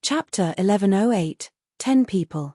Chapter 1108, 10 People.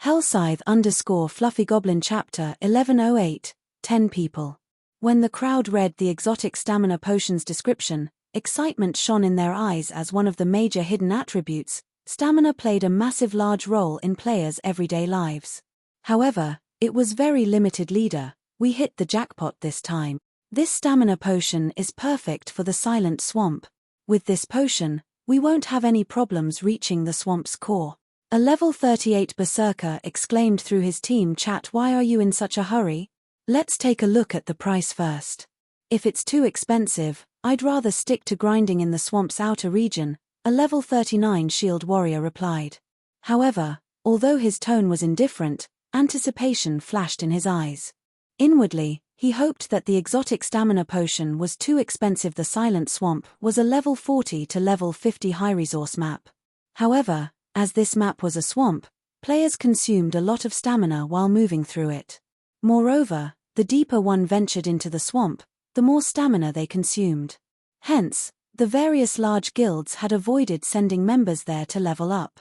Hellscythe_Fluffy Goblin Chapter 1108, 10 People. When the crowd read the exotic stamina potion's description, excitement shone in their eyes as one of the major hidden attributes. Stamina played a massive large role in players' everyday lives. However, it was very limited leader. We hit the jackpot this time. This stamina potion is perfect for the Silent Swamp. With this potion, we won't have any problems reaching the swamp's core. A level 38 berserker exclaimed through his team chat, "Why are you in such a hurry? Let's take a look at the price first. If it's too expensive, I'd rather stick to grinding in the swamp's outer region," a level 39 shield warrior replied. However, although his tone was indifferent, anticipation flashed in his eyes. Inwardly, he hoped that the exotic stamina potion was too expensive. The Silent Swamp was a level 40 to level 50 high-resource map. However, as this map was a swamp, players consumed a lot of stamina while moving through it. Moreover, the deeper one ventured into the swamp, the more stamina they consumed. Hence, the various large guilds had avoided sending members there to level up.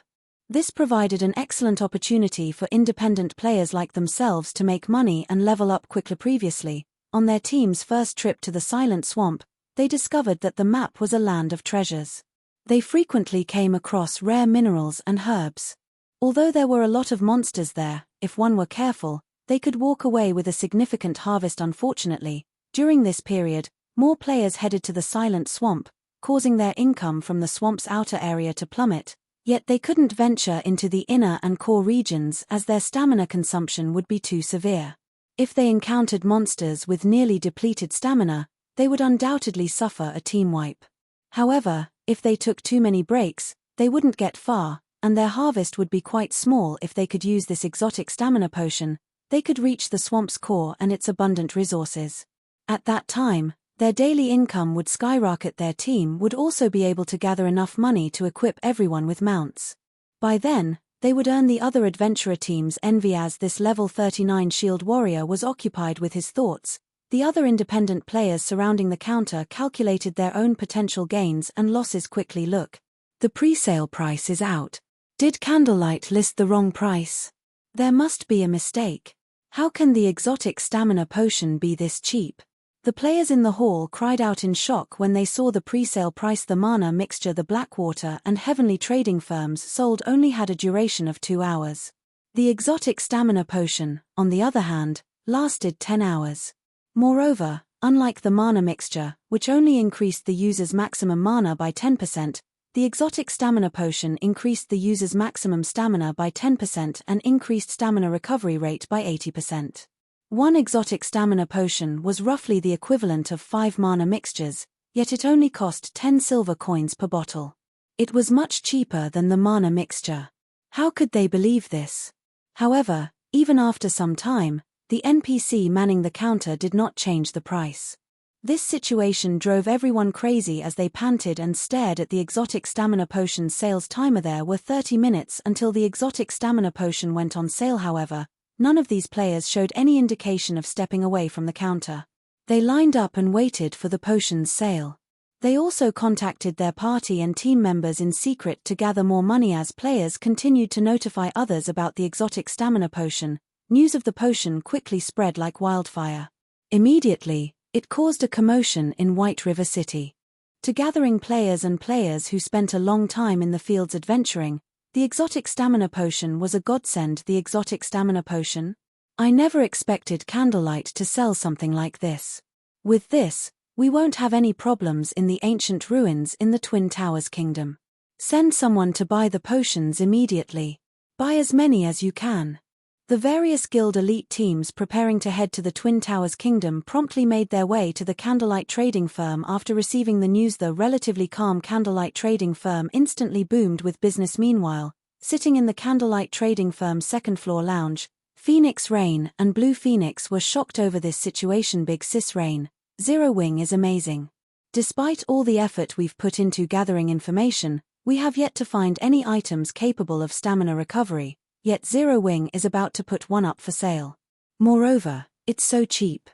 This provided an excellent opportunity for independent players like themselves to make money and level up quickly. Previously, on their team's first trip to the Silent Swamp, they discovered that the map was a land of treasures. They frequently came across rare minerals and herbs. Although there were a lot of monsters there, if one were careful, they could walk away with a significant harvest. Unfortunately, during this period, more players headed to the Silent Swamp, causing their income from the swamp's outer area to plummet. Yet they couldn't venture into the inner and core regions as their stamina consumption would be too severe. If they encountered monsters with nearly depleted stamina, they would undoubtedly suffer a team wipe. However, if they took too many breaks, they wouldn't get far, and their harvest would be quite small. If they could use this exotic stamina potion, they could reach the swamp's core and its abundant resources. At that time, their daily income would skyrocket. Their team would also be able to gather enough money to equip everyone with mounts. By then, they would earn the other adventurer team's envy. As this level 39 shield warrior was occupied with his thoughts, the other independent players surrounding the counter calculated their own potential gains and losses quickly. "Look, the pre-sale price is out. Did Candlelight list the wrong price? There must be a mistake. How can the exotic stamina potion be this cheap?" The players in the hall cried out in shock when they saw the pre-sale price. The mana mixture the Blackwater and Heavenly trading firms sold only had a duration of 2 hours. The exotic stamina potion, on the other hand, lasted 10 hours. Moreover, unlike the mana mixture, which only increased the user's maximum mana by 10%, the exotic stamina potion increased the user's maximum stamina by 10% and increased stamina recovery rate by 80%. One exotic stamina potion was roughly the equivalent of 5 mana mixtures, yet it only cost 10 silver coins per bottle. It was much cheaper than the mana mixture. How could they believe this? However, even after some time, the NPC manning the counter did not change the price. This situation drove everyone crazy as they panted and stared at the exotic stamina potion's sales timer. There were 30 minutes until the exotic stamina potion went on sale. However, none of these players showed any indication of stepping away from the counter. They lined up and waited for the potion's sale. They also contacted their party and team members in secret to gather more money. As players continued to notify others about the exotic stamina potion, news of the potion quickly spread like wildfire. Immediately, it caused a commotion in White River City. To gathering players and players who spent a long time in the fields adventuring, the exotic stamina potion was a godsend. The exotic stamina potion? I never expected Candlelight to sell something like this. With this, we won't have any problems in the ancient ruins in the Twin Towers Kingdom. Send someone to buy the potions immediately. Buy as many as you can. The various guild elite teams preparing to head to the Twin Towers Kingdom promptly made their way to the Candlelight trading firm after receiving the news. The relatively calm Candlelight trading firm instantly boomed with business. Meanwhile, sitting in the Candlelight trading firm's second-floor lounge, Phoenix Rain and Blue Phoenix were shocked over this situation. "Big Sis Rain, Zero Wing is amazing. Despite all the effort we've put into gathering information, we have yet to find any items capable of stamina recovery. Yet Zero Wing is about to put one up for sale. Moreover, it's so cheap."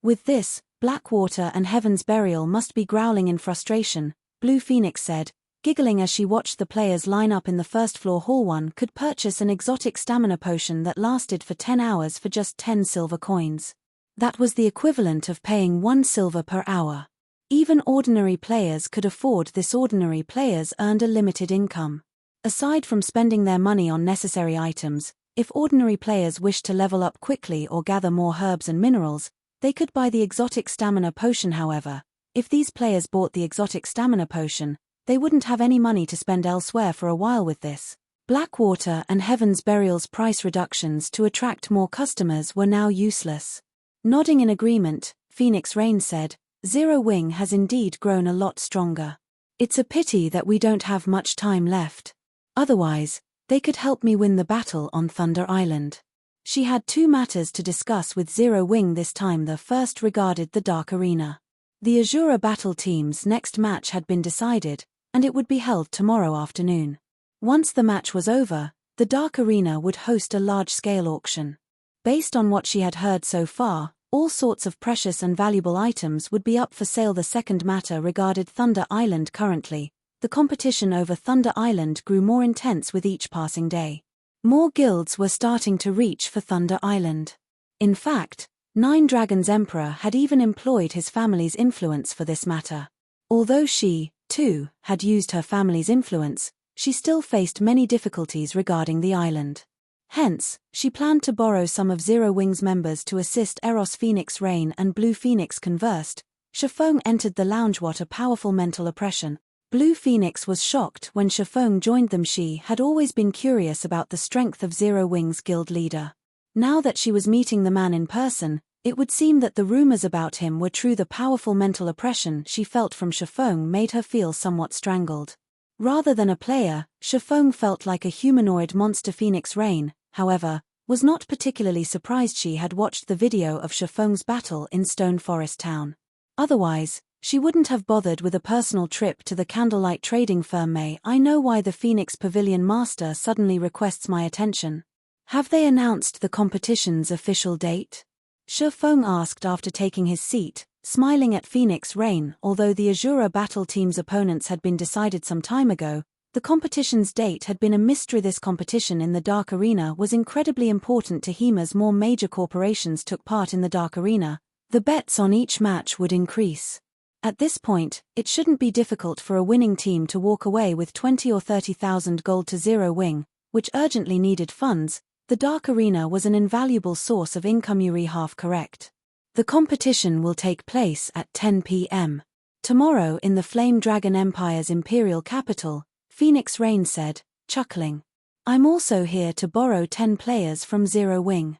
With this, Blackwater and Heaven's Burial must be growling in frustration. Blue Phoenix said, giggling as she watched the players line up in the first floor hall. One could purchase an exotic stamina potion that lasted for 10 hours for just 10 silver coins. That was the equivalent of paying 1 silver per hour. Even ordinary players could afford this. Ordinary players earned a limited income. Aside from spending their money on necessary items, if ordinary players wished to level up quickly or gather more herbs and minerals, they could buy the exotic stamina potion. However, if these players bought the exotic stamina potion, they wouldn't have any money to spend elsewhere for a while. With this, Blackwater and Heaven's Burial's price reductions to attract more customers were now useless. Nodding in agreement, Phoenix Rain said, Zero Wing has indeed grown a lot stronger. It's a pity that we don't have much time left. Otherwise, they could help me win the battle on Thunder Island. She had 2 matters to discuss with Zero Wing this time. The first regarded the Dark Arena. The Asura battle team's next match had been decided, and it would be held tomorrow afternoon. Once the match was over, the Dark Arena would host a large-scale auction. Based on what she had heard so far, all sorts of precious and valuable items would be up for sale. The second matter regarded Thunder Island. Currently, the competition over Thunder Island grew more intense with each passing day. More guilds were starting to reach for Thunder Island. In fact, Nine Dragons Emperor had even employed his family's influence for this matter. Although she, too, had used her family's influence, she still faced many difficulties regarding the island. Hence, she planned to borrow some of Zero Wing's members to assist Eros. Phoenix Rain and Blue Phoenix conversed. Shafong entered the lounge. What a powerful mental oppression. Blue Phoenix was shocked when Shafong joined them. She had always been curious about the strength of Zero Wing's guild leader. Now that she was meeting the man in person, it would seem that the rumors about him were true. The powerful mental oppression she felt from Shafong made her feel somewhat strangled. Rather than a player, Shafong felt like a humanoid monster. Phoenix Rain, however, was not particularly surprised. She had watched the video of Shafong's battle in Stone Forest Town. Otherwise, she wouldn't have bothered with a personal trip to the candlelight trading firm. May I know why the Phoenix Pavilion Master suddenly requests my attention? Have they announced the competition's official date? Shafong asked after taking his seat, smiling at Phoenix Rain. Although the Asura battle team's opponents had been decided some time ago, the competition's date had been a mystery. This competition in the Dark Arena was incredibly important to him. As more major corporations took part in the Dark Arena, the bets on each match would increase. At this point, it shouldn't be difficult for a winning team to walk away with 20 or 30,000 gold to Zero Wing, which urgently needed funds. The Dark Arena was an invaluable source of income. Yuri half correct. The competition will take place at 10 p.m. tomorrow in the Flame Dragon Empire's imperial capital, Phoenix Rain said, chuckling. I'm also here to borrow 10 players from Zero Wing.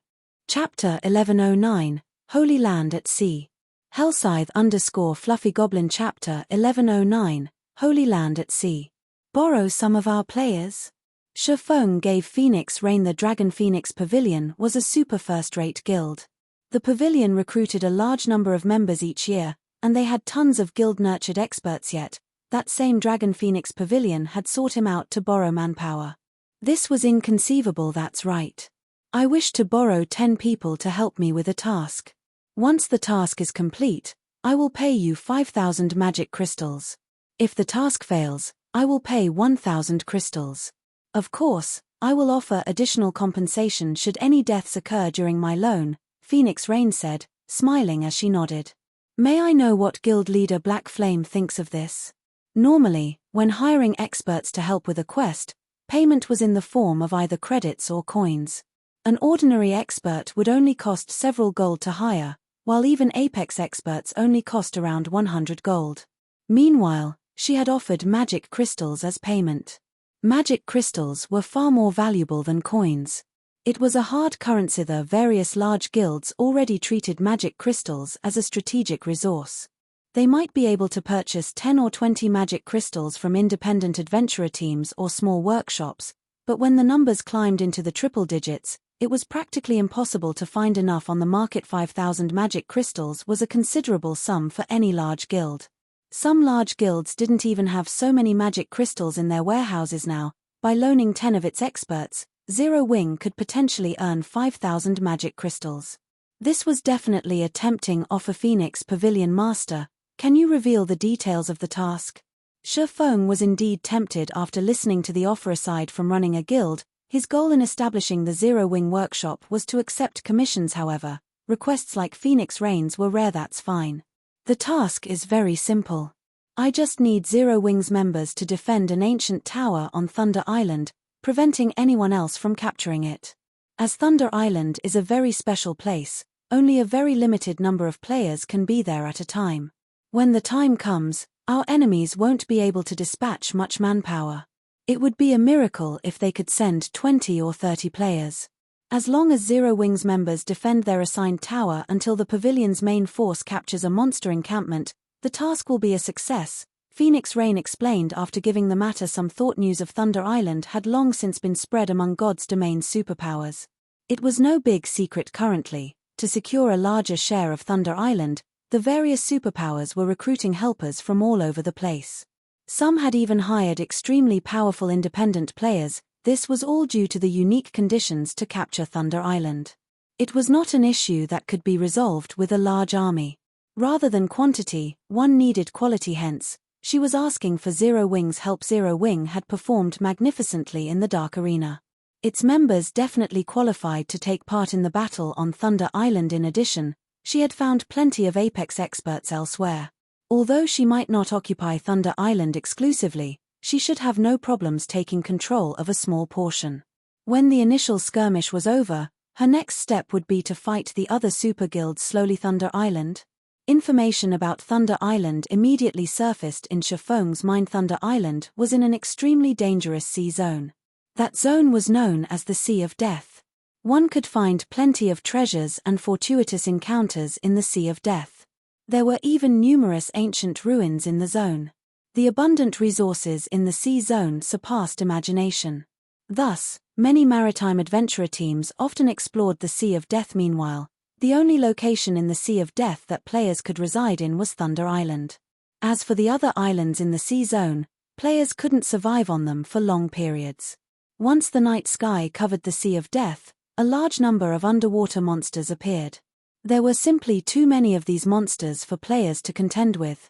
Chapter 1109, Holy Land at Sea. Hellscythe_Fluffy Goblin. Chapter 1109, Holy Land at Sea. Borrow some of our players? Shafong gave Phoenix Rain. The Dragon Phoenix Pavilion was a super first-rate guild. The pavilion recruited a large number of members each year, and they had tons of guild-nurtured experts. Yet that same Dragon Phoenix Pavilion had sought him out to borrow manpower. This was inconceivable. That's right. I wish to borrow 10 people to help me with a task. Once the task is complete, I will pay you 5,000 magic crystals. If the task fails, I will pay 1,000 crystals. Of course, I will offer additional compensation should any deaths occur during my loan, Phoenix Rain said, smiling as she nodded. May I know what guild leader Black Flame thinks of this? Normally, when hiring experts to help with a quest, payment was in the form of either credits or coins. An ordinary expert would only cost several gold to hire, while even Apex experts only cost around 100 gold. Meanwhile, she had offered magic crystals as payment. Magic crystals were far more valuable than coins. It was a hard currency. The various large guilds already treated magic crystals as a strategic resource. They might be able to purchase 10 or 20 magic crystals from independent adventurer teams or small workshops, but when the numbers climbed into the triple digits, it was practically impossible to find enough on the market. 5,000 magic crystals was a considerable sum for any large guild. Some large guilds didn't even have so many magic crystals in their warehouses now. By loaning 10 of its experts, Zero Wing could potentially earn 5,000 magic crystals. This was definitely a tempting offer. Phoenix Pavilion Master, can you reveal the details of the task? Feng was indeed tempted after listening to the offer. Aside from running a guild, his goal in establishing the Zero Wing workshop was to accept commissions. However, requests like Phoenix Reigns were rare. That's fine. The task is very simple. I just need Zero Wing's members to defend an ancient tower on Thunder Island, preventing anyone else from capturing it. As Thunder Island is a very special place, only a very limited number of players can be there at a time. When the time comes, our enemies won't be able to dispatch much manpower. It would be a miracle if they could send 20 or 30 players. As long as Zero Wing's members defend their assigned tower until the pavilion's main force captures a monster encampment, the task will be a success, Phoenix Reign explained after giving the matter some thought. News of Thunder Island had long since been spread among God's domain superpowers. It was no big secret currently. To secure a larger share of Thunder Island, the various superpowers were recruiting helpers from all over the place. Some had even hired extremely powerful independent players. This was all due to the unique conditions to capture Thunder Island. It was not an issue that could be resolved with a large army. Rather than quantity, one needed quality. Hence, she was asking for Zero Wing's help. Zero Wing had performed magnificently in the Dark Arena. Its members definitely qualified to take part in the battle on Thunder Island. In addition, she had found plenty of Apex experts elsewhere. Although she might not occupy Thunder Island exclusively, she should have no problems taking control of a small portion. When the initial skirmish was over, her next step would be to fight the other super guilds. Slowly Thunder Island. Information about Thunder Island immediately surfaced in Feng's mind. Thunder Island was in an extremely dangerous sea zone. That zone was known as the Sea of Death. One could find plenty of treasures and fortuitous encounters in the Sea of Death. There were even numerous ancient ruins in the zone. The abundant resources in the sea zone surpassed imagination. Thus, many maritime adventurer teams often explored the Sea of Death. Meanwhile, the only location in the Sea of Death that players could reside in was Thunder Island. As for the other islands in the sea zone, players couldn't survive on them for long periods. Once the night sky covered the Sea of Death, a large number of underwater monsters appeared. There were simply too many of these monsters for players to contend with.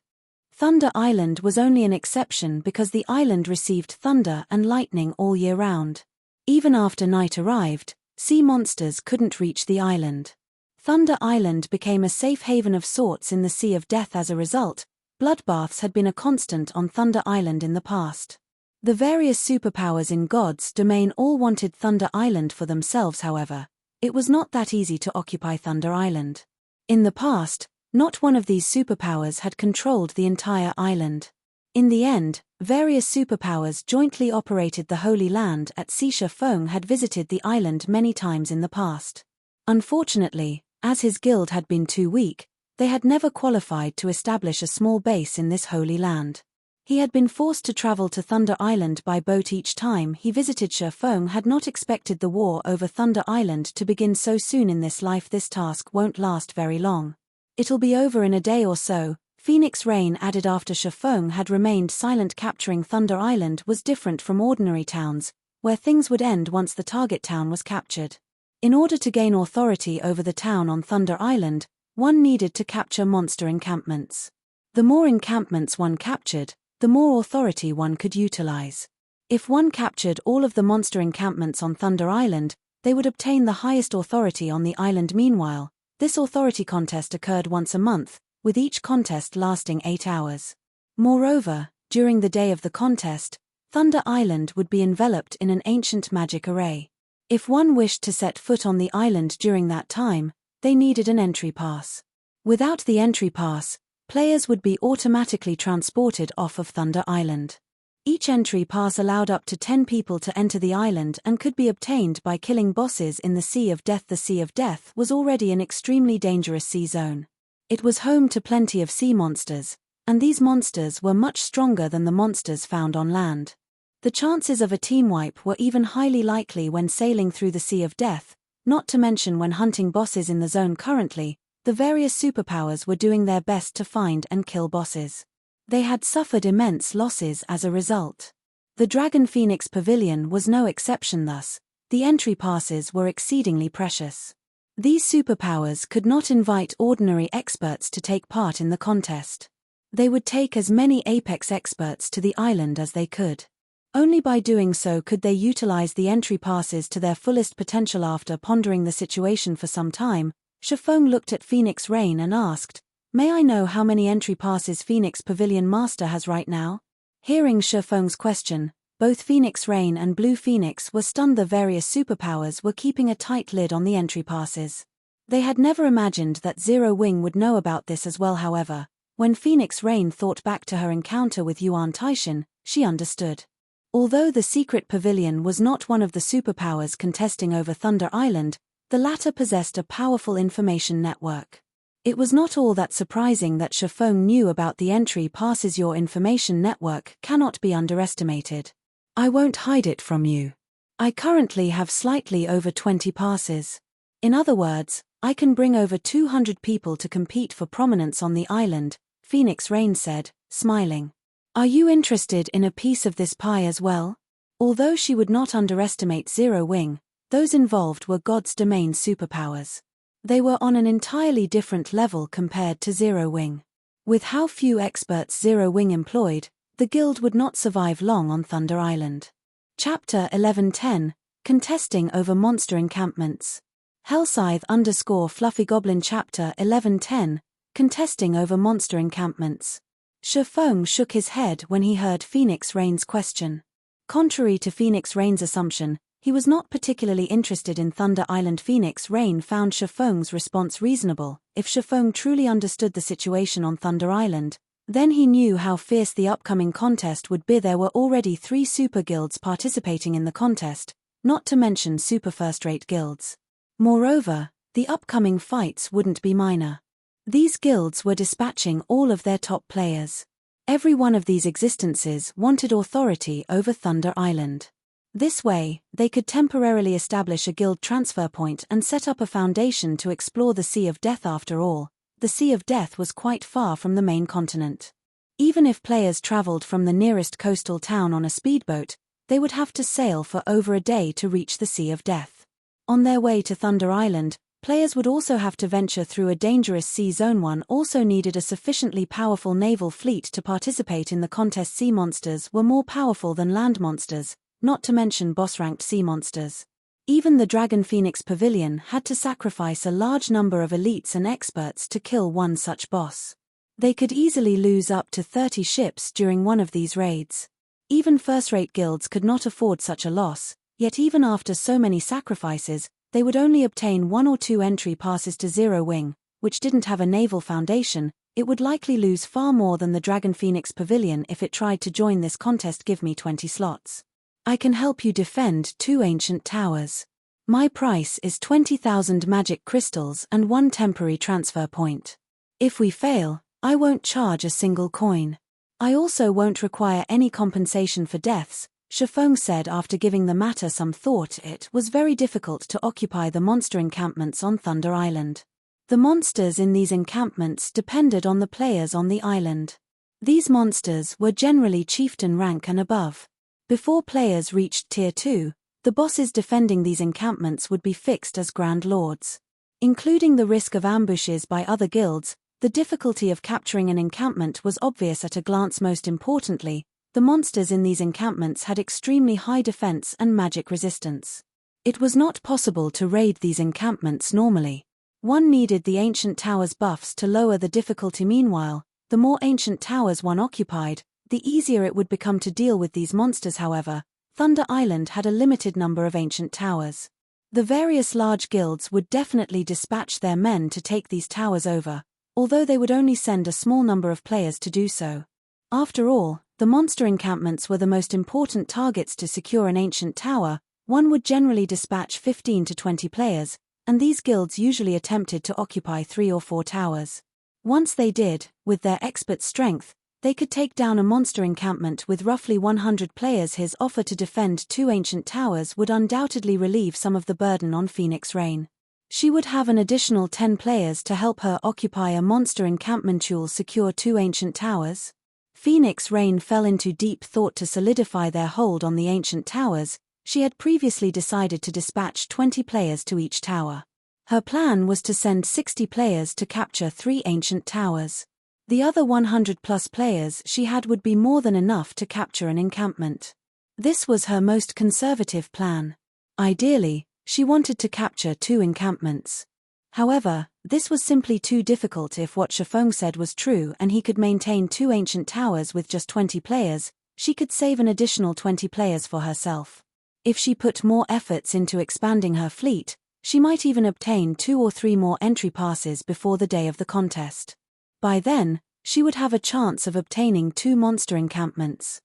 Thunder Island was only an exception because the island received thunder and lightning all year round. Even after night arrived, sea monsters couldn't reach the island. Thunder Island became a safe haven of sorts in the Sea of Death. As a result, bloodbaths had been a constant on Thunder Island in the past. The various superpowers in God's domain all wanted Thunder Island for themselves. However, it was not that easy to occupy Thunder Island. In the past, not one of these superpowers had controlled the entire island. In the end, various superpowers jointly operated the Holy Land at sea. Feng had visited the island many times in the past. Unfortunately, as his guild had been too weak, they had never qualified to establish a small base in this Holy Land. He had been forced to travel to Thunder Island by boat each time he visited. Feng had not expected the war over Thunder Island to begin so soon in this life. This task won't last very long. It'll be over in a day or so, Phoenix Reign added after Feng had remained silent. Capturing Thunder Island was different from ordinary towns, where things would end once the target town was captured. In order to gain authority over the town on Thunder Island, one needed to capture monster encampments. The more encampments one captured, the more authority one could utilize. If one captured all of the monster encampments on Thunder Island, they would obtain the highest authority on the island. Meanwhile, this authority contest occurred once a month, with each contest lasting 8 hours. Moreover, during the day of the contest, Thunder Island would be enveloped in an ancient magic array. If one wished to set foot on the island during that time, they needed an entry pass. Without the entry pass, players would be automatically transported off of Thunder Island. Each entry pass allowed up to 10 people to enter the island and could be obtained by killing bosses in the Sea of Death. The Sea of Death was already an extremely dangerous sea zone. It was home to plenty of sea monsters, and these monsters were much stronger than the monsters found on land. The chances of a team wipe were even highly likely when sailing through the Sea of Death, not to mention when hunting bosses in the zone. Currently, the various superpowers were doing their best to find and kill bosses. They had suffered immense losses as a result. The Dragon Phoenix Pavilion was no exception. Thus, the entry passes were exceedingly precious. These superpowers could not invite ordinary experts to take part in the contest. They would take as many Apex experts to the island as they could. Only by doing so could they utilize the entry passes to their fullest potential. After pondering the situation for some time, Shifeng looked at Phoenix Rain and asked, "May I know how many entry passes Phoenix Pavilion Master has right now?" Hearing Shifeng's question, both Phoenix Rain and Blue Phoenix were stunned. The various superpowers were keeping a tight lid on the entry passes. They had never imagined that Zero Wing would know about this as well. However, when Phoenix Rain thought back to her encounter with Yuan Taishan, she understood. Although the secret pavilion was not one of the superpowers contesting over Thunder Island, the latter possessed a powerful information network. It was not all that surprising that Shifeng knew about the entry passes. Your information network cannot be underestimated. I won't hide it from you. I currently have slightly over 20 passes. In other words, I can bring over 200 people to compete for prominence on the island, Phoenix Rain said, smiling. Are you interested in a piece of this pie as well? Although she would not underestimate Zero Wing, those involved were God's domain superpowers. They were on an entirely different level compared to Zero Wing. With how few experts Zero Wing employed, the guild would not survive long on Thunder Island. Chapter 1110, Contesting over Monster Encampments. Hellscythe_Fluffy Goblin Chapter 1110, Contesting over Monster Encampments. Shifeng shook his head when he heard Phoenix Rain's question. Contrary to Phoenix Rain's assumption, he was not particularly interested in Thunder Island. Phoenix Rain found Shifeng's response reasonable. If Shifeng truly understood the situation on Thunder Island, then he knew how fierce the upcoming contest would be. There were already 3 super guilds participating in the contest, not to mention super first-rate guilds. Moreover, the upcoming fights wouldn't be minor. These guilds were dispatching all of their top players. Every one of these existences wanted authority over Thunder Island. This way, they could temporarily establish a guild transfer point and set up a foundation to explore the Sea of Death. After all, the Sea of Death was quite far from the main continent. Even if players traveled from the nearest coastal town on a speedboat, they would have to sail for over a day to reach the Sea of Death. On their way to Thunder Island, players would also have to venture through a dangerous sea zone. One also needed a sufficiently powerful naval fleet to participate in the contest. Sea monsters were more powerful than land monsters, not to mention boss-ranked sea monsters. Even the Dragon Phoenix Pavilion had to sacrifice a large number of elites and experts to kill one such boss. They could easily lose up to 30 ships during one of these raids. Even first-rate guilds could not afford such a loss, yet even after so many sacrifices, they would only obtain 1 or 2 entry passes to Zero Wing, which didn't have a naval foundation. It would likely lose far more than the Dragon Phoenix Pavilion if it tried to join this contest. Give me 20 slots. I can help you defend 2 ancient towers. My price is 20,000 magic crystals and 1 temporary transfer point. If we fail, I won't charge a single coin. I also won't require any compensation for deaths, Shifeng said after giving the matter some thought. It was very difficult to occupy the monster encampments on Thunder Island. The monsters in these encampments depended on the players on the island. These monsters were generally chieftain rank and above. Before players reached Tier 2, the bosses defending these encampments would be fixed as Grand Lords. Including the risk of ambushes by other guilds, the difficulty of capturing an encampment was obvious at a glance. Most importantly, the monsters in these encampments had extremely high defense and magic resistance. It was not possible to raid these encampments normally. One needed the ancient towers buffs to lower the difficulty. Meanwhile, the more ancient towers one occupied, the easier it would become to deal with these monsters. However, Thunder Island had a limited number of ancient towers. The various large guilds would definitely dispatch their men to take these towers over, although they would only send a small number of players to do so. After all, the monster encampments were the most important targets. To secure an ancient tower, one would generally dispatch 15 to 20 players, and these guilds usually attempted to occupy 3 or 4 towers. Once they did, with their expert strength, they could take down a monster encampment with roughly 100 players. His offer to defend 2 ancient towers would undoubtedly relieve some of the burden on Phoenix Rain. She would have an additional 10 players to help her occupy a monster encampment. You'll secure 2 ancient towers? Phoenix Rain fell into deep thought. To solidify their hold on the ancient towers, she had previously decided to dispatch 20 players to each tower. Her plan was to send 60 players to capture 3 ancient towers. The other 100+ players she had would be more than enough to capture an encampment. This was her most conservative plan. Ideally, she wanted to capture 2 encampments. However, this was simply too difficult if what Shifeng said was true and he could maintain 2 ancient towers with just 20 players. She could save an additional 20 players for herself. If she put more efforts into expanding her fleet, she might even obtain 2 or 3 more entry passes before the day of the contest. By then, she would have a chance of obtaining 2 monster encampments.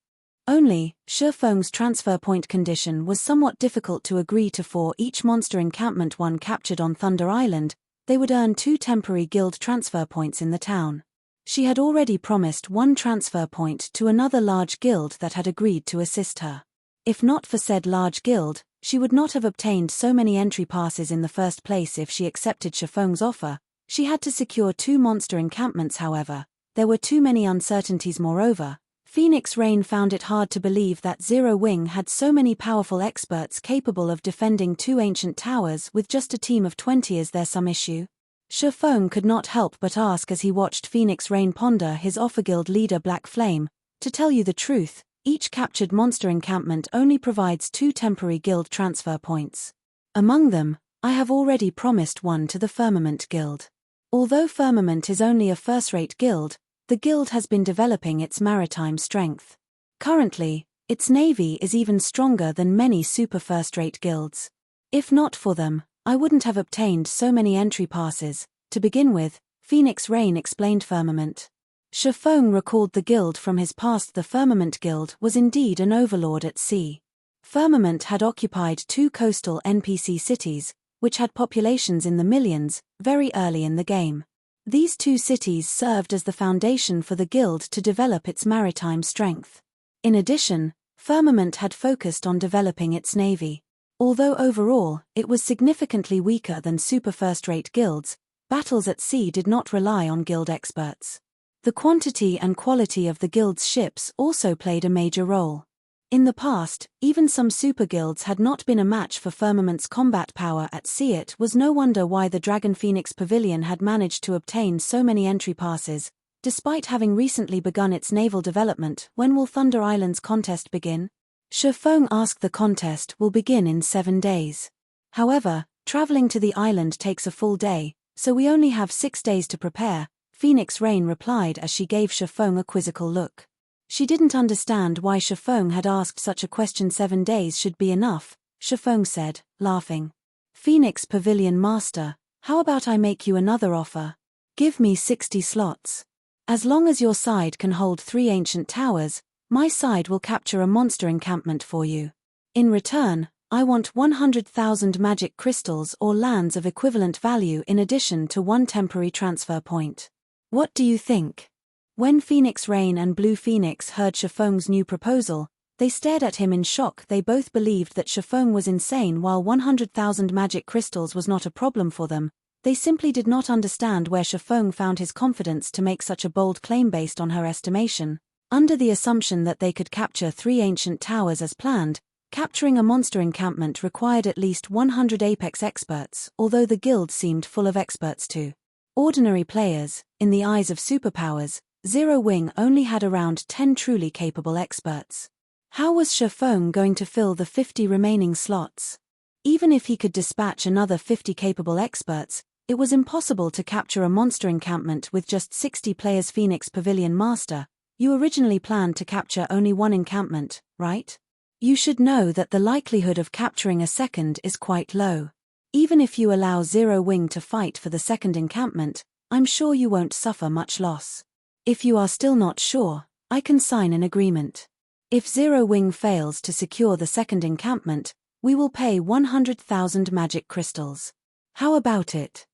Only, Shifeng's transfer point condition was somewhat difficult to agree to. For each monster encampment one captured on Thunder Island, they would earn 2 temporary guild transfer points in the town. She had already promised 1 transfer point to another large guild that had agreed to assist her. If not for said large guild, she would not have obtained so many entry passes in the first place. If she accepted Shifeng's offer, she had to secure 2 monster encampments. However, there were too many uncertainties. Moreover, Phoenix Rain found it hard to believe that Zero Wing had so many powerful experts capable of defending 2 ancient towers with just a team of 20. Is there some issue? Shifeng could not help but ask as he watched Phoenix Rain ponder his offer. Guild leader Black Flame, to tell you the truth, each captured monster encampment only provides 2 temporary guild transfer points. Among them, I have already promised 1 to the Firmament Guild. Although Firmament is only a first-rate guild, the guild has been developing its maritime strength. Currently, its navy is even stronger than many super first-rate guilds. If not for them, I wouldn't have obtained so many entry passes. To begin with, Phoenix Rain explained. Firmament. Shifeng recalled the guild from his past. The Firmament Guild was indeed an overlord at sea. Firmament had occupied 2 coastal NPC cities, which had populations in the millions, very early in the game. These 2 cities served as the foundation for the guild to develop its maritime strength. In addition, Firmament had focused on developing its navy. Although overall, it was significantly weaker than super first-rate guilds, battles at sea did not rely on guild experts. The quantity and quality of the guild's ships also played a major role. In the past, even some super guilds had not been a match for Firmament's combat power at sea. It was no wonder why the Dragon Phoenix Pavilion had managed to obtain so many entry passes, despite having recently begun its naval development. When will Thunder Island's contest begin? Shifeng asked. The contest will begin in 7 days. However, traveling to the island takes a full day, so we only have 6 days to prepare, Phoenix Rain replied as she gave Shifeng a quizzical look. She didn't understand why Shifeng had asked such a question. 7 days should be enough, Shifeng said, laughing. Phoenix Pavilion Master, how about I make you another offer? Give me 60 slots. As long as your side can hold 3 ancient towers, my side will capture a monster encampment for you. In return, I want 100,000 magic crystals or lands of equivalent value in addition to 1 temporary transfer point. What do you think? When Phoenix Rain and Blue Phoenix heard Shifeng's new proposal, they stared at him in shock. They both believed that Shifeng was insane. While 100,000 magic crystals was not a problem for them, they simply did not understand where Shifeng found his confidence to make such a bold claim. Based on her estimation, under the assumption that they could capture 3 ancient towers as planned, capturing a monster encampment required at least 100 apex experts. Although the guild seemed full of experts to ordinary players, in the eyes of superpowers, Zero Wing only had around 10 truly capable experts. How was Shifeng going to fill the 50 remaining slots? Even if he could dispatch another 50 capable experts, it was impossible to capture a monster encampment with just 60 players. Phoenix Pavilion Master, you originally planned to capture only 1 encampment, right? You should know that the likelihood of capturing a second is quite low. Even if you allow Zero Wing to fight for the second encampment, I'm sure you won't suffer much loss. If you are still not sure, I can sign an agreement. If Zero Wing fails to secure the second encampment, we will pay 100,000 magic crystals. How about it?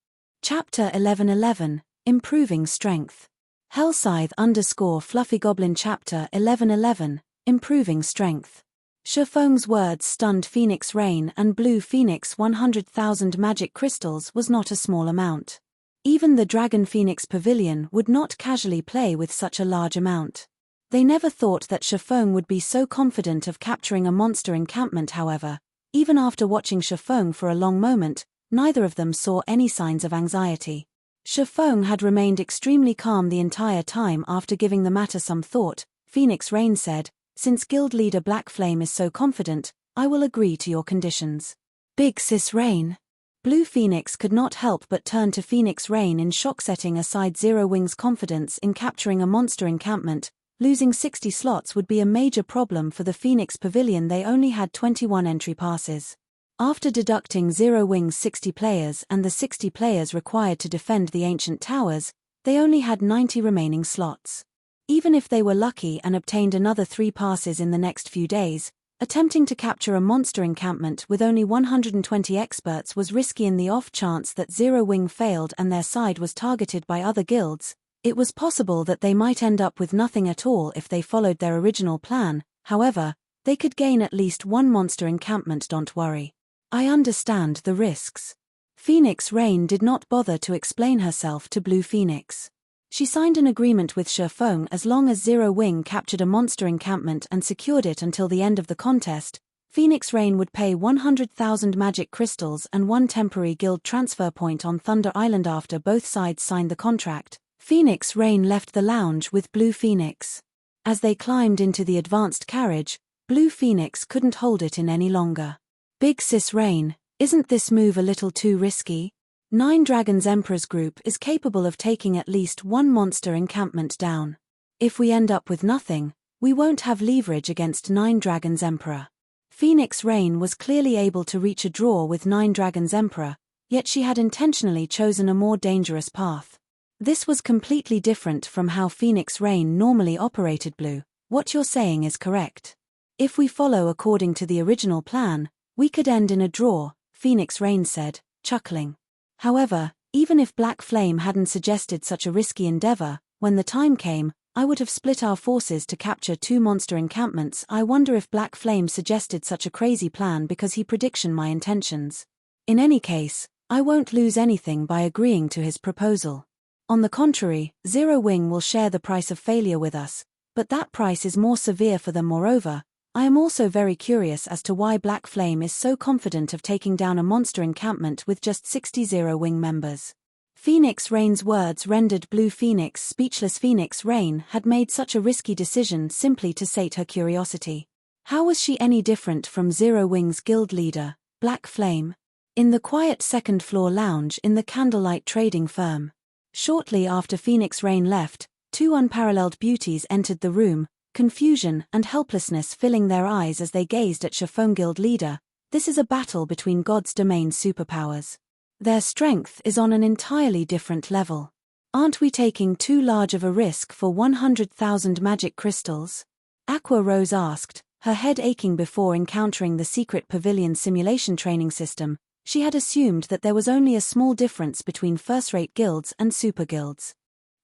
Chapter 1111, Improving Strength. Hellscythe_Fluffy Goblin. Chapter 1111, Improving Strength. Shifeng's words stunned Phoenix Rain and Blue Phoenix. 100,000 magic crystals was not a small amount. Even the Dragon Phoenix Pavilion would not casually play with such a large amount. They never thought that Shifeng would be so confident of capturing a monster encampment. However, even after watching Shifeng for a long moment, neither of them saw any signs of anxiety. Shifeng had remained extremely calm the entire time after giving the matter some thought. Phoenix Rain said, "Since guild leader Black Flame is so confident, I will agree to your conditions." Big Sis Rain. Blue Phoenix could not help but turn to Phoenix Rain in shock. Setting aside Zero Wing's confidence in capturing a monster encampment, losing 60 slots would be a major problem for the Phoenix Pavilion. They only had 21 entry passes. After deducting Zero Wing's 60 players and the 60 players required to defend the ancient towers, they only had 90 remaining slots. Even if they were lucky and obtained another 3 passes in the next few days, attempting to capture a monster encampment with only 120 experts was risky. In the off chance that Zero Wing failed and their side was targeted by other guilds, it was possible that they might end up with nothing at all if they followed their original plan. However, they could gain at least 1 monster encampment. Don't worry. I understand the risks. Phoenix Rain did not bother to explain herself to Blue Phoenix. She signed an agreement with Shifeng as long as Zero Wing captured a monster encampment and secured it until the end of the contest. Phoenix Rain would pay 100,000 magic crystals and 1 temporary guild transfer point on Thunder Island. After both sides signed the contract, Phoenix Rain left the lounge with Blue Phoenix. As they climbed into the advanced carriage, Blue Phoenix couldn't hold it in any longer. Big Sis Rain, isn't this move a little too risky? 9 Dragons Emperor's group is capable of taking at least 1 monster encampment down. If we end up with nothing, we won't have leverage against 9 Dragons Emperor. Phoenix Rain was clearly able to reach a draw with 9 Dragons Emperor, yet she had intentionally chosen a more dangerous path. This was completely different from how Phoenix Rain normally operated. Blue, what you're saying is correct. If we follow according to the original plan, we could end in a draw, Phoenix Rain said, chuckling. However, even if Black Flame hadn't suggested such a risky endeavor, when the time came, I would have split our forces to capture 2 monster encampments. I wonder if Black Flame suggested such a crazy plan because he prediction my intentions. In any case, I won't lose anything by agreeing to his proposal. On the contrary, Zero Wing will share the price of failure with us, but that price is more severe for them. Moreover, I am also very curious as to why Black Flame is so confident of taking down a monster encampment with just 60 Zero Wing members. Phoenix Rain's words rendered Blue Phoenix speechless. Phoenix Rain had made such a risky decision simply to sate her curiosity. How was she any different from Zero Wing's guild leader, Black Flame? In the quiet second-floor lounge in the Candlelight trading firm. Shortly after Phoenix Rain left, 2 unparalleled beauties entered the room, confusion and helplessness filling their eyes as they gazed at Shifeng guild leader. This is a battle between God's domain superpowers. Their strength is on an entirely different level. Aren't we taking too large of a risk for 100,000 magic crystals? Aqua Rose asked, her head aching. Before encountering the secret pavilion simulation training system, she had assumed that there was only a small difference between first-rate guilds and super guilds.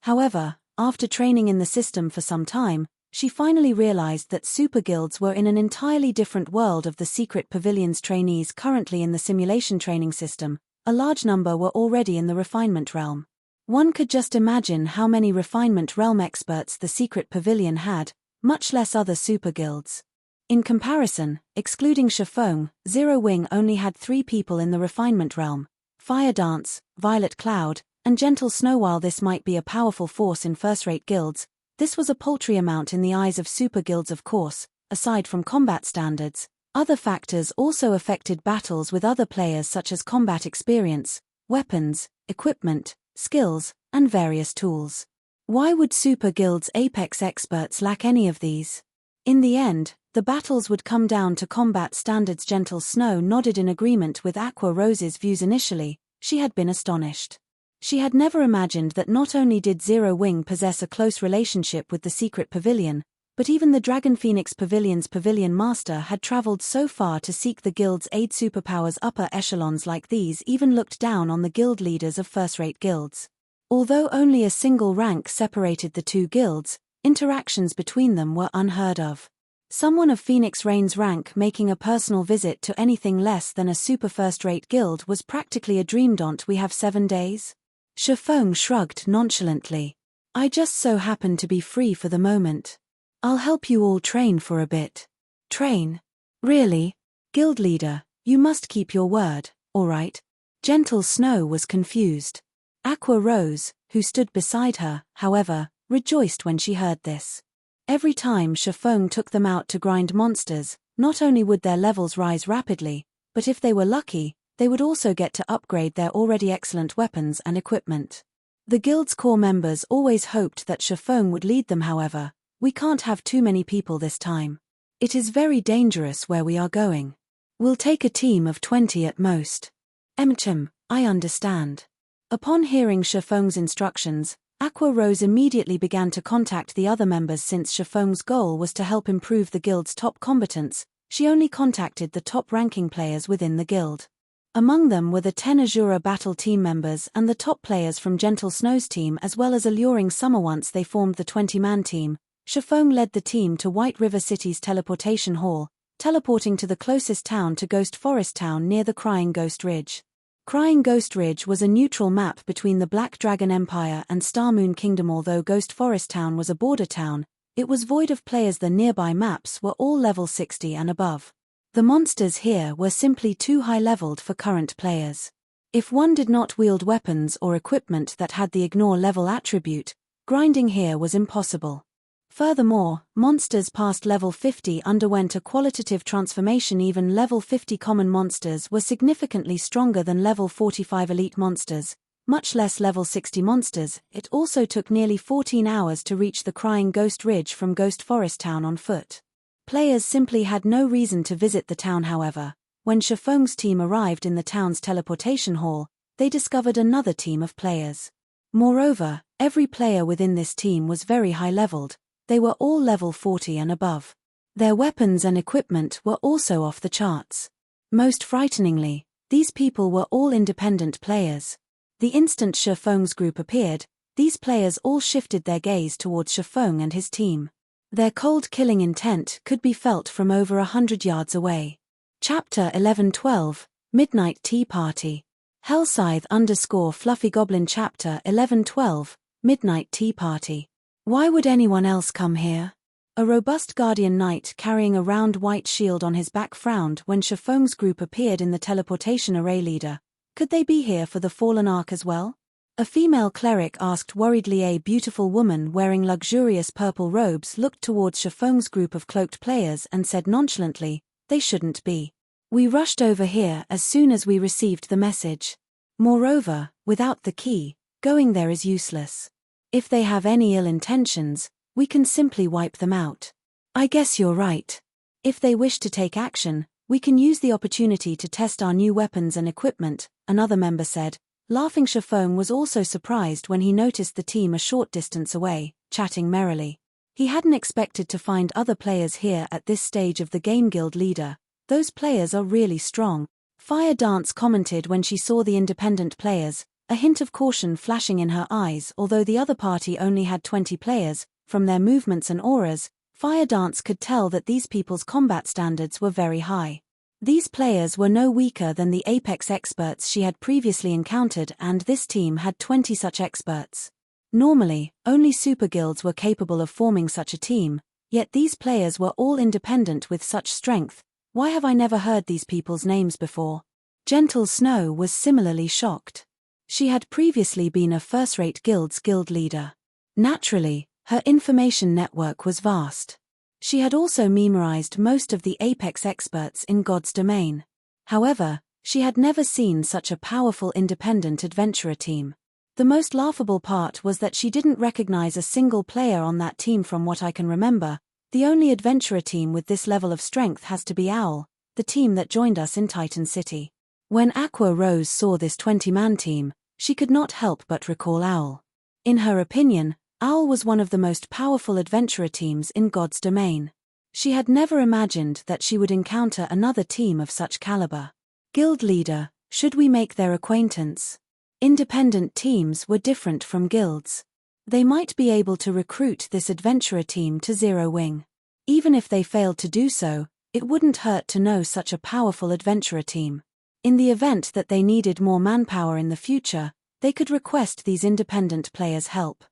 However, after training in the system for some time, she finally realized that super guilds were in an entirely different world of the secret pavilion's trainees currently in the simulation training system. A large number were already in the refinement realm. One could just imagine how many refinement realm experts the secret pavilion had, much less other super guilds. In comparison, excluding Shifeng, Zero Wing only had 3 people in the refinement realm: Fire Dance, Violet Cloud, and Gentle Snow. While this might be a powerful force in first-rate guilds, this was a paltry amount in the eyes of super guilds. Of course, aside from combat standards, other factors also affected battles with other players, such as combat experience, weapons, equipment, skills, and various tools. Why would super guilds' apex experts lack any of these? In the end, the battles would come down to combat standards. Gentle Snow nodded in agreement with Aqua Rose's views. Initially, she had been astonished. She had never imagined that not only did Zero Wing possess a close relationship with the secret pavilion, but even the Dragon Phoenix Pavilion's pavilion master had traveled so far to seek the guild's aid. Superpowers upper echelons like these even looked down on the guild leaders of first-rate guilds. Although only a single rank separated the 2 guilds, interactions between them were unheard of. Someone of Phoenix Rain's rank making a personal visit to anything less than a super first-rate guild was practically a dream. Don't we have 7 days? Shifeng shrugged nonchalantly. I just so happen to be free for the moment. I'll help you all train for a bit. Train? Really? Guild leader, you must keep your word, all right? Gentle Snow was confused. Aqua Rose, who stood beside her, however, rejoiced when she heard this. Every time Shifeng took them out to grind monsters, not only would their levels rise rapidly, but if they were lucky, they would also get to upgrade their already excellent weapons and equipment. The guild's core members always hoped that Shifeng would lead them. However, we can't have too many people this time. It is very dangerous where we are going. We'll take a team of 20 at most. I understand. Upon hearing Shifeng's instructions, Aqua Rose immediately began to contact the other members. Since Shifeng's goal was to help improve the guild's top combatants, she only contacted the top-ranking players within the guild. Among them were the 10 Asura battle team members and the top players from Gentle Snow's team, as well as Alluring Summer. Once they formed the 20-man team, Shifeng led the team to White River City's teleportation hall, teleporting to the closest town to Ghost Forest Town near the Crying Ghost Ridge. Crying Ghost Ridge was a neutral map between the Black Dragon Empire and Star Moon Kingdom. Although Ghost Forest Town was a border town, it was void of players. The nearby maps were all level 60 and above. The monsters here were simply too high-leveled for current players. If one did not wield weapons or equipment that had the ignore level attribute, grinding here was impossible. Furthermore, monsters past level 50 underwent a qualitative transformation. Even level 50 common monsters were significantly stronger than level 45 elite monsters, much less level 60 monsters. It also took nearly 14 hours to reach the Crying Ghost Ridge from Ghost Forest Town on foot. Players simply had no reason to visit the town. However, when Shifeng's team arrived in the town's teleportation hall, they discovered another team of players. Moreover, every player within this team was very high-leveled. They were all level 40 and above. Their weapons and equipment were also off the charts. Most frighteningly, these people were all independent players. The instant Shifeng's group appeared, these players all shifted their gaze towards Shifeng and his team. Their cold killing intent could be felt from over 100 yards away. Chapter 11-12, Midnight Tea Party. Hellscythe_Fluffy Goblin. Chapter 11-12, Midnight Tea Party. Why would anyone else come here? A robust guardian knight carrying a round white shield on his back frowned when Shifeng's group appeared in the teleportation array. Leader, could they be here for the Fallen Ark as well? A female cleric asked worriedly. A beautiful woman wearing luxurious purple robes looked towards Shifeng's group of cloaked players and said nonchalantly, "They shouldn't be. We rushed over here as soon as we received the message. Moreover, without the key, going there is useless. If they have any ill intentions, we can simply wipe them out." I guess you're right. If they wish to take action, we can use the opportunity to test our new weapons and equipment, another member said. Laughing, Shifeng was also surprised when he noticed the team a short distance away, chatting merrily. He hadn't expected to find other players here at this stage of the game. Guild leader, those players are really strong. Fire Dance commented when she saw the independent players, a hint of caution flashing in her eyes. Although the other party only had 20 players, from their movements and auras, Fire Dance could tell that these people's combat standards were very high. These players were no weaker than the Apex experts she had previously encountered, and this team had 20 such experts. Normally, only super guilds were capable of forming such a team, yet these players were all independent with such strength. Why have I never heard these people's names before? Gentle Snow was similarly shocked. She had previously been a first-rate guild's guild leader. Naturally, her information network was vast. She had also memorized most of the Apex experts in God's domain. However, she had never seen such a powerful independent adventurer team. The most laughable part was that she didn't recognize a single player on that team. From what I can remember, the only adventurer team with this level of strength has to be Owl, the team that joined us in Titan City. When Aqua Rose saw this 20-man team, she could not help but recall Owl. In her opinion, Owl was one of the most powerful adventurer teams in God's domain. She had never imagined that she would encounter another team of such caliber. Guild leader, should we make their acquaintance? Independent teams were different from guilds. They might be able to recruit this adventurer team to Zero Wing. Even if they failed to do so, it wouldn't hurt to know such a powerful adventurer team. In the event that they needed more manpower in the future, they could request these independent players' help.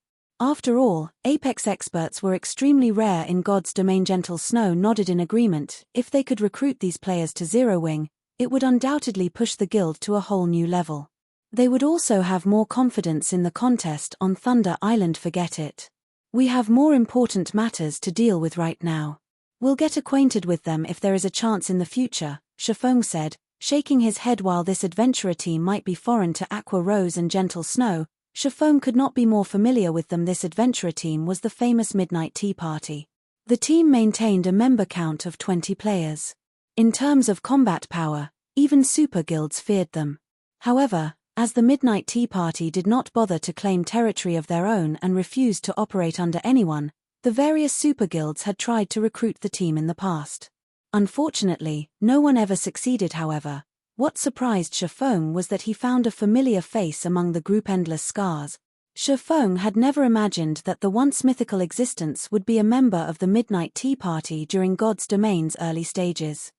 After all, Apex experts were extremely rare in God's domain. Gentle Snow nodded in agreement. If they could recruit these players to Zero Wing, it would undoubtedly push the guild to a whole new level. They would also have more confidence in the contest on Thunder Island. Forget it. We have more important matters to deal with right now. We'll get acquainted with them if there is a chance in the future, Shifeng said, shaking his head. While this adventurer team might be foreign to Aqua Rose and Gentle Snow, Shifeng could not be more familiar with them. This adventurer team was the famous Midnight Tea Party. The team maintained a member count of 20 players. In terms of combat power, even super guilds feared them. However, as the Midnight Tea Party did not bother to claim territory of their own and refused to operate under anyone, the various super guilds had tried to recruit the team in the past. Unfortunately, no one ever succeeded. However, what surprised Shifeng was that he found a familiar face among the group. Endless Scars. Shifeng had never imagined that the once mythical existence would be a member of the Midnight Tea Party during God's Domain's early stages.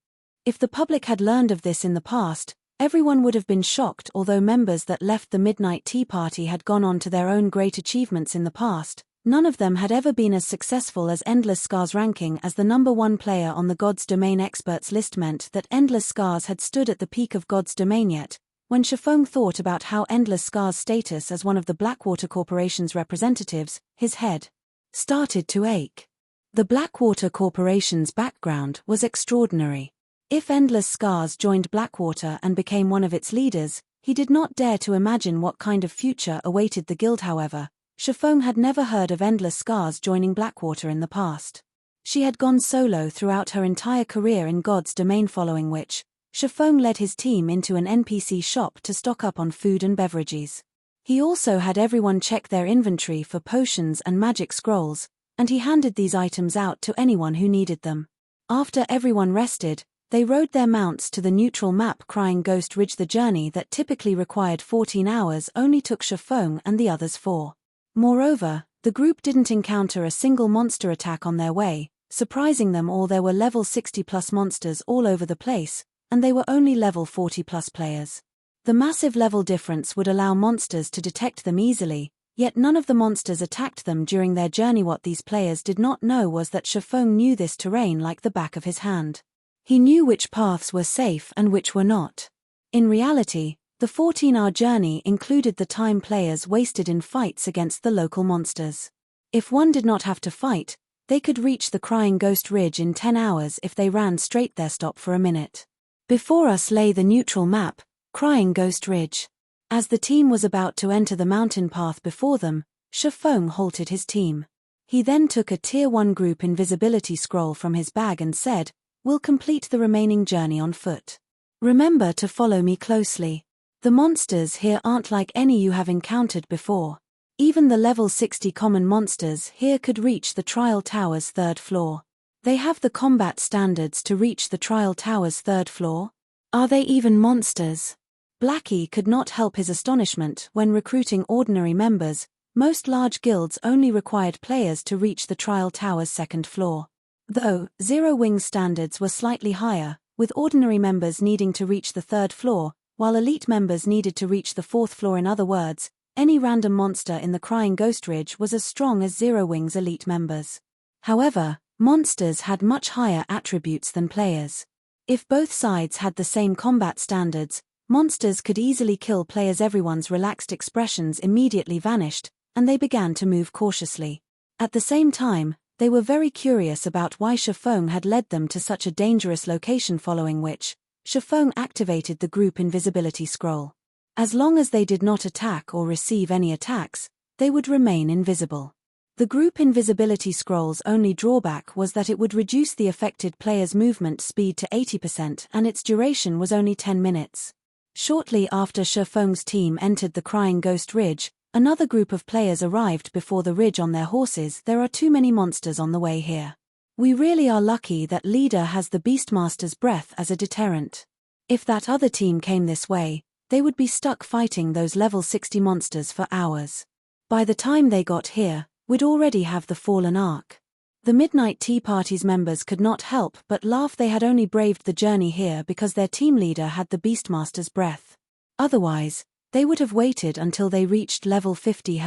If the public had learned of this in the past, everyone would have been shocked. Although members that left the Midnight Tea Party had gone on to their own great achievements in the past, none of them had ever been as successful as Endless Scars. Ranking as the number one player on the God's Domain experts list meant that Endless Scars had stood at the peak of God's Domain. Yet, when Shifeng thought about how Endless Scars' status as one of the Blackwater Corporation's representatives, his head started to ache. The Blackwater Corporation's background was extraordinary. If Endless Scars joined Blackwater and became one of its leaders, he did not dare to imagine what kind of future awaited the guild. However, Shifeng had never heard of Endless Scars joining Blackwater in the past. She had gone solo throughout her entire career in God's Domain, following which, Shifeng led his team into an NPC shop to stock up on food and beverages. He also had everyone check their inventory for potions and magic scrolls, and he handed these items out to anyone who needed them. After everyone rested, they rode their mounts to the neutral map Crying Ghost Ridge. The journey that typically required 14 hours only took Shifeng and the others 4. Moreover, the group didn't encounter a single monster attack on their way, surprising them all. There were level 60+ monsters all over the place, and they were only level 40+ players. The massive level difference would allow monsters to detect them easily, yet none of the monsters attacked them during their journey. What these players did not know was that Shifeng knew this terrain like the back of his hand. He knew which paths were safe and which were not. In reality, the 14-hour journey included the time players wasted in fights against the local monsters. If one did not have to fight, they could reach the Crying Ghost Ridge in 10 hours if they ran straight there. Stop for a minute. Before us lay the neutral map, Crying Ghost Ridge. As the team was about to enter the mountain path before them, Shifeng halted his team. He then took a Tier 1 group invisibility scroll from his bag and said, "We'll complete the remaining journey on foot. Remember to follow me closely. The monsters here aren't like any you have encountered before. Even the level 60 common monsters here could reach the Trial Tower's 3rd floor. They have the combat standards to reach the Trial Tower's 3rd floor? Are they even monsters?" Blackie could not help his astonishment when recruiting ordinary members. Most large guilds only required players to reach the Trial Tower's 2nd floor. Though, Zero Wing standards were slightly higher, with ordinary members needing to reach the 3rd floor, while elite members needed to reach the 4th floor. In other words, any random monster in the Crying Ghost Ridge was as strong as Zero Wing's elite members. However, monsters had much higher attributes than players. If both sides had the same combat standards, monsters could easily kill players. Everyone's relaxed expressions immediately vanished, and they began to move cautiously. At the same time, they were very curious about why Shifeng had led them to such a dangerous location, following which, Shifeng activated the group invisibility scroll. As long as they did not attack or receive any attacks, they would remain invisible. The group invisibility scroll's only drawback was that it would reduce the affected player's movement speed to 80% and its duration was only 10 minutes. Shortly after Shifeng's team entered the Crying Ghost Ridge, another group of players arrived before the ridge on their horses. "There are too many monsters on the way here. We really are lucky that leader has the Beastmaster's breath as a deterrent. If that other team came this way, they would be stuck fighting those level 60 monsters for hours. By the time they got here, we'd already have the Fallen Ark." The Midnight Tea Party's members could not help but laugh. They had only braved the journey here because their team leader had the Beastmaster's breath. Otherwise, they would have waited until they reached level 50.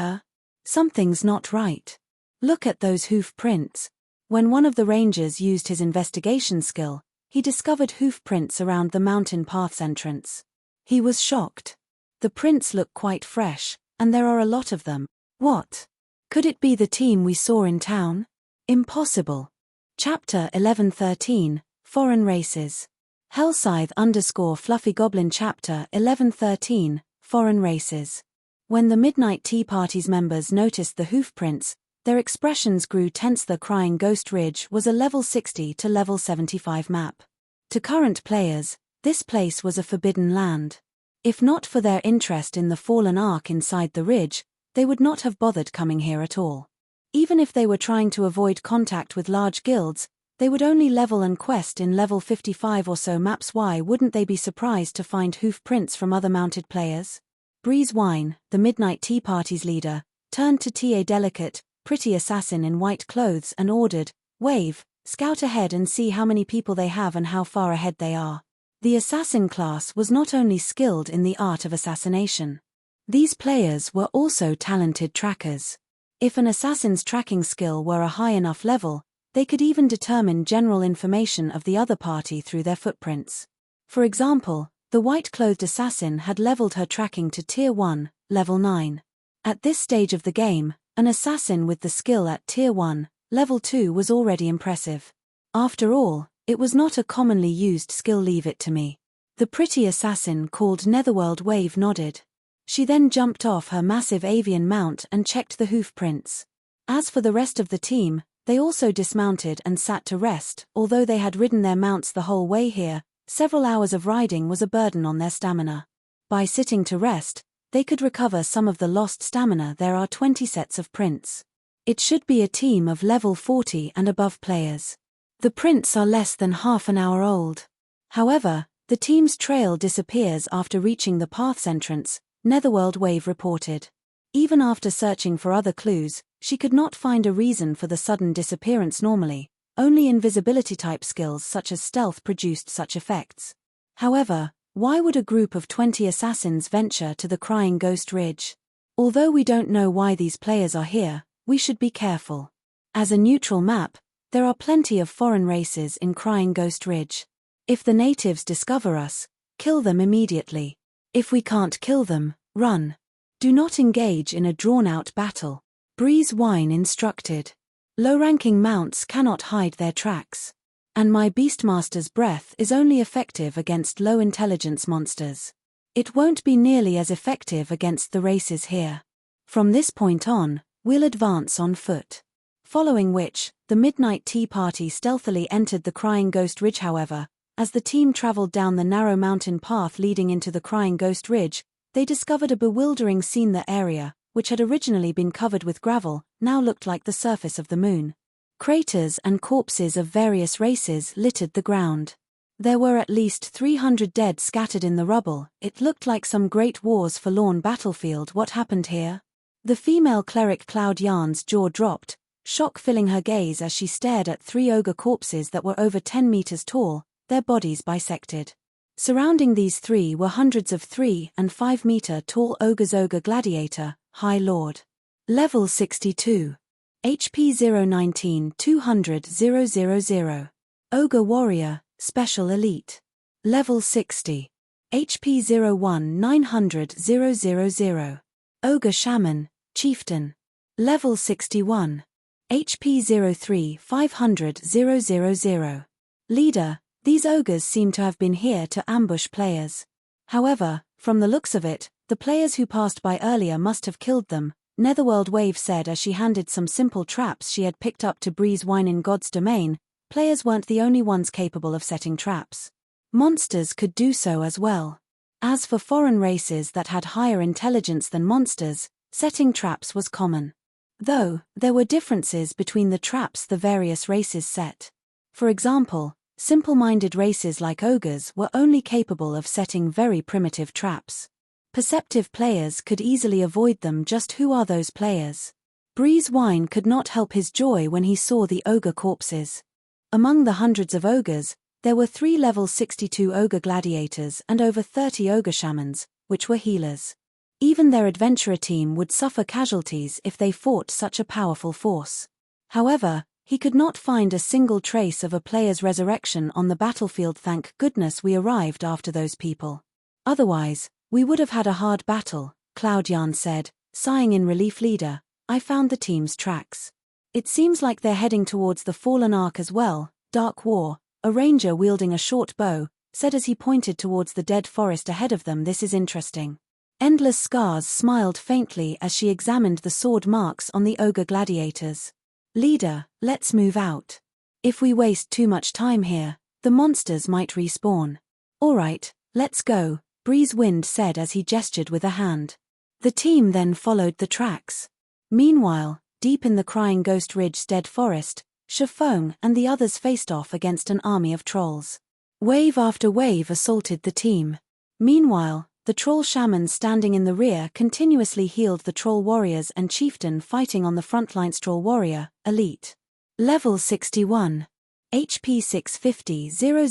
Something's not right. Look at those hoof prints. When one of the rangers used his investigation skill, he discovered hoof prints around the mountain path's entrance. He was shocked. The prints look quite fresh, and there are a lot of them. What? Could it be the team we saw in town? Impossible. Chapter 1113, Foreign Races. Hellscythe_Fluffy Goblin Chapter 1113, Foreign Races. When the Midnight Tea Party's members noticed the hoof prints, their expressions grew tense. The Crying Ghost Ridge was a level 60 to level 75 map. To current players, this place was a forbidden land. If not for their interest in the fallen ark inside the ridge, they would not have bothered coming here at all. Even if they were trying to avoid contact with large guilds, they would only level and quest in level 55 or so maps. Why wouldn't they be surprised to find hoof prints from other mounted players? Breeze Wine, the Midnight Tea Party's leader, turned to TA Delicate, pretty assassin in white clothes, and ordered, "Wave, scout ahead and see how many people they have and how far ahead they are." The assassin class was not only skilled in the art of assassination. These players were also talented trackers. If an assassin's tracking skill were a high enough level, they could even determine general information of the other party through their footprints. For example, the white-clothed assassin had leveled her tracking to Tier 1, level 9. At this stage of the game, an assassin with the skill at Tier 1, level 2 was already impressive. After all, it was not a commonly used skill. Leave it to me. The pretty assassin called Netherworld Wave nodded. She then jumped off her massive avian mount and checked the hoof prints. As for the rest of the team, they also dismounted and sat to rest. Although they had ridden their mounts the whole way here, several hours of riding was a burden on their stamina. By sitting to rest, they could recover some of the lost stamina. There are 20 sets of prints. It should be a team of level 40 and above players. The prints are less than half an hour old. However, the team's trail disappears after reaching the path's entrance, Netherworld Wave reported. Even after searching for other clues, she could not find a reason for the sudden disappearance. Normally, only invisibility-type skills such as stealth produced such effects. However, why would a group of 20 assassins venture to the Crying Ghost Ridge? Although we don't know why these players are here, we should be careful. As a neutral map, there are plenty of foreign races in Crying Ghost Ridge. If the natives discover us, kill them immediately. If we can't kill them, run. Do not engage in a drawn-out battle. Breeze Wine instructed. Low-ranking mounts cannot hide their tracks. And my Beastmaster's breath is only effective against low-intelligence monsters. It won't be nearly as effective against the races here. From this point on, we'll advance on foot. Following which, the Midnight Tea Party stealthily entered the Crying Ghost Ridge. However, as the team traveled down the narrow mountain path leading into the Crying Ghost Ridge, they discovered a bewildering scene. The area, which had originally been covered with gravel, now looked like the surface of the moon. Craters and corpses of various races littered the ground. There were at least 300 dead scattered in the rubble. It looked like some Great War's forlorn battlefield. What happened here? The female cleric Cloud Yarn's jaw dropped, shock filling her gaze as she stared at 3 ogre corpses that were over 10 meters tall, their bodies bisected. Surrounding these 3 were hundreds of 3 and 5 meter tall ogres. Ogre Gladiator, High Lord. Level 62. HP 019 200 000. Ogre Warrior, Special Elite. Level 60. HP 01 900 000. Ogre Shaman, Chieftain. Level 61. HP 03 500 000. Leader. These ogres seem to have been here to ambush players. However, from the looks of it, the players who passed by earlier must have killed them, Netherworld Wave said as she handed some simple traps she had picked up to Breeze Wine. In God's domain, players weren't the only ones capable of setting traps. Monsters could do so as well. As for foreign races that had higher intelligence than monsters, setting traps was common. Though, there were differences between the traps the various races set. For example, simple-minded races like ogres were only capable of setting very primitive traps. Perceptive players could easily avoid them. Just who are those players? Breeze Wine could not help his joy when he saw the ogre corpses. Among the hundreds of ogres, there were 3 level 62 ogre gladiators and over 30 ogre shamans, which were healers. Even their adventurer team would suffer casualties if they fought such a powerful force. However, he could not find a single trace of a player's resurrection on the battlefield. Thank goodness we arrived after those people. Otherwise, We would have had a hard battle, Cloudyarn said, sighing in relief. Leader, I found the team's tracks. It seems like they're heading towards the Fallen Ark as well. Dark War, a ranger wielding a short bow, said as he pointed towards the dead forest ahead of them. This is interesting. Endless Scars smiled faintly as she examined the sword marks on the ogre gladiators. Leader, let's move out. If we waste too much time here, the monsters might respawn. Alright, let's go, Breeze Wind said as he gestured with a hand. The team then followed the tracks. Meanwhile, deep in the Crying Ghost Ridge's dead forest, Shafong and the others faced off against an army of trolls. Wave after wave assaulted the team. Meanwhile, the troll shaman standing in the rear continuously healed the troll warriors and chieftain fighting on the front lines. Troll warrior, elite. Level 61. HP 650 000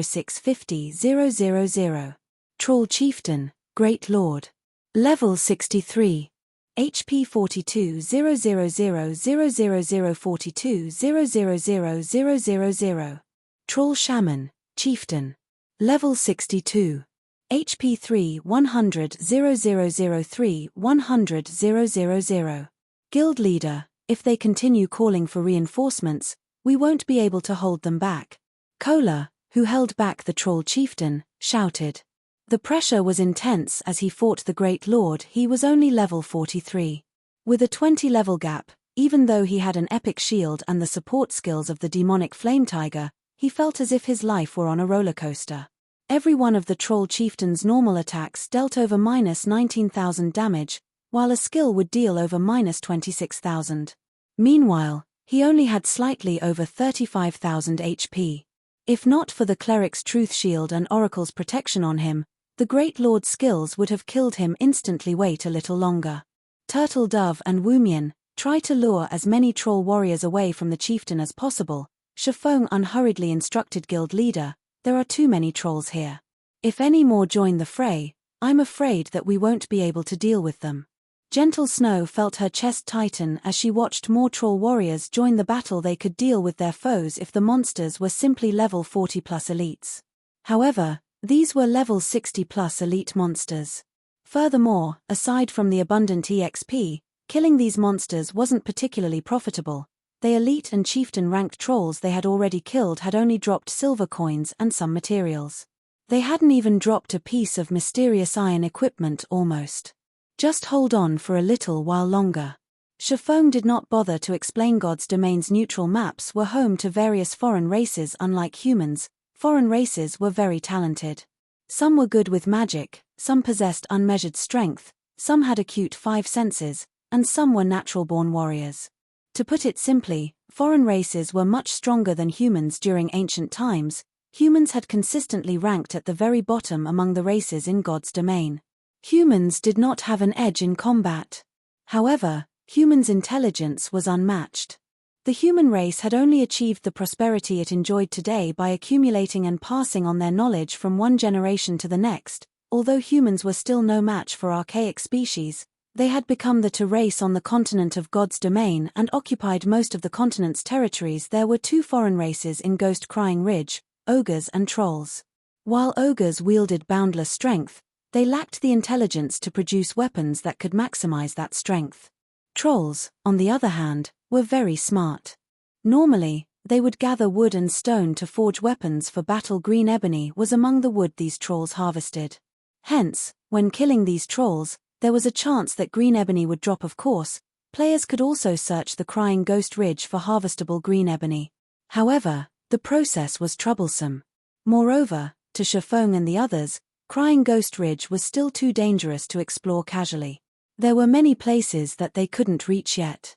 650 000. Troll chieftain, Great Lord. Level 63. HP 42 000 000 42 000 000. Troll shaman, chieftain. Level 62. HP 3 100 0003 100 000. Guild leader, if they continue calling for reinforcements, we won't be able to hold them back. Kola, who held back the troll chieftain, shouted. The pressure was intense as he fought the Great Lord. He was only level 43. With a 20 level gap, even though he had an epic shield and the support skills of the demonic flame tiger, he felt as if his life were on a roller coaster. Every one of the troll chieftain's normal attacks dealt over -19,000 damage, while a skill would deal over -26,000. Meanwhile, he only had slightly over 35,000 HP. If not for the cleric's truth shield and oracle's protection on him, the Great Lord's skills would have killed him instantly. Wait a little longer. Turtle Dove and Woomian, try to lure as many troll warriors away from the chieftain as possible, Shafong unhurriedly instructed. Guild leader, there are too many trolls here. If any more join the fray, I'm afraid that we won't be able to deal with them. Gentle Snow felt her chest tighten as she watched more troll warriors join the battle. They could deal with their foes if the monsters were simply level 40 plus elites. However, these were level 60 plus elite monsters. Furthermore, aside from the abundant EXP, killing these monsters wasn't particularly profitable. The elite and chieftain ranked trolls they had already killed had only dropped silver coins and some materials. They hadn't even dropped a piece of mysterious iron equipment. Almost. Just hold on for a little while longer. Shafong did not bother to explain. God's Domain's neutral maps were home to various foreign races. Unlike humans, foreign races were very talented. Some were good with magic, some possessed unmeasured strength, some had acute five senses, and some were natural-born warriors. To put it simply, foreign races were much stronger than humans during ancient times. Humans had consistently ranked at the very bottom among the races in God's Domain. Humans did not have an edge in combat. However, humans' intelligence was unmatched. The human race had only achieved the prosperity it enjoyed today by accumulating and passing on their knowledge from one generation to the next. Although humans were still no match for archaic species, they had become the race on the continent of God's Domain and occupied most of the continent's territories. There were two foreign races in Ghost Crying Ridge, ogres and trolls. While ogres wielded boundless strength, they lacked the intelligence to produce weapons that could maximize that strength. Trolls, on the other hand, were very smart. Normally, they would gather wood and stone to forge weapons for battle. Green ebony was among the wood these trolls harvested. Hence, when killing these trolls, there was a chance that green ebony would drop. Of course, players could also search the Crying Ghost Ridge for harvestable green ebony. However, the process was troublesome. Moreover, to Shafong and the others, Crying Ghost Ridge was still too dangerous to explore casually. There were many places that they couldn't reach yet.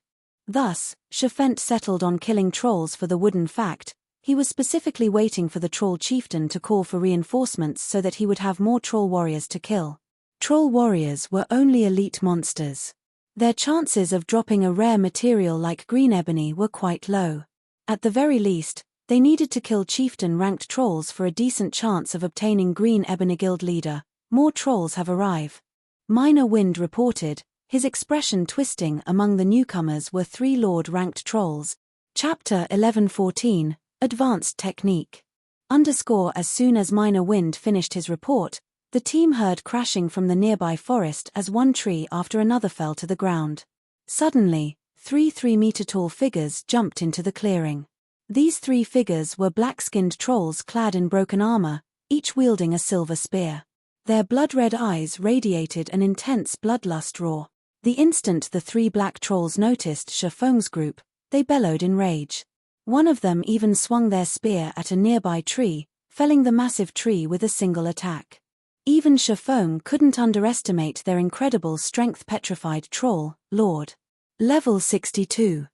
Thus, Shafent settled on killing trolls for the wooden fact. He was specifically waiting for the troll chieftain to call for reinforcements so that he would have more troll warriors to kill. Troll warriors were only elite monsters. Their chances of dropping a rare material like green ebony were quite low. At the very least, they needed to kill chieftain-ranked trolls for a decent chance of obtaining green ebony. Guild leader, more trolls have arrived. Minor Wind reported, his expression twisting. Among the newcomers were 3 Lord-ranked trolls. Chapter 11:14, Advanced Technique. As soon as Minor Wind finished his report, The team heard crashing from the nearby forest as one tree after another fell to the ground. Suddenly, 3 3-meter-tall figures jumped into the clearing. These 3 figures were black-skinned trolls clad in broken armor, each wielding a silver spear. Their blood-red eyes radiated an intense bloodlust roar. The instant the 3 black trolls noticed Shifeng's group, they bellowed in rage. One of them even swung their spear at a nearby tree, felling the massive tree with a single attack. Even Shifeng couldn't underestimate their incredible strength. Petrified Troll, Lord. Level 62.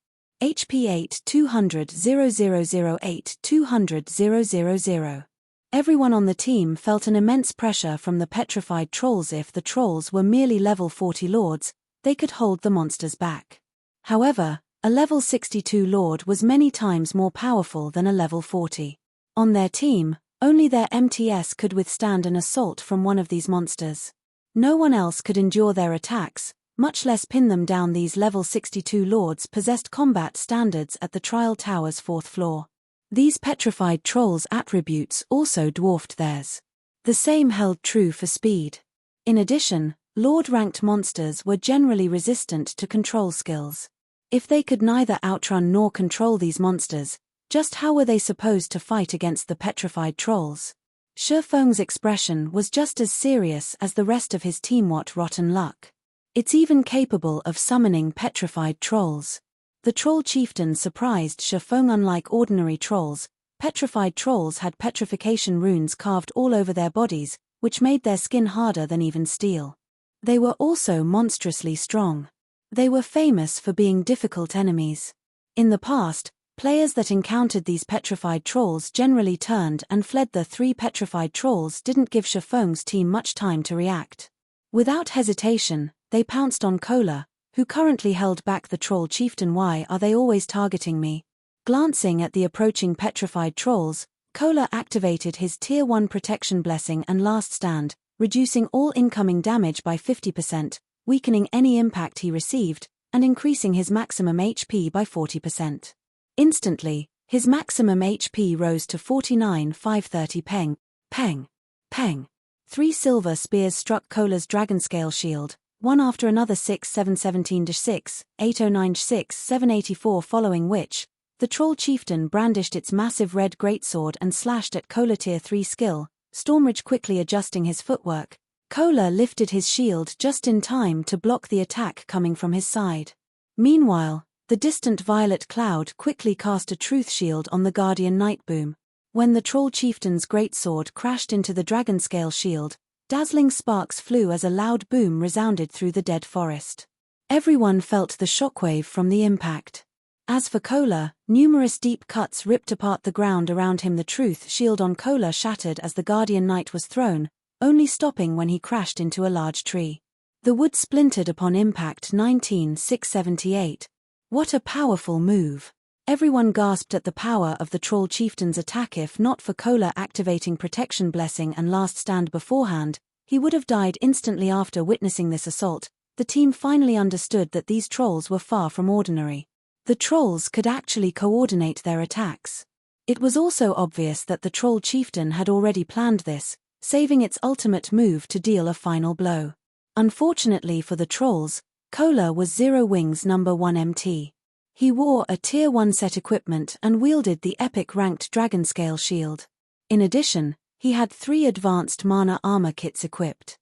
HP 8 200 0008 200 000. Everyone on the team felt an immense pressure from the petrified trolls. If the trolls were merely level 40 lords, they could hold the monsters back. However, a level 62 lord was many times more powerful than a level 40. On their team, only their MTS could withstand an assault from one of these monsters. No one else could endure their attacks, much less pin them down. These level 62 lords possessed combat standards at the Trial Tower's 4th floor. These petrified trolls' attributes also dwarfed theirs. The same held true for speed. In addition, Lord-ranked monsters were generally resistant to control skills. If they could neither outrun nor control these monsters, just how were they supposed to fight against the petrified trolls? Shifeng's expression was just as serious as the rest of his team. What rotten luck. It's even capable of summoning petrified trolls. The troll chieftain surprised Shifeng. Unlike ordinary trolls, petrified trolls had petrification runes carved all over their bodies, which made their skin harder than even steel. They were also monstrously strong. They were famous for being difficult enemies. In the past, players that encountered these petrified trolls generally turned and fled. The 3 petrified trolls didn't give Shifeng's team much time to react. Without hesitation, they pounced on Kola, who currently held back the troll chieftain. Why are they always targeting me? Glancing at the approaching petrified trolls, Kola activated his Tier 1 protection blessing and last stand, reducing all incoming damage by 50%, weakening any impact he received, and increasing his maximum HP by 40%. Instantly, his maximum HP rose to 49,530 peng, peng, peng. 3 silver spears struck Kola's dragonscale shield, one after another. 6 717-6, 809-6, 784, following which, the troll chieftain brandished its massive red greatsword and slashed at Kola. Tier 3 skill, Stormrage. Quickly adjusting his footwork, Kola lifted his shield just in time to block the attack coming from his side. Meanwhile, the distant violet cloud quickly cast a truth shield on the guardian Nightboom. When the troll chieftain's greatsword crashed into the dragonscale shield, dazzling sparks flew as a loud boom resounded through the dead forest. Everyone felt the shockwave from the impact. As for Kola, numerous deep cuts ripped apart the ground around him. The truth shield on Kola shattered as the guardian knight was thrown, only stopping when he crashed into a large tree. The wood splintered upon impact. 19,678. What a powerful move. Everyone gasped at the power of the troll chieftain's attack. If not for Kola activating protection blessing and last stand beforehand, he would have died instantly. After witnessing this assault, the team finally understood that these trolls were far from ordinary. The trolls could actually coordinate their attacks. It was also obvious that the troll chieftain had already planned this, saving its ultimate move to deal a final blow. Unfortunately for the trolls, Kola was Zero Wings number 1 MT. He wore a Tier 1 set equipment and wielded the epic ranked Dragonscale shield. In addition, he had 3 advanced mana armor kits equipped.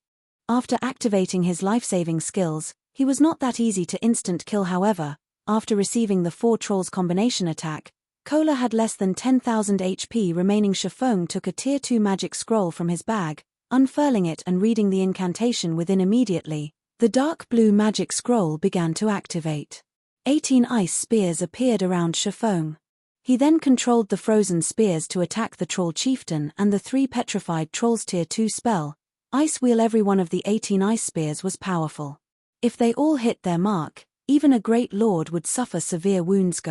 After activating his life-saving skills, he was not that easy to instant kill. However, after receiving the 4 trolls combination attack, Kola had less than 10,000 HP remaining. Shifeng took a Tier 2 magic scroll from his bag, unfurling it and reading the incantation within. Immediately, the dark blue magic scroll began to activate. 18 ice spears appeared around Shifeng. He then controlled the frozen spears to attack the troll chieftain and the 3 petrified trolls. Tier 2 spell, Ice Wheel. Every one of the 18 ice spears was powerful. If they all hit their mark, even a great lord would suffer severe wounds.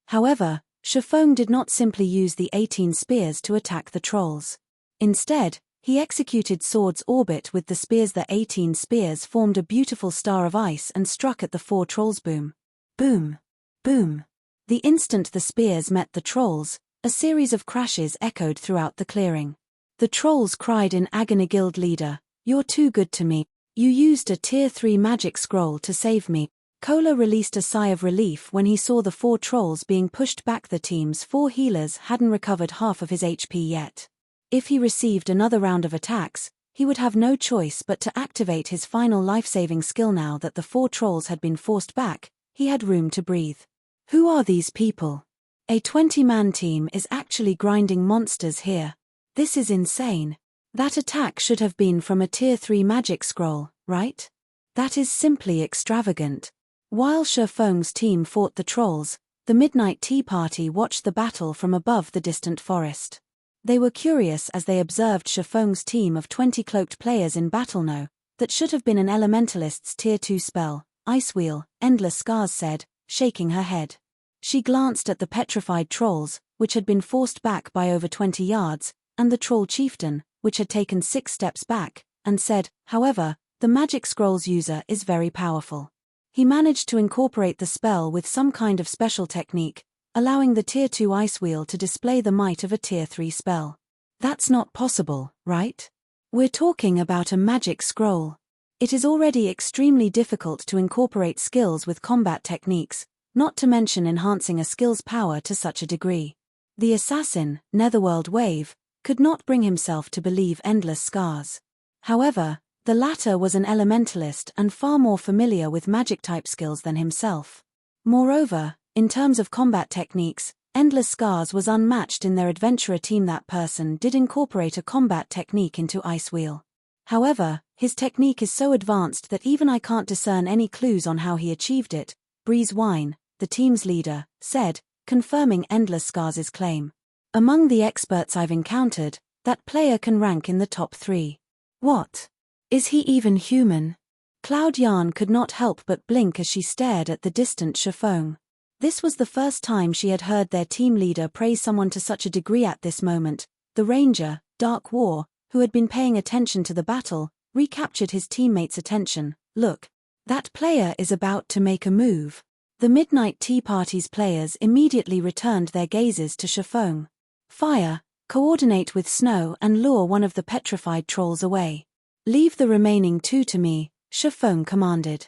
However, Shifeng did not simply use the 18 spears to attack the trolls. Instead, he executed Sword's Orbit with the spears. The 18 spears formed a beautiful star of ice and struck at the 4 trolls. Boom. Boom. Boom. The instant the spears met the trolls, a series of crashes echoed throughout the clearing. The trolls cried in agony. Guild leader, You're too good to me. You used a tier 3 magic scroll to save me. Kola released a sigh of relief when he saw the 4 trolls being pushed back. The team's 4 healers hadn't recovered half of his HP yet. If he received another round of attacks, he would have no choice but to activate his final life-saving skill. Now that the 4 trolls had been forced back, he had room to breathe. Who are these people? A 20-man team is actually grinding monsters here. This is insane. That attack should have been from a tier 3 magic scroll, right? That is simply extravagant. While Shifeng's team fought the trolls, the Midnight Tea Party watched the battle from above the distant forest. They were curious as they observed Shifeng's team of 20 cloaked players in battle. No, that should have been an elementalist's tier 2 spell, Ice Wheel, Endless Scars said, shaking her head. She glanced at the petrified trolls, which had been forced back by over 20 yards, and the troll chieftain, which had taken 6 steps back, and said, however, the magic scroll's user is very powerful. He managed to incorporate the spell with some kind of special technique, allowing the tier 2 ice wheel to display the might of a tier 3 spell. That's not possible, right? We're talking about a magic scroll. It is already extremely difficult to incorporate skills with combat techniques, not to mention enhancing a skill's power to such a degree. The assassin, Netherworld Wave, could not bring himself to believe Endless Scars. However, the latter was an elementalist and far more familiar with magic-type skills than himself. Moreover, in terms of combat techniques, Endless Scars was unmatched in their adventurer team. That person did incorporate a combat technique into Ice Wheel. However, his technique is so advanced that even I can't discern any clues on how he achieved it, Breeze Wine, the team's leader, said, confirming Endless Scars' claim. Among the experts I've encountered, that player can rank in the top 3. What? Is he even human? Cloud Yarn could not help but blink as she stared at the distant Shifeng. This was the first time she had heard their team leader praise someone to such a degree. At this moment, the ranger, Dark War, who had been paying attention to the battle, recaptured his teammates' attention. Look, that player is about to make a move. The Midnight Tea Party's players immediately returned their gazes to Shifeng. Fire, coordinate with snow and lure one of the petrified trolls away. Leave the remaining 2 to me, Shifeng commanded.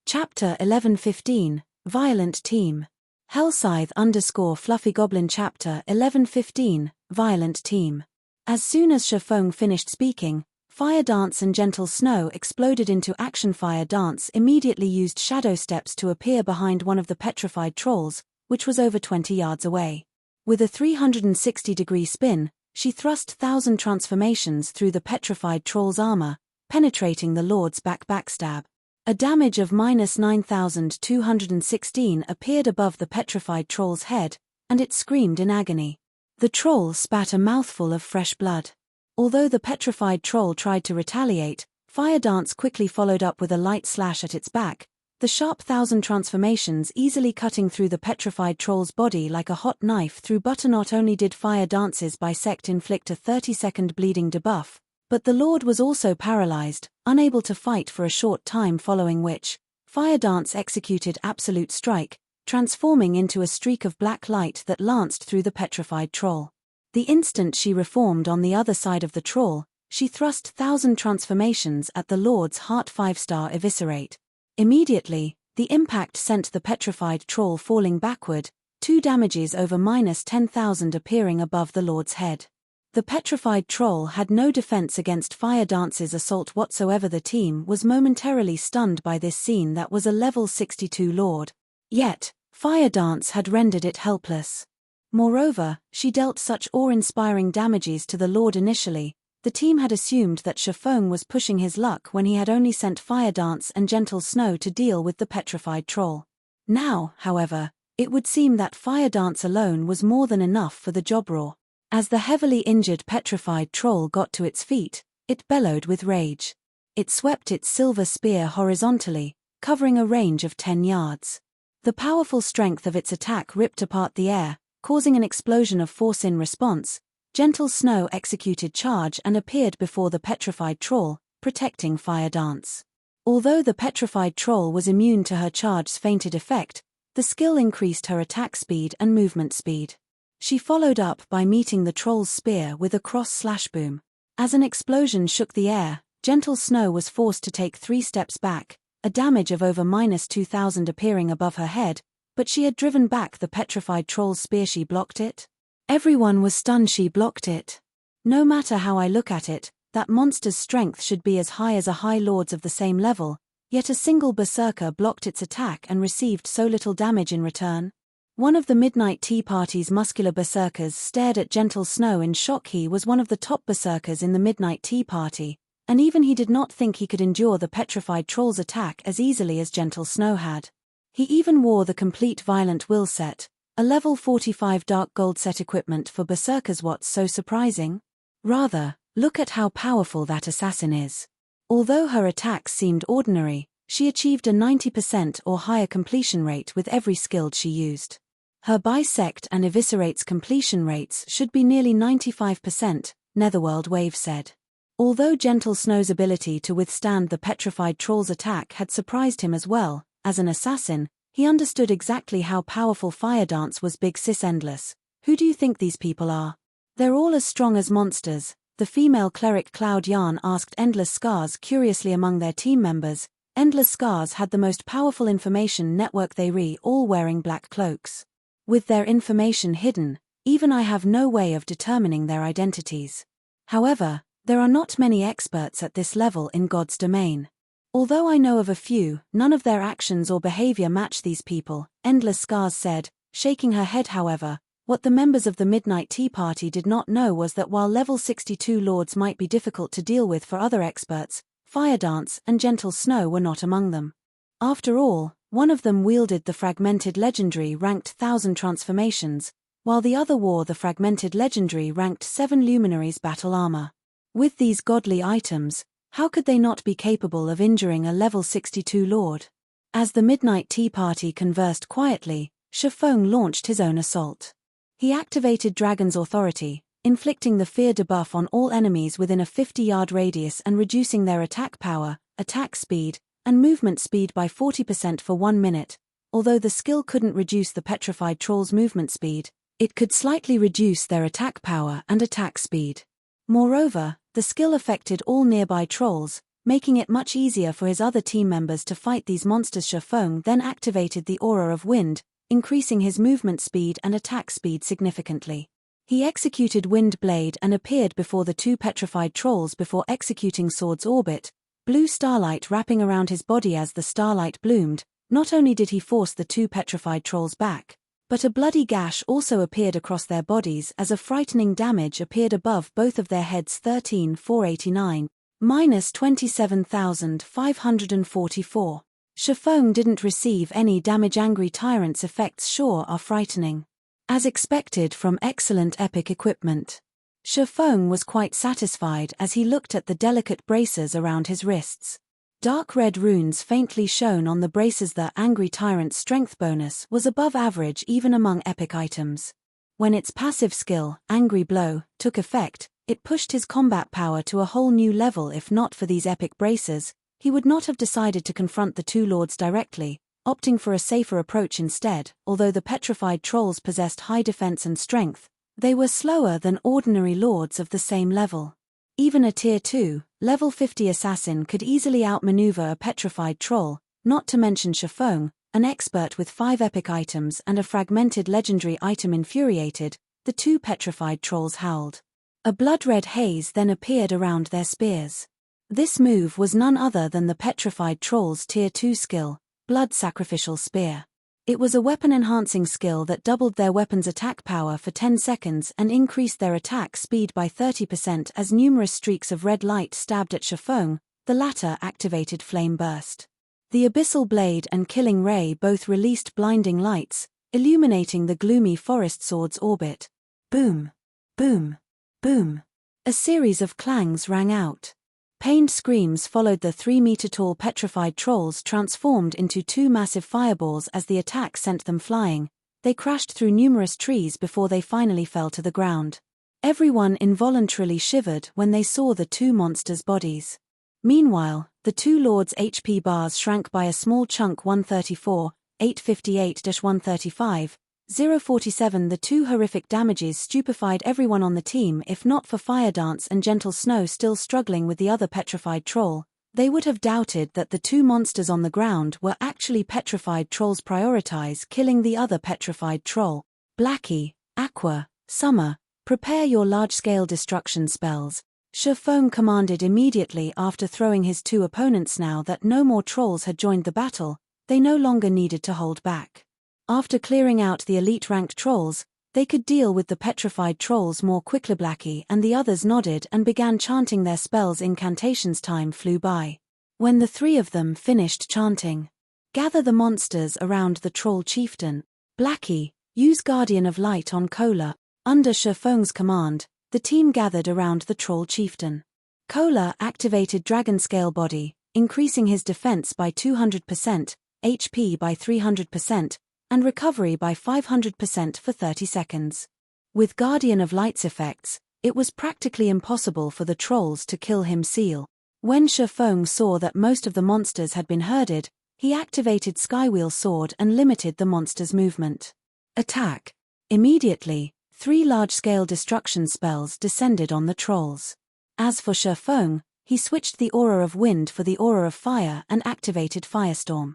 Chapter 11:15, Violent Team. Hellscythe _ Fluffy Goblin. Chapter 11:15, Violent Team. As soon as Shifeng finished speaking, Fire Dance and Gentle Snow exploded into action. Fire Dance immediately used shadow steps to appear behind one of the petrified trolls, which was over 20 yards away. With a 360-degree spin, she thrust 1,000 transformations through the petrified troll's armor, penetrating the Lord's backstab. A damage of -9,216 appeared above the petrified troll's head, and it screamed in agony. The troll spat a mouthful of fresh blood. Although the petrified troll tried to retaliate, Fire Dance quickly followed up with a light slash at its back, the sharp 1,000 transformations easily cutting through the petrified troll's body like a hot knife through butter. Not only did Fire Dance's bisect inflict a 30-second bleeding debuff, but the Lord was also paralyzed, unable to fight for a short time, following which, Fire Dance executed Absolute Strike, transforming into a streak of black light that lanced through the petrified troll. The instant she reformed on the other side of the troll, she thrust 1,000 transformations at the Lord's heart. 5-star Eviscerate. Immediately, the impact sent the petrified troll falling backward, 2 damages over -10,000 appearing above the Lord's head. The petrified troll had no defense against Fire Dance's assault whatsoever. The team was momentarily stunned by this scene that was a level 62 Lord. Yet, Fire Dance had rendered it helpless. Moreover, she dealt such awe-inspiring damages to the Lord initially. The team had assumed that Shifeng was pushing his luck when he had only sent Fire Dance and Gentle Snow to deal with the petrified troll. Now, however, it would seem that Fire Dance alone was more than enough for the job. Raw. As the heavily injured petrified troll got to its feet, it bellowed with rage. It swept its silver spear horizontally, covering a range of 10 yards. The powerful strength of its attack ripped apart the air, causing an explosion of force. In response, Gentle Snow executed Charge and appeared before the petrified troll, protecting Fire Dance. Although the petrified troll was immune to her Charge's fainted effect, the skill increased her attack speed and movement speed. She followed up by meeting the troll's spear with a cross-slash boom. As an explosion shook the air, Gentle Snow was forced to take 3 steps back, a damage of over -2,000 appearing above her head, but she had driven back the petrified troll's spear. She blocked it. Everyone was stunned. She blocked it. No matter how I look at it, that monster's strength should be as high as a High Lord's of the same level, yet a single berserker blocked its attack and received so little damage in return. One of the Midnight Tea Party's muscular berserkers stared at Gentle Snow in shock. He was one of the top berserkers in the Midnight Tea Party, and even he did not think he could endure the petrified troll's attack as easily as Gentle Snow had. He even wore the complete Violent Will set, a level 45 dark gold set equipment for berserkers. What's so surprising? Rather, look at how powerful that assassin is. Although her attacks seemed ordinary, she achieved a 90% or higher completion rate with every skill she used. Her bisect and eviscerates completion rates should be nearly 95%, Netherworld Wave said. Although Gentle Snow's ability to withstand the petrified troll's attack had surprised him as well, as an assassin, he understood exactly how powerful Fire Dance was. Big Sis Endless, who do you think these people are? They're all as strong as monsters, the female cleric Cloud Yarn asked Endless Scars curiously. Among their team members, Endless Scars had the most powerful information network. They were all wearing black cloaks. With their information hidden, even I have no way of determining their identities. However, there are not many experts at this level in God's domain. Although I know of a few, none of their actions or behavior match these people, Endless Scars said, shaking her head. However, what the members of the Midnight Tea Party did not know was that while level 62 lords might be difficult to deal with for other experts, Fire Dance and Gentle Snow were not among them. After all, one of them wielded the fragmented legendary ranked 1000 transformations, while the other wore the fragmented legendary ranked 7 luminaries battle armor. With these godly items, how could they not be capable of injuring a level 62 lord? As the Midnight Tea Party conversed quietly, Shifeng launched his own assault. He activated Dragon's Authority, inflicting the fear debuff on all enemies within a 50-yard radius and reducing their attack power, attack speed, and movement speed by 40% for 1 minute. Although the skill couldn't reduce the petrified troll's movement speed, it could slightly reduce their attack power and attack speed. Moreover, the skill affected all nearby trolls, making it much easier for his other team members to fight these monsters. Shifeng then activated the Aura of Wind, increasing his movement speed and attack speed significantly. He executed Wind Blade and appeared before the 2 petrified trolls before executing Sword's Orbit, blue starlight wrapping around his body. As the starlight bloomed, not only did he force the 2 petrified trolls back, but a bloody gash also appeared across their bodies as a frightening damage appeared above both of their heads. 13,489, minus 27,544. Shifeng didn't receive any damage. Angry Tyrant's effects sure are frightening. As expected from excellent epic equipment, Shifeng was quite satisfied as he looked at the delicate braces around his wrists. Dark red runes faintly shone on the braces. The Angry Tyrant's strength bonus was above average even among epic items. When its passive skill, Angry Blow, took effect, it pushed his combat power to a whole new level. If not for these epic braces, he would not have decided to confront the 2 lords directly, opting for a safer approach instead. Although the petrified trolls possessed high defense and strength, they were slower than ordinary lords of the same level. Even a Tier 2, level 50 assassin could easily outmaneuver a petrified troll, not to mention Shifeng, an expert with 5 epic items and a fragmented legendary item. Infuriated, the 2 petrified trolls howled. A blood-red haze then appeared around their spears. This move was none other than the petrified troll's Tier 2 skill, Blood Sacrificial Spear. It was a weapon-enhancing skill that doubled their weapon's attack power for 10 seconds and increased their attack speed by 30% as numerous streaks of red light stabbed at Shifeng. The latter activated Flame Burst. The Abyssal Blade and Killing Ray both released blinding lights, illuminating the gloomy forest. Sword's Orbit. Boom! Boom! Boom! A series of clangs rang out. Pained screams followed. The 3-meter-tall petrified trolls transformed into 2 massive fireballs as the attack sent them flying. They crashed through numerous trees before they finally fell to the ground. Everyone involuntarily shivered when they saw the 2 monsters' bodies. Meanwhile, the 2 lords' HP bars shrank by a small chunk. 134, 858-135, 047. The two horrific damages stupefied everyone on the team. If not for Fire Dance and Gentle Snow still struggling with the other petrified troll, they would have doubted that the two monsters on the ground were actually petrified trolls. Prioritize killing the other petrified troll. Blackie, Aqua, Summer, prepare your large-scale destruction spells. Shaman commanded immediately after throwing his two opponents. Now that no more trolls had joined the battle, they no longer needed to hold back. After clearing out the elite-ranked trolls, they could deal with the petrified trolls more quickly. Blackie and the others nodded and began chanting their spells. Incantations. Time flew by. When the three of them finished chanting, gather the monsters around the troll chieftain. Blackie, use Guardian of Light on Kola. Under Shaman's command, the team gathered around the troll chieftain. Kola activated Dragon Scale Body, increasing his defense by 200%, HP by 300%, and recovery by 500% for 30 seconds. With Guardian of Light's effects, it was practically impossible for the trolls to kill him. Seal. When Shaman saw that most of the monsters had been herded, he activated Skywheel Sword and limited the monsters' movement. Attack. Immediately, 3 large-scale destruction spells descended on the trolls. As for Shaman, he switched the Aura of Wind for the Aura of Fire and activated Firestorm.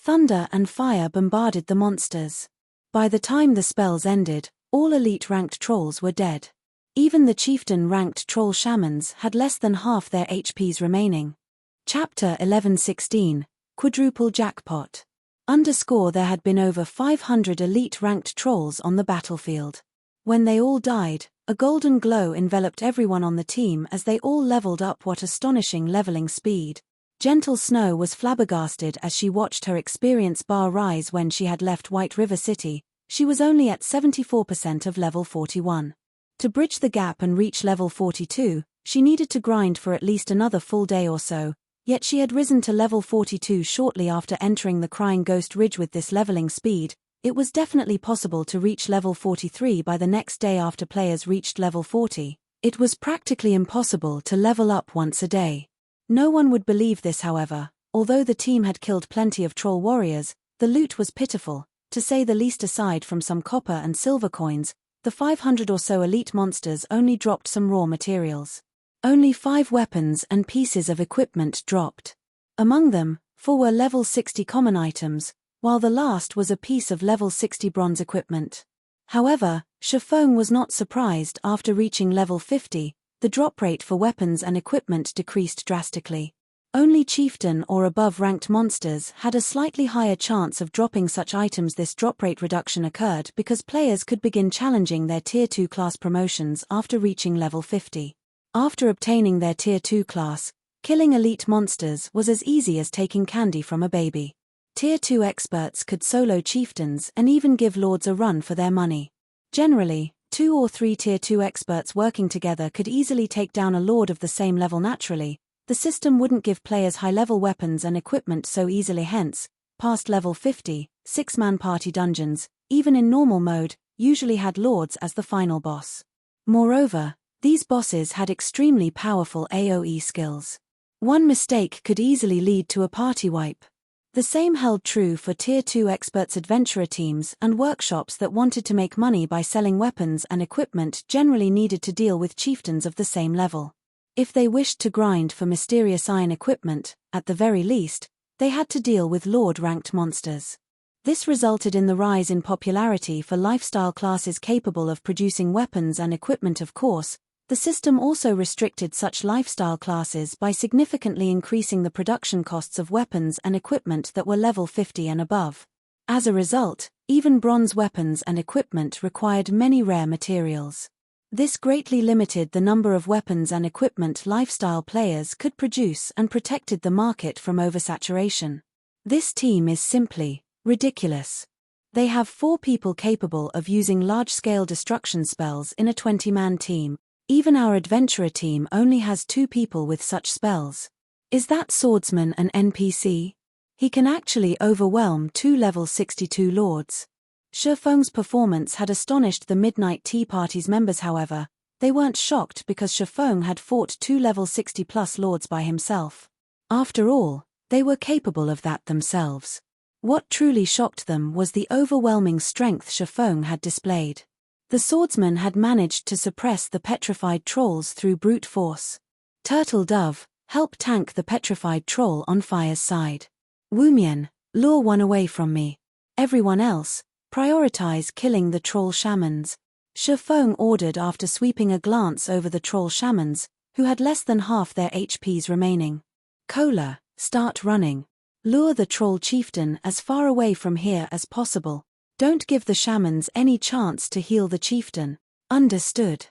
Thunder and fire bombarded the monsters. By the time the spells ended, all elite-ranked trolls were dead. Even the chieftain-ranked troll shamans had less than half their HPs remaining. Chapter 1116, Quadruple Jackpot. There had been over 500 elite-ranked trolls on the battlefield. When they all died, a golden glow enveloped everyone on the team as they all leveled up. What astonishing leveling speed! Gentle Snow was flabbergasted as she watched her experience bar rise. When she had left White River City, she was only at 74% of level 41. To bridge the gap and reach level 42, she needed to grind for at least another full day or so, yet she had risen to level 42 shortly after entering the Crying Ghost Ridge. With this leveling speed, it was definitely possible to reach level 43 by the next day. After players reached level 40, it was practically impossible to level up once a day. No one would believe this, however. Although the team had killed plenty of troll warriors, the loot was pitiful, to say the least. Aside from some copper and silver coins, the 500 or so elite monsters only dropped some raw materials. Only 5 weapons and pieces of equipment dropped. Among them, 4 were level 60 common items, while the last was a piece of level 60 bronze equipment. However, Shaman was not surprised. After reaching level 50, the drop rate for weapons and equipment decreased drastically. Only chieftain or above-ranked monsters had a slightly higher chance of dropping such items. This drop rate reduction occurred because players could begin challenging their Tier 2 class promotions after reaching level 50. After obtaining their Tier 2 class, killing elite monsters was as easy as taking candy from a baby. Tier 2 experts could solo chieftains and even give lords a run for their money. Generally, 2 or 3 Tier 2 experts working together could easily take down a lord of the same level. Naturally, the system wouldn't give players high-level weapons and equipment so easily. Hence, past level 50, 6-man party dungeons, even in normal mode, usually had lords as the final boss. Moreover, these bosses had extremely powerful AoE skills. One mistake could easily lead to a party wipe. The same held true for Tier 2 experts. Adventurer teams and workshops that wanted to make money by selling weapons and equipment generally needed to deal with chieftains of the same level. If they wished to grind for mysterious iron equipment, at the very least, they had to deal with lord-ranked monsters. This resulted in the rise in popularity for lifestyle classes capable of producing weapons and equipment. Of course, the system also restricted such lifestyle classes by significantly increasing the production costs of weapons and equipment that were level 50 and above. As a result, even bronze weapons and equipment required many rare materials. This greatly limited the number of weapons and equipment lifestyle players could produce and protected the market from oversaturation. This team is simply ridiculous. They have 4 people capable of using large-scale destruction spells in a 20-man team. Even our adventurer team only has 2 people with such spells. Is that swordsman an NPC? He can actually overwhelm 2 level 62 lords. Shaman's performance had astonished the Midnight Tea Party's members. However, they weren't shocked because Shaman had fought 2 level 60+ lords by himself. After all, they were capable of that themselves. What truly shocked them was the overwhelming strength Shifeng had displayed. The swordsman had managed to suppress the petrified trolls through brute force. Turtle Dove, help tank the petrified troll on Fire's side. Wumian, lure one away from me. Everyone else, prioritize killing the troll shamans. Shifeng ordered after sweeping a glance over the troll shamans, who had less than half their HPs remaining. Kola, start running. Lure the troll chieftain as far away from here as possible. Don't give the shamans any chance to heal the chieftain. Understood.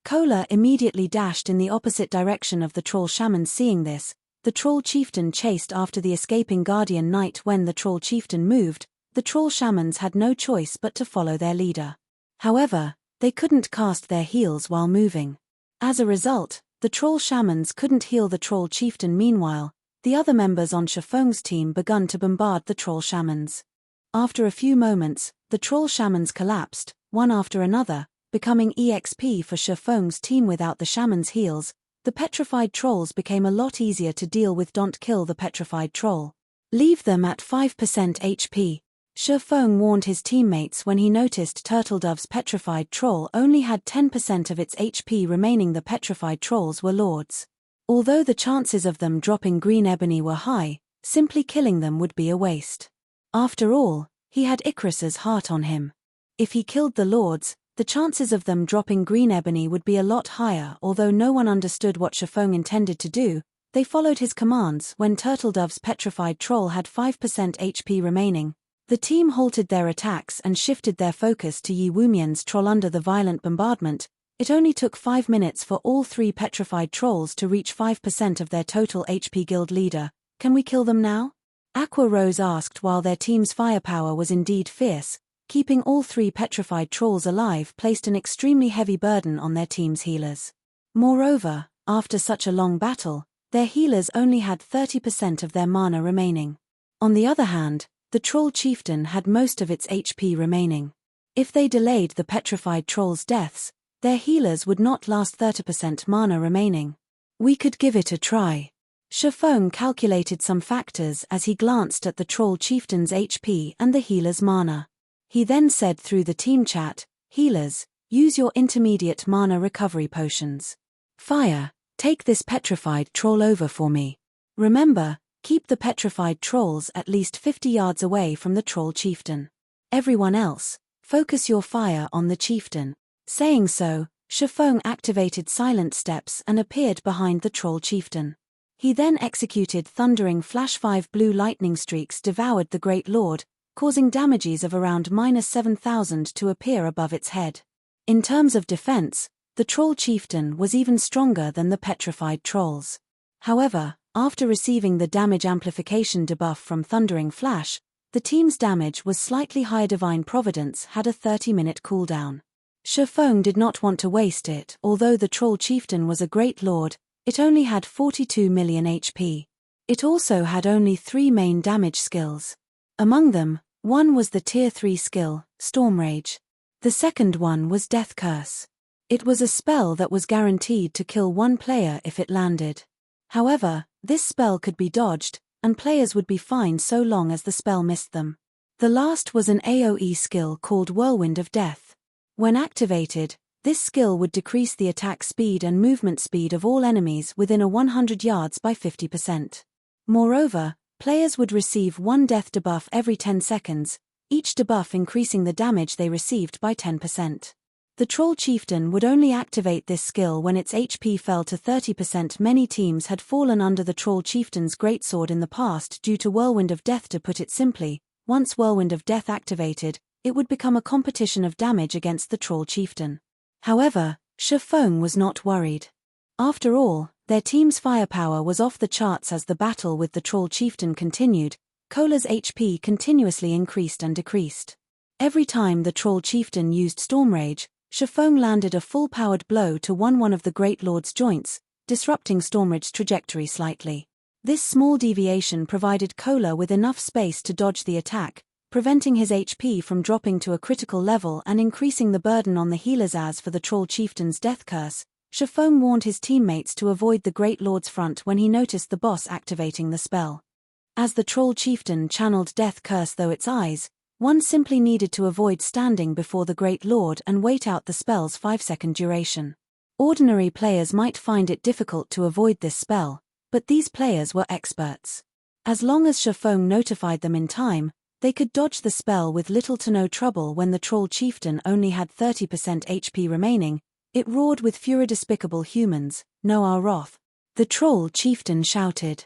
Kola immediately dashed in the opposite direction of the troll shamans. Seeing this, the troll chieftain chased after the escaping guardian knight. When the troll chieftain moved, the troll shamans had no choice but to follow their leader. However, they couldn't cast their heals while moving. As a result, the troll shamans couldn't heal the troll chieftain. Meanwhile, the other members on Shifeng's team begun to bombard the troll shamans. After a few moments, the troll shamans collapsed, one after another, becoming EXP for Shifeng's team. Without the shamans' heals, the petrified trolls became a lot easier to deal with. Don't kill the petrified troll. Leave them at 5% HP. Shifeng warned his teammates when he noticed Turtledove's petrified troll only had 10% of its HP remaining. The petrified trolls were lords. Although the chances of them dropping green ebony were high, simply killing them would be a waste. After all, he had Icarus's heart on him. If he killed the lords, the chances of them dropping green ebony would be a lot higher. Although no one understood what Shifeng intended to do, they followed his commands. When Turtledove's petrified troll had 5% HP remaining, the team halted their attacks and shifted their focus to Yi Wumian's troll. Under the violent bombardment, it only took 5 minutes for all 3 petrified trolls to reach 5% of their total HP. Guild leader, can we kill them now? Aqua Rose asked. While their team's firepower was indeed fierce, keeping all 3 petrified trolls alive placed an extremely heavy burden on their team's healers. Moreover, after such a long battle, their healers only had 30% of their mana remaining. On the other hand, the troll chieftain had most of its HP remaining. If they delayed the petrified trolls' deaths, their healers would not last. 30% mana remaining. We could give it a try. Shifeng calculated some factors as he glanced at the troll chieftain's HP and the healer's mana. He then said through the team chat, "Healers, use your intermediate mana recovery potions. Fire, take this petrified troll over for me. Remember, keep the petrified trolls at least 50 yards away from the troll chieftain. Everyone else, focus your fire on the chieftain." Saying so, Shifeng activated silent steps and appeared behind the troll chieftain. He then executed thundering flash. 5 blue lightning streaks devoured the Great Lord, causing damages of around -7,000 to appear above its head. In terms of defense, the troll chieftain was even stronger than the petrified trolls. However, after receiving the damage amplification debuff from Thundering Flash, the team's damage was slightly higher. Divine Providence had a 30-minute cooldown. Shifeng did not want to waste it. Although the troll chieftain was a great lord, it only had 42 million HP. It also had only 3 main damage skills. Among them, one was the Tier 3 skill, Storm Rage. The second one was Death Curse. It was a spell that was guaranteed to kill one player if it landed. However, this spell could be dodged, and players would be fine so long as the spell missed them. The last was an AoE skill called Whirlwind of Death. When activated, this skill would decrease the attack speed and movement speed of all enemies within a 100 yards by 50%. Moreover, players would receive 1 death debuff every 10 seconds, each debuff increasing the damage they received by 10%. The troll chieftain would only activate this skill when its HP fell to 30%. Many teams had fallen under the troll chieftain's greatsword in the past due to Whirlwind of Death. To put it simply, once Whirlwind of Death activated, it would become a competition of damage against the troll chieftain. However, Shifeng was not worried. After all, their team's firepower was off the charts. As the battle with the troll chieftain continued, Kola's HP continuously increased and decreased. Every time the troll chieftain used Storm Rage, Shifeng landed a full-powered blow to one of the Great Lord's joints, disrupting Stormrage's trajectory slightly. This small deviation provided Kola with enough space to dodge the attack, preventing his HP from dropping to a critical level and increasing the burden on the healers. As for the troll chieftain's death curse, Shifeng warned his teammates to avoid the Great Lord's front when he noticed the boss activating the spell. As the troll chieftain channeled death curse through its eyes, one simply needed to avoid standing before the Great Lord and wait out the spell's 5-second duration. Ordinary players might find it difficult to avoid this spell, but these players were experts. As long as Shafong notified them in time, they could dodge the spell with little to no trouble. When the troll chieftain only had 30% HP remaining, it roared with fury. Despicable humans, know our wrath. The troll chieftain shouted.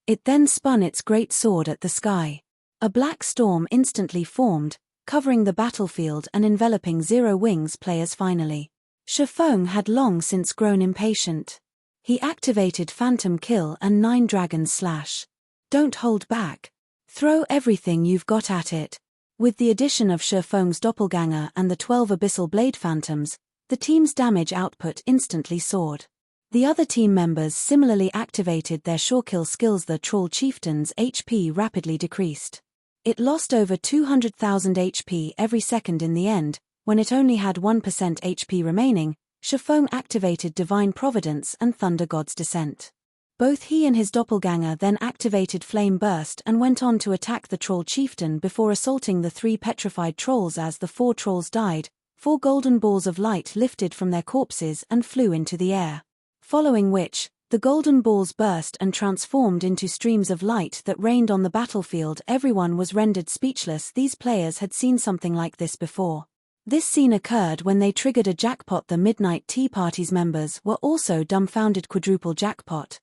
It then spun its great sword at the sky. A black storm instantly formed, covering the battlefield and enveloping Zero Wings players finally. Shafong had long since grown impatient. He activated Phantom Kill and 9 Dragons Slash. Don't hold back. Throw everything you've got at it. With the addition of Shafong's doppelganger and the 12 Abyssal Blade Phantoms, the team's damage output instantly soared. The other team members similarly activated their Surekill skills. The troll chieftain's HP rapidly decreased. It lost over 200,000 HP every second. In the end, when it only had 1% HP remaining, Shafong activated Divine Providence and Thunder God's Descent. Both he and his doppelganger then activated Flame Burst and went on to attack the troll chieftain before assaulting the 3 petrified trolls. As the 4 trolls died, 4 golden balls of light lifted from their corpses and flew into the air. Following which, the golden balls burst and transformed into streams of light that rained on the battlefield. Everyone was rendered speechless. These players had seen something like this before. This scene occurred when they triggered a jackpot. The Midnight Tea Party's members were also dumbfounded. Quadruple jackpot.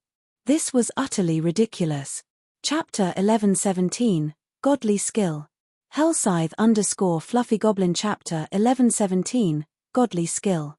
This was utterly ridiculous. Chapter 1117, Godly Skill. Hellscythe _ Fluffy Goblin. Chapter 1117, Godly Skill.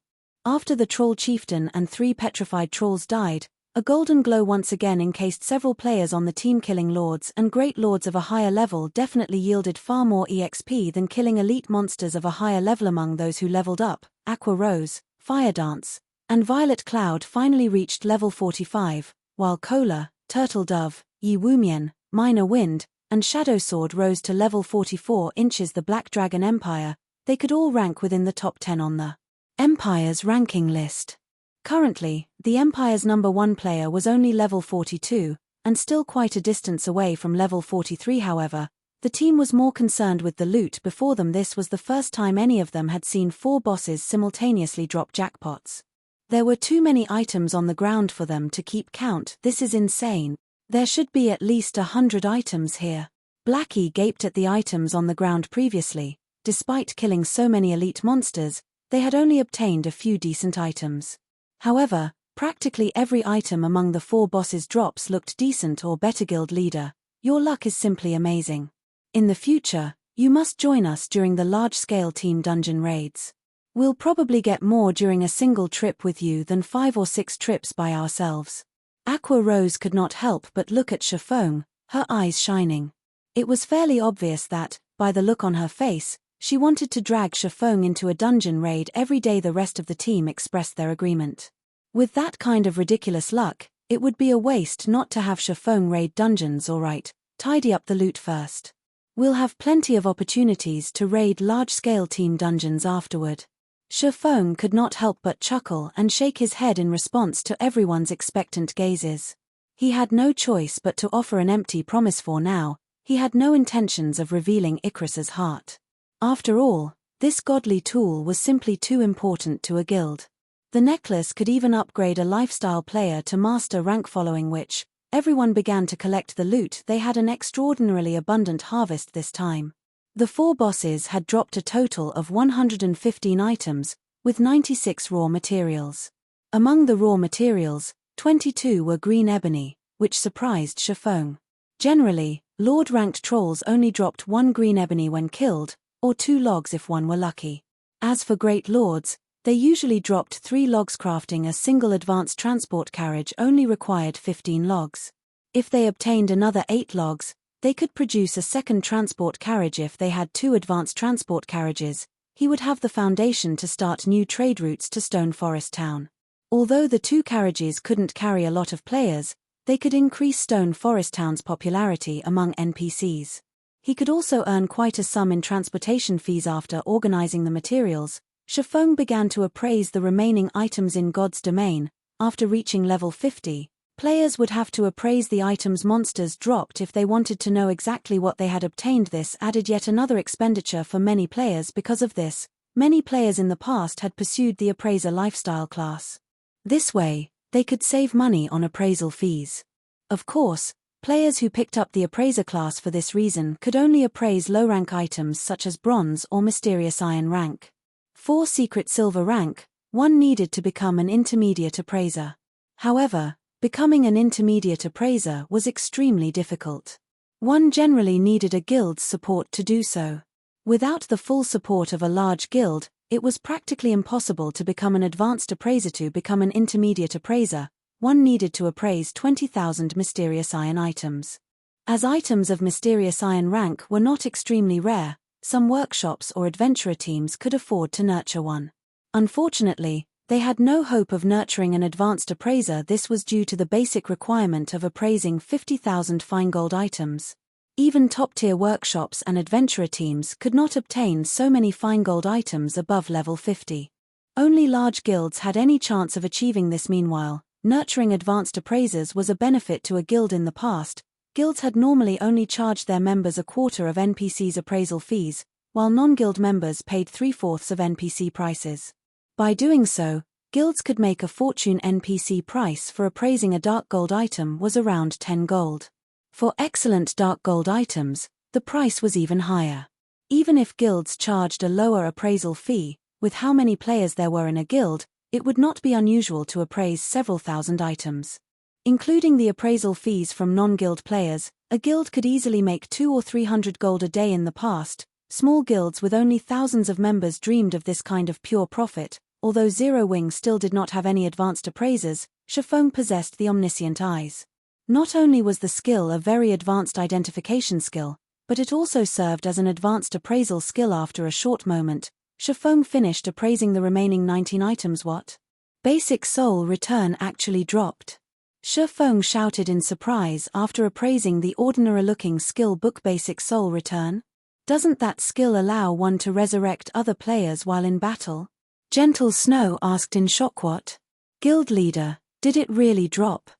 After the troll chieftain and 3 petrified trolls died, a golden glow once again encased several players on the team. Killing lords and great lords of a higher level definitely yielded far more EXP than killing elite monsters of a higher level. Among those who leveled up, Aqua Rose, Fire Dance, and Violet Cloud finally reached level 45, while Cola, Turtle Dove, Yi Wumian, Minor Wind, and Shadow Sword rose to level 44 inches. The Black Dragon Empire, they could all rank within the top 10 on the Empire's ranking list. Currently, the Empire's number 1 player was only level 42, and still quite a distance away from level 43. However, the team was more concerned with the loot before them. This was the first time any of them had seen 4 bosses simultaneously drop jackpots. There were too many items on the ground for them to keep count. This is insane. There should be at least 100 items here. Blackie gaped at the items on the ground previously. Despite killing so many elite monsters, they had only obtained a few decent items. However, practically every item among the 4 bosses' drops looked decent or better. Guild leader, your luck is simply amazing. In the future, you must join us during the large-scale team dungeon raids. We'll probably get more during a single trip with you than 5 or 6 trips by ourselves. Aqua Rose could not help but look at Shafong, her eyes shining. It was fairly obvious that, by the look on her face, she wanted to drag Shafong into a dungeon raid every day. The rest of the team expressed their agreement. With that kind of ridiculous luck, it would be a waste not to have Shafong raid dungeons. Alright, tidy up the loot first. We'll have plenty of opportunities to raid large-scale team dungeons afterward. Shafong could not help but chuckle and shake his head in response to everyone's expectant gazes. He had no choice but to offer an empty promise. For now, he had no intentions of revealing Icarus's heart. After all, this godly tool was simply too important to a guild. The necklace could even upgrade a lifestyle player to master rank. Following which, everyone began to collect the loot. They had an extraordinarily abundant harvest this time. The 4 bosses had dropped a total of 115 items, with 96 raw materials. Among the raw materials, 22 were green ebony, which surprised Shafong. Generally, Lord-ranked trolls only dropped 1 green ebony when killed, or 2 logs if one were lucky. As for great lords, they usually dropped 3 logs. Crafting a single advanced transport carriage only required 15 logs. If they obtained another 8 logs, they could produce a second transport carriage. If they had 2 advanced transport carriages, he would have the foundation to start new trade routes to Stone Forest Town. Although the 2 carriages couldn't carry a lot of players, they could increase Stone Forest Town's popularity among NPCs. He could also earn quite a sum in transportation fees. After organizing the materials, Shafong began to appraise the remaining items in God's domain. After reaching level 50, Players would have to appraise the items monsters dropped if they wanted to know exactly what they had obtained. This added yet another expenditure for many players. Because of this, many players in the past had pursued the appraiser lifestyle class. This way, they could save money on appraisal fees. Of course, players who picked up the appraiser class for this reason could only appraise low-rank items such as bronze or mysterious iron rank. For secret silver rank, one needed to become an intermediate appraiser. However, becoming an intermediate appraiser was extremely difficult. One generally needed a guild's support to do so. Without the full support of a large guild, it was practically impossible to become an advanced appraiser. To become an intermediate appraiser, one needed to appraise 20,000 mysterious iron items. As items of mysterious iron rank were not extremely rare, some workshops or adventurer teams could afford to nurture one. Unfortunately, they had no hope of nurturing an advanced appraiser. This was due to the basic requirement of appraising 50,000 fine gold items. Even top-tier workshops and adventurer teams could not obtain so many fine gold items above level 50. Only large guilds had any chance of achieving this. Meanwhile, nurturing advanced appraisers was a benefit to a guild. In the past, guilds had normally only charged their members a quarter of NPCs' appraisal fees, while non-guild members paid 3/4 of NPC prices. By doing so, guilds could make a fortune. NPC price for appraising a dark gold item was around 10 gold. For excellent dark gold items, the price was even higher. Even if guilds charged a lower appraisal fee, with how many players there were in a guild, it would not be unusual to appraise several thousand items. Including the appraisal fees from non-guild players, a guild could easily make 200 or 300 gold a day. In the past, small guilds with only thousands of members dreamed of this kind of pure profit. Although Zero Wing still did not have any advanced appraisers, Shifeng possessed the omniscient eyes. Not only was the skill a very advanced identification skill, but it also served as an advanced appraisal skill. After a short moment, Shifeng finished appraising the remaining 19 items. What? Basic soul return actually dropped. Shifeng shouted in surprise after appraising the ordinary-looking skill book. Basic soul return? Doesn't that skill allow one to resurrect other players while in battle? Gentle Snow asked in shock. What? Guild leader, did it really drop?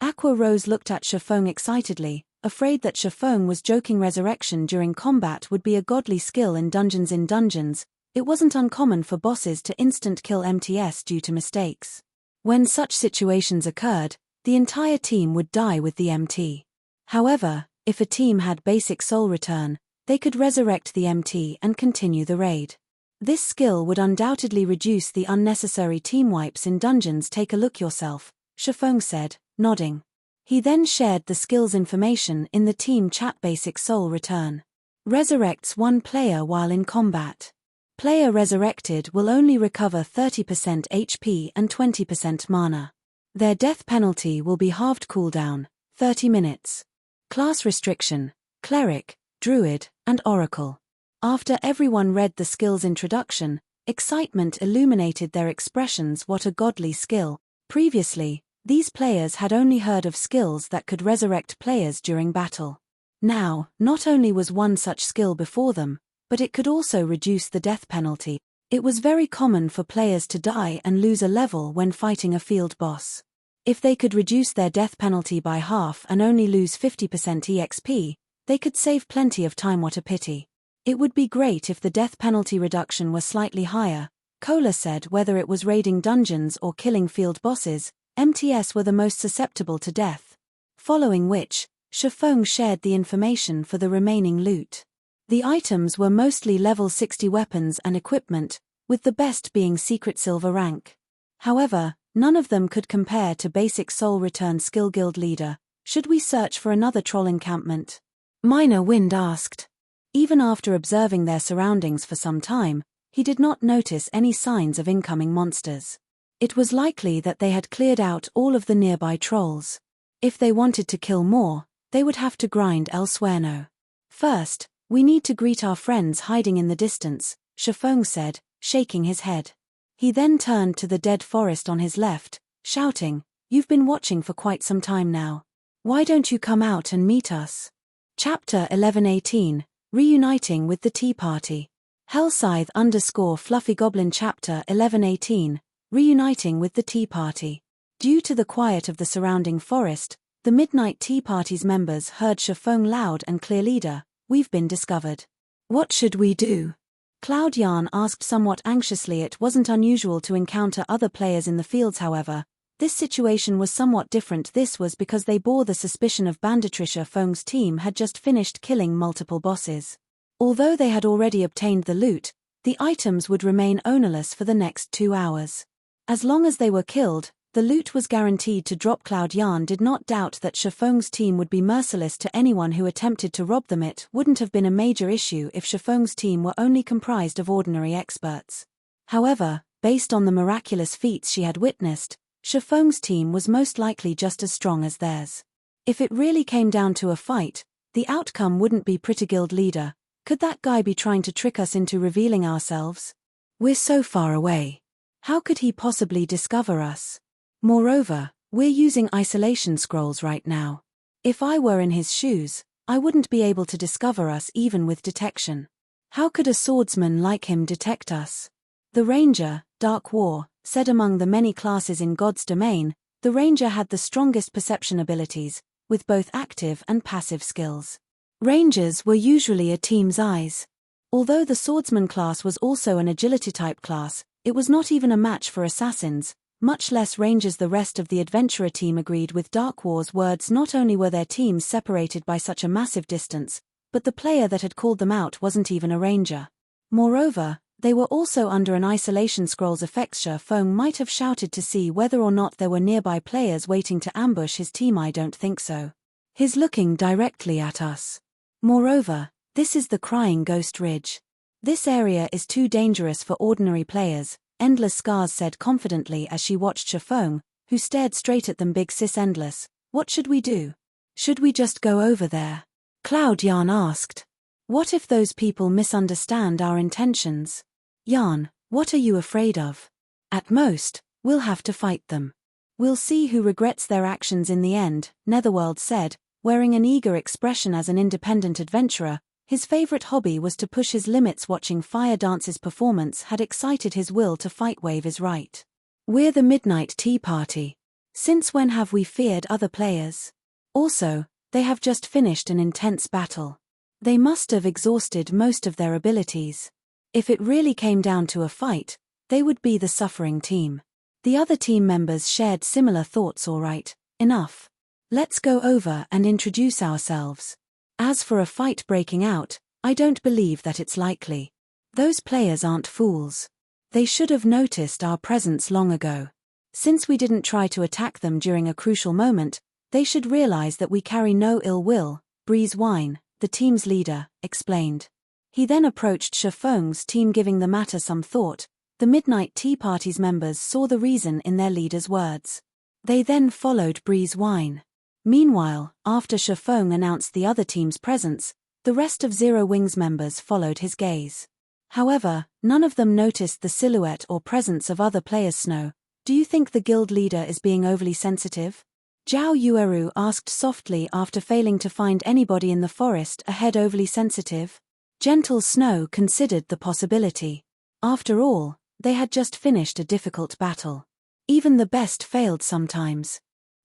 Aqua Rose looked at Shifeng excitedly, afraid that Shifeng was joking. Resurrection during combat would be a godly skill in dungeons. In dungeons, it wasn't uncommon for bosses to instant kill MTS due to mistakes. When such situations occurred, the entire team would die with the MT. However, if a team had basic soul return, they could resurrect the MT and continue the raid. This skill would undoubtedly reduce the unnecessary team wipes in dungeons. Take a look yourself, Shifeng said, nodding. He then shared the skill's information in the team chat. Basic soul return resurrects one player while in combat. Player resurrected will only recover 30% HP and 20% mana. Their death penalty will be halved. Cooldown 30 minutes. Class restriction: Cleric, Druid, and Oracle. After everyone read the skill's introduction, excitement illuminated their expressions. What a godly skill! Previously, these players had only heard of skills that could resurrect players during battle. Now, not only was one such skill before them, but it could also reduce the death penalty. It was very common for players to die and lose a level when fighting a field boss. If they could reduce their death penalty by half and only lose 50% EXP, they could save plenty of time. What a pity. It would be great if the death penalty reduction were slightly higher, Cola said. Whether it was raiding dungeons or killing field bosses, MTS were the most susceptible to death. Following which, Shifeng shared the information for the remaining loot. The items were mostly level 60 weapons and equipment, with the best being secret silver rank. However, none of them could compare to basic soul return skill. Guild leader, should we search for another troll encampment? Minor Wind asked. Even after observing their surroundings for some time, he did not notice any signs of incoming monsters. It was likely that they had cleared out all of the nearby trolls. If they wanted to kill more, they would have to grind elsewhere. No. First, we need to greet our friends hiding in the distance, Shifeng said, shaking his head. He then turned to the dead forest on his left, shouting, "You've been watching for quite some time now. Why don't you come out and meet us?" Chapter 1118, Reuniting with the Tea Party. Hellscythe _Fluffy Goblin. Chapter 1118, Reuniting with the Tea Party. Due to the quiet of the surrounding forest, the midnight tea party's members heard Shafeng loud and clear. Leader, we've been discovered. What should we do? Cloud Yarn asked somewhat anxiously. It wasn't unusual to encounter other players in the fields, however. This situation was somewhat different. This was because they bore the suspicion of banditry. Shafeng's team had just finished killing multiple bosses. Although they had already obtained the loot, the items would remain ownerless for the next 2 hours. As long as they were killed, the loot was guaranteed to drop. Cloud Yarn did not doubt that Shafeng's team would be merciless to anyone who attempted to rob them. It wouldn't have been a major issue if Shafeng's team were only comprised of ordinary experts. However, based on the miraculous feats she had witnessed, Shafeng's team was most likely just as strong as theirs. If it really came down to a fight, the outcome wouldn't be pretty. Guild leader, could that guy be trying to trick us into revealing ourselves? We're so far away. How could he possibly discover us? Moreover, we're using isolation scrolls right now. If I were in his shoes, I wouldn't be able to discover us even with detection. How could a swordsman like him detect us? The Ranger, Dark War, said among the many classes in God's domain, the Ranger had the strongest perception abilities, with both active and passive skills. Rangers were usually a team's eyes. Although the Swordsman class was also an agility-type class, it was not even a match for assassins, much less Rangers. The rest of the adventurer team agreed with Dark War's words. Not only were their teams separated by such a massive distance, but the player that had called them out wasn't even a Ranger. Moreover, they were also under an isolation scroll's effect. Shafeng might have shouted to see whether or not there were nearby players waiting to ambush his team. I don't think so. He's looking directly at us. Moreover, this is the Crying Ghost Ridge. This area is too dangerous for ordinary players, Endless Scars said confidently as she watched Shafeng, who stared straight at them. Big sis Endless, what should we do? Should we just go over there? Cloud Yarn asked. What if those people misunderstand our intentions? Yarn, what are you afraid of? At most, we'll have to fight them. We'll see who regrets their actions in the end, Netherworld said, wearing an eager expression. As an independent adventurer, his favorite hobby was to push his limits. Watching Fire Dance's performance had excited his will to fight. Wave is right. We're the Midnight Tea Party. Since when have we feared other players? Also, they have just finished an intense battle. They must have exhausted most of their abilities. If it really came down to a fight, they would be the suffering team. The other team members shared similar thoughts. All right, enough. Let's go over and introduce ourselves. As for a fight breaking out, I don't believe that it's likely. Those players aren't fools. They should have noticed our presence long ago. Since we didn't try to attack them during a crucial moment, they should realize that we carry no ill will. Breeze Wine, the team's leader, explained. He then approached Shafeng's team, giving the matter some thought. The Midnight Tea Party's members saw the reason in their leader's words. They then followed Breeze Wine. Meanwhile, after Shafeng announced the other team's presence, the rest of Zero Wings members followed his gaze. However, none of them noticed the silhouette or presence of other players. Snow, do you think the guild leader is being overly sensitive? Zhao Yueru asked softly after failing to find anybody in the forest ahead. Overly sensitive? Gentle Snow considered the possibility. After all, they had just finished a difficult battle. Even the best failed sometimes.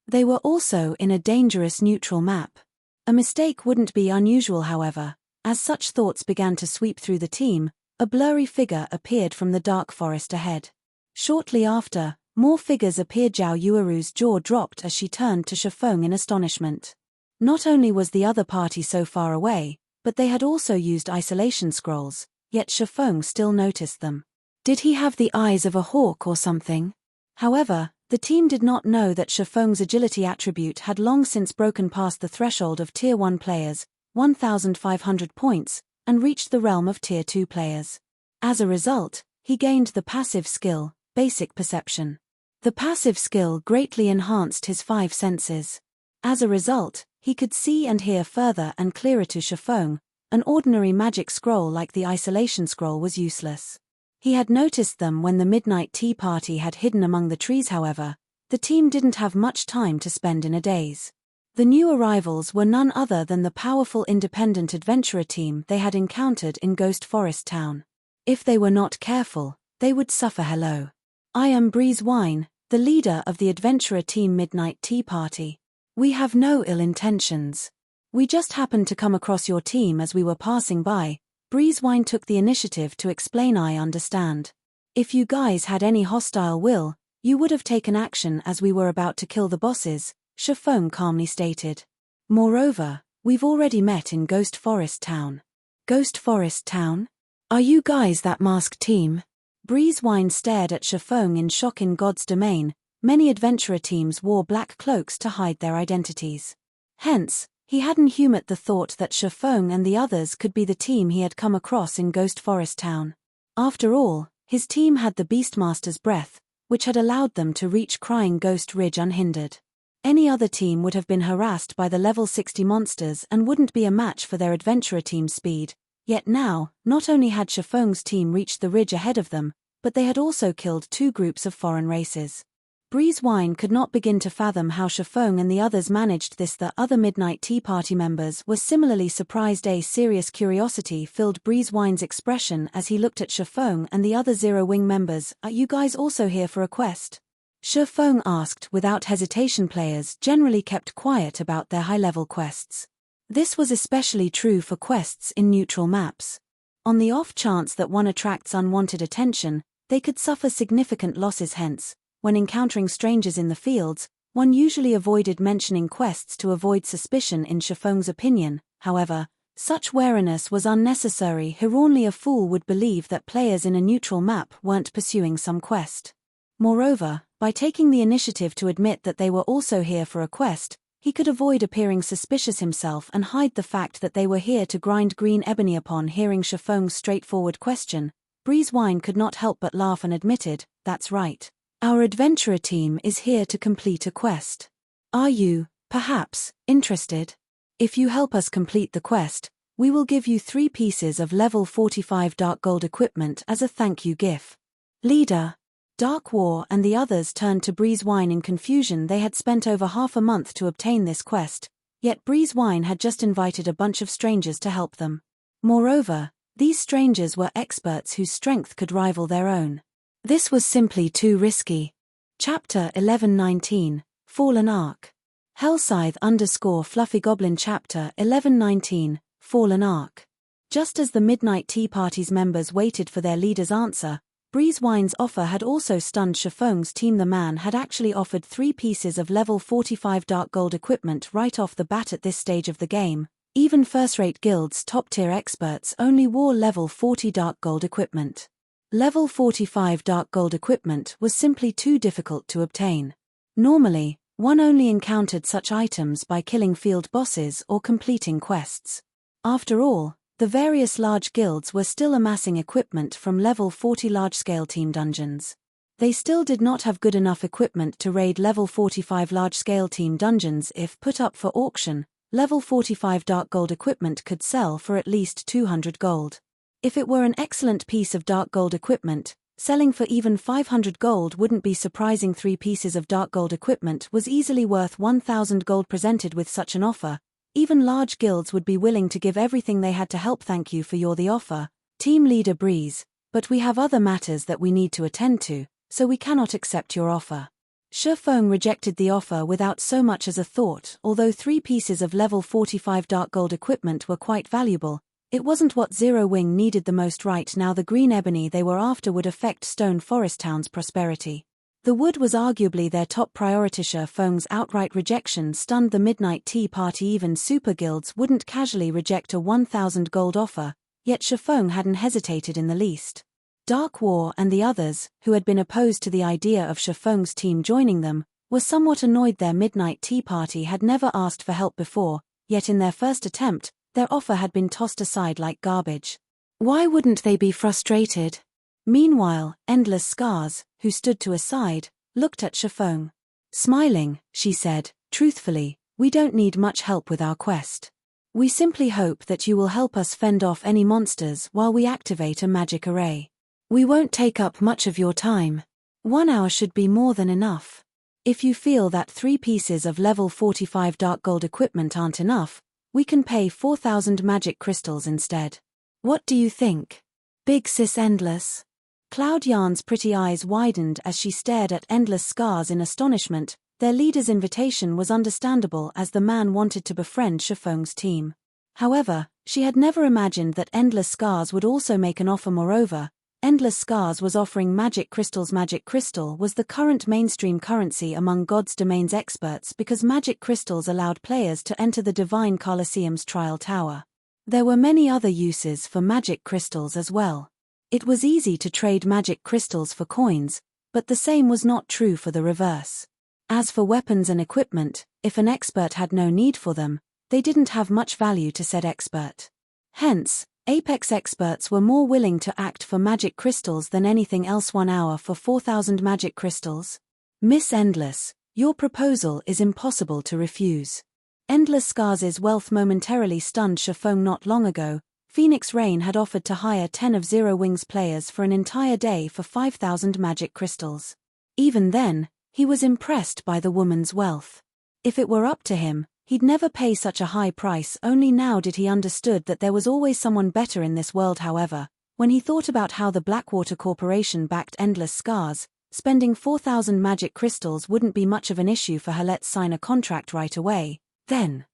They were also in a dangerous neutral map. A mistake wouldn't be unusual. However, as such thoughts began to sweep through the team, a blurry figure appeared from the dark forest ahead. Shortly after, more figures appeared. Zhao Yueru's jaw dropped as she turned to Shafeng in astonishment. Not only was the other party so far away, but they had also used isolation scrolls, yet Shafeng still noticed them. Did he have the eyes of a hawk or something? However, the team did not know that Shafeng's agility attribute had long since broken past the threshold of Tier 1 players, 1,500 points, and reached the realm of Tier 2 players. As a result, he gained the passive skill, Basic Perception. The passive skill greatly enhanced his 5 senses. As a result, he could see and hear further and clearer. To Shafeng, an ordinary magic scroll like the isolation scroll was useless. He had noticed them when the Midnight Tea Party had hidden among the trees. However, the team didn't have much time to spend in a daze. The new arrivals were none other than the powerful independent adventurer team they had encountered in Ghost Forest Town. If they were not careful, they would suffer. Hello. I am Breeze Wine, the leader of the adventurer team Midnight Tea Party. "We have no ill intentions. We just happened to come across your team as we were passing by." Breezewine took the initiative to explain. "I understand. If you guys had any hostile will, you would have taken action as we were about to kill the bosses," Shafong calmly stated. "Moreover, we've already met in Ghost Forest Town." "Ghost Forest Town? Are you guys that masked team?" Breezewine stared at Shafong in shock. In God's domain, many adventurer teams wore black cloaks to hide their identities. Hence, he hadn't humored the thought that Shafong and the others could be the team he had come across in Ghost Forest Town. After all, his team had the Beastmaster's breath, which had allowed them to reach Crying Ghost Ridge unhindered. Any other team would have been harassed by the level 60 monsters and wouldn't be a match for their adventurer team's speed. Yet now, not only had Shafong's team reached the ridge ahead of them, but they had also killed two groups of foreign races. Breezewine could not begin to fathom how Shafong and the others managed this. The other Midnight Tea Party members were similarly surprised. A serious curiosity filled Breezewine's expression as he looked at Shafong and the other Zero Wing members. "Are you guys also here for a quest?" Shafong asked without hesitation. Players generally kept quiet about their high-level quests. This was especially true for quests in neutral maps. On the off chance that one attracts unwanted attention, they could suffer significant losses. Hence, when encountering strangers in the fields, one usually avoided mentioning quests to avoid suspicion. In Shafong's opinion, however, such wariness was unnecessary. Only a fool would believe that players in a neutral map weren't pursuing some quest. Moreover, by taking the initiative to admit that they were also here for a quest, he could avoid appearing suspicious himself and hide the fact that they were here to grind green ebony. Upon hearing Shafong's straightforward question, Breezewine could not help but laugh and admitted, "That's right. Our adventurer team is here to complete a quest. Are you, perhaps, interested? If you help us complete the quest, we will give you 3 pieces of level 45 dark gold equipment as a thank you gift." Leader Dark War and the others turned to Breezewine in confusion. They had spent over half a month to obtain this quest, yet Breezewine had just invited a bunch of strangers to help them. Moreover, these strangers were experts whose strength could rival their own. This was simply too risky. Chapter 1119, Fallen Ark. Hellscythe _Fluffy Goblin. Chapter 1119, Fallen Ark. Just as the Midnight Tea Party's members waited for their leader's answer, Breezewine's offer had also stunned Shafong's team. The man had actually offered 3 pieces of level 45 dark gold equipment right off the bat. At this stage of the game, even first-rate guilds' top-tier experts only wore level 40 dark gold equipment. Level 45 dark gold equipment was simply too difficult to obtain. Normally, one only encountered such items by killing field bosses or completing quests. After all, the various large guilds were still amassing equipment from level 40 large-scale team dungeons. They still did not have good enough equipment to raid level 45 large-scale team dungeons. If put up for auction, level 45 dark gold equipment could sell for at least 200 gold. If it were an excellent piece of dark gold equipment, selling for even 500 gold wouldn't be surprising. 3 pieces of dark gold equipment was easily worth 1,000 gold. Presented with such an offer, even large guilds would be willing to give everything they had to help. "Thank you for the offer, Team Leader Breeze, but we have other matters that we need to attend to, so we cannot accept your offer." Shafong rejected the offer without so much as a thought. Although 3 pieces of level 45 dark gold equipment were quite valuable, it wasn't what Zero Wing needed the most right now. The green ebony they were after would affect Stone Forest Town's prosperity. The wood was arguably their top priority. Shafong's outright rejection stunned the Midnight Tea Party. Even super guilds wouldn't casually reject a 1,000 gold offer, yet Shafong hadn't hesitated in the least. Dark War and the others, who had been opposed to the idea of Shafong's team joining them, were somewhat annoyed. Their Midnight Tea Party had never asked for help before, yet in their first attempt, their offer had been tossed aside like garbage. Why wouldn't they be frustrated? Meanwhile, Endless Scars, who stood to a side, looked at Shafong. Smiling, she said, "Truthfully, we don't need much help with our quest. We simply hope that you will help us fend off any monsters while we activate a magic array. We won't take up much of your time. 1 hour should be more than enough. If you feel that 3 pieces of level 45 dark gold equipment aren't enough, we can pay 4,000 magic crystals instead. What do you think? Big Sis Endless?" Cloud Yarn's pretty eyes widened as she stared at Endless Scars in astonishment. Their leader's invitation was understandable as the man wanted to befriend Shifeng's team. However, she had never imagined that Endless Scars would also make an offer. Moreover, Endless Scars was offering magic crystals. Magic crystal was the current mainstream currency among God's Domain's experts because magic crystals allowed players to enter the Divine Colosseum's trial tower. There were many other uses for magic crystals as well. It was easy to trade magic crystals for coins, but the same was not true for the reverse. As for weapons and equipment, if an expert had no need for them, they didn't have much value to said expert. Hence, Apex experts were more willing to act for magic crystals than anything else. 1 hour for 4,000 magic crystals? Miss Endless, your proposal is impossible to refuse. Endless Scars' wealth momentarily stunned Shifeng. Not long ago, Phoenix Rain had offered to hire 10 of Zero Wings players for an entire day for 5,000 magic crystals. Even then, he was impressed by the woman's wealth. If it were up to him, he'd never pay such a high price. Only now did he understood that there was always someone better in this world. However, when he thought about how the Blackwater Corporation backed Endless Scars, spending 4,000 magic crystals wouldn't be much of an issue for her. Let's sign a contract right away, then.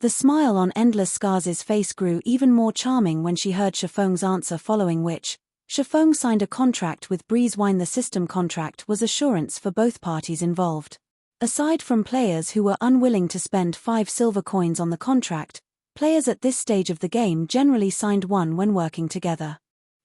The smile on Endless Scars' face grew even more charming when she heard Shifeng's answer, following which, Shifeng signed a contract with Breezewine. The system contract was assurance for both parties involved. Aside from players who were unwilling to spend 5 silver coins on the contract, players at this stage of the game generally signed one when working together.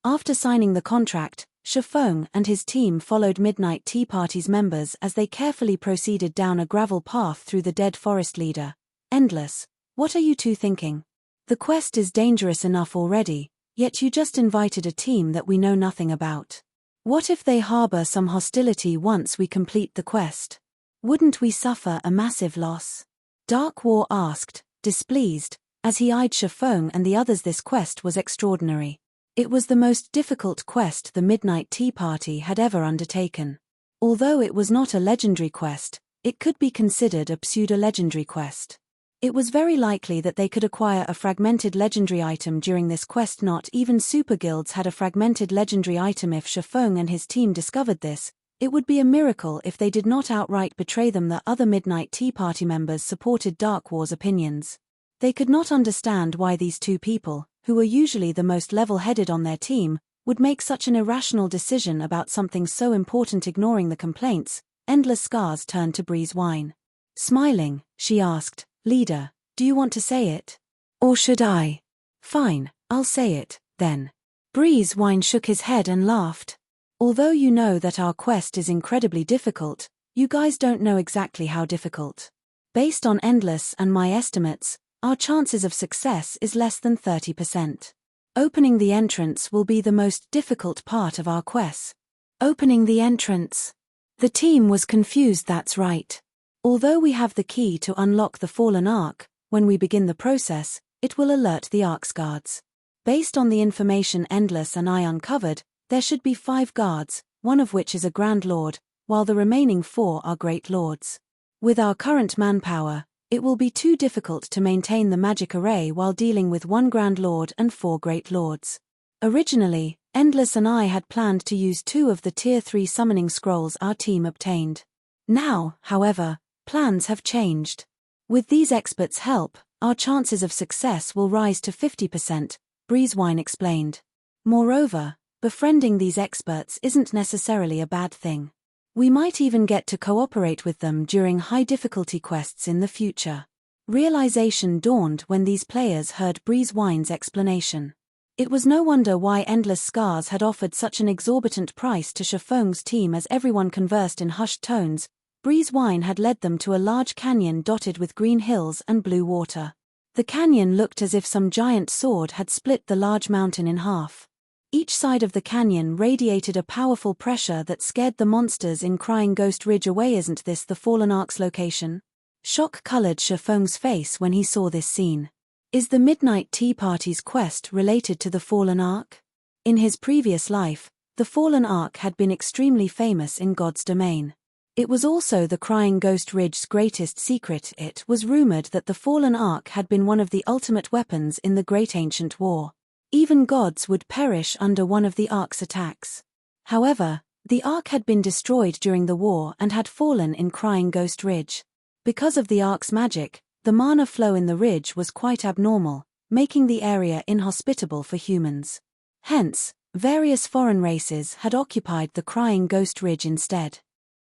After signing the contract, Shifeng and his team followed Midnight Tea Party's members as they carefully proceeded down a gravel path through the dead forest. Leader, Endless, what are you two thinking? The quest is dangerous enough already, yet you just invited a team that we know nothing about. What if they harbor some hostility once we complete the quest? Wouldn't we suffer a massive loss? Dark War asked, displeased, as he eyed Shifeng and the others. This quest was extraordinary. It was the most difficult quest the Midnight Tea Party had ever undertaken. Although it was not a legendary quest, it could be considered a pseudo-legendary quest. It was very likely that they could acquire a fragmented legendary item during this quest. Not even super guilds had a fragmented legendary item. If Shifeng and his team discovered this, it would be a miracle if they did not outright betray them. The other Midnight Tea Party members supported Dark War's opinions. They could not understand why these two people, who were usually the most level-headed on their team, would make such an irrational decision about something so important. Ignoring the complaints, Endless Scars turned to Breezewine. Smiling, she asked, Leader, do you want to say it? Or should I? Fine, I'll say it, then. Breezewine shook his head and laughed. Although you know that our quest is incredibly difficult, you guys don't know exactly how difficult. Based on Endless and my estimates, our chances of success is less than 30%. Opening the entrance will be the most difficult part of our quest. Opening the entrance. The team was confused. That's right. Although we have the key to unlock the Fallen Ark, when we begin the process, it will alert the Ark's guards. Based on the information Endless and I uncovered, there should be 5 guards, one of which is a Grand Lord, while the remaining 4 are Great Lords. With our current manpower, it will be too difficult to maintain the magic array while dealing with 1 Grand Lord and 4 Great Lords. Originally, Endless and I had planned to use 2 of the Tier 3 summoning scrolls our team obtained. Now, however, plans have changed. With these experts' help, our chances of success will rise to 50%, Breezewine explained. Moreover, befriending these experts isn't necessarily a bad thing. We might even get to cooperate with them during high-difficulty quests in the future. Realization dawned when these players heard Breezewine's explanation. It was no wonder why Endless Scars had offered such an exorbitant price to Shifeng's team. As everyone conversed in hushed tones, Breezewine had led them to a large canyon dotted with green hills and blue water. The canyon looked as if some giant sword had split the large mountain in half. Each side of the canyon radiated a powerful pressure that scared the monsters in Crying Ghost Ridge away. Isn't this the Fallen Ark's location? Shock colored Shifeng's face when he saw this scene. Is the Midnight Tea Party's quest related to the Fallen Ark? In his previous life, the Fallen Ark had been extremely famous in God's domain. It was also the Crying Ghost Ridge's greatest secret. It was rumored that the Fallen Ark had been one of the ultimate weapons in the Great Ancient War. Even gods would perish under one of the Ark's attacks. However, the Ark had been destroyed during the war and had fallen in Crying Ghost Ridge. Because of the Ark's magic, the mana flow in the ridge was quite abnormal, making the area inhospitable for humans. Hence, various foreign races had occupied the Crying Ghost Ridge instead.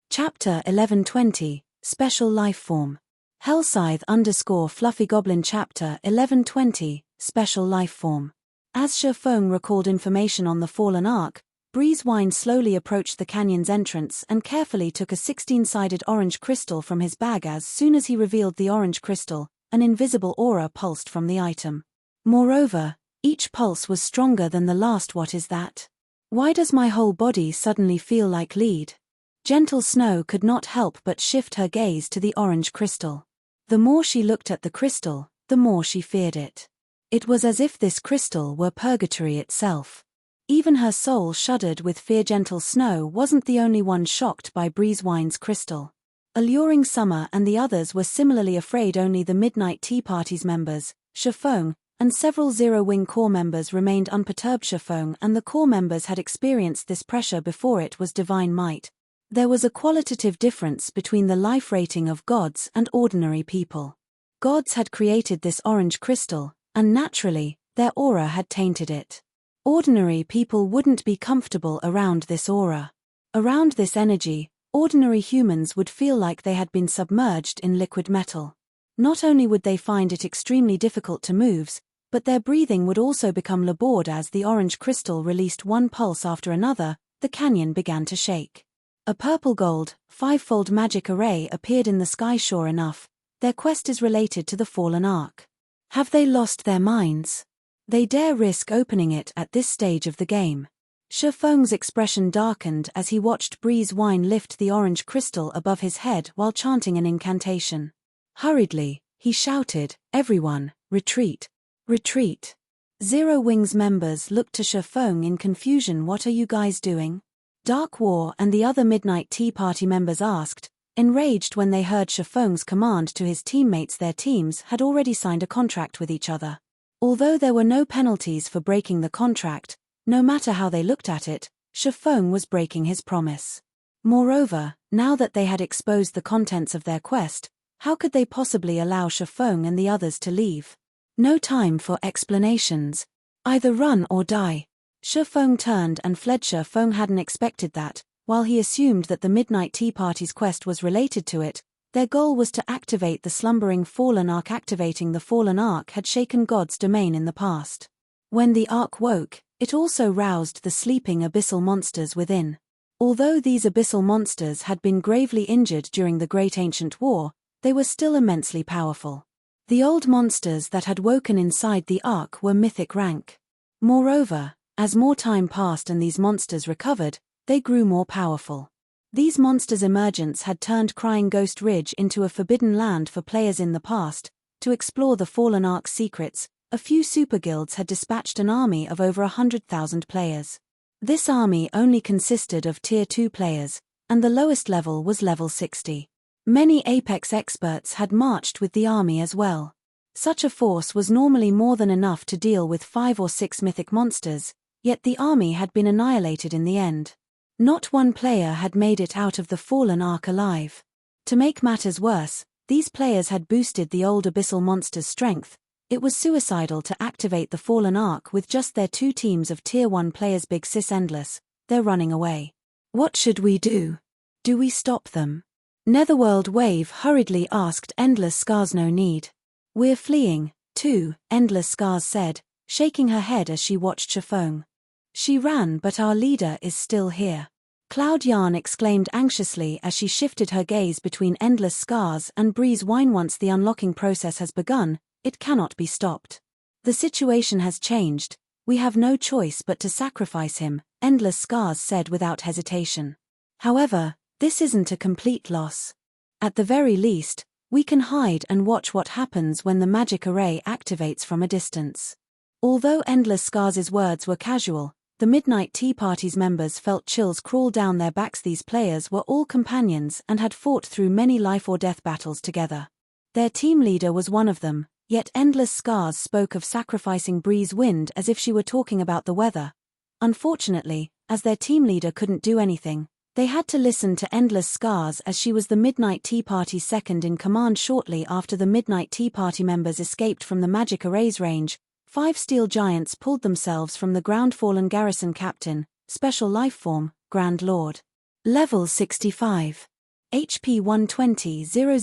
Chapter 1120, Special Life Form. Hellscythe_Fluffy Goblin Chapter 1120, Special Life Form. As Shefeng recalled information on the fallen Ark, Breezewine slowly approached the canyon's entrance and carefully took a 16-sided orange crystal from his bag. As soon as he revealed the orange crystal, an invisible aura pulsed from the item. Moreover, each pulse was stronger than the last. What is that? Why does my whole body suddenly feel like lead? Gentle Snow could not help but shift her gaze to the orange crystal. The more she looked at the crystal, the more she feared it. It was as if this crystal were purgatory itself. Even her soul shuddered with fear. Gentle Snow wasn't the only one shocked by Breezewine's crystal. Alluring Summer and the others were similarly afraid. Only the Midnight Tea Party's members, Shefeng, and several Zero Wing Corps members remained unperturbed. Shefeng and the Corps members had experienced this pressure before. It was divine might. There was a qualitative difference between the life rating of gods and ordinary people. Gods had created this orange crystal, and naturally, their aura had tainted it. Ordinary people wouldn't be comfortable around this aura. Around this energy, ordinary humans would feel like they had been submerged in liquid metal. Not only would they find it extremely difficult to move, but their breathing would also become labored. As the orange crystal released one pulse after another, the canyon began to shake. A purple-gold, five-fold magic array appeared in the sky. Sure enough, their quest is related to the fallen Ark. Have they lost their minds? They dare risk opening it at this stage of the game. Shefeng's expression darkened as he watched Breezewine lift the orange crystal above his head while chanting an incantation. Hurriedly, he shouted, "Everyone, retreat! Retreat!" Zero Wing's members looked to Shefeng in confusion. What are you guys doing? Dark War and the other Midnight Tea Party members asked, enraged when they heard Shefeng's command to his teammates. Their teams had already signed a contract with each other. Although there were no penalties for breaking the contract, no matter how they looked at it, Shefeng was breaking his promise. Moreover, now that they had exposed the contents of their quest, how could they possibly allow Shefeng and the others to leave? No time for explanations. Either run or die. Shefeng turned and fled. Shefeng hadn't expected that, while he assumed that the Midnight Tea Party's quest was related to it, their goal was to activate the slumbering fallen Ark. Activating the fallen Ark had shaken God's domain in the past. When the Ark woke, it also roused the sleeping abyssal monsters within. Although these abyssal monsters had been gravely injured during the Great Ancient War, they were still immensely powerful. The old monsters that had woken inside the Ark were mythic rank. Moreover, as more time passed and these monsters recovered, they grew more powerful. These monsters' emergence had turned Crying Ghost Ridge into a forbidden land for players in the past. To explore the fallen Ark's secrets, a few super guilds had dispatched an army of over 100,000 players. This army only consisted of Tier 2 players, and the lowest level was level 60. Many Apex experts had marched with the army as well. Such a force was normally more than enough to deal with 5 or 6 mythic monsters, yet the army had been annihilated in the end. Not one player had made it out of the fallen Ark alive. To make matters worse, these players had boosted the old abyssal monster's strength. It was suicidal to activate the fallen Ark with just their 2 teams of Tier 1 players. Big Sis Endless, they're running away. What should we do? Do we stop them? Netherworld Wave hurriedly asked Endless Scars. No need. We're fleeing, too, Endless Scars said, shaking her head as she watched Shefeng. She ran, but our leader is still here. Cloud Yarn exclaimed anxiously as she shifted her gaze between Endless Scars and Breezewine. Once the unlocking process has begun, it cannot be stopped. The situation has changed. We have no choice but to sacrifice him, Endless Scars said without hesitation. However, this isn't a complete loss. At the very least, we can hide and watch what happens when the magic array activates from a distance. Although Endless Scars' words were casual, the Midnight Tea Party's members felt chills crawl down their backs. These players were all companions and had fought through many life-or-death battles together. Their team leader was one of them, yet Endless Scars spoke of sacrificing Breeze Wind as if she were talking about the weather. Unfortunately, as their team leader couldn't do anything, they had to listen to Endless Scars as she was the Midnight Tea Party's second in command. Shortly after the Midnight Tea Party members escaped from the magic array's range, 5 steel giants pulled themselves from the ground. Fallen Garrison Captain, Special Lifeform, Grand Lord. Level 65. HP 120 000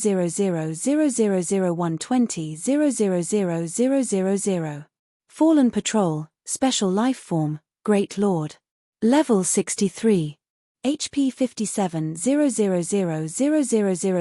120 000. Fallen Patrol, Special Lifeform, Great Lord. Level 63. HP 57 000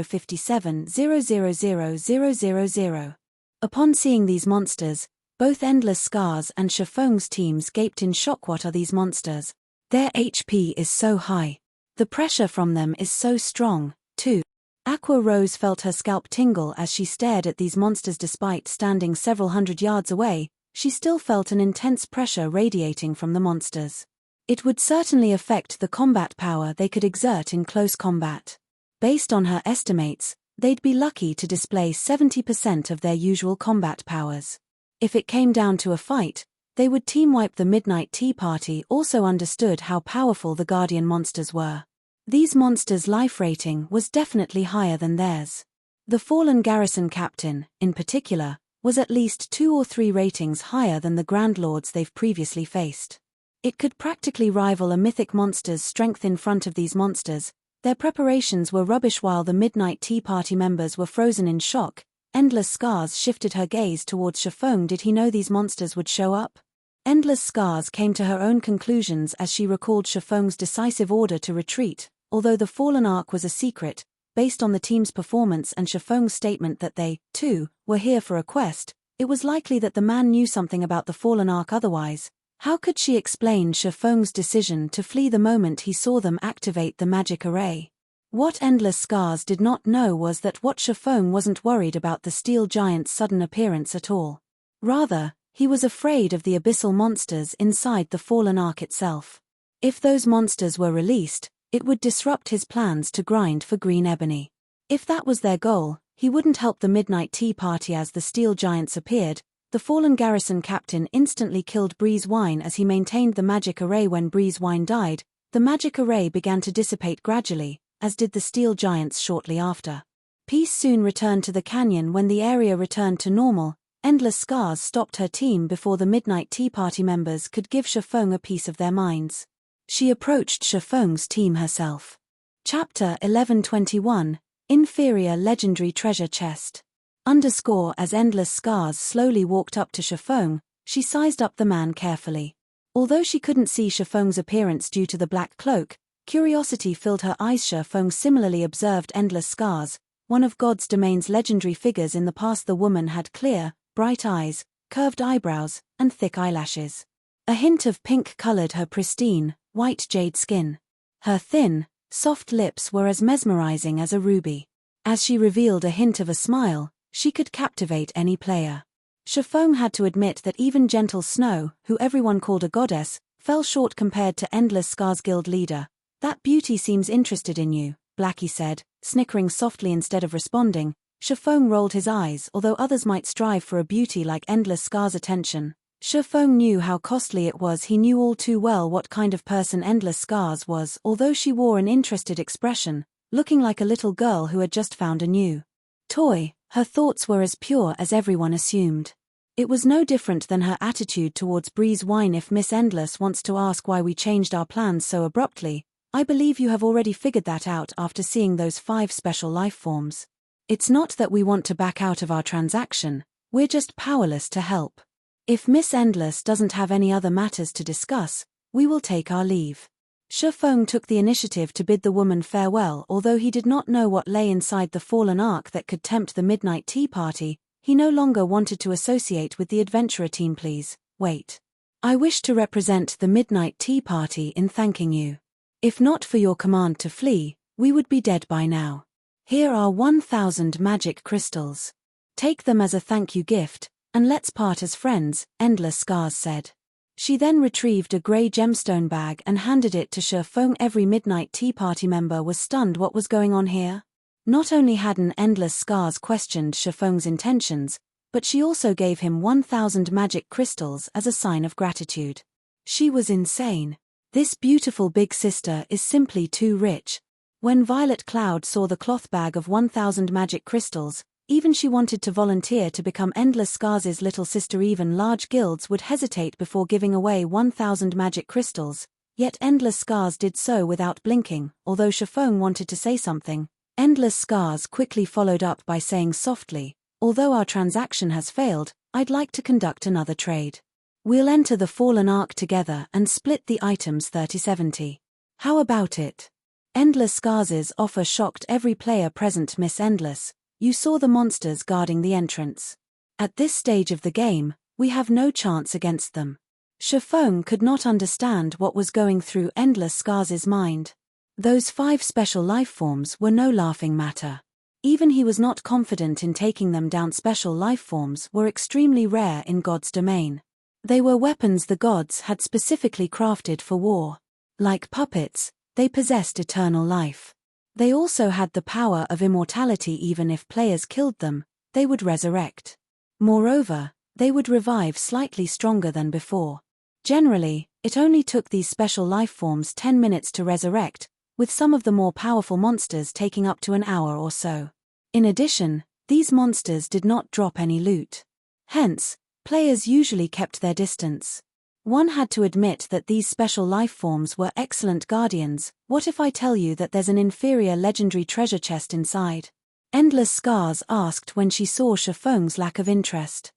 57 000. Upon seeing these monsters, both Endless Scars and Shifeng's teams gaped in shock. What are these monsters? Their HP is so high. The pressure from them is so strong, too. Aqua Rose felt her scalp tingle as she stared at these monsters. Despite standing several hundred yards away, she still felt an intense pressure radiating from the monsters. It would certainly affect the combat power they could exert in close combat. Based on her estimates, they'd be lucky to display 70% of their usual combat powers. If it came down to a fight, they would team-wipe the Midnight Tea Party. Also understood how powerful the Guardian monsters were. These monsters' life rating was definitely higher than theirs. The Fallen Garrison Captain, in particular, was at least 2 or 3 ratings higher than the Grand Lords they've previously faced. It could practically rival a mythic monster's strength. In front of these monsters, their preparations were rubbish. While the Midnight Tea Party members were frozen in shock, Endless Scars shifted her gaze towards Shifeng. Did he know these monsters would show up? Endless Scars came to her own conclusions as she recalled Shifeng's decisive order to retreat. Although the Fallen Ark was a secret, based on the team's performance and Shifeng's statement that they, too, were here for a quest, it was likely that the man knew something about the Fallen Ark. Otherwise, how could she explain Shifeng's decision to flee the moment he saw them activate the magic array? What Endless Scars did not know was that Shifeng wasn't worried about the steel giant's sudden appearance at all. Rather, he was afraid of the abyssal monsters inside the Fallen Ark itself. If those monsters were released, it would disrupt his plans to grind for green ebony. If that was their goal, he wouldn't help the Midnight Tea Party. As the steel giants appeared, the Fallen Garrison Captain instantly killed Breeze Wine as he maintained the magic array. When Breeze Wine died, the magic array began to dissipate gradually, as did the steel giants shortly after. Peace soon returned to the canyon. When the area returned to normal, Endless Scars stopped her team before the Midnight Tea Party members could give Shifeng a piece of their minds. She approached Shifeng's team herself. Chapter 1121, Inferior Legendary Treasure Chest. As Endless Scars slowly walked up to Shifeng, she sized up the man carefully. Although she couldn't see Shifeng's appearance due to the black cloak, curiosity filled her eyes. Shifeng similarly observed Endless Scars, one of God's domain's legendary figures in the past. The woman had clear, bright eyes, curved eyebrows, and thick eyelashes. A hint of pink colored her pristine, white jade skin. Her thin, soft lips were as mesmerizing as a ruby. As she revealed a hint of a smile, she could captivate any player. Shifeng had to admit that even gentle Snow, who everyone called a goddess, fell short compared to Endless Scars' guild leader. That beauty seems interested in you, Blackie said, snickering softly. Instead of responding, Shifeng rolled his eyes. Although others might strive for a beauty like Endless Scars' attention, Shifeng knew how costly it was. He knew all too well what kind of person Endless Scars was. Although she wore an interested expression, looking like a little girl who had just found a new toy, her thoughts were as pure as everyone assumed. It was no different than her attitude towards Breeze Wine. If Miss Endless wants to ask why we changed our plans so abruptly, I believe you have already figured that out after seeing those 5 special life forms. It's not that we want to back out of our transaction, we're just powerless to help. If Miss Endless doesn't have any other matters to discuss, we will take our leave. Shifeng took the initiative to bid the woman farewell. Although he did not know what lay inside the Fallen Ark that could tempt the Midnight Tea Party, he no longer wanted to associate with the adventurer team. Please, wait. I wish to represent the Midnight Tea Party in thanking you. If not for your command to flee, we would be dead by now. Here are 1,000 magic crystals. Take them as a thank you gift, and let's part as friends, Endless Scars said. She then retrieved a grey gemstone bag and handed it to Shifeng. Every Midnight Tea Party member was stunned. What was going on here? Not only had an Endless Scars questioned Shifeng's intentions, but she also gave him 1,000 magic crystals as a sign of gratitude. She was insane. This beautiful big sister is simply too rich. When Violet Cloud saw the cloth bag of 1,000 magic crystals, even she wanted to volunteer to become Endless Scars' little sister. Even large guilds would hesitate before giving away 1,000 magic crystals, yet Endless Scars did so without blinking. Although Shifeng wanted to say something, Endless Scars quickly followed up by saying softly, "Although our transaction has failed, I'd like to conduct another trade. We'll enter the Fallen Ark together and split the items 30-70. How about it?" Endless Scars' offer shocked every player present. "Miss Endless, you saw the monsters guarding the entrance. At this stage of the game, we have no chance against them." Shifeng could not understand what was going through Endless Scars' mind. Those 5 special lifeforms were no laughing matter. Even he was not confident in taking them down. Special lifeforms were extremely rare in God's domain. They were weapons the gods had specifically crafted for war. Like puppets, they possessed eternal life. They also had the power of immortality. Even if players killed them, they would resurrect. Moreover, they would revive slightly stronger than before. Generally, it only took these special lifeforms 10 minutes to resurrect, with some of the more powerful monsters taking up to an hour or so. In addition, these monsters did not drop any loot. Hence, players usually kept their distance. One had to admit that these special lifeforms were excellent guardians. "What if I tell you that there's an inferior legendary treasure chest inside?" Endless Scars asked when she saw Shifeng's lack of interest.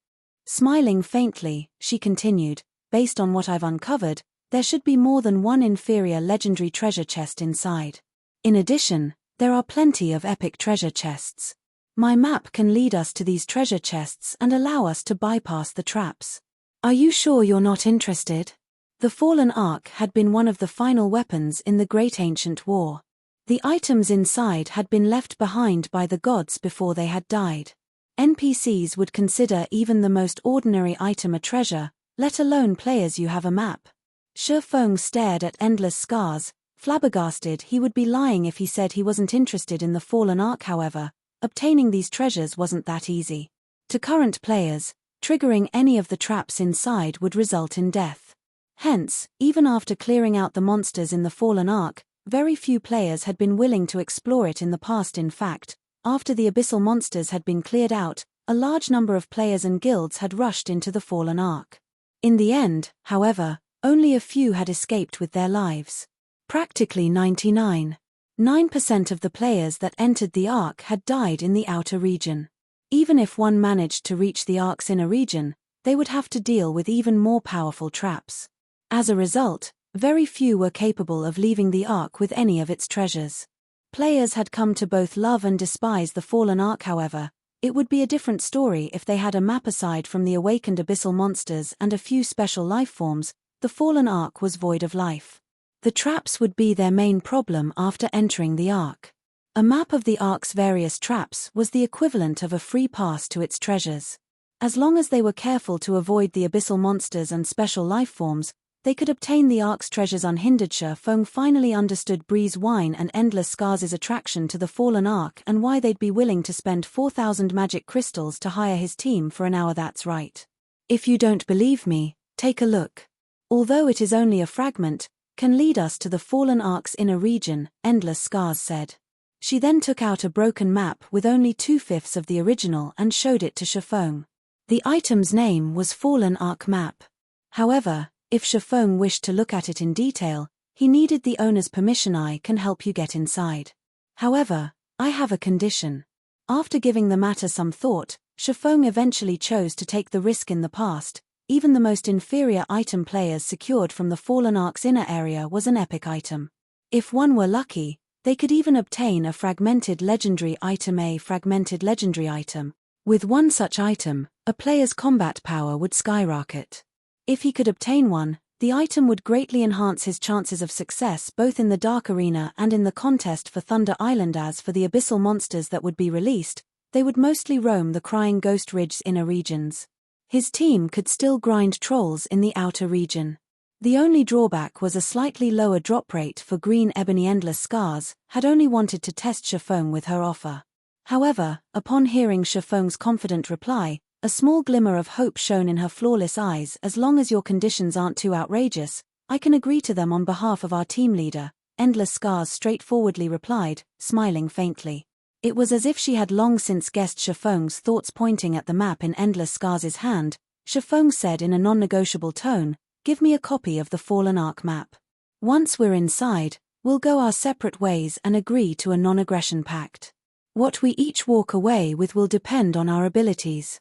Smiling faintly, she continued, "Based on what I've uncovered, there should be more than one inferior legendary treasure chest inside. In addition, there are plenty of epic treasure chests. My map can lead us to these treasure chests and allow us to bypass the traps. Are you sure you're not interested?" The Fallen Ark had been one of the final weapons in the Great Ancient War. The items inside had been left behind by the gods before they had died. NPCs would consider even the most ordinary item a treasure, let alone players. "You have a map?" Shifeng stared at Endless Scars, flabbergasted. He would be lying if he said he wasn't interested in the Fallen Ark. However, obtaining these treasures wasn't that easy. To current players, triggering any of the traps inside would result in death. Hence, even after clearing out the monsters in the Fallen Ark, very few players had been willing to explore it in the past. In fact, after the Abyssal monsters had been cleared out, a large number of players and guilds had rushed into the Fallen Ark. In the end, however, only a few had escaped with their lives. Practically 99.9% of the players that entered the Ark had died in the outer region. Even if one managed to reach the Ark's inner region, they would have to deal with even more powerful traps. As a result, very few were capable of leaving the Ark with any of its treasures. Players had come to both love and despise the Fallen Ark. However, it would be a different story if they had a map. Aside from the awakened Abyssal monsters and a few special lifeforms, the Fallen Ark was void of life. The traps would be their main problem after entering the Ark. A map of the Ark's various traps was the equivalent of a free pass to its treasures. As long as they were careful to avoid the Abyssal monsters and special lifeforms, they could obtain the Ark's treasures unhindered. Shifeng finally understood Breeze Wine and Endless Scars' attraction to the Fallen Ark and why they'd be willing to spend 4,000 magic crystals to hire his team for an hour. "That's right. If you don't believe me, take a look. Although it is only a fragment, can lead us to the Fallen Ark's inner region," Endless Scars said. She then took out a broken map with only 2/5 of the original and showed it to Shifeng. The item's name was Fallen Ark Map. However, if Shifeng wished to look at it in detail, he needed the owner's permission. "I can help you get inside. However, I have a condition." After giving the matter some thought, Shifeng eventually chose to take the risk. In the past, even the most inferior item players secured from the Fallen Ark's inner area was an epic item. If one were lucky, they could even obtain a fragmented legendary item. A fragmented legendary item. With one such item, a player's combat power would skyrocket. If he could obtain one, the item would greatly enhance his chances of success both in the Dark Arena and in the contest for Thunder Island. As for the Abyssal monsters that would be released, they would mostly roam the Crying Ghost Ridge's inner regions. His team could still grind trolls in the outer region. The only drawback was a slightly lower drop rate for Green Ebony. Endless Scars had only wanted to test Shifeng with her offer. However, upon hearing Shifeng's confident reply, a small glimmer of hope shone in her flawless eyes. "As long as your conditions aren't too outrageous, I can agree to them on behalf of our team leader, Endless Scars straightforwardly replied, smiling faintly. It was as if she had long since guessed Shifeng's thoughts. Pointing at the map in Endless Scars' hand, Shifeng said in a non-negotiable tone, "Give me a copy of the Fallen Ark map. Once we're inside, we'll go our separate ways and agree to a non-aggression pact. What we each walk away with will depend on our abilities."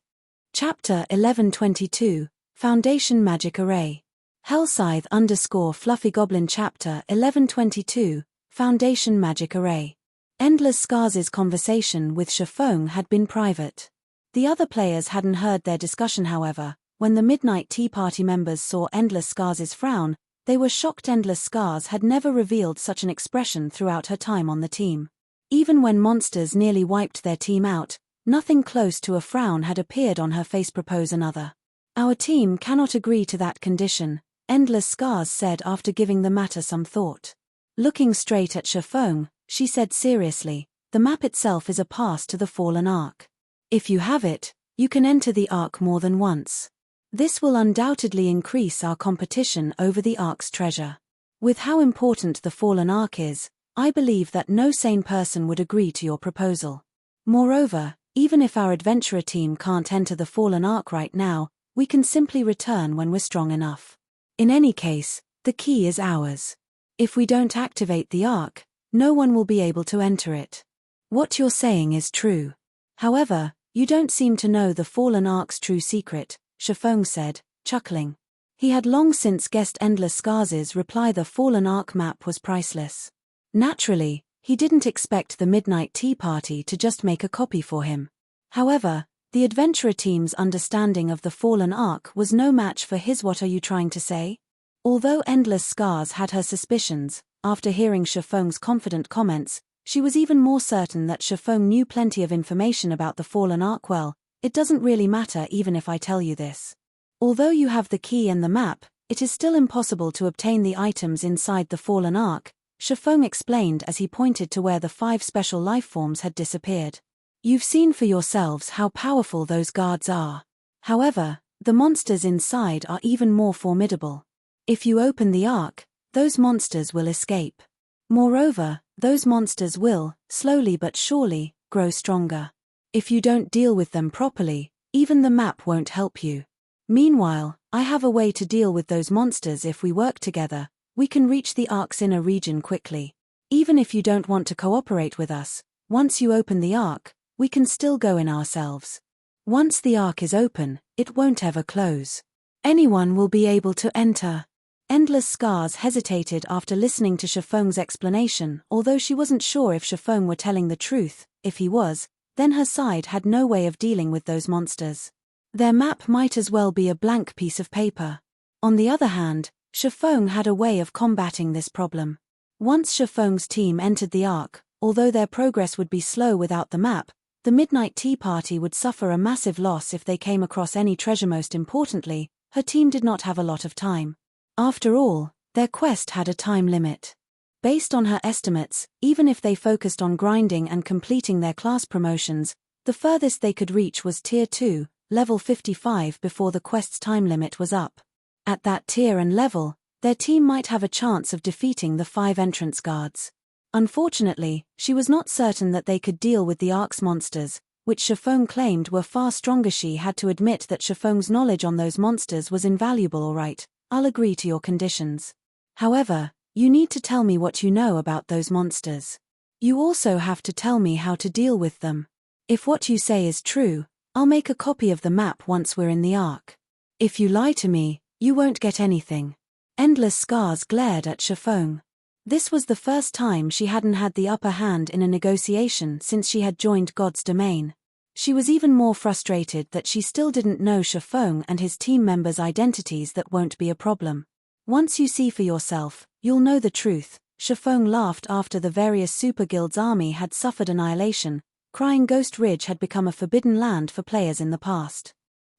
Chapter 1122, Foundation Magic Array. Hellscythe _ Fluffy Goblin Chapter 1122, Foundation Magic Array. Endless Scars' conversation with Shifeng had been private. The other players hadn't heard their discussion. However, when the Midnight Tea Party members saw Endless Scars' frown, they were shocked. Endless Scars had never revealed such an expression throughout her time on the team. Even when monsters nearly wiped their team out, nothing close to a frown had appeared on her face. "Propose another. Our team cannot agree to that condition," Endless Scars said after giving the matter some thought. Looking straight at Shifeng, she said seriously, "The map itself is a pass to the Fallen Ark. If you have it, you can enter the Ark more than once. This will undoubtedly increase our competition over the Ark's treasure. With how important the Fallen Ark is, I believe that no sane person would agree to your proposal. Moreover, even if our adventurer team can't enter the Fallen Ark right now, we can simply return when we're strong enough. In any case, the key is ours. If we don't activate the Ark, no one will be able to enter it. What you're saying is true. However, you don't seem to know the Fallen Ark's true secret," Shifeng said, chuckling. He had long since guessed Endless Scars' reply. The Fallen Ark map was priceless. Naturally, he didn't expect the Midnight Tea Party to just make a copy for him. However, the adventurer team's understanding of the Fallen Ark was no match for his. "What are you trying to say?" Although Endless Scars had her suspicions, after hearing Shifeng's confident comments, she was even more certain that Shifeng knew plenty of information about the Fallen Ark. "Well, it doesn't really matter even if I tell you this. Although you have the key and the map, it is still impossible to obtain the items inside the Fallen Ark," Shifeng explained as he pointed to where the 5 special lifeforms had disappeared. "You've seen for yourselves how powerful those guards are. However, the monsters inside are even more formidable. If you open the Ark, those monsters will escape. Moreover, those monsters will, slowly but surely, grow stronger. If you don't deal with them properly, even the map won't help you. Meanwhile, I have a way to deal with those monsters. If we work together, we can reach the Ark's inner region quickly. Even if you don't want to cooperate with us, once you open the Ark, we can still go in ourselves. Once the Ark is open, it won't ever close. Anyone will be able to enter." Endless Scars hesitated after listening to Shifeng's explanation. Although she wasn't sure if Shifeng were telling the truth. If he was, then her side had no way of dealing with those monsters. Their map might as well be a blank piece of paper. On the other hand, Shifeng had a way of combating this problem. Once Shifeng's team entered the Ark, although their progress would be slow without the map, the Midnight Tea Party would suffer a massive loss if they came across any treasure. Most importantly, her team did not have a lot of time. After all, their quest had a time limit. Based on her estimates, even if they focused on grinding and completing their class promotions, the furthest they could reach was Tier 2, level 55 before the quest's time limit was up. At that tier and level, their team might have a chance of defeating the 5 entrance guards. Unfortunately, she was not certain that they could deal with the Ark's monsters, which Shifeng claimed were far stronger. She had to admit that Shifeng's knowledge on those monsters was invaluable. "All right, I'll agree to your conditions. However, you need to tell me what you know about those monsters. You also have to tell me how to deal with them. If what you say is true, I'll make a copy of the map once we're in the Ark. If you lie to me, you won't get anything." Endless Scars glared at Shifeng. This was the first time she hadn't had the upper hand in a negotiation since she had joined God's Domain. She was even more frustrated that she still didn't know Shifeng and his team members' identities. "That won't be a problem. Once you see for yourself, you'll know the truth." Shifeng laughed after the various super guilds' army had suffered annihilation. Crying Ghost Ridge had become a forbidden land for players in the past.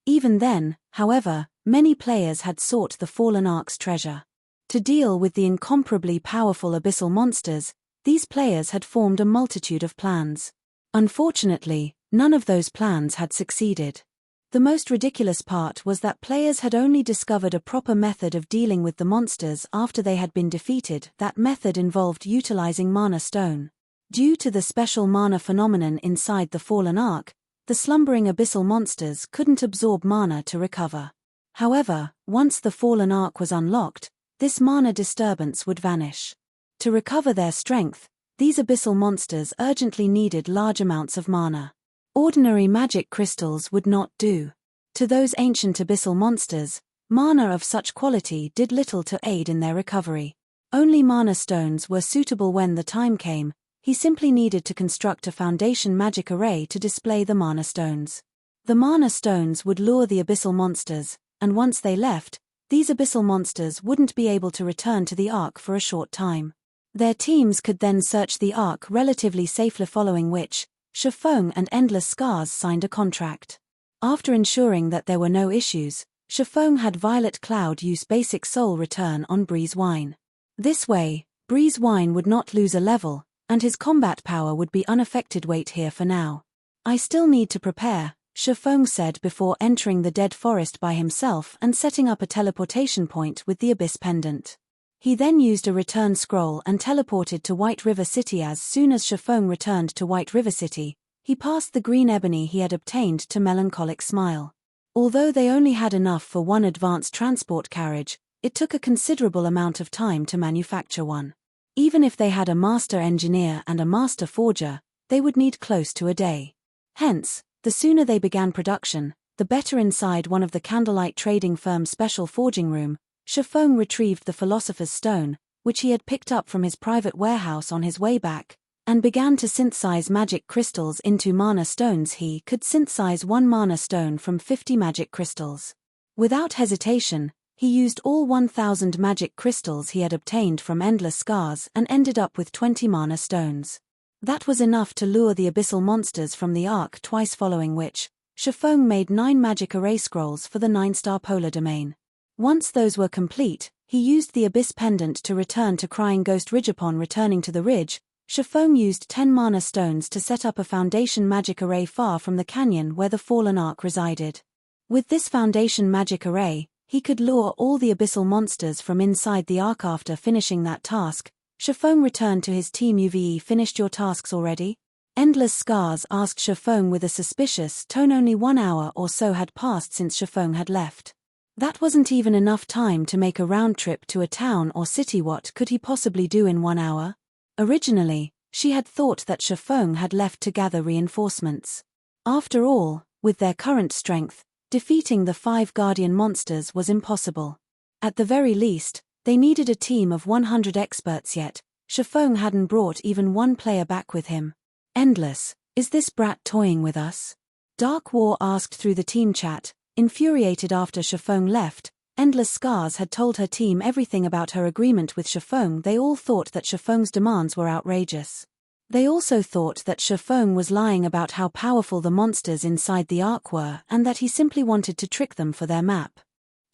Even then, however, many players had sought the Fallen Ark's treasure. To deal with the incomparably powerful abyssal monsters, these players had formed a multitude of plans. Unfortunately, none of those plans had succeeded. The most ridiculous part was that players had only discovered a proper method of dealing with the monsters after they had been defeated. That method involved utilizing Mana Stone. Due to the special mana phenomenon inside the Fallen Ark, the slumbering abyssal monsters couldn't absorb mana to recover. However, once the Fallen Ark was unlocked, this mana disturbance would vanish. To recover their strength, these abyssal monsters urgently needed large amounts of mana. Ordinary magic crystals would not do. To those ancient abyssal monsters, mana of such quality did little to aid in their recovery. Only mana stones were suitable when the time came. He simply needed to construct a foundation magic array to display the mana stones. The mana stones would lure the abyssal monsters, and once they left, these abyssal monsters wouldn't be able to return to the Ark for a short time. Their teams could then search the Ark relatively safely, following which, Shifeng and Endless Scars signed a contract. After ensuring that there were no issues, Shifeng had Violet Cloud use Basic Soul Return on Breeze Wine. This way, Breeze Wine would not lose a level, and his combat power would be unaffected. Wait here for now. I still need to prepare, Shifeng said before entering the dead forest by himself and setting up a teleportation point with the Abyss Pendant. He then used a return scroll and teleported to White River City. As soon as Shifeng returned to White River City, he passed the green ebony he had obtained to Melancholic Smile. Although they only had enough for one advanced transport carriage, it took a considerable amount of time to manufacture one. Even if they had a master engineer and a master forger, they would need close to a day. Hence, the sooner they began production, the better. Inside one of the Candlelight Trading Firm's special forging room, Shifeng retrieved the Philosopher's Stone, which he had picked up from his private warehouse on his way back, and began to synthesize magic crystals into mana stones. He could synthesize one mana stone from 50 magic crystals. Without hesitation, he used all 1,000 magic crystals he had obtained from Endless Scars and ended up with 20 mana stones. That was enough to lure the abyssal monsters from the Ark twice, following which, Shifeng made 9 magic array scrolls for the 9-star polar domain. Once those were complete, he used the Abyss Pendant to return to Crying Ghost Ridge. Upon returning to the ridge, Shifeng used 10 mana stones to set up a foundation magic array far from the canyon where the Fallen Ark resided. With this foundation magic array, he could lure all the abyssal monsters from inside the Ark. After finishing that task, Shifeng returned to his team. "You've finished your tasks already?" Endless Scars asked Shifeng with a suspicious tone. Only 1 hour or so had passed since Shifeng had left. That wasn't even enough time to make a round trip to a town or city. What could he possibly do in 1 hour? Originally, she had thought that Shifeng had left to gather reinforcements. After all, with their current strength, defeating the 5 guardian monsters was impossible. At the very least, they needed a team of 100 experts. Yet, Shifeng hadn't brought even one player back with him. "Endless, is this brat toying with us?" Dark War asked through the team chat, infuriated after Shifeng left. Endless Scars had told her team everything about her agreement with Shifeng. They all thought that Shifeng's demands were outrageous. They also thought that Shifeng was lying about how powerful the monsters inside the Ark were and that he simply wanted to trick them for their map.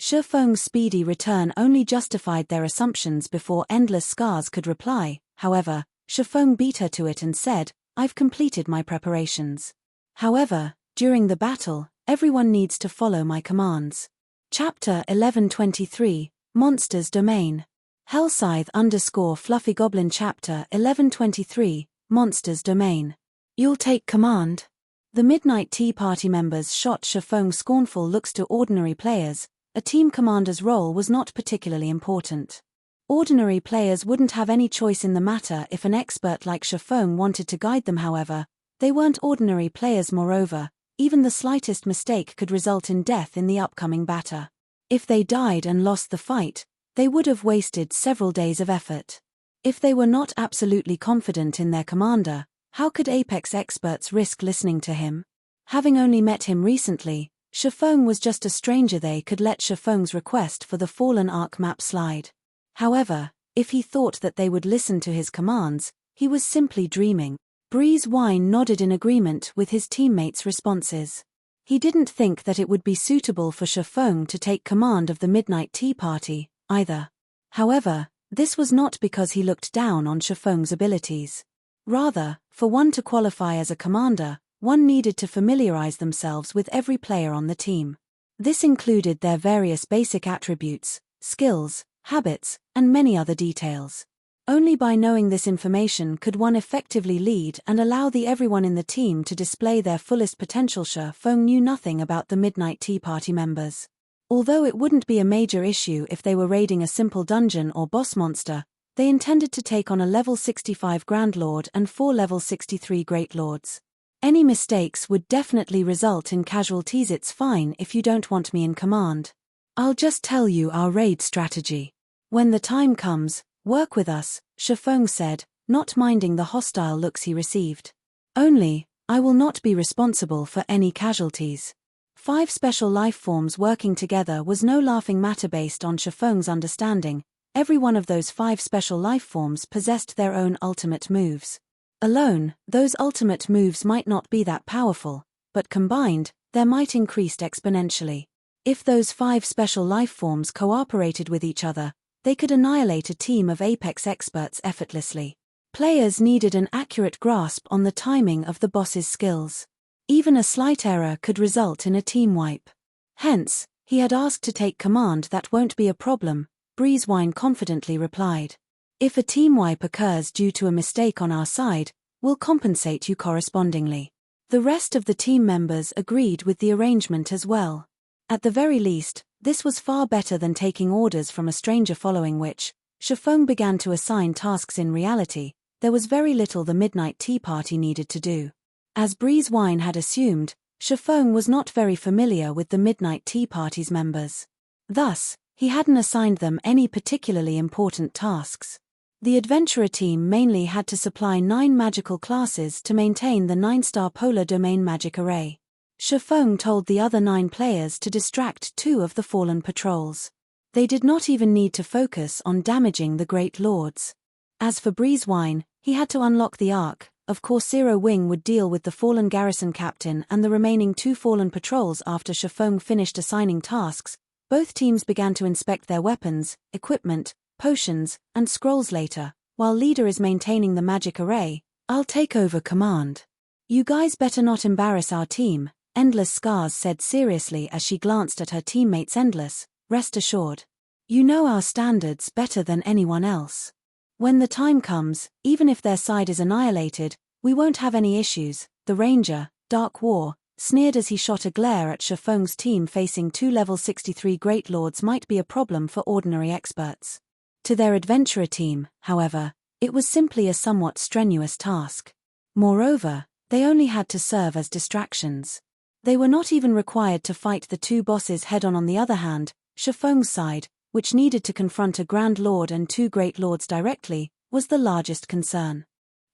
Shifeng's speedy return only justified their assumptions before Endless Scars could reply. However, Shifeng beat her to it and said, "I've completed my preparations. However, during the battle, everyone needs to follow my commands." Chapter 1123, Monsters Domain. Hellscythe _ Fluffy Goblin. Chapter 1123, Monsters Domain. "You'll take command?" The Midnight Tea Party members shot Shifeng's scornful looks. To ordinary players, a team commander's role was not particularly important. Ordinary players wouldn't have any choice in the matter if an expert like Shifeng wanted to guide them. However, they weren't ordinary players. Moreover, even the slightest mistake could result in death in the upcoming battle. If they died and lost the fight, they would have wasted several days of effort. If they were not absolutely confident in their commander, how could Apex experts risk listening to him? Having only met him recently, Shifeng was just a stranger. They could let Shifeng's request for the Fallen Ark map slide. However, if he thought that they would listen to his commands, he was simply dreaming. Breeze Wine nodded in agreement with his teammates' responses. He didn't think that it would be suitable for Shifeng to take command of the Midnight Tea Party, either. However, this was not because he looked down on Shifeng's abilities. Rather, for one to qualify as a commander, one needed to familiarize themselves with every player on the team. This included their various basic attributes, skills, habits, and many other details. Only by knowing this information could one effectively lead and allow everyone in the team to display their fullest potential. Shifeng knew nothing about the Midnight Tea Party members. Although it wouldn't be a major issue if they were raiding a simple dungeon or boss monster, they intended to take on a level 65 Grand Lord and 4 level 63 Great Lords. Any mistakes would definitely result in casualties. It's fine if you don't want me in command. I'll just tell you our raid strategy. When the time comes, work with us, Shifeng said, not minding the hostile looks he received. Only, I will not be responsible for any casualties. 5 special life forms working together was no laughing matter. Based on Shifeng's understanding, every one of those 5 special life forms possessed their own ultimate moves. Alone, those ultimate moves might not be that powerful, but combined, they might increase exponentially. If those 5 special life forms cooperated with each other, they could annihilate a team of apex experts effortlessly. Players needed an accurate grasp on the timing of the boss's skills. Even a slight error could result in a team wipe. Hence, he had asked to take command. That won't be a problem, Breezewine confidently replied. If a team wipe occurs due to a mistake on our side, we'll compensate you correspondingly. The rest of the team members agreed with the arrangement as well. At the very least, this was far better than taking orders from a stranger, following which, Shifeng began to assign tasks. In reality, there was very little the Midnight Tea Party needed to do. As Breezewine had assumed, Shifeng was not very familiar with the Midnight Tea Party's members. Thus, he hadn't assigned them any particularly important tasks. The adventurer team mainly had to supply 9 magical classes to maintain the 9-star polar domain magic array. Shifeng told the other 9 players to distract 2 of the fallen patrols. They did not even need to focus on damaging the Great Lords. As for Breezewine, he had to unlock the Ark. Of course, Zero Wing would deal with the fallen garrison captain and the remaining 2 fallen patrols. After Shifeng finished assigning tasks, both teams began to inspect their weapons, equipment, potions, and scrolls. Later, while leader is maintaining the magic array, I'll take over command. You guys better not embarrass our team, Endless Scars said seriously as she glanced at her teammates. Endless, rest assured. You know our standards better than anyone else. When the time comes, even if their side is annihilated, we won't have any issues, the Ranger, Dark War, sneered as he shot a glare at Shifeng's team. Facing 2 level 63 Great Lords might be a problem for ordinary experts. To their adventurer team, however, it was simply a somewhat strenuous task. Moreover, they only had to serve as distractions. They were not even required to fight the 2 bosses head-on. On the other hand, Shifeng's side, which needed to confront a Grand Lord and 2 Great Lords directly, was the largest concern.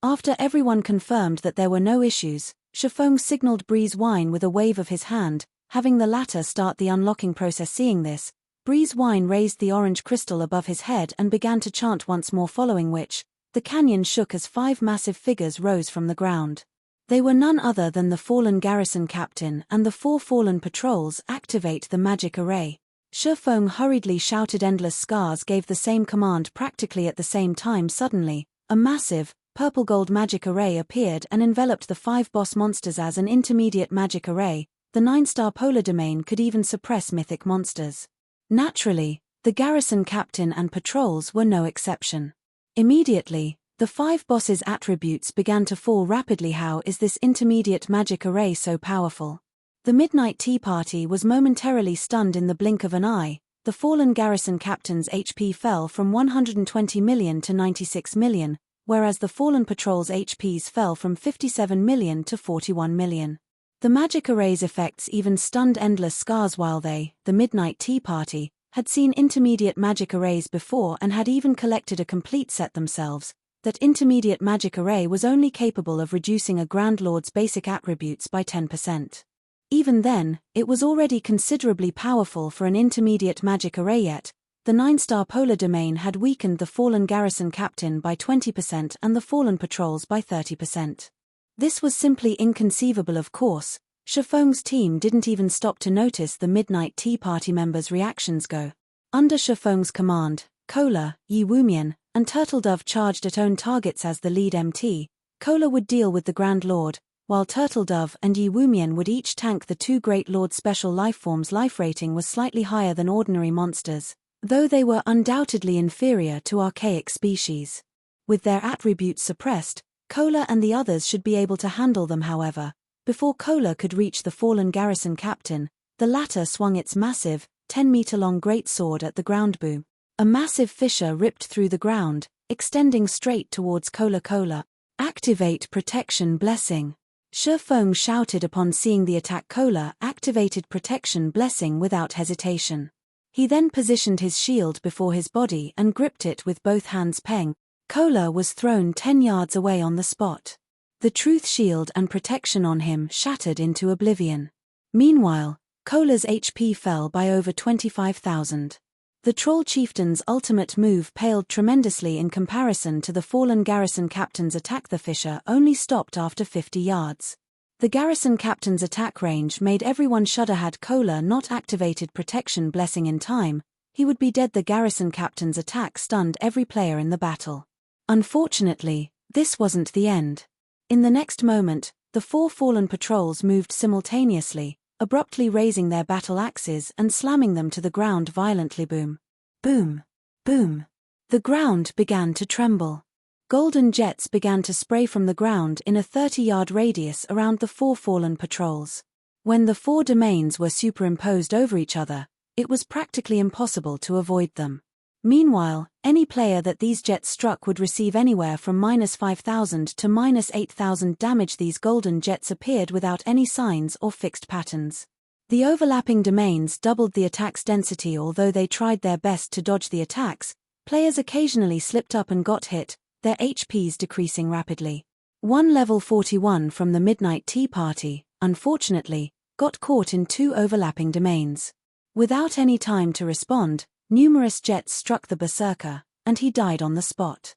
After everyone confirmed that there were no issues, Shifeng signaled Breezewine with a wave of his hand, having the latter start the unlocking process. Seeing this, Breezewine raised the orange crystal above his head and began to chant once more, following which, the canyon shook as 5 massive figures rose from the ground. They were none other than the fallen garrison captain and the 4 fallen patrols. Activate the magic array. Shifeng hurriedly shouted. Endless Scars gave the same command practically at the same time. Suddenly, a massive, purple-gold magic array appeared and enveloped the 5 boss monsters. As an intermediate magic array, the 9-star polar domain could even suppress mythic monsters. Naturally, the garrison captain and patrols were no exception. Immediately, the 5 bosses' attributes began to fall rapidly. How is this intermediate magic array so powerful? The Midnight Tea Party was momentarily stunned. In the blink of an eye, the fallen garrison captain's HP fell from 120 million to 96 million, whereas the fallen patrol's HPs fell from 57 million to 41 million. The magic array's effects even stunned Endless Scars. While they, the Midnight Tea Party, had seen intermediate magic arrays before and had even collected a complete set themselves, that intermediate magic array was only capable of reducing a Grand Lord's basic attributes by 10%. Even then, it was already considerably powerful for an intermediate magic array. Yet, the 9-star polar domain had weakened the fallen garrison captain by 20% and the fallen patrols by 30%. This was simply inconceivable. Of course, Shifeng's team didn't even stop to notice the Midnight Tea Party members' reactions. Go. Under Shifeng's command, Cola, Yi Wumian, and Turtledove charged at own targets. As the lead MT, Cola would deal with the Grand Lord, while Turtledove and Yi Wumian would each tank the two Great Lord special lifeforms. Life rating was slightly higher than ordinary monsters, though they were undoubtedly inferior to archaic species. With their attributes suppressed, Kola and the others should be able to handle them. However, before Kola could reach the fallen garrison captain, the latter swung its massive, 10-meter-long greatsword at the ground. Boom! A massive fissure ripped through the ground, extending straight towards Kola. Kola, activate protection blessing. Shi Feng shouted upon seeing the attack. Kola activated protection blessing without hesitation. He then positioned his shield before his body and gripped it with both hands. Peng! Kola was thrown 10 yards away on the spot. The truth shield and protection on him shattered into oblivion. Meanwhile, Kola's HP fell by over 25,000. The Troll Chieftain's ultimate move paled tremendously in comparison to the fallen garrison captain's attack. The fissure only stopped after 50 yards. The garrison captain's attack range made everyone shudder. Had Kola not activated protection blessing in time, he would be dead. The garrison captain's attack stunned every player in the battle. Unfortunately, this wasn't the end. In the next moment, the 4 fallen patrols moved simultaneously, abruptly raising their battle axes and slamming them to the ground violently. Boom! Boom! Boom! The ground began to tremble. Golden jets began to spray from the ground in a 30-yard radius around the 4 fallen patrols. When the 4 domains were superimposed over each other, it was practically impossible to avoid them. Meanwhile, any player that these jets struck would receive anywhere from -5,000 to -8,000 damage. These golden jets appeared without any signs or fixed patterns. The overlapping domains doubled the attack's density. Although they tried their best to dodge the attacks, players occasionally slipped up and got hit, their HPs decreasing rapidly. One level 41 from the Midnight Tea Party, unfortunately, got caught in 2 overlapping domains. Without any time to respond, numerous jets struck the Berserker, and he died on the spot.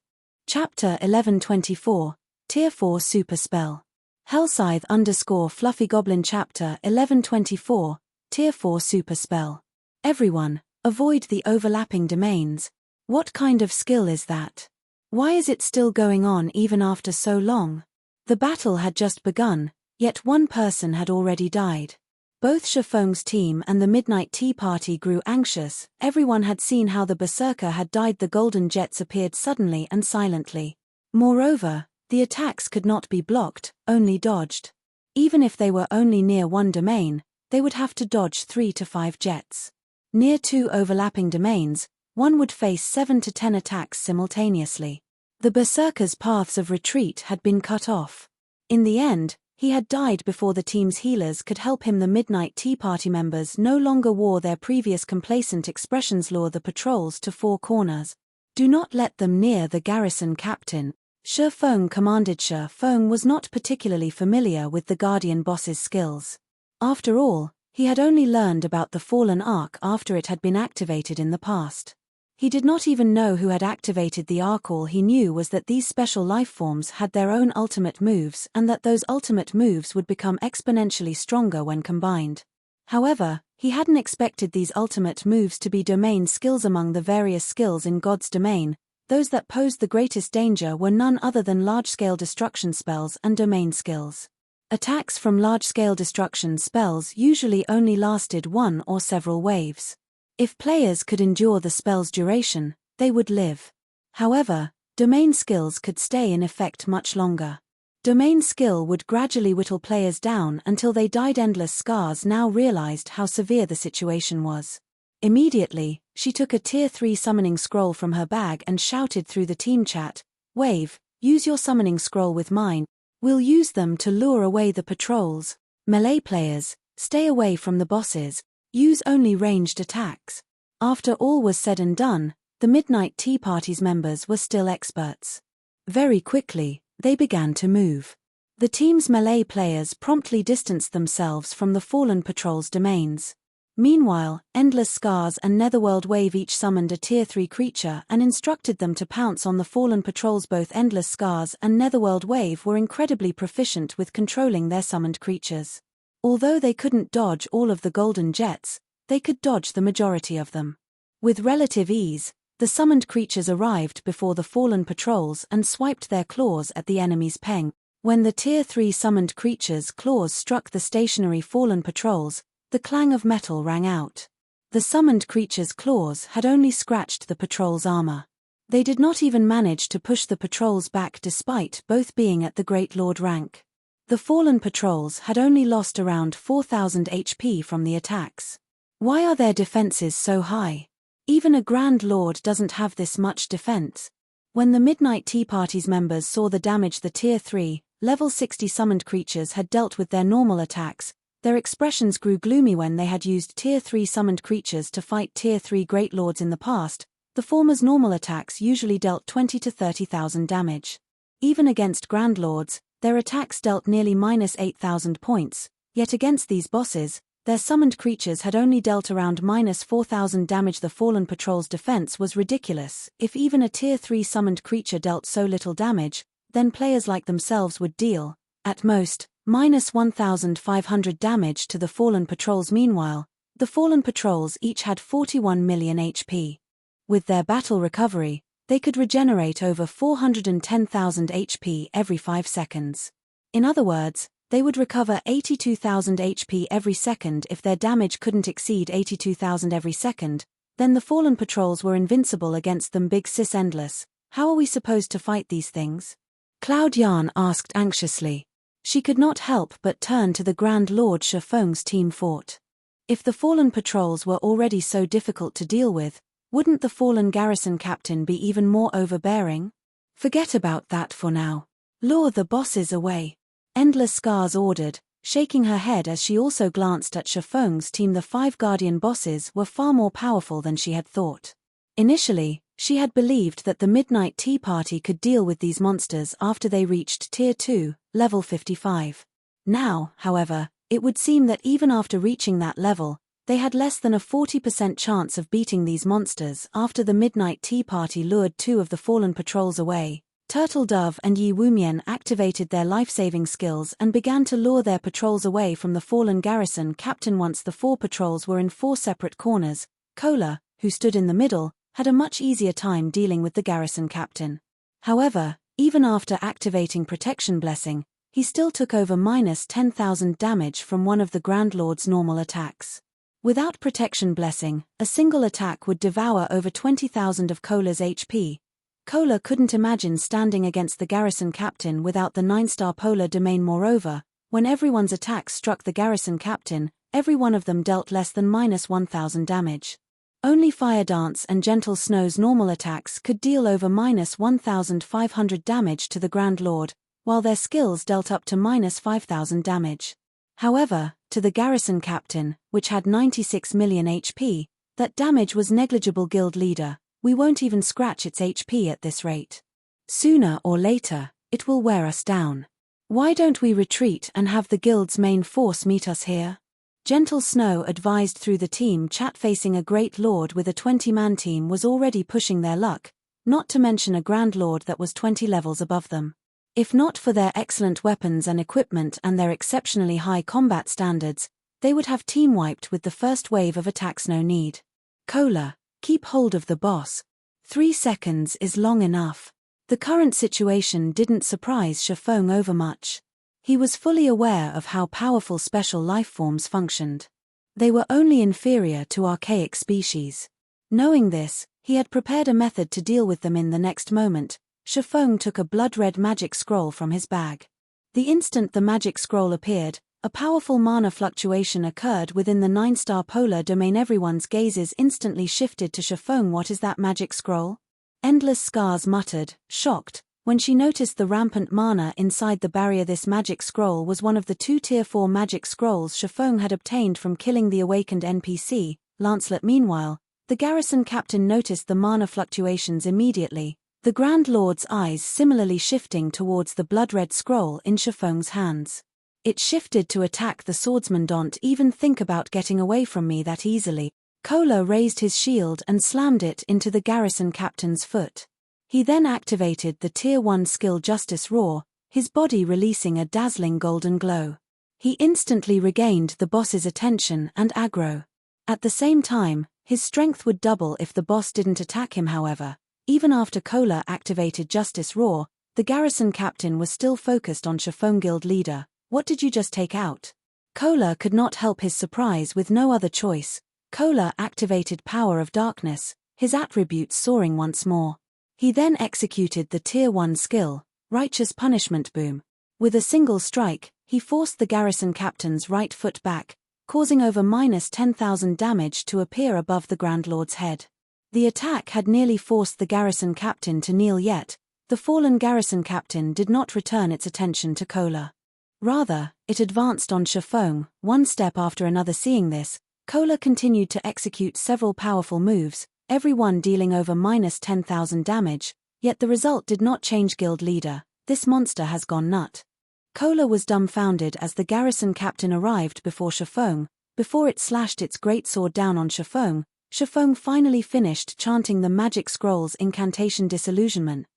Chapter 1124, Tier 4 Super Spell. Hellscythe _ Fluffy Goblin. Chapter 1124, Tier 4 Super Spell. Everyone, avoid the overlapping domains. What kind of skill is that? Why is it still going on even after so long? The battle had just begun, yet one person had already died. Both Shi Feng's team and the Midnight Tea Party grew anxious. Everyone had seen how the Berserker had died. The golden jets appeared suddenly and silently. Moreover, the attacks could not be blocked, only dodged. Even if they were only near one domain, they would have to dodge 3 to 5 jets. Near 2 overlapping domains, one would face 7 to 10 attacks simultaneously. The Berserker's paths of retreat had been cut off. In the end, he had died before the team's healers could help him. The Midnight Tea Party members no longer wore their previous complacent expressions. Lure the patrols to 4 corners. Do not let them near the garrison captain. Shi Feng commanded. Shi Feng was not particularly familiar with the Guardian boss's skills. After all, he had only learned about the Fallen Arc after it had been activated in the past. He did not even know who had activated the Arc. All he knew was that these special lifeforms had their own ultimate moves and that those ultimate moves would become exponentially stronger when combined. However, he hadn't expected these ultimate moves to be domain skills. Among the various skills in God's domain, those that posed the greatest danger were none other than large-scale destruction spells and domain skills. Attacks from large-scale destruction spells usually only lasted 1 or several waves. If players could endure the spell's duration, they would live. However, domain skills could stay in effect much longer. Domain skill would gradually whittle players down until they died. Endless Scars now realized how severe the situation was. Immediately, she took a Tier 3 summoning scroll from her bag and shouted through the team chat, "Wave, use your summoning scroll with mine. We'll use them to lure away the patrols. Melee players, stay away from the bosses. Use only ranged attacks." After all was said and done, the Midnight Tea Party's members were still experts. Very quickly, they began to move. The team's melee players promptly distanced themselves from the fallen patrol's domains. Meanwhile, Endless Scars and Netherworld Wave each summoned a Tier 3 creature and instructed them to pounce on the fallen patrols. Both Endless Scars and Netherworld Wave were incredibly proficient with controlling their summoned creatures. Although they couldn't dodge all of the golden jets, they could dodge the majority of them. With relative ease, the summoned creatures arrived before the fallen patrols and swiped their claws at the enemy's peng. When the Tier 3 summoned creatures' claws struck the stationary fallen patrols, the clang of metal rang out. The summoned creatures' claws had only scratched the patrol's armor. They did not even manage to push the patrols back despite both being at the Great Lord rank. The fallen patrols had only lost around 4,000 HP from the attacks. Why are their defenses so high? Even a Grand Lord doesn't have this much defense. When the Midnight Tea Party's members saw the damage the Tier 3, Level 60 summoned creatures had dealt with their normal attacks, their expressions grew gloomy. When they had used Tier 3 summoned creatures to fight Tier 3 Great Lords in the past, the former's normal attacks usually dealt 20 to 30,000 damage. Even against Grand Lords, their attacks dealt nearly -8,000 points, yet against these bosses, their summoned creatures had only dealt around -4,000 damage. The fallen patrol's defense was ridiculous. If even a Tier 3 summoned creature dealt so little damage, then players like themselves would deal, at most, -1,500 damage to the fallen patrols. Meanwhile, the fallen patrols each had 41 million HP. With their battle recovery, they could regenerate over 410,000 HP every 5 seconds. In other words, they would recover 82,000 HP every second. If their damage couldn't exceed 82,000 every second, then the fallen patrols were invincible against them. Big Sis Endless, how are we supposed to fight these things? Cloud Yarn asked anxiously. She could not help but turn to the Grand Lord Shifeng's team fort. If the fallen patrols were already so difficult to deal with, wouldn't the fallen garrison captain be even more overbearing? Forget about that for now. Lure the bosses away. Endless Scars ordered, shaking her head as she also glanced at Shifeng's team. The 5 guardian bosses were far more powerful than she had thought. Initially, she had believed that the Midnight Tea Party could deal with these monsters after they reached Tier 2, level 55. Now, however, it would seem that even after reaching that level, they had less than a 40% chance of beating these monsters. After the Midnight Tea Party lured 2 of the fallen patrols away, Turtle Dove and Yi Wumian activated their life-saving skills and began to lure their patrols away from the fallen garrison captain. Once the 4 patrols were in 4 separate corners, Kola, who stood in the middle, had a much easier time dealing with the garrison captain. However, even after activating Protection Blessing, he still took over -10,000 damage from one of the Grand Lord's normal attacks. Without Protection Blessing, a single attack would devour over 20,000 of Kola's HP. Kola couldn't imagine standing against the garrison captain without the 9-star polar domain. Moreover, when everyone's attacks struck the garrison captain, every one of them dealt less than -1,000 damage. Only Fire Dance and Gentle Snow's normal attacks could deal over -1,500 damage to the Grand Lord, while their skills dealt up to -5,000 damage. However, to the garrison captain, which had 96 million HP, that damage was negligible. Guild leader, we won't even scratch its HP at this rate. Sooner or later, it will wear us down. Why don't we retreat and have the guild's main force meet us here? Gentle Snow advised through the team chat. Facing a Great Lord with a 20-man team was already pushing their luck, not to mention a Grand Lord that was 20 levels above them. If not for their excellent weapons and equipment and their exceptionally high combat standards, they would have team wiped with the first wave of attacks. No need. Kola, keep hold of the boss. 3 seconds is long enough. The current situation didn't surprise Shifeng overmuch. He was fully aware of how powerful special life forms functioned. They were only inferior to archaic species. Knowing this, he had prepared a method to deal with them. In the next moment, Shifeng took a blood-red magic scroll from his bag. The instant the magic scroll appeared, a powerful mana fluctuation occurred within the 9-star polar domain. Everyone's gazes instantly shifted to Shifeng. What is that magic scroll? Endless Scars muttered, shocked, when she noticed the rampant mana inside the barrier. This magic scroll was one of the 2 Tier 4 magic scrolls Shifeng had obtained from killing the awakened NPC, Lancelot. Meanwhile, the garrison captain noticed the mana fluctuations immediately, the Grand Lord's eyes similarly shifting towards the blood-red scroll in Shifeng's hands. It shifted to attack the swordsman. Don't even think about getting away from me that easily. Kola raised his shield and slammed it into the garrison captain's foot. He then activated the Tier 1 skill Justice Roar, his body releasing a dazzling golden glow. He instantly regained the boss's attention and aggro. At the same time, his strength would double if the boss didn't attack him. However, even after Kola activated Justice Roar, The garrison captain was still focused on Chiffon guild leader. What did you just take out? Kola could not help his surprise with no other choice. Kola activated Power of Darkness, his attributes soaring once more. He then executed the Tier 1 skill, Righteous Punishment Boom. With a single strike, he forced the garrison captain's right foot back, causing over -10,000 damage to appear above the Grand Lord's head. The attack had nearly forced the garrison captain to kneel, yet the fallen garrison captain did not return its attention to Kola. Rather, it advanced on Chiffon, one step after another. Seeing this, Kola continued to execute several powerful moves, every one dealing over -10,000 damage, yet the result did not change. Guild leader, this monster has gone nut. Kola was dumbfounded as the garrison captain arrived before Chiffon. Before it slashed its greatsword down on Chiffon, Chiffon finally finished chanting the magic scroll's incantation Disillusionment.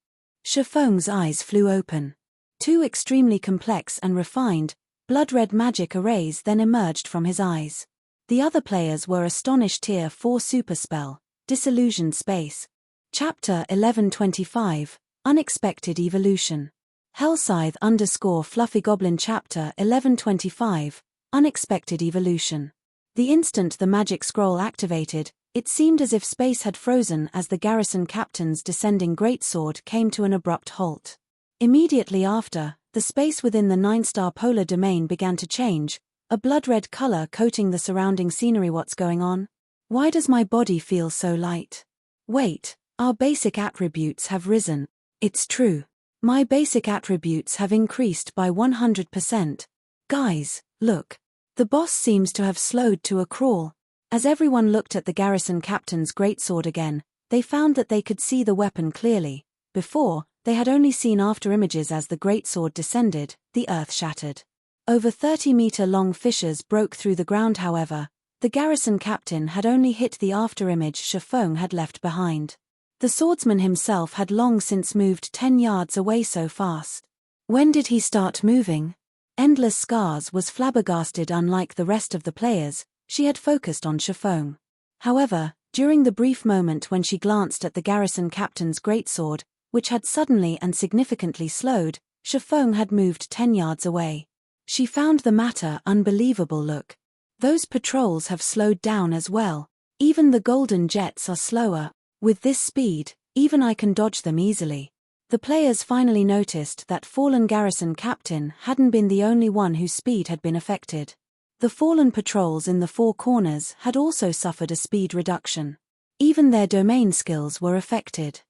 Chiffon's eyes flew open. Two extremely complex and refined, blood-red magic arrays then emerged from his eyes. The other players were astonished. Tier 4 super spell, Disillusioned Space. Chapter 1125, Unexpected Evolution. Hellscythe _ Fluffy Goblin. Chapter 1125, Unexpected Evolution. The instant the magic scroll activated, it seemed as if space had frozen as the garrison captain's descending greatsword came to an abrupt halt. Immediately after, the space within the 9-star polar domain began to change, a blood-red color coating the surrounding scenery. What's going on? Why does my body feel so light? Wait, our basic attributes have risen. It's true. My basic attributes have increased by 100%. Guys, look. The boss seems to have slowed to a crawl. As everyone looked at the garrison captain's greatsword again, they found that they could see the weapon clearly. Before, they had only seen after images. As the greatsword descended, the earth shattered. Over 30-meter-long fissures broke through the ground. However, the garrison captain had only hit the after image Chiffon had left behind. The swordsman himself had long since moved 10 yards away. So fast. When did he start moving? Endless Scars was flabbergasted. Unlike the rest of the players, she had focused on Chiffon. However, during the brief moment when she glanced at the garrison captain's greatsword, which had suddenly and significantly slowed, Chiffon had moved 10 yards away. She found the matter unbelievable. Look. Those patrols have slowed down as well. Even the golden jets are slower. With this speed, even I can dodge them easily. The players finally noticed that fallen garrison captain hadn't been the only one whose speed had been affected. The fallen patrols in the 4 corners had also suffered a speed reduction. Even their domain skills were affected.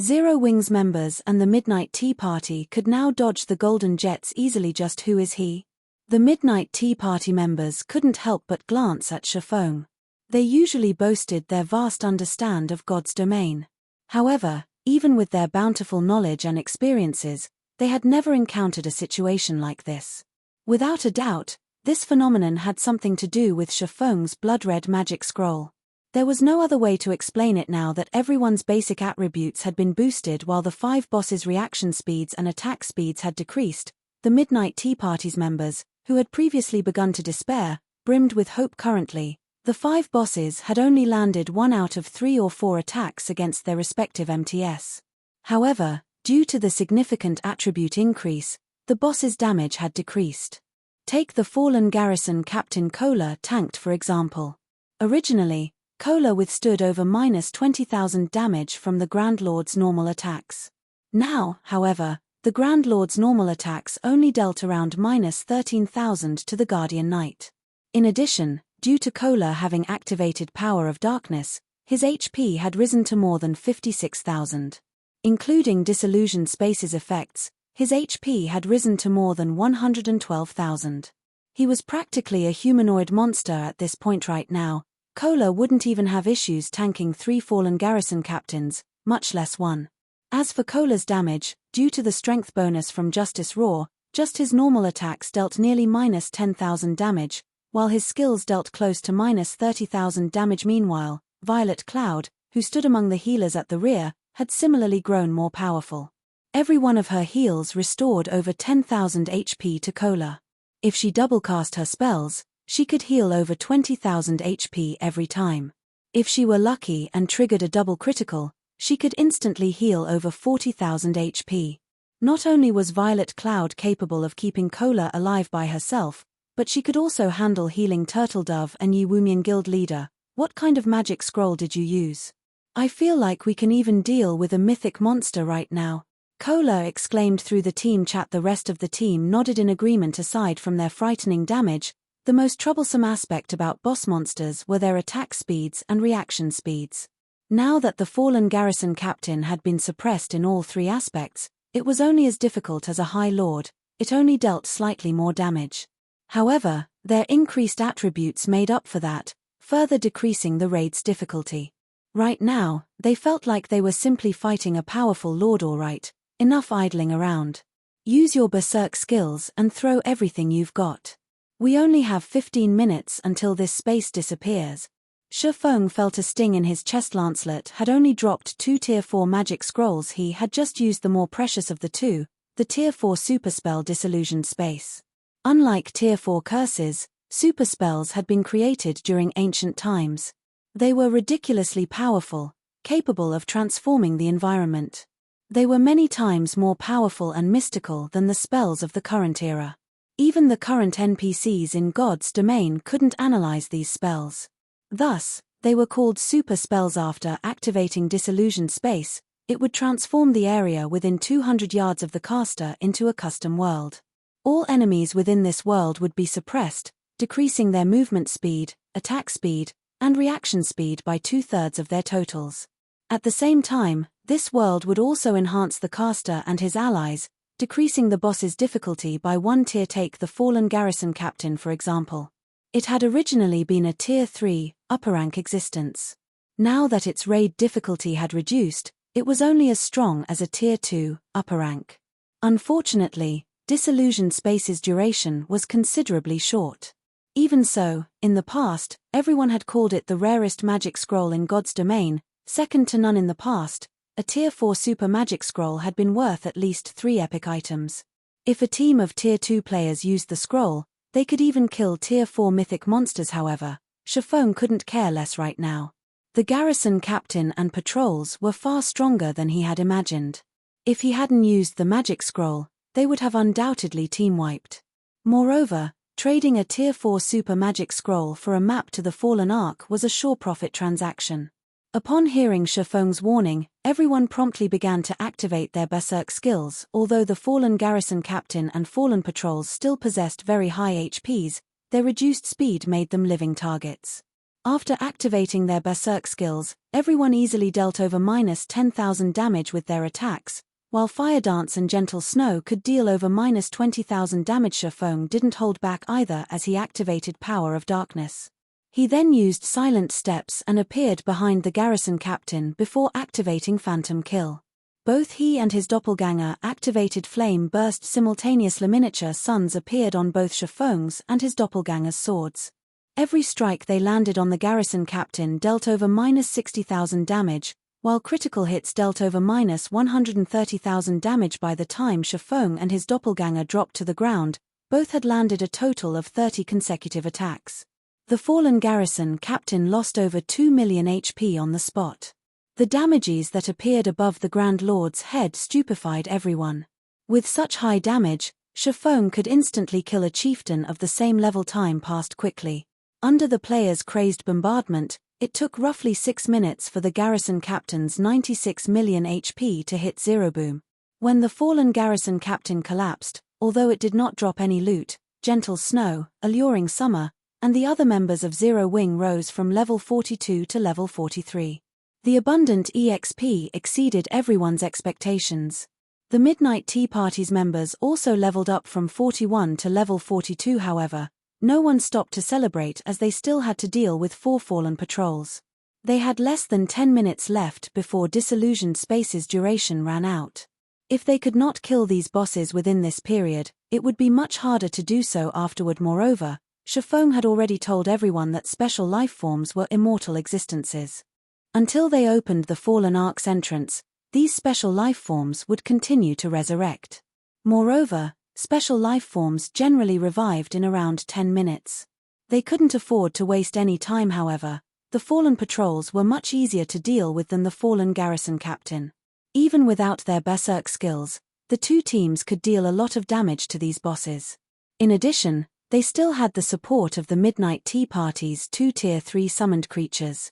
Zero Wings members and the Midnight Tea Party could now dodge the golden jets easily. Just who is he? The Midnight Tea Party members couldn't help but glance at Chiffon. They usually boasted their vast understand of God's domain. However, even with their bountiful knowledge and experiences, they had never encountered a situation like this. Without a doubt, this phenomenon had something to do with Chiffon's blood-red magic scroll. There was no other way to explain it now that everyone's basic attributes had been boosted while the 5 bosses' reaction speeds and attack speeds had decreased. The Midnight Tea Party's members, who had previously begun to despair, brimmed with hope. Currently, the 5 bosses had only landed 1 out of 3 or 4 attacks against their respective MTS. However, due to the significant attribute increase, the boss's damage had decreased. Take the fallen garrison captain Kola tanked for example. Originally, Kola withstood over -20,000 damage from the Grand Lord's normal attacks. Now, however, the Grand Lord's normal attacks only dealt around -13,000 to the Guardian Knight. In addition, due to Kola having activated Power of Darkness, his HP had risen to more than 56,000. Including Disillusioned Space's effects, his HP had risen to more than 112,000. He was practically a humanoid monster at this point. Right now, Kola wouldn't even have issues tanking 3 fallen garrison captains, much less 1. As for Kola's damage, due to the strength bonus from Justice Roar, just his normal attacks dealt nearly -10,000 damage, while his skills dealt close to -30,000 damage. Meanwhile, Violet Cloud, who stood among the healers at the rear, had similarly grown more powerful. Every one of her heals restored over 10,000 HP to Kola. If she double-cast her spells, she could heal over 20,000 HP every time. If she were lucky and triggered a double critical, she could instantly heal over 40,000 HP. Not only was Violet Cloud capable of keeping Cola alive by herself, but she could also handle healing Turtledove and Yi Wumian guild leader. What kind of magic scroll did you use? I feel like we can even deal with a mythic monster right now. Cola exclaimed through the team chat. The rest of the team nodded in agreement. Aside from their frightening damage, the most troublesome aspect about boss monsters were their attack speeds and reaction speeds. Now that the fallen garrison captain had been suppressed in all three aspects, it was only as difficult as a High Lord. It only dealt slightly more damage. However, their increased attributes made up for that, further decreasing the raid's difficulty. Right now, they felt like they were simply fighting a powerful lord. Alright, enough idling around. Use your berserk skills and throw everything you've got. We only have 15 minutes until this space disappears. Shifeng felt a sting in his chest. Lancelot had only dropped 2 Tier 4 magic scrolls. He had just used the more precious of the two, the Tier 4 superspell Disillusioned Space. Unlike Tier 4 curses, superspells had been created during ancient times. They were ridiculously powerful, capable of transforming the environment. They were many times more powerful and mystical than the spells of the current era. Even the current NPCs in God's domain couldn't analyze these spells. Thus, they were called super spells. After activating Disillusioned Space, it would transform the area within 200 yards of the caster into a custom world. All enemies within this world would be suppressed, decreasing their movement speed, attack speed, and reaction speed by 2/3 of their totals. At the same time, this world would also enhance the caster and his allies, decreasing the boss's difficulty by 1 tier. Take the fallen garrison captain for example. It had originally been a Tier 3, upper rank existence. Now that its raid difficulty had reduced, it was only as strong as a Tier 2, upper rank. Unfortunately, Disillusioned Space's duration was considerably short. Even so, in the past, everyone had called it the rarest magic scroll in God's domain, second to none in the past. A Tier 4 super magic scroll had been worth at least 3 epic items. If a team of Tier 2 players used the scroll, they could even kill Tier 4 mythic monsters. However, Shifeng couldn't care less right now. The garrison captain and patrols were far stronger than he had imagined. If he hadn't used the magic scroll, they would have undoubtedly team-wiped. Moreover, trading a Tier 4 super magic scroll for a map to the Fallen Ark was a sure profit transaction. Upon hearing Shifeng's warning, everyone promptly began to activate their berserk skills. Although the fallen garrison captain and fallen patrols still possessed very high HPs, their reduced speed made them living targets. After activating their berserk skills, everyone easily dealt over -10,000 damage with their attacks, while Fire Dance and Gentle Snow could deal over -20,000 damage. Shifeng didn't hold back either as he activated Power of Darkness. He then used Silent Steps and appeared behind the garrison captain before activating Phantom Kill. Both he and his doppelganger activated Flame Burst simultaneously. Miniature suns appeared on both Shifeng's and his doppelganger's swords. Every strike they landed on the garrison captain dealt over -60,000 damage, while critical hits dealt over -130,000 damage. By the time Shifeng and his doppelganger dropped to the ground, both had landed a total of 30 consecutive attacks. The fallen garrison captain lost over 2 million HP on the spot. The damages that appeared above the Grand Lord's head stupefied everyone. With such high damage, Shifeng could instantly kill a chieftain of the same level. Time passed quickly. Under the players' crazed bombardment, it took roughly 6 minutes for the garrison captain's 96 million HP to hit zero boom. When the fallen garrison captain collapsed, although it did not drop any loot, Gentle Snow, Alluring Summer, and the other members of Zero Wing rose from level 42 to level 43. The abundant EXP exceeded everyone's expectations. The Midnight Tea Party's members also leveled up from 41 to level 42. However, no one stopped to celebrate as they still had to deal with 4 fallen patrols. They had less than 10 minutes left before Disillusioned Space's duration ran out. If they could not kill these bosses within this period, it would be much harder to do so afterward. Moreover, Shifeng had already told everyone that special life forms were immortal existences. Until they opened the Fallen Ark's entrance, these special life forms would continue to resurrect. Moreover, special life forms generally revived in around 10 minutes. They couldn't afford to waste any time. However, the fallen patrols were much easier to deal with than the fallen garrison captain. Even without their berserk skills, The two teams could deal a lot of damage to these bosses. In addition, they still had the support of the Midnight Tea Party's 2 Tier 3 summoned creatures.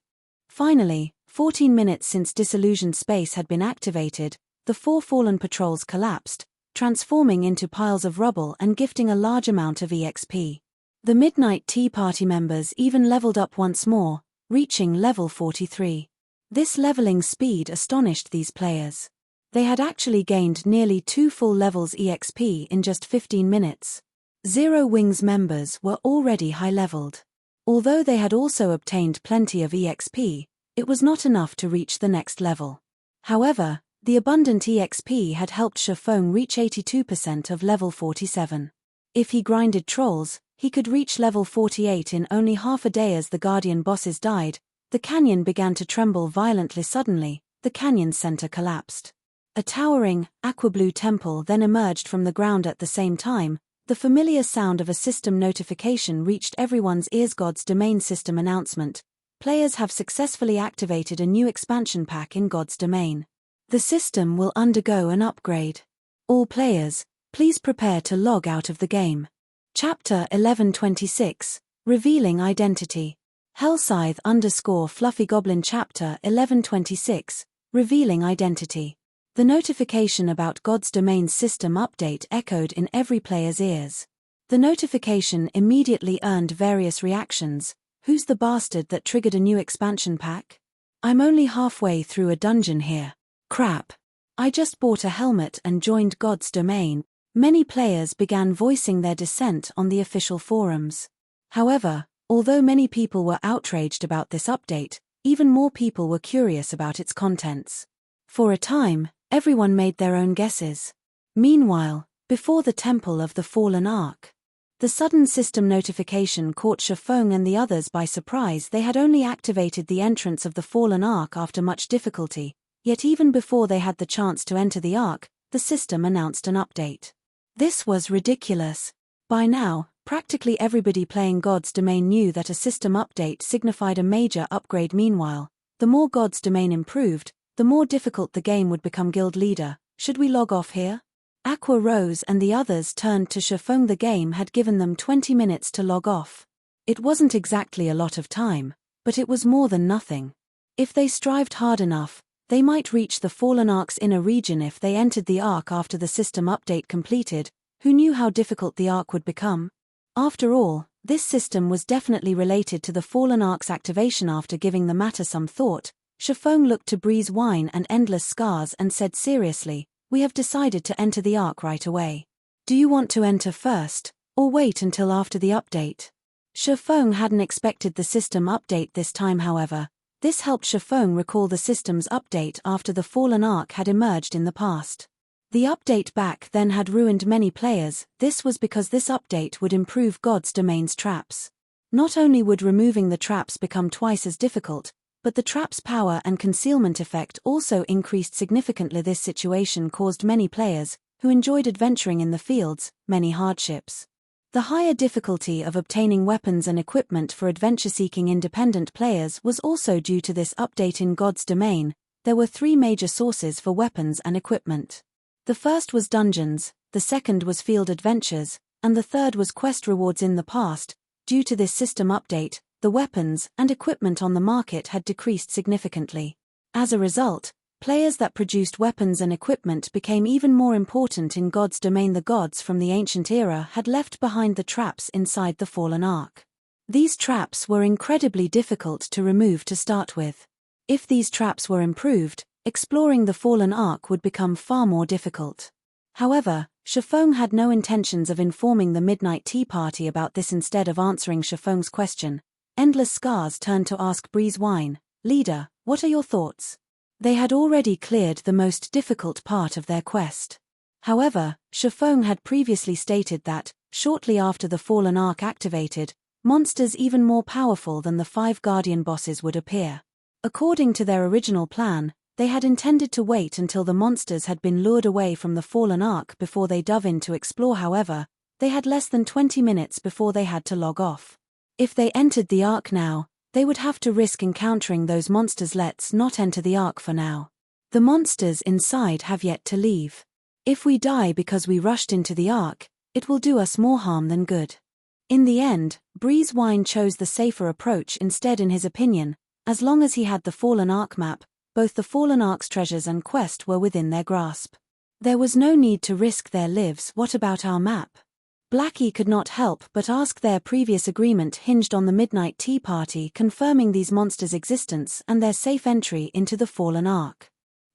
Finally, 14 minutes since Disillusioned Space had been activated, the 4 fallen patrols collapsed, transforming into piles of rubble and gifting a large amount of EXP. The Midnight Tea Party members even leveled up once more, reaching level 43. This leveling speed astonished these players. They had actually gained nearly 2 full levels EXP in just 15 minutes. Zero Wings members were already high-leveled. Although they had also obtained plenty of EXP, it was not enough to reach the next level. However, the abundant EXP had helped Shafong reach 82% of level 47. If he grinded trolls, he could reach level 48 in only half a day. As the Guardian bosses died, the canyon began to tremble violently. Suddenly, the canyon's center collapsed. A towering, aqua-blue temple then emerged from the ground at the same time. The familiar sound of a system notification reached everyone's ears. God's Domain system announcement. Players have successfully activated a new expansion pack in God's Domain. The system will undergo an upgrade. All players, please prepare to log out of the game. Chapter 1126, Revealing Identity. Hellscythe_Fluffy Goblin Chapter 1126, Revealing Identity. The notification about God's Domain's system update echoed in every player's ears. The notification immediately earned various reactions. Who's the bastard that triggered a new expansion pack? I'm only halfway through a dungeon here. Crap. I just bought a helmet and joined God's Domain. Many players began voicing their dissent on the official forums. However, although many people were outraged about this update, even more people were curious about its contents. For a time, everyone made their own guesses. Meanwhile, before the Temple of the Fallen Ark, the sudden system notification caught Shafong and the others by surprise. They had only activated the entrance of the Fallen Ark after much difficulty, yet even before they had the chance to enter the Ark, the system announced an update. This was ridiculous. By now, practically everybody playing God's Domain knew that a system update signified a major upgrade. Meanwhile, the more God's Domain improved, the more difficult the game would become. Guild leader, should we log off here? Aqua Rose and the others turned to Shafong. The game had given them 20 minutes to log off. It wasn't exactly a lot of time, but it was more than nothing. If they strived hard enough, they might reach the Fallen Ark's inner region. If they entered the Ark after the system update completed, who knew how difficult the Ark would become? After all, this system was definitely related to the Fallen Ark's activation. After giving the matter some thought, Shafong looked to Breeze Wine and Endless Scars and said seriously, "We have decided to enter the Ark right away. Do you want to enter first, or wait until after the update?" Shafong hadn't expected the system update this time. However, this helped Shafong recall the system's update after the Fallen Ark had emerged in the past. The update back then had ruined many players. This was because this update would improve God's Domain's traps. Not only would removing the traps become twice as difficult, but the trap's power and concealment effect also increased significantly. This situation caused many players, who enjoyed adventuring in the fields, many hardships. The higher difficulty of obtaining weapons and equipment for adventure-seeking independent players was also due to this update. In God's Domain, there were 3 major sources for weapons and equipment. The first was dungeons, the second was field adventures, and the third was quest rewards. In the past, due to this system update, the weapons and equipment on the market had decreased significantly. As a result, players that produced weapons and equipment became even more important in God's Domain. The gods from the ancient era had left behind the traps inside the Fallen Ark. These traps were incredibly difficult to remove to start with. If these traps were improved, exploring the Fallen Ark would become far more difficult. However, Shafong had no intentions of informing the Midnight Tea Party about this. Instead of answering Shafong's question, Endless Scars turned to ask Breeze Wine, "Leader, what are your thoughts?" They had already cleared the most difficult part of their quest. However, Shafong had previously stated that, shortly after the Fallen Ark activated, monsters even more powerful than the 5 Guardian bosses would appear. According to their original plan, they had intended to wait until the monsters had been lured away from the Fallen Ark before they dove in to explore. However, they had less than 20 minutes before they had to log off. If they entered the Ark now, they would have to risk encountering those monsters. Let's not enter the Ark for now. The monsters inside have yet to leave. If we die because we rushed into the Ark, it will do us more harm than good. In the end, Breezewine chose the safer approach instead in his opinion. As long as he had the Fallen Ark map, both the Fallen Ark's treasures and quest were within their grasp. There was no need to risk their lives. What about our map? Blackie could not help but ask. Their previous agreement hinged on the Midnight Tea Party confirming these monsters' existence and their safe entry into the Fallen Ark.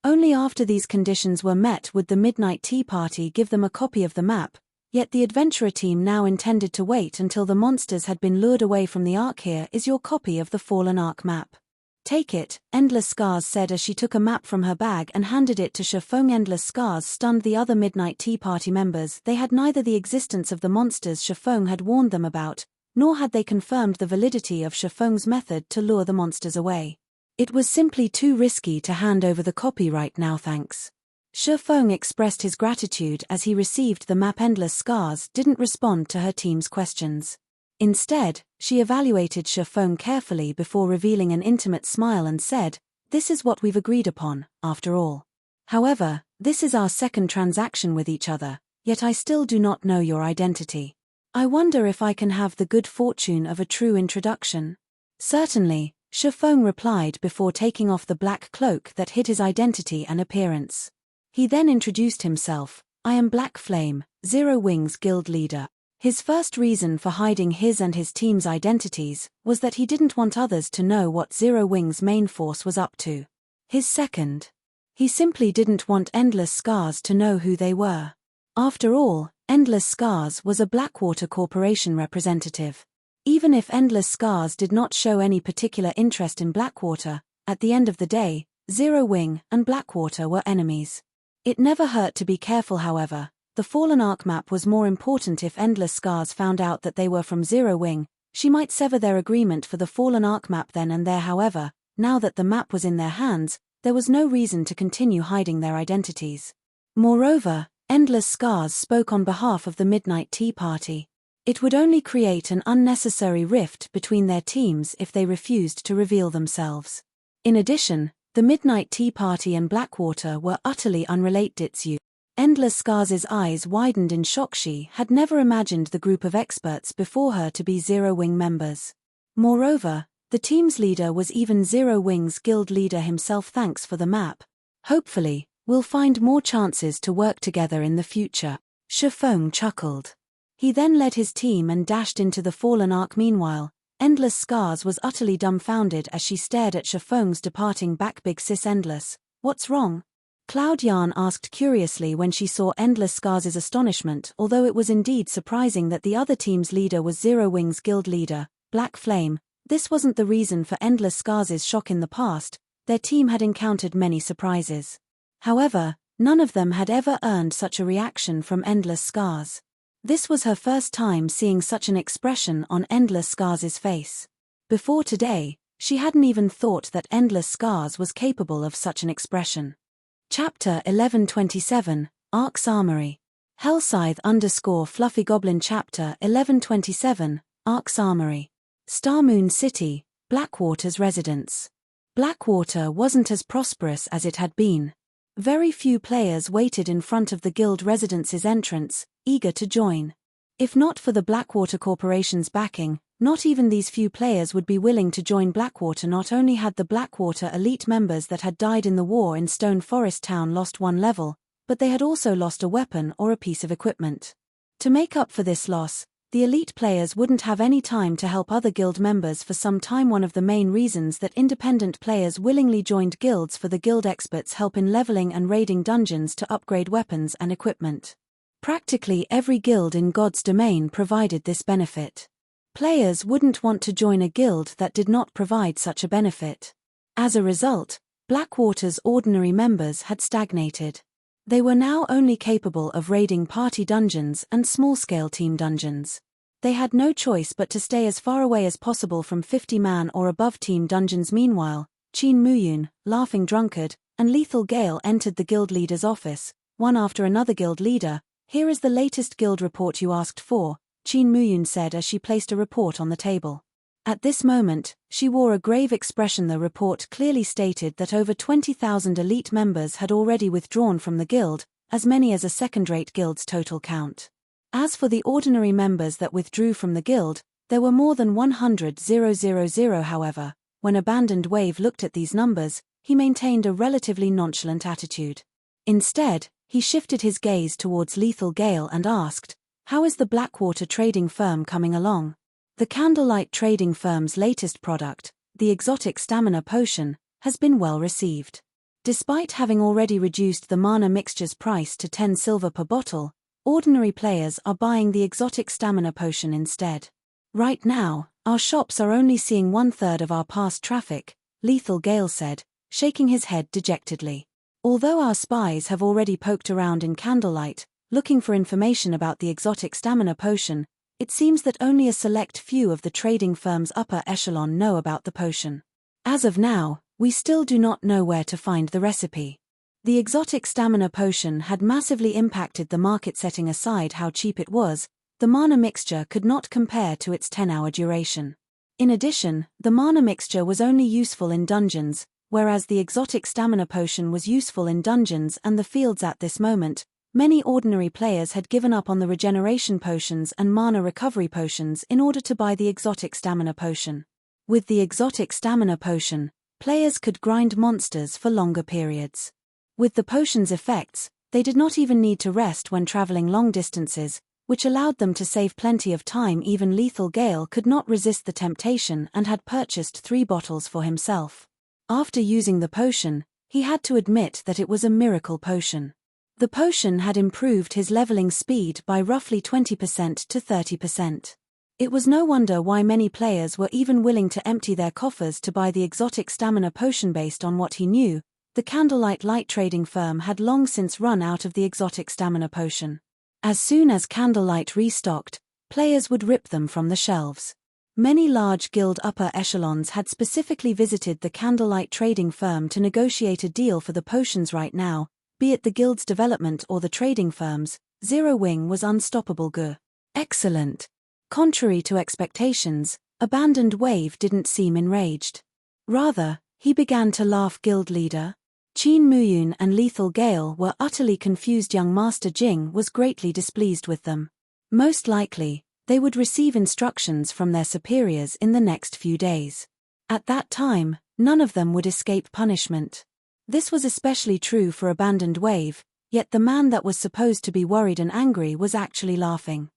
Only after these conditions were met would the Midnight Tea Party give them a copy of the map, yet the adventurer team now intended to wait until the monsters had been lured away from the Ark. Here is your copy of the Fallen Ark map. Take it, Endless Scars said as she took a map from her bag and handed it to Shafeng. Endless Scars stunned the other Midnight Tea Party members. They had neither the existence of the monsters Shafeng had warned them about, nor had they confirmed the validity of Shafeng's method to lure the monsters away. It was simply too risky to hand over the copy right now, thanks. Shafeng expressed his gratitude as he received the map. Endless Scars didn't respond to her team's questions. Instead, she evaluated Shafeng carefully before revealing an intimate smile and said, "This is what we've agreed upon, after all. However, this is our second transaction with each other, yet I still do not know your identity. I wonder if I can have the good fortune of a true introduction." "Certainly," Shafeng replied before taking off the black cloak that hid his identity and appearance. He then introduced himself. "I am Black Flame, Zero Wings Guild leader." His first reason for hiding his and his team's identities was that he didn't want others to know what Zero Wings' main force was up to. His second, he simply didn't want Endless Scars to know who they were. After all, Endless Scars was a Blackwater Corporation representative. Even if Endless Scars did not show any particular interest in Blackwater, at the end of the day, Zero Wing and Blackwater were enemies. It never hurt to be careful, however. The Fallen Ark map was more important. If Endless Scars found out that they were from Zero Wing, she might sever their agreement for the Fallen Ark map then and there. However, now that the map was in their hands, there was no reason to continue hiding their identities. Moreover, Endless Scars spoke on behalf of the Midnight Tea Party. It would only create an unnecessary rift between their teams if they refused to reveal themselves. In addition, the Midnight Tea Party and Blackwater were utterly unrelated. Endless Scars' eyes widened in shock. She had never imagined the group of experts before her to be Zero Wing members. Moreover, the team's leader was even Zero Wing's guild leader himself. Thanks for the map. Hopefully, we'll find more chances to work together in the future. Shafeng chuckled. He then led his team and dashed into the Fallen Ark. Meanwhile, Endless Scars was utterly dumbfounded as she stared at Shafeng's departing back. "Big sis Endless, what's wrong?" Cloud Yarn asked curiously when she saw Endless Scars' astonishment. Although it was indeed surprising that the other team's leader was Zero Wing's guild leader, Black Flame, this wasn't the reason for Endless Scars' shock. In the past, their team had encountered many surprises. However, none of them had ever earned such a reaction from Endless Scars. This was her first time seeing such an expression on Endless Scars' face. Before today, she hadn't even thought that Endless Scars was capable of such an expression. Chapter 1127, Ark's Armory. Hellscythe_Fluffy Goblin. Chapter 1127, Ark's Armory. Starmoon City, Blackwater's residence. Blackwater wasn't as prosperous as it had been. Very few players waited in front of the guild residence's entrance, eager to join. If not for the Blackwater Corporation's backing, not even these few players would be willing to join Blackwater. Not only had the Blackwater elite members that had died in the war in Stone Forest Town lost one level, but they had also lost a weapon or a piece of equipment. To make up for this loss, the elite players wouldn't have any time to help other guild members for some time. One of the main reasons that independent players willingly joined guilds for the guild experts' help in leveling and raiding dungeons to upgrade weapons and equipment. Practically every guild in God's domain provided this benefit. Players wouldn't want to join a guild that did not provide such a benefit. As a result, Blackwater's ordinary members had stagnated. They were now only capable of raiding party dungeons and small-scale team dungeons. They had no choice but to stay as far away as possible from 50-man or above team dungeons. Meanwhile, Chin Muyun, Laughing Drunkard, and Lethal Gale entered the guild leader's office, one after another. Guild leader, here is the latest guild report you asked for, Chin Muyun said as she placed a report on the table. At this moment, she wore a grave expression. The report clearly stated that over 20,000 elite members had already withdrawn from the guild, as many as a second-rate guild's total count. As for the ordinary members that withdrew from the guild, there were more than 100,000. However, when Abandoned Wave looked at these numbers, he maintained a relatively nonchalant attitude. Instead, he shifted his gaze towards Lethal Gale and asked, "How is the Blackwater trading firm coming along?" The Candlelight trading firm's latest product, the exotic stamina potion, has been well received. Despite having already reduced the mana mixture's price to 10 silver per bottle, ordinary players are buying the exotic stamina potion instead. "Right now, our shops are only seeing 1/3 of our past traffic," Lethal Gale said, shaking his head dejectedly. "Although our spies have already poked around in Candlelight, looking for information about the exotic stamina potion, it seems that only a select few of the trading firm's upper echelon know about the potion. As of now, we still do not know where to find the recipe." The exotic stamina potion had massively impacted the market. Setting aside how cheap it was, the mana mixture could not compare to its 10-hour duration. In addition, the mana mixture was only useful in dungeons, whereas the exotic stamina potion was useful in dungeons and the fields at this moment. Many ordinary players had given up on the regeneration potions and mana recovery potions in order to buy the exotic stamina potion. With the exotic stamina potion, players could grind monsters for longer periods. With the potion's effects, they did not even need to rest when traveling long distances, which allowed them to save plenty of time. Even Lethal Gale could not resist the temptation and had purchased 3 bottles for himself. After using the potion, he had to admit that it was a miracle potion. The potion had improved his leveling speed by roughly 20% to 30%. It was no wonder why many players were even willing to empty their coffers to buy the exotic stamina potion. Based on what he knew, the Candlelight light trading firm had long since run out of the exotic stamina potion. As soon as Candlelight restocked, players would rip them from the shelves. Many large guild upper echelons had specifically visited the Candlelight trading firm to negotiate a deal for the potions. Right now, be it the guild's development or the trading firm's, Zero Wing was unstoppable. Excellent. Contrary to expectations, Abandoned Wave didn't seem enraged. Rather, he began to laugh. "Guild leader?" Qin Muyun and Lethal Gale were utterly confused. Young Master Jing was greatly displeased with them. Most likely, they would receive instructions from their superiors in the next few days. At that time, none of them would escape punishment. This was especially true for Abandoned Wave, yet the man that was supposed to be worried and angry was actually laughing.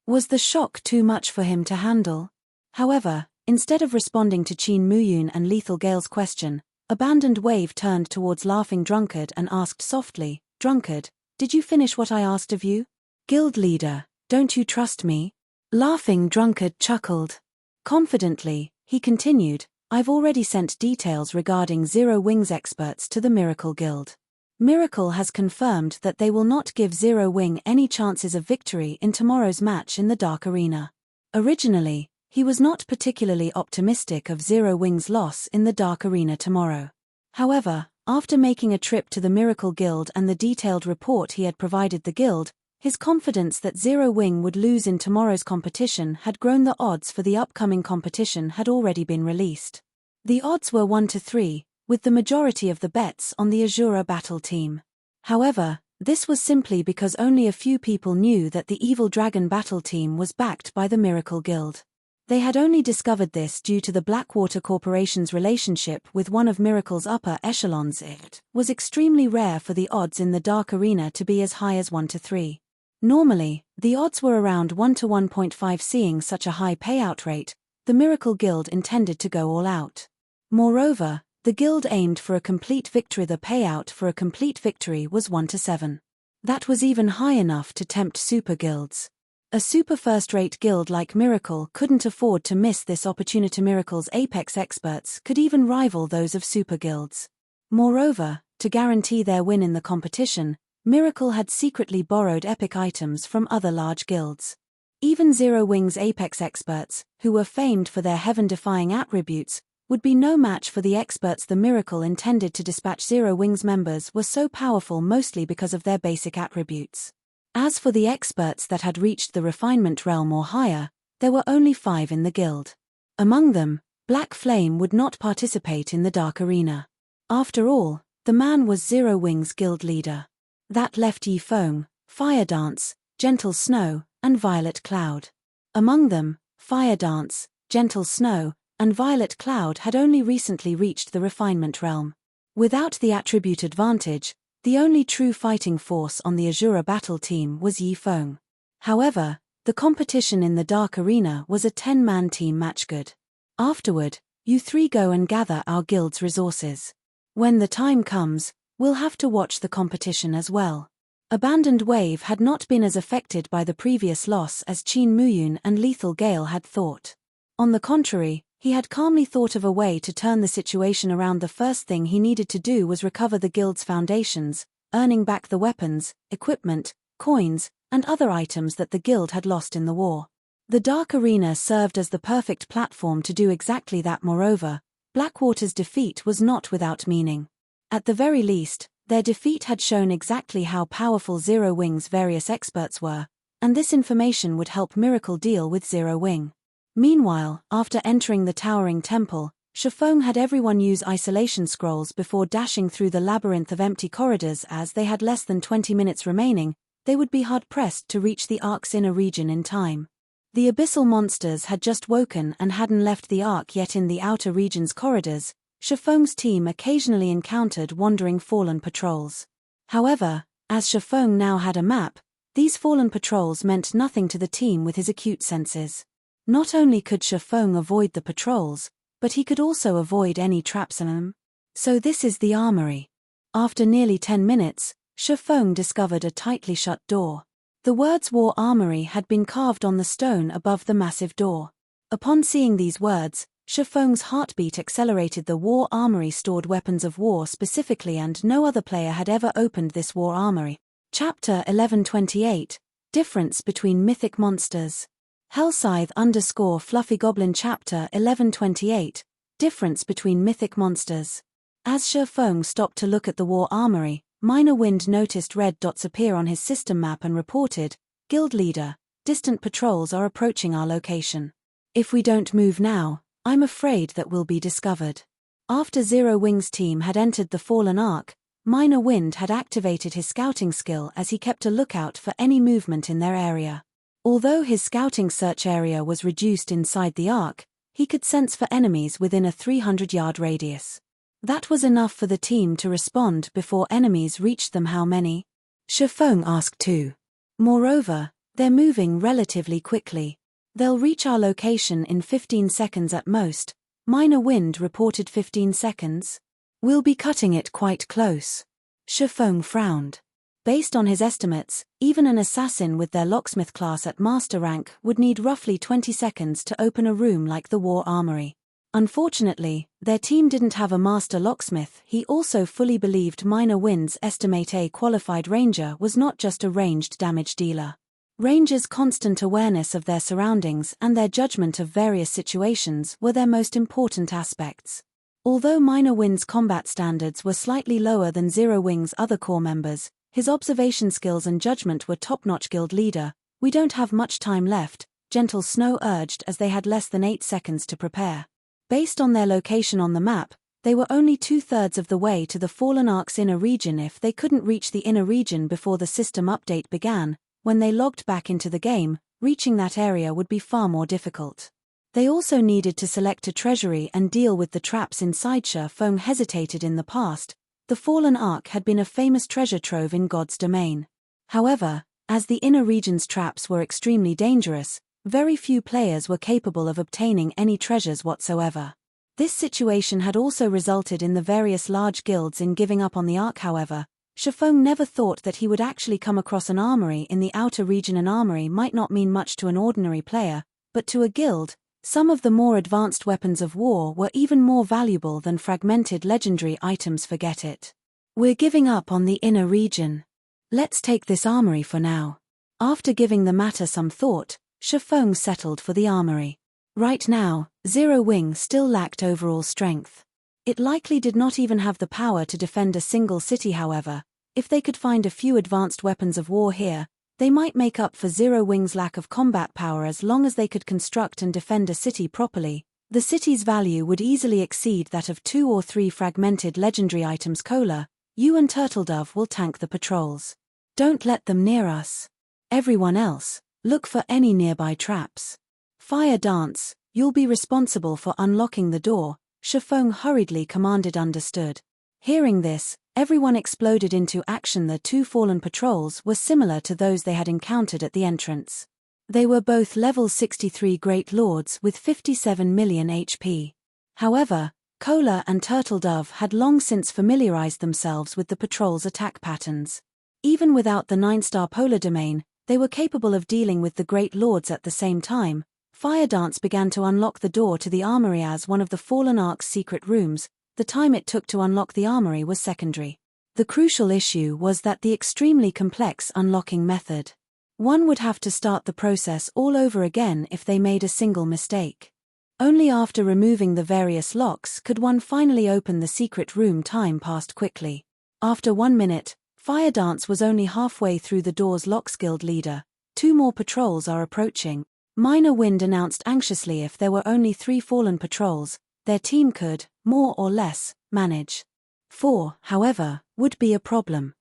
Was the shock too much for him to handle? However, instead of responding to Qin Muyun and Lethal Gale's question, Abandoned Wave turned towards Laughing Drunkard and asked softly, "Drunkard, did you finish what I asked of you?" "Guild leader, don't you trust me?" Laughing Drunkard chuckled. Confidently, he continued, "I've already sent details regarding Zero Wing's experts to the Miracle Guild. Miracle has confirmed that they will not give Zero Wing any chances of victory in tomorrow's match in the Dark Arena." Originally, he was not particularly optimistic of Zero Wing's loss in the Dark Arena tomorrow. However, after making a trip to the Miracle Guild and the detailed report he had provided the guild, his confidence that Zero Wing would lose in tomorrow's competition had grown. The odds for the upcoming competition had already been released. The odds were 1 to 3, with the majority of the bets on the Asura battle team. However, this was simply because only a few people knew that the Evil Dragon battle team was backed by the Miracle Guild. They had only discovered this due to the Blackwater Corporation's relationship with one of Miracle's upper echelons. It was extremely rare for the odds in the Dark Arena to be as high as 1 to 3. Normally, the odds were around 1 to 1.5. Seeing such a high payout rate, the Miracle Guild intended to go all out. Moreover, the guild aimed for a complete victory. The payout for a complete victory was 1 to 7. That was even high enough to tempt super guilds. A super first-rate guild like Miracle couldn't afford to miss this opportunity. Miracle's apex experts could even rival those of super guilds. Moreover, to guarantee their win in the competition, Miracle had secretly borrowed epic items from other large guilds. Even Zero Wing's apex experts, who were famed for their heaven-defying attributes, would be no match for the experts the Miracle intended to dispatch. Zero Wing's members were so powerful mostly because of their basic attributes. As for the experts that had reached the refinement realm or higher, there were only 5 in the guild. Among them, Black Flame would not participate in the Dark Arena. After all, the man was Zero Wing's guild leader. That left Yi Feng, Fire Dance, Gentle Snow, and Violet Cloud. Among them, Fire Dance, Gentle Snow, and Violet Cloud had only recently reached the refinement realm. Without the attribute advantage, the only true fighting force on the Asura battle team was Yi Feng. However, the competition in the Dark Arena was a 10-man team match good. Afterward, you three go and gather our guild's resources. When the time comes, we'll have to watch the competition as well. Abandoned Wave had not been as affected by the previous loss as Qin Muyun and Lethal Gale had thought. On the contrary, he had calmly thought of a way to turn the situation around. The first thing he needed to do was recover the guild's foundations, earning back the weapons, equipment, coins, and other items that the guild had lost in the war. The Dark Arena served as the perfect platform to do exactly that. Moreover, Blackwater's defeat was not without meaning. At the very least, their defeat had shown exactly how powerful Zero Wing's various experts were, and this information would help Miracle deal with Zero Wing. Meanwhile, after entering the towering temple, Shifeng had everyone use isolation scrolls before dashing through the labyrinth of empty corridors. As they had less than 20 minutes remaining, they would be hard-pressed to reach the Ark's inner region in time. The Abyssal monsters had just woken and hadn't left the Ark yet. In the outer region's corridors, Shifeng's team occasionally encountered wandering Fallen patrols. However, as Shifeng now had a map, these Fallen patrols meant nothing to the team with his acute senses. Not only could Shifeng avoid the patrols, but he could also avoid any traps in them. So this is the armory. After nearly 10 minutes, Shifeng discovered a tightly shut door. The words War Armory had been carved on the stone above the massive door. Upon seeing these words, Shifeng's heartbeat accelerated. The War Armory stored weapons of war specifically, and no other player had ever opened this War Armory. Chapter 1128, Difference Between Mythic Monsters. Hellscythe_Fluffy Goblin. Chapter 1128, Difference Between Mythic Monsters. As Shifeng stopped to look at the War Armory, Minor Wind noticed red dots appear on his system map and reported, "Guild Leader, distant patrols are approaching our location. If we don't move now, I'm afraid that we'll be discovered." After Zero Wing's team had entered the Fallen Ark, Minor Wind had activated his scouting skill as he kept a lookout for any movement in their area. Although his scouting search area was reduced inside the Ark, he could sense for enemies within a 300-yard radius. That was enough for the team to respond before enemies reached them. How many? Shifeng asked too. Moreover, they're moving relatively quickly. They'll reach our location in 15 seconds at most. Minor Wind reported 15 seconds. We'll be cutting it quite close. Shifeng frowned. Based on his estimates, even an assassin with their locksmith class at master rank would need roughly 20 seconds to open a room like the War Armory. Unfortunately, their team didn't have a master locksmith. He also fully believed Minor Wind's estimate a qualified ranger was not just a ranged damage dealer. Rangers' constant awareness of their surroundings and their judgment of various situations were their most important aspects. Although Minor Wind's combat standards were slightly lower than Zero Wing's other core members, his observation skills and judgment were top-notch. Guild Leader, we don't have much time left, Gentle Snow urged as they had less than 8 seconds to prepare. Based on their location on the map, they were only 2/3 of the way to the Fallen Ark's inner region. If they couldn't reach the inner region before the system update began, when they logged back into the game, reaching that area would be far more difficult. They also needed to select a treasury and deal with the traps inside. Shifeng hesitated. In the past, the Fallen Ark had been a famous treasure trove in God's domain. However, as the inner region's traps were extremely dangerous, very few players were capable of obtaining any treasures whatsoever. This situation had also resulted in the various large guilds in giving up on the Ark. However, Shifeng never thought that he would actually come across an armory in the outer region. An armory might not mean much to an ordinary player, but to a guild, some of the more advanced weapons of war were even more valuable than fragmented legendary items. Forget it. We're giving up on the inner region. Let's take this armory for now. After giving the matter some thought, Shifeng settled for the armory. Right now, Zero Wing still lacked overall strength. It likely did not even have the power to defend a single city. However, if they could find a few advanced weapons of war here, they might make up for Zero Wing's lack of combat power. As long as they could construct and defend a city properly, the city's value would easily exceed that of 2 or 3 fragmented legendary items. Cola, you and Turtledove will tank the patrols. Don't let them near us. Everyone else, look for any nearby traps. Fire dance, you'll be responsible for unlocking the door, Shifeng hurriedly commanded. Understood. Hearing this, everyone exploded into action. The two fallen patrols were similar to those they had encountered at the entrance. They were both level 63 Great Lords with 57 million HP. However, Kola and Turtledove had long since familiarized themselves with the patrol's attack patterns. Even without the 9-star polar domain, they were capable of dealing with the Great Lords at the same time. Fire Dance began to unlock the door to the armory as one of the Fallen Ark's secret rooms. The time it took to unlock the armory was secondary. The crucial issue was that the extremely complex unlocking method. One would have to start the process all over again if they made a single mistake. Only after removing the various locks could one finally open the secret room. Time passed quickly. After 1 minute, Fire Dance was only halfway through the door's locks. Guild leader, 2 more patrols are approaching. Minor Wind announced anxiously if there were only 3 fallen patrols, their team could, more or less, manage. 4, however, would be a problem.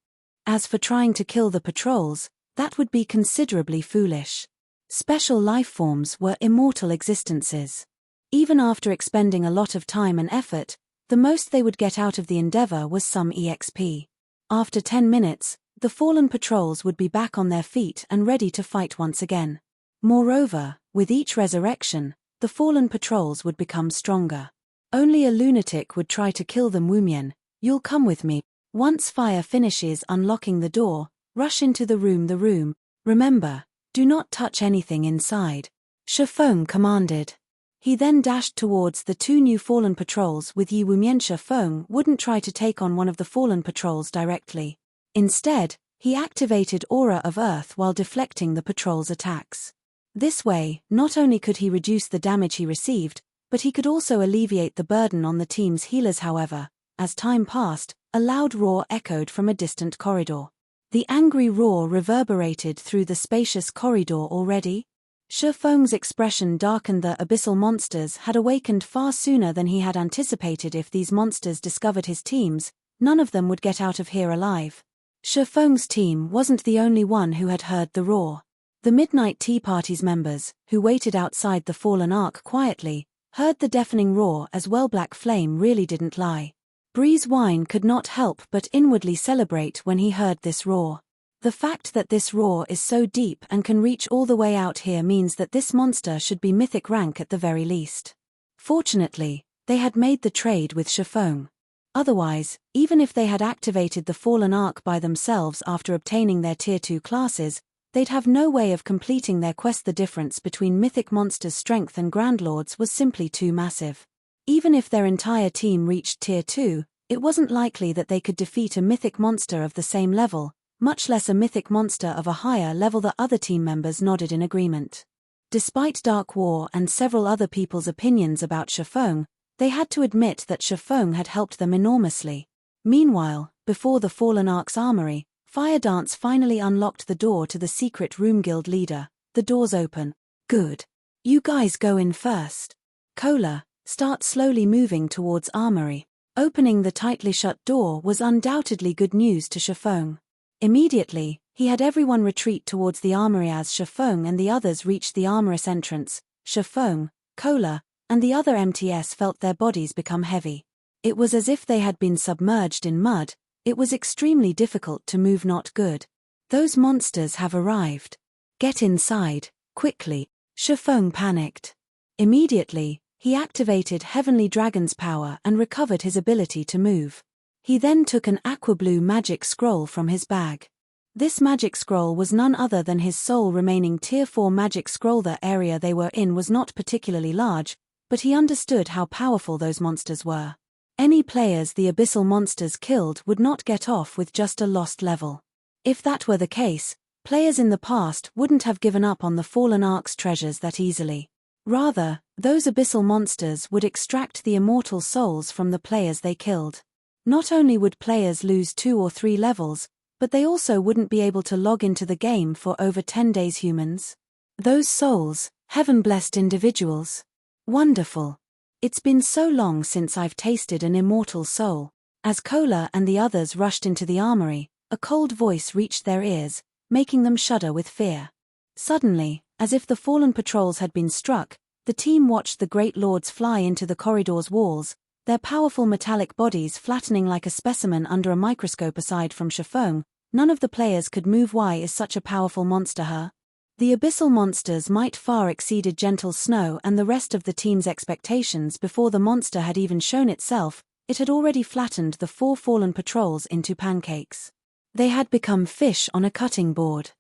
As for trying to kill the patrols, that would be considerably foolish. Special life forms were immortal existences. Even after expending a lot of time and effort, the most they would get out of the endeavor was some EXP. After 10 minutes, the fallen patrols would be back on their feet and ready to fight once again. Moreover, with each resurrection, the fallen patrols would become stronger. Only a lunatic would try to kill them. Wumien, you'll come with me. Once Fire finishes unlocking the door, rush into the room. Remember, do not touch anything inside, Shifeng commanded. He then dashed towards the 2 new fallen patrols with Yi Wumien. Shifeng wouldn't try to take on one of the fallen patrols directly. Instead, he activated Aura of Earth while deflecting the patrol's attacks. This way, not only could he reduce the damage he received, but he could also alleviate the burden on the team's healers. However, as time passed, a loud roar echoed from a distant corridor. The angry roar reverberated through the spacious corridor. Already? Shifeng's expression darkened. The abyssal monsters had awakened far sooner than he had anticipated. If these monsters discovered his teams, none of them would get out of here alive. Shifeng's team wasn't the only one who had heard the roar. The Midnight Tea Party's members, who waited outside the Fallen Ark quietly, heard the deafening roar as well. Black Flame really didn't lie. Breeze Wine could not help but inwardly celebrate when he heard this roar. The fact that this roar is so deep and can reach all the way out here means that this monster should be mythic rank at the very least. Fortunately, they had made the trade with Shifeng. Otherwise, even if they had activated the Fallen Ark by themselves after obtaining their Tier 2 classes, they'd have no way of completing their quest. The difference between mythic monsters' strength and Grandlords was simply too massive. Even if their entire team reached Tier 2, it wasn't likely that they could defeat a mythic monster of the same level, much less a mythic monster of a higher level. The other team members nodded in agreement. Despite Dark War and several other people's opinions about Shifeng, they had to admit that Shifeng had helped them enormously. Meanwhile, before the Fallen Ark's armory, Fire Dance finally unlocked the door to the secret room. Guild leader, the door's open. Good. You guys go in first. Kola, start slowly moving towards armory. Opening the tightly shut door was undoubtedly good news to Shifeng. Immediately, he had everyone retreat towards the armory as Shifeng and the others reached the armorous entrance. Shifeng, Kola, and the other MTS felt their bodies become heavy. It was as if they had been submerged in mud. It was extremely difficult to move. Not good. Those monsters have arrived. Get inside, quickly. Shifeng panicked. Immediately, he activated Heavenly Dragon's power and recovered his ability to move. He then took an aqua-blue magic scroll from his bag. This magic scroll was none other than his sole remaining Tier 4 magic scroll. The area they were in was not particularly large, but he understood how powerful those monsters were. Any players the abyssal monsters killed would not get off with just a lost level. If that were the case, players in the past wouldn't have given up on the Fallen Ark's treasures that easily. Rather, those abyssal monsters would extract the immortal souls from the players they killed. Not only would players lose 2 or 3 levels, but they also wouldn't be able to log into the game for over 10 days. Humans. Those souls, heaven-blessed individuals. Wonderful. It's been so long since I've tasted an immortal soul. As Kola and the others rushed into the armory, a cold voice reached their ears, making them shudder with fear. Suddenly, as if the fallen patrols had been struck, the team watched the great lords fly into the corridor's walls, their powerful metallic bodies flattening like a specimen under a microscope. Aside from Shifeng, none of the players could move. Why is such a powerful monster here? The abyssal monster's might far exceeded Gentle Snow and the rest of the team's expectations. Before the monster had even shown itself, it had already flattened the 4 fallen patrols into pancakes. They had become fish on a cutting board.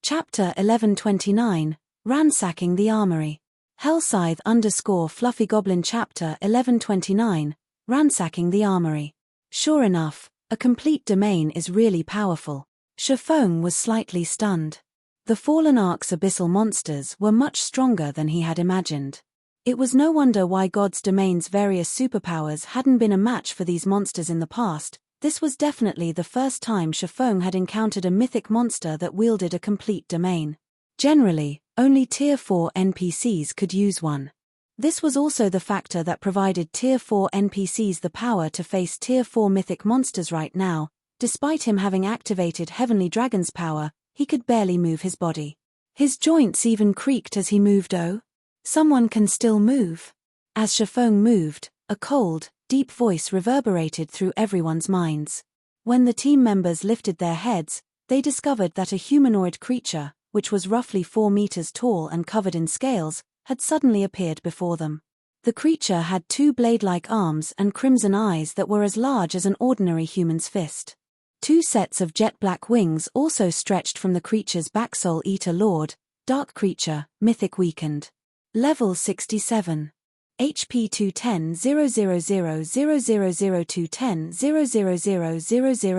Chapter 1129, Ransacking the Armory. Hellscythe_Fluffy Goblin. Chapter 1129, Ransacking the Armory. Sure enough, a complete domain is really powerful. Shifeng was slightly stunned. The fallen Ark's abyssal monsters were much stronger than he had imagined. It was no wonder why God's domain's various superpowers hadn't been a match for these monsters in the past. This was definitely the first time Shifeng had encountered a mythic monster that wielded a complete domain. Generally, only Tier 4 NPCs could use one. This was also the factor that provided Tier 4 NPCs the power to face Tier 4 mythic monsters. Right now, despite him having activated Heavenly Dragon's power, he could barely move his body. His joints even creaked as he moved. Oh, someone can still move. As Shifeng moved, a cold, deep voice reverberated through everyone's minds. When the team members lifted their heads, they discovered that a humanoid creature, which was roughly 4 meters tall and covered in scales, had suddenly appeared before them. The creature had 2 blade-like arms and crimson eyes that were as large as an ordinary human's fist. 2 sets of jet-black wings also stretched from the creature's back. Soul Eater Lord, Dark Creature, Mythic Weakened. Level 67. HP 210 000 210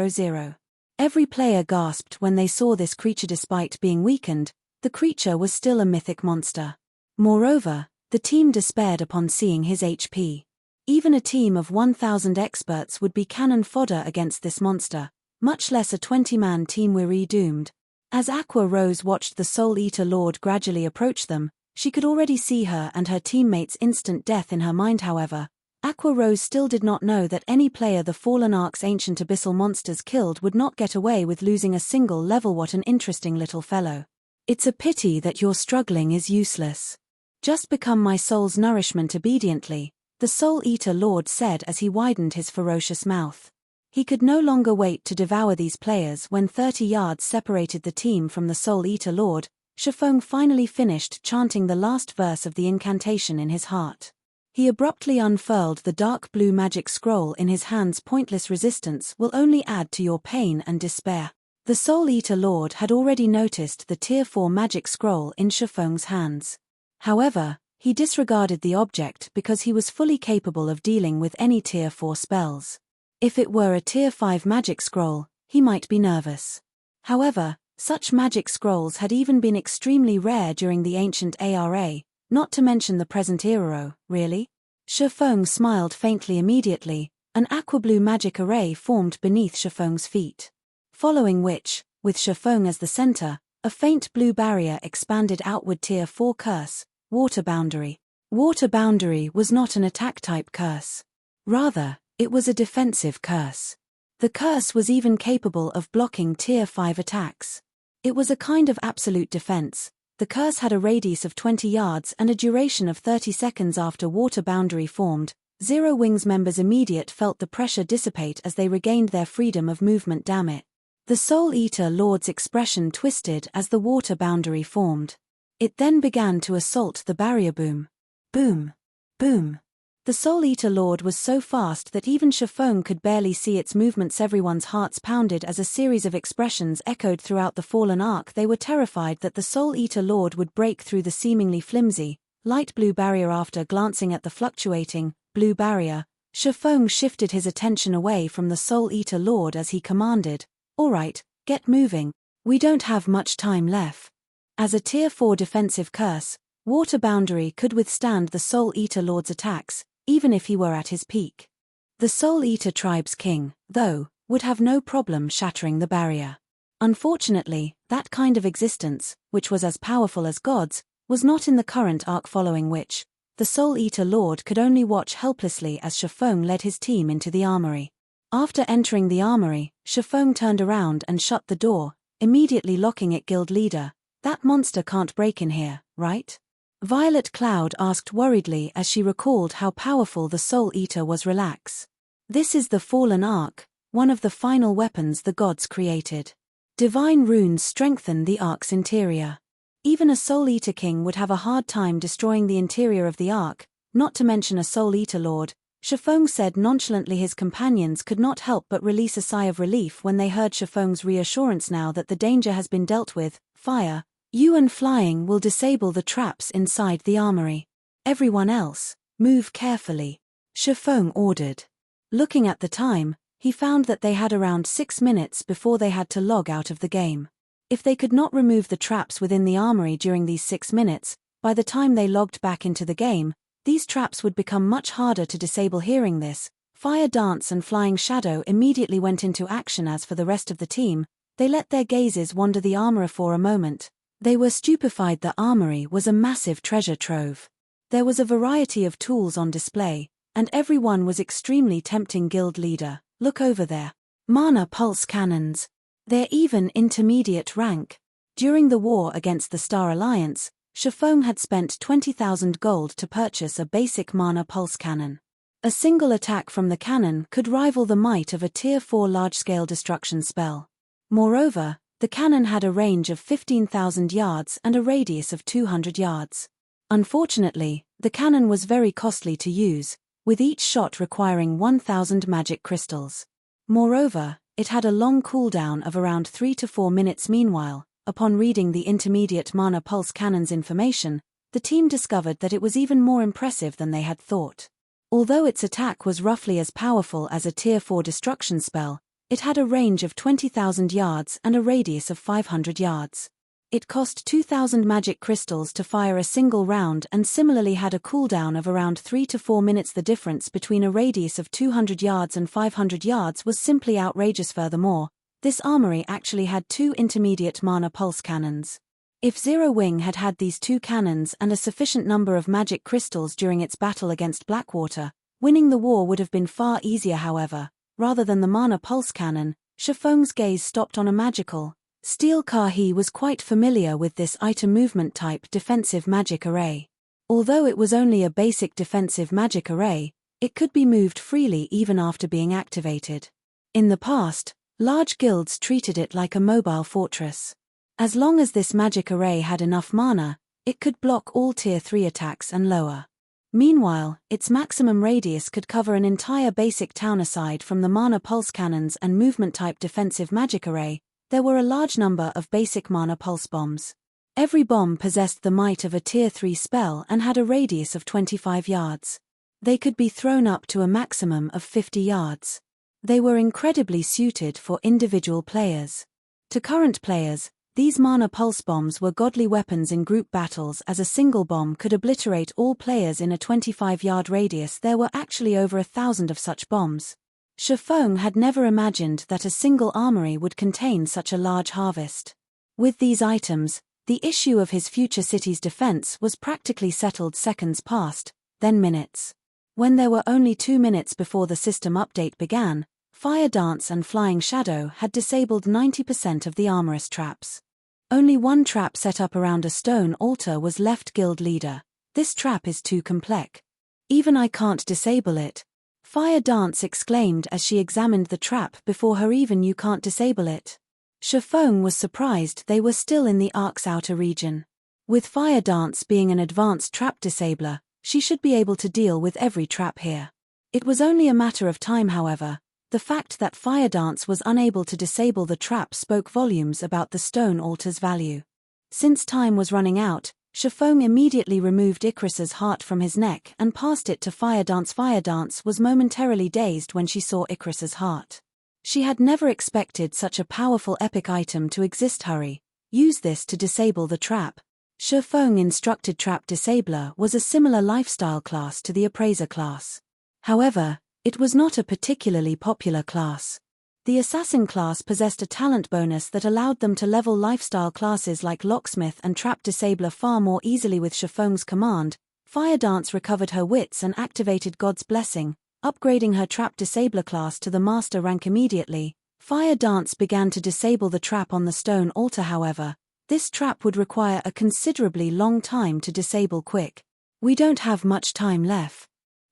000. Every player gasped when they saw this creature. Despite being weakened, the creature was still a mythic monster. Moreover, the team despaired upon seeing his HP. Even a team of 1,000 experts would be cannon fodder against this monster, much less a 20-man team. We're doomed. As Aqua Rose watched the Soul Eater Lord gradually approach them, she could already see her and her teammates' instant death in her mind. However, Aqua Rose still did not know that any player the fallen Ark's ancient abyssal monsters killed would not get away with losing a single level. What an interesting little fellow. It's a pity that your struggling is useless. Just become my soul's nourishment obediently, the Soul Eater Lord said as he widened his ferocious mouth. He could no longer wait to devour these players. When 30 yards separated the team from the Soul Eater Lord, Shifeng finally finished chanting the last verse of the incantation in his heart. He abruptly unfurled the dark blue magic scroll in his hands. Pointless resistance will only add to your pain and despair. The Soul Eater Lord had already noticed the Tier 4 magic scroll in Shifeng's hands. However, he disregarded the object because he was fully capable of dealing with any Tier 4 spells. If it were a Tier 5 magic scroll, he might be nervous. However, such magic scrolls had even been extremely rare during the ancient ARA, not to mention the present era. Really? Shifeng smiled faintly. Immediately, an aqua-blue magic array formed beneath Shifeng's feet. Following which, with Shifeng as the center, a faint blue barrier expanded outward. Tier 4 curse, Water Boundary. Water Boundary was not an attack-type curse. Rather, it was a defensive curse. The curse was even capable of blocking Tier 5 attacks. It was a kind of absolute defense. The curse had a radius of 20 yards and a duration of 30 seconds. After Water Boundary formed, Zero Wings members immediately felt the pressure dissipate as they regained their freedom of movement. Damn it. The Soul Eater Lord's expression twisted as the Water Boundary formed. It then began to assault the barrier. Boom. Boom. Boom. The Soul Eater Lord was so fast that even Shifeng could barely see its movements. Everyone's hearts pounded as a series of expressions echoed throughout the fallen Ark. They were terrified that the Soul Eater Lord would break through the seemingly flimsy, light blue barrier. After glancing at the fluctuating, blue barrier, Shifeng shifted his attention away from the Soul Eater Lord as he commanded, "Alright, get moving. We don't have much time left." As a Tier 4 defensive curse, Water Boundary could withstand the Soul Eater Lord's attacks, even if he were at his peak. The Soul Eater tribe's king, though, would have no problem shattering the barrier. Unfortunately, that kind of existence, which was as powerful as God's, was not in the current arc. Following which, the Soul Eater Lord could only watch helplessly as Shifeng led his team into the armory. After entering the armory, Shifeng turned around and shut the door, immediately locking it. Guild leader, that monster can't break in here, right? Violet Cloud asked worriedly as she recalled how powerful the Soul Eater was. Relax. This is the Fallen Ark, one of the final weapons the gods created. Divine runes strengthen the Ark's interior. Even a Soul Eater king would have a hard time destroying the interior of the Ark, not to mention a Soul Eater lord. Shifeng said nonchalantly. His companions could not help but release a sigh of relief when they heard Shifeng's reassurance. Now that the danger has been dealt with, Fire, you and Flying will disable the traps inside the armory. Everyone else, move carefully, Shifeng ordered. Looking at the time, he found that they had around 6 minutes before they had to log out of the game. If they could not remove the traps within the armory during these 6 minutes, by the time they logged back into the game, these traps would become much harder to disable. Hearing this, Fire Dance and Flying Shadow immediately went into action. As for the rest of the team, they let their gazes wander the armory for a moment. They were stupefied. The armory was a massive treasure trove. There was a variety of tools on display, and every one was extremely tempting. Guild leader, look over there. Mana pulse cannons. They're even intermediate rank. During the war against the Star Alliance, Shifeng had spent 20,000 gold to purchase a basic mana pulse cannon. A single attack from the cannon could rival the might of a Tier 4 large-scale destruction spell. Moreover, the cannon had a range of 15,000 yards and a radius of 200 yards. Unfortunately, the cannon was very costly to use, with each shot requiring 1,000 magic crystals. Moreover, it had a long cooldown of around 3 to 4 minutes. Meanwhile, upon reading the intermediate mana pulse cannon's information, the team discovered that it was even more impressive than they had thought. Although its attack was roughly as powerful as a Tier 4 destruction spell, it had a range of 20,000 yards and a radius of 500 yards. It cost 2,000 magic crystals to fire a single round and similarly had a cooldown of around 3 to 4 minutes. The difference between a radius of 200 yards and 500 yards was simply outrageous. Furthermore, this armory actually had 2 intermediate mana pulse cannons. If Zero Wing had had these 2 cannons and a sufficient number of magic crystals during its battle against Blackwater, winning the war would have been far easier. However, rather than the mana pulse cannon, Shifeng's gaze stopped on a magical steel car. He was quite familiar with this item movement type defensive magic array. Although it was only a basic defensive magic array, it could be moved freely even after being activated. In the past, large guilds treated it like a mobile fortress. As long as this magic array had enough mana, it could block all Tier 3 attacks and lower. Meanwhile, its maximum radius could cover an entire basic town. Aside from the mana pulse cannons and movement-type defensive magic array, there were a large number of basic mana pulse bombs. Every bomb possessed the might of a Tier 3 spell and had a radius of 25 yards. They could be thrown up to a maximum of 50 yards. They were incredibly suited for individual players. To current players, these mana pulse bombs were godly weapons in group battles, as a single bomb could obliterate all players in a 25-yard radius. There were actually over 1,000 of such bombs. Shifeng had never imagined that a single armory would contain such a large harvest. With these items, the issue of his future city's defense was practically settled. Seconds passed, then minutes. When there were only 2 minutes before the system update began, Fire Dance and Flying Shadow had disabled 90% of the armorous traps. Only one trap set up around a stone altar was left. Guild leader, this trap is too complex. Even I can't disable it. Fire Dance exclaimed as she examined the trap before her. Even you can't disable it? Shifeng was surprised they were still in the Ark's outer region. With Fire Dance being an advanced trap disabler, she should be able to deal with every trap here. It was only a matter of time. However, the fact that Fire Dance was unable to disable the trap spoke volumes about the stone altar's value. Since time was running out, Shifeng immediately removed Icarus's heart from his neck and passed it to Fire Dance. Fire Dance was momentarily dazed when she saw Icarus's heart. She had never expected such a powerful epic item to exist. Hurry, use this to disable the trap. Shifeng instructed. Trap Disabler was a similar lifestyle class to the Appraiser class. However, it was not a particularly popular class. The Assassin class possessed a talent bonus that allowed them to level lifestyle classes like Locksmith and Trap Disabler far more easily. With Shifeng's command, Fire Dance recovered her wits and activated God's Blessing, upgrading her Trap Disabler class to the Master rank immediately. Fire Dance began to disable the trap on the stone altar. However, this trap would require a considerably long time to disable quick. We don't have much time left.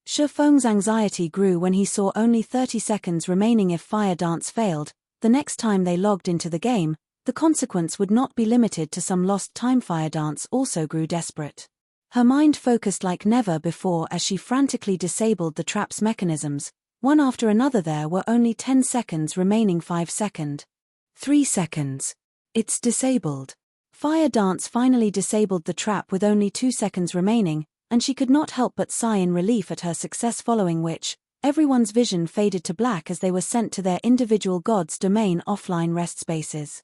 Shifeng's anxiety grew when he saw only 30 seconds remaining if Fire Dance failed. The next time they logged into the game, the consequence would not be limited to some lost time. Fire Dance also grew desperate. Her mind focused like never before as she frantically disabled the trap's mechanisms, one after another. There were only 10 seconds remaining. 5 seconds. 3 seconds. It's disabled. Fire Dance finally disabled the trap with only 2 seconds remaining, and she could not help but sigh in relief at her success, following which, everyone's vision faded to black as they were sent to their individual God's Domain offline rest spaces.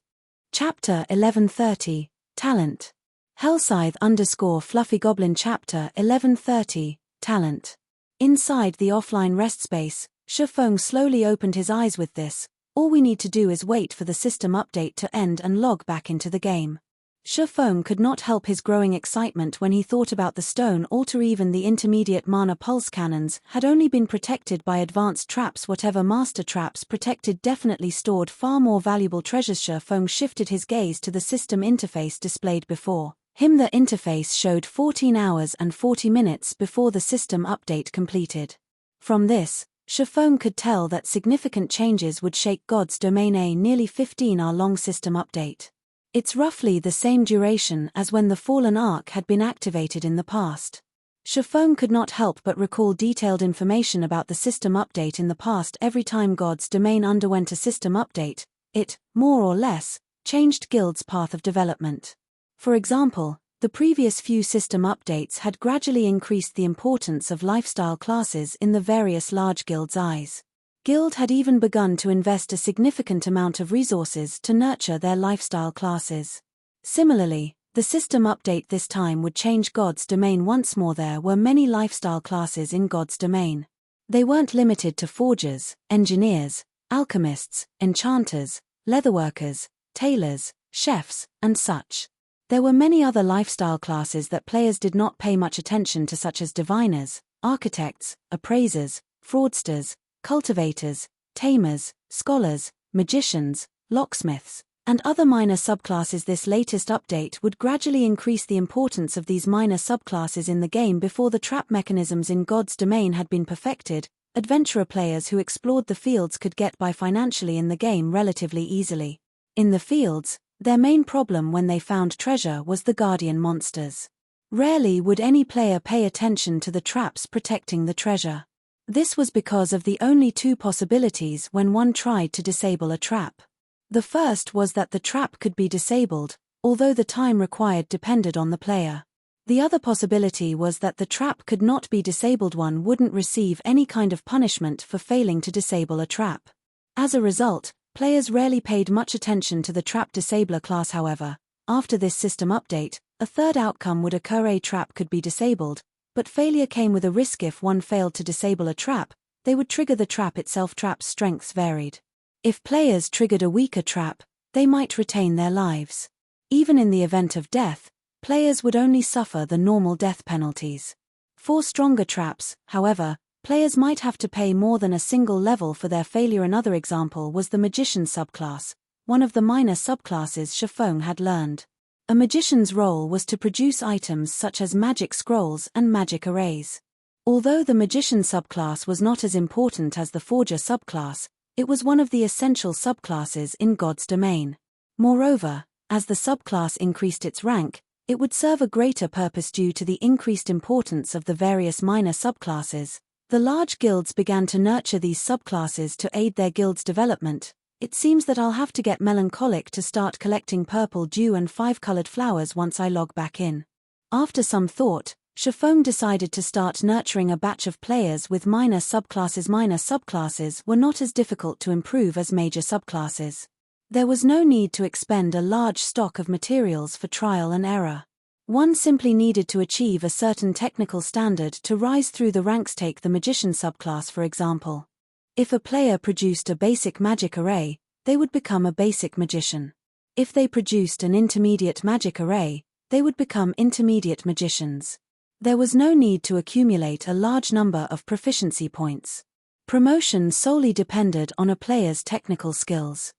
Chapter 1130, Talent. Hellscythe_Fluffy Goblin. Chapter 1130, Talent. Inside the offline rest space, Shifeng slowly opened his eyes. With this, all we need to do is wait for the system update to end and log back into the game. Shifeng could not help his growing excitement when he thought about the stone altar. Even the intermediate mana pulse cannons had only been protected by advanced traps. Whatever master traps protected definitely stored far more valuable treasures. Shifeng shifted his gaze to the system interface displayed before him. The interface showed 14 hours and 40 minutes before the system update completed. From this, Shifeng could tell that significant changes would shake God's Domain. A nearly 15-hour-long system update. It's roughly the same duration as when the Fallen Ark had been activated in the past. Shifeng could not help but recall detailed information about the system update in the past. Every time God's Domain underwent a system update, it, more or less, changed Guild's path of development. For example, the previous few system updates had gradually increased the importance of lifestyle classes in the various large guilds' eyes. Guild had even begun to invest a significant amount of resources to nurture their lifestyle classes. Similarly, the system update this time would change God's Domain once more. There were many lifestyle classes in God's Domain. They weren't limited to forgers, engineers, alchemists, enchanters, leatherworkers, tailors, chefs, and such. There were many other lifestyle classes that players did not pay much attention to, such as diviners, architects, appraisers, fraudsters, cultivators, tamers, scholars, magicians, locksmiths, and other minor subclasses. This latest update would gradually increase the importance of these minor subclasses in the game. Before the trap mechanisms in God's Domain had been perfected, adventurer players who explored the fields could get by financially in the game relatively easily. In the fields, their main problem when they found treasure was the guardian monsters. Rarely would any player pay attention to the traps protecting the treasure. This was because of the only two possibilities when one tried to disable a trap. The first was that the trap could be disabled, although the time required depended on the player. The other possibility was that the trap could not be disabled. One wouldn't receive any kind of punishment for failing to disable a trap. As a result, players rarely paid much attention to the Trap Disabler class. However, after this system update, a third outcome would occur. A trap could be disabled, but failure came with a risk. If one failed to disable a trap, they would trigger the trap itself. Trap's strengths varied. If players triggered a weaker trap, they might retain their lives. Even in the event of death, players would only suffer the normal death penalties. For stronger traps, however, players might have to pay more than a single level for their failure. Another example was the Magician subclass, one of the minor subclasses Shifeng had learned. A magician's role was to produce items such as magic scrolls and magic arrays. Although the Magician subclass was not as important as the Forger subclass, it was one of the essential subclasses in God's Domain. Moreover, as the subclass increased its rank, it would serve a greater purpose due to the increased importance of the various minor subclasses. The large guilds began to nurture these subclasses to aid their guild's development. It seems that I'll have to get melancholic to start collecting purple dew and 5-colored flowers once I log back in. After some thought, Shifeng decided to start nurturing a batch of players with minor subclasses. Minor subclasses were not as difficult to improve as major subclasses. There was no need to expend a large stock of materials for trial and error. One simply needed to achieve a certain technical standard to rise through the ranks. Take the Magician subclass for example. If a player produced a basic magic array, they would become a basic magician. If they produced an intermediate magic array, they would become intermediate magicians. There was no need to accumulate a large number of proficiency points. Promotion solely depended on a player's technical skills.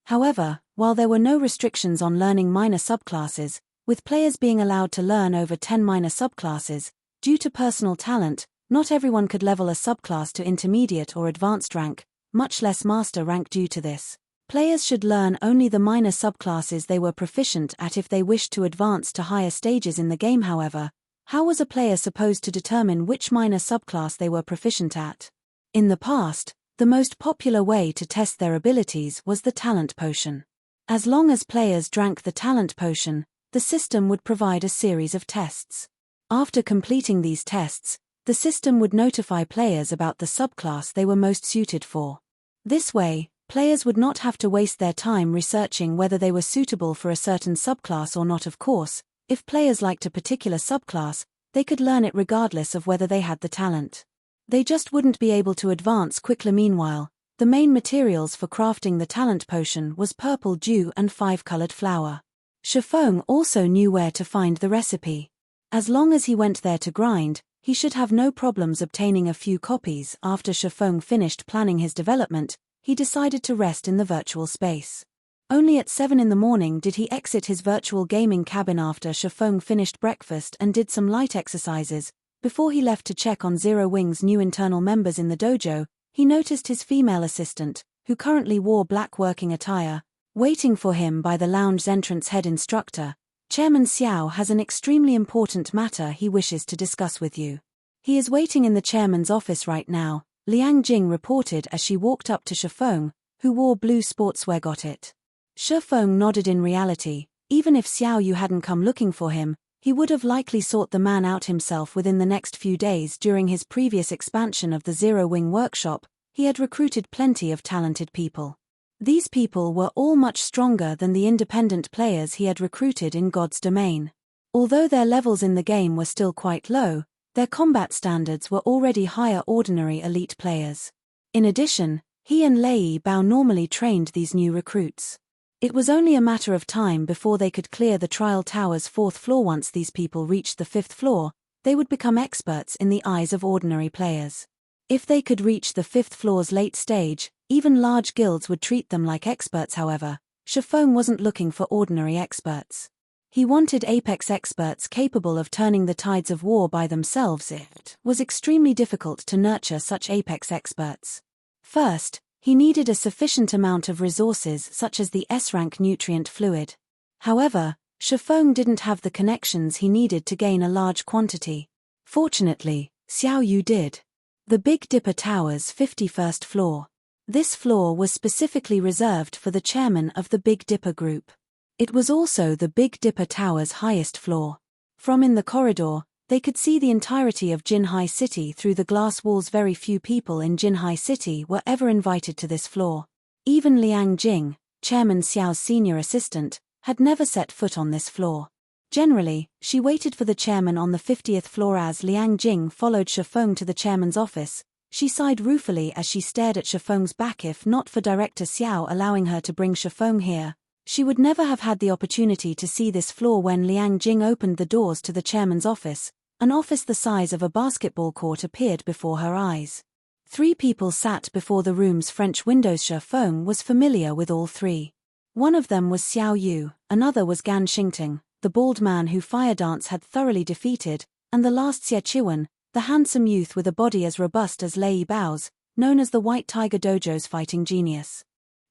However, while there were no restrictions on learning minor subclasses, with players being allowed to learn over 10 minor subclasses, due to personal talent, not everyone could level a subclass to intermediate or advanced rank, much less master rank due to this. Players should learn only the minor subclasses they were proficient at if they wished to advance to higher stages in the game. However, how was a player supposed to determine which minor subclass they were proficient at? In the past, the most popular way to test their abilities was the talent potion. As long as players drank the talent potion, the system would provide a series of tests. After completing these tests, the system would notify players about the subclass they were most suited for. This way, players would not have to waste their time researching whether they were suitable for a certain subclass or not. Of course, if players liked a particular subclass, they could learn it regardless of whether they had the talent. They just wouldn't be able to advance quickly. Meanwhile, the main materials for crafting the talent potion was purple dew and 5-colored flower. Shifeng also knew where to find the recipe. As long as he went there to grind, he should have no problems obtaining a few copies. After Shifeng finished planning his development, he decided to rest in the virtual space. Only at 7 in the morning did he exit his virtual gaming cabin after Shifeng finished breakfast and did some light exercises. Before he left to check on Zero Wing's new internal members in the dojo, he noticed his female assistant, who currently wore black working attire, waiting for him by the lounge's entrance. Head instructor, Chairman Xiao has an extremely important matter he wishes to discuss with you. He is waiting in the chairman's office right now, Liang Jing reported as she walked up to Shifeng, who wore blue sportswear. Got it. Shifeng nodded. In reality, even if Xiao Yu hadn't come looking for him, he would have likely sought the man out himself within the next few days. During his previous expansion of the Zero Wing workshop, he had recruited plenty of talented people. These people were all much stronger than the independent players he had recruited in God's domain. Although their levels in the game were still quite low, their combat standards were already higher ordinary elite players. In addition, he and Lei Bao normally trained these new recruits. It was only a matter of time before they could clear the trial tower's 4th floor. Once these people reached the 5th floor, they would become experts in the eyes of ordinary players. If they could reach the 5th floor's late stage, even large guilds would treat them like experts. However, Shifeng wasn't looking for ordinary experts. He wanted apex experts capable of turning the tides of war by themselves. It was extremely difficult to nurture such apex experts. First, he needed a sufficient amount of resources such as the S-rank nutrient fluid. However, Shifeng didn't have the connections he needed to gain a large quantity. Fortunately, Xiao Yu did. The Big Dipper Tower's 51st floor. This floor was specifically reserved for the chairman of the Big Dipper Group. It was also the Big Dipper Tower's highest floor. From in the corridor, they could see the entirety of Jinhai City through the glass walls. Very few people in Jinhai City were ever invited to this floor. Even Liang Jing, Chairman Xiao's senior assistant, had never set foot on this floor. Generally, she waited for the chairman on the 50th floor. As Liang Jing followed Shifeng to the chairman's office, she sighed ruefully as she stared at Shifeng's back. If not for Director Xiao allowing her to bring Shifeng here, she would never have had the opportunity to see this floor. When Liang Jing opened the doors to the chairman's office, an office the size of a basketball court appeared before her eyes. 3 people sat before the room's French windows. Shifeng was familiar with all 3. One of them was Xiao Yu, another was Gan Xingting, the bald man who Fire Dance had thoroughly defeated, and the last Xie Chiwen, the handsome youth with a body as robust as Lei Bao's, known as the White Tiger Dojo's fighting genius.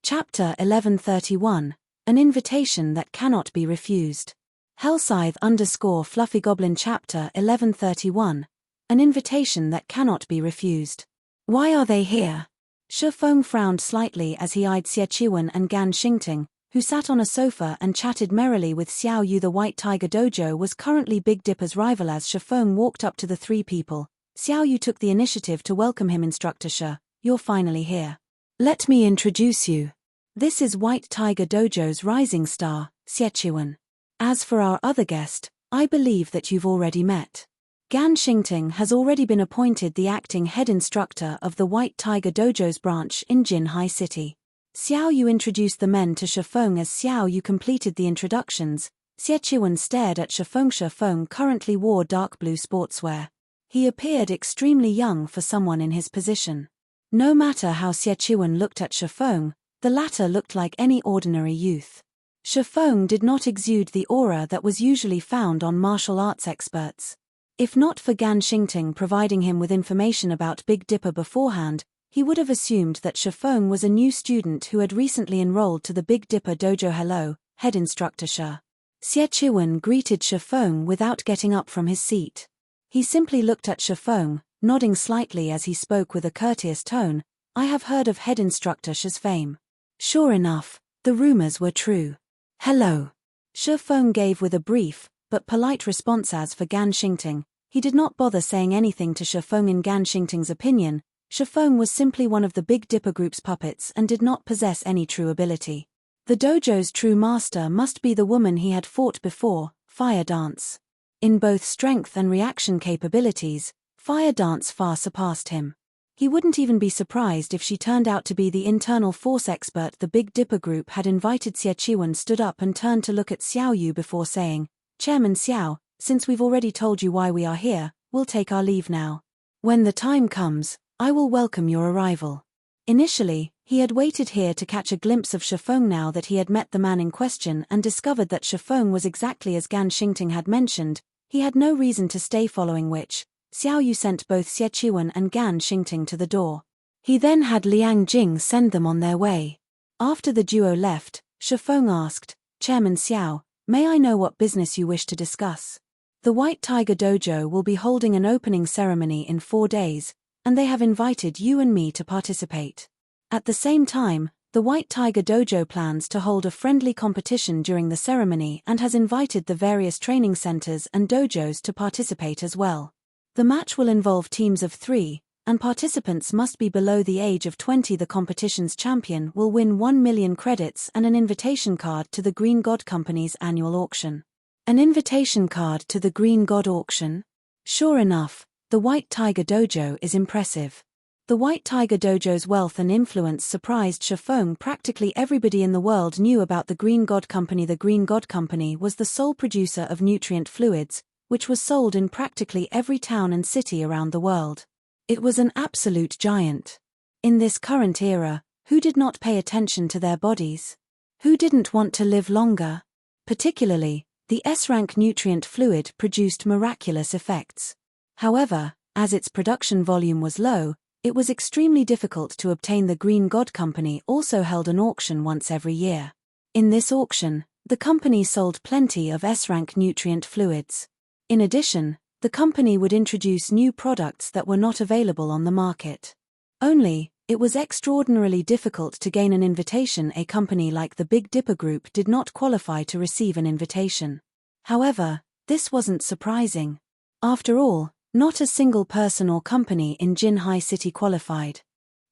Chapter 1131, An Invitation That Cannot Be Refused. Hellscythe_Fluffy Goblin Chapter 1131, An Invitation That Cannot Be Refused. Why are they here? Shifeng frowned slightly as he eyed Xie Chiwen and Gan Xingting, who sat on a sofa and chatted merrily with Xiao Yu. The White Tiger Dojo was currently Big Dipper's rival. As Shifeng walked up to the 3 people, Xiao Yu took the initiative to welcome him. Instructor Shi, you're finally here. Let me introduce you. This is White Tiger Dojo's rising star, Xie Chiwen. As for our other guest, I believe that you've already met. Gan Xingting has already been appointed the acting head instructor of the White Tiger Dojo's branch in Jinhai City. Xiao Yu introduced the men to Shifeng. As Xiao Yu completed the introductions, Xie Chiwen stared at Shifeng. Shifeng currently wore dark blue sportswear. He appeared extremely young for someone in his position. No matter how Xie looked at Shifeng, the latter looked like any ordinary youth. Shifeng did not exude the aura that was usually found on martial arts experts. If not for Gan Xingting providing him with information about Big Dipper beforehand, he would have assumed that Shifeng was a new student who had recently enrolled to the Big Dipper dojo. Hello, head instructor Xie. Xie greeted Shifeng without getting up from his seat. He simply looked at Shifeng, nodding slightly as he spoke with a courteous tone. I have heard of head instructor Xie's fame. Sure enough, the rumors were true. Hello. Shifeng gave with a brief, but polite response. As for Gan Xingting, he did not bother saying anything to Shifeng. In Gan Xingting's opinion, Shifeng was simply one of the Big Dipper group's puppets and did not possess any true ability. The dojo's true master must be the woman he had fought before, Fire Dance. In both strength and reaction capabilities, Fire Dance far surpassed him. He wouldn't even be surprised if she turned out to be the internal force expert the Big Dipper group had invited. Xie stood up and turned to look at Xiao Yu before saying, Chairman Xiao, since we've already told you why we are here, we'll take our leave now. When the time comes, I will welcome your arrival. Initially, he had waited here to catch a glimpse of Shifeng. Now that he had met the man in question and discovered that Shifeng was exactly as Gan Xingting had mentioned, he had no reason to stay, following which, Xiao Yu sent both Xie and Gan Xingting to the door. He then had Liang Jing send them on their way. After the duo left, Shifeng asked, Chairman Xiao, may I know what business you wish to discuss? The White Tiger Dojo will be holding an opening ceremony in 4 days, and they have invited you and me to participate. At the same time, the White Tiger Dojo plans to hold a friendly competition during the ceremony and has invited the various training centers and dojos to participate as well. The match will involve teams of 3, and participants must be below the age of 20. The competition's champion will win 1 million credits and an invitation card to the Green God Company's annual auction. An invitation card to the Green God auction? Sure enough, the White Tiger Dojo is impressive. The White Tiger Dojo's wealth and influence surprised Shifeng. Practically everybody in the world knew about the Green God Company. The Green God Company was the sole producer of nutrient fluids, which was sold in practically every town and city around the world. It was an absolute giant. In this current era, who did not pay attention to their bodies? Who didn't want to live longer? Particularly, the S-rank nutrient fluid produced miraculous effects. However, as its production volume was low, it was extremely difficult to obtain. The Green God Company also held an auction once every year. In this auction, the company sold plenty of S-rank nutrient fluids. In addition, the company would introduce new products that were not available on the market. Only, it was extraordinarily difficult to gain an invitation. A company like the Big Dipper Group did not qualify to receive an invitation. However, this wasn't surprising. After all, not a single person or company in Jinhai City qualified.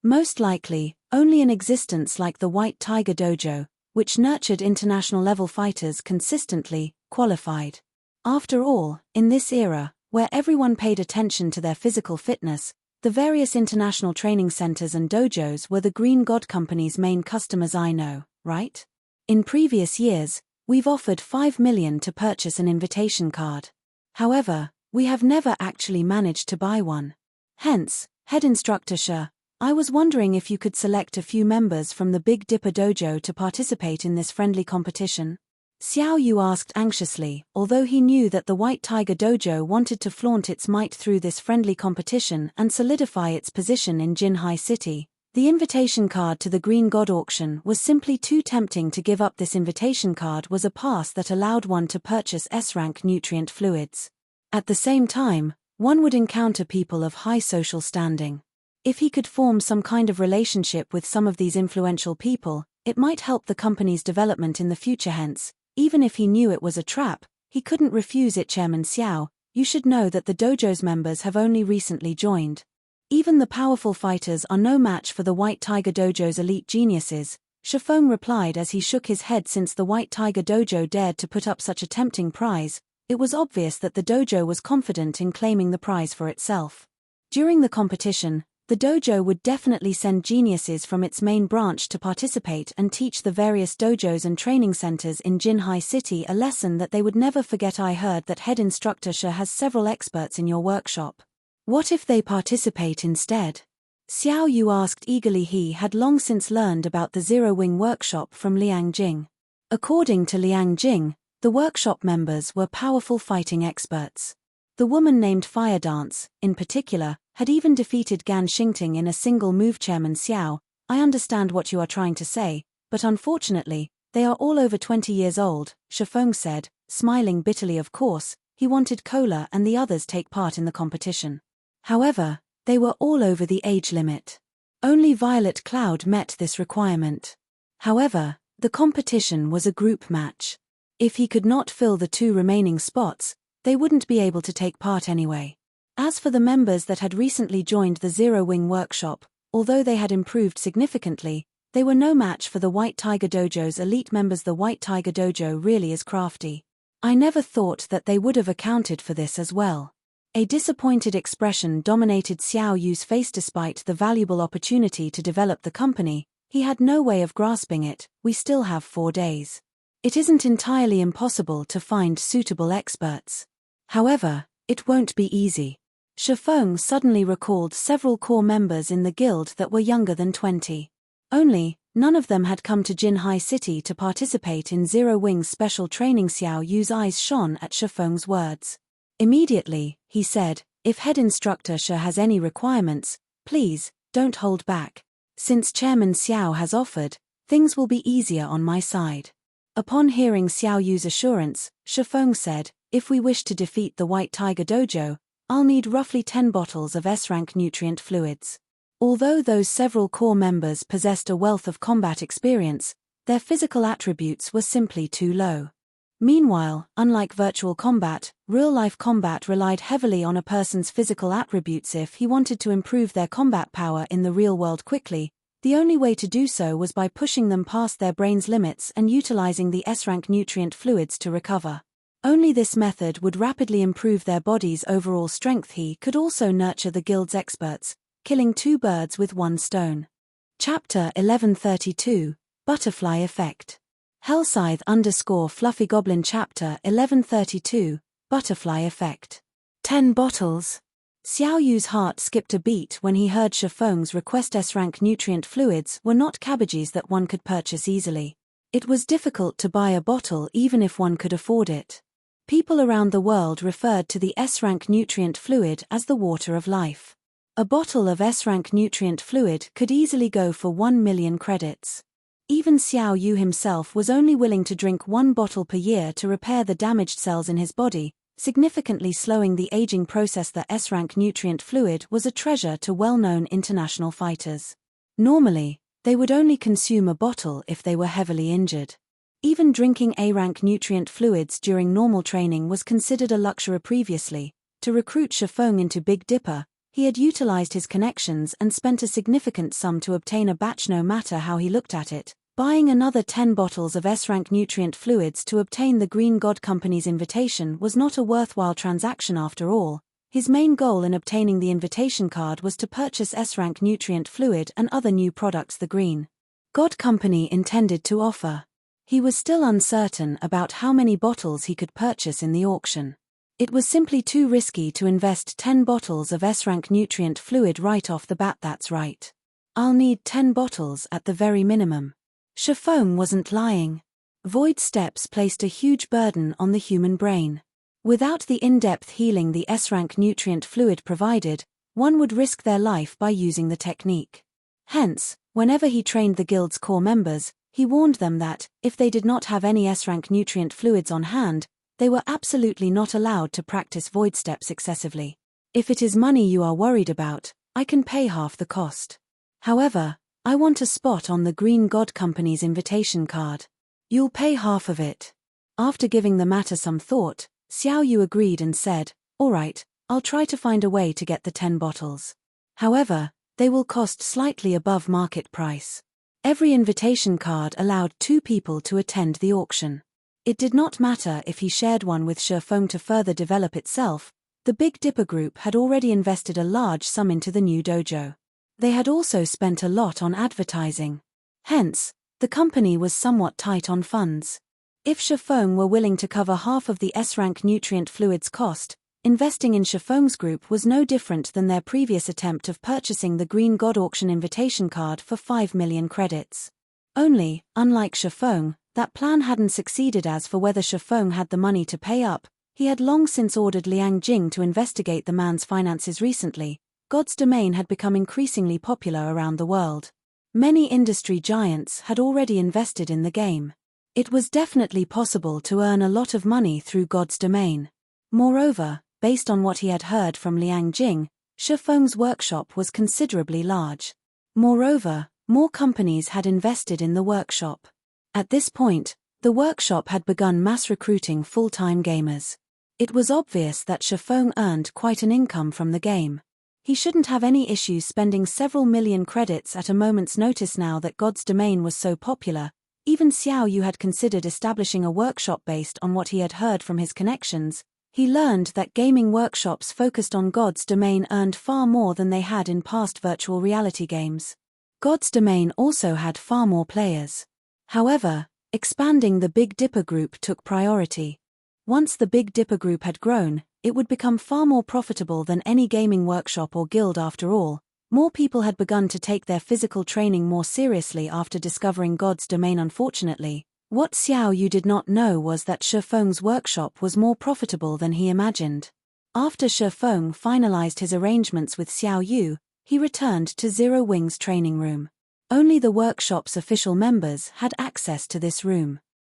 Most likely, only an existence like the White Tiger Dojo, which nurtured international level fighters consistently, qualified. After all, in this era, where everyone paid attention to their physical fitness, the various international training centers and dojos were the Green God Company's main customers. I know, right? In previous years, we've offered 5 million to purchase an invitation card. However, we have never actually managed to buy one. Hence, head instructor Xie, I was wondering if you could select a few members from the Big Dipper Dojo to participate in this friendly competition. Xiao Yu asked anxiously, although he knew that the White Tiger Dojo wanted to flaunt its might through this friendly competition and solidify its position in Jinhai City. The invitation card to the Green God auction was simply too tempting to give up. This invitation card was a pass that allowed one to purchase S-rank nutrient fluids. At the same time, one would encounter people of high social standing. If he could form some kind of relationship with some of these influential people, it might help the company's development in the future. Hence, even if he knew it was a trap, he couldn't refuse it. Chairman Xiao, you should know that the dojo's members have only recently joined. Even the powerful fighters are no match for the White Tiger Dojo's elite geniuses, Shifeng replied as he shook his head. Since the White Tiger Dojo dared to put up such a tempting prize, it was obvious that the dojo was confident in claiming the prize for itself. During the competition, the dojo would definitely send geniuses from its main branch to participate and teach the various dojos and training centers in Jinhai City a lesson that they would never forget. I heard that head instructor Xie has several experts in your workshop. What if they participate instead? Xiao Yu asked eagerly. He had long since learned about the Zero Wing workshop from Liang Jing. According to Liang Jing, the workshop members were powerful fighting experts. The woman named Fire Dance, in particular, had even defeated Gan Xingting in a single move. Chairman Xiao, I understand what you are trying to say, but unfortunately, they are all over 20 years old, Shifeng said, smiling bitterly. Of course, he wanted Kola and the others take part in the competition. However, they were all over the age limit. Only Violet Cloud met this requirement. However, the competition was a group match. If he could not fill the 2 remaining spots, they wouldn't be able to take part anyway. As for the members that had recently joined the Zero Wing workshop, although they had improved significantly, they were no match for the White Tiger Dojo's elite members. The White Tiger Dojo really is crafty. I never thought that they would have accounted for this as well. A disappointed expression dominated Xiao Yu's face. Despite the valuable opportunity to develop the company, he had no way of grasping it. We still have 4 days. It isn't entirely impossible to find suitable experts. However, it won't be easy. Shifeng suddenly recalled several core members in the guild that were younger than 20. Only, none of them had come to Jinhai City to participate in Zero Wing's special training. Xiao Yu's eyes shone at Shifeng's words. Immediately, he said, if head instructor Shi has any requirements, please, don't hold back. Since Chairman Xiao has offered, things will be easier on my side. Upon hearing Xiao Yu's assurance, Shifeng said, if we wish to defeat the White Tiger Dojo, I'll need roughly 10 bottles of S-rank nutrient fluids. Although those several core members possessed a wealth of combat experience, their physical attributes were simply too low. Meanwhile, unlike virtual combat, real-life combat relied heavily on a person's physical attributes. If he wanted to improve their combat power in the real world quickly, the only way to do so was by pushing them past their brain's limits and utilizing the S-rank nutrient fluids to recover. Only this method would rapidly improve their body's overall strength. He could also nurture the guild's experts, killing 2 birds with 1 stone. Chapter 1132, Butterfly Effect. Hellscythe _ Fluffy Goblin. Chapter 1132, Butterfly Effect. 10 bottles. Xiao Yu's heart skipped a beat when he heard Shifeng's request. S-rank nutrient fluids were not cabbages that one could purchase easily. It was difficult to buy a bottle even if one could afford it. People around the world referred to the S-rank nutrient fluid as the water of life. A bottle of S-rank nutrient fluid could easily go for 1 million credits. Even Xiao Yu himself was only willing to drink 1 bottle per year to repair the damaged cells in his body, significantly slowing the aging process. The S-rank nutrient fluid was a treasure to well-known international fighters. Normally, they would only consume a bottle if they were heavily injured. Even drinking A-rank nutrient fluids during normal training was considered a luxury. Previously, to recruit Shifeng into Big Dipper, he had utilized his connections and spent a significant sum to obtain a batch. No matter how he looked at it, buying another 10 bottles of S-rank nutrient fluids to obtain the Green God Company's invitation was not a worthwhile transaction. After all, his main goal in obtaining the invitation card was to purchase S-rank nutrient fluid and other new products the Green God Company intended to offer. He was still uncertain about how many bottles he could purchase in the auction. It was simply too risky to invest 10 bottles of S-rank nutrient fluid right off the bat. That's right. I'll need 10 bottles at the very minimum. Shifeng wasn't lying. Void steps placed a huge burden on the human brain. Without the in-depth healing the S-rank nutrient fluid provided, one would risk their life by using the technique. Hence, whenever he trained the guild's core members, he warned them that, if they did not have any S-rank nutrient fluids on hand, they were absolutely not allowed to practice void steps excessively. If it is money you are worried about, I can pay half the cost. However, I want a spot on the Green God Company's invitation card. You'll pay half of it. After giving the matter some thought, Xiao Yu agreed and said, all right, I'll try to find a way to get the 10 bottles. However, they will cost slightly above market price. Every invitation card allowed 2 people to attend the auction. It did not matter if he shared one with Shifeng to further develop itself. The Big Dipper Group had already invested a large sum into the new dojo. They had also spent a lot on advertising. Hence, the company was somewhat tight on funds. If Shifeng were willing to cover half of the S-rank nutrient fluid's cost, Investing in Shifeng's group was no different than their previous attempt of purchasing the Green God Auction invitation card for 5 million credits. Only, unlike Shifeng, that plan hadn't succeeded. As for whether Shifeng had the money to pay up, he had long since ordered Liang Jing to investigate the man's finances. Recently, God's Domain had become increasingly popular around the world. Many industry giants had already invested in the game. It was definitely possible to earn a lot of money through God's Domain. Moreover, based on what he had heard from Liang Jing, Shifeng's workshop was considerably large. Moreover, more companies had invested in the workshop. At this point, the workshop had begun mass recruiting full-time gamers. It was obvious that Shifeng earned quite an income from the game. He shouldn't have any issues spending several million credits at a moment's notice now that God's Domain was so popular. Even Xiao Yu had considered establishing a workshop based on what he had heard from his connections. He learned that gaming workshops focused on God's Domain earned far more than they had in past virtual reality games. God's Domain also had far more players. However, expanding the Big Dipper group took priority. Once the Big Dipper group had grown, it would become far more profitable than any gaming workshop or guild. After all, more people had begun to take their physical training more seriously after discovering God's Domain. Unfortunately, what Xiao Yu did not know was that Shifeng's workshop was more profitable than he imagined. After Shifeng finalized his arrangements with Xiao Yu, he returned to Zero Wing's training room. Only the workshop's official members had access to this room.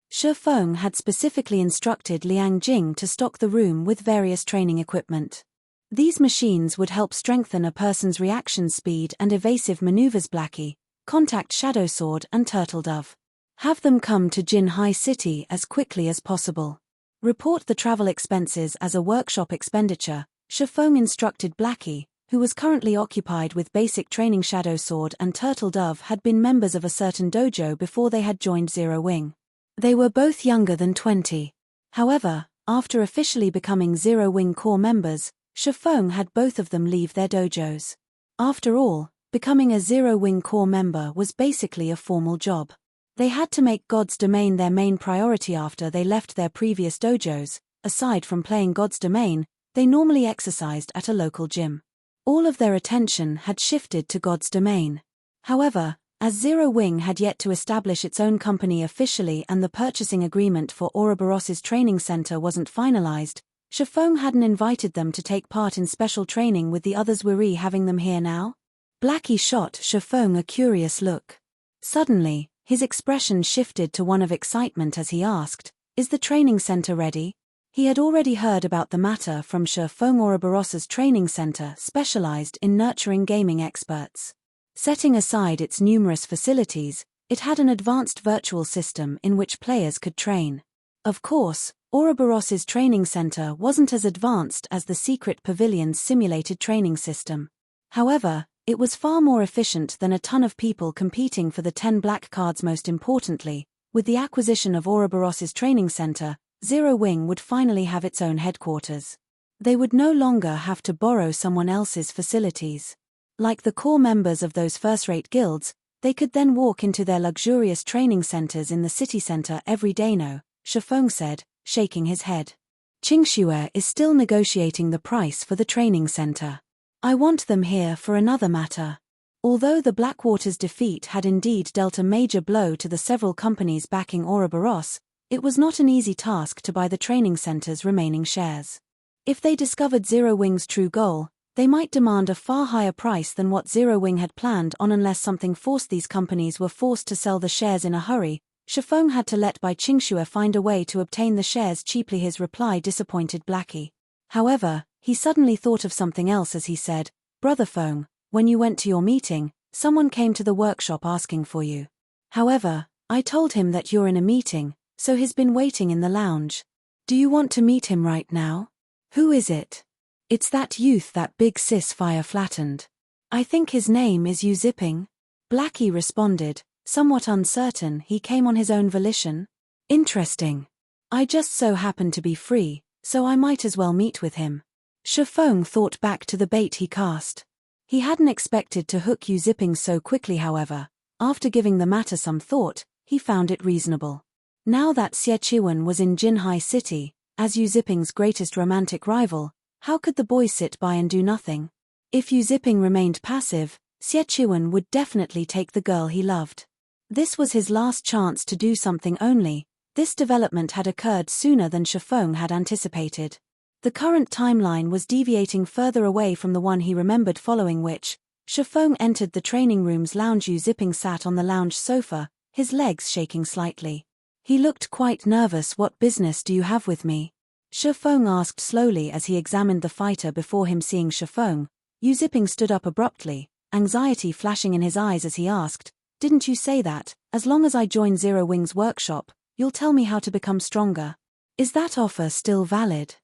Shifeng had specifically instructed Liang Jing to stock the room with various training equipment. These machines would help strengthen a person's reaction speed and evasive maneuvers. Blackie, contact Shadow Sword and Turtle Dove. Have them come to Jinhai City as quickly as possible. Report the travel expenses as a workshop expenditure, Shifeng instructed Blackie, who was currently occupied with basic training. Shadow Sword and Turtle Dove had been members of a certain dojo before they had joined Zero Wing. They were both younger than 20. However, after officially becoming Zero Wing core members, Shifeng had both of them leave their dojos. After all, becoming a Zero Wing core member was basically a formal job. They had to make God's Domain their main priority after they left their previous dojos. Aside from playing God's Domain, they normally exercised at a local gym. All of their attention had shifted to God's Domain. However, as Zero Wing had yet to establish its own company officially and the purchasing agreement for Ouroboros's training center wasn't finalized, Shifeng hadn't invited them to take part in special training with the others. We're having them here now? Blackie shot Shifeng a curious look. Suddenly, his expression shifted to one of excitement as he asked, "Is the training center ready?" He had already heard about the matter from Shifeng. Ouroboros's training center specialized in nurturing gaming experts. Setting aside its numerous facilities, it had an advanced virtual system in which players could train. Of course, Ouroboros's training center wasn't as advanced as the Secret Pavilion's simulated training system. However, it was far more efficient than a ton of people competing for the 10 black cards. Most importantly, with the acquisition of Ouroboros's training center, Zero Wing would finally have its own headquarters. They would no longer have to borrow someone else's facilities. Like the core members of those first-rate guilds, they could then walk into their luxurious training centers in the city center every day. No, Shifeng said, shaking his head. Qingxue is still negotiating the price for the training center. I want them here for another matter. Although the Blackwater's defeat had indeed dealt a major blow to the several companies backing Ouroboros, it was not an easy task to buy the training center's remaining shares. If they discovered Zero Wing's true goal, they might demand a far higher price than what Zero Wing had planned on. Unless something forced these companies were forced to sell the shares in a hurry, Shifeng had to let Bai Qingxue find a way to obtain the shares cheaply. His reply disappointed Blackie. However, he suddenly thought of something else as he said, "Brother Feng, when you went to your meeting, someone came to the workshop asking for you. However, I told him that you're in a meeting, so he's been waiting in the lounge. Do you want to meet him right now?" "Who is it?" "It's that youth that big sis fire flattened. I think his name is Yu Zipping." Blackie responded, somewhat uncertain. "He came on his own volition?" "Interesting. I just so happen to be free, so I might as well meet with him." Shifeng thought back to the bait he cast. He hadn't expected to hook Yu Zipping so quickly. However, after giving the matter some thought, he found it reasonable. Now that Xie Chiwen was in Jinhai City, as Yu Zipping's greatest romantic rival, How could the boy sit by and do nothing? If Yu Ziping remained passive, Xie would definitely take the girl he loved. This was his last chance to do something only. This development had occurred sooner than Shifeng had anticipated. The current timeline was deviating further away from the one he remembered, following which, Shifeng entered the training room's lounge. Yu Ziping sat on the lounge sofa, his legs shaking slightly. He looked quite nervous. What business do you have with me? Shifeng asked slowly as he examined the fighter before him. Seeing Shifeng, Yu Ziping stood up abruptly, anxiety flashing in his eyes as he asked, "Didn't you say that, as long as I join Zero Wing's workshop, you'll tell me how to become stronger? Is that offer still valid?"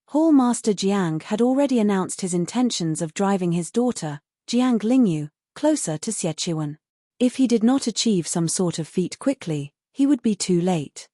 Hall Master Jiang had already announced his intentions of driving his daughter, Jiang Lingyu, closer to Xie. If he did not achieve some sort of feat quickly, he would be too late.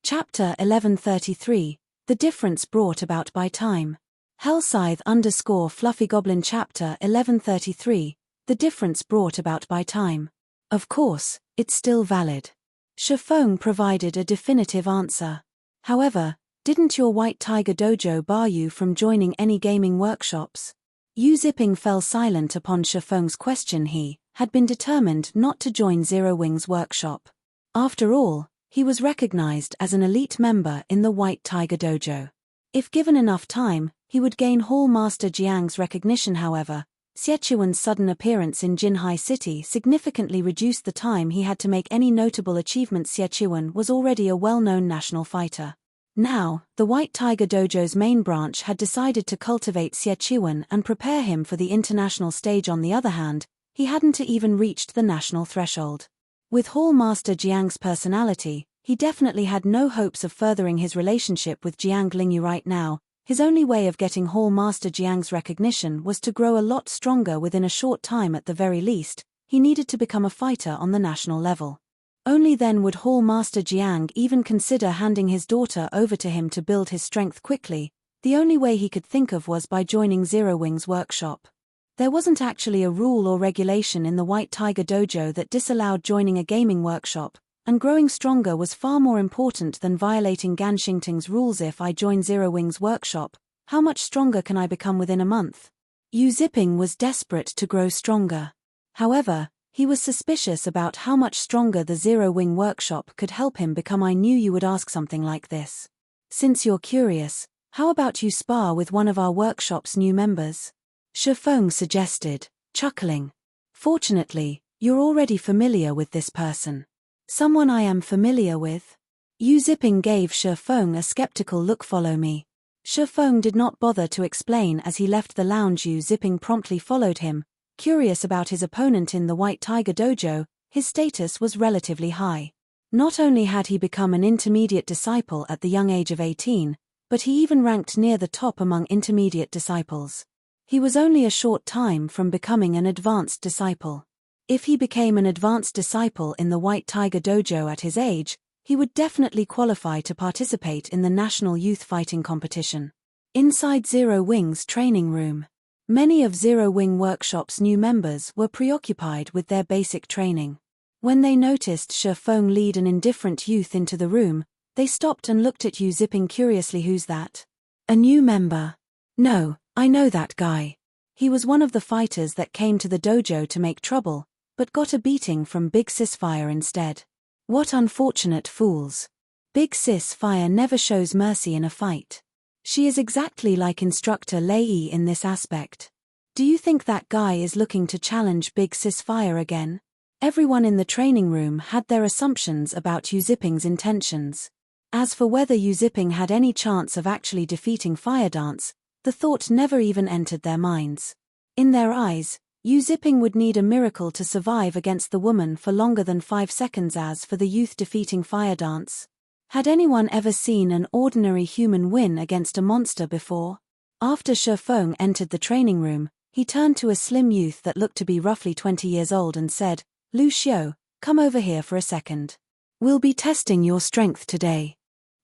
Chapter 1133, The Difference Brought About by Time. Hellscythe _ Fluffy Goblin. Chapter 1133, The Difference Brought About by Time. Of course, it's still valid. Shifeng provided a definitive answer. However, didn't your White Tiger Dojo bar you from joining any gaming workshops? Yu Ziping fell silent upon Shifeng's question. He had been determined not to join Zero Wing's workshop. After all, he was recognized as an elite member in the White Tiger Dojo. If given enough time, he would gain Hall Master Jiang's recognition. However, Xiechuan's sudden appearance in Jinhai City significantly reduced the time he had to make any notable achievements. Xiechuan was already a well-known national fighter. Now, the White Tiger Dojo's main branch had decided to cultivate Xiechuan and prepare him for the international stage. On the other hand, he hadn't even reached the national threshold. With Hall Master Jiang's personality, he definitely had no hopes of furthering his relationship with Jiang Lingyu right now. His only way of getting Hall Master Jiang's recognition was to grow a lot stronger within a short time. At the very least, he needed to become a fighter on the national level. Only then would Hall Master Jiang even consider handing his daughter over to him to build his strength quickly. The only way he could think of was by joining Zero Wing's workshop. There wasn't actually a rule or regulation in the White Tiger Dojo that disallowed joining a gaming workshop, and growing stronger was far more important than violating Gan Xingting's rules. If I join Zero Wing's workshop, how much stronger can I become within a month? Yu Ziping was desperate to grow stronger. However, he was suspicious about how much stronger the Zero Wing workshop could help him become. I knew you would ask something like this. Since you're curious, how about you spar with one of our workshop's new members? Shifeng suggested, chuckling. Fortunately, you're already familiar with this person. Someone I am familiar with? Yu Ziping gave Shifeng a skeptical look. Follow me. Shifeng did not bother to explain as he left the lounge. Yu Ziping promptly followed him. Curious about his opponent in the White Tiger Dojo, his status was relatively high. Not only had he become an intermediate disciple at the young age of 18, but he even ranked near the top among intermediate disciples. He was only a short time from becoming an advanced disciple. If he became an advanced disciple in the White Tiger Dojo at his age, he would definitely qualify to participate in the national youth fighting competition. Inside Zero Wing's training room, many of Zero Wing Workshop's new members were preoccupied with their basic training. When they noticed Shifeng lead an indifferent youth into the room, they stopped and looked at Yu Ziping curiously. Who's that? A new member? No, I know that guy. He was one of the fighters that came to the dojo to make trouble, but got a beating from Big Sis Fire instead. What unfortunate fools. Big Sis Fire never shows mercy in a fight. She is exactly like Instructor Lei in this aspect. Do you think that guy is looking to challenge Big Sis Fire again? Everyone in the training room had their assumptions about Yu Ziping's intentions. As for whether Yu Ziping had any chance of actually defeating Fire Dance, the thought never even entered their minds. In their eyes, Yu Ziping would need a miracle to survive against the woman for longer than 5 seconds. As for the youth defeating Fire Dance, had anyone ever seen an ordinary human win against a monster before? After Shifeng entered the training room, he turned to a slim youth that looked to be roughly 20 years old and said, "Lu Xiu, come over here for a second. We'll be testing your strength today."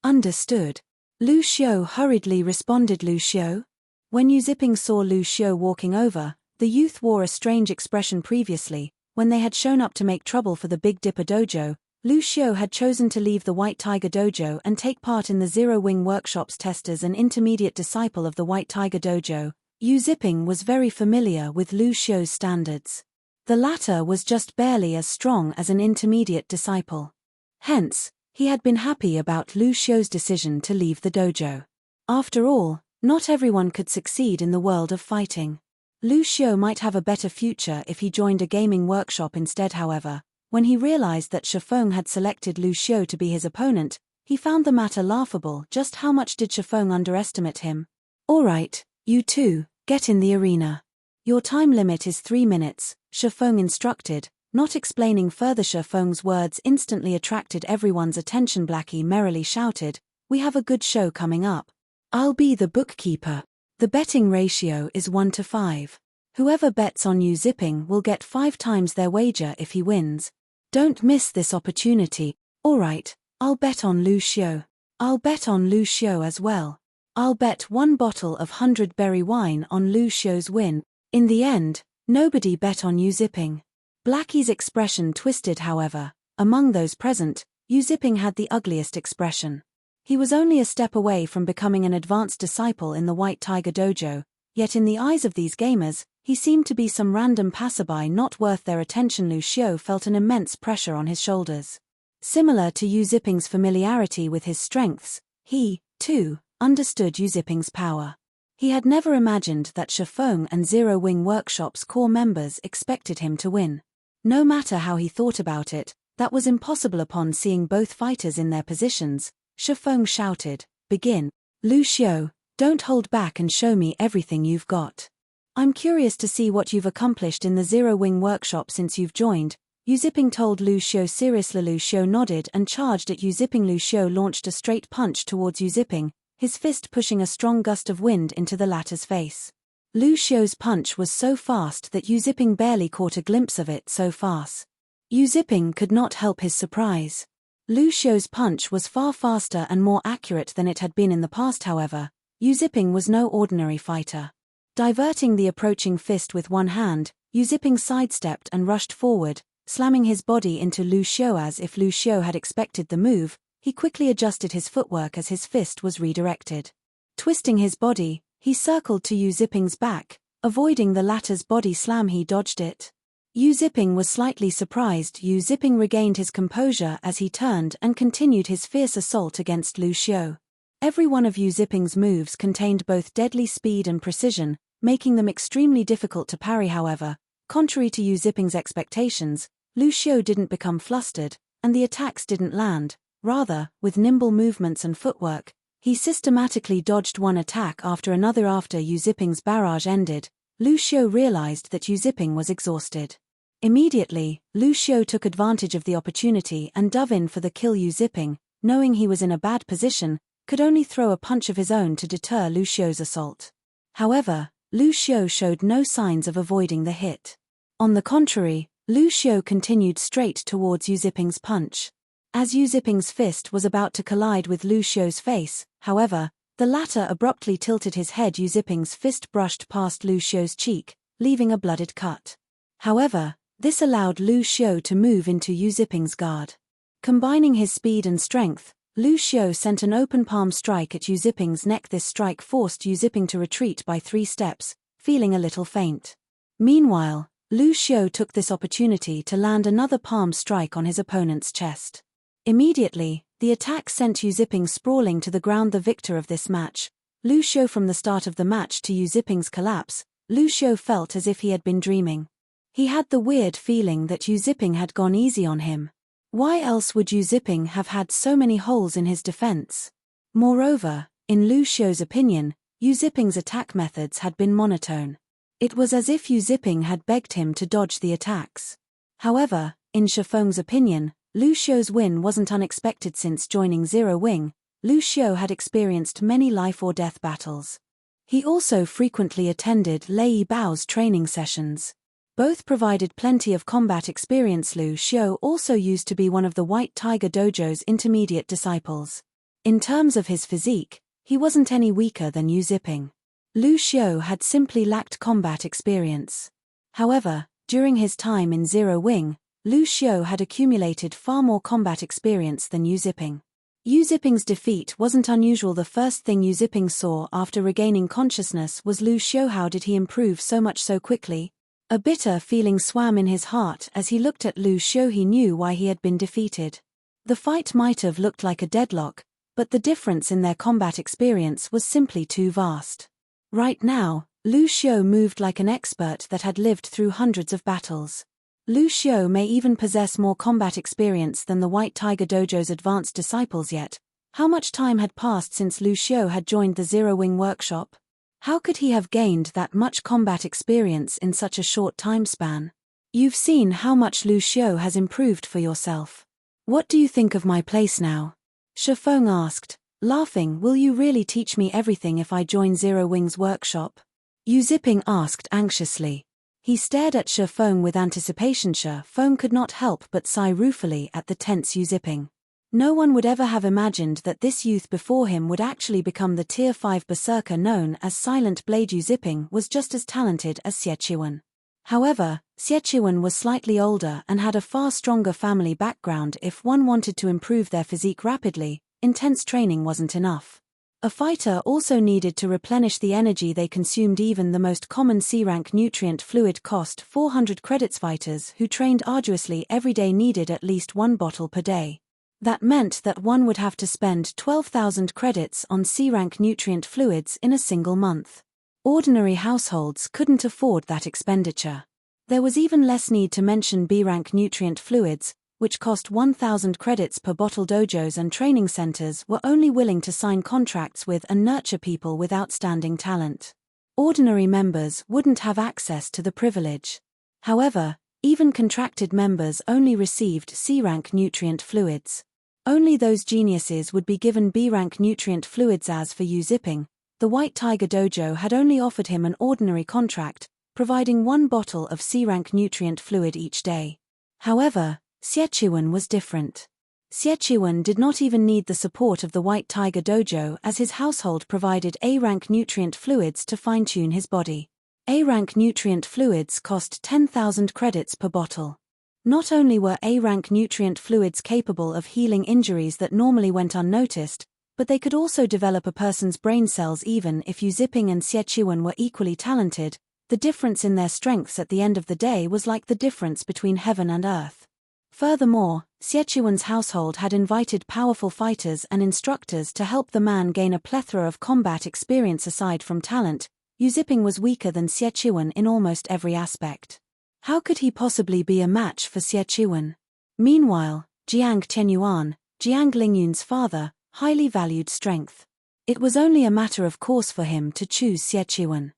Understood. Lu Xiu hurriedly responded. Lu Xiu? When Yu Ziping saw Lu Xiu walking over, the youth wore a strange expression. Previously, when they had shown up to make trouble for the Big Dipper Dojo, Lu Xiu had chosen to leave the White Tiger Dojo and take part in the Zero Wing workshops test as an intermediate disciple of the White Tiger Dojo. Yu Ziping was very familiar with Lu Xiu's standards. The latter was just barely as strong as an intermediate disciple. Hence, he had been happy about Lu Xiu's decision to leave the dojo. After all, not everyone could succeed in the world of fighting. Lu Xiu might have a better future if he joined a gaming workshop instead. However, when he realized that Shifeng had selected Lu Xiu to be his opponent, he found the matter laughable. Just how much did Shifeng underestimate him? "Alright, you two, get in the arena. Your time limit is 3 minutes, Shifeng instructed, not explaining further. Shifeng's words instantly attracted everyone's attention. Blackie merrily shouted, "We have a good show coming up. I'll be the bookkeeper. The betting ratio is 1 to 5. Whoever bets on Yu Ziping will get 5 times their wager if he wins. Don't miss this opportunity." "Alright, I'll bet on Lu Xiu. I'll bet on Lu Xiu as well. I'll bet 1 bottle of 100-berry wine on Lu Xiu's win." In the end, nobody bet on Yu Ziping. Blackie's expression twisted. However, among those present, Yu Ziping had the ugliest expression. He was only a step away from becoming an advanced disciple in the White Tiger Dojo, yet in the eyes of these gamers, he seemed to be some random passerby not worth their attention. Lu Xiu felt an immense pressure on his shoulders. Similar to Yu Ziping's familiarity with his strengths, he, too, understood Yu Ziping's power. He had never imagined that Shifeng and Zero Wing Workshop's core members expected him to win. No matter how he thought about it, that was impossible. Upon seeing both fighters in their positions, Shifeng shouted, "Begin. Lu Xiu, don't hold back and show me everything you've got. I'm curious to see what you've accomplished in the Zero Wing Workshop since you've joined." Yu Ziping told Lu Xiu seriously. Lu Xiu nodded and charged at Yu Ziping. Lu Xiu launched a straight punch towards Yu Ziping, his fist pushing a strong gust of wind into the latter's face. Lu Xiu's punch was so fast that Yu Ziping barely caught a glimpse of it. So fast. Yu Ziping could not help his surprise. Lu Xiu's punch was far faster and more accurate than it had been in the past. However, Yu Ziping was no ordinary fighter. Diverting the approaching fist with one hand, Yu Ziping sidestepped and rushed forward, slamming his body into Lu Xiu. As if Lu Xiu had expected the move, he quickly adjusted his footwork as his fist was redirected. Twisting his body, he circled to Yu Ziping's back, avoiding the latter's body slam. He dodged it. Yu Ziping was slightly surprised. Yu Ziping regained his composure as he turned and continued his fierce assault against Lu Xiu. Every one of Yu Ziping's moves contained both deadly speed and precision, making them extremely difficult to parry. However, contrary to Yu Ziping's expectations, Lu Xiu didn't become flustered, and the attacks didn't land. Rather, with nimble movements and footwork, he systematically dodged one attack after another. After Yu Ziping's barrage ended, Lu Xiu realized that Yu Ziping was exhausted. Immediately, Lu Xiu took advantage of the opportunity and dove in for the kill. Yu Ziping, knowing he was in a bad position, could only throw a punch of his own to deter Lu Xiu's assault. However, Lu Xiu showed no signs of avoiding the hit. On the contrary, Lu Xiu continued straight towards Yu Ziping's punch. As Yu Ziping's fist was about to collide with Lu Xiu's face, however, the latter abruptly tilted his head. Yu Ziping's fist brushed past Lu Xiu's cheek, leaving a blooded cut. However, this allowed Lu Xiu to move into Yu Ziping's guard. Combining his speed and strength, Lu Xiu sent an open palm strike at Yu Ziping's neck. This strike forced Yu Ziping to retreat by 3 steps, feeling a little faint. Meanwhile, Lu Xiu took this opportunity to land another palm strike on his opponent's chest. Immediately, the attack sent Yu Ziping sprawling to the ground. The victor of this match, Lu Xiu. From the start of the match to Yu Ziping's collapse, Lu Xiu felt as if he had been dreaming. He had the weird feeling that Yu Ziping had gone easy on him. Why else would Yu Ziping have had so many holes in his defense? Moreover, in Lu Xiu's opinion, Yu Ziping's attack methods had been monotone. It was as if Yu Ziping had begged him to dodge the attacks. However, in Shifeng's opinion, Lu Xiu's win wasn't unexpected. Since joining Zero Wing, Lu Xiu had experienced many life-or-death battles. He also frequently attended Lei Bao's training sessions. Both provided plenty of combat experience. Lu Xiu also used to be one of the White Tiger Dojo's intermediate disciples. In terms of his physique, he wasn't any weaker than Yu Ziping. Lu Xiu had simply lacked combat experience. However, during his time in Zero Wing, Lu Xiu had accumulated far more combat experience than Yu Ziping. Yu Ziping's defeat wasn't unusual. The first thing Yu Ziping saw after regaining consciousness was Lu Xiu. How did he improve so much so quickly? A bitter feeling swam in his heart as he looked at Lu Xiu. He knew why he had been defeated. The fight might have looked like a deadlock, but the difference in their combat experience was simply too vast. Right now, Lu Xiu moved like an expert that had lived through hundreds of battles. Lu Xiu may even possess more combat experience than the White Tiger Dojo's advanced disciples yet. How much time had passed since Lu Xiu had joined the Zero Wing workshop? How could he have gained that much combat experience in such a short time span? You've seen how much Lu Xiu has improved for yourself. What do you think of my place now? Shifeng asked, laughing. Will you really teach me everything if I join Zero Wing's workshop? Yu Ziping asked anxiously. He stared at Shifeng with anticipation. Shifeng could not help but sigh ruefully at the tense Yu Ziping. No one would ever have imagined that this youth before him would actually become the Tier 5 berserker known as Silent Blade. Yu Ziping was just as talented as Xie Qiwen. However, Xie Qiwen was slightly older and had a far stronger family background. If one wanted to improve their physique rapidly, intense training wasn't enough. A fighter also needed to replenish the energy they consumed. Even the most common C-rank nutrient fluid cost 400 credits. Fighters who trained arduously every day needed at least 1 bottle per day. That meant that one would have to spend 12,000 credits on C-rank nutrient fluids in a single month. Ordinary households couldn't afford that expenditure. There was even less need to mention B-rank nutrient fluids, which cost 1,000 credits per bottle. Dojos and training centers were only willing to sign contracts with and nurture people with outstanding talent. Ordinary members wouldn't have access to the privilege. However, even contracted members only received C-rank nutrient fluids. Only those geniuses would be given B-rank nutrient fluids. As for Yu Ziping, the White Tiger Dojo had only offered him an ordinary contract, providing 1 bottle of C-rank nutrient fluid each day. However, Xie Qiwen was different. Xie Qiwen did not even need the support of the White Tiger Dojo, as his household provided A-rank nutrient fluids to fine-tune his body. A-rank nutrient fluids cost 10,000 credits per bottle. Not only were A-rank nutrient fluids capable of healing injuries that normally went unnoticed, but they could also develop a person's brain cells. Even if Yu Ziping and Xie Qiwen were equally talented, the difference in their strengths at the end of the day was like the difference between heaven and earth. Furthermore, Xie Qiwen's household had invited powerful fighters and instructors to help the man gain a plethora of combat experience. Aside from talent, Yu Ziping was weaker than Xie Qiwen in almost every aspect. How could he possibly be a match for Xie Qiwen? Meanwhile, Jiang Tianyuan, Jiang Lingyun's father, highly valued strength. It was only a matter of course for him to choose Xie Qiwen.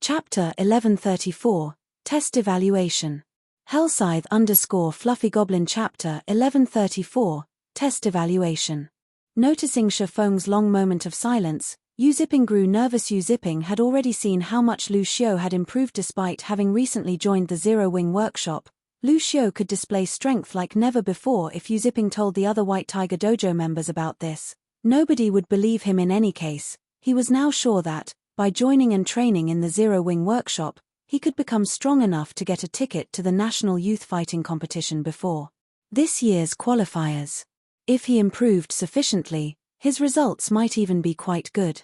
Chapter 1134, Test Evaluation. Hellscythe_Fluffy Goblin. Chapter 1134, Test Evaluation. Noticing Shifeng's long moment of silence, Yu Ziping grew nervous. Yu Ziping had already seen how much Lu Xiu had improved. Despite having recently joined the Zero Wing workshop, Lu Xiu could display strength like never before. If Yu Ziping told the other White Tiger Dojo members about this, nobody would believe him. In any case, he was now sure that, by joining and training in the Zero Wing workshop, he could become strong enough to get a ticket to the National Youth Fighting Competition before this year's qualifiers. If he improved sufficiently, his results might even be quite good.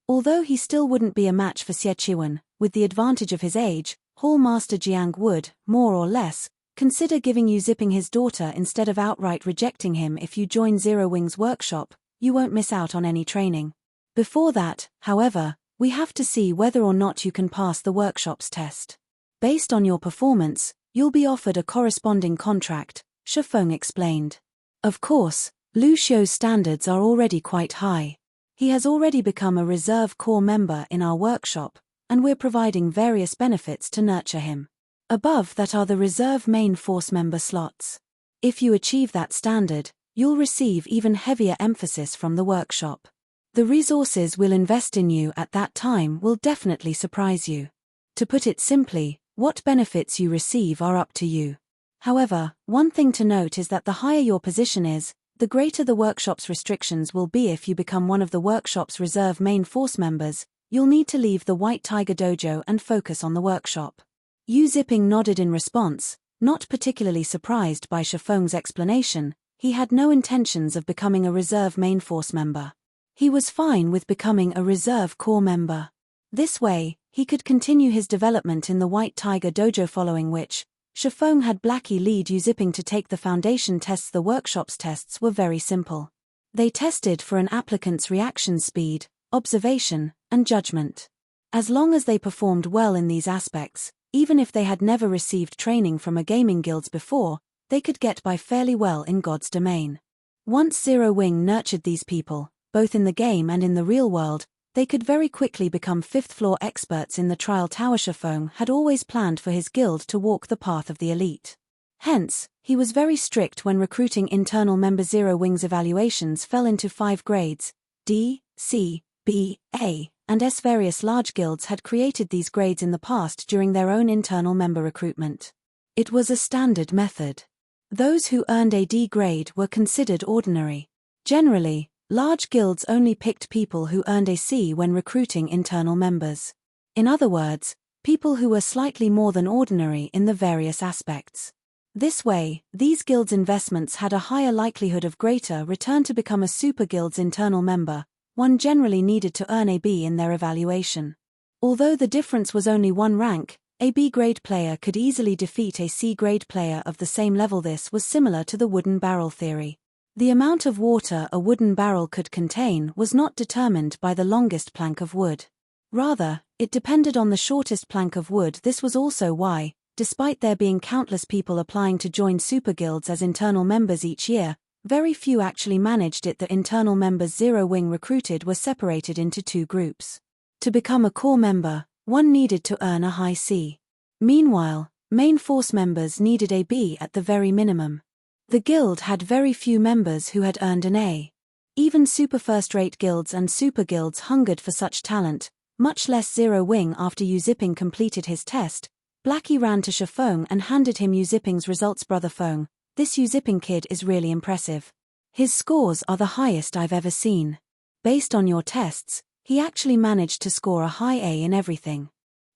Although he still wouldn't be a match for Xie Qiwen, with the advantage of his age, Hall Master Jiang would, more or less, consider giving Yu Ziping his daughter instead of outright rejecting him. If you join Zero Wing's workshop, you won't miss out on any training. Before that, however, we have to see whether or not you can pass the workshop's test. Based on your performance, you'll be offered a corresponding contract, Shifeng explained. Of course, Lu Xiu's standards are already quite high. He has already become a reserve corps member in our workshop, and we're providing various benefits to nurture him. Above that are the reserve main force member slots. If you achieve that standard, you'll receive even heavier emphasis from the workshop. The resources we'll invest in you at that time will definitely surprise you. To put it simply, what benefits you receive are up to you. However, one thing to note is that the higher your position is, the greater the workshop's restrictions will be. If you become one of the workshop's reserve main force members, you'll need to leave the White Tiger Dojo and focus on the workshop. Yu Ziping nodded in response, Not particularly surprised by Shifeng's explanation, he had no intentions of becoming a reserve main force member. He was fine with becoming a reserve core member. This way, he could continue his development in the White Tiger Dojo, following which, Shifeng had Blackie lead Zipping to take the foundation tests. The workshop's tests were very simple. They tested for an applicant's reaction speed, observation, and judgment. As long as they performed well in these aspects, even if they had never received training from a gaming guilds before, they could get by fairly well in God's domain. Once Zero Wing nurtured these people, both in the game and in the real world, they could very quickly become fifth-floor experts in the trial tower. Shifeng had always planned for his guild to walk the path of the elite. Hence, he was very strict when recruiting internal member. Zero Wing's evaluations fell into 5 grades, D, C, B, A, and S. Various large guilds had created these grades in the past during their own internal member recruitment. It was a standard method. Those who earned a D grade were considered ordinary. Generally, large guilds only picked people who earned a C when recruiting internal members. In other words, people who were slightly more than ordinary in the various aspects. This way, these guilds' investments had a higher likelihood of greater return. To become a super guild's internal member, one generally needed to earn a B in their evaluation. Although the difference was only 1 rank, a B grade player could easily defeat a C grade player of the same level. This was similar to the wooden barrel theory. The amount of water a wooden barrel could contain was not determined by the longest plank of wood. Rather, it depended on the shortest plank of wood. This was also why, despite there being countless people applying to join super guilds as internal members each year, very few actually managed it. The internal members Zero Wing recruited were separated into 2 groups. To become a core member, one needed to earn a high C. Meanwhile, main force members needed a B at the very minimum. The guild had very few members who had earned an A. Even super first-rate guilds and super guilds hungered for such talent, much less Zero Wing. After Zipping completed his test, Blackie ran to Shifeng and handed him Zipping's results. Brother Feng, this Zipping kid is really impressive. His scores are the highest I've ever seen. Based on your tests, he actually managed to score a high A in everything.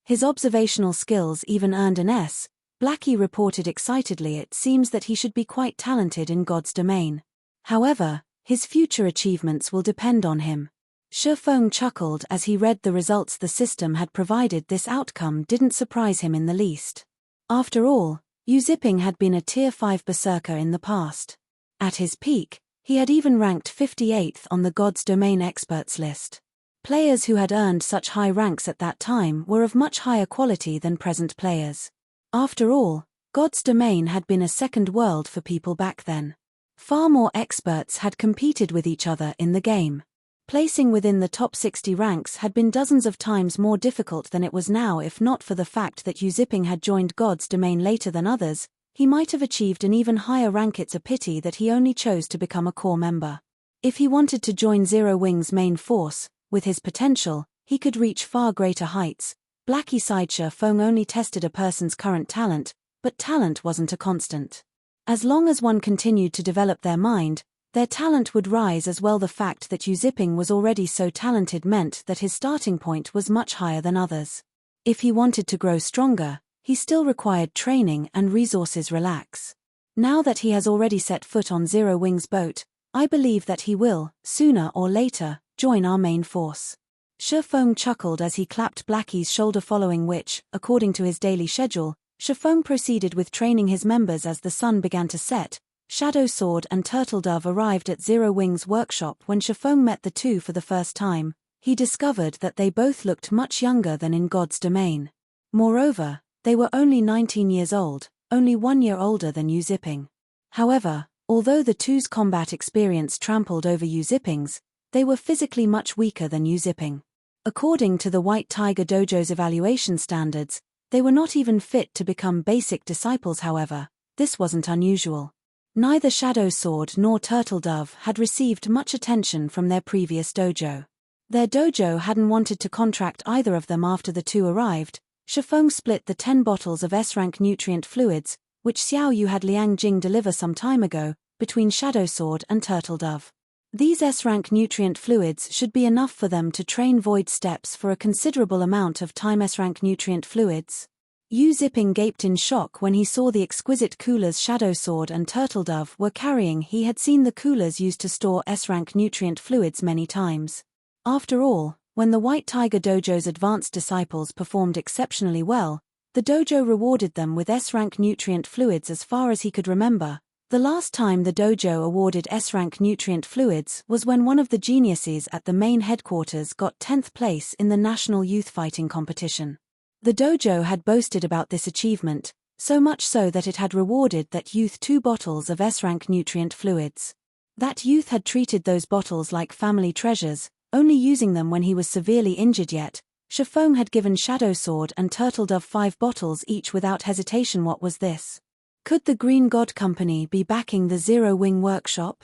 His observational skills even earned an S. Blackie reported excitedly. It seems that he should be quite talented in God's domain. However, his future achievements will depend on him. Shifeng chuckled as he read the results the system had provided. This outcome didn't surprise him in the least. After all, Zipping had been a Tier 5 berserker in the past. At his peak, he had even ranked 58th on the God's Domain experts list. Players who had earned such high ranks at that time were of much higher quality than present players. After all, God's Domain had been a second world for people back then. Far more experts had competed with each other in the game. Placing within the top 60 ranks had been dozens of times more difficult than it was now. If not for the fact that Zipping had joined God's Domain later than others, he might have achieved an even higher rank. It's a pity that he only chose to become a core member. If he wanted to join Zero Wing's main force, with his potential, he could reach far greater heights. Blackie Shifeng only tested a person's current talent, but talent wasn't a constant. As long as one continued to develop their mind, their talent would rise as well. The fact that Zipping was already so talented meant that his starting point was much higher than others. If he wanted to grow stronger, he still required training and resources. Relax. Now that he has already set foot on Zero Wing's boat, I believe that he will, sooner or later, join our main force. Shifeng chuckled as he clapped Blackie's shoulder, following which, according to his daily schedule, Shifeng proceeded with training his members. As the sun began to set, Shadow Sword and Turtle Dove arrived at Zero Wing's workshop. When Shifeng met the two for the first time, he discovered that they both looked much younger than in God's Domain. Moreover, they were only 19 years old, only 1 year older than Zipping. However, although the two's combat experience trampled over Zipping's, they were physically much weaker than Zipping. According to the White Tiger Dojo's evaluation standards, they were not even fit to become basic disciples. However, this wasn't unusual. Neither Shadow Sword nor Turtle Dove had received much attention from their previous dojo. Their dojo hadn't wanted to contract either of them. After the two arrived, Shifeng split the 10 bottles of S-rank nutrient fluids, which Xiao Yu had Liang Jing deliver some time ago, between Shadow Sword and Turtle Dove. These S-rank nutrient fluids should be enough for them to train void steps for a considerable amount of time. S-rank nutrient fluids. Yu Zipping gaped in shock when he saw the exquisite coolers Shadow Sword and Turtledove were carrying. He had seen the coolers used to store S-rank nutrient fluids many times. After all, when the White Tiger Dojo's advanced disciples performed exceptionally well, the dojo rewarded them with S-rank nutrient fluids as far as he could remember. The last time the dojo awarded S-rank nutrient fluids was when one of the geniuses at the main headquarters got 10th place in the National Youth Fighting Competition. The dojo had boasted about this achievement, so much so that it had rewarded that youth 2 bottles of S-rank nutrient fluids. That youth had treated those bottles like family treasures, only using them when he was severely injured. Yet Shifeng had given Shadow Sword and Turtledove 5 bottles each without hesitation. What was this? Could the Green God Company be backing the Zero Wing workshop?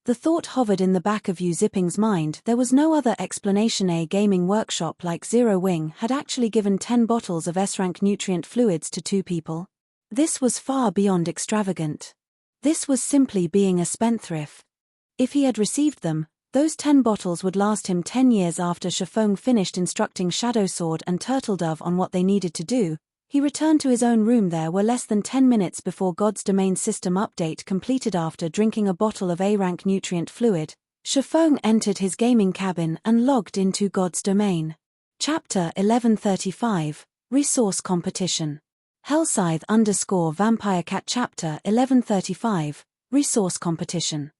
The thought hovered in the back of Yu Zipping's mind. There was no other explanation. A gaming workshop like Zero Wing had actually given 10 bottles of S-rank nutrient fluids to 2 people. This was far beyond extravagant. This was simply being a spendthrift. If he had received them, those 10 bottles would last him 10 years. After Shifeng finished instructing Shadow Sword and Turtledove on what they needed to do, he returned to his own room. There were less than 10 minutes before God's Domain system update completed. After drinking a bottle of A-rank nutrient fluid, Shifeng entered his gaming cabin and logged into God's Domain. Chapter 1135, Resource Competition. Hellscythe_VampireCat Chapter 1135, Resource Competition.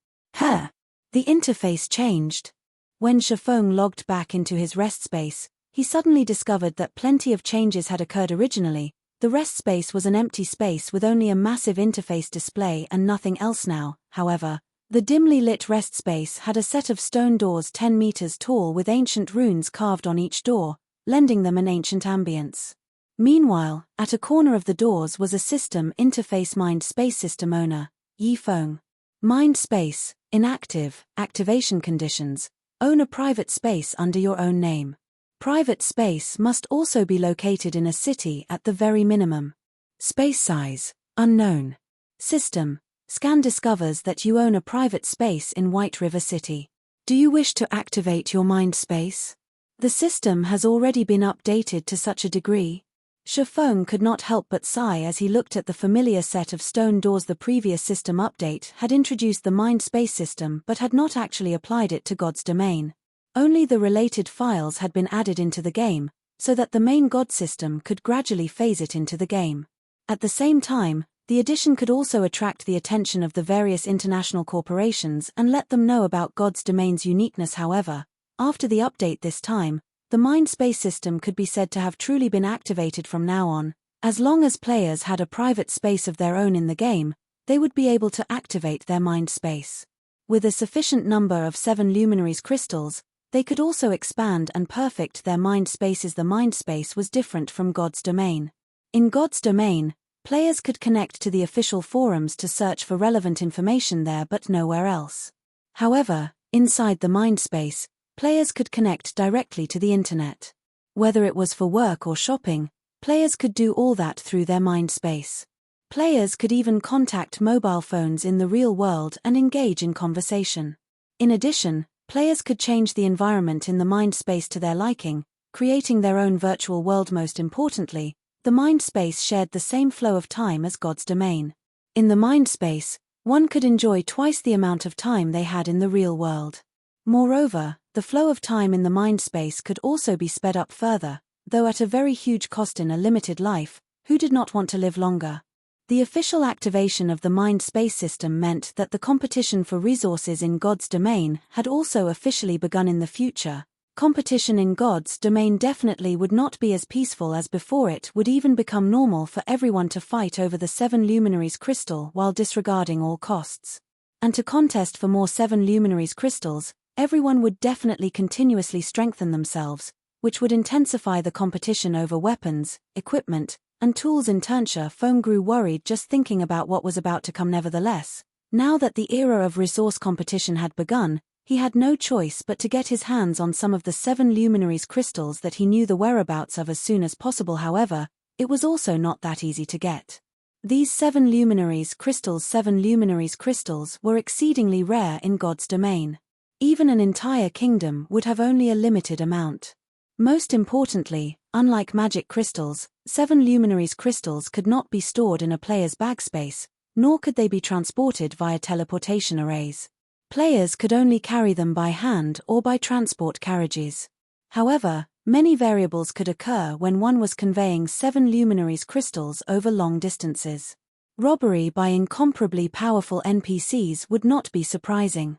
The interface changed. When Shifeng logged back into his rest space, he suddenly discovered that plenty of changes had occurred. Originally, the rest space was an empty space with only a massive interface display and nothing else. Now, however, the dimly lit rest space had a set of stone doors 10 meters tall with ancient runes carved on each door, lending them an ancient ambience. Meanwhile, at a corner of the doors was a system interface. Mind Space System Owner, Yifeng. Mind Space, inactive, activation conditions. Own a private space under your own name. Private space must also be located in a city at the very minimum. Space size, unknown. System, scan discovers that you own a private space in White River City. Do you wish to activate your mind space? The system has already been updated to such a degree. Shifeng could not help but sigh as he looked at the familiar set of stone doors. The previous system update had introduced the mind space system but had not actually applied it to God's Domain. Only the related files had been added into the game, so that the main God system could gradually phase it into the game. At the same time, the addition could also attract the attention of the various international corporations and let them know about God's Domain's uniqueness. However, after the update this time, the mind space system could be said to have truly been activated from now on. As long as players had a private space of their own in the game, they would be able to activate their mind space. With a sufficient number of 7 luminaries crystals, they could also expand and perfect their mind spaces. The mind space was different from God's Domain. In God's Domain, players could connect to the official forums to search for relevant information there but nowhere else. However, inside the mind space, players could connect directly to the internet. Whether it was for work or shopping, players could do all that through their mind space. Players could even contact mobile phones in the real world and engage in conversation. In addition, players could change the environment in the mind space to their liking, creating their own virtual world. Most importantly, the mind space shared the same flow of time as God's Domain. In the mind space, one could enjoy twice the amount of time they had in the real world. Moreover, the flow of time in the mind space could also be sped up further, though at a very huge cost. In a limited life, who did not want to live longer? The official activation of the mind space system meant that the competition for resources in God's Domain had also officially begun. In the future, competition in God's Domain definitely would not be as peaceful as before. It would even become normal for everyone to fight over the 7 luminaries crystal while disregarding all costs. And to contest for more 7 luminaries crystals, everyone would definitely continuously strengthen themselves, which would intensify the competition over weapons, equipment, and tools. In Shifeng grew worried just thinking about what was about to come. Nevertheless, now that the era of resource competition had begun, he had no choice but to get his hands on some of the 7 luminaries crystals that he knew the whereabouts of as soon as possible. However, it was also not that easy to get. These 7 luminaries crystals were exceedingly rare in God's Domain. Even an entire kingdom would have only a limited amount. Most importantly, Unlike magic crystals, 7 Luminaries crystals could not be stored in a player's bag space, nor could they be transported via teleportation arrays. Players could only carry them by hand or by transport carriages. However, many variables could occur when one was conveying 7 Luminaries crystals over long distances. Robbery by incomparably powerful NPCs would not be surprising.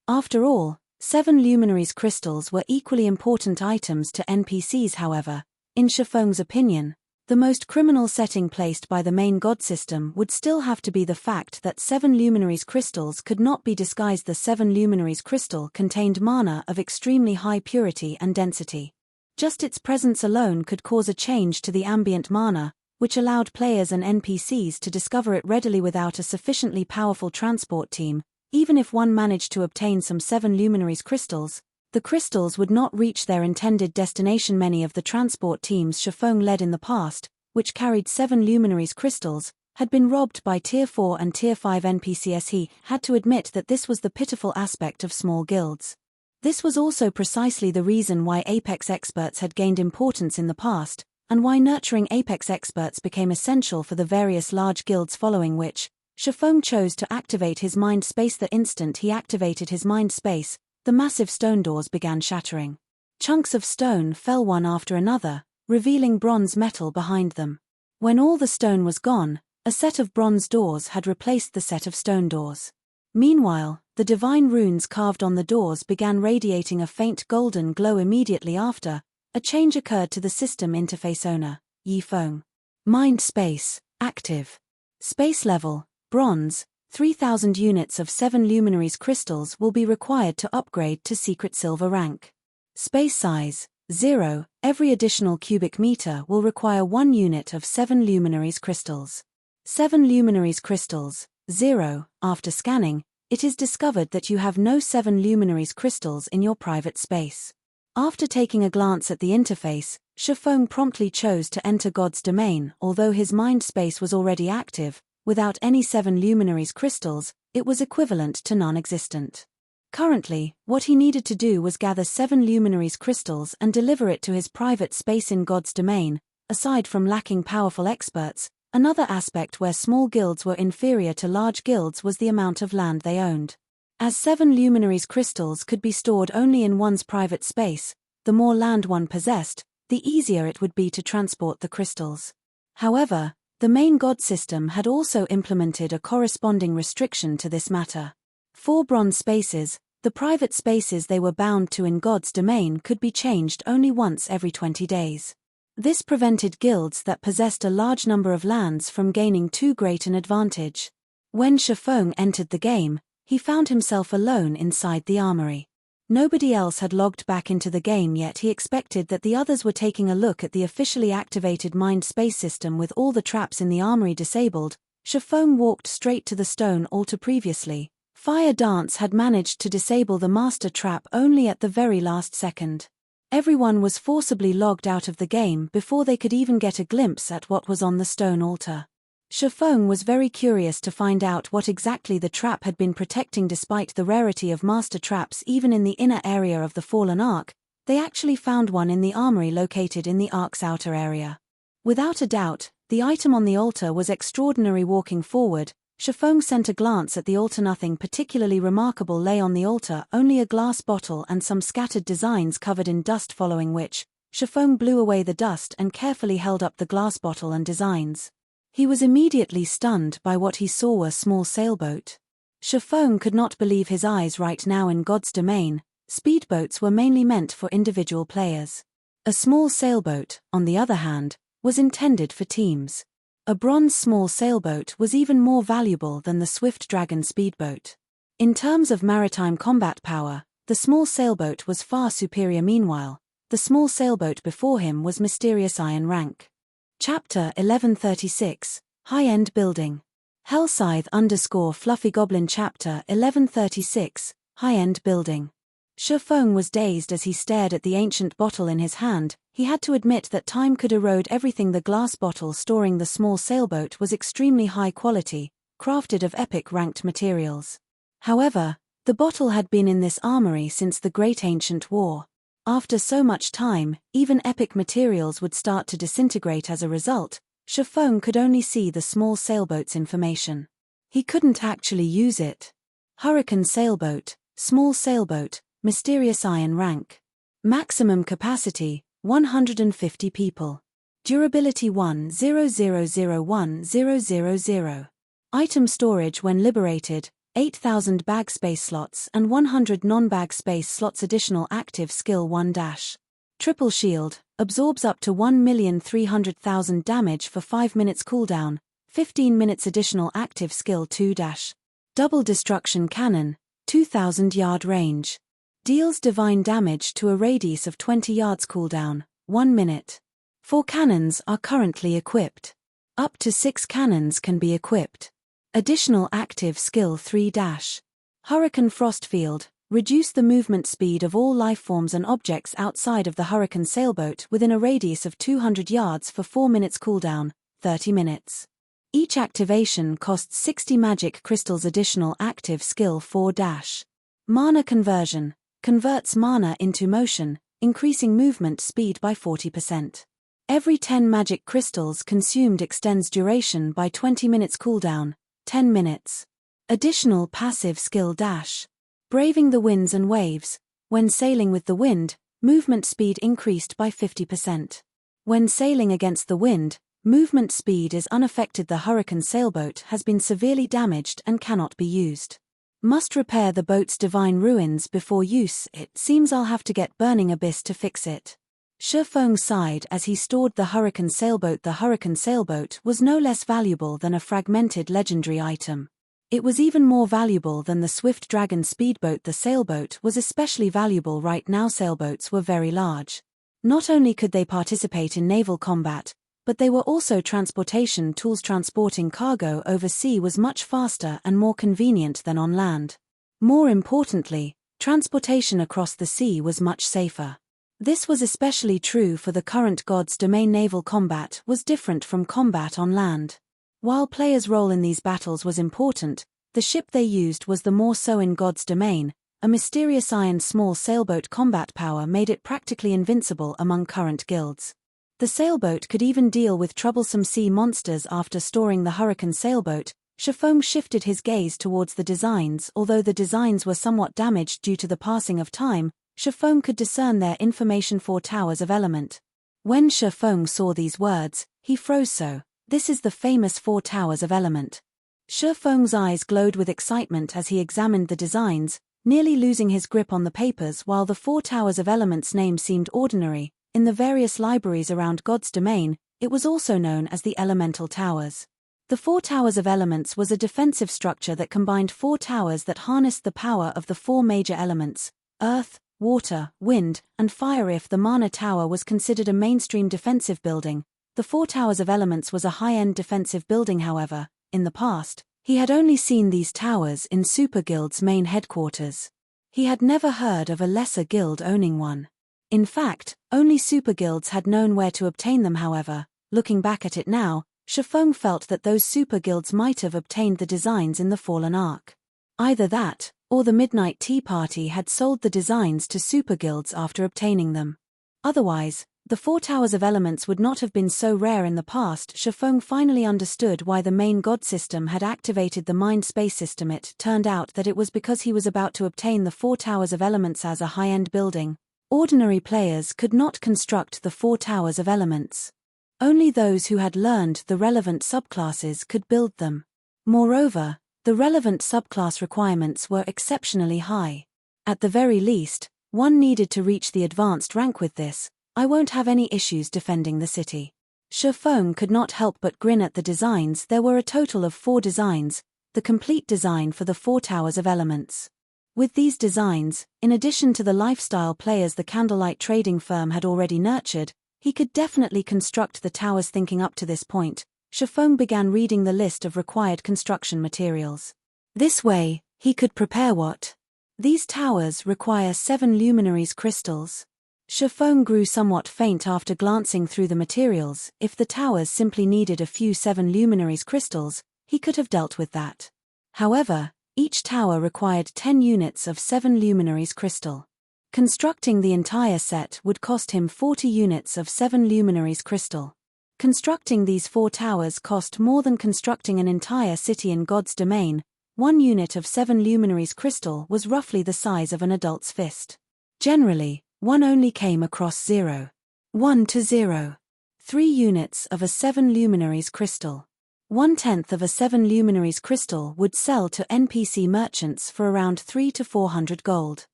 After all, 7 Luminaries crystals were equally important items to NPCs. However, in Shifeng's opinion, the most criminal setting placed by the main god system would still have to be the fact that 7 Luminaries crystals could not be disguised. The 7 Luminaries crystal contained mana of extremely high purity and density. Just its presence alone could cause a change to the ambient mana, which allowed players and NPCs to discover it readily without a sufficiently powerful transport team. Even if one managed to obtain some 7 Luminaries crystals, the crystals would not reach their intended destination. Many of the transport teams Shifeng led in the past, which carried 7 Luminaries crystals, had been robbed by Tier 4 and Tier 5 NPCs. He had to admit that this was the pitiful aspect of small guilds. This was also precisely the reason why Apex experts had gained importance in the past, and why nurturing Apex experts became essential for the various large guilds, following which, Shifeng chose to activate his mind space. The instant he activated his mind space, the massive stone doors began shattering. Chunks of stone fell one after another, revealing bronze metal behind them. When all the stone was gone, a set of bronze doors had replaced the set of stone doors. Meanwhile, the divine runes carved on the doors began radiating a faint golden glow. Immediately after, a change occurred to the system interface. Owner, Yifeng. Mind space, active. Space level, bronze. 3,000 units of 7 Luminaries crystals will be required to upgrade to secret silver rank. Space size, 0. Every additional cubic meter will require 1 unit of 7 Luminaries crystals. 7 Luminaries crystals, 0. After scanning, it is discovered that you have no 7 Luminaries crystals in your private space. After taking a glance at the interface, Shifeng promptly chose to enter God's domain. Although his mind space was already active, without any 7 Luminaries crystals, it was equivalent to non-existent. Currently, what he needed to do was gather 7 Luminaries crystals and deliver it to his private space in God's domain. Aside from lacking powerful experts, another aspect where small guilds were inferior to large guilds was the amount of land they owned. As 7 Luminaries crystals could be stored only in one's private space, the more land one possessed, the easier it would be to transport the crystals. However, the main god system had also implemented a corresponding restriction to this matter. For bronze spaces, the private spaces they were bound to in God's domain could be changed only once every 20 days. This prevented guilds that possessed a large number of lands from gaining too great an advantage. When Shifeng entered the game, he found himself alone inside the armory. Nobody else had logged back into the game yet. He expected that the others were taking a look at the officially activated mind space system with all the traps in the armory disabled. Shifeng walked straight to the stone altar. Previously, Fire Dance had managed to disable the master trap only at the very last second. Everyone was forcibly logged out of the game before they could even get a glimpse at what was on the stone altar. Shifeng was very curious to find out what exactly the trap had been protecting. Despite the rarity of master traps even in the inner area of the Fallen Ark, they actually found one in the armory located in the Ark's outer area. Without a doubt, the item on the altar was extraordinary. Walking forward, Shifeng sent a glance at the altar. Nothing particularly remarkable lay on the altar, only a glass bottle and some scattered designs covered in dust, following which, Shifeng blew away the dust and carefully held up the glass bottle and designs. He was immediately stunned by what he saw: a small sailboat. Shifeng could not believe his eyes. Right now in God's domain, speedboats were mainly meant for individual players. A small sailboat, on the other hand, was intended for teams. A bronze small sailboat was even more valuable than the Swift Dragon speedboat. In terms of maritime combat power, the small sailboat was far superior. Meanwhile, the small sailboat before him was mysterious iron rank. Chapter 1136, High-End Building. Hellscythe_Fluffy Goblin. Chapter 1136, High-End Building. Shifeng was dazed as he stared at the ancient bottle in his hand. He had to admit that time could erode everything. The glass bottle storing the small sailboat was extremely high quality, crafted of epic ranked materials. However, the bottle had been in this armory since the Great Ancient War. After so much time, even epic materials would start to disintegrate as a result. Shifeng could only see the small sailboat's information. He couldn't actually use it. Hurricane sailboat, small sailboat, mysterious iron rank. Maximum capacity, 150 people. Durability 10001000. Item storage when liberated, 8,000 bag space slots and 100 non-bag space slots. Additional active skill 1-. Triple shield, absorbs up to 1,300,000 damage for 5 minutes cooldown, 15 minutes. Additional active skill 2-. Double destruction cannon, 2,000 yard range. Deals divine damage to a radius of 20 yards. Cooldown, 1 minute. 4 cannons are currently equipped. Up to 6 cannons can be equipped. Additional active skill 3-. Hurricane frost field, reduce the movement speed of all lifeforms and objects outside of the hurricane sailboat within a radius of 200 yards for 4 minutes. Cooldown, 30 minutes. Each activation costs 60 magic crystals. Additional active skill 4-. Mana conversion, converts mana into motion, increasing movement speed by 40%. Every 10 magic crystals consumed extends duration by 20 minutes. Cooldown, 10 minutes. Additional passive skill - Braving the winds and waves. When sailing with the wind, movement speed increased by 50%. When sailing against the wind, movement speed is unaffected. The hurricane sailboat has been severely damaged and cannot be used. Must repair the boat's divine ruins before use. It seems I'll have to get Burning Abyss to fix it. Shifeng sighed as he stored the hurricane sailboat. The hurricane sailboat was no less valuable than a fragmented legendary item. It was even more valuable than the Swift Dragon speedboat. The sailboat was especially valuable right now. Sailboats were very large. Not only could they participate in naval combat, but they were also transportation tools. Transporting cargo over sea was much faster and more convenient than on land. More importantly, transportation across the sea was much safer. This was especially true for the current God's Domain. Naval combat was different from combat on land. While players' role in these battles was important, the ship they used was the more so. In God's Domain, a mysterious iron small sailboat combat power made it practically invincible among current guilds. The sailboat could even deal with troublesome sea monsters. After storing the hurricane sailboat, Shifeng shifted his gaze towards the designs. Although the designs were somewhat damaged due to the passing of time, Shifeng could discern their information. 4 towers of element. When Shifeng saw these words, he froze. So, this is the famous 4 towers of element. Shifeng's eyes glowed with excitement as he examined the designs, nearly losing his grip on the papers. While the 4 towers of element's name seemed ordinary, in the various libraries around God's Domain, it was also known as the Elemental Towers. The 4 towers of elements was a defensive structure that combined 4 towers that harnessed the power of the 4 major elements: earth, water, wind, and fire. If the Mana Tower was considered a mainstream defensive building, the 4 Towers of Elements was a high-end defensive building. However, in the past, he had only seen these towers in Super Guild's main headquarters. He had never heard of a lesser guild owning one. In fact, only Super Guilds had known where to obtain them. However, looking back at it now, Shifeng felt that those Super Guilds might have obtained the designs in the Fallen Ark. Either that, or the Midnight Tea Party had sold the designs to Super Guilds after obtaining them. Otherwise, the 4 Towers of Elements would not have been so rare in the past. Shifeng finally understood why the main god system had activated the Mind Space system. It turned out that it was because he was about to obtain the 4 Towers of Elements as a high-end building. Ordinary players could not construct the 4 Towers of Elements. Only those who had learned the relevant subclasses could build them. Moreover, the relevant subclass requirements were exceptionally high. At the very least, one needed to reach the advanced rank. With this, I won't have any issues defending the city. Shifeng could not help but grin at the designs. There were a total of 4 designs, the complete design for the 4 Towers of Elements. With these designs, in addition to the lifestyle players the Candlelight trading firm had already nurtured, he could definitely construct the towers. Thinking up to this point, Shifeng began reading the list of required construction materials. This way, he could prepare what? These towers require 7 luminaries crystals. Shifeng grew somewhat faint after glancing through the materials. If the towers simply needed a few 7 luminaries crystals, he could have dealt with that. However, each tower required 10 units of 7 luminaries crystal. Constructing the entire set would cost him 40 units of 7 luminaries crystal. Constructing these 4 towers cost more than constructing an entire city in God's domain. 1 unit of 7 luminaries crystal was roughly the size of an adult's fist. Generally, one only came across 0. 1 to 0. 3 units of a 7 luminaries crystal. 1/10 of a 7 luminaries crystal would sell to NPC merchants for around 3 to 400 gold.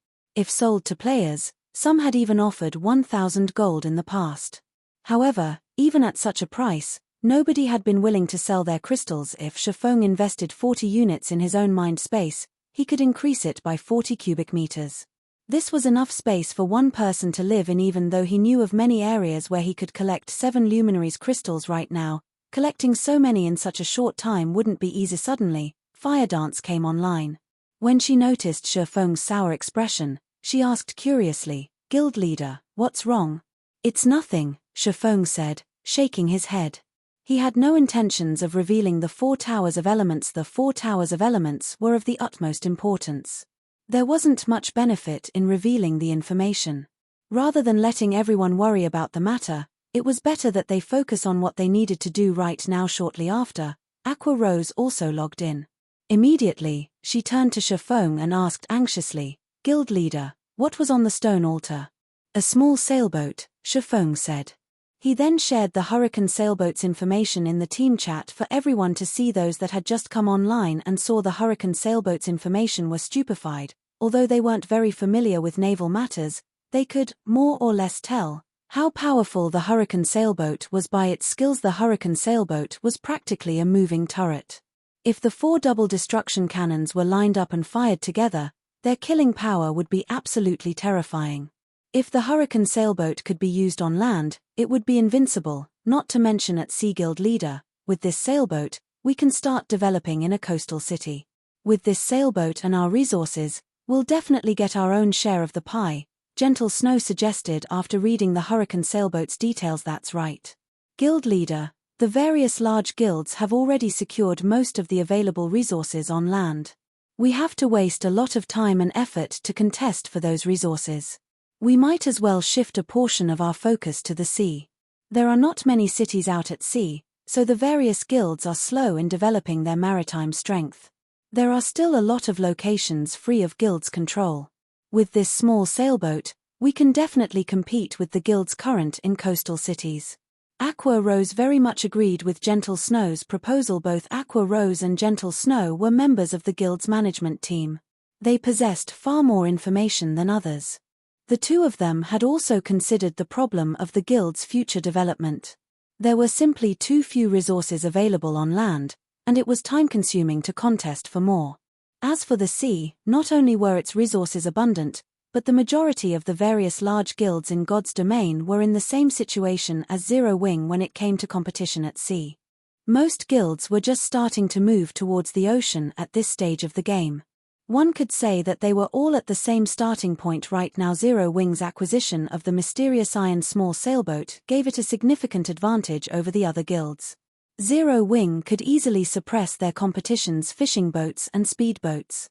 If sold to players, some had even offered 1,000 gold in the past. However, even at such a price, nobody had been willing to sell their crystals. If Shifeng invested 40 units in his own mind space, he could increase it by 40 cubic meters. This was enough space for one person to live in, even though he knew of many areas where he could collect 7 luminaries crystals right now. Collecting so many in such a short time wouldn't be easy. Suddenly, Fire Dance came online. When she noticed Shifeng's sour expression, she asked curiously, "Guild leader, what's wrong?" "It's nothing," Shifeng said, shaking his head. He had no intentions of revealing the 4 towers of elements. The 4 towers of elements were of the utmost importance. There wasn't much benefit in revealing the information. Rather than letting everyone worry about the matter, it was better that they focus on what they needed to do right now. Shortly after, Aqua Rose also logged in. Immediately, she turned to Shifeng and asked anxiously, "Guild leader, what was on the stone altar?" "A small sailboat," Shifeng said. He then shared the Hurricane sailboat's information in the team chat for everyone to see. Those that had just come online and saw the Hurricane sailboat's information were stupefied. Although they weren't very familiar with naval matters, they could, more or less, tell how powerful the Hurricane sailboat was by its skills. The Hurricane sailboat was practically a moving turret. If the 4 double destruction cannons were lined up and fired together, their killing power would be absolutely terrifying. If the Hurricane sailboat could be used on land, it would be invincible, not to mention at sea. Guild leader, with this sailboat, we can start developing in a coastal city. With this sailboat and our resources, we'll definitely get our own share of the pie, Gentle Snow suggested after reading the Hurricane sailboat's details. "That's right. Guild leader, the various large guilds have already secured most of the available resources on land. We have to waste a lot of time and effort to contest for those resources. We might as well shift a portion of our focus to the sea. There are not many cities out at sea, so the various guilds are slow in developing their maritime strength. There are still a lot of locations free of guilds' control. With this small sailboat, we can definitely compete with the guilds current in coastal cities." Aqua Rose very much agreed with Gentle Snow's proposal. Both Aqua Rose and Gentle Snow were members of the guild's management team. They possessed far more information than others. The two of them had also considered the problem of the guild's future development. There were simply too few resources available on land, and it was time-consuming to contest for more. As for the sea, not only were its resources abundant, but the majority of the various large guilds in God's domain were in the same situation as Zero Wing when it came to competition at sea. Most guilds were just starting to move towards the ocean at this stage of the game. One could say that they were all at the same starting point right now. Zero Wing's acquisition of the mysterious iron small sailboat gave it a significant advantage over the other guilds. Zero Wing could easily suppress their competition's fishing boats and speedboats.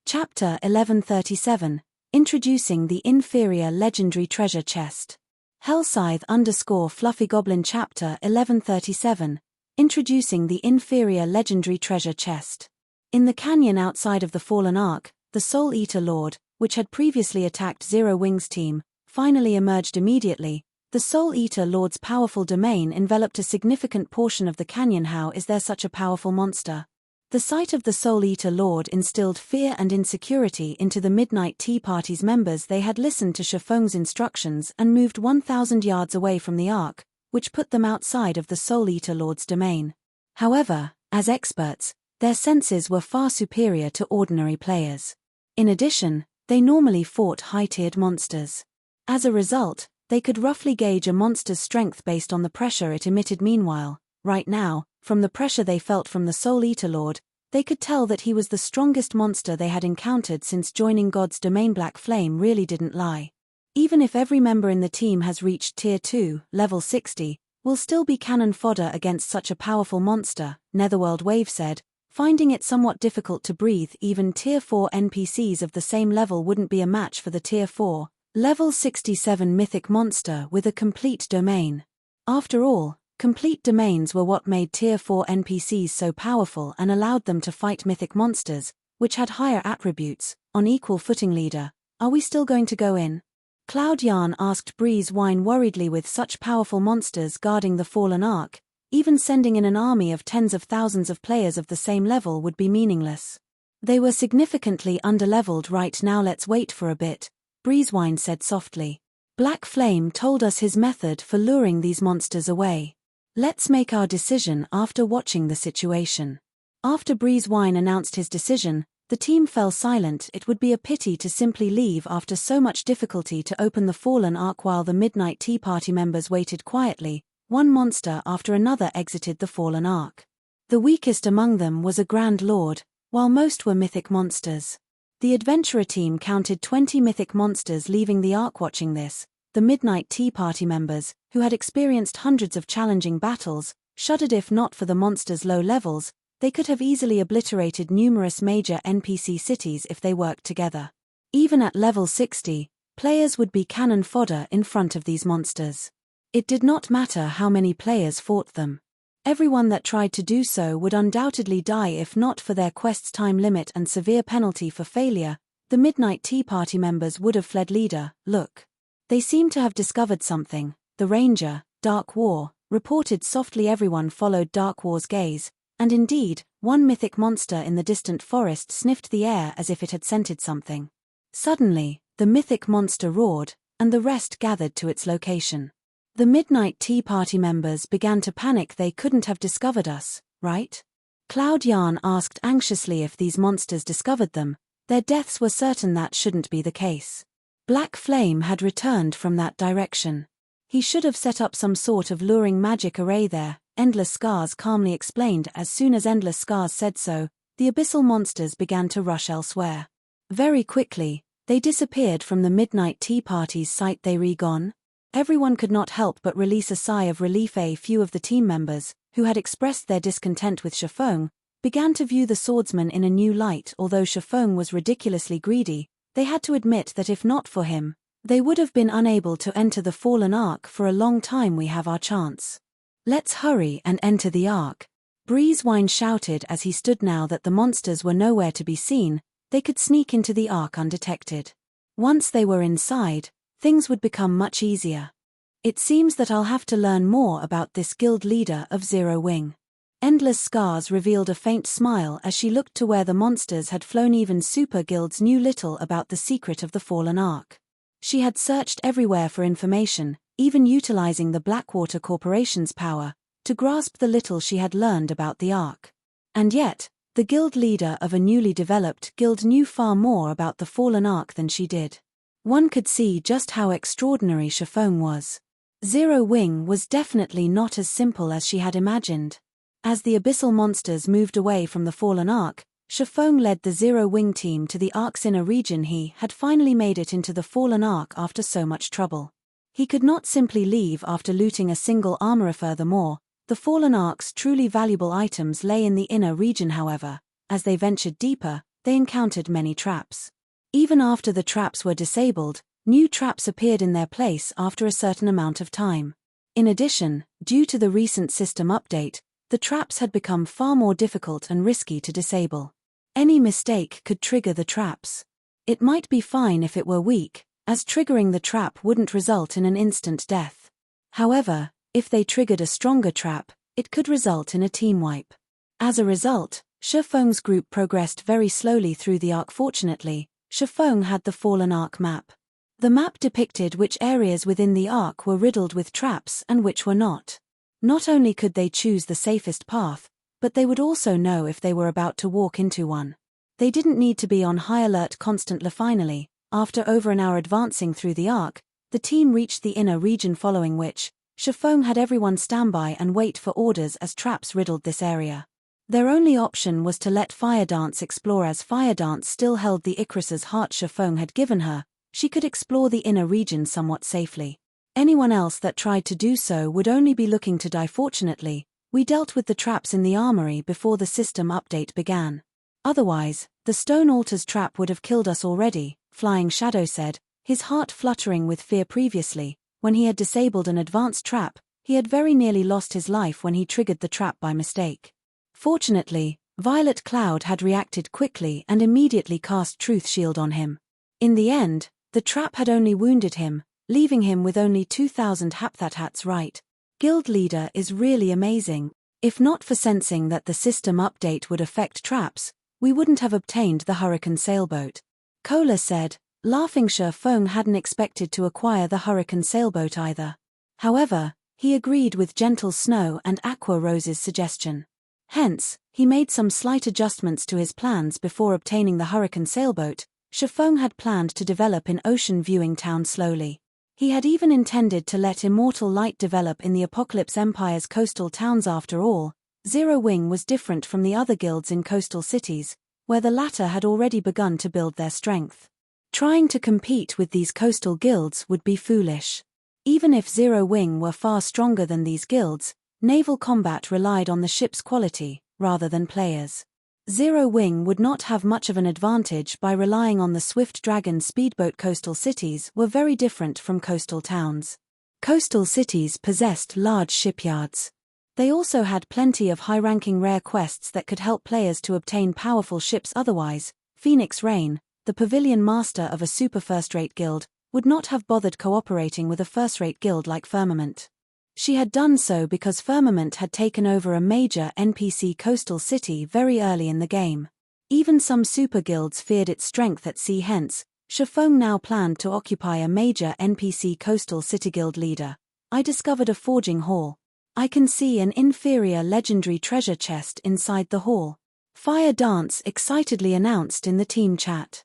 Chapter 1137, Introducing the Inferior Legendary Treasure Chest. Hellscythe_Fluffy Goblin. Chapter 1137, Introducing the Inferior Legendary Treasure Chest. In the canyon outside of the Fallen Ark, the Soul Eater Lord, which had previously attacked Zero Wing's team, finally emerged immediately. The Soul Eater Lord's powerful domain enveloped a significant portion of the canyon. How is there such a powerful monster? The sight of the Soul Eater Lord instilled fear and insecurity into the Midnight Tea Party's members. They had listened to Shifeng's instructions and moved 1,000 yards away from the Ark, which put them outside of the Soul Eater Lord's domain. However, as experts, their senses were far superior to ordinary players. In addition, they normally fought high-tiered monsters. As a result, they could roughly gauge a monster's strength based on the pressure it emitted. Meanwhile, right now, from the pressure they felt from the Soul Eater Lord, they could tell that he was the strongest monster they had encountered since joining God's domain. Black Flame really didn't lie. Even if every member in the team has reached Tier 2, level 60, we'll still be cannon fodder against such a powerful monster, Netherworld Wave said, finding it somewhat difficult to breathe. Even Tier 4 NPCs of the same level wouldn't be a match for the Tier 4, Level 67 mythic monster with a complete domain. After all, complete domains were what made Tier 4 NPCs so powerful and allowed them to fight mythic monsters, which had higher attributes, on equal footing. Leader, are we still going to go in? Cloud Yarn asked Breeze Wine worriedly. With such powerful monsters guarding the Fallen Ark, even sending in an army of tens of thousands of players of the same level would be meaningless. They were significantly underleveled right now. Let's wait for a bit, Breezewine said softly. Black Flame told us his method for luring these monsters away. Let's make our decision after watching the situation. After Breezewine announced his decision, the team fell silent. It would be a pity to simply leave after so much difficulty to open the Fallen Ark. While the Midnight Tea Party members waited quietly, one monster after another exited the Fallen Ark. The weakest among them was a Grand Lord, while most were mythic monsters. The Adventurer team counted 20 mythic monsters leaving the Ark. Watching this, the Midnight Tea Party members, who had experienced hundreds of challenging battles, shuddered. If not for the monsters' low levels, they could have easily obliterated numerous major NPC cities if they worked together. Even at level 60, players would be cannon fodder in front of these monsters. It did not matter how many players fought them. Everyone that tried to do so would undoubtedly die if not for their quest's time limit and severe penalty for failure. The Midnight Tea Party members would have fled. Leader, look. They seem to have discovered something, the Ranger, Dark War, reported softly. Everyone followed Dark War's gaze, and indeed, one mythic monster in the distant forest sniffed the air as if it had scented something. Suddenly, the mythic monster roared, and the rest gathered to its location. The Midnight Tea Party members began to panic. They couldn't have discovered us, right? Cloud Yarn asked anxiously. If these monsters discovered them, their deaths were certain. That shouldn't be the case. Black Flame had returned from that direction. He should have set up some sort of luring magic array there, Endless Scars calmly explained. As soon as Endless Scars said so, the abyssal monsters began to rush elsewhere. Very quickly, they disappeared from the Midnight Tea Party's sight. They were gone. Everyone could not help but release a sigh of relief. A few of the team members, who had expressed their discontent with Shafong, began to view the swordsman in a new light. Although Shafong was ridiculously greedy, they had to admit that if not for him, they would have been unable to enter the Fallen Ark for a long time. We have our chance. Let's hurry and enter the Ark, Breezewine shouted as he stood. Now that the monsters were nowhere to be seen, they could sneak into the Ark undetected. Once they were inside, things would become much easier. It seems that I'll have to learn more about this guild leader of Zero Wing. Endless Scars revealed a faint smile as she looked to where the monsters had flown. Even super guilds knew little about the secret of the Fallen Ark. She had searched everywhere for information, even utilizing the Blackwater Corporation's power, to grasp the little she had learned about the Ark. And yet, the guild leader of a newly developed guild knew far more about the Fallen Ark than she did. One could see just how extraordinary Shafong was. Zero Wing was definitely not as simple as she had imagined. As the abyssal monsters moved away from the Fallen Ark, Shafong led the Zero Wing team to the Ark's inner region. He had finally made it into the Fallen Ark after so much trouble. He could not simply leave after looting a single armorer. Furthermore, the Fallen Ark's truly valuable items lay in the inner region. However, as they ventured deeper, they encountered many traps. Even after the traps were disabled, new traps appeared in their place after a certain amount of time. In addition, due to the recent system update, the traps had become far more difficult and risky to disable. Any mistake could trigger the traps. It might be fine if it were weak, as triggering the trap wouldn't result in an instant death. However, if they triggered a stronger trap, it could result in a team wipe. As a result, Shafong's group progressed very slowly through the Ark. Fortunately, Shafong had the Fallen Ark map. The map depicted which areas within the Ark were riddled with traps and which were not. Not only could they choose the safest path, but they would also know if they were about to walk into one. They didn't need to be on high alert constantly. Finally, after over an hour advancing through the Ark, the team reached the inner region, following which, Shafong had everyone stand by and wait for orders as traps riddled this area. Their only option was to let Fire Dance explore. As Fire Dance still held the Icarus's heart Shafong had given her, she could explore the inner region somewhat safely. Anyone else that tried to do so would only be looking to die. Fortunately, we dealt with the traps in the armory before the system update began. Otherwise, the Stone Altar's trap would have killed us already, Flying Shadow said, His heart fluttering with fear previously, when he had disabled an advanced trap, he had very nearly lost his life when he triggered the trap by mistake. Fortunately, Violet Cloud had reacted quickly and immediately cast Truth Shield on him. In the end, the trap had only wounded him, leaving him with only 2,000 hapthats right. Guild Leader is really amazing. If not for sensing that the system update would affect traps, we wouldn't have obtained the Hurricane sailboat. Cola said, laughing. Feng hadn't expected to acquire the Hurricane sailboat either. However, he agreed with Gentle Snow and Aqua Rose's suggestion. Hence, he made some slight adjustments to his plans before obtaining the Hurricane sailboat. Feng had planned to develop in Ocean Viewing Town slowly. He had even intended to let Immortal Light develop in the Apocalypse Empire's coastal towns. After all, Zero Wing was different from the other guilds in coastal cities, where the latter had already begun to build their strength. Trying to compete with these coastal guilds would be foolish. Even if Zero Wing were far stronger than these guilds, naval combat relied on the ship's quality, rather than players. Zero Wing would not have much of an advantage by relying on the Swift Dragon speedboat. Coastal cities were very different from coastal towns. Coastal cities possessed large shipyards. They also had plenty of high-ranking rare quests that could help players to obtain powerful ships. Otherwise, Phoenix Rain, the pavilion master of a super first-rate guild, would not have bothered cooperating with a first-rate guild like Firmament. She had done so because Firmament had taken over a major NPC coastal city very early in the game. Even some super guilds feared its strength at sea. Hence, Feng now planned to occupy a major NPC coastal city. Guild Leader, I discovered a forging hall. I can see an inferior legendary treasure chest inside the hall. Fire Dance excitedly announced in the team chat.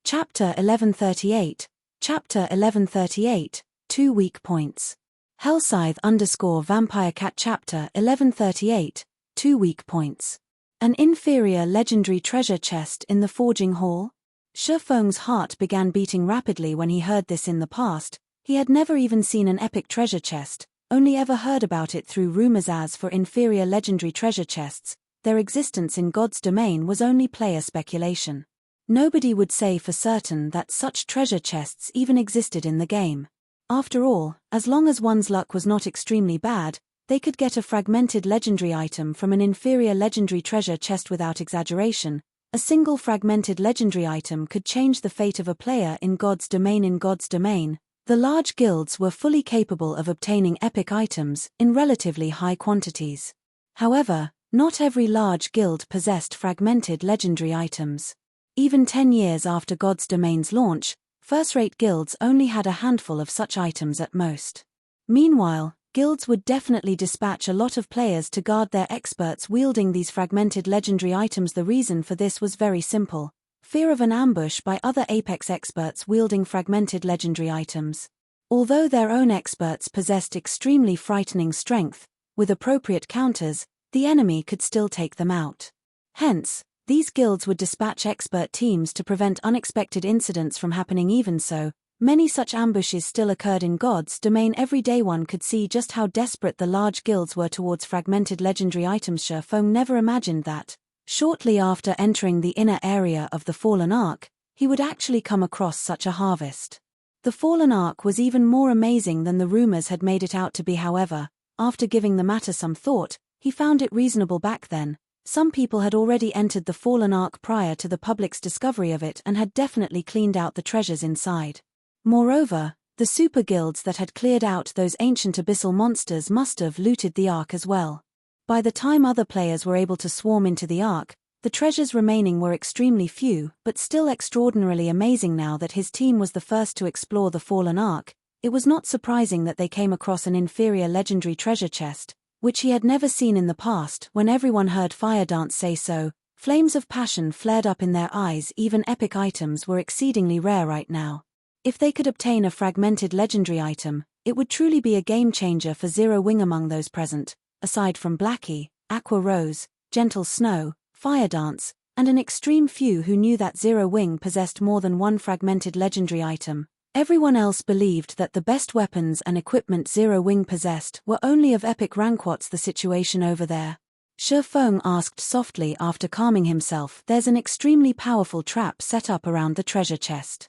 Chapter 1138. Chapter 1138, 2 weak points. Hellscythe_Vampire Cat. Chapter 1138, 2 weak points. An inferior legendary treasure chest in the forging hall? Feng's heart began beating rapidly when he heard this. In the past, he had never even seen an epic treasure chest, only ever heard about it through rumors. As for inferior legendary treasure chests, their existence in God's domain was only player speculation. Nobody would say for certain that such treasure chests even existed in the game. After all, as long as one's luck was not extremely bad, they could get a fragmented legendary item from an inferior legendary treasure chest. Without exaggeration, a single fragmented legendary item could change the fate of a player in God's domain. In God's domain, the large guilds were fully capable of obtaining epic items in relatively high quantities. However, not every large guild possessed fragmented legendary items. Even 10 years after God's domain's launch, first-rate guilds only had a handful of such items at most. Meanwhile, guilds would definitely dispatch a lot of players to guard their experts wielding these fragmented legendary items. The reason for this was very simple: fear of an ambush by other Apex experts wielding fragmented legendary items. Although their own experts possessed extremely frightening strength, with appropriate counters, the enemy could still take them out. Hence, these guilds would dispatch expert teams to prevent unexpected incidents from happening. Even so, many such ambushes still occurred in God's domain every day. One could see just how desperate the large guilds were towards fragmented legendary items. Feng never imagined that, shortly after entering the inner area of the Fallen Ark, he would actually come across such a harvest. The Fallen Ark was even more amazing than the rumors had made it out to be. However, after giving the matter some thought, he found it reasonable. Back then, some people had already entered the Fallen Ark prior to the public's discovery of it and had definitely cleaned out the treasures inside. Moreover, the super guilds that had cleared out those ancient abyssal monsters must have looted the Ark as well. By the time other players were able to swarm into the Ark, the treasures remaining were extremely few, but still extraordinarily amazing. Now that his team was the first to explore the Fallen Ark, it was not surprising that they came across an inferior legendary treasure chest, which he had never seen in the past. When everyone heard Fire Dance say so, flames of passion flared up in their eyes. Even epic items were exceedingly rare right now. If they could obtain a fragmented legendary item, it would truly be a game changer for Zero Wing. Among those present, aside from Blackie, Aqua Rose, Gentle Snow, Fire Dance, and an extreme few who knew that Zero Wing possessed more than one fragmented legendary item, everyone else believed that the best weapons and equipment Zero Wing possessed were only of epic rank. What's the situation over there? Feng asked softly after calming himself. There's an extremely powerful trap set up around the treasure chest.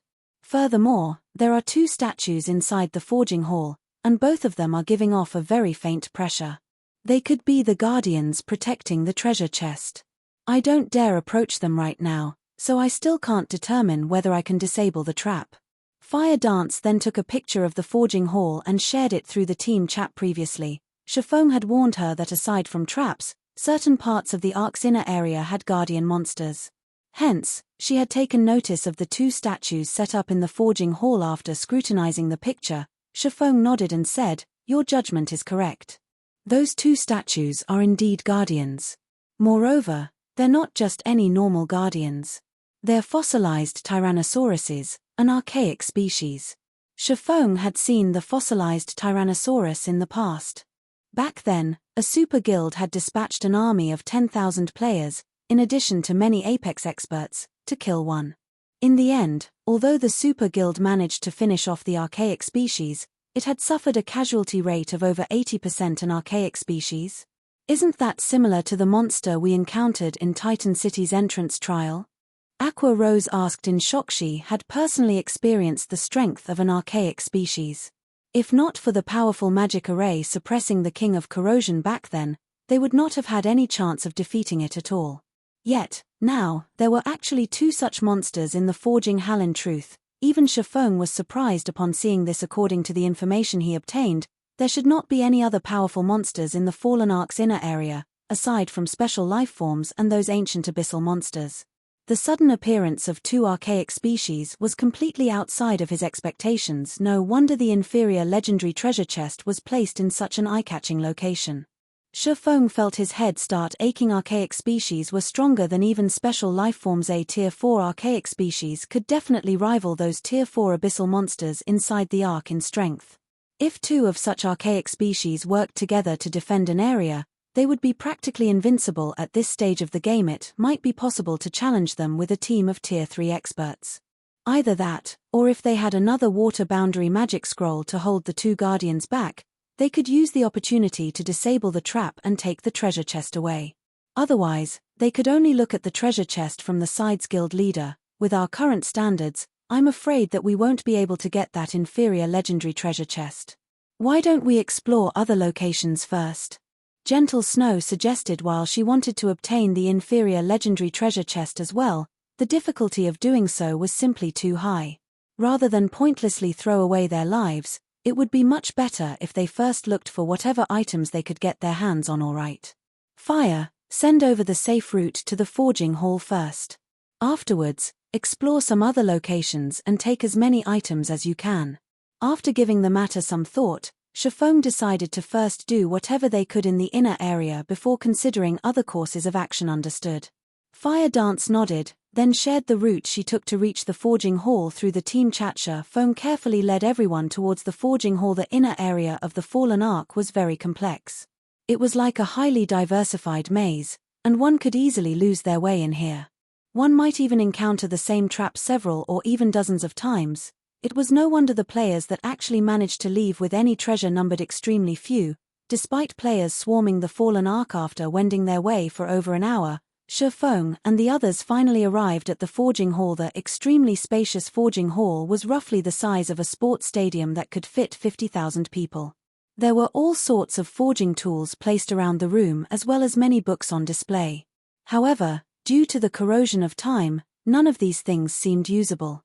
Furthermore, there are 2 statues inside the forging hall, and both of them are giving off a very faint pressure. They could be the guardians protecting the treasure chest. I don't dare approach them right now, so I still can't determine whether I can disable the trap. Fire Dance then took a picture of the forging hall and shared it through the team chat previously. Shifeng had warned her that aside from traps, certain parts of the Ark's inner area had guardian monsters. Hence, she had taken notice of the 2 statues set up in the forging hall. After scrutinizing the picture, Shifeng nodded and said, "Your judgment is correct. Those 2 statues are indeed guardians. Moreover, they're not just any normal guardians. They're fossilized tyrannosauruses, an archaic species." Shifeng had seen the fossilized Tyrannosaurus in the past. Back then, a super guild had dispatched an army of 10,000 players, in addition to many Apex experts, to kill one. In the end, although the super guild managed to finish off the archaic species, it had suffered a casualty rate of over 80%. An archaic species? Isn't that similar to the monster we encountered in Titan City's entrance trial? Aqua Rose asked in shock. She had personally experienced the strength of an archaic species. If not for the powerful magic array suppressing the King of Corrosion back then, they would not have had any chance of defeating it at all. Yet, now, there were actually 2 such monsters in the forging hall. In truth, even Shifeng was surprised upon seeing this. According to the information he obtained, there should not be any other powerful monsters in the Fallen Ark's inner area, aside from special life forms and those ancient abyssal monsters. The sudden appearance of 2 archaic species was completely outside of his expectations. No wonder the inferior legendary treasure chest was placed in such an eye-catching location. Shifeng felt his head start aching. Archaic species were stronger than even special life forms. A Tier 4 archaic species could definitely rival those Tier 4 abyssal monsters inside the Ark in strength. If 2 of such archaic species worked together to defend an area, they would be practically invincible. At this stage of the game it might be possible to challenge them with a team of Tier 3 experts. Either that, or if they had another water boundary magic scroll to hold the 2 guardians back, they could use the opportunity to disable the trap and take the treasure chest away. Otherwise, they could only look at the treasure chest from the side's guild leader. With our current standards, I'm afraid that we won't be able to get that inferior legendary treasure chest. Why don't we explore other locations first? Gentle Snow suggested. While she wanted to obtain the inferior legendary treasure chest as well, the difficulty of doing so was simply too high. Rather than pointlessly throw away their lives, it would be much better if they first looked for whatever items they could get their hands on. Alright. Fire, send over the safe route to the forging hall first. Afterwards, explore some other locations and take as many items as you can. After giving the matter some thought, Shifeng decided to first do whatever they could in the inner area before considering other courses of action. Understood. Fire Dance nodded, then shared the route she took to reach the forging hall through the team chat. Shifeng carefully led everyone towards the forging hall. The inner area of the Fallen Ark was very complex. It was like a highly diversified maze, and one could easily lose their way in here. One might even encounter the same trap several or even dozens of times. It was no wonder the players that actually managed to leave with any treasure numbered extremely few, despite players swarming the Fallen Ark. After wending their way for over an hour, Shifeng and the others finally arrived at the forging hall. The extremely spacious forging hall was roughly the size of a sports stadium that could fit 50,000 people. There were all sorts of forging tools placed around the room as well as many books on display. However, due to the corrosion of time, none of these things seemed usable.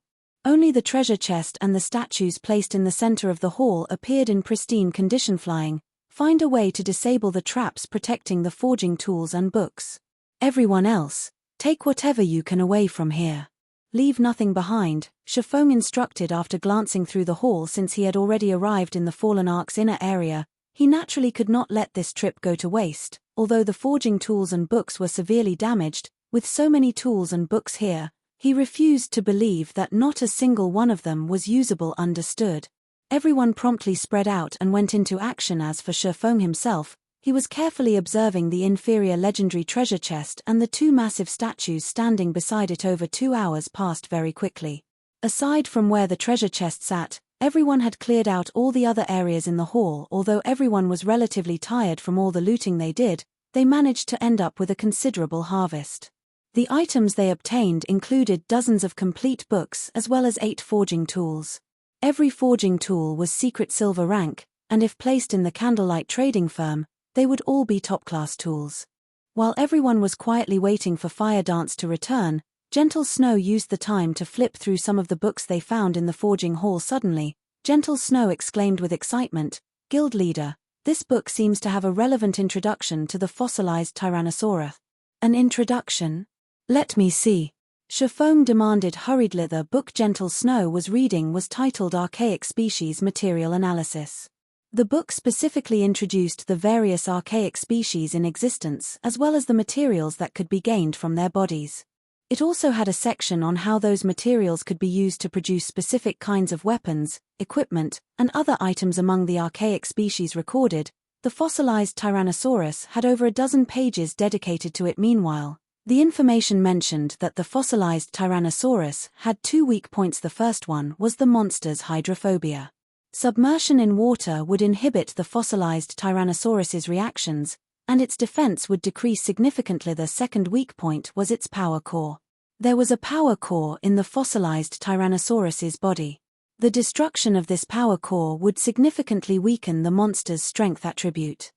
Only the treasure chest and the statues placed in the center of the hall appeared in pristine condition. Flying, find a way to disable the traps protecting the forging tools and books. Everyone else, take whatever you can away from here. Leave nothing behind, Shifeng instructed. After glancing through the hall, since he had already arrived in the Fallen Ark's inner area, he naturally could not let this trip go to waste. Although the forging tools and books were severely damaged, with so many tools and books here, he refused to believe that not a single one of them was usable. Understood. Everyone promptly spread out and went into action. As for Shifeng himself, he was carefully observing the inferior legendary treasure chest and the 2 massive statues standing beside it. Over 2 hours passed very quickly. Aside from where the treasure chest sat, everyone had cleared out all the other areas in the hall. Although everyone was relatively tired from all the looting they did, they managed to end up with a considerable harvest. The items they obtained included dozens of complete books as well as 8 forging tools. Every forging tool was secret silver rank, and if placed in the Candlelight Trading Firm, they would all be top-class tools. While everyone was quietly waiting for Fire Dance to return, Gentle Snow used the time to flip through some of the books they found in the forging hall. Suddenly, Gentle Snow exclaimed with excitement, "Guild leader, this book seems to have a relevant introduction to the fossilized Tyrannosaurus." "An introduction? Let me see." Shafome demanded hurriedly. The book Gentle Snow was reading was titled Archaic Species Material Analysis. The book specifically introduced the various archaic species in existence as well as the materials that could be gained from their bodies. It also had a section on how those materials could be used to produce specific kinds of weapons, equipment, and other items. Among the archaic species recorded, the fossilized Tyrannosaurus had over a dozen pages dedicated to it. Meanwhile, the information mentioned that the fossilized Tyrannosaurus had 2 weak points. The first one was the monster's hydrophobia. Submersion in water would inhibit the fossilized Tyrannosaurus's reactions, and its defense would decrease significantly. The second weak point was its power core. There was a power core in the fossilized Tyrannosaurus's body. The destruction of this power core would significantly weaken the monster's strength attribute.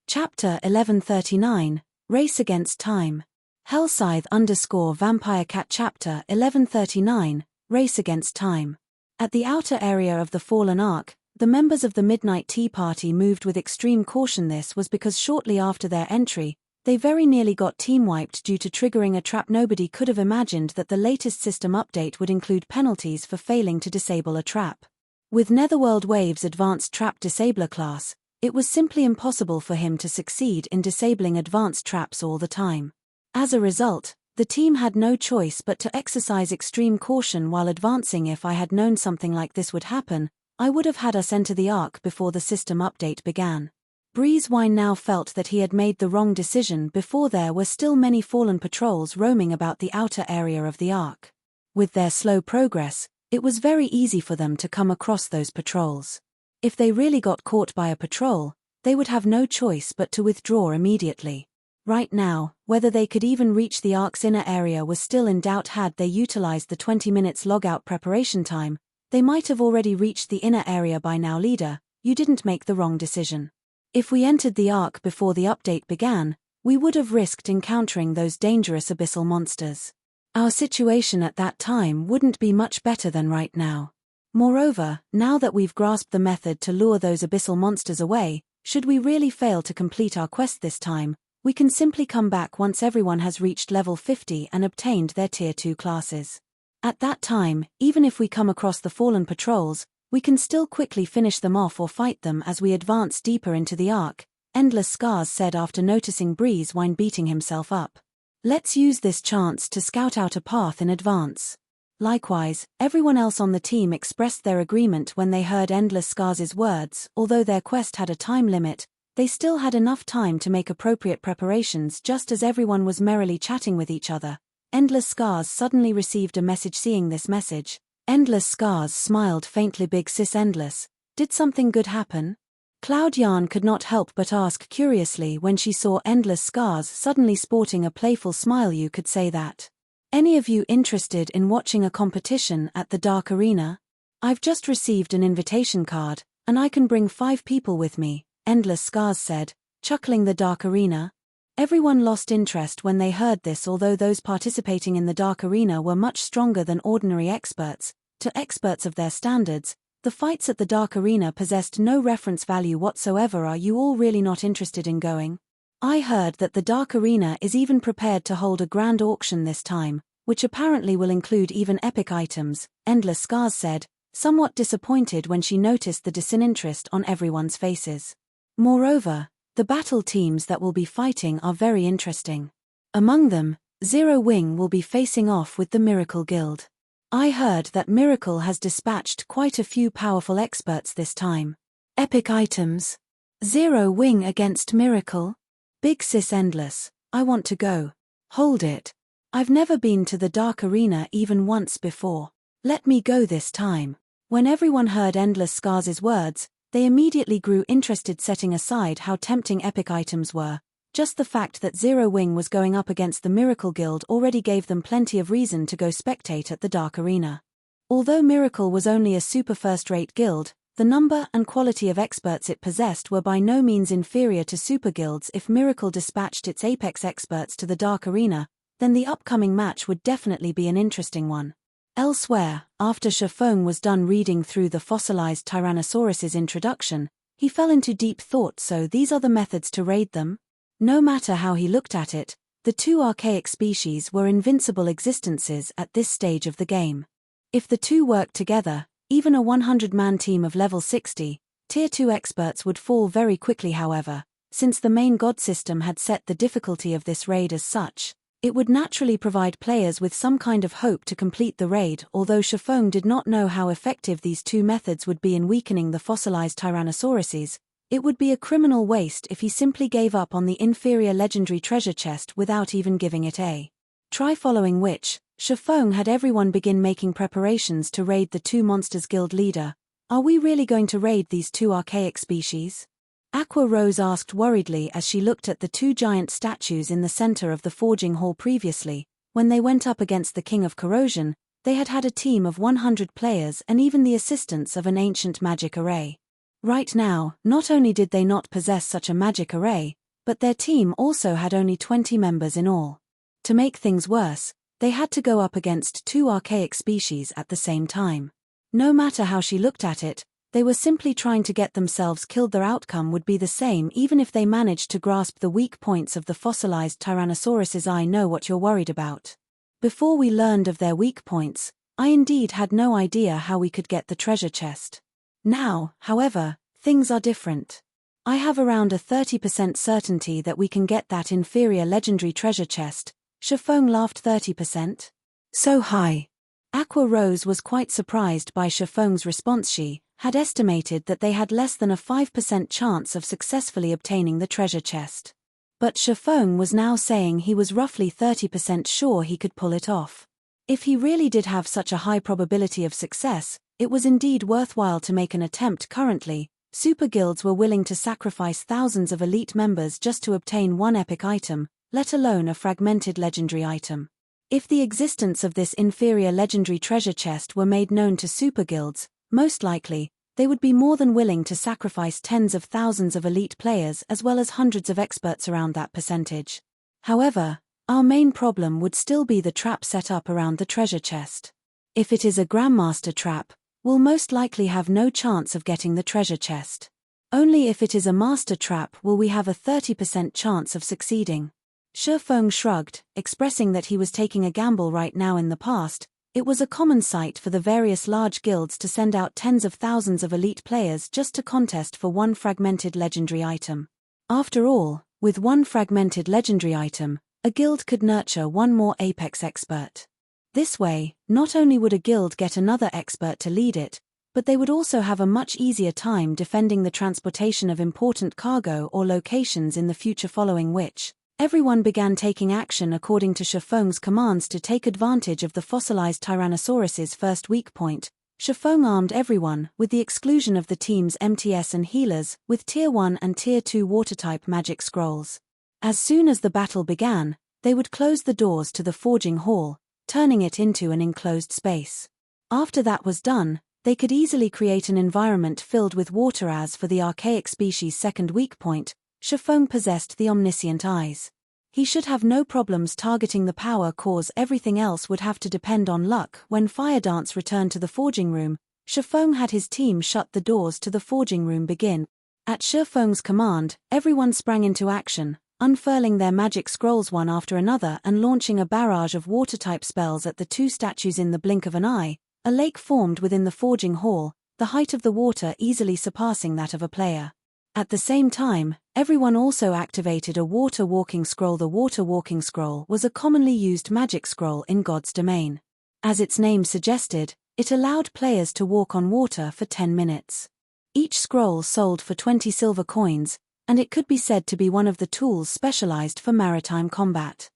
Chapter 1139, Race Against Time. Hellscythe_Vampire Cat. Chapter 1139, Race Against Time. At the outer area of the Fallen Ark, the members of the Midnight Tea Party moved with extreme caution. This was because shortly after their entry, they very nearly got team-wiped due to triggering a trap. Nobody could have imagined that the latest system update would include penalties for failing to disable a trap. With Netherworld Wave's advanced trap disabler class, it was simply impossible for him to succeed in disabling advanced traps all the time. As a result, the team had no choice but to exercise extreme caution while advancing. If I had known something like this would happen, I would have had us enter the Ark before the system update began. Breezewine now felt that he had made the wrong decision. Before, there were still many Fallen patrols roaming about the outer area of the Ark. With their slow progress, it was very easy for them to come across those patrols. If they really got caught by a patrol, they would have no choice but to withdraw immediately. Right now, whether they could even reach the Ark's inner area was still in doubt. Had they utilized the 20 minutes logout preparation time, they might have already reached the inner area by now. Leader, you didn't make the wrong decision. If we entered the Ark before the update began, we would have risked encountering those dangerous abyssal monsters. Our situation at that time wouldn't be much better than right now. Moreover, now that we've grasped the method to lure those abyssal monsters away, should we really fail to complete our quest this time, we can simply come back once everyone has reached level 50 and obtained their Tier 2 classes. At that time, even if we come across the Fallen patrols, we can still quickly finish them off or fight them as we advance deeper into the Ark, Endless Scars said after noticing Breezewine beating himself up. Let's use this chance to scout out a path in advance. Likewise, everyone else on the team expressed their agreement when they heard Endless Scars' words. Although their quest had a time limit, they still had enough time to make appropriate preparations. Just as everyone was merrily chatting with each other, Endless Scars suddenly received a message. Seeing this message, Endless Scars smiled faintly. Big Sis Endless, did something good happen? Cloud Yarn could not help but ask curiously when she saw Endless Scars suddenly sporting a playful smile. You could say that. Any of you interested in watching a competition at the Dark Arena? I've just received an invitation card, and I can bring 5 people with me, Endless Scars said, chuckling. The Dark Arena? Everyone lost interest when they heard this. Although those participating in the Dark Arena were much stronger than ordinary experts, to experts of their standards, the fights at the Dark Arena possessed no reference value whatsoever. Are you all really not interested in going? I heard that the Dark Arena is even prepared to hold a grand auction this time, which apparently will include even epic items, Endless Scars said, somewhat disappointed when she noticed the disinterest on everyone's faces. Moreover, the battle teams that will be fighting are very interesting. Among them, Zero Wing will be facing off with the Miracle Guild. I heard that Miracle has dispatched quite a few powerful experts this time. Epic items. Zero Wing against Miracle? Big Sis Endless, I want to go. Hold it. I've never been to the Dark Arena even once before. Let me go this time. When everyone heard Endless Scars' words, they immediately grew interested. Setting aside how tempting epic items were, Just the fact that Zero Wing was going up against the Miracle Guild already gave them plenty of reason to go spectate at the Dark Arena. Although Miracle was only a super first-rate guild, the number and quality of experts it possessed were by no means inferior to super guilds. If Miracle dispatched its apex experts to the Dark Arena, then the upcoming match would definitely be an interesting one. Elsewhere, after Shifeng was done reading through the fossilized Tyrannosaurus's introduction, he fell into deep thought. So these are the methods to raid them? No matter how he looked at it, the two archaic species were invincible existences at this stage of the game. If the two worked together, even a 100-man team of level 60, Tier 2 experts would fall very quickly. However, since the main god system had set the difficulty of this raid as such, it would naturally provide players with some kind of hope to complete the raid. Although Shifeng did not know how effective these two methods would be in weakening the fossilized Tyrannosauruses, it would be a criminal waste if he simply gave up on the inferior legendary treasure chest without even giving it a try, following which, Shifeng had everyone begin making preparations to raid the two monsters. Guild leader, are we really going to raid these two archaic species? Aqua Rose asked worriedly as she looked at the two giant statues in the center of the forging hall. Previously, when they went up against the King of Corrosion, they had had a team of 100 players and even the assistance of an ancient magic array. Right now, not only did they not possess such a magic array, but their team also had only 20 members in all. To make things worse, they had to go up against two archaic species at the same time. No matter how she looked at it, they were simply trying to get themselves killed. Their outcome would be the same even if they managed to grasp the weak points of the fossilized Tyrannosauruses. I know what you're worried about. Before we learned of their weak points, I indeed had no idea how we could get the treasure chest. Now, however, things are different. I have around a 30% certainty that we can get that inferior legendary treasure chest. Shifeng laughed. 30%? So high. Aqua Rose was quite surprised by Shifeng's response. She had estimated that they had less than a 5% chance of successfully obtaining the treasure chest. But Shifeng was now saying he was roughly 30% sure he could pull it off. If he really did have such a high probability of success, it was indeed worthwhile to make an attempt. Currently, super guilds were willing to sacrifice thousands of elite members just to obtain one epic item, let alone a fragmented legendary item. If the existence of this inferior legendary treasure chest were made known to super guilds, most likely, they would be more than willing to sacrifice tens of thousands of elite players as well as hundreds of experts around that percentage. However, our main problem would still be the trap set up around the treasure chest. If it is a Grandmaster trap, we'll most likely have no chance of getting the treasure chest. Only if it is a master trap will we have a 30% chance of succeeding. Shifeng shrugged, expressing that he was taking a gamble. Right now. In the past, it was a common sight for the various large guilds to send out tens of thousands of elite players just to contest for one fragmented legendary item. After all, with one fragmented legendary item, a guild could nurture one more apex expert. This way, not only would a guild get another expert to lead it, but they would also have a much easier time defending the transportation of important cargo or locations in the future. Following which, everyone began taking action according to Shifeng's commands to take advantage of the fossilized Tyrannosaurus's first weak point. Shifeng armed everyone, with the exclusion of the team's MTS and healers, with Tier 1 and Tier 2 water-type magic scrolls. As soon as the battle began, they would close the doors to the forging hall, turning it into an enclosed space. After that was done, they could easily create an environment filled with water. As for the archaic species' second weak point, Shifeng possessed the omniscient eyes. He should have no problems targeting the power cause. Everything else would have to depend on luck. When Fire Dance returned to the forging room, Shifeng had his team shut the doors to the forging room. Begin. At Shifeng's command, everyone sprang into action, unfurling their magic scrolls one after another and launching a barrage of water-type spells at the two statues. In the blink of an eye, a lake formed within the forging hall, the height of the water easily surpassing that of a player. At the same time, everyone also activated a water walking scroll. The water walking scroll was a commonly used magic scroll in God's domain. As its name suggested, it allowed players to walk on water for 10 minutes. Each scroll sold for 20 silver coins, and it could be said to be one of the tools specialized for maritime combat.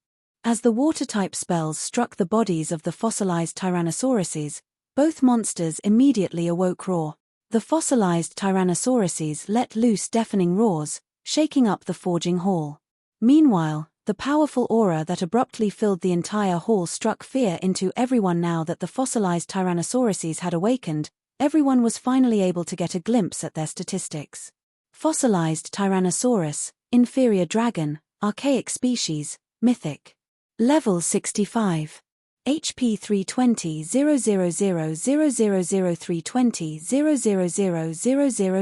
As the water-type spells struck the bodies of the fossilized Tyrannosauruses, both monsters immediately awoke. Roar. The fossilized Tyrannosauruses let loose deafening roars, shaking up the forging hall. Meanwhile, the powerful aura that abruptly filled the entire hall struck fear into everyone. Now that the fossilized Tyrannosauruses had awakened, everyone was finally able to get a glimpse at their statistics. Fossilized Tyrannosaurus, inferior dragon, archaic species, mythic. Level 65. HP 320 000 320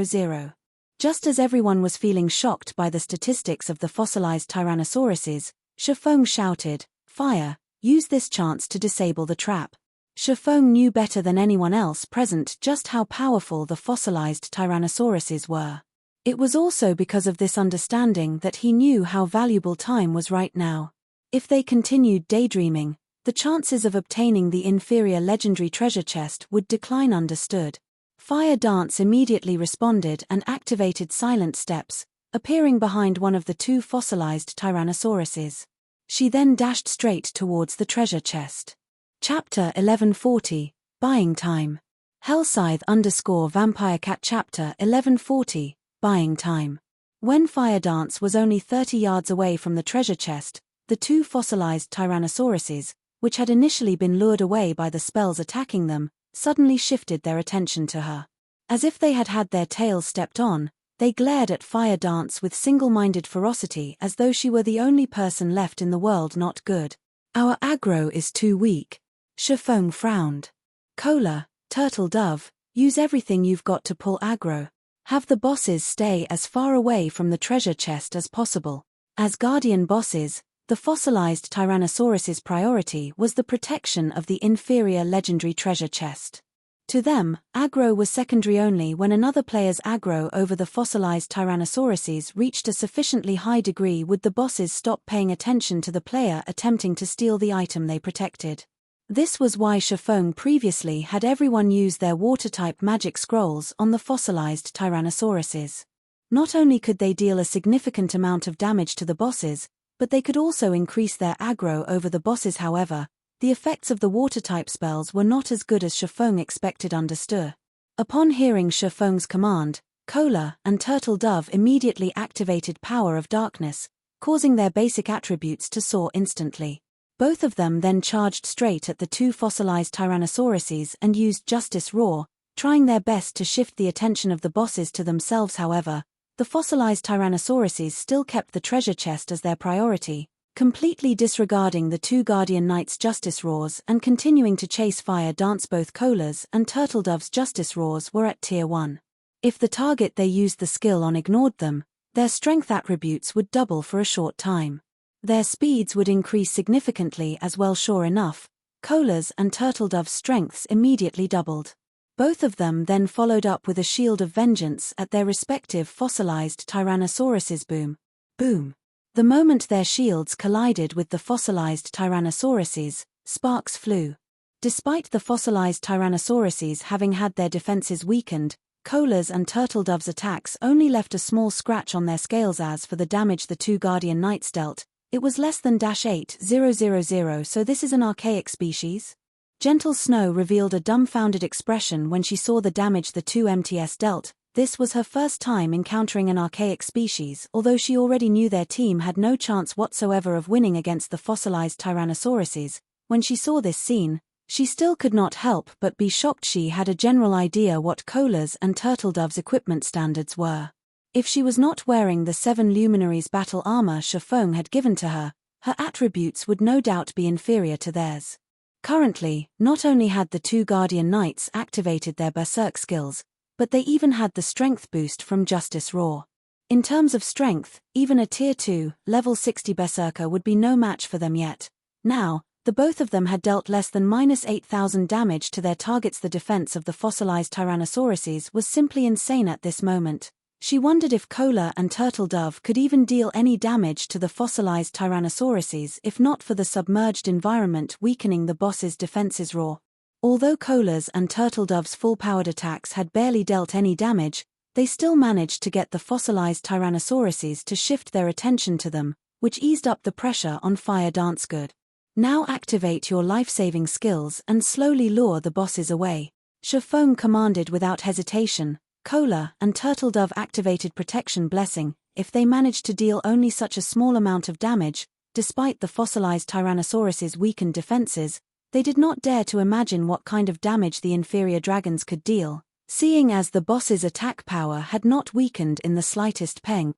000. Just as everyone was feeling shocked by the statistics of the fossilized Tyrannosauruses, Shifeng shouted, "Fire, use this chance to disable the trap." Shifeng knew better than anyone else present just how powerful the fossilized Tyrannosauruses were. It was also because of this understanding that he knew how valuable time was right now. If they continued daydreaming, the chances of obtaining the inferior legendary treasure chest would decline. Understood. Fire Dance immediately responded and activated Silent Steps, appearing behind one of the two fossilized Tyrannosauruses. She then dashed straight towards the treasure chest. Chapter 1140, Buying Time. Hellscythe_Vampirecat Chapter 1140, Buying Time. When Fire Dance was only 30 yards away from the treasure chest, the two fossilized Tyrannosauruses, which had initially been lured away by the spells attacking them, suddenly shifted their attention to her. As if they had had their tails stepped on, they glared at Fire Dance with single-minded ferocity as though she were the only person left in the world not good. "Our aggro is too weak." Shifeng frowned. "Cola, Turtle Dove, use everything you've got to pull aggro. Have the bosses stay as far away from the treasure chest as possible." As guardian bosses, the fossilized Tyrannosaurus's priority was the protection of the inferior legendary treasure chest. To them, aggro was secondary only when another player's aggro over the fossilized Tyrannosauruses reached a sufficiently high degree would the bosses stop paying attention to the player attempting to steal the item they protected. This was why Shifeng previously had everyone use their water-type magic scrolls on the fossilized Tyrannosauruses. Not only could they deal a significant amount of damage to the bosses, but they could also increase their aggro over the bosses. However, the effects of the water-type spells were not as good as Shifeng expected. Understood. Upon hearing Shifeng's command, Cola and Turtle Dove immediately activated Power of Darkness, causing their basic attributes to soar instantly. Both of them then charged straight at the two fossilized Tyrannosauruses and used Justice Roar, trying their best to shift the attention of the bosses to themselves. However, the fossilized Tyrannosauruses still kept the treasure chest as their priority, completely disregarding the two Guardian Knights' Justice Roars and continuing to chase Fire Dance. Both Cola's and Turtle Dove's Justice Roars were at Tier 1. If the target they used the skill on ignored them, their strength attributes would double for a short time. Their speeds would increase significantly as well. Sure enough, Cola's and Turtle Dove's strengths immediately doubled. Both of them then followed up with a Shield of Vengeance at their respective fossilized Tyrannosauruses. Boom. Boom. The moment their shields collided with the fossilized Tyrannosauruses, sparks flew. Despite the fossilized Tyrannosauruses having had their defenses weakened, Cola's and Turtle Dove's attacks only left a small scratch on their scales. As for the damage the two Guardian Knights dealt, it was less than -8,000. So this is an archaic species? Gentle Snow revealed a dumbfounded expression when she saw the damage the two MTS dealt. This was her first time encountering an archaic species. Although she already knew their team had no chance whatsoever of winning against the fossilized Tyrannosauruses, when she saw this scene, she still could not help but be shocked. She had a general idea what Cola's and Turtle Dove's equipment standards were. If she was not wearing the 7 Luminaries battle armor Shifeng had given to her, her attributes would no doubt be inferior to theirs. Currently, not only had the two Guardian Knights activated their Berserk skills, but they even had the strength boost from Justice Roar. In terms of strength, even a Tier 2, level 60 Berserker would be no match for them yet. Now, the both of them had dealt less than -8,000 damage to their targets. The defense of the fossilized Tyrannosauruses was simply insane at this moment. She wondered if Cola and Turtle Dove could even deal any damage to the fossilized Tyrannosauruses if not for the submerged environment weakening the boss's defenses. Raw. Although Cola's and Turtle Dove's full-powered attacks had barely dealt any damage, they still managed to get the fossilized Tyrannosauruses to shift their attention to them, which eased up the pressure on Fire Dance. Good. Now activate your life-saving skills and slowly lure the bosses away. Shifeng commanded without hesitation. Cola and Turtle Dove activated Protection Blessing, if they managed to deal only such a small amount of damage, despite the fossilized Tyrannosaurus's weakened defenses, they did not dare to imagine what kind of damage the inferior dragons could deal, seeing as the boss's attack power had not weakened in the slightest peng.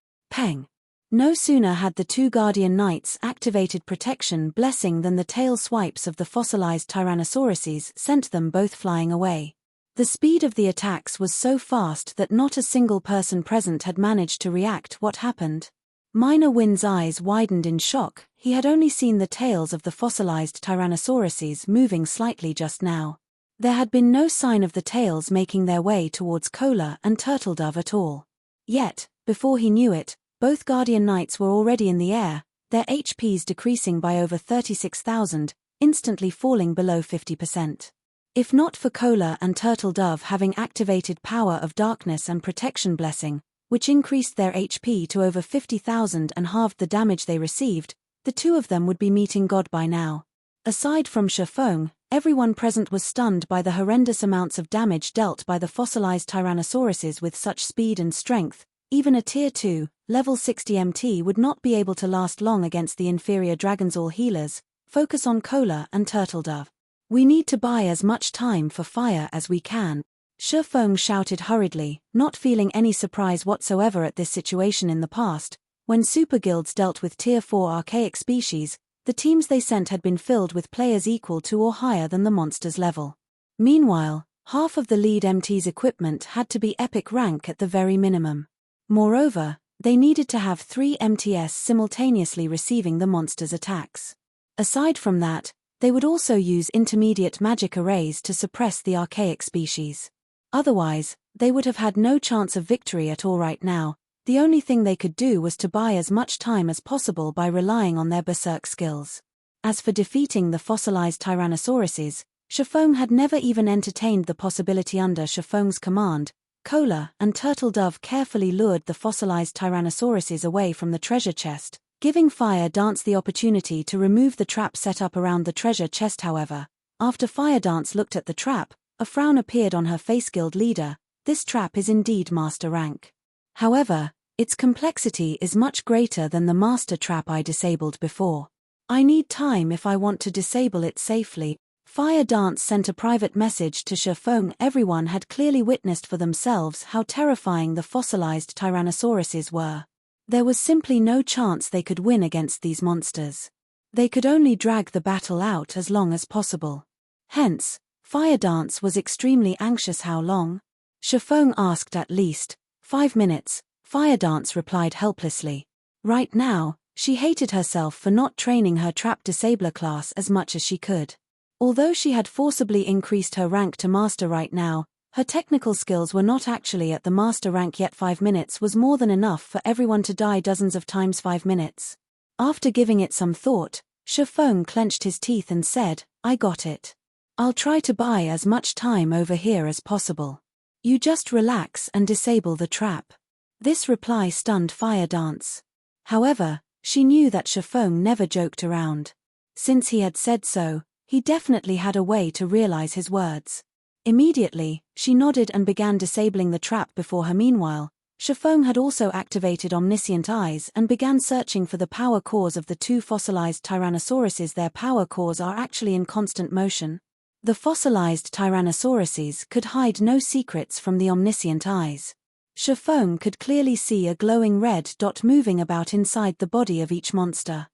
No sooner had the two Guardian Knights activated protection blessing than the tail swipes of the fossilized Tyrannosauruses sent them both flying away. The speed of the attacks was so fast that not a single person present had managed to react what happened. Minor Wind's eyes widened in shock. He had only seen the tails of the fossilized Tyrannosauruses moving slightly just now. There had been no sign of the tails making their way towards Kola and Turtledove at all. Yet, before he knew it, both Guardian Knights were already in the air, their HPs decreasing by over 36,000, instantly falling below 50%. If not for Kola and Turtledove having activated Power of Darkness and Protection Blessing, which increased their HP to over 50,000 and halved the damage they received, the two of them would be meeting God by now. Aside from Shifeng, everyone present was stunned by the horrendous amounts of damage dealt by the fossilized Tyrannosauruses with such speed and strength. Even a Tier 2, level 60 MT would not be able to last long against the inferior dragons. All healers, focus on Kola and Turtledove. We need to buy as much time for fire as we can. Shifeng shouted hurriedly, not feeling any surprise whatsoever at this situation in the past. When super guilds dealt with Tier 4 archaic species, the teams they sent had been filled with players equal to or higher than the monster's level. Meanwhile, half of the lead MT's equipment had to be epic rank at the very minimum. Moreover, they needed to have 3 MTS simultaneously receiving the monster's attacks. Aside from that, they would also use intermediate magic arrays to suppress the archaic species. Otherwise, they would have had no chance of victory at all right now. The only thing they could do was to buy as much time as possible by relying on their berserk skills. As for defeating the fossilized Tyrannosauruses, Shifeng had never even entertained the possibility. Under Shifeng's command, Kola and Turtledove carefully lured the fossilized Tyrannosauruses away from the treasure chest, giving Fire Dance the opportunity to remove the trap set up around the treasure chest. However, after Fire Dance looked at the trap, a frown appeared on her face. Guild leader, this trap is indeed master rank. However, its complexity is much greater than the master trap I disabled before. I need time if I want to disable it safely. Fire Dance sent a private message to Shifeng. Everyone had clearly witnessed for themselves how terrifying the fossilized Tyrannosauruses were. There was simply no chance they could win against these monsters. They could only drag the battle out as long as possible. Hence, Fire Dance was extremely anxious. How long? Shifeng asked. At least 5 minutes, Fire Dance replied helplessly. Right now, she hated herself for not training her trap disabler class as much as she could. Although she had forcibly increased her rank to master right now, her technical skills were not actually at the master rank yet. 5 minutes was more than enough for everyone to die dozens of times. 5 minutes. After giving it some thought, Shifeng clenched his teeth and said, I got it. I'll try to buy as much time over here as possible. You just relax and disable the trap. This reply stunned Fire Dance. However, she knew that Shifeng never joked around. Since he had said so, he definitely had a way to realize his words. Immediately, she nodded and began disabling the trap before her. Meanwhile, Shifeng had also activated Omniscient Eyes and began searching for the power cores of the two fossilized Tyrannosauruses. Their power cores are actually in constant motion. The fossilized Tyrannosauruses could hide no secrets from the Omniscient Eyes. Shifeng could clearly see a glowing red dot moving about inside the body of each monster.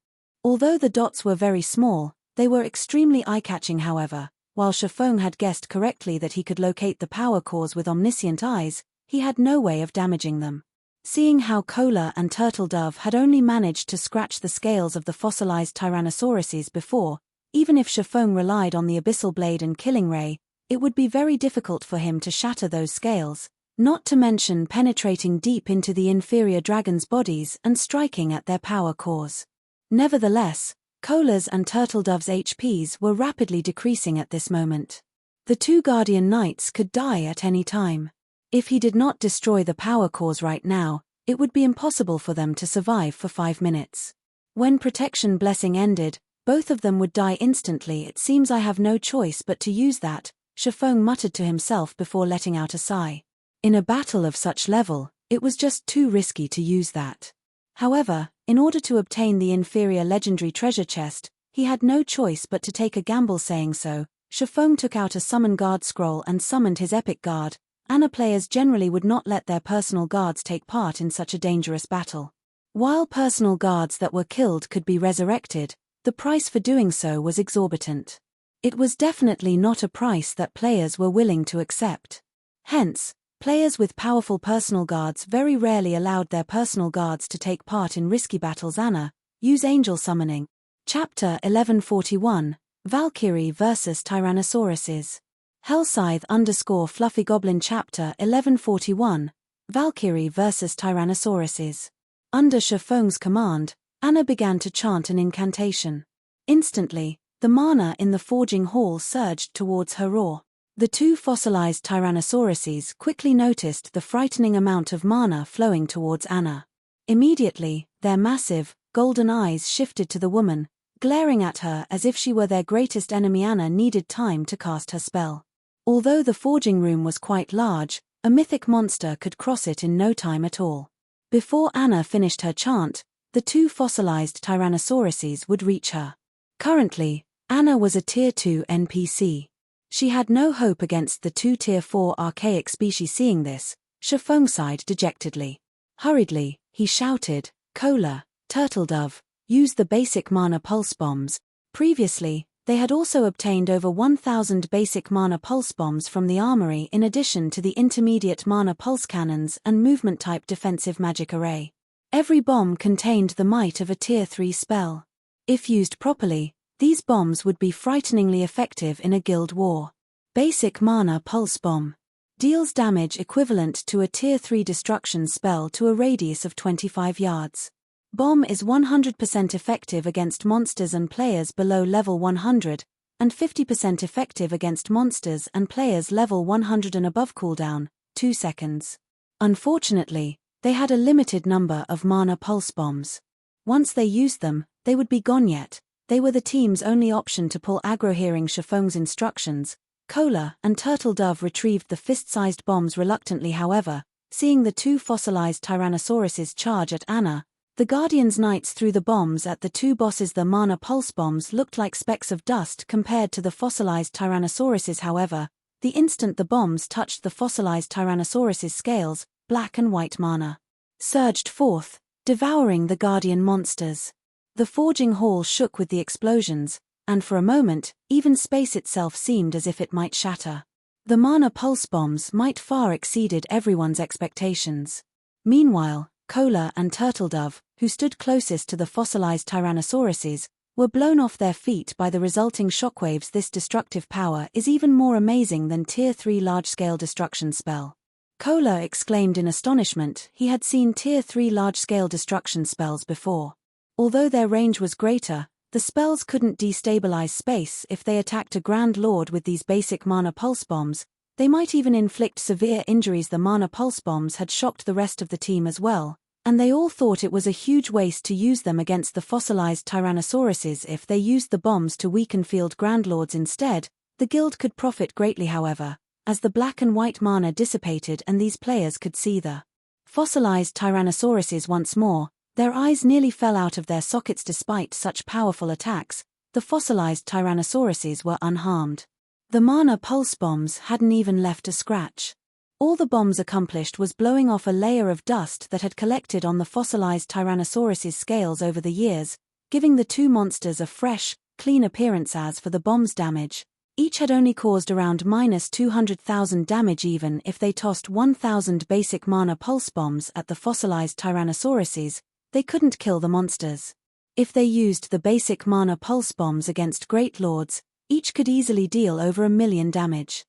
Although the dots were very small, they were extremely eye-catching. However, while Shifeng had guessed correctly that he could locate the power cores with Omniscient Eyes, he had no way of damaging them. Seeing how Kola and Turtledove had only managed to scratch the scales of the fossilized Tyrannosauruses before, even if Shifeng relied on the Abyssal Blade and Killing Ray, it would be very difficult for him to shatter those scales, not to mention penetrating deep into the inferior dragons' bodies and striking at their power cores. Nevertheless, Kola's and Turtledove's HPs were rapidly decreasing at this moment. The two Guardian Knights could die at any time. If he did not destroy the power cores right now, it would be impossible for them to survive for 5 minutes. When Protection Blessing ended, both of them would die instantly. It seems I have no choice but to use that, Shifeng muttered to himself before letting out a sigh. In a battle of such level, It was just too risky to use that. However, in order to obtain the inferior legendary treasure chest, he had no choice but to take a gamble. Saying so, Shifeng took out a summon guard scroll and summoned his epic guard. Ana players generally would not let their personal guards take part in such a dangerous battle. While personal guards that were killed could be resurrected, the price for doing so was exorbitant. It was definitely not a price that players were willing to accept. Hence, players with powerful personal guards very rarely allowed their personal guards to take part in risky battles. Ana, use angel summoning. Chapter 1141, Valkyrie vs Tyrannosauruses. Hellscythe_Fluffy Goblin Chapter 1141, Valkyrie vs Tyrannosauruses. Under Shifeng's command, Ana began to chant an incantation. Instantly, the mana in the forging hall surged towards her roar. The two fossilized Tyrannosauruses quickly noticed the frightening amount of mana flowing towards Ana. Immediately, their massive, golden eyes shifted to the woman, glaring at her as if she were their greatest enemy. Ana needed time to cast her spell. Although the forging room was quite large, a mythic monster could cross it in no time at all. Before Ana finished her chant, the two fossilized Tyrannosauruses would reach her. Currently, Ana was a Tier 2 NPC. She had no hope against the two Tier 4 archaic species. Seeing this, Shifeng sighed dejectedly. Hurriedly, he shouted, "Cola, Turtledove, use the basic mana pulse bombs." Previously, they had also obtained over 1,000 basic mana pulse bombs from the armory in addition to the intermediate mana pulse cannons and movement-type defensive magic array. Every bomb contained the might of a Tier 3 spell. If used properly, these bombs would be frighteningly effective in a guild war. Basic Mana Pulse Bomb deals damage equivalent to a Tier 3 destruction spell to a radius of 25 yards. Bomb is 100% effective against monsters and players below level 100, and 50% effective against monsters and players level 100 and above. Cooldown, 2 seconds. Unfortunately, they had a limited number of Mana Pulse Bombs. Once they used them, they would be gone. Yet they were the team's only option to pull aggro. Hearing Shifeng's instructions, Cola and Turtledove retrieved the fist-sized bombs reluctantly. However, seeing the two fossilized Tyrannosauruses charge at Ana, the Guardian's Knights threw the bombs at the two bosses. The Mana Pulse Bombs looked like specks of dust compared to the fossilized Tyrannosauruses. However, the instant the bombs touched the fossilized Tyrannosaurus's scales, black and white mana surged forth, devouring the Guardian monsters. The forging hall shook with the explosions, and for a moment, even space itself seemed as if it might shatter. The Mana Pulse Bombs might far exceeded everyone's expectations. Meanwhile, Cola and Turtledove, who stood closest to the fossilized Tyrannosauruses, were blown off their feet by the resulting shockwaves. This destructive power is even more amazing than Tier 3 large-scale destruction spell. Cola exclaimed in astonishment. He had seen Tier 3 large-scale destruction spells before. Although their range was greater, the spells couldn't destabilize space. If they attacked a Grand Lord with these basic Mana Pulse Bombs, they might even inflict severe injuries. The Mana Pulse Bombs had shocked the rest of the team as well, and they all thought it was a huge waste to use them against the fossilized Tyrannosauruses. If they used the bombs to weaken field Grand Lords instead, the guild could profit greatly. However, as the black and white mana dissipated and these players could see the fossilized Tyrannosauruses once more, their eyes nearly fell out of their sockets. Despite such powerful attacks, the fossilized Tyrannosauruses were unharmed. The Mana Pulse Bombs hadn't even left a scratch. All the bombs accomplished was blowing off a layer of dust that had collected on the fossilized Tyrannosaurus's scales over the years, giving the two monsters a fresh, clean appearance. As for the bomb's damage, each had only caused around -200,000 damage. Even if they tossed 1,000 basic Mana Pulse Bombs at the fossilized Tyrannosauruses, they couldn't kill the monsters. If they used the basic Mana Pulse Bombs against Great Lords, each could easily deal over 1,000,000 damage.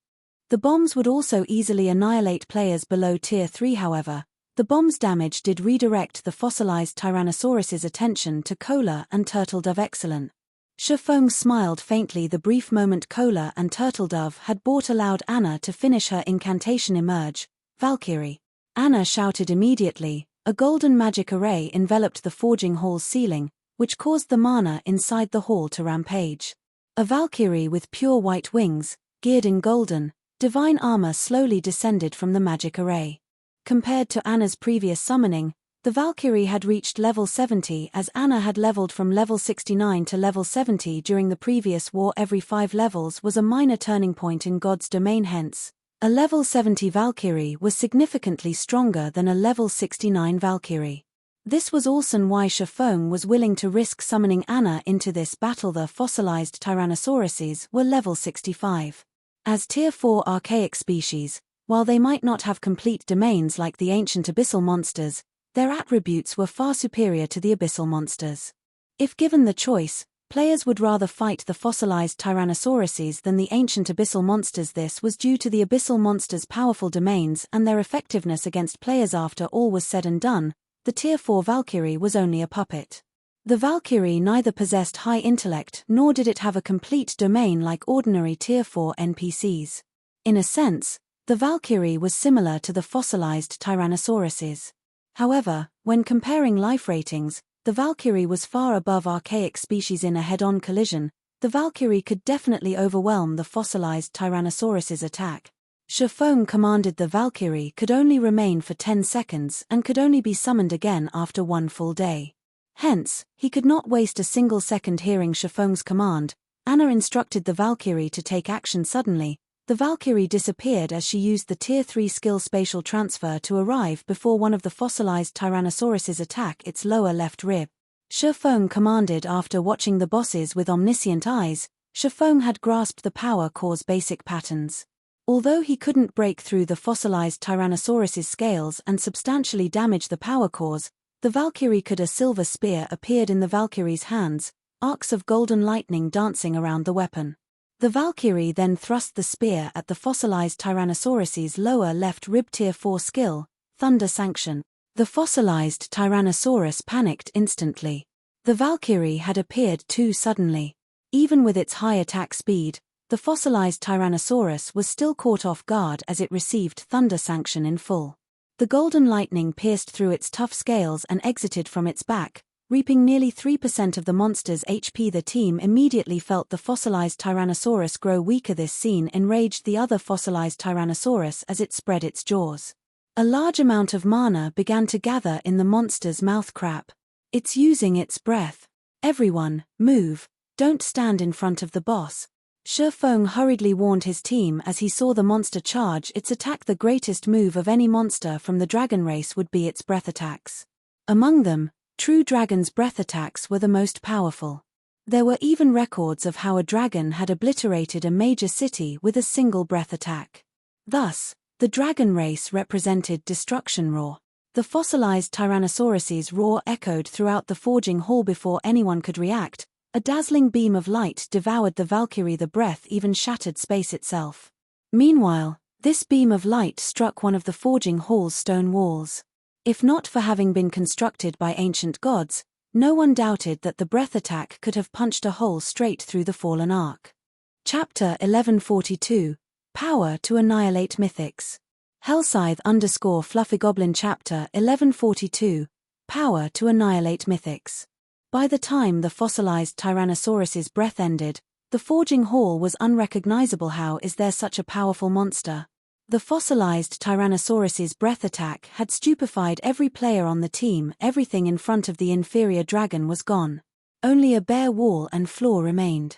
The bombs would also easily annihilate players below Tier 3. However, the bomb's damage did redirect the fossilized Tyrannosaurus's attention to Cola and Turtledove. Excellent. Shifeng smiled faintly. The brief moment Cola and Turtledove had bought allowed Ana to finish her incantation. Emerge, Valkyrie. Ana shouted immediately. A golden magic array enveloped the forging hall's ceiling, which caused the mana inside the hall to rampage. A Valkyrie with pure white wings, geared in golden, divine armor slowly descended from the magic array. Compared to Anna's previous summoning, the Valkyrie had reached level 70 as Anna had leveled from level 69 to level 70 during the previous war. Every 5 levels was a minor turning point in God's domain. Hence, a level 70 Valkyrie was significantly stronger than a level 69 Valkyrie. This was also why Shaman was willing to risk summoning Anna into this battle. The fossilized Tyrannosauruses were level 65. As Tier 4 archaic species, while they might not have complete domains like the ancient abyssal monsters, their attributes were far superior to the abyssal monsters. If given the choice, players would rather fight the fossilized Tyrannosauruses than the ancient abyssal monsters. This was due to the abyssal monsters' powerful domains and their effectiveness against players. After all was said and done, the Tier 4 Valkyrie was only a puppet. The Valkyrie neither possessed high intellect nor did it have a complete domain like ordinary Tier 4 NPCs. In a sense, the Valkyrie was similar to the fossilized Tyrannosauruses. However, when comparing life ratings, the Valkyrie was far above archaic species. In a head-on collision, the Valkyrie could definitely overwhelm the fossilized Tyrannosaurus's attack. Shaman commanded the Valkyrie could only remain for 10 seconds and could only be summoned again after 1 full day. Hence, he could not waste a single second. Hearing Shaman's command, Anna instructed the Valkyrie to take action. Suddenly, the Valkyrie disappeared as she used the Tier 3 skill Spatial Transfer to arrive before one of the fossilized Tyrannosaurus's attack its lower left rib. Shaman commanded. After watching the bosses with omniscient eyes, Shaman had grasped the power core's basic patterns. Although he couldn't break through the fossilized Tyrannosaurus's scales and substantially damage the power cores, the Valkyrie could. A silver spear appeared in the Valkyrie's hands, arcs of golden lightning dancing around the weapon. The Valkyrie then thrust the spear at the fossilized Tyrannosaurus's lower left rib. Tier 4 skill, Thunder Sanction. The fossilized Tyrannosaurus panicked instantly. The Valkyrie had appeared too suddenly. Even with its high attack speed, the fossilized Tyrannosaurus was still caught off guard as it received Thunder Sanction in full. The golden lightning pierced through its tough scales and exited from its back, reaping nearly 3% of the monster's HP. The team immediately felt the fossilized Tyrannosaurus grow weaker. This scene enraged the other fossilized Tyrannosaurus as it spread its jaws. A large amount of mana began to gather in the monster's mouth. Crap. It's using its breath. Everyone, move. Don't stand in front of the boss. Shaman hurriedly warned his team as he saw the monster charge its attack. The greatest move of any monster from the dragon race would be its breath attacks. Among them, true dragon's breath attacks were the most powerful. There were even records of how a dragon had obliterated a major city with a single breath attack. Thus, the dragon race represented destruction. Roar. The fossilized Tyrannosaurus's roar echoed throughout the forging hall. Before anyone could react, a dazzling beam of light devoured the Valkyrie. The breath even shattered space itself. Meanwhile, this beam of light struck one of the forging hall's stone walls. If not for having been constructed by ancient gods, no one doubted that the breath attack could have punched a hole straight through the fallen ark. Chapter 1142, Power to Annihilate Mythics. Hellscythe_Fluffygoblin. Chapter 1142, Power to Annihilate Mythics. By the time the fossilized Tyrannosaurus's breath ended, the forging hall was unrecognizable. How is there such a powerful monster? The fossilized Tyrannosaurus's breath attack had stupefied every player on the team. Everything in front of the inferior dragon was gone. Only a bare wall and floor remained.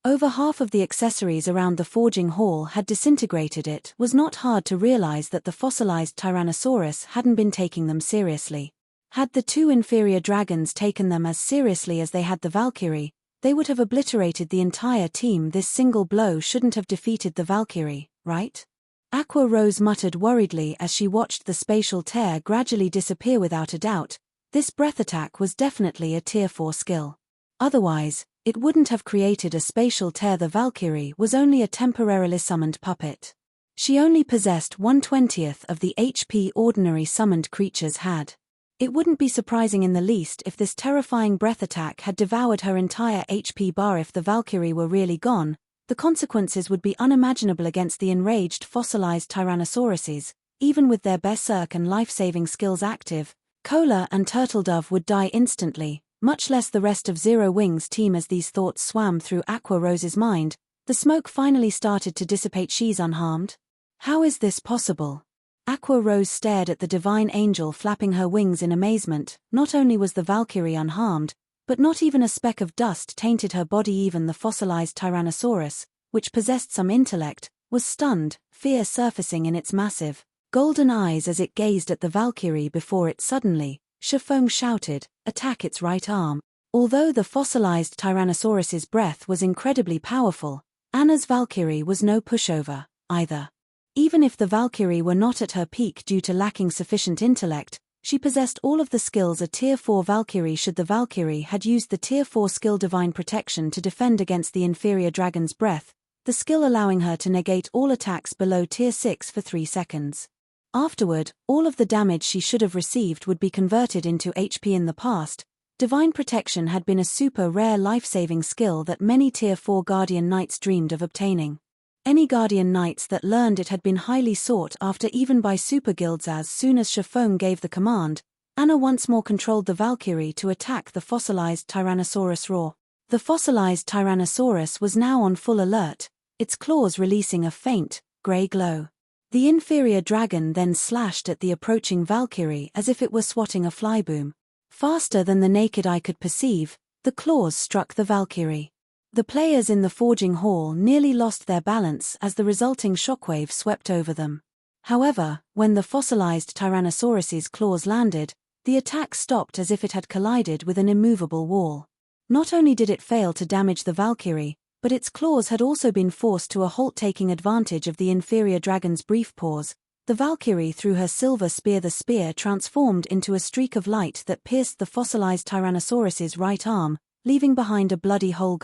Over half of the accessories around the forging hall had disintegrated. It was not hard to realize that the fossilized Tyrannosaurus hadn't been taking them seriously. Had the two inferior dragons taken them as seriously as they had the Valkyrie, they would have obliterated the entire team. This single blow shouldn't have defeated the Valkyrie, right? Aqua Rose muttered worriedly as she watched the spatial tear gradually disappear. Without a doubt, this breath attack was definitely a Tier 4 skill. Otherwise, it wouldn't have created a spatial tear. The Valkyrie was only a temporarily summoned puppet. She only possessed 1/20th of the HP ordinary summoned creatures had. It wouldn't be surprising in the least if this terrifying breath attack had devoured her entire HP bar. If the Valkyrie were really gone, the consequences would be unimaginable against the enraged fossilized Tyrannosauruses. Even with their berserk and life-saving skills active, Cola and Turtledove would die instantly, much less the rest of Zero Wing's team. As these thoughts swam through Aqua Rose's mind, the smoke finally started to dissipate. She's unharmed? How is this possible? Aqua Rose stared at the divine angel flapping her wings in amazement. Not only was the Valkyrie unharmed, but not even a speck of dust tainted her body. Even the fossilized Tyrannosaurus, which possessed some intellect, was stunned, fear surfacing in its massive, golden eyes as it gazed at the Valkyrie before it suddenly, Shaman shouted, attack its right arm. Although the fossilized Tyrannosaurus's breath was incredibly powerful, Anna's Valkyrie was no pushover, either. Even if the Valkyrie were not at her peak due to lacking sufficient intellect, she possessed all of the skills a Tier 4 Valkyrie should. The Valkyrie had used the Tier 4 skill Divine Protection to defend against the inferior dragon's breath, the skill allowing her to negate all attacks below Tier 6 for 3 seconds. Afterward, all of the damage she should have received would be converted into HP. In the past, Divine Protection had been a super rare life-saving skill that many Tier 4 Guardian Knights dreamed of obtaining. Any Guardian Knights that learned it had been highly sought after even by super guilds. As soon as Shaman gave the command, Anna once more controlled the Valkyrie to attack the fossilized Tyrannosaurus raw. The fossilized Tyrannosaurus was now on full alert, its claws releasing a faint, grey glow. The inferior dragon then slashed at the approaching Valkyrie as if it were swatting a flyboom. Faster than the naked eye could perceive, the claws struck the Valkyrie. The players in the forging hall nearly lost their balance as the resulting shockwave swept over them. However, when the fossilized Tyrannosaurus's claws landed, the attack stopped as if it had collided with an immovable wall. Not only did it fail to damage the Valkyrie, but its claws had also been forced to a halt. Taking advantage of the inferior dragon's brief pause, the Valkyrie threw her silver spear. The spear transformed into a streak of light that pierced the fossilized Tyrannosaurus's right arm, leaving behind a bloody hole.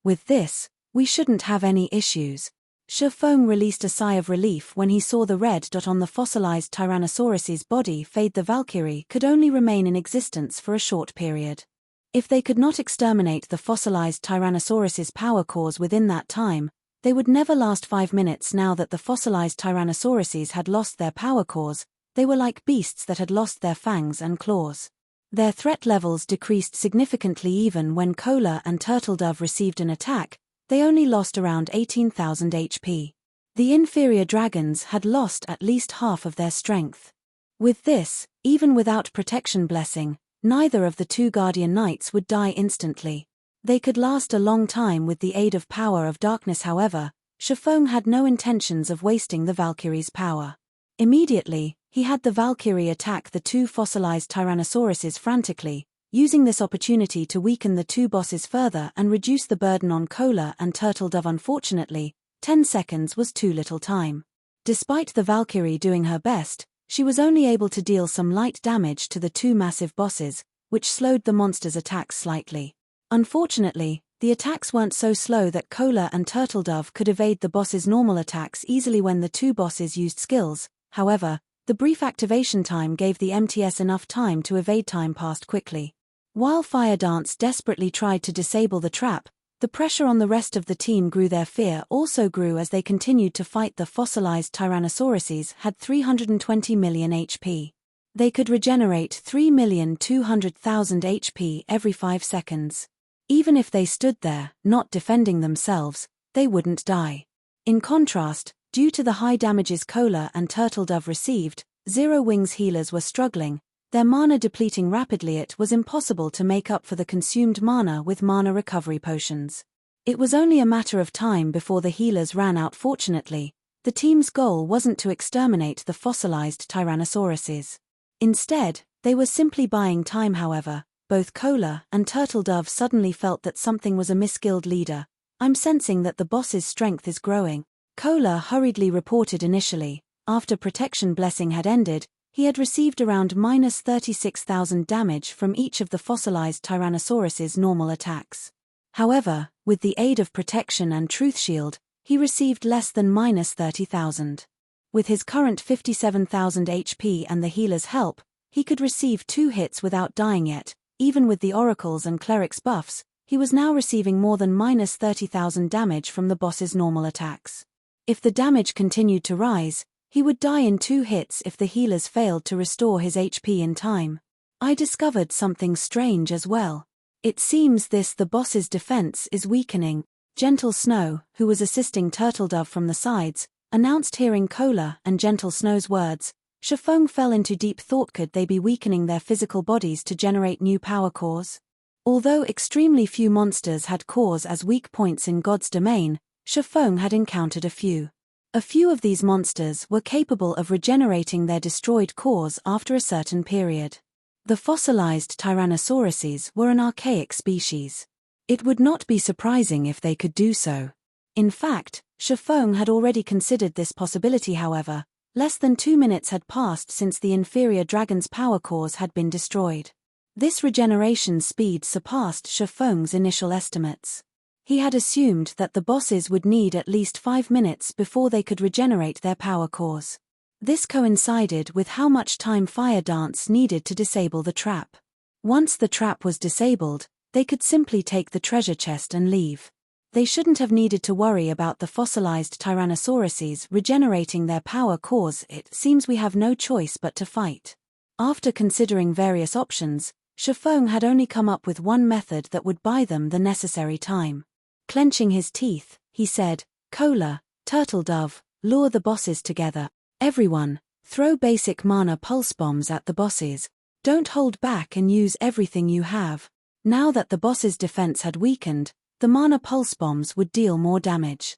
With this, we shouldn't have any issues. Shaman released a sigh of relief when he saw the red dot on the fossilized Tyrannosaurus's body fade. The Valkyrie could only remain in existence for a short period. If they could not exterminate the fossilized Tyrannosaurus's power cores within that time, they would never last 5 minutes. Now that the fossilized Tyrannosauruses had lost their power cores, they were like beasts that had lost their fangs and claws. Their threat levels decreased significantly. Even when Cola and Turtledove received an attack, they only lost around 18,000 HP. The inferior dragons had lost at least half of their strength. With this, even without protection blessing, neither of the two Guardian Knights would die instantly. They could last a long time with the aid of Power of Darkness. However, Shaman had no intentions of wasting the Valkyrie's power. Immediately, he had the Valkyrie attack the two fossilized Tyrannosauruses frantically, using this opportunity to weaken the two bosses further and reduce the burden on Cola and Turtledove. Unfortunately, 10 seconds was too little time. Despite the Valkyrie doing her best, she was only able to deal some light damage to the two massive bosses, which slowed the monster's attacks slightly. Unfortunately, the attacks weren't so slow that Cola and Turtledove could evade the boss's normal attacks easily when the two bosses used skills. However, the brief activation time gave the MTS enough time to evade. Time passed quickly. While Fire Dance desperately tried to disable the trap, the pressure on the rest of the team grew. Their fear also grew as they continued to fight. The fossilized Tyrannosauruses had 320 million HP. They could regenerate 3,200,000 HP every 5 seconds. Even if they stood there, not defending themselves, they wouldn't die. In contrast, due to the high damages Cola and Turtledove received, Zero Wings healers were struggling, their mana depleting rapidly. It was impossible to make up for the consumed mana with mana recovery potions. It was only a matter of time before the healers ran out. Fortunately, the team's goal wasn't to exterminate the fossilized Tyrannosauruses. Instead, they were simply buying time. However, both Cola and Turtledove suddenly felt that something was amiss. Guild leader, I'm sensing that the boss's strength is growing. Cola hurriedly reported. Initially, after protection blessing had ended, he had received around minus 36,000 damage from each of the fossilized Tyrannosaurus's normal attacks. However, with the aid of protection and truth shield, he received less than minus 30,000. With his current 57,000 HP and the healer's help, he could receive 2 hits without dying. Yet, even with the oracles and clerics buffs, he was now receiving more than minus 30,000 damage from the boss's normal attacks. If the damage continued to rise, he would die in 2 hits if the healers failed to restore his HP in time. I discovered something strange as well. It seems the boss's defense is weakening. Gentle Snow, who was assisting Turtledove from the sides, announced. Hearing Cola and Gentle Snow's words, Shifeng fell into deep thought. Could they be weakening their physical bodies to generate new power cores? Although extremely few monsters had cores as weak points in God's domain, Shifeng had encountered a few. A few of these monsters were capable of regenerating their destroyed cores after a certain period. The fossilized tyrannosauruses were an archaic species. It would not be surprising if they could do so. In fact, Shifeng had already considered this possibility. However, less than 2 minutes had passed since the inferior dragon's power cores had been destroyed. This regeneration speed surpassed Shifeng's initial estimates. He had assumed that the bosses would need at least 5 minutes before they could regenerate their power cores. This coincided with how much time Fire Dance needed to disable the trap. Once the trap was disabled, they could simply take the treasure chest and leave. They shouldn't have needed to worry about the fossilized tyrannosauruses regenerating their power cores. It seems we have no choice but to fight. After considering various options, Shifeng had only come up with one method that would buy them the necessary time. Clenching his teeth, he said, "Cola, Turtle Dove, lure the bosses together. Everyone, throw basic mana pulse bombs at the bosses. Don't hold back and use everything you have." Now that the boss's defense had weakened, the mana pulse bombs would deal more damage.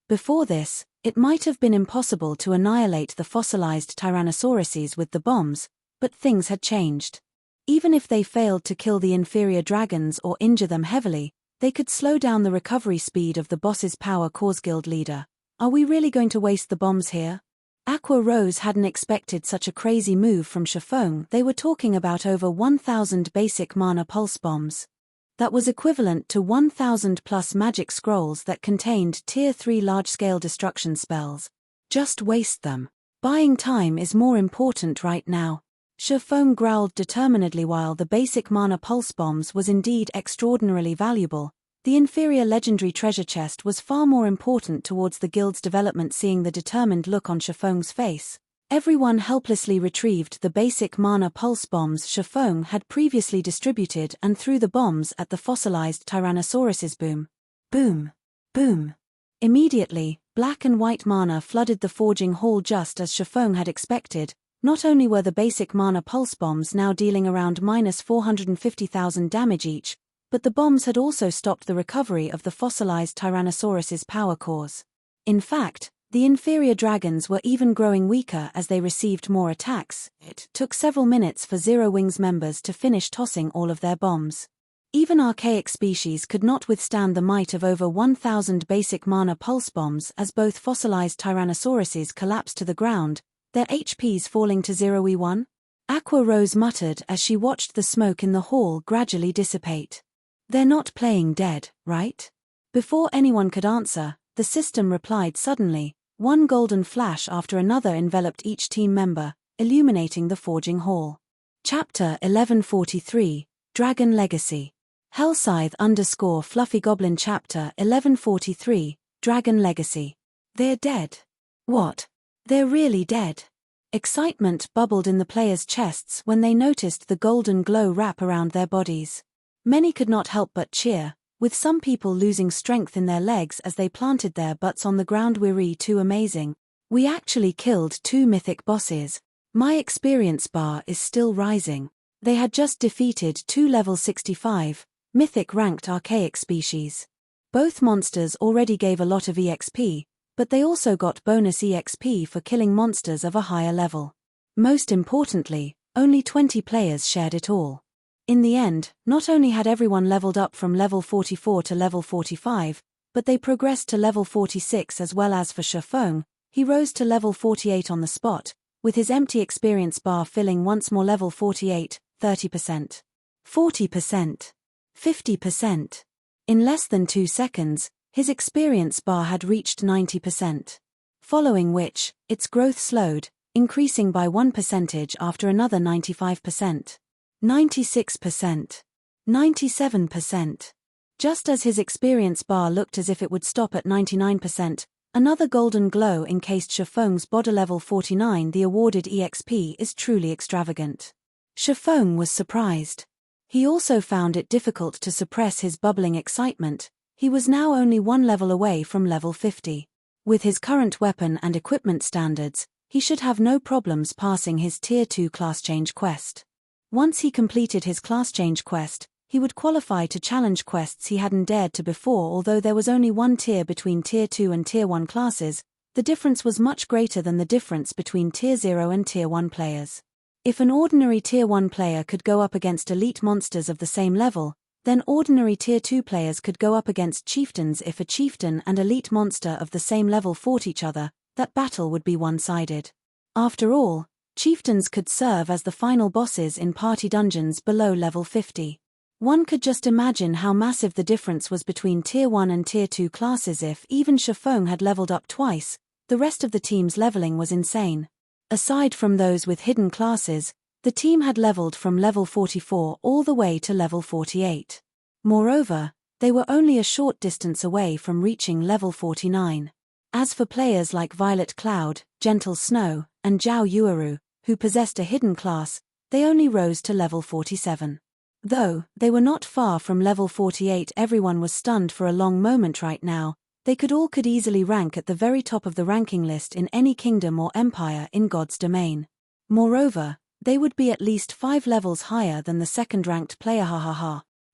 Before this, it might have been impossible to annihilate the fossilized tyrannosauruses with the bombs, but things had changed. Even if they failed to kill the inferior dragons or injure them heavily, they could slow down the recovery speed of the boss's power cores. Guild leader, are we really going to waste the bombs here? Aqua Rose hadn't expected such a crazy move from Shifeng. They were talking about over 1,000 basic mana pulse bombs. That was equivalent to 1,000 plus magic scrolls that contained tier 3 large-scale destruction spells. Just waste them. Buying time is more important right now. Shifeng growled determinedly. While the basic mana pulse bombs was indeed extraordinarily valuable, the inferior legendary treasure chest was far more important towards the guild's development. Seeing the determined look on Shifeng's face, everyone helplessly retrieved the basic mana pulse bombs Shifeng had previously distributed and threw the bombs at the fossilized tyrannosauruses. Boom. Boom. Boom. Immediately, black and white mana flooded the forging hall just as Shifeng had expected. Not only were the basic mana pulse bombs now dealing around -450,000 damage each, but the bombs had also stopped the recovery of the fossilized tyrannosaurus's power cores. In fact, the inferior dragons were even growing weaker as they received more attacks. It took several minutes for Zero Wings members to finish tossing all of their bombs. Even archaic species could not withstand the might of over 1,000 basic mana pulse bombs as both fossilized tyrannosauruses collapsed to the ground, their HPs falling to 0e1? Aqua Rose muttered as she watched the smoke in the hall gradually dissipate. They're not playing dead, right? Before anyone could answer, the system replied suddenly. One golden flash after another enveloped each team member, illuminating the forging hall. Chapter 1143, Dragon Legacy. Hellscythe _ Fluffy Goblin. Chapter 1143, Dragon Legacy. They're dead. What? They're really dead. Excitement bubbled in the players' chests when they noticed the golden glow wrap around their bodies. Many could not help but cheer, with some people losing strength in their legs as they planted their butts on the ground. We're too amazing. We actually killed 2 mythic bosses. My experience bar is still rising. They had just defeated 2 level 65, mythic ranked archaic species. Both monsters already gave a lot of EXP, but they also got bonus EXP for killing monsters of a higher level. Most importantly, only 20 players shared it all. In the end, not only had everyone leveled up from level 44 to level 45, but they progressed to level 46 as well. As for Shifeng, he rose to level 48 on the spot, with his empty experience bar filling once more. Level 48, 30%. 40%. 50%. In less than 2 seconds, his experience bar had reached 90%. Following which, its growth slowed, increasing by 1% after another 95%. 96%. 97%. Just as his experience bar looked as if it would stop at 99%, another golden glow encased Shifeng's body. Level 49. The awarded EXP is truly extravagant. Shifeng was surprised. He also found it difficult to suppress his bubbling excitement. He was now only 1 level away from level 50. With his current weapon and equipment standards, he should have no problems passing his Tier 2 class change quest. Once he completed his class change quest, he would qualify to challenge quests he hadn't dared to before. Although there was only one tier between Tier 2 and Tier 1 classes, the difference was much greater than the difference between Tier 0 and Tier 1 players. If an ordinary Tier 1 player could go up against elite monsters of the same level, then ordinary Tier 2 players could go up against chieftains. If a chieftain and elite monster of the same level fought each other, that battle would be one-sided. After all, chieftains could serve as the final bosses in party dungeons below level 50. One could just imagine how massive the difference was between Tier 1 and Tier 2 classes. If even Shafong had leveled up twice, the rest of the team's leveling was insane. Aside from those with hidden classes, the team had leveled from level 44 all the way to level 48. Moreover, they were only a short distance away from reaching level 49. As for players like Violet Cloud, Gentle Snow, and Zhao Yueru, who possessed a hidden class, they only rose to level 47. Though they were not far from level 48, everyone was stunned for a long moment. Right now, they could easily rank at the very top of the ranking list in any kingdom or empire in God's domain. Moreover, they would be at least 5 levels higher than the second-ranked player.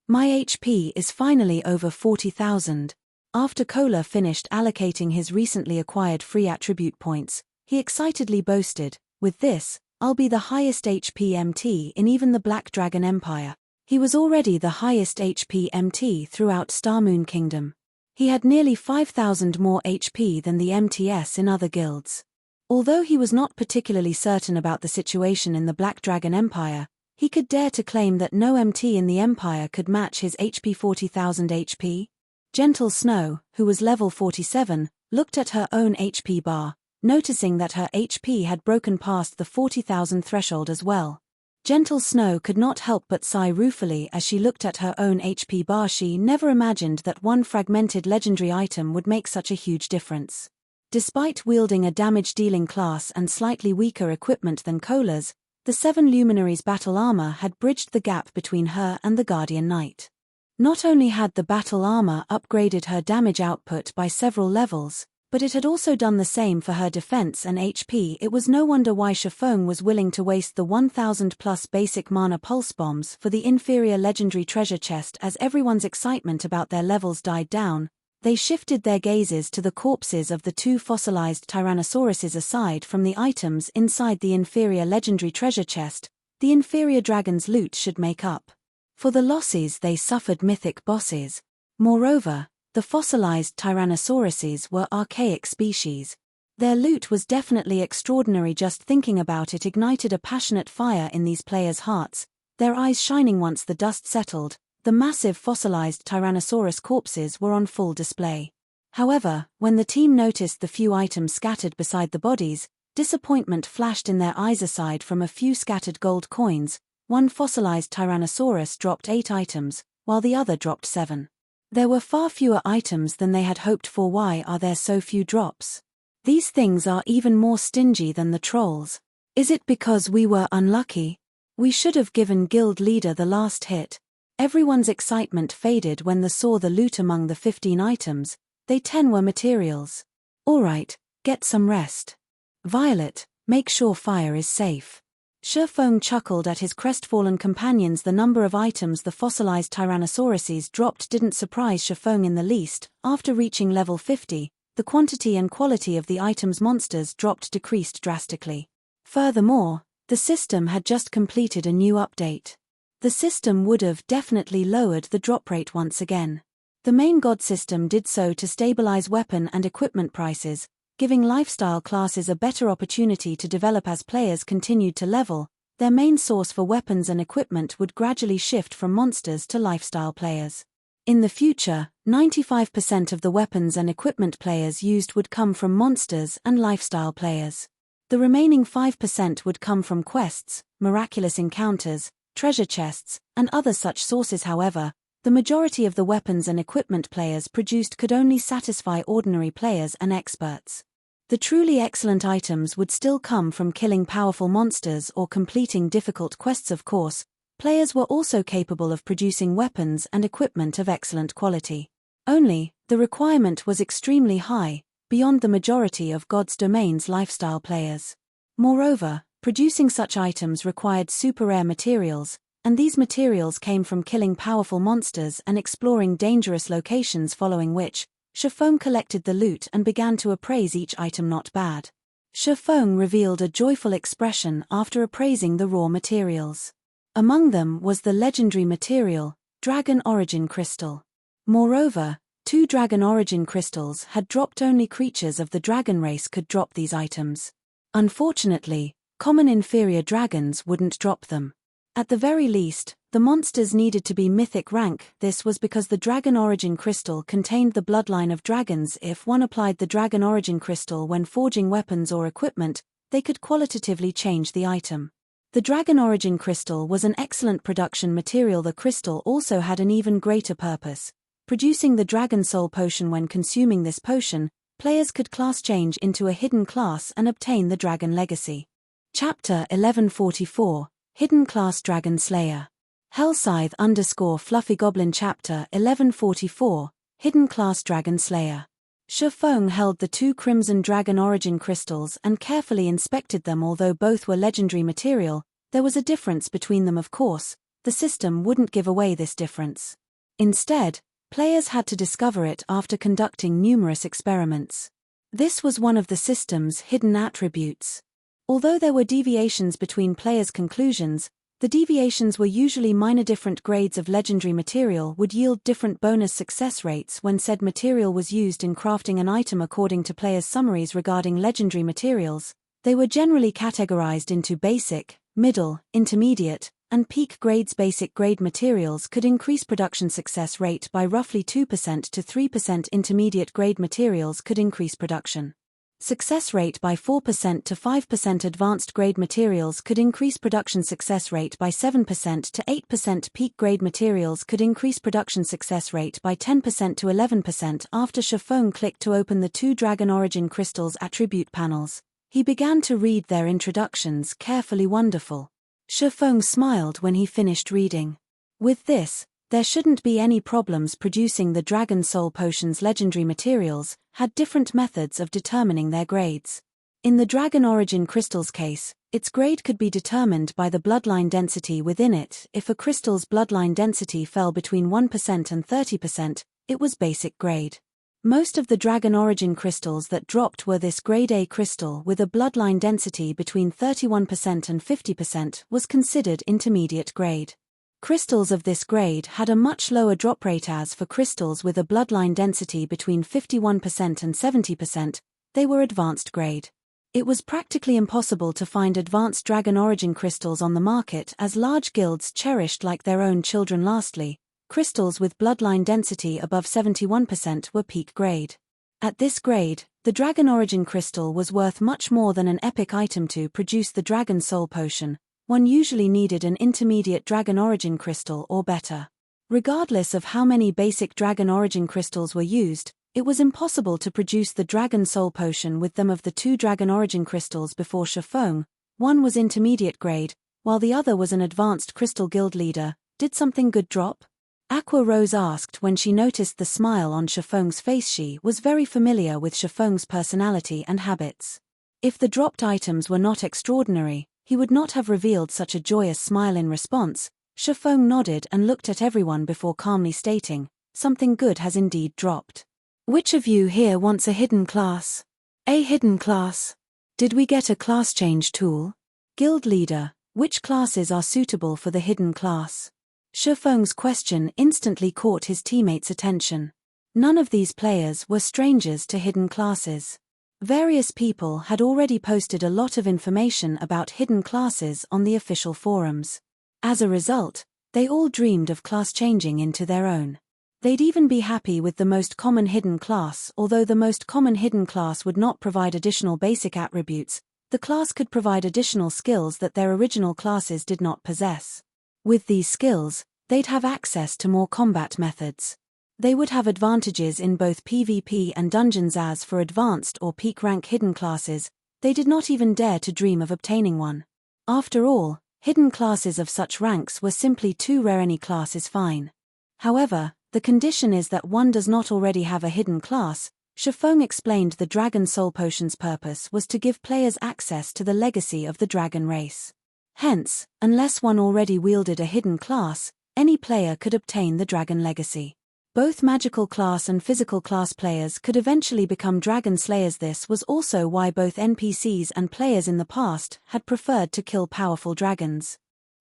My HP is finally over 40,000. After Kola finished allocating his recently acquired free attribute points, he excitedly boasted, "With this, I'll be the highest HP MT in even the Black Dragon Empire." He was already the highest HP MT throughout Starmoon Kingdom. He had nearly 5,000 more HP than the MTS in other guilds. Although he was not particularly certain about the situation in the Black Dragon Empire, he could dare to claim that no MT in the Empire could match his HP 40,000 HP. Gentle Snow, who was level 47, looked at her own HP bar, noticing that her HP had broken past the 40,000 threshold as well. Gentle Snow could not help but sigh ruefully as she looked at her own HP bar. She never imagined that one fragmented legendary item would make such a huge difference. Despite wielding a damage-dealing class and slightly weaker equipment than Kola's, the 7 Luminaries' battle armor had bridged the gap between her and the Guardian Knight. Not only had the battle armor upgraded her damage output by several levels, but it had also done the same for her defense and HP. It was no wonder why Shafong was willing to waste the 1,000+ basic mana pulse bombs for the inferior legendary treasure chest. As everyone's excitement about their levels died down, they shifted their gazes to the corpses of the 2 fossilized Tyrannosauruses. Aside from the items inside the inferior legendary treasure chest, the inferior dragon's loot should make up for the losses they suffered. Mythic bosses. Moreover, the fossilized Tyrannosauruses were archaic species. Their loot was definitely extraordinary. Just thinking about it ignited a passionate fire in these players' hearts, their eyes shining once the dust settled. The massive fossilized Tyrannosaurus corpses were on full display. However, when the team noticed the few items scattered beside the bodies, disappointment flashed in their eyes. Aside from a few scattered gold coins, one fossilized Tyrannosaurus dropped 8 items, while the other dropped 7. There were far fewer items than they had hoped for. Why are there so few drops? These things are even more stingy than the trolls. Is it because we were unlucky? We should have given guild leader the last hit. Everyone's excitement faded when they saw the loot. Among the 15 items, 10 were materials. Alright, get some rest. Violet, make sure fire is safe. Shafong chuckled at his crestfallen companions. The number of items the fossilized Tyrannosauruses dropped didn't surprise Shafong in the least. After reaching level 50, the quantity and quality of the items monsters decreased drastically. Furthermore, the system had just completed a new update. The system would have definitely lowered the drop rate once again. The main god system did so to stabilize weapon and equipment prices, giving lifestyle classes a better opportunity to develop. As players continued to level, their main source for weapons and equipment would gradually shift from monsters to lifestyle players. In the future, 95% of the weapons and equipment players used would come from monsters and lifestyle players. The remaining 5% would come from quests, miraculous encounters, treasure chests, and other such sources. However, the majority of the weapons and equipment players produced could only satisfy ordinary players and experts. The truly excellent items would still come from killing powerful monsters or completing difficult quests. Of course, players were also capable of producing weapons and equipment of excellent quality. Only, the requirement was extremely high, beyond the majority of God's Domain's lifestyle players. Moreover, producing such items required super rare materials, and these materials came from killing powerful monsters and exploring dangerous locations, following which, Shifeng collected the loot and began to appraise each item. Not bad. Shifeng revealed a joyful expression after appraising the raw materials. Among them was the legendary material, Dragon Origin Crystal. Moreover, 2 Dragon Origin Crystals had dropped. Only creatures of the dragon race could drop these items. Unfortunately, common inferior dragons wouldn't drop them. At the very least, the monsters needed to be mythic rank. This was because the Dragon Origin Crystal contained the bloodline of dragons. If one applied the Dragon Origin Crystal when forging weapons or equipment, they could qualitatively change the item. The Dragon Origin Crystal was an excellent production material. The crystal also had an even greater purpose, producing the Dragon Soul Potion. When consuming this potion, players could class change into a hidden class and obtain the Dragon Legacy. Chapter 1144, Hidden Class Dragon Slayer. Hellscythe_Fluffy Goblin. Chapter 1144, Hidden Class Dragon Slayer. Shifeng held the 2 Crimson Dragon Origin Crystals and carefully inspected them. Although both were legendary material, there was a difference between them. Of course, the system wouldn't give away this difference. Instead, players had to discover it after conducting numerous experiments. This was one of the system's hidden attributes. Although there were deviations between players' conclusions, the deviations were usually minor. Different grades of legendary material would yield different bonus success rates when said material was used in crafting an item. According to players' summaries regarding legendary materials, they were generally categorized into basic, middle, intermediate, and peak grades. Basic grade materials could increase production success rate by roughly 2% to 3%. Intermediate grade materials could increase production success rate by 4% to 5%. Advanced grade materials could increase production success rate by 7% to 8%. Peak grade materials could increase production success rate by 10% to 11%. After Shifeng clicked to open the 2 Dragon Origin Crystals attribute panels, he began to read their introductions carefully. Wonderful. Shifeng smiled when he finished reading. With this, there shouldn't be any problems. Producing the Dragon Soul Potions. Legendary materials had different methods of determining their grades. In the Dragon Origin Crystal's case, its grade could be determined by the bloodline density within it. If a crystal's bloodline density fell between 1% and 30%, it was basic grade. Most of the Dragon Origin Crystals that dropped were this grade. A crystal with a bloodline density between 31% and 50% was considered intermediate grade. Crystals of this grade had a much lower drop rate. As for crystals with a bloodline density between 51% and 70%, they were advanced grade. It was practically impossible to find advanced Dragon Origin Crystals on the market, as large guilds cherished like their own children. Lastly, crystals with bloodline density above 71% were peak grade. At this grade, the Dragon Origin Crystal was worth much more than an epic item. To produce the Dragon Soul Potion, one usually needed an intermediate Dragon Origin Crystal or better. Regardless of how many basic Dragon Origin Crystals were used, it was impossible to produce the Dragon Soul Potion with them. Of the 2 Dragon Origin Crystals before Shifeng, one was intermediate grade, while the other was an advanced crystal. Guild leader, did something good drop? Aqua Rose asked when she noticed the smile on Shifeng's face. She was very familiar with Shifeng's personality and habits. If the dropped items were not extraordinary, he would not have revealed such a joyous smile. In response, Shifeng nodded and looked at everyone before calmly stating, "Something good has indeed dropped. Which of you here wants a hidden class? A hidden class? Did we get a class change tool? Guild leader, which classes are suitable for the hidden class?" Shifeng's question instantly caught his teammates' attention. None of these players were strangers to hidden classes. Various people had already posted a lot of information about hidden classes on the official forums. As a result, they all dreamed of class changing into their own. They'd even be happy with the most common hidden class. Although the most common hidden class would not provide additional basic attributes, the class could provide additional skills that their original classes did not possess. With these skills, they'd have access to more combat methods. They would have advantages in both PvP and dungeons. As for advanced or peak rank hidden classes, they did not even dare to dream of obtaining one. After all, hidden classes of such ranks were simply too rare. Any class is fine. However, the condition is that one does not already have a hidden class, Shifeng explained the Dragon Soul Potion's purpose was to give players access to the legacy of the dragon race. Hence, unless one already wielded a hidden class, any player could obtain the dragon legacy. Both magical class and physical class players could eventually become dragon slayers. This was also why both NPCs and players in the past had preferred to kill powerful dragons.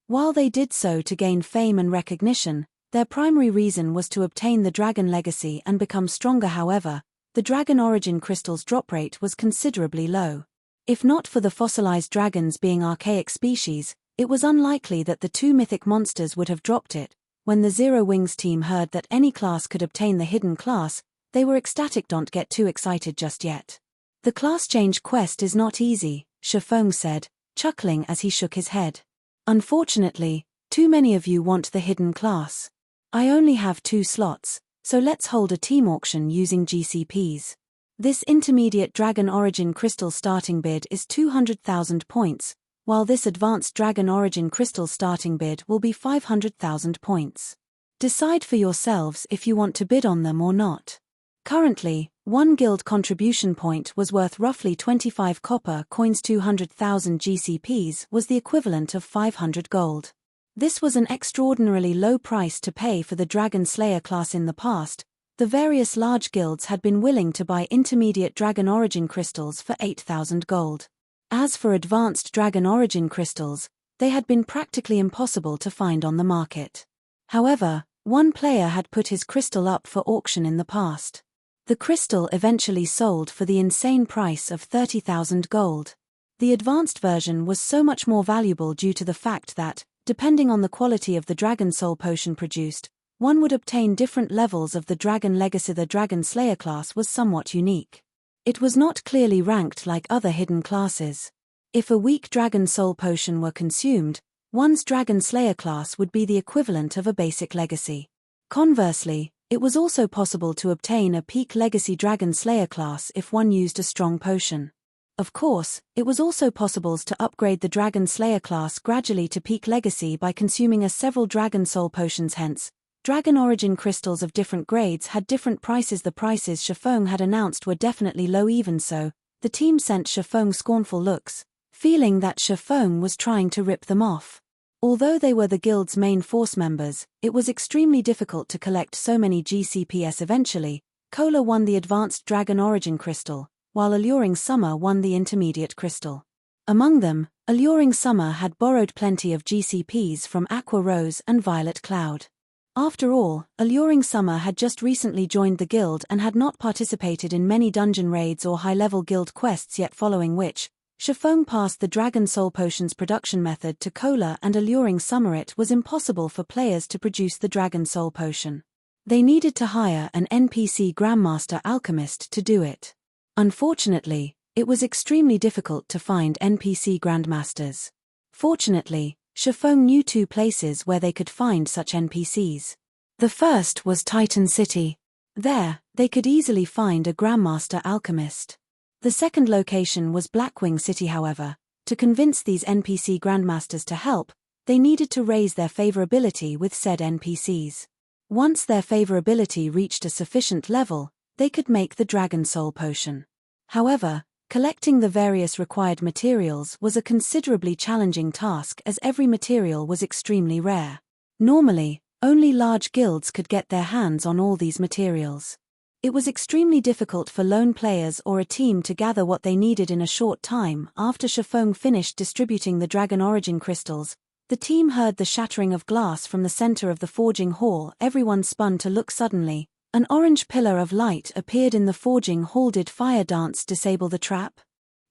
While they did so to gain fame and recognition, their primary reason was to obtain the dragon legacy and become stronger. However, the dragon origin crystal's drop rate was considerably low. If not for the fossilized dragons being archaic species, it was unlikely that the two mythic monsters would have dropped it. When the Zero Wings team heard that any class could obtain the hidden class, they were ecstatic. Don't get too excited just yet. The class change quest is not easy, Shifeng said, chuckling as he shook his head. Unfortunately, too many of you want the hidden class. I only have 2 slots, so let's hold a team auction using GCPs. This intermediate dragon origin crystal starting bid is 200,000 points, while this advanced dragon origin crystal starting bid will be 500,000 points. Decide for yourselves if you want to bid on them or not. Currently, 1 guild contribution point was worth roughly 25 copper coins. 200,000 GCPs was the equivalent of 500 gold. This was an extraordinarily low price to pay for the Dragon Slayer class. In the past, the various large guilds had been willing to buy intermediate dragon origin crystals for 8,000 gold. As for advanced dragon origin crystals, they had been practically impossible to find on the market. However, one player had put his crystal up for auction in the past. The crystal eventually sold for the insane price of 30,000 gold. The advanced version was so much more valuable due to the fact that, depending on the quality of the Dragon Soul Potion produced, one would obtain different levels of the Dragon Legacy. The Dragon Slayer class was somewhat unique. It was not clearly ranked like other hidden classes. If a weak Dragon Soul Potion were consumed, one's Dragon Slayer class would be the equivalent of a basic legacy. Conversely, it was also possible to obtain a peak legacy Dragon Slayer class if one used a strong potion. Of course, it was also possible to upgrade the Dragon Slayer class gradually to peak legacy by consuming several Dragon Soul Potions. Hence, Dragon Origin crystals of different grades had different prices. The prices Shifeng had announced were definitely low. Even so, the team sent Shifeng scornful looks, feeling that Shifeng was trying to rip them off. Although they were the guild's main force members, it was extremely difficult to collect so many GCPs. Eventually, Cola won the advanced Dragon Origin crystal, while Alluring Summer won the intermediate crystal. Among them, Alluring Summer had borrowed plenty of GCPs from Aqua Rose and Violet Cloud. After all, Alluring Summer had just recently joined the guild and had not participated in many dungeon raids or high-level guild quests yet, following which, Shifeng passed the Dragon Soul Potion's production method to Cola and Alluring Summer. It was impossible for players to produce the Dragon Soul Potion. They needed to hire an NPC Grandmaster Alchemist to do it. Unfortunately, it was extremely difficult to find NPC Grandmasters. Fortunately, Shifeng knew 2 places where they could find such NPCs. The first was Titan City. There, they could easily find a Grandmaster Alchemist. The second location was Blackwing City. However, to convince these NPC Grandmasters to help, they needed to raise their favorability with said NPCs. Once their favorability reached a sufficient level, they could make the Dragon Soul Potion. However, collecting the various required materials was a considerably challenging task, as every material was extremely rare. Normally, only large guilds could get their hands on all these materials. It was extremely difficult for lone players or a team to gather what they needed in a short time. After Shifeng finished distributing the Dragon Origin crystals, the team heard the shattering of glass from the center of the forging hall. Everyone spun to look. Suddenly, an orange pillar of light appeared in the forging hall. Did Fire Dance disable the trap?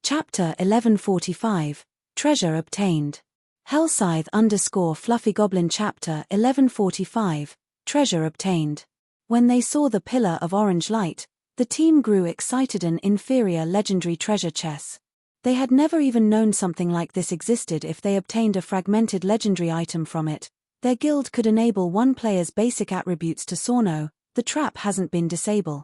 Chapter 1145, Treasure Obtained. Hellscythe _ Fluffy Goblin. Chapter 1145, Treasure Obtained. When they saw the pillar of orange light, the team grew excited. An inferior legendary treasure chest. They had never even known something like this existed. If they obtained a fragmented legendary item from it, their guild could enable one player's basic attributes to Sorno. The trap hasn't been disabled.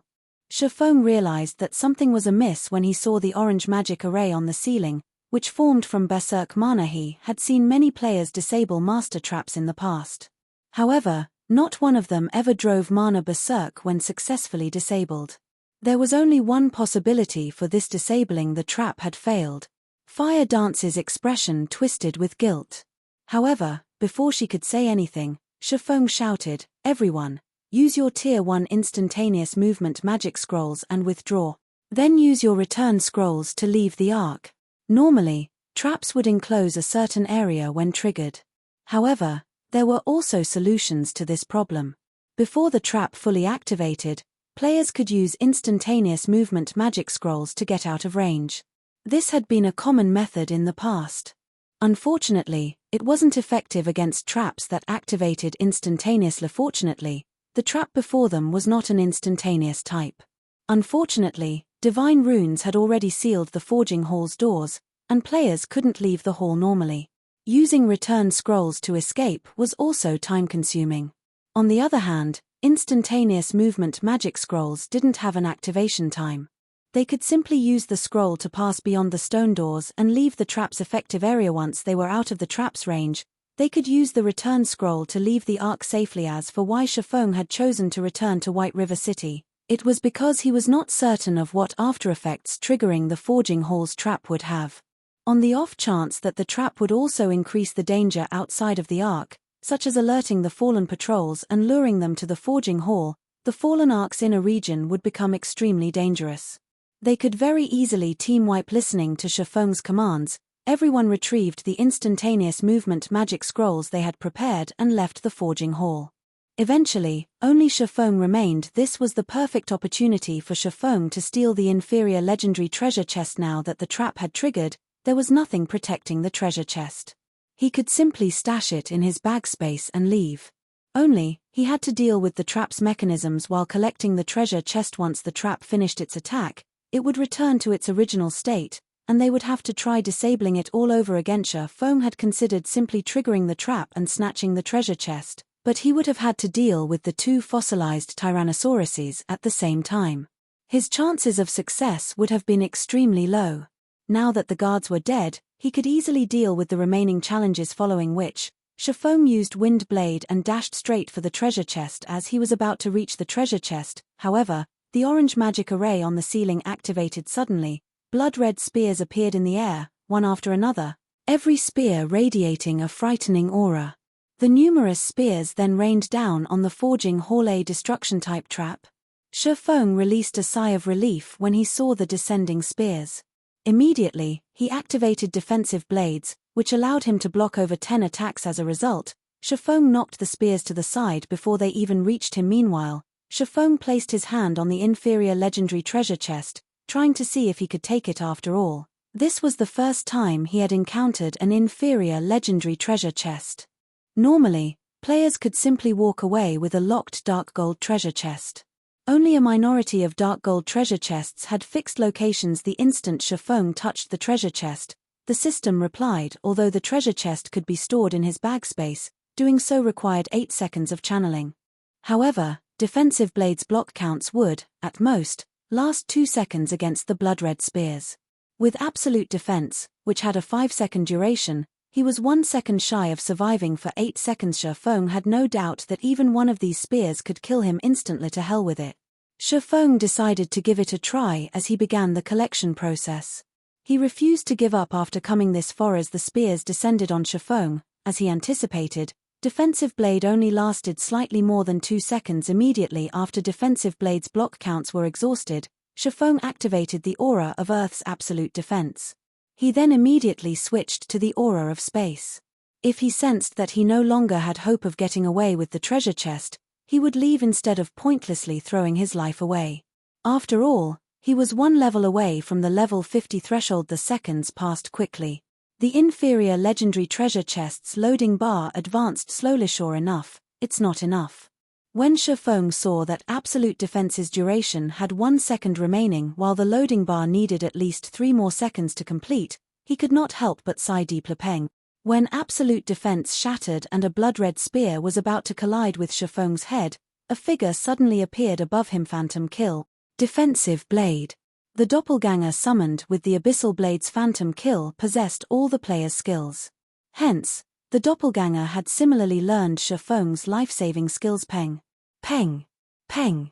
Shifeng realized that something was amiss when he saw the orange magic array on the ceiling, which formed from Berserk mana. He had seen many players disable master traps in the past. However, not one of them ever drove mana berserk when successfully disabled. There was only one possibility for this: disabling the trap had failed. Fire Dance's expression twisted with guilt. However, before she could say anything, Shifeng shouted, "Everyone, use your Tier 1 instantaneous movement magic scrolls and withdraw. Then use your return scrolls to leave the ark." Normally, traps would enclose a certain area when triggered. However, there were also solutions to this problem. Before the trap fully activated, players could use instantaneous movement magic scrolls to get out of range. This had been a common method in the past. Unfortunately, it wasn't effective against traps that activated instantaneously. Fortunately, the trap before them was not an instantaneous type. Unfortunately, divine runes had already sealed the forging hall's doors, and players couldn't leave the hall normally. Using return scrolls to escape was also time-consuming. On the other hand, instantaneous movement magic scrolls didn't have an activation time. They could simply use the scroll to pass beyond the stone doors and leave the trap's effective area. Once they were out of the trap's range, they could use the return scroll to leave the ark safely. As for why Shifeng had chosen to return to White River City, it was because he was not certain of what aftereffects triggering the forging hall's trap would have. On the off chance that the trap would also increase the danger outside of the ark, such as alerting the fallen patrols and luring them to the forging hall, the fallen ark's inner region would become extremely dangerous. They could very easily team wipe. Listening to Shifeng's commands, everyone retrieved the instantaneous movement magic scrolls they had prepared and left the forging hall. Eventually, only Shifeng remained. This was the perfect opportunity for Shifeng to steal the inferior legendary treasure chest. Now that the trap had triggered, there was nothing protecting the treasure chest. He could simply stash it in his bag space and leave. Only, he had to deal with the trap's mechanisms while collecting the treasure chest. Once the trap finished its attack, it would return to its original state, and they would have to try disabling it all over again. Shifeng had considered simply triggering the trap and snatching the treasure chest, but he would have had to deal with the two fossilized Tyrannosauruses at the same time. His chances of success would have been extremely low. Now that the guards were dead, he could easily deal with the remaining challenges, following which, Shifeng used Wind Blade and dashed straight for the treasure chest. As he was about to reach the treasure chest, however, the orange magic array on the ceiling activated suddenly. Blood-red spears appeared in the air, one after another, every spear radiating a frightening aura. The numerous spears then rained down on the forging hall. A destruction-type trap. Shifeng released a sigh of relief when he saw the descending spears. Immediately, he activated defensive blades, which allowed him to block over 10 attacks. As a result, Shifeng knocked the spears to the side before they even reached him. Meanwhile, Shifeng placed his hand on the inferior legendary treasure chest, trying to see if he could take it. After all, this was the first time he had encountered an inferior legendary treasure chest. Normally, players could simply walk away with a locked dark gold treasure chest. Only a minority of dark gold treasure chests had fixed locations. The instant Shifeng touched the treasure chest, the system replied. Although the treasure chest could be stored in his bag space, doing so required 8 seconds of channeling. However, defensive blades block counts would, at most, last 2 seconds against the blood-red spears. With absolute defense, which had a 5-second duration, he was 1 second shy of surviving for 8 seconds. Shifeng had no doubt that even one of these spears could kill him instantly. To hell with it. Shifeng decided to give it a try as he began the collection process. He refused to give up after coming this far. As the spears descended on Shifeng, as he anticipated, defensive blade only lasted slightly more than 2 seconds. Immediately after defensive blade's block counts were exhausted, Shifeng activated the aura of Earth's absolute defense. He then immediately switched to the aura of space. If he sensed that he no longer had hope of getting away with the treasure chest, he would leave instead of pointlessly throwing his life away. After all, he was 1 level away from the level 50 threshold. The seconds passed quickly. The inferior legendary treasure chest's loading bar advanced slowly. Sure enough, it's not enough. When Shifeng saw that absolute defense's duration had 1 second remaining while the loading bar needed at least 3 more seconds to complete, he could not help but sigh deeply. When absolute defense shattered and a blood-red spear was about to collide with Shifeng's head, a figure suddenly appeared above him. Phantom Kill. Defensive Blade. The doppelganger summoned with the Abyssal Blade's Phantom Kill possessed all the player's skills. Hence, the doppelganger had similarly learned Shifeng's life-saving skills. Peng. Peng. Peng.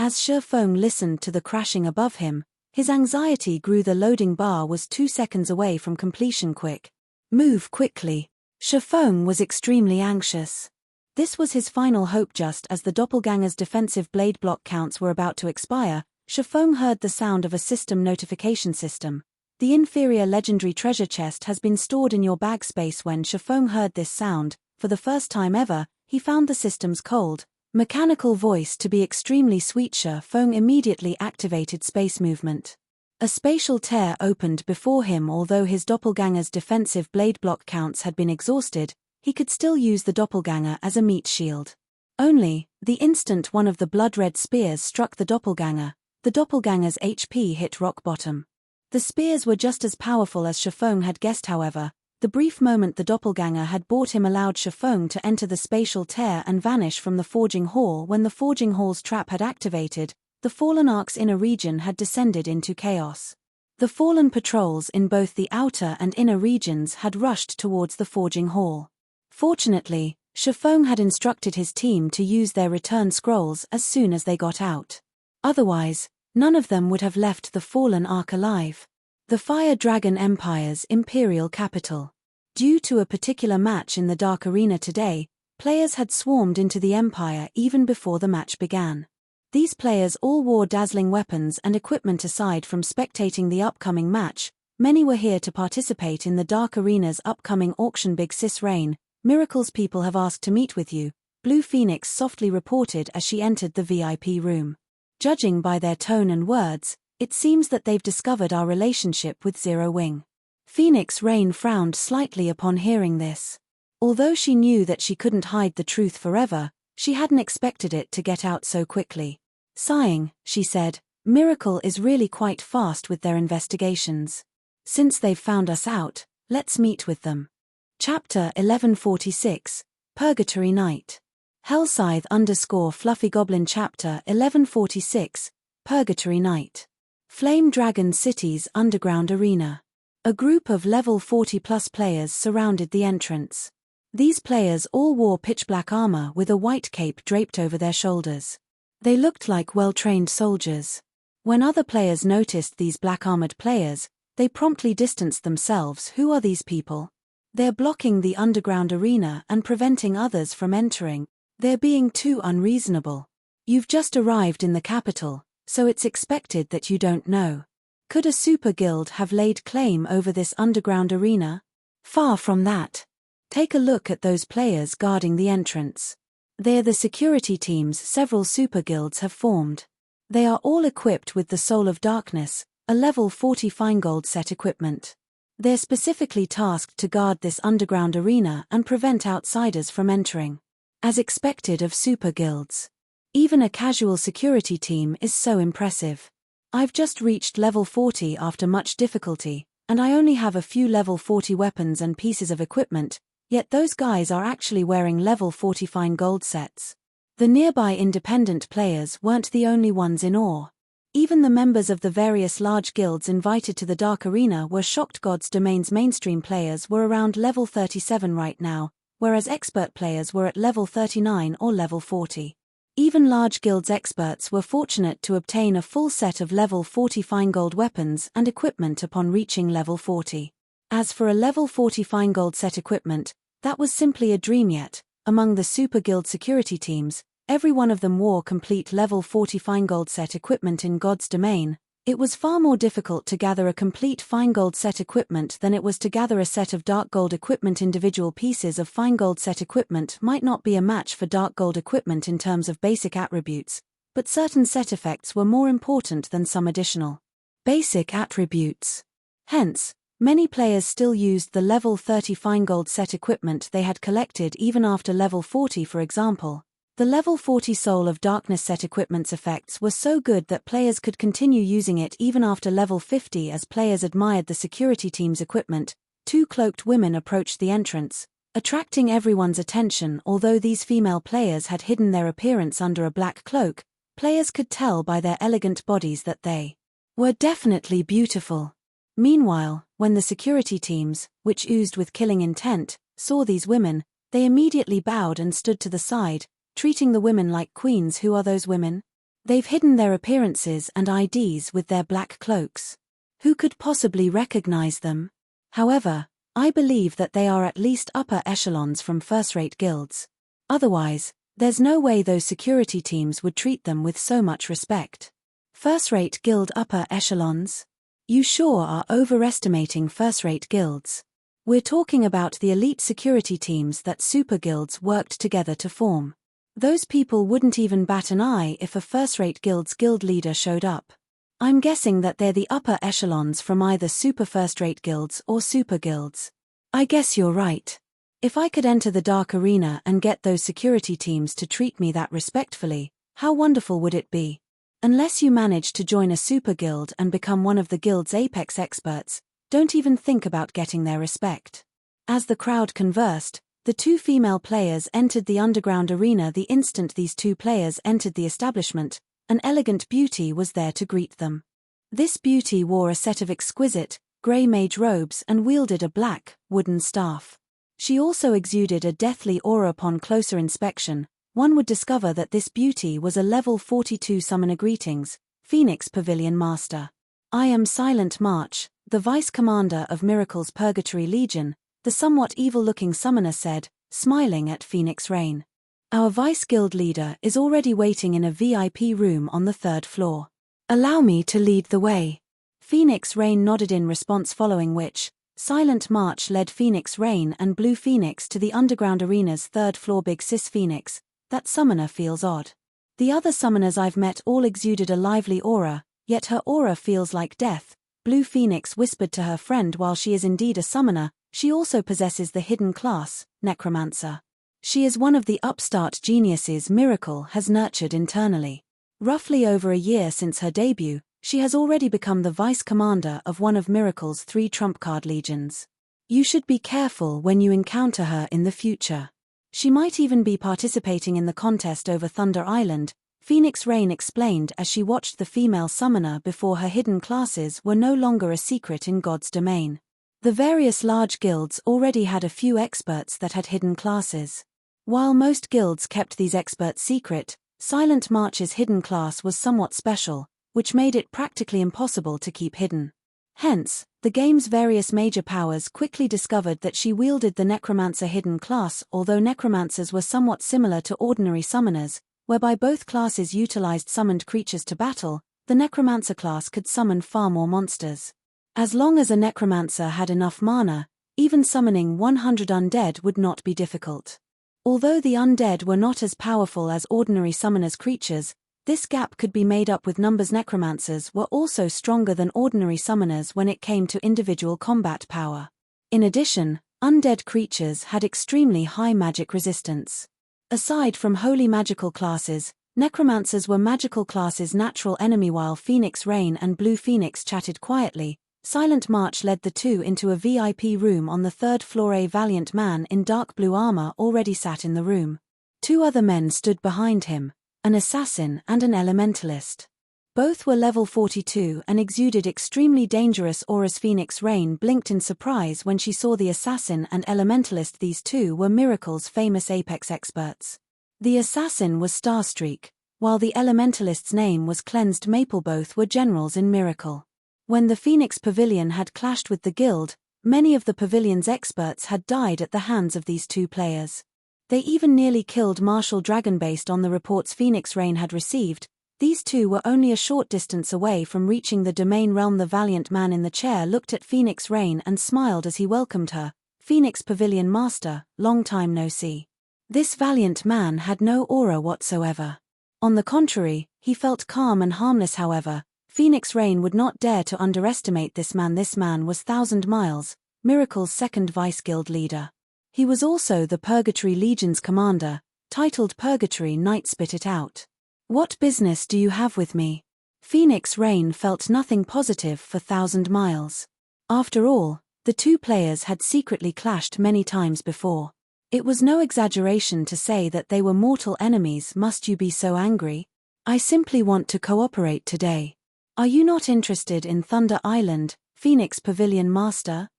As Shifeng listened to the crashing above him, his anxiety grew. The loading bar was 2 seconds away from completion. Quick. Move quickly. Shifeng was extremely anxious. This was his final hope. Just as the doppelganger's defensive blade block counts were about to expire, Shifeng heard the sound of a system notification system. The inferior legendary treasure chest has been stored in your bag space. When Shifeng heard this sound, for the first time ever, he found the system's cold, mechanical voice to be extremely sweet. Shifeng immediately activated space movement. A spatial tear opened before him. Although his doppelganger's defensive blade block counts had been exhausted, he could still use the doppelganger as a meat shield. Only, the instant one of the blood-red spears struck the doppelganger's HP hit rock bottom. The spears were just as powerful as Shifeng had guessed. However, the brief moment the doppelganger had bought him allowed Shifeng to enter the spatial tear and vanish from the forging hall. When the forging hall's trap had activated, the Fallen Ark's inner region had descended into chaos. The Fallen patrols in both the outer and inner regions had rushed towards the forging hall. Fortunately, Shifeng had instructed his team to use their return scrolls as soon as they got out. Otherwise, none of them would have left the Fallen Ark alive. The Fire Dragon Empire's imperial capital. Due to a particular match in the Dark Arena today, players had swarmed into the Empire even before the match began. These players all wore dazzling weapons and equipment. Aside from spectating the upcoming match, many were here to participate in the Dark Arena's upcoming auction. Big Sis Rain, Miracle's people have asked to meet with you, Blue Phoenix softly reported as she entered the VIP room. Judging by their tone and words, it seems that they've discovered our relationship with Zero Wing. Phoenix Rain frowned slightly upon hearing this. Although she knew that she couldn't hide the truth forever, she hadn't expected it to get out so quickly. Sighing, she said, Miracle is really quite fast with their investigations. Since they've found us out, let's meet with them. Chapter 1146, Purgatory Night. Hellscythe _Fluffy Goblin. Chapter 1146, Purgatory Night. Flame Dragon City's underground arena. A group of level 40+ players surrounded the entrance. These players all wore pitch-black armor with a white cape draped over their shoulders. They looked like well-trained soldiers. When other players noticed these black-armored players, they promptly distanced themselves. Who are these people? They're blocking the underground arena and preventing others from entering. They're being too unreasonable. You've just arrived in the capital, so it's expected that you don't know. Could a super guild have laid claim over this underground arena? Far from that. Take a look at those players guarding the entrance. They're the security teams several super guilds have formed. They are all equipped with the Soul of Darkness, a level 40 Feingold set equipment. They're specifically tasked to guard this underground arena and prevent outsiders from entering. As expected of super guilds. Even a casual security team is so impressive. I've just reached level 40 after much difficulty, and I only have a few level 40 weapons and pieces of equipment, yet those guys are actually wearing level 40 Feingold sets. The nearby independent players weren't the only ones in awe. Even the members of the various large guilds invited to the Dark Arena were shocked. God's Domain's mainstream players were around level 37 right now, whereas expert players were at level 39 or level 40. Even large guilds' experts were fortunate to obtain a full set of level 40 Feingold weapons and equipment upon reaching level 40. As for a level 40 Feingold set equipment, that was simply a dream. Yet, among the super guild security teams, every one of them wore complete level 40 Feingold set equipment. In God's Domain, it was far more difficult to gather a complete Feingold set equipment than it was to gather a set of Dark Gold equipment. Individual pieces of Feingold set equipment might not be a match for Dark Gold equipment in terms of basic attributes, but certain set effects were more important than some additional basic attributes. Hence, many players still used the level 30 Feingold set equipment they had collected even after level 40. For example, the level 40 Soul of Darkness set equipment's effects were so good that players could continue using it even after level 50. As players admired the security team's equipment, two cloaked women approached the entrance, attracting everyone's attention. Although these female players had hidden their appearance under a black cloak, players could tell by their elegant bodies that they were definitely beautiful. Meanwhile, when the security teams, which oozed with killing intent, saw these women, they immediately bowed and stood to the side, treating the women like queens. Who are those women? They've hidden their appearances and IDs with their black cloaks. Who could possibly recognize them? However, I believe that they are at least upper echelons from first-rate guilds. Otherwise, there's no way those security teams would treat them with so much respect. First-rate guild upper echelons? You sure are overestimating first-rate guilds. We're talking about the elite security teams that super guilds worked together to form. Those people wouldn't even bat an eye if a first-rate guild's guild leader showed up. I'm guessing that they're the upper echelons from either super first-rate guilds or super guilds. I guess you're right. If I could enter the dark arena and get those security teams to treat me that respectfully, how wonderful would it be? Unless you manage to join a super guild and become one of the guild's apex experts, don't even think about getting their respect. As the crowd conversed, the two female players entered the underground arena the instant these two players entered the establishment. An elegant beauty was there to greet them. This beauty wore a set of exquisite, grey mage robes and wielded a black, wooden staff. She also exuded a deathly aura. Upon closer inspection, one would discover that this beauty was a level 42 summoner. Greetings, Phoenix Pavilion Master. I am Silent March, the Vice Commander of Miracle's Purgatory Legion, the somewhat evil-looking summoner said, smiling at Phoenix Rain. Our Vice Guild leader is already waiting in a VIP room on the 3rd floor. Allow me to lead the way. Phoenix Rain nodded in response, following which, Silent March led Phoenix Rain and Blue Phoenix to the underground arena's 3rd floor. Big sis Phoenix, that summoner feels odd. The other summoners I've met all exuded a lively aura, yet her aura feels like death, Blue Phoenix whispered to her friend. While she is indeed a summoner, she also possesses the hidden class, Necromancer. She is one of the upstart geniuses Miracle has nurtured internally. Roughly over a year since her debut, she has already become the vice commander of one of Miracle's 3 trump card legions. You should be careful when you encounter her in the future. She might even be participating in the contest over Thunder Island, Phoenix Rain explained as she watched the female summoner before her hidden classes were no longer a secret in God's domain. The various large guilds already had a few experts that had hidden classes. While most guilds kept these experts secret, Silent March's hidden class was somewhat special, which made it practically impossible to keep hidden. Hence, the game's various major powers quickly discovered that she wielded the Necromancer hidden class. Although Necromancers were somewhat similar to ordinary summoners, whereby both classes utilized summoned creatures to battle, the Necromancer class could summon far more monsters. As long as a Necromancer had enough mana, even summoning 100 undead would not be difficult. Although the undead were not as powerful as ordinary summoners' creatures, this gap could be made up with numbers. Necromancers were also stronger than ordinary summoners when it came to individual combat power. In addition, undead creatures had extremely high magic resistance. Aside from holy magical classes, Necromancers were magical classes' natural enemy. While Phoenix Rain and Blue Phoenix chatted quietly, Silent March led the two into a VIP room on the 3rd floor. A valiant man in dark blue armor already sat in the room. 2 other men stood behind him, an assassin and an elementalist. Both were level 42 and exuded extremely dangerous auras. Phoenix Rain blinked in surprise when she saw the assassin and elementalist. These two were Miracle's famous apex experts. The assassin was Starstreak, while the elementalist's name was Cleansed Maple. Both were generals in Miracle. When the Phoenix Pavilion had clashed with the guild, many of the pavilion's experts had died at the hands of these two players. They even nearly killed Marshal Dragon. Based on the reports Phoenix Rain had received, these two were only a short distance away from reaching the domain realm. The valiant man in the chair looked at Phoenix Rain and smiled as he welcomed her. Phoenix Pavilion Master, long time no see. This valiant man had no aura whatsoever. On the contrary, he felt calm and harmless. However, Phoenix Rain would not dare to underestimate this man. This man was 1,000 Miles, Miracle's second vice guild leader. He was also the Purgatory Legion's commander, titled Purgatory Knight. Spit it out. What business do you have with me? Phoenix Rain felt nothing positive for 1,000 Miles. After all, the two players had secretly clashed many times before. It was no exaggeration to say that they were mortal enemies. Must you be so angry? I simply want to cooperate today. Are you not interested in Thunder Island, Phoenix Pavilion Master?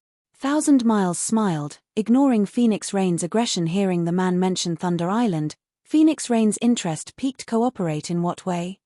1,000 Miles smiled, ignoring Phoenix Rain's aggression. Hearing the man mention Thunder Island, Phoenix Rain's interest piqued. Cooperate in what way?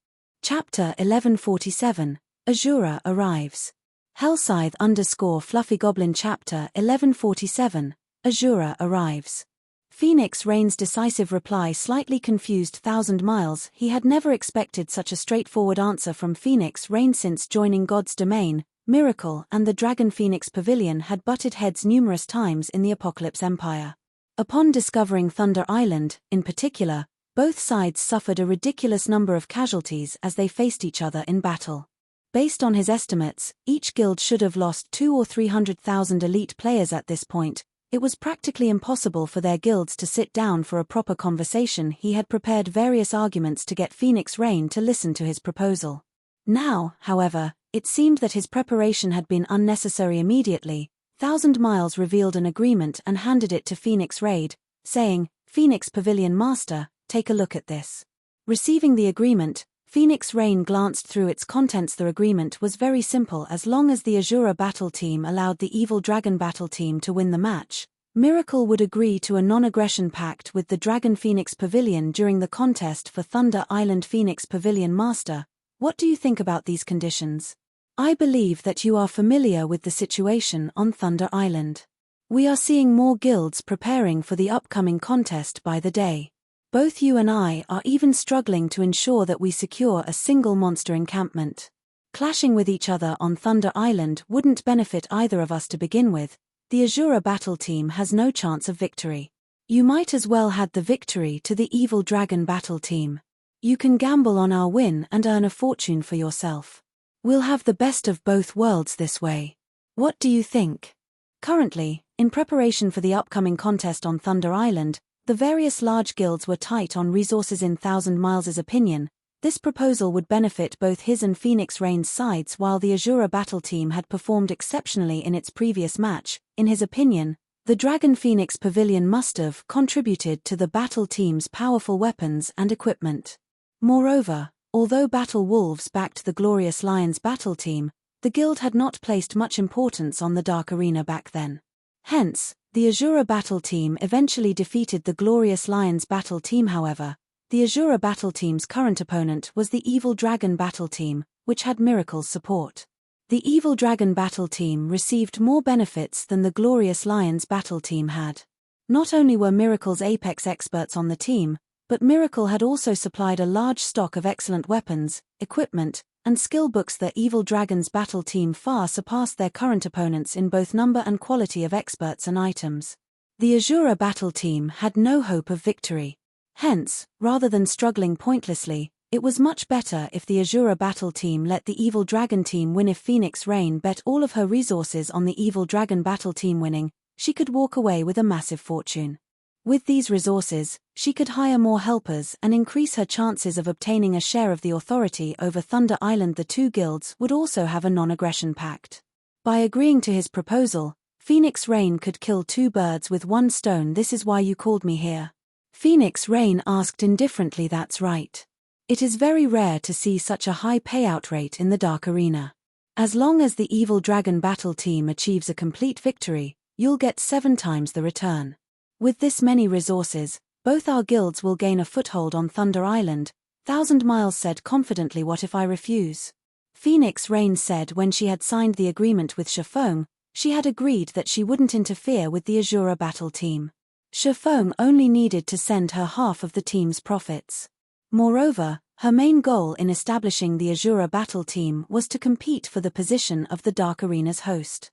Chapter 1147, Asura arrives. Hellscythe _ Goblin Chapter 1147, Asura arrives. Phoenix Rain's decisive reply slightly confused 1,000 Miles. He had never expected such a straightforward answer from Phoenix Rain since joining God's Domain. Miracle and the Dragon Phoenix Pavilion had butted heads numerous times in the Apocalypse Empire. Upon discovering Thunder Island, in particular, both sides suffered a ridiculous number of casualties as they faced each other in battle. Based on his estimates, each guild should have lost 200,000 or 300,000 elite players at this point. It was practically impossible for their guilds to sit down for a proper conversation. He had prepared various arguments to get Phoenix Rain to listen to his proposal. Now, however, it seemed that his preparation had been unnecessary. Immediately, 1,000 Miles revealed an agreement and handed it to Phoenix Raid, saying, "Phoenix Pavilion Master, take a look at this." Receiving the agreement, Phoenix Rain glanced through its contents. The agreement was very simple. As long as the Asura battle team allowed the Evil Dragon battle team to win the match, Miracle would agree to a non-aggression pact with the Dragon Phoenix Pavilion during the contest for Thunder Island. Phoenix Pavilion Master, what do you think about these conditions? I believe that you are familiar with the situation on Thunder Island. We are seeing more guilds preparing for the upcoming contest by the day. Both you and I are even struggling to ensure that we secure a single monster encampment. Clashing with each other on Thunder Island wouldn't benefit either of us to begin with. The Asura battle team has no chance of victory. You might as well hand the victory to the Evil Dragon battle team. You can gamble on our win and earn a fortune for yourself. We'll have the best of both worlds this way. What do you think? Currently, in preparation for the upcoming contest on Thunder Island, the various large guilds were tight on resources. In 1,000 Miles' opinion, this proposal would benefit both his and Phoenix Rain's sides. While the Asura battle team had performed exceptionally in its previous match, in his opinion, the Dragon Phoenix Pavilion must have contributed to the battle team's powerful weapons and equipment. Moreover, although Battle Wolves backed the Glorious Lions battle team, the guild had not placed much importance on the Dark Arena back then. Hence, the Asura battle team eventually defeated the Glorious Lions battle team. However, the Asura battle team's current opponent was the Evil Dragon battle team, which had Miracle's support. The Evil Dragon battle team received more benefits than the Glorious Lions battle team had. Not only were Miracle's apex experts on the team, but Miracle had also supplied a large stock of excellent weapons, equipment, and skill books. The Evil Dragon's battle team far surpassed their current opponents in both number and quality of experts and items. The Asura battle team had no hope of victory. Hence, rather than struggling pointlessly, it was much better if the Asura battle team let the Evil Dragon team win. If Phoenix Rain bet all of her resources on the Evil Dragon battle team winning, she could walk away with a massive fortune. With these resources, she could hire more helpers and increase her chances of obtaining a share of the authority over Thunder Island. The two guilds would also have a non-aggression pact. By agreeing to his proposal, Phoenix Rain could kill two birds with one stone. This is why you called me here. Phoenix Rain asked indifferently. That's right. It is very rare to see such a high payout rate in the Dark Arena. As long as the Evil Dragon battle team achieves a complete victory, you'll get 7 times the return. With this many resources, both our guilds will gain a foothold on Thunder Island. 1,000 Miles said confidently. What if I refuse? Phoenix Rain said when she had signed the agreement with Shafong, she had agreed that she wouldn't interfere with the Asura battle team. Shafong only needed to send her half of the team's profits. Moreover, her main goal in establishing the Asura battle team was to compete for the position of the Dark Arena's host.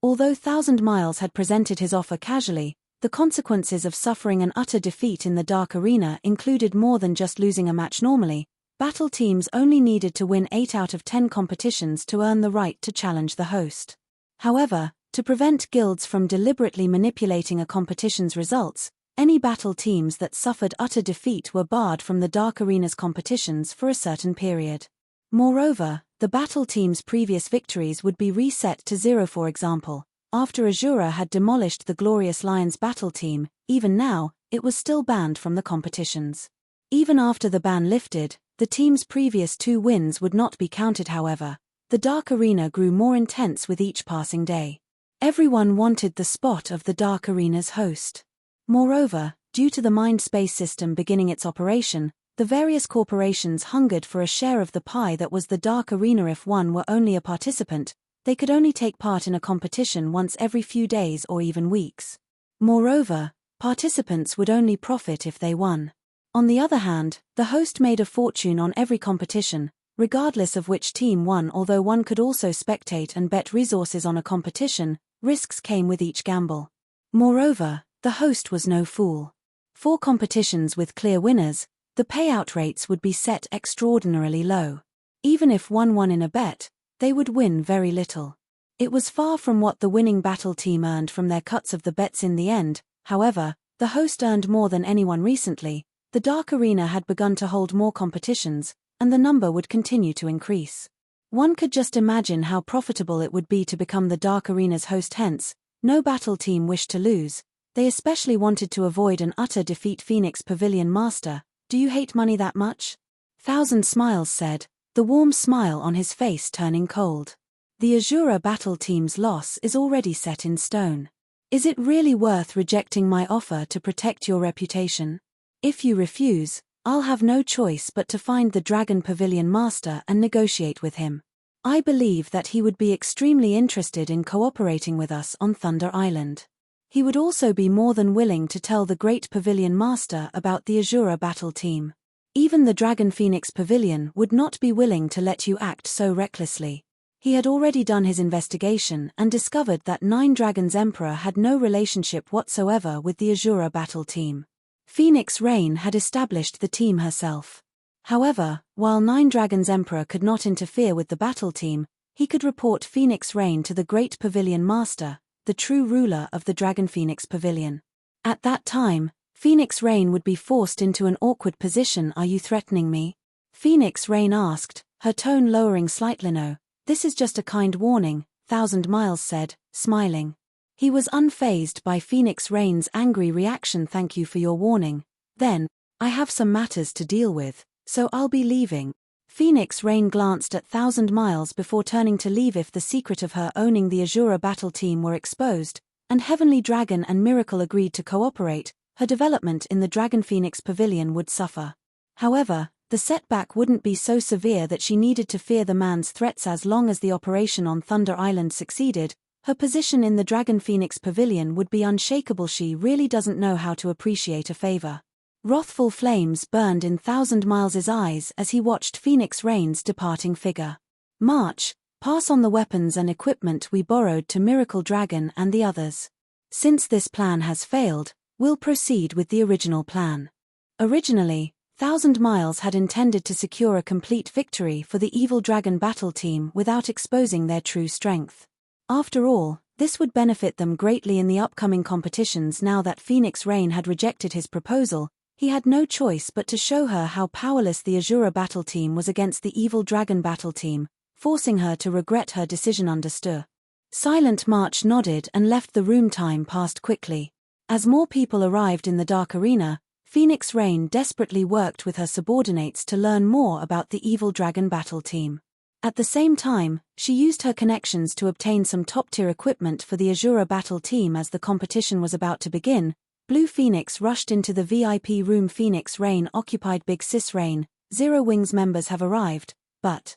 Although 1,000 Miles had presented his offer casually, the consequences of suffering an utter defeat in the Dark Arena included more than just losing a match. Normally, battle teams only needed to win 8 out of 10 competitions to earn the right to challenge the host. However, to prevent guilds from deliberately manipulating a competition's results, any battle teams that suffered utter defeat were barred from the Dark Arena's competitions for a certain period. Moreover, the battle team's previous victories would be reset to 0. For example, after Asura had demolished the Glorious Lions battle team, even now, it was still banned from the competitions. Even after the ban lifted, the team's previous 2 wins would not be counted. However, the Dark Arena grew more intense with each passing day. Everyone wanted the spot of the Dark Arena's host. Moreover, due to the mind space system beginning its operation, The various corporations hungered for a share of the pie that was the Dark Arena. If one were only a participant, they could only take part in a competition once every few days or even weeks. Moreover, participants would only profit if they won. On the other hand, the host made a fortune on every competition, regardless of which team won. Although one could also spectate and bet resources on a competition, risks came with each gamble. Moreover, the host was no fool. For competitions with clear winners, the payout rates would be set extraordinarily low. Even if one won in a bet, they would win very little. It was far from what the winning battle team earned from their cuts of the bets in the end. However, the host earned more than anyone recently. The Dark Arena had begun to hold more competitions, and the number would continue to increase. One could just imagine how profitable it would be to become the Dark Arena's host. Hence, no battle team wished to lose. They especially wanted to avoid an utter defeat. Phoenix Pavilion Master, do you hate money that much? Thousand Smiles said, the warm smile on his face turning cold. The Asura battle team's loss is already set in stone. Is it really worth rejecting my offer to protect your reputation? If you refuse, I'll have no choice but to find the Dragon Pavilion Master and negotiate with him. I believe that he would be extremely interested in cooperating with us on Thunder Island. He would also be more than willing to tell the Great Pavilion Master about the Asura battle team. Even the Dragon Phoenix Pavilion would not be willing to let you act so recklessly. He had already done his investigation and discovered that Nine Dragons Emperor had no relationship whatsoever with the Asura battle team. Phoenix Rain had established the team herself. However, while Nine Dragons Emperor could not interfere with the battle team, he could report Phoenix Rain to the Great Pavilion Master, the true ruler of the Dragon Phoenix Pavilion. At that time, Phoenix Rain would be forced into an awkward position. Are you threatening me? Phoenix Rain asked, her tone lowering slightly. No, this is just a kind warning, Thousand Miles said, smiling. He was unfazed by Phoenix Rain's angry reaction. Thank you for your warning. Then, I have some matters to deal with, so I'll be leaving. Phoenix Rain glanced at Thousand Miles before turning to leave. If the secret of her owning the Asura battle team were exposed, and Heavenly Dragon and Miracle agreed to cooperate, her development in the Dragon Phoenix Pavilion would suffer. However, the setback wouldn't be so severe that she needed to fear the man's threats. As long as the operation on Thunder Island succeeded, her position in the Dragon Phoenix Pavilion would be unshakable. She really doesn't know how to appreciate a favor. Wrathful flames burned in Thousand Miles' eyes as he watched Phoenix Rain's departing figure. March, pass on the weapons and equipment we borrowed to Miracle Dragon and the others. Since this plan has failed, we'll proceed with the original plan. Originally, Thousand Miles had intended to secure a complete victory for the Evil Dragon battle team without exposing their true strength. After all, this would benefit them greatly in the upcoming competitions. Now that Phoenix Rain had rejected his proposal, he had no choice but to show her how powerless the Asura battle team was against the Evil Dragon battle team, forcing her to regret her decision. Understood. Silent March nodded and left the room. Time passed quickly. As more people arrived in the Dark Arena, Phoenix Rain desperately worked with her subordinates to learn more about the Evil Dragon battle team. At the same time, she used her connections to obtain some top-tier equipment for the Asura battle team. As the competition was about to begin, Blue Phoenix rushed into the VIP room. Phoenix Rain occupied. Big Sis Rain, Zero Wings members have arrived, but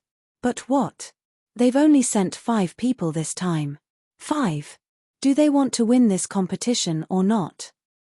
what? They've only sent 5 people this time. 5? Do they want to win this competition or not?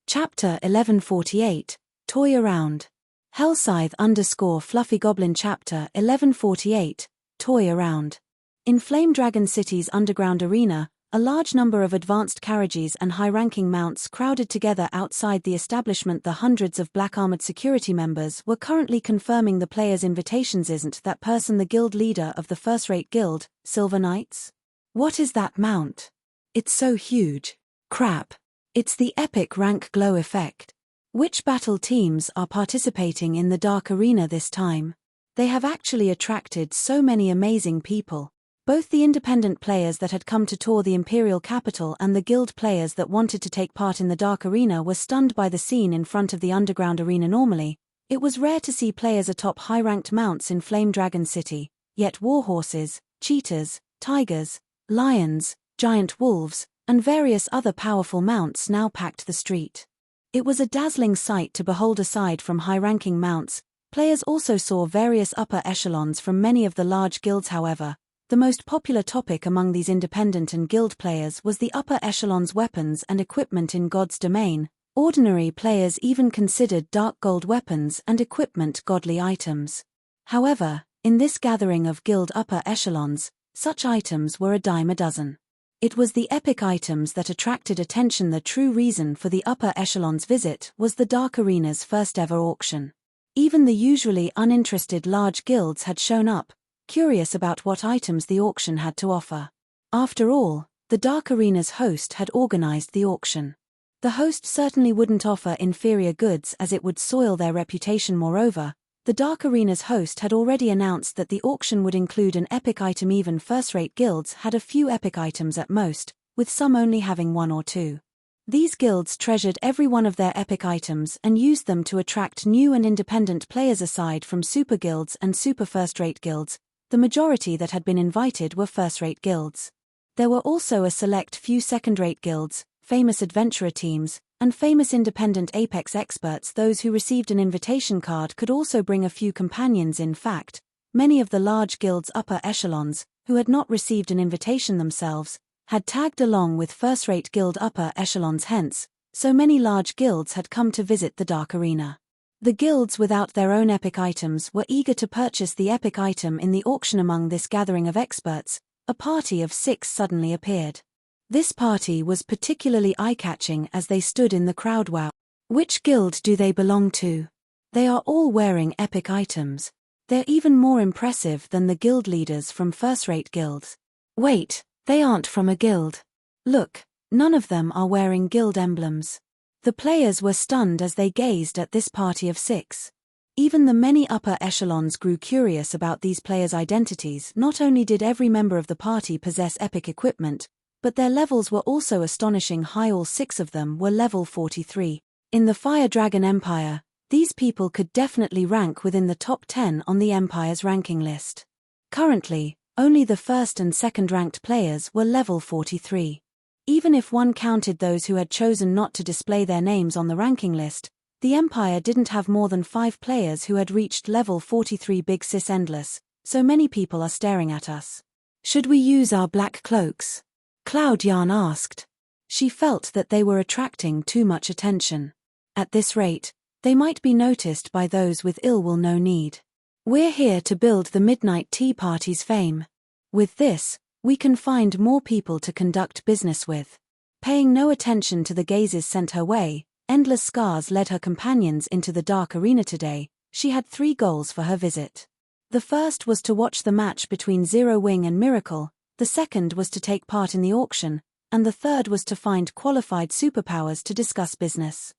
Chapter 1148, Toy Around. Hellscythe_Fluffy Goblin. Chapter 1148, Toy Around. In Flame Dragon City's underground arena, a large number of advanced carriages and high-ranking mounts crowded together outside the establishment. The hundreds of black-armored security members were currently confirming the players' invitations. Isn't that person the guild leader of the first-rate guild, Silver Knights? What is that mount? It's so huge. Crap. It's the epic rank glow effect. Which battle teams are participating in the Dark Arena this time? They have actually attracted so many amazing people. Both the independent players that had come to tour the Imperial capital and the guild players that wanted to take part in the Dark Arena were stunned by the scene in front of the underground arena. Normally, it was rare to see players atop high-ranked mounts in Flame Dragon City, yet warhorses, cheetahs, tigers, lions, giant wolves, and various other powerful mounts now packed the street. It was a dazzling sight to behold. Aside from high-ranking mounts, Players also saw various upper echelons from many of the large guilds. However, the most popular topic among these independent and guild players was the upper echelon's weapons and equipment in God's domain. Ordinary players even considered dark gold weapons and equipment godly items. However, in this gathering of guild upper echelons, such items were a dime a dozen. It was the epic items that attracted attention. The true reason for the upper echelon's visit was the Dark Arena's first ever auction. Even the usually uninterested large guilds had shown up, curious about what items the auction had to offer. After all, the Dark Arena's host had organized the auction. The host certainly wouldn't offer inferior goods, as it would soil their reputation. Moreover, the Dark Arena's host had already announced that the auction would include an epic item. Even first-rate guilds had a few epic items at most, with some only having one or two. These guilds treasured every one of their epic items and used them to attract new and independent players. Aside from super guilds and super first-rate guilds, the majority that had been invited were first-rate guilds. There were also a select few second-rate guilds, famous adventurer teams, and famous independent Apex experts. Those who received an invitation card could also bring a few companions. In fact, many of the large guilds' upper echelons, who had not received an invitation themselves, had tagged along with first-rate guild upper echelons. Hence, so many large guilds had come to visit the Dark Arena. The guilds without their own epic items were eager to purchase the epic item in the auction. Among this gathering of experts, a party of 6 suddenly appeared. This party was particularly eye-catching as they stood in the crowd. Wow! Which guild do they belong to? They are all wearing epic items. They're even more impressive than the guild leaders from first-rate guilds. Wait, they aren't from a guild. Look, none of them are wearing guild emblems. The players were stunned as they gazed at this party of 6. Even the many upper echelons grew curious about these players' identities. Not only did every member of the party possess epic equipment, but their levels were also astonishing high. All 6 of them were level 43. In the Fire Dragon Empire, these people could definitely rank within the top 10 on the Empire's ranking list. Currently, only the first and second ranked players were level 43. Even if one counted those who had chosen not to display their names on the ranking list, the Empire didn't have more than 5 players who had reached level 43. Big Sis Endless, so many people are staring at us. Should we use our black cloaks? Cloud Yarn asked. She felt that they were attracting too much attention. At this rate, they might be noticed by those with ill will. No need. We're here to build the Midnight Tea Party's fame. With this, we can find more people to conduct business with. Paying no attention to the gazes sent her way, Endless Scars led her companions into the Dark Arena today. She had 3 goals for her visit. The first was to watch the match between Zero Wing and Miracle, the second was to take part in the auction, and the third was to find qualified superpowers to discuss business.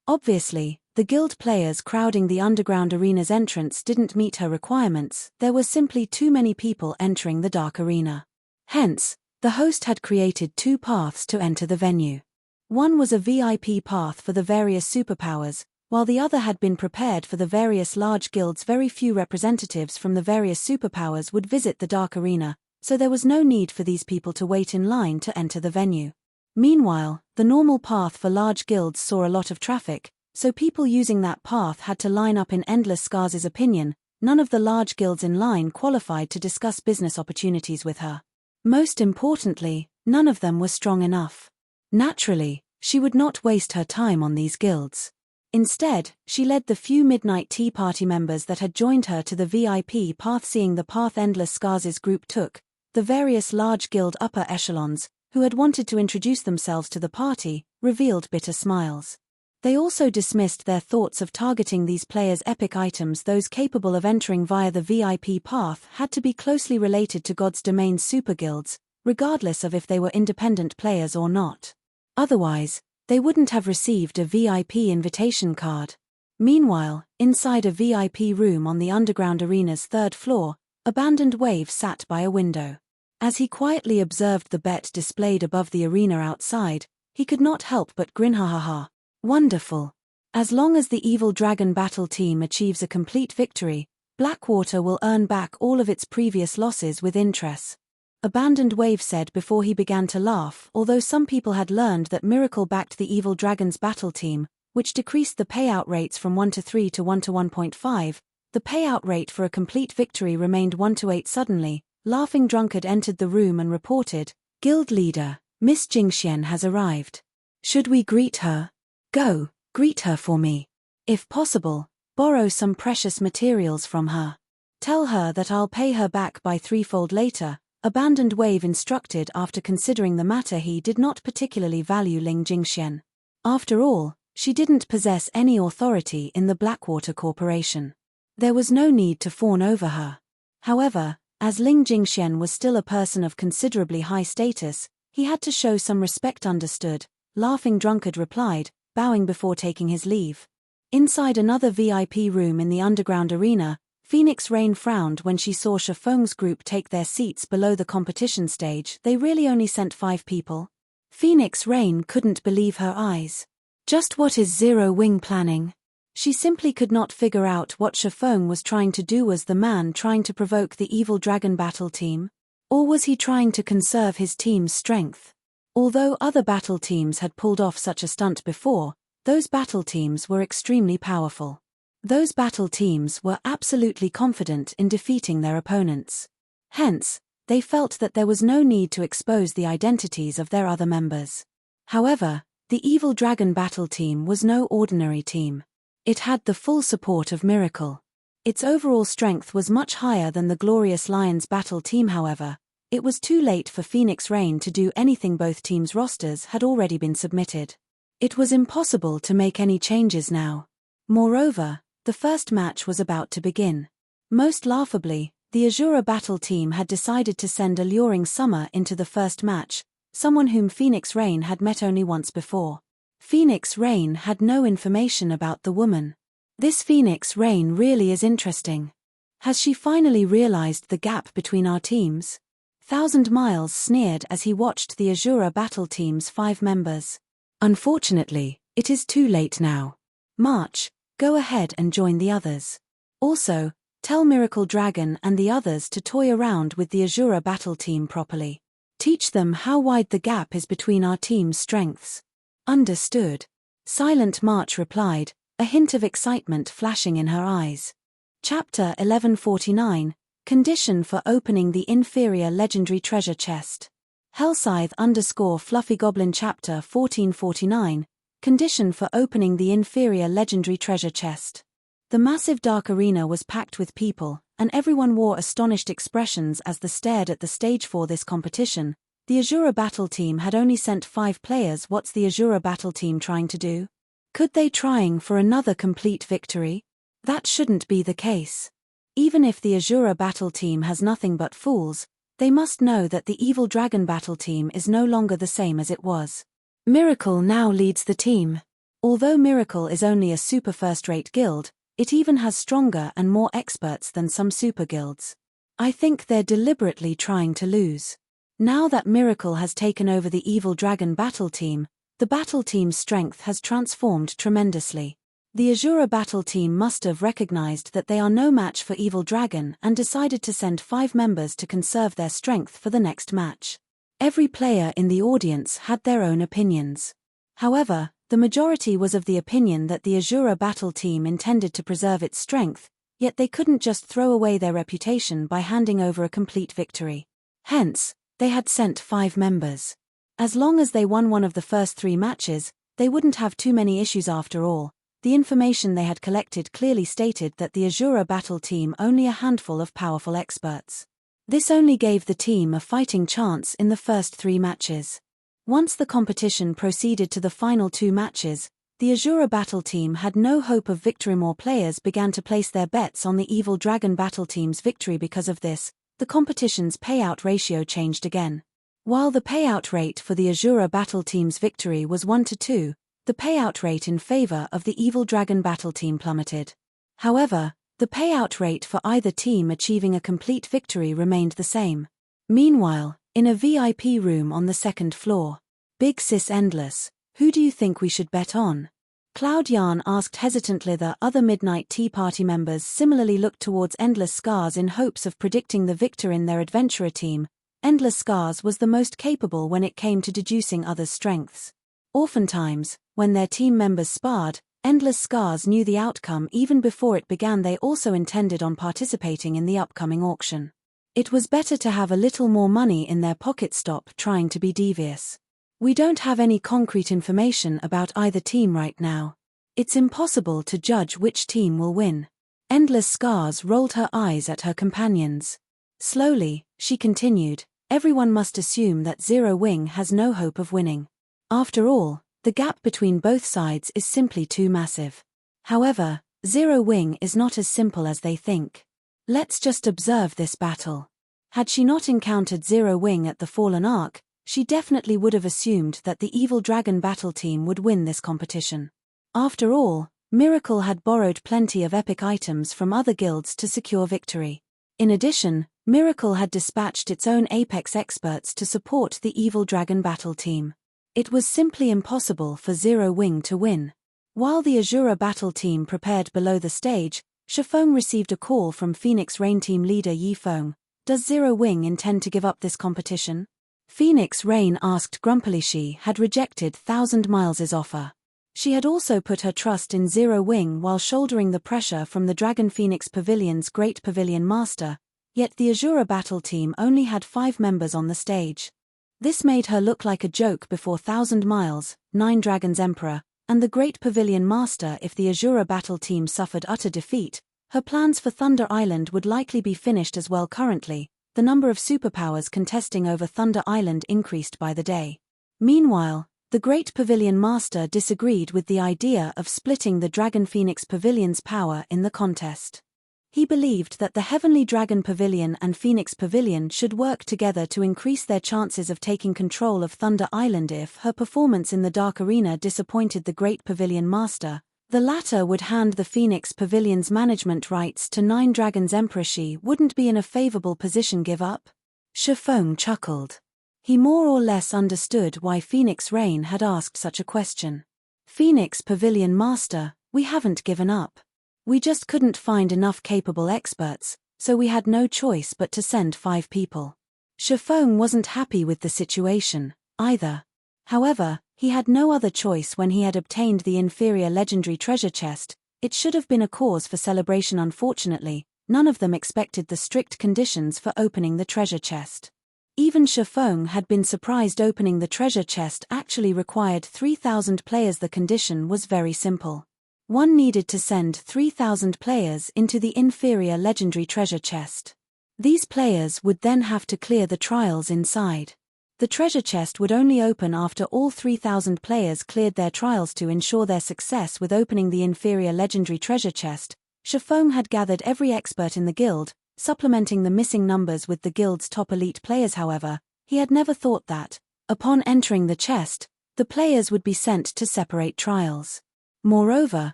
Obviously, the guild players crowding the underground arena's entrance didn't meet her requirements. There were simply too many people entering the Dark Arena. Hence, the host had created 2 paths to enter the venue. One was a VIP path for the various superpowers, while the other had been prepared for the various large guilds. Very few representatives from the various superpowers would visit the Dark Arena, so there was no need for these people to wait in line to enter the venue. Meanwhile, the normal path for large guilds saw a lot of traffic, so people using that path had to line up. In Endless Scars' opinion, none of the large guilds in line qualified to discuss business opportunities with her. Most importantly, none of them were strong enough. Naturally, she would not waste her time on these guilds. Instead, she led the few Midnight Tea Party members that had joined her to the VIP path. Seeing the path Endless Scars' group took, the various large guild upper echelons, who had wanted to introduce themselves to the party, revealed bitter smiles. They also dismissed their thoughts of targeting these players' epic items. Those capable of entering via the VIP path had to be closely related to God's Domain's super guilds, regardless of if they were independent players or not. Otherwise, they wouldn't have received a VIP invitation card. Meanwhile, inside a VIP room on the underground arena's 3rd floor, Abandoned Wave sat by a window. As he quietly observed the bet displayed above the arena outside, he could not help but grin. Ha ha ha. Wonderful. As long as the Evil Dragon battle team achieves a complete victory, Blackwater will earn back all of its previous losses with interest. Abandoned Wave said before he began to laugh. Although some people had learned that Miracle backed the Evil Dragon's battle team, which decreased the payout rates from 1 to 3 to 1 to 1.5, The payout rate for a complete victory remained 1-8. Suddenly, Laughing Drunkard entered the room and reported, "Guild leader, Miss Jingxian has arrived. Should we greet her? Go, greet her for me. If possible, borrow some precious materials from her. Tell her that I'll pay her back by threefold later." Abandoned Wave instructed after considering the matter. He did not particularly value Ling Jingxian. After all, she didn't possess any authority in the Blackwater Corporation. There was no need to fawn over her. However, as Ling Jingxian was still a person of considerably high status, he had to show some respect. Understood, Laughing Drunkard replied, bowing before taking his leave. Inside another VIP room in the underground arena, Phoenix Rain frowned when she saw Shifeng's group take their seats below the competition stage. They really only sent 5 people? Phoenix Rain couldn't believe her eyes. Just what is Zero Wing planning? She simply could not figure out what Shifeng was trying to do. Was the man trying to provoke the evil dragon battle team? Or was he trying to conserve his team's strength? Although other battle teams had pulled off such a stunt before, those battle teams were extremely powerful. Those battle teams were absolutely confident in defeating their opponents. Hence, they felt that there was no need to expose the identities of their other members. However, the Evil Dragon battle team was no ordinary team. It had the full support of Miracle. Its overall strength was much higher than the Glorious Lions battle team. However, it was too late for Phoenix Rain to do anything. Both teams' rosters had already been submitted. It was impossible to make any changes now. Moreover, the first match was about to begin. Most laughably, the Asura battle team had decided to send Alluring Summer into the first match, someone whom Phoenix Rain had met only once before. Phoenix Rain had no information about the woman. This Phoenix Rain really is interesting. Has she finally realized the gap between our teams? Thousand Miles sneered as he watched the Asura battle team's 5 members. Unfortunately, it is too late now. March, go ahead and join the others. Also, tell Miracle Dragon and the others to toy around with the Asura battle team properly. Teach them how wide the gap is between our team's strengths. Understood. Silent March replied, a hint of excitement flashing in her eyes. Chapter 1149, Condition for opening the inferior legendary treasure chest. Hellscythe_Fluffy Goblin Chapter 1449, Condition for opening the inferior legendary treasure chest. The massive dark arena was packed with people, and everyone wore astonished expressions as they stared at the stage. For this competition, the Asura battle team had only sent 5 players. What's the Asura battle team trying to do? Could they trying for another complete victory? That shouldn't be the case. Even if the Asura battle team has nothing but fools, they must know that the Evil Dragon battle team is no longer the same as it was. Miracle now leads the team. Although Miracle is only a super first-rate guild, it even has stronger and more experts than some super guilds. I think they're deliberately trying to lose. Now that Miracle has taken over the Evil Dragon battle team, the battle team's strength has transformed tremendously. The Asura battle team must have recognized that they are no match for Evil Dragon and decided to send 5 members to conserve their strength for the next match. Every player in the audience had their own opinions. However, the majority was of the opinion that the Asura battle team intended to preserve its strength, yet they couldn't just throw away their reputation by handing over a complete victory. Hence, they had sent 5 members. As long as they won one of the first 3 matches, they wouldn't have too many issues. After all, the information they had collected clearly stated that the Asura battle team only a handful of powerful experts. This only gave the team a fighting chance in the first 3 matches. Once the competition proceeded to the final 2 matches, the Asura battle team had no hope of victory. More players began to place their bets on the Evil Dragon battle team's victory. Because of this, the competition's payout ratio changed again. While the payout rate for the Asura battle team's victory was 1-2, the payout rate in favor of the Evil Dragon battle team plummeted. However, the payout rate for either team achieving a complete victory remained the same. Meanwhile, in a VIP room on the 2nd floor, Big Sis Endless, who do you think we should bet on? Cloud Yarn asked hesitantly. The other Midnight Tea Party members similarly looked towards Endless Scars in hopes of predicting the victor in their adventurer team. Endless Scars was the most capable when it came to deducing others' strengths. Oftentimes, when their team members sparred, Endless Scars knew the outcome even before it began. They also intended on participating in the upcoming auction. It was better to have a little more money in their pocket. Stop trying to be devious. We don't have any concrete information about either team right now. It's impossible to judge which team will win. Endless Scars rolled her eyes at her companions. Slowly, she continued, everyone must assume that Zero Wing has no hope of winning. After all, the gap between both sides is simply too massive. However, Zero Wing is not as simple as they think. Let's just observe this battle. Had she not encountered Zero Wing at the Fallen Ark, she definitely would have assumed that the Evil Dragon battle team would win this competition. After all, Miracle had borrowed plenty of epic items from other guilds to secure victory. In addition, Miracle had dispatched its own Apex experts to support the Evil Dragon battle team. It was simply impossible for Zero Wing to win. While the Asura battle team prepared below the stage, Shifeng received a call from Phoenix Rain team leader Yifeng. Does Zero Wing intend to give up this competition? Phoenix Rain asked grumpily. She had rejected 1,000 Miles' offer. She had also put her trust in Zero Wing while shouldering the pressure from the Dragon Phoenix Pavilion's Great Pavilion Master, yet the Asura battle team only had 5 members on the stage. This made her look like a joke before 1,000 Miles, 9 Dragons Emperor, and the Great Pavilion Master. If the Asura battle team suffered utter defeat, her plans for Thunder Island would likely be finished as well. Currently, the number of superpowers contesting over Thunder Island increased by the day. Meanwhile, the Great Pavilion Master disagreed with the idea of splitting the Dragon Phoenix Pavilion's power in the contest. He believed that the Heavenly Dragon Pavilion and Phoenix Pavilion should work together to increase their chances of taking control of Thunder Island. If her performance in the Dark Arena disappointed the Great Pavilion Master, the latter would hand the Phoenix Pavilion's management rights to 9 Dragons Emperor. She wouldn't be in a favorable position. Give up? Shifeng chuckled. He more or less understood why Phoenix Rain had asked such a question. Phoenix Pavilion Master, we haven't given up. We just couldn't find enough capable experts, so we had no choice but to send 5 people. Shifeng wasn't happy with the situation, either. However, he had no other choice when he had obtained the inferior legendary treasure chest. It should have been a cause for celebration. Unfortunately, none of them expected the strict conditions for opening the treasure chest. Even Shifeng had been surprised. Opening the treasure chest actually required 3,000 players. The condition was very simple. One needed to send 3,000 players into the inferior legendary treasure chest. These players would then have to clear the trials inside. The treasure chest would only open after all 3,000 players cleared their trials. To ensure their success with opening the inferior legendary treasure chest, Shifeng had gathered every expert in the guild, supplementing the missing numbers with the guild's top elite players. However, he had never thought that, upon entering the chest, the players would be sent to separate trials. Moreover,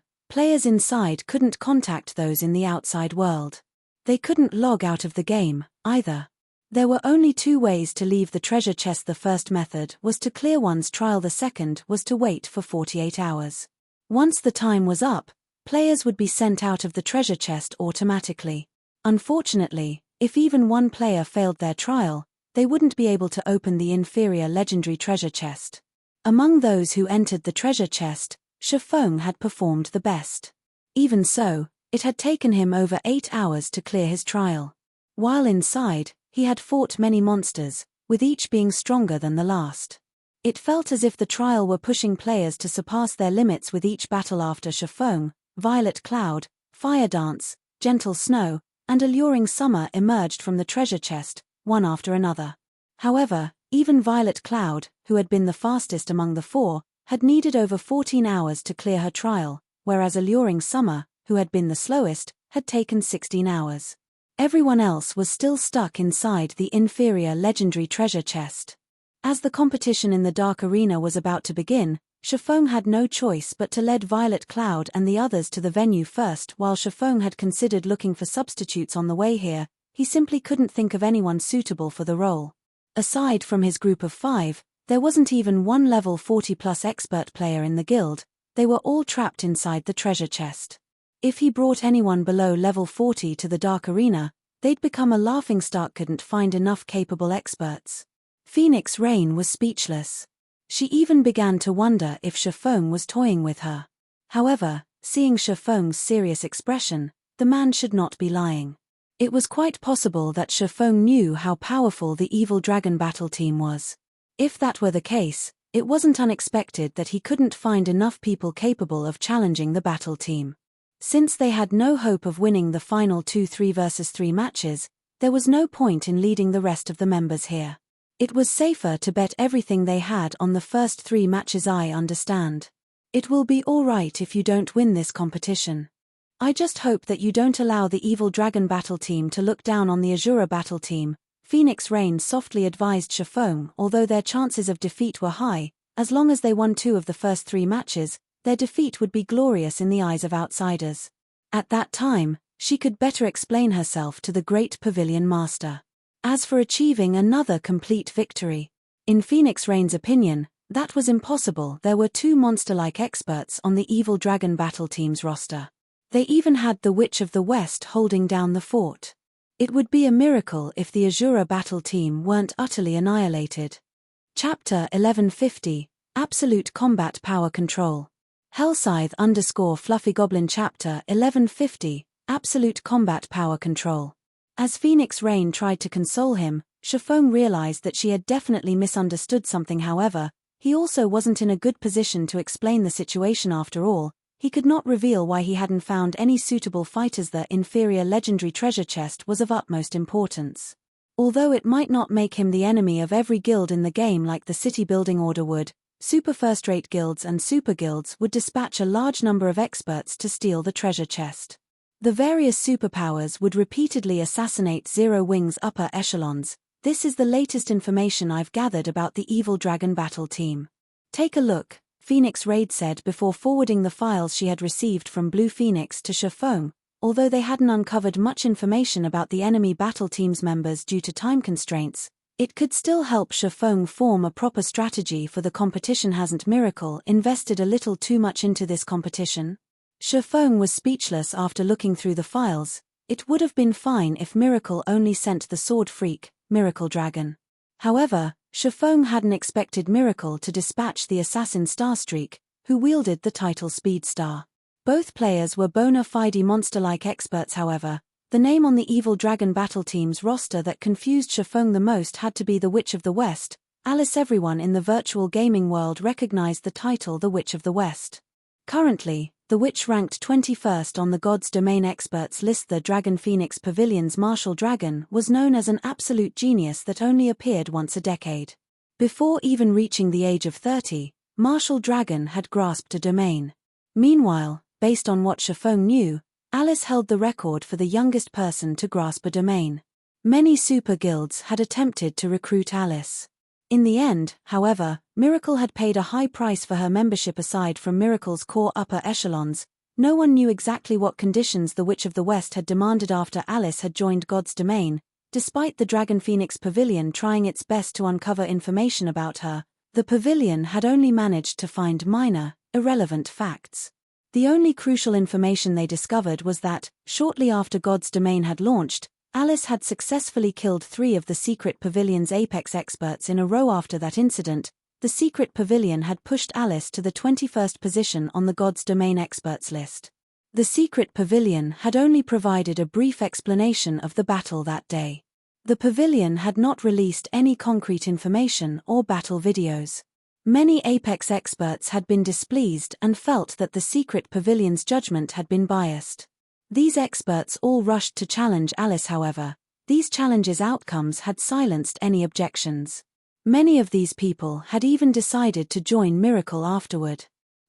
players inside couldn't contact those in the outside world. They couldn't log out of the game, either. There were only 2 ways to leave the treasure chest. The first method was to clear one's trial. The second was to wait for 48 hours. Once the time was up, players would be sent out of the treasure chest automatically. Unfortunately, if even one player failed their trial, they wouldn't be able to open the inferior legendary treasure chest. Among those who entered the treasure chest, Shifeng had performed the best. Even so, it had taken him over 8 hours to clear his trial. While inside, he had fought many monsters, with each being stronger than the last. It felt as if the trial were pushing players to surpass their limits with each battle. After Shifeng, Violet Cloud, Fire Dance, Gentle Snow, and Alluring Summer emerged from the treasure chest, one after another. However, even Violet Cloud, who had been the fastest among the 4, had needed over 14 hours to clear her trial, whereas Alluring Summer, who had been the slowest, had taken 16 hours. Everyone else was still stuck inside the inferior legendary treasure chest. As the competition in the Dark Arena was about to begin, Shifeng had no choice but to lead Violet Cloud and the others to the venue first. While Shifeng had considered looking for substitutes on the way here, he simply couldn't think of anyone suitable for the role. Aside from his group of 5, there wasn't even one level 40+ expert player in the guild. They were all trapped inside the treasure chest. If he brought anyone below level 40 to the Dark Arena, they'd become a laughingstock. Couldn't find enough capable experts. Phoenix Rain was speechless. She even began to wonder if Shifeng was toying with her. However, seeing Shifeng's serious expression, the man should not be lying. It was quite possible that Shifeng knew how powerful the evil dragon battle team was. If that were the case, it wasn't unexpected that he couldn't find enough people capable of challenging the battle team. Since they had no hope of winning the final 2 3-versus-3 matches, there was no point in leading the rest of the members here. It was safer to bet everything they had on the first 3 matches. I understand. It will be alright if you don't win this competition. I just hope that you don't allow the evil dragon battle team to look down on the Asura battle team, Phoenix Rain softly advised Shifeng. Although their chances of defeat were high, as long as they won 2 of the first 3 matches, their defeat would be glorious in the eyes of outsiders. At that time, she could better explain herself to the great pavilion master. As for achieving another complete victory, in Phoenix Rain's opinion, that was impossible. There were 2 monster-like experts on the evil dragon battle team's roster. They even had the Witch of the West holding down the fort. It would be a miracle if the Asura battle team weren't utterly annihilated. Chapter 1150, Absolute Combat Power Control. Hellscythe_Fluffy Goblin Chapter 1150, Absolute Combat Power Control. As Phoenix Rain tried to console him, Shifeng realized that she had definitely misunderstood something. However, he also wasn't in a good position to explain the situation. After all, he could not reveal why he hadn't found any suitable fighters. The inferior legendary treasure chest was of utmost importance. Although it might not make him the enemy of every guild in the game like the city building order would, super first-rate guilds and super guilds would dispatch a large number of experts to steal the treasure chest. The various superpowers would repeatedly assassinate Zero Wing's upper echelons. This is the latest information I've gathered about the evil dragon battle team. Take a look, Phoenix Raid said before forwarding the files she had received from Blue Phoenix to Shifeng. Although they hadn't uncovered much information about the enemy battle team's members due to time constraints, it could still help Shifeng form a proper strategy for the competition. Hasn't Miracle invested a little too much into this competition? Shifeng was speechless after looking through the files. It would have been fine if Miracle only sent the sword freak, Miracle Dragon. However, Shifeng hadn't expected Miracle to dispatch the assassin Starstreak, who wielded the title Speed Star. Both players were bona fide monster-like experts. However, the name on the evil dragon battle team's roster that confused Shifeng the most had to be the Witch of the West. Alice. Everyone in the virtual gaming world recognized the title the Witch of the West. Currently, the Witch ranked 21st on the God's Domain experts list. The Dragon Phoenix Pavilion's martial dragon was known as an absolute genius that only appeared once a decade. Before even reaching the age of 30, Martial Dragon had grasped a domain. Meanwhile, based on what Shifeng knew, Alice held the record for the youngest person to grasp a domain. Many super guilds had attempted to recruit Alice. In the end, however, Miracle had paid a high price for her membership. Aside from Miracle's core upper echelons, no one knew exactly what conditions the Witch of the West had demanded after Alice had joined God's Domain. Despite the Dragon Phoenix Pavilion trying its best to uncover information about her, the pavilion had only managed to find minor, irrelevant facts. The only crucial information they discovered was that, shortly after God's Domain had launched, Alice had successfully killed 3 of the secret pavilion's apex experts in a row. After that incident, the secret pavilion had pushed Alice to the 21st position on the God's Domain experts list. The secret pavilion had only provided a brief explanation of the battle that day. The pavilion had not released any concrete information or battle videos. Many apex experts had been displeased and felt that the secret pavilion's judgment had been biased. These experts all rushed to challenge Alice. However, these challenges' outcomes had silenced any objections. Many of these people had even decided to join Miracle afterward.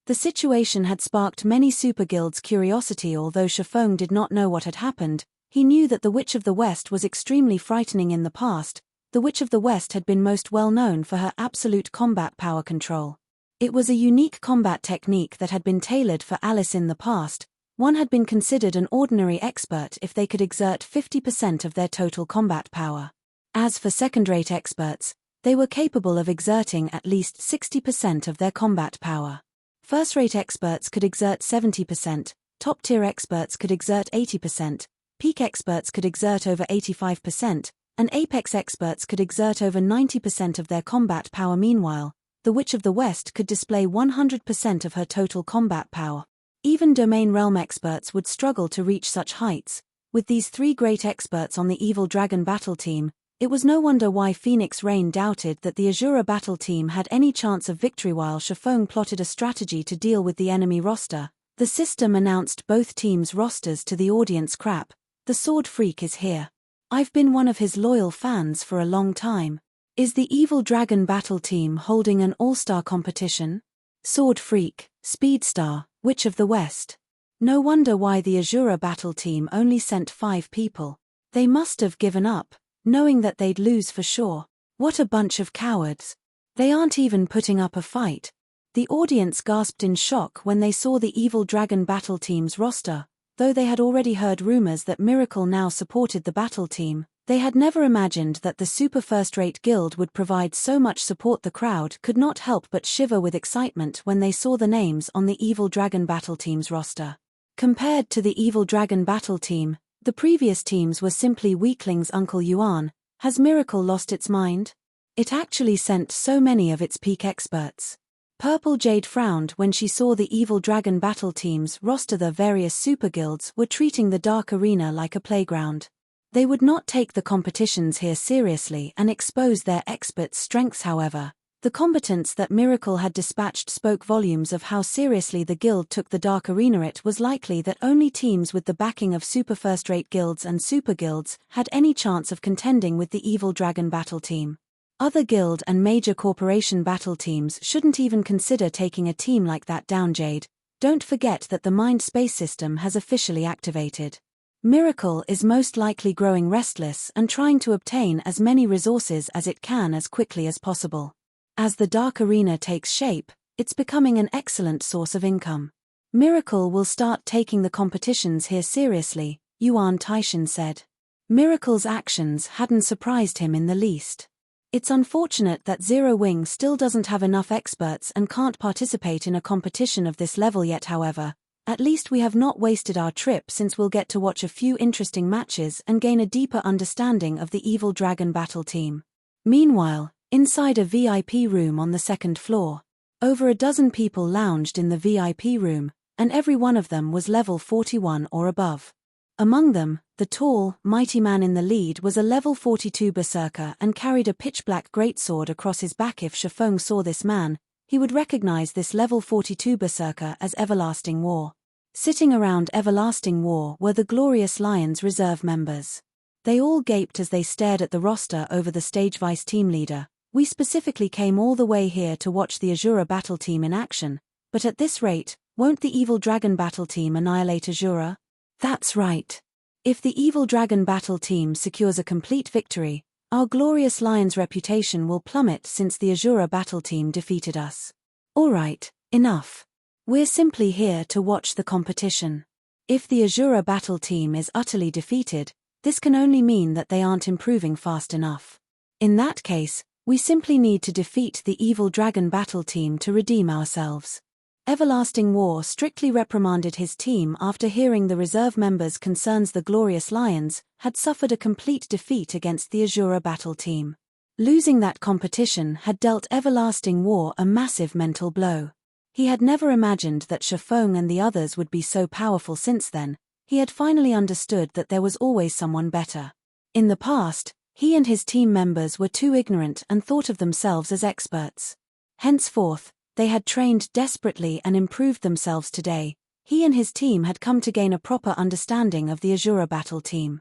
The situation had sparked many super guilds' curiosity. Although Shifeng did not know what had happened, he knew that the Witch of the West was extremely frightening. In the past, the Witch of the West had been most well known for her absolute combat power control. It was a unique combat technique that had been tailored for Alice. In the past, one had been considered an ordinary expert if they could exert 50% of their total combat power. As for second-rate experts, they were capable of exerting at least 60% of their combat power. First-rate experts could exert 70%, top-tier experts could exert 80%, peak experts could exert over 85%, and apex experts could exert over 90% of their combat power. Meanwhile, the Witch of the West could display 100% of her total combat power. Even domain realm experts would struggle to reach such heights. With these three great experts on the Evil Dragon battle team, it was no wonder why Phoenix Rain doubted that the Asura battle team had any chance of victory while Shifeng plotted a strategy to deal with the enemy roster. The system announced both teams' rosters to the audience. Crap, the Sword Freak is here. I've been one of his loyal fans for a long time. Is the Evil Dragon battle team holding an all-star competition? Sword Freak, Speedstar, Witch of the West. No wonder why the Asura battle team only sent 5 people. They must have given up, knowing that they'd lose for sure. What a bunch of cowards. They aren't even putting up a fight. The audience gasped in shock when they saw the Evil Dragon battle team's roster. Though they had already heard rumors that Miracle now supported the battle team, they had never imagined that the super first-rate guild would provide so much support. The crowd could not help but shiver with excitement when they saw the names on the Evil Dragon battle team's roster. Compared to the Evil Dragon battle team, the previous teams were simply weaklings. Uncle Yuan, has Miracle lost its mind? It actually sent so many of its peak experts. Purple Jade frowned when she saw the Evil Dragon battle team's roster. The various super guilds were treating the Dark Arena like a playground. They would not take the competitions here seriously and expose their experts' strengths. However, the combatants that Miracle had dispatched spoke volumes of how seriously the guild took the Dark Arena. It was likely that only teams with the backing of super first-rate guilds and super guilds had any chance of contending with the Evil Dragon battle team. Other guild and major corporation battle teams shouldn't even consider taking a team like that down. Jade, don't forget that the Mind Space system has officially activated. Miracle is most likely growing restless and trying to obtain as many resources as it can as quickly as possible. As the Dark Arena takes shape, it's becoming an excellent source of income. Miracle will start taking the competitions here seriously, Yuan Taishan said. Miracle's actions hadn't surprised him in the least. It's unfortunate that Zero Wing still doesn't have enough experts and can't participate in a competition of this level yet. However, at least we have not wasted our trip, since we'll get to watch a few interesting matches and gain a deeper understanding of the Evil Dragon battle team. Meanwhile, inside a VIP room on the second floor, over a dozen people lounged in the VIP room, and every one of them was level 41 or above. Among them, the tall, mighty man in the lead was a level 42 berserker and carried a pitch-black greatsword across his back. If Shifeng saw this man, he would recognize this level 42 berserker as Everlasting War. Sitting around Everlasting War were the Glorious Lions reserve members. They all gaped as they stared at the roster over the stage. Vice team leader, we specifically came all the way here to watch the Asura battle team in action, but at this rate, won't the Evil Dragon battle team annihilate Asura? That's right. If the Evil Dragon battle team secures a complete victory, our Glorious Lions' reputation will plummet, since the Asura battle team defeated us. Alright, enough. We're simply here to watch the competition. If the Asura battle team is utterly defeated, this can only mean that they aren't improving fast enough. In that case, we simply need to defeat the Evil Dragon battle team to redeem ourselves. Everlasting War strictly reprimanded his team after hearing the reserve members' concerns. The Glorious Lions had suffered a complete defeat against the Asura battle team. Losing that competition had dealt Everlasting War a massive mental blow. He had never imagined that Shifeng and the others would be so powerful. Since then, he had finally understood that there was always someone better. In the past, he and his team members were too ignorant and thought of themselves as experts. Henceforth, they had trained desperately and improved themselves. Today, he and his team had come to gain a proper understanding of the Asura battle team.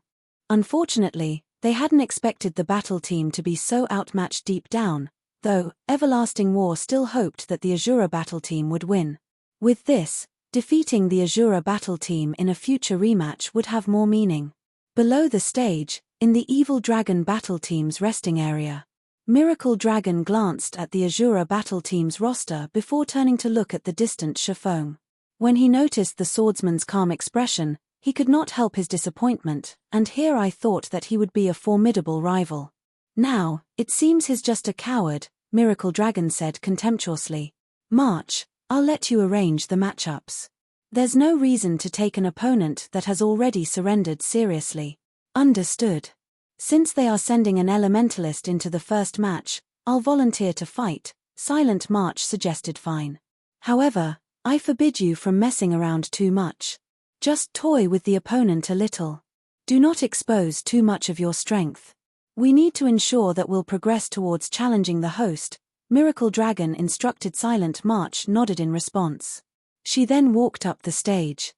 Unfortunately, they hadn't expected the battle team to be so outmatched deep down, though Everlasting War still hoped that the Asura battle team would win. With this, defeating the Asura battle team in a future rematch would have more meaning. Below the stage, in the Evil Dragon battle team's resting area, Miracle Dragon glanced at the Asura battle team's roster before turning to look at the distant Shifeng. When he noticed the swordsman's calm expression, he could not help his disappointment, and here I thought that he would be a formidable rival. Now, it seems he's just a coward, Miracle Dragon said contemptuously. March, I'll let you arrange the matchups. There's no reason to take an opponent that has already surrendered seriously. Understood. Since they are sending an elementalist into the first match, I'll volunteer to fight, Silent March suggested. Fine. However, I forbid you from messing around too much. Just toy with the opponent a little. Do not expose too much of your strength. We need to ensure that we'll progress towards challenging the host. Miracle Dragon instructed. Silent March nodded in response. She then walked up the stage.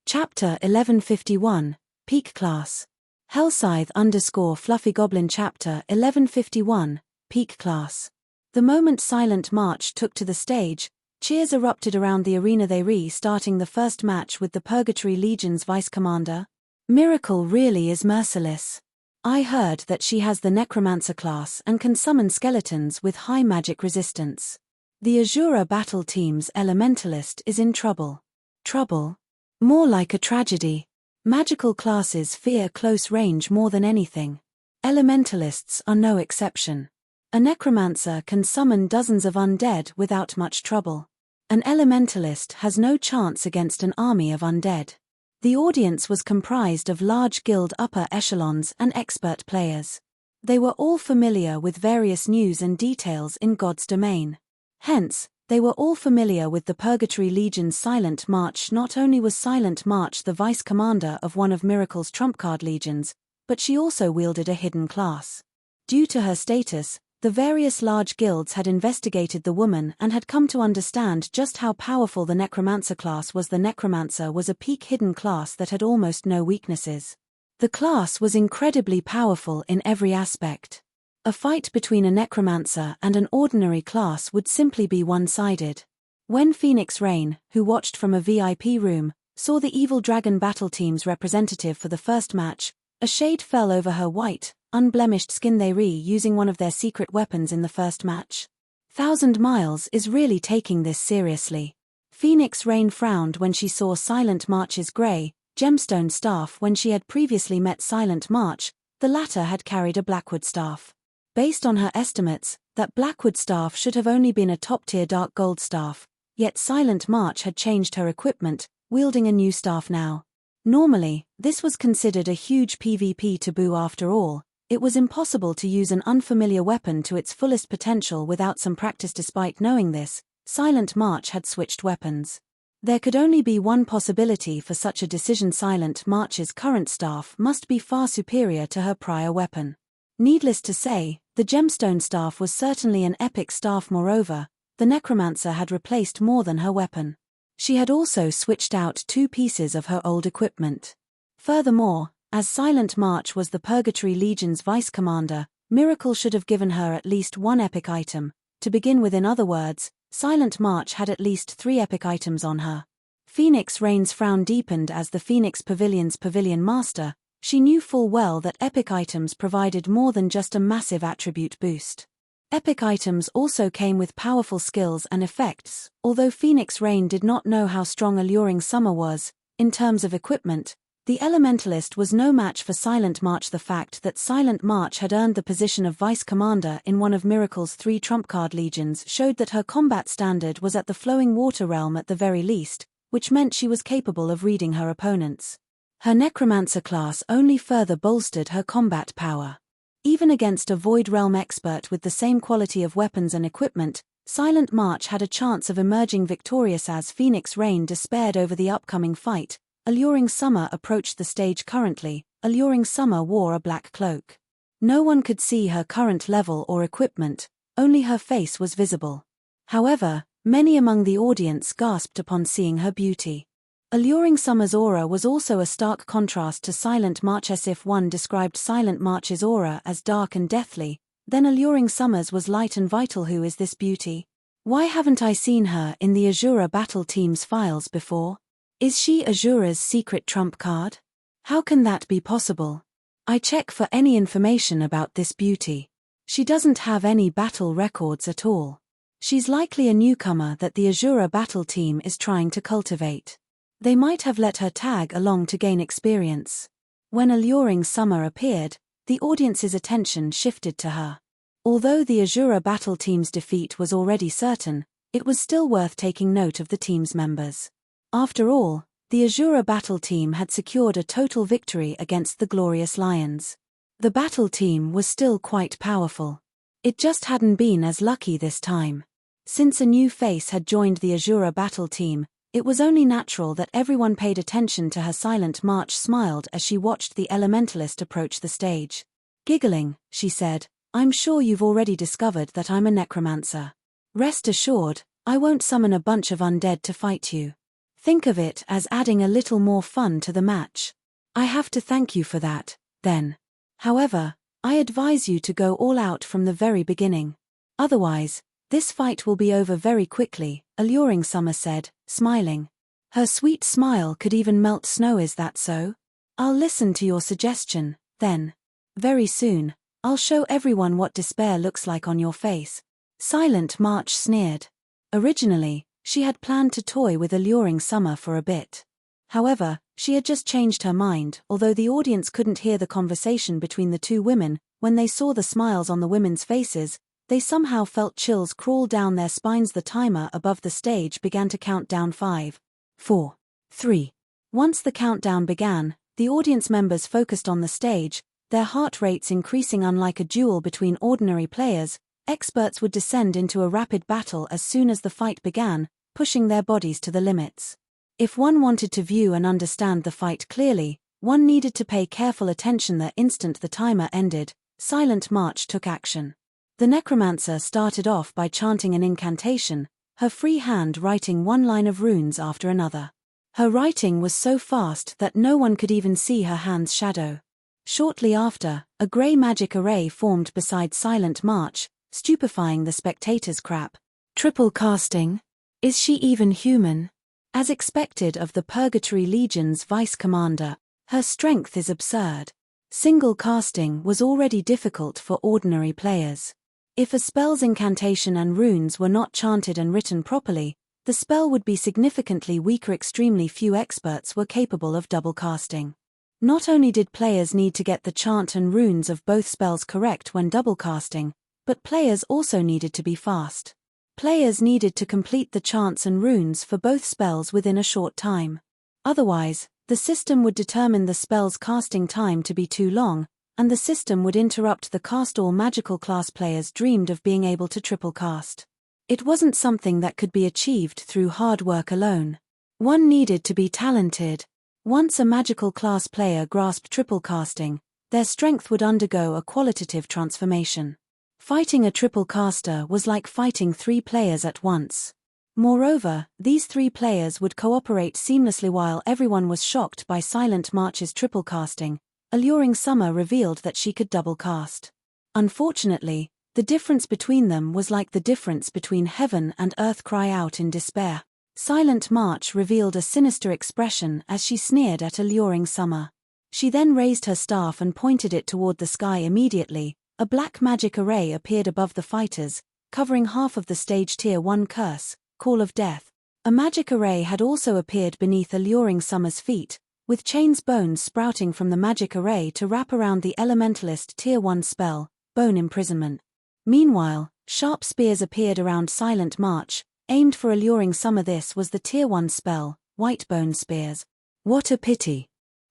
Chapter 1151, Peak Class. Hellscythe_Fluffy Goblin. Chapter 1151, Peak Class. The moment Silent March took to the stage, cheers erupted around the arena. They restarting the first match with the Purgatory Legion's Vice Commander. Miracle really is merciless. I heard that she has the Necromancer class and can summon skeletons with high magic resistance. The Asura battle team's Elementalist is in trouble. Trouble? More like a tragedy. Magical classes fear close range more than anything. Elementalists are no exception. A Necromancer can summon dozens of undead without much trouble. An Elementalist has no chance against an army of undead. The audience was comprised of large guild upper echelons and expert players. They were all familiar with various news and details in God's domain. Hence, they were all familiar with the Purgatory Legion's Silent March. Not only was Silent March the vice commander of one of Miracle's trumpcard legions, but she also wielded a hidden class. Due to her status, the various large guilds had investigated the woman and had come to understand just how powerful the Necromancer class was. The Necromancer was a peak hidden class that had almost no weaknesses. The class was incredibly powerful in every aspect. A fight between a Necromancer and an ordinary class would simply be one-sided. When Phoenix Rain, who watched from a VIP room, saw the Evil Dragon battle team's representative for the first match, a shade fell over her white, unblemished skin. They using one of their secret weapons in the first match. 1,000 Miles is really taking this seriously. Phoenix Rain frowned when she saw Silent March's grey, gemstone staff. When she had previously met Silent March, the latter had carried a Blackwood staff. Based on her estimates, that Blackwood staff should have only been a top-tier dark gold staff, yet Silent March had changed her equipment, wielding a new staff now. Normally, this was considered a huge PvP taboo. After all, it was impossible to use an unfamiliar weapon to its fullest potential without some practice. Despite knowing this, Silent March had switched weapons. There could only be one possibility for such a decision. Silent March's current staff must be far superior to her prior weapon. Needless to say, the gemstone staff was certainly an epic staff. Moreover, the Necromancer had replaced more than her weapon. She had also switched out 2 pieces of her old equipment. Furthermore, as Silent March was the Purgatory Legion's vice commander, Miracle should have given her at least 1 epic item. To begin with, in other words, Silent March had at least 3 epic items on her. Phoenix Rain's frown deepened. As the Phoenix Pavilion's pavilion master, she knew full well that epic items provided more than just a massive attribute boost. Epic items also came with powerful skills and effects. Although Phoenix Rain did not know how strong Alluring Summer was, in terms of equipment, the Elementalist was no match for Silent March. The fact that Silent March had earned the position of vice commander in one of Miracle's 3 trumpcard legions showed that her combat standard was at the Flowing Water realm at the very least, which meant she was capable of reading her opponents. Her Necromancer class only further bolstered her combat power. Even against a Void Realm expert with the same quality of weapons and equipment, Silent March had a chance of emerging victorious. As Phoenix Rain despaired over the upcoming fight, Alluring Summer approached the stage. Currently, Alluring Summer wore a black cloak. No one could see her current level or equipment, only her face was visible. However, many among the audience gasped upon seeing her beauty. Alluring Summer's aura was also a stark contrast to Silent March's. If one described Silent March's aura as dark and deathly, then Alluring Summer's was light and vital. Who is this beauty? Why haven't I seen her in the Asura battle team's files before? Is she Asura's secret trump card? How can that be possible? I check for any information about this beauty. She doesn't have any battle records at all. She's likely a newcomer that the Asura battle team is trying to cultivate. They might have let her tag along to gain experience. When Alluring Summer appeared, the audience's attention shifted to her. Although the Asura battle team's defeat was already certain, it was still worth taking note of the team's members. After all, the Asura battle team had secured a total victory against the Glorious Lions. The battle team was still quite powerful. It just hadn't been as lucky this time. Since a new face had joined the Asura battle team, It was only natural that everyone paid attention to her. Silent March smiled as she watched the elementalist approach the stage. Giggling, she said, "I'm sure you've already discovered that I'm a necromancer. Rest assured, I won't summon a bunch of undead to fight you. Think of it as adding a little more fun to the match. I have to thank you for that, then. However, I advise you to go all out from the very beginning. Otherwise, this fight will be over very quickly," Alluring Summer said, smiling. Her sweet smile could even melt snow. "Is that so? I'll listen to your suggestion, then. Very soon, I'll show everyone what despair looks like on your face." Silent March sneered. Originally, she had planned to toy with Alluring Summer for a bit. However, she had just changed her mind. Although the audience couldn't hear the conversation between the two women, when they saw the smiles on the women's faces, they somehow felt chills crawl down their spines. The timer above the stage began to count down 5, 4, 3. Once the countdown began, the audience members focused on the stage, their heart rates increasing. Unlike a duel between ordinary players, experts would descend into a rapid battle as soon as the fight began, pushing their bodies to the limits. If one wanted to view and understand the fight clearly, one needed to pay careful attention. The instant the timer ended, Silent March took action. The necromancer started off by chanting an incantation, her free hand writing one line of runes after another. Her writing was so fast that no one could even see her hand's shadow. Shortly after, a grey magic array formed beside Silent March, stupefying the spectators. "Crap. Triple casting? Is she even human?" As expected of the Purgatory Legion's vice commander, her strength is absurd. Single casting was already difficult for ordinary players. If a spell's incantation and runes were not chanted and written properly, the spell would be significantly weaker. Extremely few experts were capable of double casting. Not only did players need to get the chant and runes of both spells correct when double casting, but players also needed to be fast. Players needed to complete the chants and runes for both spells within a short time. Otherwise, the system would determine the spell's casting time to be too long, and the system would interrupt the cast. All magical class players dreamed of being able to triple cast. It wasn't something that could be achieved through hard work alone. One needed to be talented. Once a magical class player grasped triple casting, their strength would undergo a qualitative transformation. Fighting a triple caster was like fighting 3 players at once. Moreover, these 3 players would cooperate seamlessly. While everyone was shocked by Silent March's triple casting, Alluring Summer revealed that she could double cast. Unfortunately, the difference between them was like the difference between heaven and earth. Cry out in despair. Silent March revealed a sinister expression as she sneered at Alluring Summer. She then raised her staff and pointed it toward the sky. Immediately, a black magic array appeared above the fighters, covering half of the stage. Tier 1 curse, Call of Death. A magic array had also appeared beneath Alluring Summer's feet, with chains bones sprouting from the magic array to wrap around the elementalist. Tier 1 spell, Bone Imprisonment. Meanwhile, sharp spears appeared around Silent March, aimed for Alluring Summer. This was the Tier 1 spell, White Bone Spears. What a pity.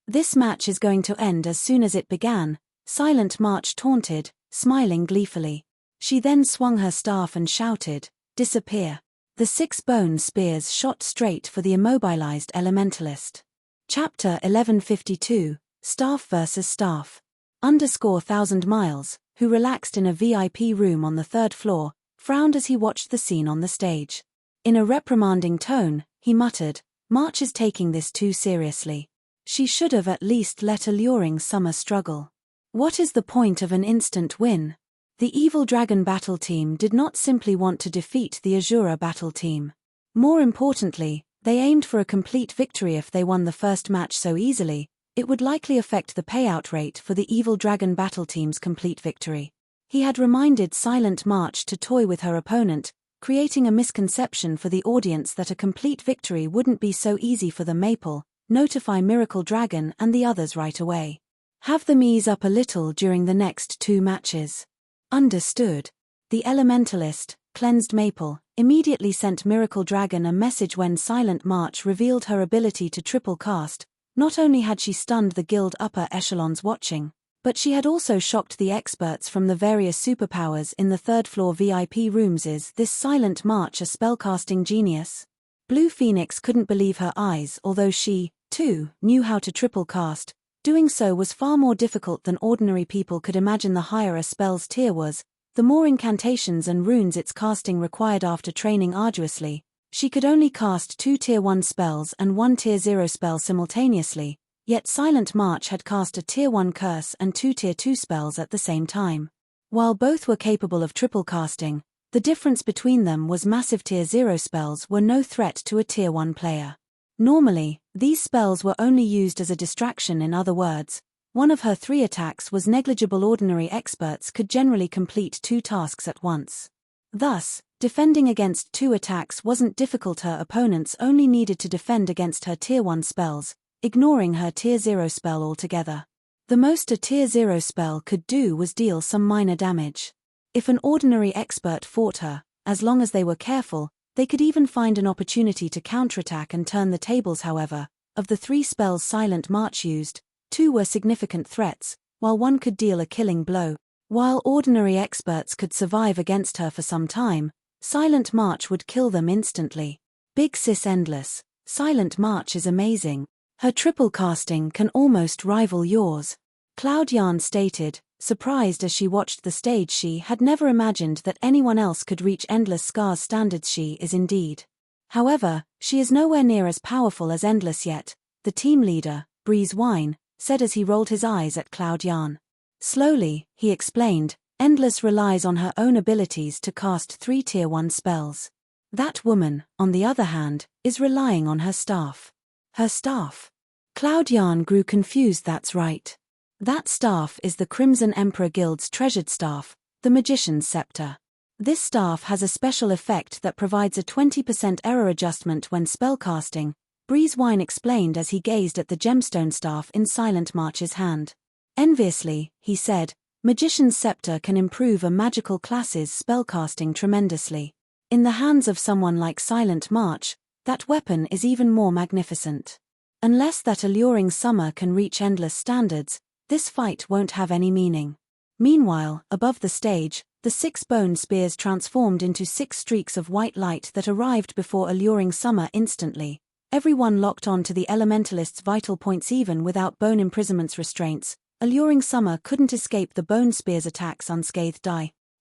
This match is going to end as soon as it began, Silent March taunted, smiling gleefully. She then swung her staff and shouted, "Disappear." The 6 bone spears shot straight for the immobilized elementalist. Chapter 1152, Staff vs. Staff. _1000 miles, who relaxed in a VIP room on the 3rd floor, frowned as he watched the scene on the stage. In a reprimanding tone, he muttered, "March is taking this too seriously. She should have at least let Alluring Summer struggle. What is the point of an instant win?" The Evil Dragon battle team did not simply want to defeat the Asura battle team. More importantly, they aimed for a complete victory. If they won the first match so easily, it would likely affect the payout rate for the Evil Dragon battle team's complete victory. He had reminded Silent March to toy with her opponent, creating a misconception for the audience that a complete victory wouldn't be so easy for them. Maple, notify Miracle Dragon and the others right away. Have them ease up a little during the next 2 matches. Understood. The elementalist, cleansed Maple, immediately sent Miracle Dragon a message. When Silent March revealed her ability to triple cast, not only had she stunned the guild upper echelons watching, but she had also shocked the experts from the various superpowers in the 3rd floor VIP rooms. Is this Silent March a spellcasting genius? Blue Phoenix couldn't believe her eyes, although she, too, knew how to triple cast. Doing so was far more difficult than ordinary people could imagine. The higher a spell's tier was, the more incantations and runes its casting required. After training arduously, she could only cast 2 Tier 1 spells and 1 Tier 0 spell simultaneously, yet Silent March had cast a Tier 1 curse and 2 Tier 2 spells at the same time. While both were capable of triple casting, the difference between them was massive. Tier 0 spells were no threat to a Tier 1 player. Normally, these spells were only used as a distraction. In other words, one of her 3 attacks was negligible. Ordinary experts could generally complete 2 tasks at once. Thus, defending against 2 attacks wasn't difficult. Her opponents only needed to defend against her Tier 1 spells, ignoring her Tier 0 spell altogether. The most a Tier 0 spell could do was deal some minor damage. If an ordinary expert fought her, as long as they were careful, they could even find an opportunity to counterattack and turn the tables. However, of the 3 spells Silent March used, 2 were significant threats, while 1 could deal a killing blow. While ordinary experts could survive against her for some time, Silent March would kill them instantly. Big Sis Endless, Silent March is amazing. Her triple casting can almost rival yours. Cloud Yarn stated, surprised as she watched the stage. She had never imagined that anyone else could reach Endless Scar's standards. She is indeed. However, she is nowhere near as powerful as Endless yet, the team leader, Breeze Wine, said as he rolled his eyes at Cloud Yarn. Slowly, he explained, Endless relies on her own abilities to cast 3 Tier 1 spells. That woman, on the other hand, is relying on her staff. Her staff? Cloud Yarn grew confused. That's right. That staff is the Crimson Emperor Guild's treasured staff, the Magician's Scepter. This staff has a special effect that provides a 20% error adjustment when spellcasting, Breezewine explained as he gazed at the gemstone staff in Silent March's hand. Enviously, he said, Magician's Scepter can improve a magical class's spellcasting tremendously. In the hands of someone like Silent March, that weapon is even more magnificent. Unless that alluring summer can reach Endless standards, this fight won't have any meaning. Meanwhile, above the stage, the 6 bone spears transformed into 6 streaks of white light that arrived before alluring summer instantly. Everyone locked on to the elementalist's vital points. Even without bone imprisoment's restraints, alluring summer couldn't escape the bone spear's attacks unscathed.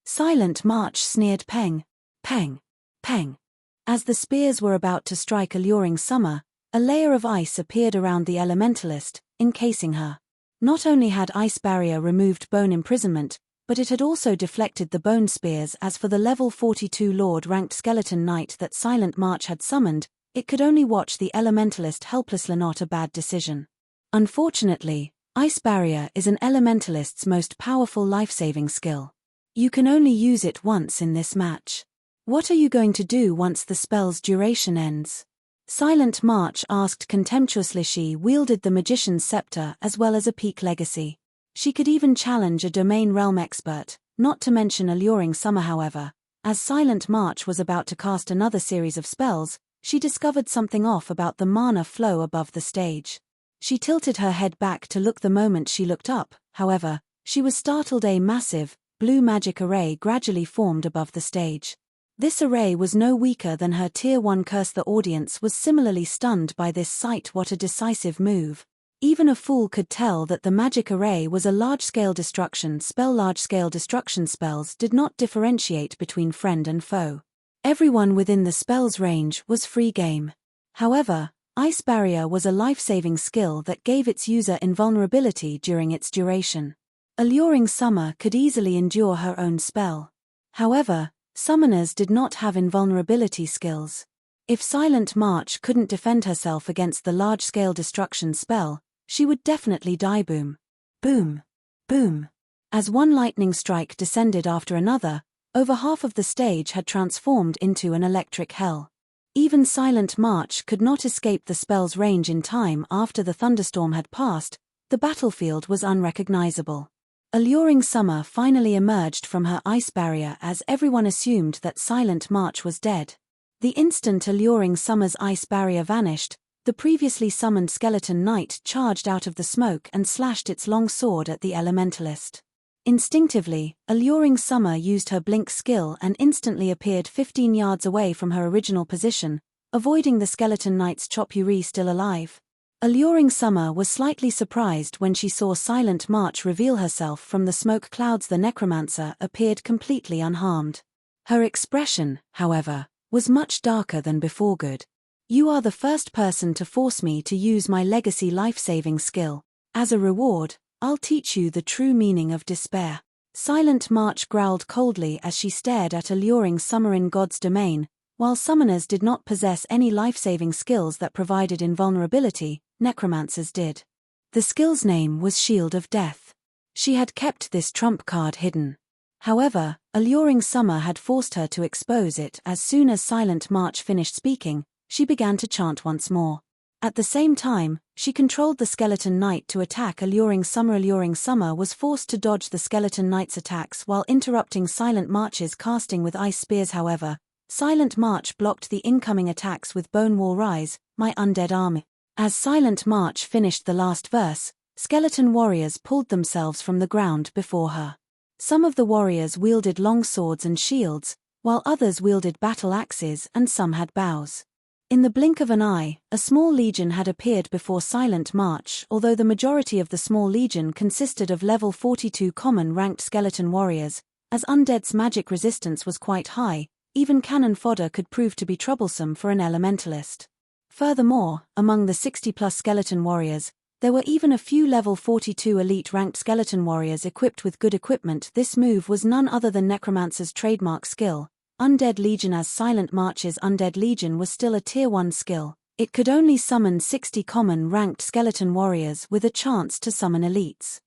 Silent March sneered. Peng, peng, peng. As the spears were about to strike alluring summer, a layer of ice appeared around the elementalist, encasing her. Not only had Ice Barrier removed bone imprisonment, but it had also deflected the bone spears. As for the level 42 Lord-ranked Skeleton Knight that Silent March had summoned, it could only watch the elementalist helplessly. Not a bad decision. Unfortunately, Ice Barrier is an elementalist's most powerful life-saving skill. You can only use it once in this match. What are you going to do once the spell's duration ends? Silent March asked contemptuously. She wielded the Magician's Scepter as well as a peak legacy. She could even challenge a domain realm expert, not to mention alluring summer. However, as Silent March was about to cast another series of spells, she discovered something off about the mana flow above the stage. She tilted her head back to look. The moment she looked up, however, she was startled. A massive, blue magic array gradually formed above the stage. This array was no weaker than her Tier 1 curse. The audience was similarly stunned by this sight. What a decisive move. Even a fool could tell that the magic array was a large-scale destruction spell. Large-scale destruction spells did not differentiate between friend and foe. Everyone within the spell's range was free game. However, Ice Barrier was a life-saving skill that gave its user invulnerability during its duration. Alluring Summer could easily endure her own spell. However, summoners did not have invulnerability skills. If Silent March couldn't defend herself against the large-scale destruction spell, she would definitely die. Boom. Boom. Boom. As one lightning strike descended after another, over half of the stage had transformed into an electric hell. Even Silent March could not escape the spell's range in time. After the thunderstorm had passed, the battlefield was unrecognizable. Alluring Summer finally emerged from her ice barrier as everyone assumed that Silent March was dead. The instant Alluring Summer's ice barrier vanished, the previously summoned Skeleton Knight charged out of the smoke and slashed its long sword at the elementalist. Instinctively, Alluring Summer used her blink skill and instantly appeared 15 yards away from her original position, avoiding the skeleton knight's Chopuri still alive. Alluring Summer was slightly surprised when she saw Silent March reveal herself from the smoke clouds. The necromancer appeared completely unharmed. Her expression, however, was much darker than before. Good. You are the first person to force me to use my legacy life-saving skill. As a reward, I'll teach you the true meaning of despair. Silent March growled coldly as she stared at Alluring Summer. In God's domain, while summoners did not possess any life-saving skills that provided invulnerability, necromancers did. The skill's name was Shield of Death. She had kept this trump card hidden. However, Alluring Summer had forced her to expose it. As soon as Silent March finished speaking, she began to chant once more. At the same time, she controlled the skeleton knight to attack Alluring Summer. Alluring Summer was forced to dodge the skeleton knight's attacks while interrupting Silent March's casting with ice spears. However, Silent March blocked the incoming attacks with Bone Wall Rise, my undead army. As Silent March finished the last verse, skeleton warriors pulled themselves from the ground before her. Some of the warriors wielded long swords and shields, while others wielded battle axes and some had bows. In the blink of an eye, a small legion had appeared before Silent March. Although the majority of the small legion consisted of level 42 common ranked skeleton warriors, as undead's magic resistance was quite high, even cannon fodder could prove to be troublesome for an elementalist. Furthermore, among the 60-plus skeleton warriors, there were even a few level 42 elite-ranked skeleton warriors equipped with good equipment. This move was none other than Necromancer's trademark skill, Undead Legion. As Silent March's Undead Legion was still a Tier 1 skill, it could only summon 60 common ranked skeleton warriors with a chance to summon elites.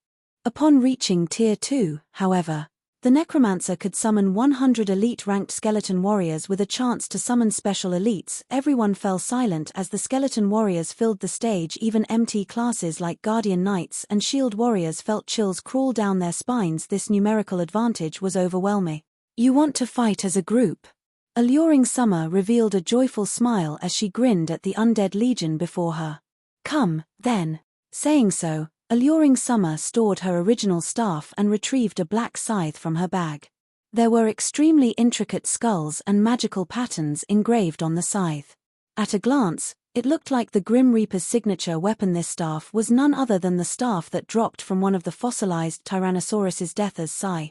Upon reaching Tier 2, however, the Necromancer could summon 100 elite-ranked skeleton warriors with a chance to summon special elites. Everyone fell silent as the skeleton warriors filled the stage. Even MT classes like Guardian Knights and Shield Warriors felt chills crawl down their spines. This numerical advantage was overwhelming. You want to fight as a group? Alluring Summer revealed a joyful smile as she grinned at the Undead Legion before her. Come, then. Saying so, Alluring Summer stored her original staff and retrieved a black scythe from her bag. There were extremely intricate skulls and magical patterns engraved on the scythe. At a glance, it looked like the Grim Reaper's signature weapon. This staff was none other than the staff that dropped from one of the fossilized Tyrannosaurus's death as Psy.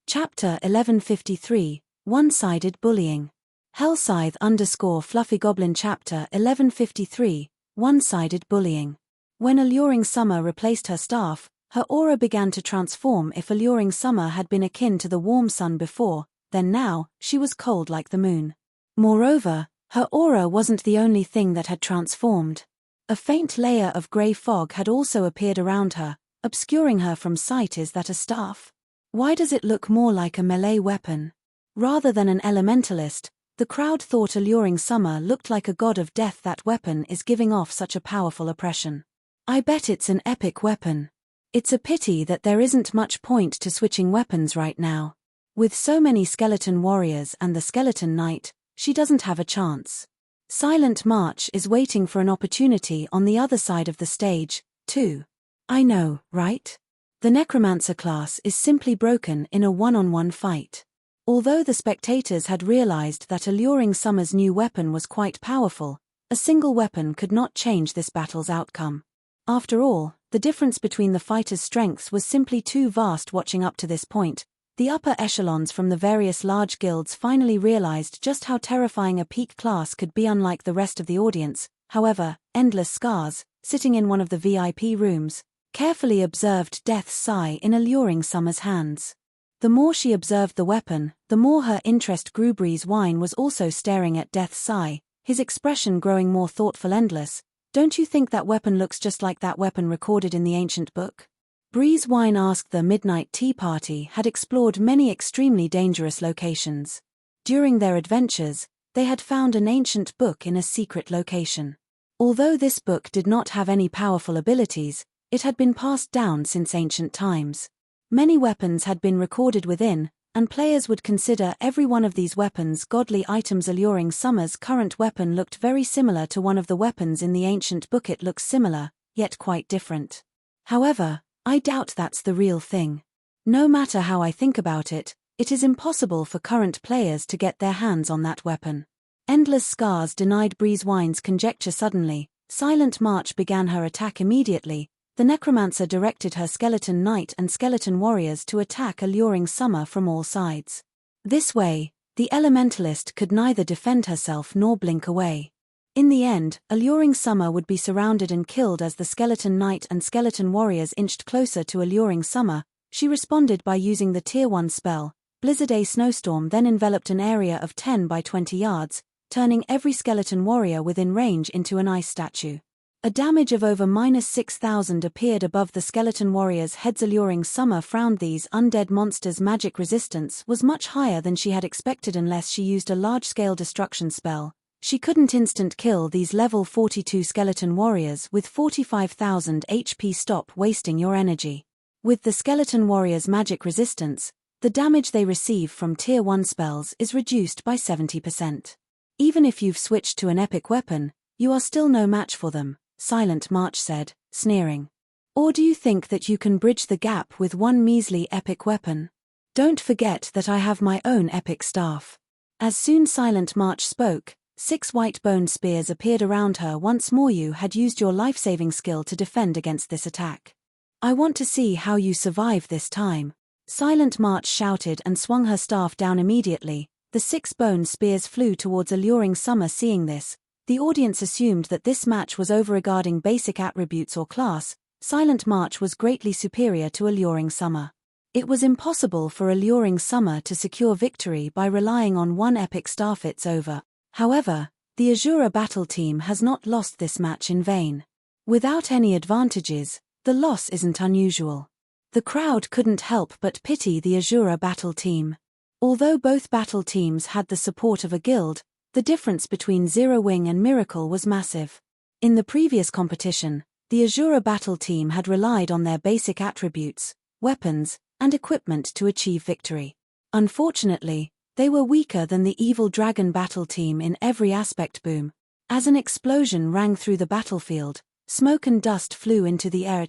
Chapter 1153, One-Sided Bullying. Hellscythe _ Fluffy Goblin. Chapter 1153, One-Sided Bullying. When Alluring Summer replaced her staff, her aura began to transform. If Alluring Summer had been akin to the warm sun before, then now, she was cold like the moon. Moreover, her aura wasn't the only thing that had transformed. A faint layer of grey fog had also appeared around her, obscuring her from sight. Is that a staff? Why does it look more like a melee weapon? Rather than an elementalist, the crowd thought Alluring Summer looked like a god of death. That weapon is giving off such a powerful oppression. I bet it's an epic weapon. It's a pity that there isn't much point to switching weapons right now. With so many skeleton warriors and the skeleton knight, she doesn't have a chance. Silent March is waiting for an opportunity on the other side of the stage, too. I know, right? The Necromancer class is simply broken in a one-on-one fight. Although the spectators had realized that Alluring Summer's new weapon was quite powerful, a single weapon could not change this battle's outcome. After all, the difference between the fighters' strengths was simply too vast. Watching up to this point, the upper echelons from the various large guilds finally realized just how terrifying a peak class could be. Unlike the rest of the audience, however, Endless Scars, sitting in one of the VIP rooms, carefully observed Death's Sigh in Alluring Summer's hands. The more she observed the weapon, the more her interest grew. Breeze Wine was also staring at Death's Sigh, his expression growing more thoughtful. Endless, don't you think that weapon looks just like that weapon recorded in the ancient book? Breeze Wine asked. The Midnight Tea Party had explored many extremely dangerous locations. During their adventures, they had found an ancient book in a secret location. Although this book did not have any powerful abilities, it had been passed down since ancient times. Many weapons had been recorded within, and players would consider every one of these weapons godly items. Alluring Summer's current weapon looked very similar to one of the weapons in the ancient book. It looks similar, yet quite different. However, I doubt that's the real thing. No matter how I think about it, it is impossible for current players to get their hands on that weapon. Endless scars denied Breezewine's conjecture suddenly. Silent March began her attack immediately. The necromancer directed her skeleton knight and skeleton warriors to attack Alluring Summer from all sides. This way, the elementalist could neither defend herself nor blink away. In the end, Alluring Summer would be surrounded and killed as the skeleton knight and skeleton warriors inched closer to Alluring Summer. She responded by using the Tier 1 spell. Blizzard A Snowstorm then enveloped an area of 10 by 20 yards, turning every skeleton warrior within range into an ice statue. A damage of over -6,000 appeared above the skeleton warriors' heads. Alluring Summer frowned. These undead monsters' magic resistance was much higher than she had expected. Unless she used a large-scale destruction spell, she couldn't instant kill these level 42 skeleton warriors with 45,000 HP. Stop wasting your energy. With the skeleton warriors' magic resistance, the damage they receive from Tier 1 spells is reduced by 70%. Even if you've switched to an epic weapon, you are still no match for them, Silent March said, sneering. Or do you think that you can bridge the gap with one measly epic weapon? Don't forget that I have my own epic staff. As soon Silent March spoke, 6 white bone spears appeared around her. Once more, you had used your life-saving skill to defend against this attack. I want to see how you survive this time. Silent March shouted and swung her staff down immediately. The 6 bone spears flew towards Alluring Summer. Seeing this, the audience assumed that this match was over. Regarding basic attributes or class, Silent March was greatly superior to Alluring Summer. It was impossible for Alluring Summer to secure victory by relying on one epic staff. It's over. However, the Asura battle team has not lost this match in vain. Without any advantages, the loss isn't unusual. The crowd couldn't help but pity the Asura battle team. Although both battle teams had the support of a guild, the difference between Zero Wing and Miracle was massive. In the previous competition, the Asura battle team had relied on their basic attributes, weapons, and equipment to achieve victory. Unfortunately, they were weaker than the Evil Dragon battle team in every aspect. Boom. As an explosion rang through the battlefield, smoke and dust flew into the air.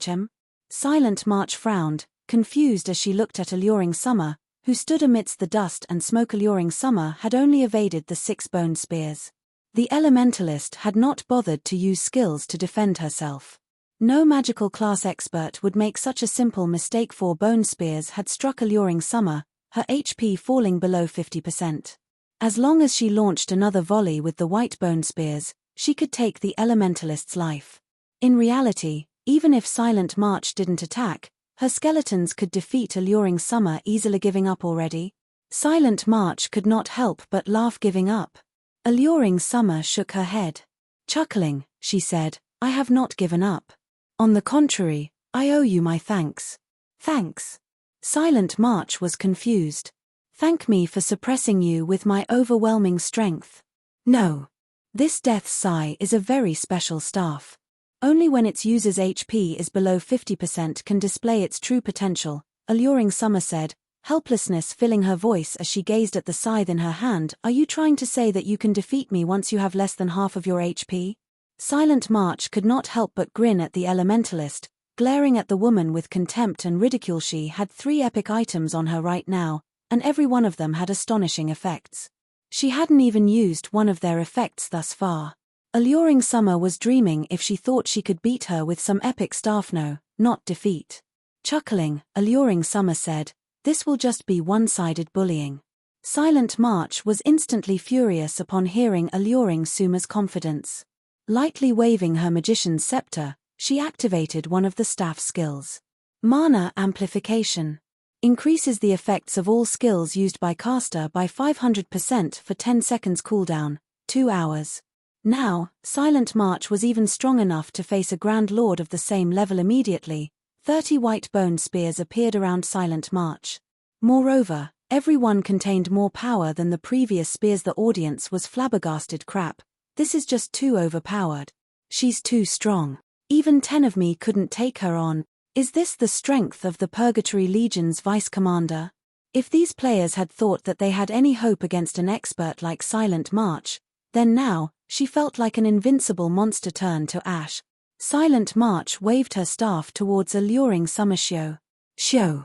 Silent March frowned, confused as she looked at Alluring Summer, who stood amidst the dust and smoke. Alluring Summer had only evaded the 6 bone spears. The elementalist had not bothered to use skills to defend herself. No magical class expert would make such a simple mistake. 4 bone spears had struck Alluring Summer, her HP falling below 50%. As long as she launched another volley with the white bone spears, she could take the elementalist's life. In reality, even if Silent March didn't attack, her skeletons could defeat Alluring Summer easily. Giving up already? Silent March could not help but laugh. Giving up? Alluring Summer shook her head. Chuckling, she said, I have not given up. On the contrary, I owe you my thanks. Thanks? Silent March was confused. Thank me for suppressing you with my overwhelming strength. No. This Death Sigh is a very special staff. Only when its user's HP is below 50% can display its true potential, Alluring Summer said, helplessness filling her voice as she gazed at the scythe in her hand. Are you trying to say that you can defeat me once you have less than half of your HP? Silent March could not help but grin at the elementalist, glaring at the woman with contempt and ridicule. She had 3 epic items on her right now, and every one of them had astonishing effects. She hadn't even used one of their effects thus far. Alluring Summer was dreaming if she thought she could beat her with some epic staff. No, not defeat. Chuckling, Alluring Summer said, this will just be one-sided bullying. Silent March was instantly furious upon hearing Alluring Summer's confidence. Lightly waving her magician's scepter, she activated one of the staff skills. Mana Amplification. Increases the effects of all skills used by caster by 500% for 10 seconds cooldown, 2 hours. Now, Silent March was even strong enough to face a Grand Lord of the same level. Immediately, 30 white bone spears appeared around Silent March. Moreover, every one contained more power than the previous spears. The audience was flabbergasted. Crap, this is just too overpowered. She's too strong. Even 10 of me couldn't take her on. Is this the strength of the Purgatory Legion's vice commander? If these players had thought that they had any hope against an expert like Silent March, then now, she felt like an invincible monster turned to ash. Silent March waved her staff towards Alluring Summer. Show.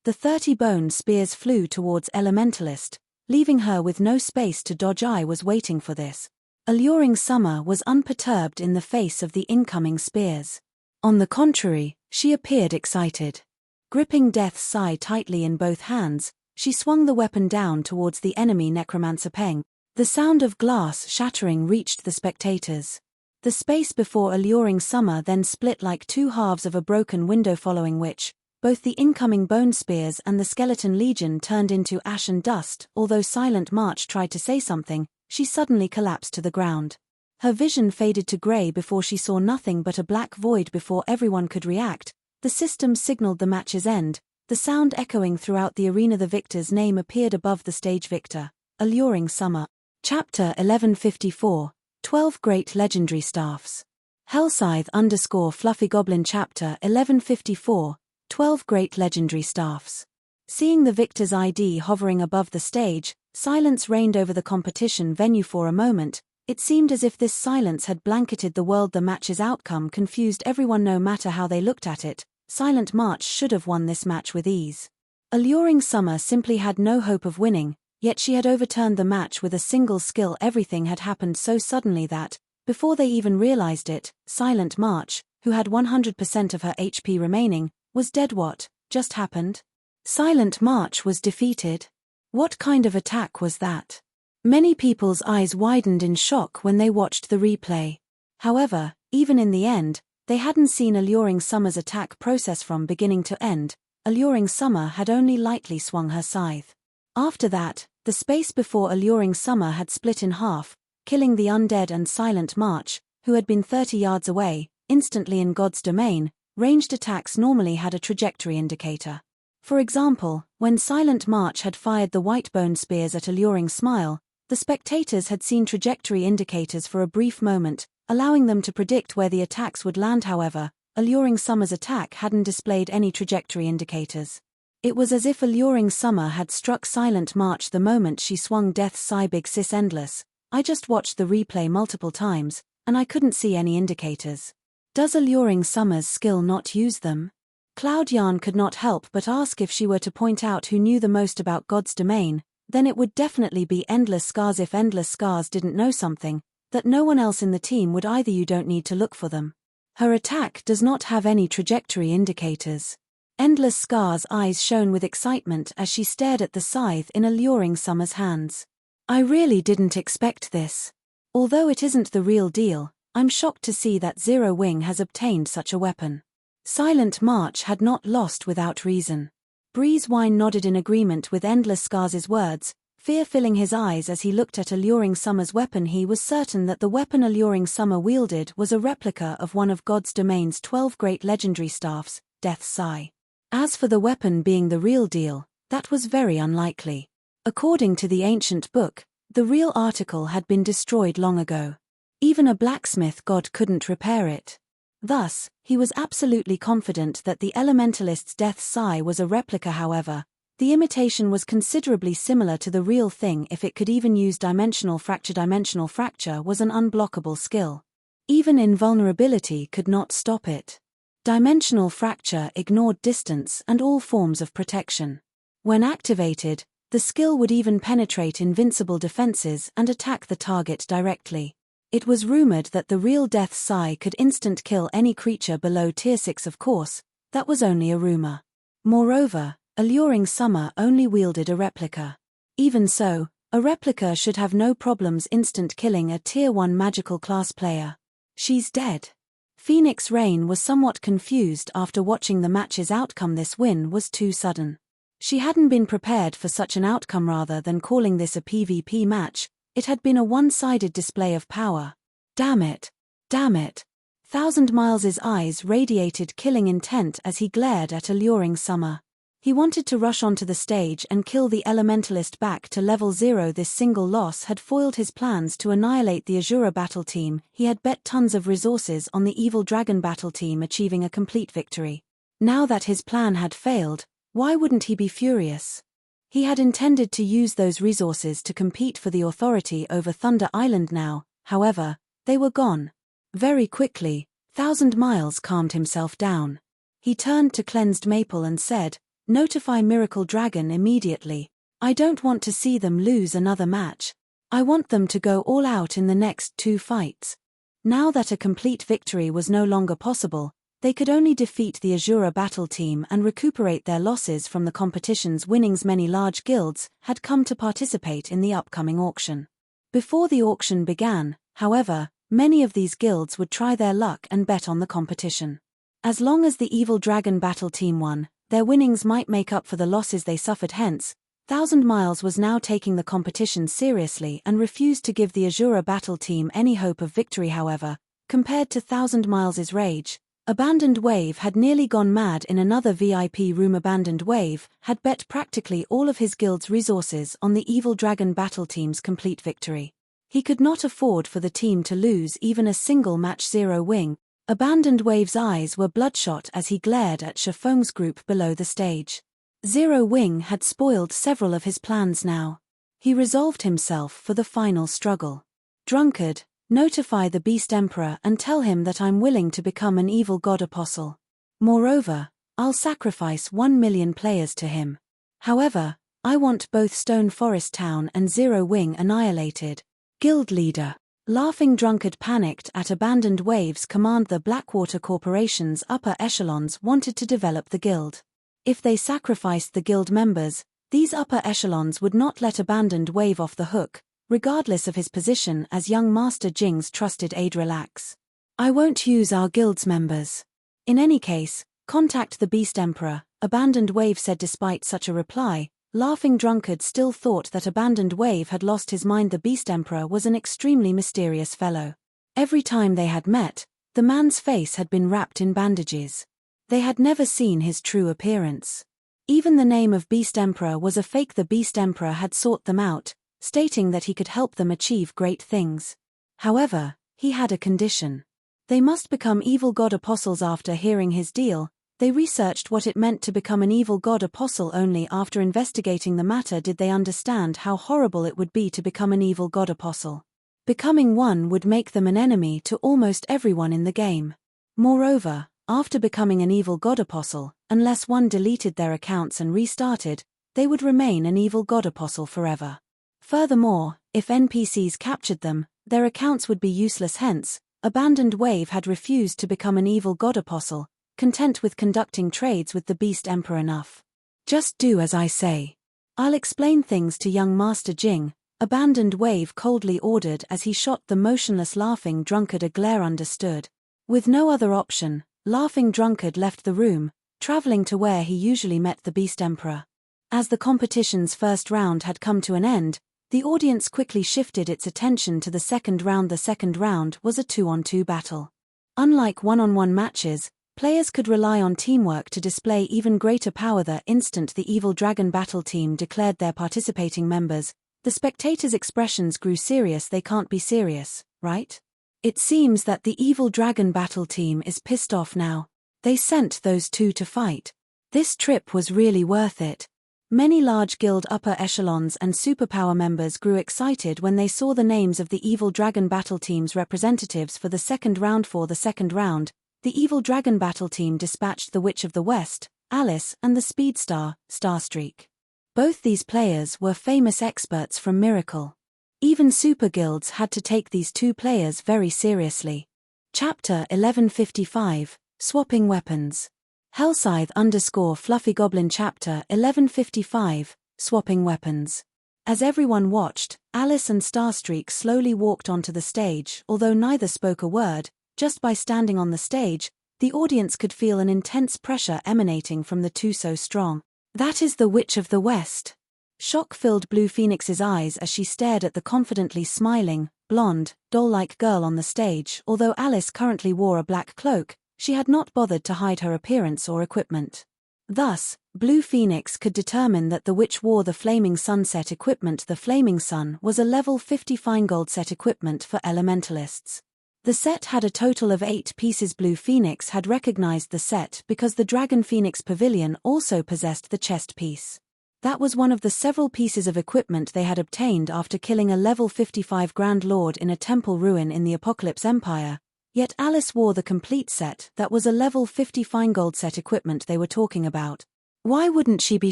The 30 bone spears flew towards Elementalist, leaving her with no space to dodge. I was waiting for this. Alluring Summer was unperturbed in the face of the incoming spears. On the contrary, she appeared excited. Gripping Death's Sigh tightly in both hands, she swung the weapon down towards the enemy necromancer Peng. The sound of glass shattering reached the spectators. The space before Alluring Summer then split like two halves of a broken window, following which, both the incoming bone spears and the skeleton legion turned into ash and dust. Although Silent March tried to say something, she suddenly collapsed to the ground. Her vision faded to grey before she saw nothing but a black void. Before everyone could react, the system signaled the match's end, the sound echoing throughout the arena. The victor's name appeared above the stage. Victor, Alluring Summer. Chapter 1154, 12 Great Legendary Staffs. Hellscythe _ Fluffy Goblin. Chapter 1154, 12 Great Legendary Staffs. Seeing the victor's ID hovering above the stage, silence reigned over the competition venue for a moment. It seemed as if this silence had blanketed the world. The match's outcome confused everyone. No matter how they looked at it, Silent March should have won this match with ease. Alluring Summer simply had no hope of winning, yet she had overturned the match with a single skill. Everything had happened so suddenly that, before they even realized it, Silent March, who had 100% of her HP remaining, was dead. What just happened? Silent March was defeated? What kind of attack was that? Many people's eyes widened in shock when they watched the replay. However, even in the end, they hadn't seen Alluring Summer's attack process from beginning to end. Alluring Summer had only lightly swung her scythe. After that, the space before Alluring Summer had split in half, killing the undead and Silent March, who had been 30 yards away, instantly. In God's domain, ranged attacks normally had a trajectory indicator. For example, when Silent March had fired the white bone spears at Alluring Smile, the spectators had seen trajectory indicators for a brief moment, allowing them to predict where the attacks would land. However, Alluring Summer's attack hadn't displayed any trajectory indicators. It was as if Alluring Summer had struck Silent March the moment she swung Death's Sigh. Big Sis Endless, I just watched the replay multiple times, and I couldn't see any indicators. Does Alluring Summer's skill not use them? Cloud Yarn could not help but ask if she were to point out who knew the most about God's domain, then it would definitely be Endless Scars. If Endless Scars didn't know something that no one else in the team would either, you don't need to look for them. Her attack does not have any trajectory indicators. Endless Scars' eyes shone with excitement as she stared at the scythe in Alluring Summer's hands. I really didn't expect this. Although it isn't the real deal, I'm shocked to see that Zero Wing has obtained such a weapon. Silent March had not lost without reason. Breezewine nodded in agreement with Endless Scars' words, fear filling his eyes as he looked at Alluring Summer's weapon. He was certain that the weapon Alluring Summer wielded was a replica of one of God's domain's 12 great legendary staffs, Death's Sigh. As for the weapon being the real deal, that was very unlikely. According to the ancient book, the real article had been destroyed long ago. Even a blacksmith god couldn't repair it. Thus, he was absolutely confident that the elementalist's Death's Sigh was a replica. However, the imitation was considerably similar to the real thing if it could even use dimensional fracture. Dimensional fracture was an unblockable skill. Even invulnerability could not stop it. Dimensional fracture ignored distance and all forms of protection. When activated, the skill would even penetrate invincible defenses and attack the target directly. It was rumored that the real Death's Sigh could instant kill any creature below tier 6. Of course, that was only a rumor. Moreover, Alluring Summer only wielded a replica. Even so, a replica should have no problems instant killing a tier 1 magical class player. She's dead. Phoenix Rain was somewhat confused after watching the match's outcome. This win was too sudden. She hadn't been prepared for such an outcome. Rather than calling this a PvP match, it had been a one-sided display of power. Damn it. Damn it. Thousand Miles's eyes radiated killing intent as he glared at Alluring Summer. He wanted to rush onto the stage and kill the elementalist back to level 0. This single loss had foiled his plans to annihilate the Asura battle team. He had bet tons of resources on the evil dragon battle team achieving a complete victory. Now that his plan had failed, why wouldn't he be furious? He had intended to use those resources to compete for the authority over Thunder Island now, however, they were gone. Very quickly, Thousand Miles calmed himself down. He turned to Cleansed Maple and said, "Notify Miracle Dragon immediately." I don't want to see them lose another match. I want them to go all out in the next 2 fights. Now that a complete victory was no longer possible, they could only defeat the Asura battle team and recuperate their losses from the competition's winnings. Many large guilds had come to participate in the upcoming auction. Before the auction began, however, many of these guilds would try their luck and bet on the competition. As long as the Evil Dragon battle team won, their winnings might make up for the losses they suffered. Hence, 1000 Miles was now taking the competition seriously and refused to give the Asura battle team any hope of victory. However, compared to 1000 Miles' rage, Abandoned Wave had nearly gone mad in another VIP room. Abandoned Wave had bet practically all of his guild's resources on the Evil Dragon battle team's complete victory. He could not afford for the team to lose even a single match. Zero Wing, Abandoned Wave's eyes were bloodshot as he glared at Shifeng's group below the stage. Zero Wing had spoiled several of his plans now. He resolved himself for the final struggle. Drunkard, notify the Beast Emperor and tell him that I'm willing to become an evil god apostle. Moreover, I'll sacrifice 1 million players to him. However, I want both Stone Forest Town and Zero Wing annihilated. Guild leader, Laughing Drunkard panicked at Abandoned Wave's command. The Blackwater Corporation's upper echelons wanted to develop the guild. If they sacrificed the guild members, these upper echelons would not let Abandoned Wave off the hook, regardless of his position as young Master Jing's trusted aide. Relax. I won't use our guild's members. In any case, contact the Beast Emperor, Abandoned Wave said. Despite such a reply, Laughing Drunkard still thought that Abandoned Wave had lost his mind. The Beast Emperor was an extremely mysterious fellow. Every time they had met, the man's face had been wrapped in bandages. They had never seen his true appearance. Even the name of Beast Emperor was a fake. The Beast Emperor had sought them out, stating that he could help them achieve great things. However, he had a condition. They must become evil god apostles. After hearing his deal, they researched what it meant to become an evil god apostle. Only after investigating the matter did they understand how horrible it would be to become an evil god apostle. Becoming one would make them an enemy to almost everyone in the game. Moreover, after becoming an evil god apostle, unless one deleted their accounts and restarted, they would remain an evil god apostle forever. Furthermore, if NPCs captured them, their accounts would be useless. Hence, Abandoned Wave had refused to become an evil god apostle, content with conducting trades with the Beast Emperor. Enough. Just do as I say. I'll explain things to young Master Jing, Abandoned Wave coldly ordered as he shot the motionless Laughing Drunkard a glare. Understood. With no other option, Laughing Drunkard left the room, traveling to where he usually met the Beast Emperor. As the competition's first round had come to an end, the audience quickly shifted its attention to the second round. The second round was a 2-on-2 battle. Unlike one-on-one matches, players could rely on teamwork to display even greater power. The instant the Evil Dragon battle team declared their participating members, the spectators' expressions grew serious. They can't be serious, right? It seems that the Evil Dragon battle team is pissed off now. They sent those two to fight. This trip was really worth it. Many large guild upper echelons and superpower members grew excited when they saw the names of the Evil Dragon battle team's representatives for the second round. For the second round, the Evil Dragon battle team dispatched the Witch of the West, Alice, and the Speedstar, Starstreak. Both these players were famous experts from Miracle. Even super guilds had to take these two players very seriously. Chapter 1155, Swapping Weapons. Hellscythe_Fluffy Goblin. Chapter 1155, Swapping Weapons. As everyone watched, Alice and Starstreak slowly walked onto the stage. Although neither spoke a word, just by standing on the stage, the audience could feel an intense pressure emanating from the two. So strong. That is the Witch of the West. Shock filled Blue Phoenix's eyes as she stared at the confidently smiling, blonde, doll-like girl on the stage. Although Alice currently wore a black cloak, she had not bothered to hide her appearance or equipment. Thus, Blue Phoenix could determine that the witch wore the Flaming Sun set equipment. The Flaming Sun was a level 50 Feingold set equipment for elementalists. The set had a total of 8 pieces. Blue Phoenix had recognized the set because the Dragon Phoenix Pavilion also possessed the chest piece. That was one of the several pieces of equipment they had obtained after killing a level 55 Grand Lord in a temple ruin in the Apocalypse Empire, yet Alice wore the complete set that was a level 50 Feingold set equipment they were talking about. Why wouldn't she be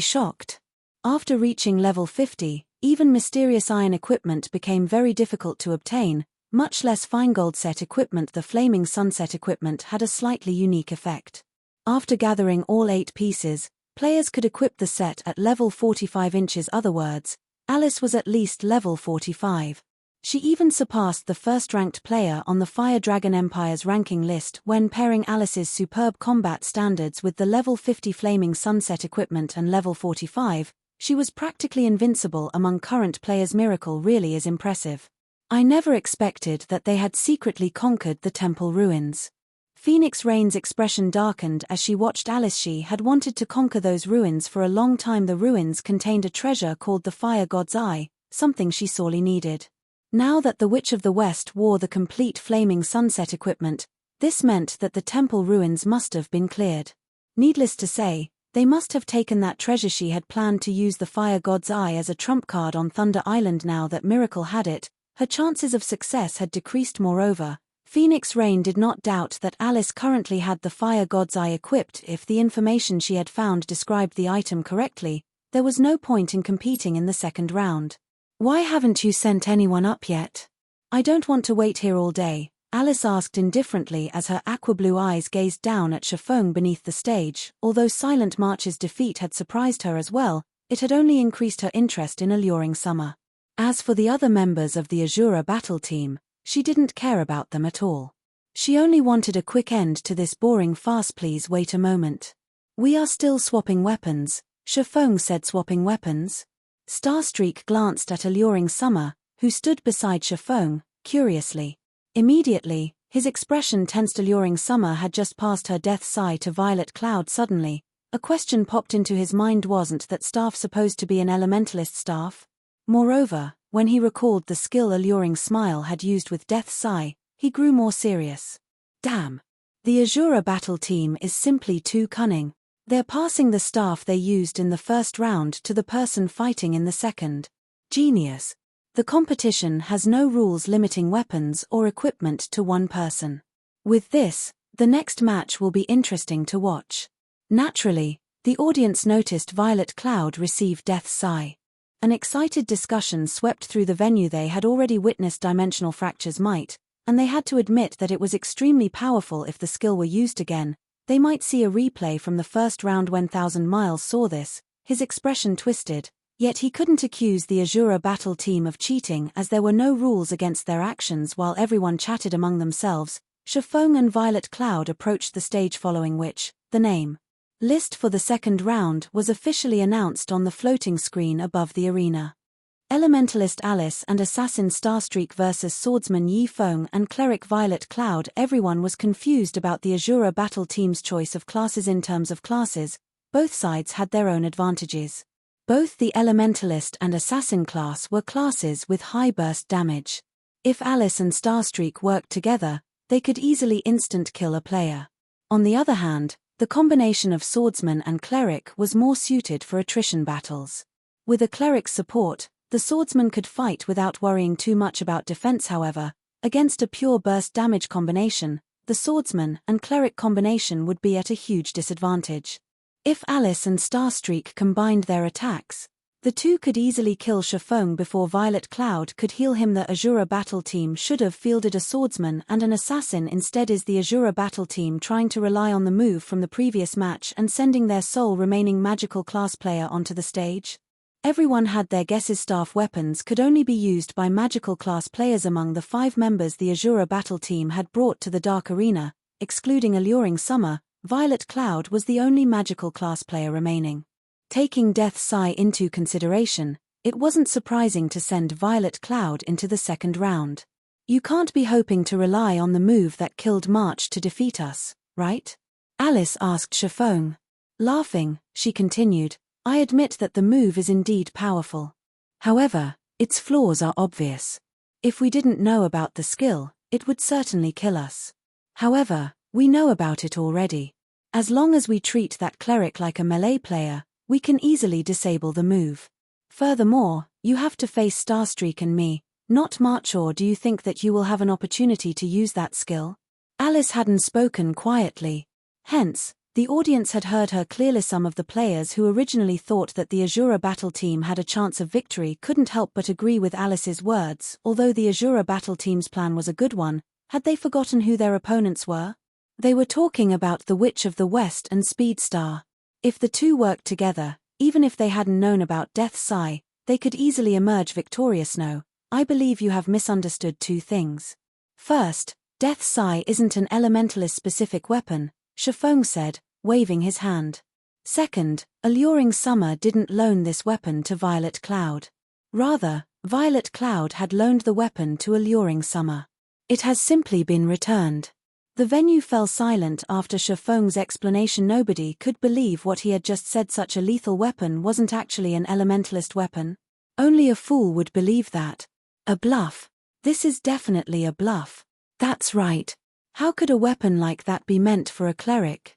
shocked? After reaching level 50, even mysterious iron equipment became very difficult to obtain, much less fine-gold set equipment. The Flaming Sunset equipment had a slightly unique effect. After gathering all 8 pieces, players could equip the set at level 45 inches. Other words, Alice was at least level 45. She even surpassed the first-ranked player on the Fire Dragon Empire's ranking list when pairing Alice's superb combat standards with the level 50 Flaming Sunset equipment and level 45. She was practically invincible among current players. Miracle really is impressive. I never expected that they had secretly conquered the temple ruins. Phoenix Rain's expression darkened as she watched Alice. She had wanted to conquer those ruins for a long time. The ruins contained a treasure called the Fire God's Eye, something she sorely needed. Now that the Witch of the West wore the complete Flaming Sunset equipment, this meant that the temple ruins must have been cleared. Needless to say, they must have taken that treasure. She had planned to use the Fire God's Eye as a trump card on Thunder Island. Now that Miracle had it, her chances of success had decreased. Moreover, Phoenix Rain did not doubt that Alice currently had the Fire God's Eye equipped. If the information she had found described the item correctly, there was no point in competing in the second round. Why haven't you sent anyone up yet? I don't want to wait here all day, Alice asked indifferently as her aqua-blue eyes gazed down at Shifeng beneath the stage. Although Silent March's defeat had surprised her as well, it had only increased her interest in alluring Summer. As for the other members of the Asura battle team, she didn't care about them at all. She only wanted a quick end to this boring farce. Please wait a moment. We are still swapping weapons, Shifeng said. Swapping weapons? Starstreak glanced at alluring Summer, who stood beside Shifeng, curiously. Immediately, his expression tensed. Alluring Summer had just passed her death sigh to Violet Cloud. Suddenly, a question popped into his mind. Wasn't that staff supposed to be an elementalist staff? Moreover, when he recalled the skill Alluring Smile had used with Death's Sigh, he grew more serious. Damn! The Asura battle team is simply too cunning. They're passing the staff they used in the first round to the person fighting in the second. Genius! The competition has no rules limiting weapons or equipment to one person. With this, the next match will be interesting to watch. Naturally, the audience noticed Violet Cloud receive Death's Sigh. An excited discussion swept through the venue. They had already witnessed Dimensional Fracture's might, and they had to admit that it was extremely powerful. If the skill were used again, they might see a replay from the first round. When Thousand Miles saw this, his expression twisted, yet he couldn't accuse the Asura battle team of cheating as there were no rules against their actions. While everyone chatted among themselves, Shifeng and Violet Cloud approached the stage, following which, the name list for the second round was officially announced on the floating screen above the arena. Elementalist Alice and Assassin Starstreak vs Swordsman Yifeng and Cleric Violet Cloud. Everyone was confused about the Asura battle team's choice of classes. In terms of classes, both sides had their own advantages. Both the Elementalist and Assassin class were classes with high burst damage. If Alice and Starstreak worked together, they could easily instant kill a player. On the other hand, the combination of Swordsman and Cleric was more suited for attrition battles. With a Cleric's support, the Swordsman could fight without worrying too much about defense. However, against a pure burst damage combination, the Swordsman and Cleric combination would be at a huge disadvantage. If Alice and Starstreak combined their attacks, the two could easily kill Shifeng before Violet Cloud could heal him. The Asura battle team should have fielded a Swordsman and an Assassin instead. Is the Asura battle team trying to rely on the move from the previous match and sending their sole remaining magical class player onto the stage? Everyone had their guesses. Staff weapons could only be used by magical class players. Among the 5 members the Asura battle team had brought to the Dark Arena, excluding Alluring Summer, Violet Cloud was the only magical class player remaining. Taking Death's Sigh into consideration, it wasn't surprising to send Violet Cloud into the second round. You can't be hoping to rely on the move that killed March to defeat us, right? Alice asked Shifeng. Laughing, she continued, I admit that the move is indeed powerful. However, its flaws are obvious. If we didn't know about the skill, it would certainly kill us. However, we know about it already. As long as we treat that cleric like a melee player, we can easily disable the move. Furthermore, you have to face Starstreak and me, not March. Or do you think that you will have an opportunity to use that skill? Alice hadn't spoken quietly. Hence, The audience had heard her clearly. Some of the players who originally thought that the Asura battle team had a chance of victory couldn't help but agree with Alice's words. Although the Asura battle team's plan was a good one, had they forgotten who their opponents were? They were talking about the Witch of the West and Speedstar. If the two worked together, even if they hadn't known about Death's Sigh, they could easily emerge victorious. No, I believe you have misunderstood two things. First, Death's Sigh isn't an elementalist-specific weapon, Shifeng said, waving his hand. Second, Alluring Summer didn't loan this weapon to Violet Cloud. Rather, Violet Cloud had loaned the weapon to Alluring Summer. It has simply been returned. The venue fell silent after Shifeng's explanation. Nobody could believe what he had just said. Such a lethal weapon wasn't actually an elementalist weapon. Only a fool would believe that. A bluff. This is definitely a bluff. That's right. How could a weapon like that be meant for a cleric?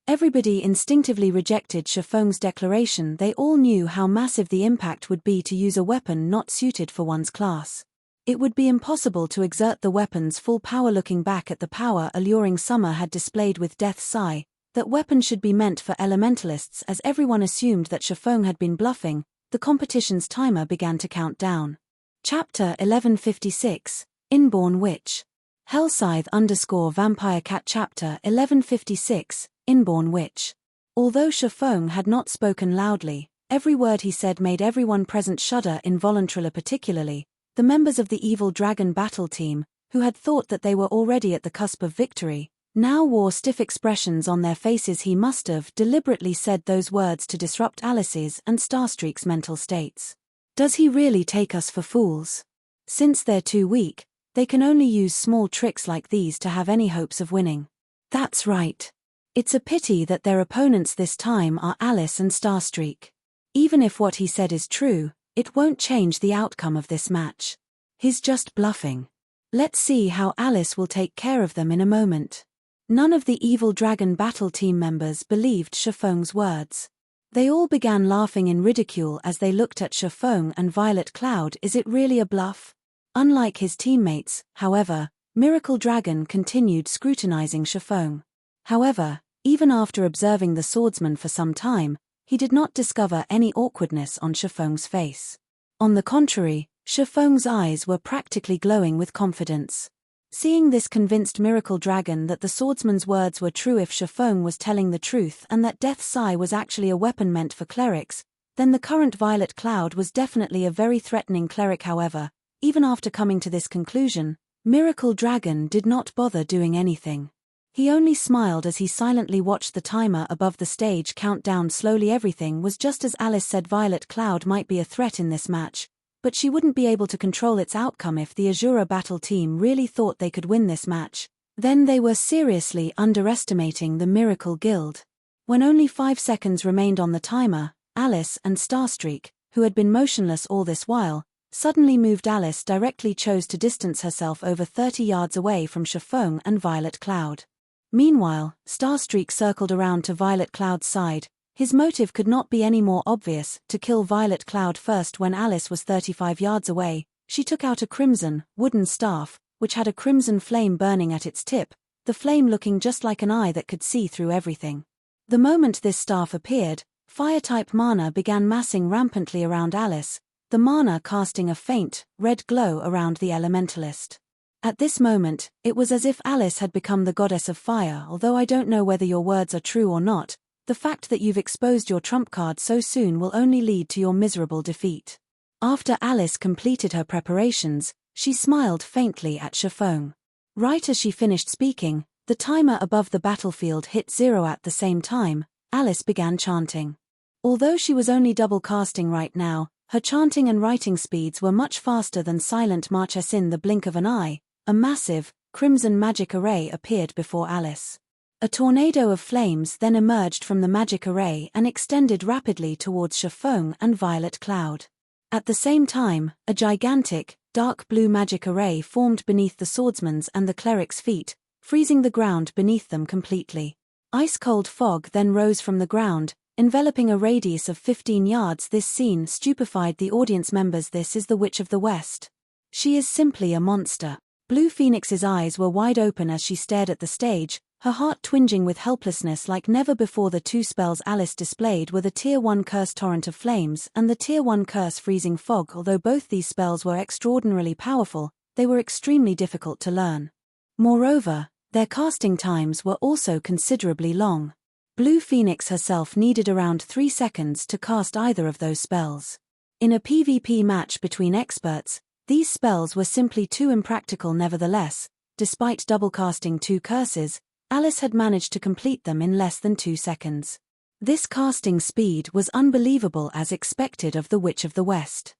Everybody instinctively rejected Shifeng's declaration. They all knew how massive the impact would be to use a weapon not suited for one's class. It would be impossible to exert the weapon's full power. Looking back at the power Alluring Summer had displayed with Death's Sigh, that weapon should be meant for elementalists. As everyone assumed that Shifeng had been bluffing, the competition's timer began to count down. Chapter 1156, Inborn Witch. Hellscythe_Vampire Cat. Chapter 1156, Inborn Witch. Although Shifeng had not spoken loudly, every word he said made everyone present shudder involuntarily. Particularly the members of the Evil Dragon battle team, who had thought that they were already at the cusp of victory, now wore stiff expressions on their faces. He must have deliberately said those words to disrupt Alice's and Starstreak's mental states. Does he really take us for fools? Since they're too weak, they can only use small tricks like these to have any hopes of winning. That's right. It's a pity that their opponents this time are Alice and Starstreak. Even if what he said is true, it won't change the outcome of this match. He's just bluffing. Let's see how Alice will take care of them in a moment. None of the Evil Dragon battle team members believed Shifeng's words. They all began laughing in ridicule as they looked at Shifeng and Violet Cloud. Is it really a bluff? Unlike his teammates, however, Miracle Dragon continued scrutinizing Shifeng. However, even after observing the swordsman for some time, he did not discover any awkwardness on Shifeng's face. On the contrary, Shifeng's eyes were practically glowing with confidence. Seeing this convinced Miracle Dragon that the swordsman's words were true. If Shifeng was telling the truth and that Death's Sigh was actually a weapon meant for clerics, then the current Violet Cloud was definitely a very threatening cleric. However, even after coming to this conclusion, Miracle Dragon did not bother doing anything. He only smiled as he silently watched the timer above the stage count down slowly. Everything was just as Alice said. Violet Cloud might be a threat in this match, but she wouldn't be able to control its outcome. If the Asura battle team really thought they could win this match, then they were seriously underestimating the Miracle Guild. When only 5 seconds remained on the timer, Alice and Starstreak, who had been motionless all this while, suddenly moved. Alice directly chose to distance herself over 30 yards away from Shifeng and Violet Cloud. Meanwhile, Starstreak circled around to Violet Cloud's side. His motive could not be any more obvious: to kill Violet Cloud first. When Alice was 35 yards away, she took out a crimson, wooden staff, which had a crimson flame burning at its tip, the flame looking just like an eye that could see through everything. The moment this staff appeared, fire-type mana began massing rampantly around Alice, the mana casting a faint, red glow around the elementalist. At this moment, it was as if Alice had become the goddess of fire. Although I don't know whether your words are true or not, the fact that you've exposed your trump card so soon will only lead to your miserable defeat. After Alice completed her preparations, she smiled faintly at Shifeng. Right as she finished speaking, the timer above the battlefield hit 0. At the same time, Alice began chanting. Although she was only double casting right now, her chanting and writing speeds were much faster than Silent Marches. In the blink of an eye, a massive, crimson magic array appeared before Alice. A tornado of flames then emerged from the magic array and extended rapidly towards Shifeng and Violet Cloud. At the same time, a gigantic, dark blue magic array formed beneath the swordsman's and the cleric's feet, freezing the ground beneath them completely. Ice-cold fog then rose from the ground, enveloping a radius of 15 yards. This scene stupefied the audience members. This is the Witch of the West. She is simply a monster. Blue Phoenix's eyes were wide open as she stared at the stage, her heart twinging with helplessness like never before. The two spells Alice displayed were the Tier 1 Curse Torrent of Flames and the Tier 1 Curse Freezing Fog. Although both these spells were extraordinarily powerful, they were extremely difficult to learn. Moreover, their casting times were also considerably long. Blue Phoenix herself needed around 3 seconds to cast either of those spells. In a PvP match between experts, these spells were simply too impractical. Nevertheless, despite double casting 2 curses, Alice had managed to complete them in less than 2 seconds. This casting speed was unbelievable, as expected of the Witch of the West.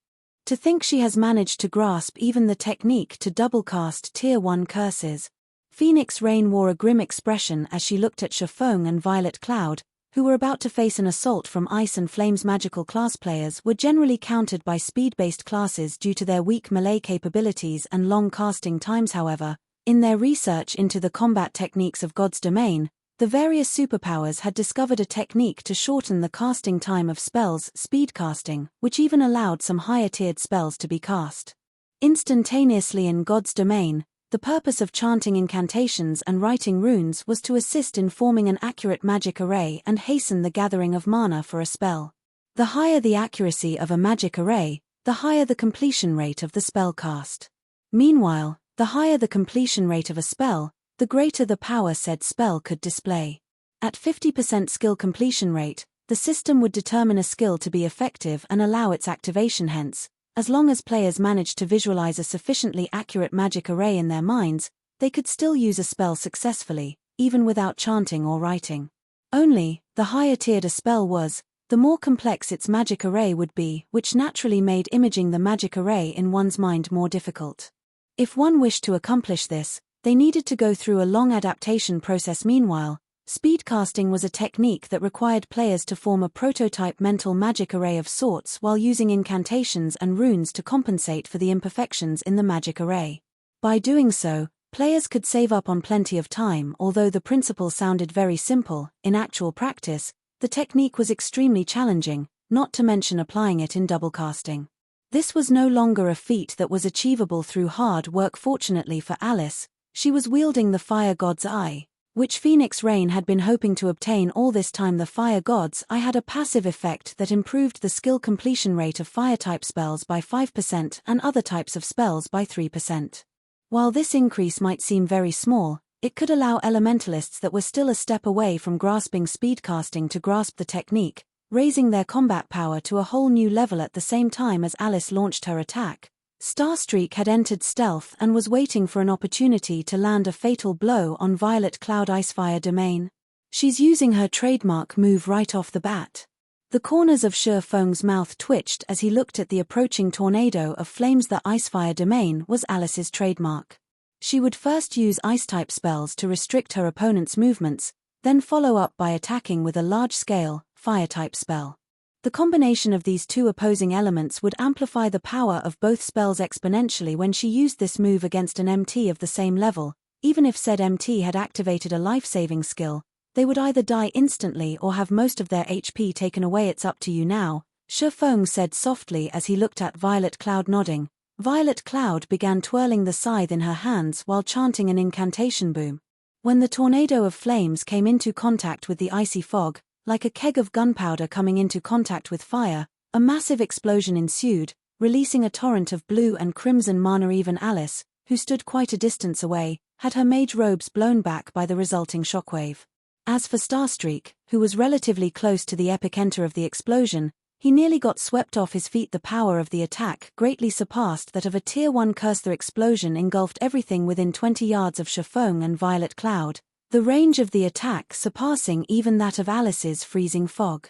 To think she has managed to grasp even the technique to double cast Tier 1 curses. Phoenix Rain wore a grim expression as she looked at Shafong and Violet Cloud, who were about to face an assault from Ice and Flame's magical class. Players were generally countered by speed-based classes due to their weak melee capabilities and long casting times. However, in their research into the combat techniques of God's Domain, the various superpowers had discovered a technique to shorten the casting time of spells, speed casting, which even allowed some higher-tiered spells to be cast instantaneously in God's Domain. The purpose of chanting incantations and writing runes was to assist in forming an accurate magic array and hasten the gathering of mana for a spell. The higher the accuracy of a magic array, the higher the completion rate of the spell cast. Meanwhile, the higher the completion rate of a spell, the greater the power said spell could display. At 50% skill completion rate, the system would determine a skill to be effective and allow its activation. Hence, as long as players managed to visualize a sufficiently accurate magic array in their minds, they could still use a spell successfully, even without chanting or writing. Only, the higher tiered a spell was, the more complex its magic array would be, which naturally made imaging the magic array in one's mind more difficult. If one wished to accomplish this, they needed to go through a long adaptation process. Meanwhile, speedcasting was a technique that required players to form a prototype mental magic array of sorts while using incantations and runes to compensate for the imperfections in the magic array. By doing so, players could save up on plenty of time. Although the principle sounded very simple, in actual practice, the technique was extremely challenging, not to mention applying it in double casting. This was no longer a feat that was achievable through hard work. Fortunately for Alice, she was wielding the Fire God's Eye, which Phoenix Rain had been hoping to obtain all this time. The Fire God's Eye had a passive effect that improved the skill completion rate of fire-type spells by 5% and other types of spells by 3%. While this increase might seem very small, it could allow elementalists that were still a step away from grasping speedcasting to grasp the technique, raising their combat power to a whole new level. At the same time as Alice launched her attack, Starstreak had entered stealth and was waiting for an opportunity to land a fatal blow on Violet Cloud Icefire Domain. She's using her trademark move right off the bat. The corners of Shafong's mouth twitched as he looked at the approaching tornado of flames. The Icefire Domain was Alice's trademark. She would first use ice-type spells to restrict her opponent's movements, then follow up by attacking with a large-scale, fire-type spell. The combination of these two opposing elements would amplify the power of both spells exponentially. When she used this move against an MT of the same level, even if said MT had activated a life-saving skill, they would either die instantly or have most of their HP taken away. It's up to you now, Shafong said softly as he looked at Violet Cloud. Nodding, Violet Cloud began twirling the scythe in her hands while chanting an incantation. Boom. When the tornado of flames came into contact with the icy fog, like a keg of gunpowder coming into contact with fire, a massive explosion ensued, releasing a torrent of blue and crimson mana. Even Alice, who stood quite a distance away, had her mage robes blown back by the resulting shockwave. As for Starstreak, who was relatively close to the epicenter of the explosion, he nearly got swept off his feet. The power of the attack greatly surpassed that of a Tier 1 curse. The explosion engulfed everything within 20 yards of Shafong and Violet Cloud, the range of the attack surpassing even that of Alice's freezing fog.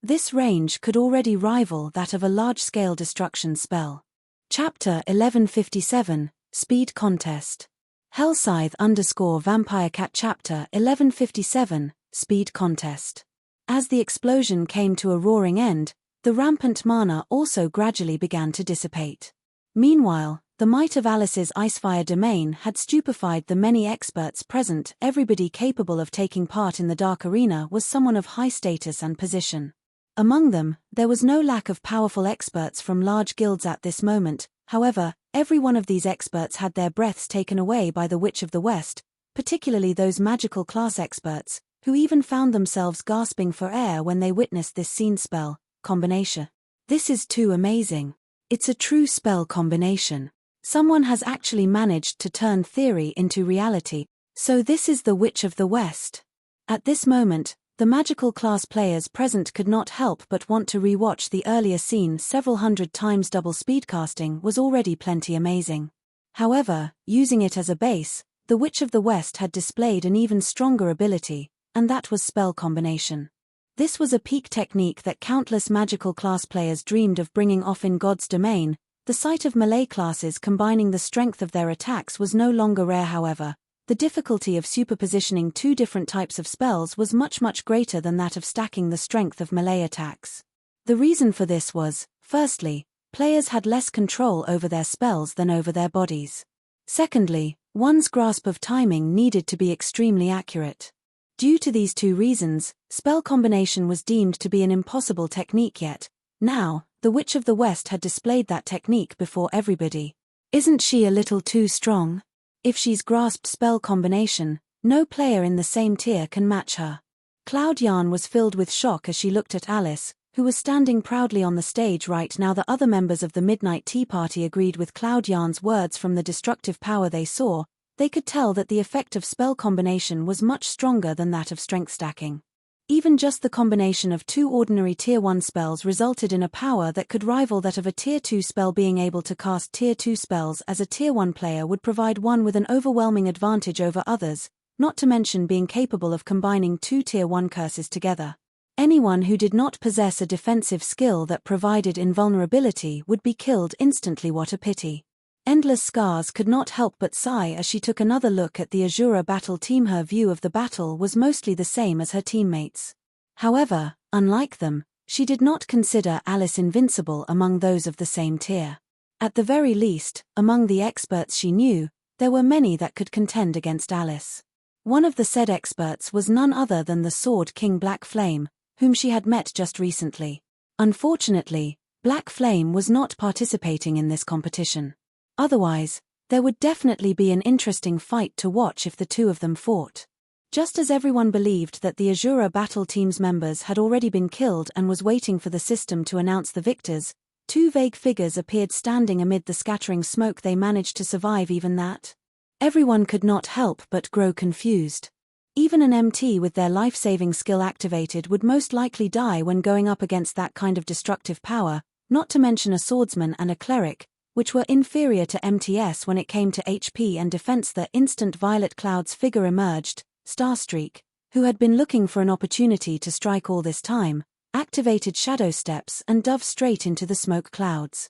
This range could already rival that of a large-scale destruction spell. Chapter 1157, Speed Contest. Hellscythe_Vampire Cat. Chapter 1157, Speed Contest. As the explosion came to a roaring end, the rampant mana also gradually began to dissipate. Meanwhile, the might of Alice's Icefire Domain had stupefied the many experts present. Everybody capable of taking part in the Dark Arena was someone of high status and position. Among them, there was no lack of powerful experts from large guilds at this moment. However, every one of these experts had their breaths taken away by the Witch of the West, particularly those magical class experts, who even found themselves gasping for air when they witnessed this scene spell combination. This is too amazing. It's a true spell combination. Someone has actually managed to turn theory into reality. So this is the Witch of the West. At this moment, the magical class players present could not help but want to re-watch the earlier scene several hundred times. Double speedcasting was already plenty amazing. However, using it as a base, the Witch of the West had displayed an even stronger ability, and that was spell combination. This was a peak technique that countless magical class players dreamed of bringing off in God's domain. The sight of melee classes combining the strength of their attacks was no longer rare. However, the difficulty of superpositioning two different types of spells was much greater than that of stacking the strength of melee attacks. The reason for this was, firstly, players had less control over their spells than over their bodies. Secondly, one's grasp of timing needed to be extremely accurate. Due to these two reasons, spell combination was deemed to be an impossible technique, yet now, the Witch of the West had displayed that technique before everybody. Isn't she a little too strong? If she's grasped spell combination, no player in the same tier can match her. Cloud Yarn was filled with shock as she looked at Alice, who was standing proudly on the stage right now. The other members of the Midnight Tea Party agreed with Cloud Yarn's words. From the destructive power they saw, they could tell that the effect of spell combination was much stronger than that of strength stacking. Even just the combination of two ordinary Tier 1 spells resulted in a power that could rival that of a Tier 2 spell. Being able to cast Tier 2 spells as a Tier 1 player would provide one with an overwhelming advantage over others, not to mention being capable of combining two Tier 1 curses together. Anyone who did not possess a defensive skill that provided invulnerability would be killed instantly. What a pity. Endless Scars could not help but sigh as she took another look at the Asura battle team. Her view of the battle was mostly the same as her teammates. However, unlike them, she did not consider Alice invincible among those of the same tier. At the very least, among the experts she knew, there were many that could contend against Alice. One of the said experts was none other than the Sword King Black Flame, whom she had met just recently. Unfortunately, Black Flame was not participating in this competition. Otherwise, there would definitely be an interesting fight to watch if the two of them fought. Just as everyone believed that the Asura battle team's members had already been killed and was waiting for the system to announce the victors, two vague figures appeared standing amid the scattering smoke. They managed to survive even that. Everyone could not help but grow confused. Even an MT with their life-saving skill activated would most likely die when going up against that kind of destructive power, not to mention a swordsman and a cleric, which were inferior to MTS when it came to HP and defense. The instant Violet Cloud's figure emerged, Starstreak, who had been looking for an opportunity to strike all this time, activated Shadow Steps and dove straight into the smoke clouds.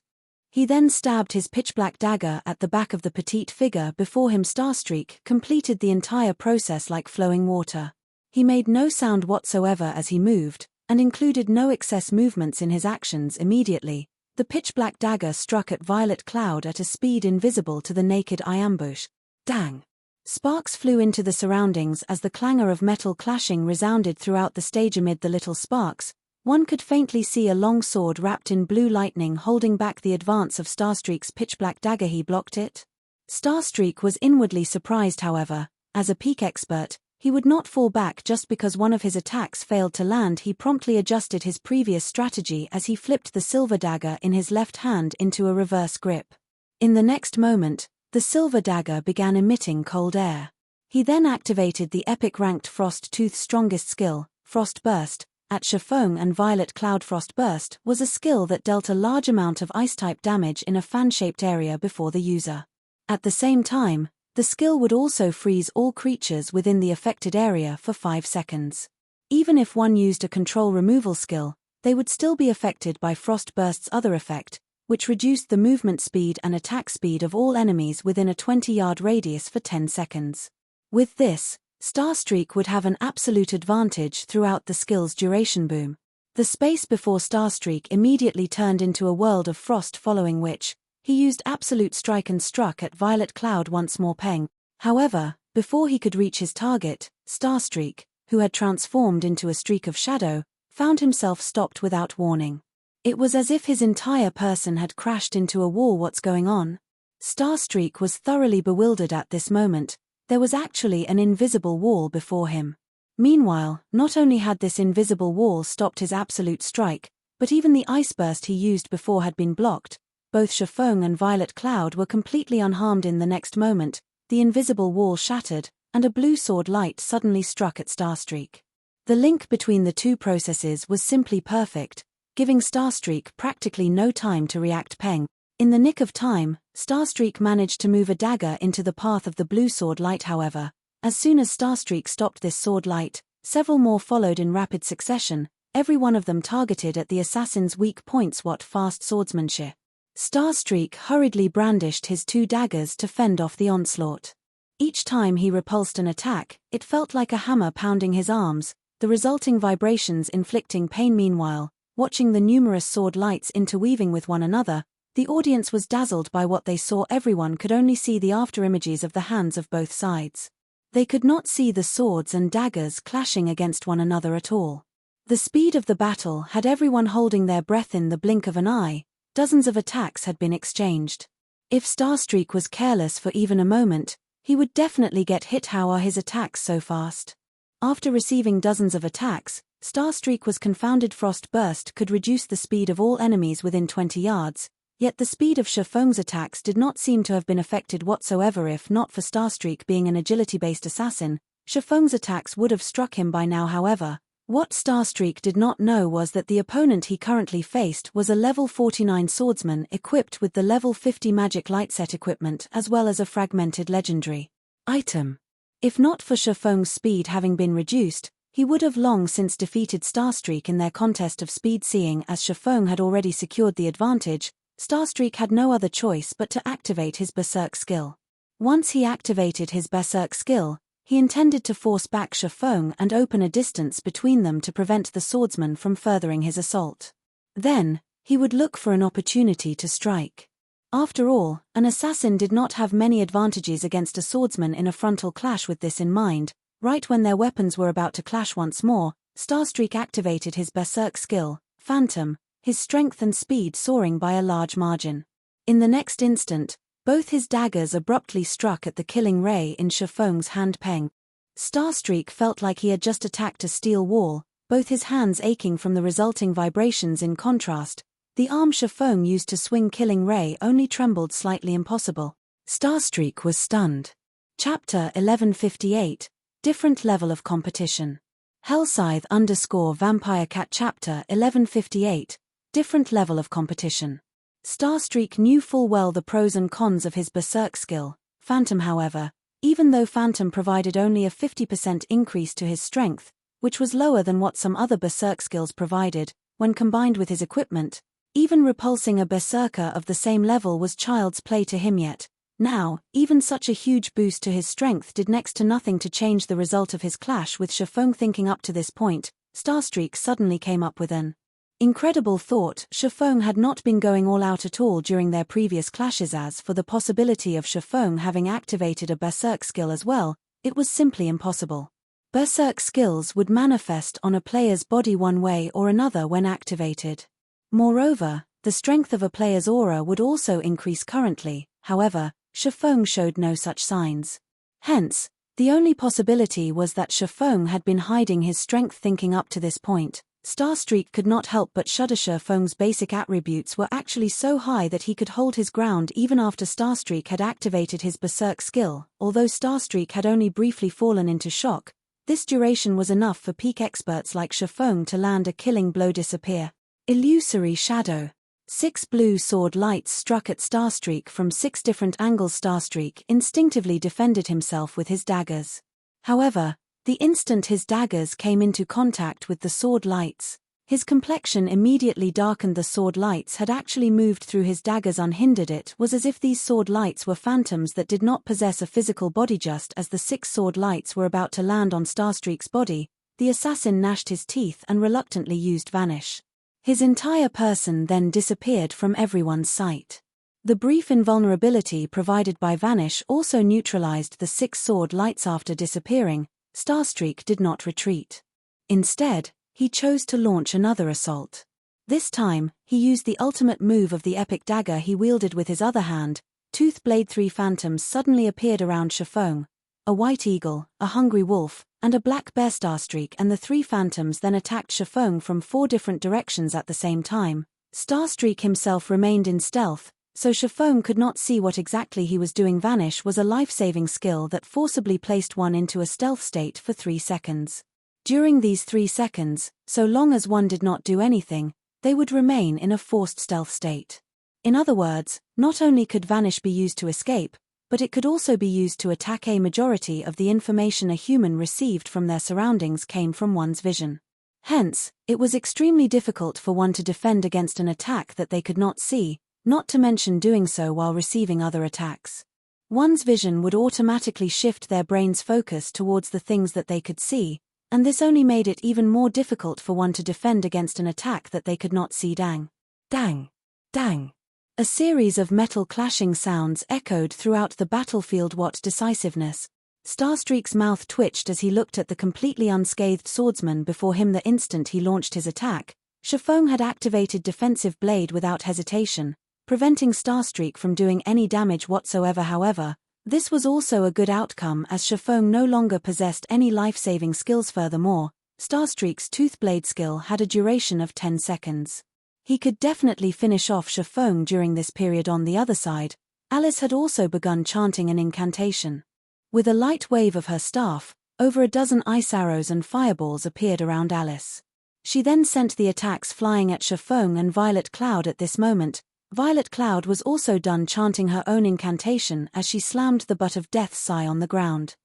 He then stabbed his pitch-black dagger at the back of the petite figure before him. Starstreak completed the entire process like flowing water. He made no sound whatsoever as he moved, and included no excess movements in his actions. Immediately, the pitch-black dagger struck at Violet Cloud at a speed invisible to the naked eye. Ambush. Dang! Sparks flew into the surroundings as the clangor of metal clashing resounded throughout the stage. Amid the little sparks, one could faintly see a long sword wrapped in blue lightning holding back the advance of Starstreak's pitch-black dagger. He blocked it. Starstreak was inwardly surprised. However, as a peak expert, he would not fall back just because one of his attacks failed to land. He promptly adjusted his previous strategy as he flipped the silver dagger in his left hand into a reverse grip. In the next moment, the silver dagger began emitting cold air. He then activated the epic ranked Frost Tooth's strongest skill, Frost Burst, at Chiffon and Violet Cloud. Frost Burst was a skill that dealt a large amount of ice-type damage in a fan-shaped area before the user. At the same time, the skill would also freeze all creatures within the affected area for 5 seconds. Even if one used a control removal skill, they would still be affected by Frost Burst's other effect, which reduced the movement speed and attack speed of all enemies within a 20-yard radius for 10 seconds. With this, Starstreak would have an absolute advantage throughout the skill's duration. Boom. The space before Starstreak immediately turned into a world of frost, following which, he used Absolute Strike and struck at Violet Cloud once more. Peng. However, before he could reach his target, Starstreak, who had transformed into a streak of shadow, found himself stopped without warning. It was as if his entire person had crashed into a wall. What's going on? Starstreak was thoroughly bewildered at this moment, There was actually an invisible wall before him. Meanwhile, not only had this invisible wall stopped his absolute strike, but even the ice burst he used before had been blocked. Both Shifeng and Violet Cloud were completely unharmed. In the next moment, the invisible wall shattered, and a blue sword light suddenly struck at Starstreak. The link between the two processes was simply perfect, giving Starstreak practically no time to react. Peng. In the nick of time, Starstreak managed to move a dagger into the path of the blue sword light. However, as soon as Starstreak stopped this sword light, several more followed in rapid succession, every one of them targeted at the assassin's weak points. What fast swordsmanship! Starstreak hurriedly brandished his two daggers to fend off the onslaught. Each time he repulsed an attack, it felt like a hammer pounding his arms, the resulting vibrations inflicting pain. Meanwhile, watching the numerous sword lights interweaving with one another, the audience was dazzled by what they saw. Everyone could only see the afterimages of the hands of both sides. They could not see the swords and daggers clashing against one another at all. The speed of the battle had everyone holding their breath. In the blink of an eye, dozens of attacks had been exchanged. If Starstreak was careless for even a moment, he would definitely get hit. How are his attacks so fast? After receiving dozens of attacks, Starstreak was confounded. Frost Burst could reduce the speed of all enemies within 20 yards, yet the speed of Shifeng's attacks did not seem to have been affected whatsoever. If not for Starstreak being an agility-based assassin, Shifeng's attacks would have struck him by now. However, what Starstreak did not know was that the opponent he currently faced was a level 49 swordsman equipped with the level 50 magic light set equipment as well as a fragmented legendary item. If not for Shifeng's speed having been reduced, he would have long since defeated Starstreak in their contest of speed. Seeing as Shifeng had already secured the advantage, Starstreak had no other choice but to activate his Berserk skill. Once he activated his Berserk skill, he intended to force back Shifeng and open a distance between them to prevent the swordsman from furthering his assault. Then, he would look for an opportunity to strike. After all, an assassin did not have many advantages against a swordsman in a frontal clash. With this in mind, right when their weapons were about to clash once more, Starstreak activated his Berserk skill, Phantom, his strength and speed soaring by a large margin. In the next instant, both his daggers abruptly struck at the killing ray in Shifeng's hand. Peng. Starstreak felt like he had just attacked a steel wall, both his hands aching from the resulting vibrations. In contrast, the arm Shifeng used to swing killing ray only trembled slightly. Impossible. Starstreak was stunned. Chapter 1158, Different Level of Competition. Hellscythe_Vampire Cat. Chapter 1158, Different Level of Competition. Starstreak knew full well the pros and cons of his Berserk skill, Phantom. However, even though Phantom provided only a 50% increase to his strength, which was lower than what some other Berserk skills provided, when combined with his equipment, even repulsing a Berserker of the same level was child's play to him. Yet, now, even such a huge boost to his strength did next to nothing to change the result of his clash with Shifeng. Thinking up to this point, Starstreak suddenly came up with an incredible thought. Shifeng had not been going all out at all during their previous clashes. As for the possibility of Shifeng having activated a Berserk skill as well, it was simply impossible. Berserk skills would manifest on a player's body one way or another when activated. Moreover, the strength of a player's aura would also increase currently. However, Shifeng showed no such signs. Hence, the only possibility was that Shifeng had been hiding his strength. Thinking up to this point, Starstreak could not help but shudder. Shifeng's basic attributes were actually so high that he could hold his ground even after Starstreak had activated his Berserk skill. Although Starstreak had only briefly fallen into shock, this duration was enough for peak experts like Shifeng to land a killing blow. Disappear. Illusory shadow. 6 blue sword lights struck at Starstreak from 6 different angles. Starstreak instinctively defended himself with his daggers. However, the instant his daggers came into contact with the sword lights, his complexion immediately darkened. The sword lights had actually moved through his daggers unhindered. It was as if these sword lights were phantoms that did not possess a physical body. Just as the 6 sword lights were about to land on Starstreak's body, the assassin gnashed his teeth and reluctantly used Vanish. His entire person then disappeared from everyone's sight. The brief invulnerability provided by Vanish also neutralized the 6 sword lights. After disappearing, Starstreak did not retreat. Instead, he chose to launch another assault. This time, he used the ultimate move of the epic dagger he wielded with his other hand. Tooth Blade. 3 phantoms suddenly appeared around Shifeng, a white eagle, a hungry wolf, and a black bear. Starstreak and the three phantoms then attacked Shafong from 4 different directions at the same time. Starstreak himself remained in stealth, so Shafong could not see what exactly he was doing. Vanish was a life-saving skill that forcibly placed one into a stealth state for 3 seconds. During these 3 seconds, so long as one did not do anything, they would remain in a forced stealth state. In other words, not only could Vanish be used to escape, but it could also be used to attack. A majority of the information a human received from their surroundings came from one's vision. Hence, it was extremely difficult for one to defend against an attack that they could not see, not to mention doing so while receiving other attacks. One's vision would automatically shift their brain's focus towards the things that they could see, and this only made it even more difficult for one to defend against an attack that they could not see. Dang. Dang. Dang. A series of metal clashing sounds echoed throughout the battlefield. What decisiveness! Starstreak's mouth twitched as he looked at the completely unscathed swordsman before him. The instant he launched his attack, Shafong had activated Defensive Blade without hesitation, preventing Starstreak from doing any damage whatsoever. However, this was also a good outcome as Shafong no longer possessed any life-saving skills. Furthermore, Starstreak's Toothblade skill had a duration of 10 seconds. He could definitely finish off Shafong during this period. On the other side, Alice had also begun chanting an incantation. With a light wave of her staff, over a dozen ice arrows and fireballs appeared around Alice. She then sent the attacks flying at Shafong and Violet Cloud. At this moment, Violet Cloud was also done chanting her own incantation as she slammed the butt of Death's Sigh on the ground.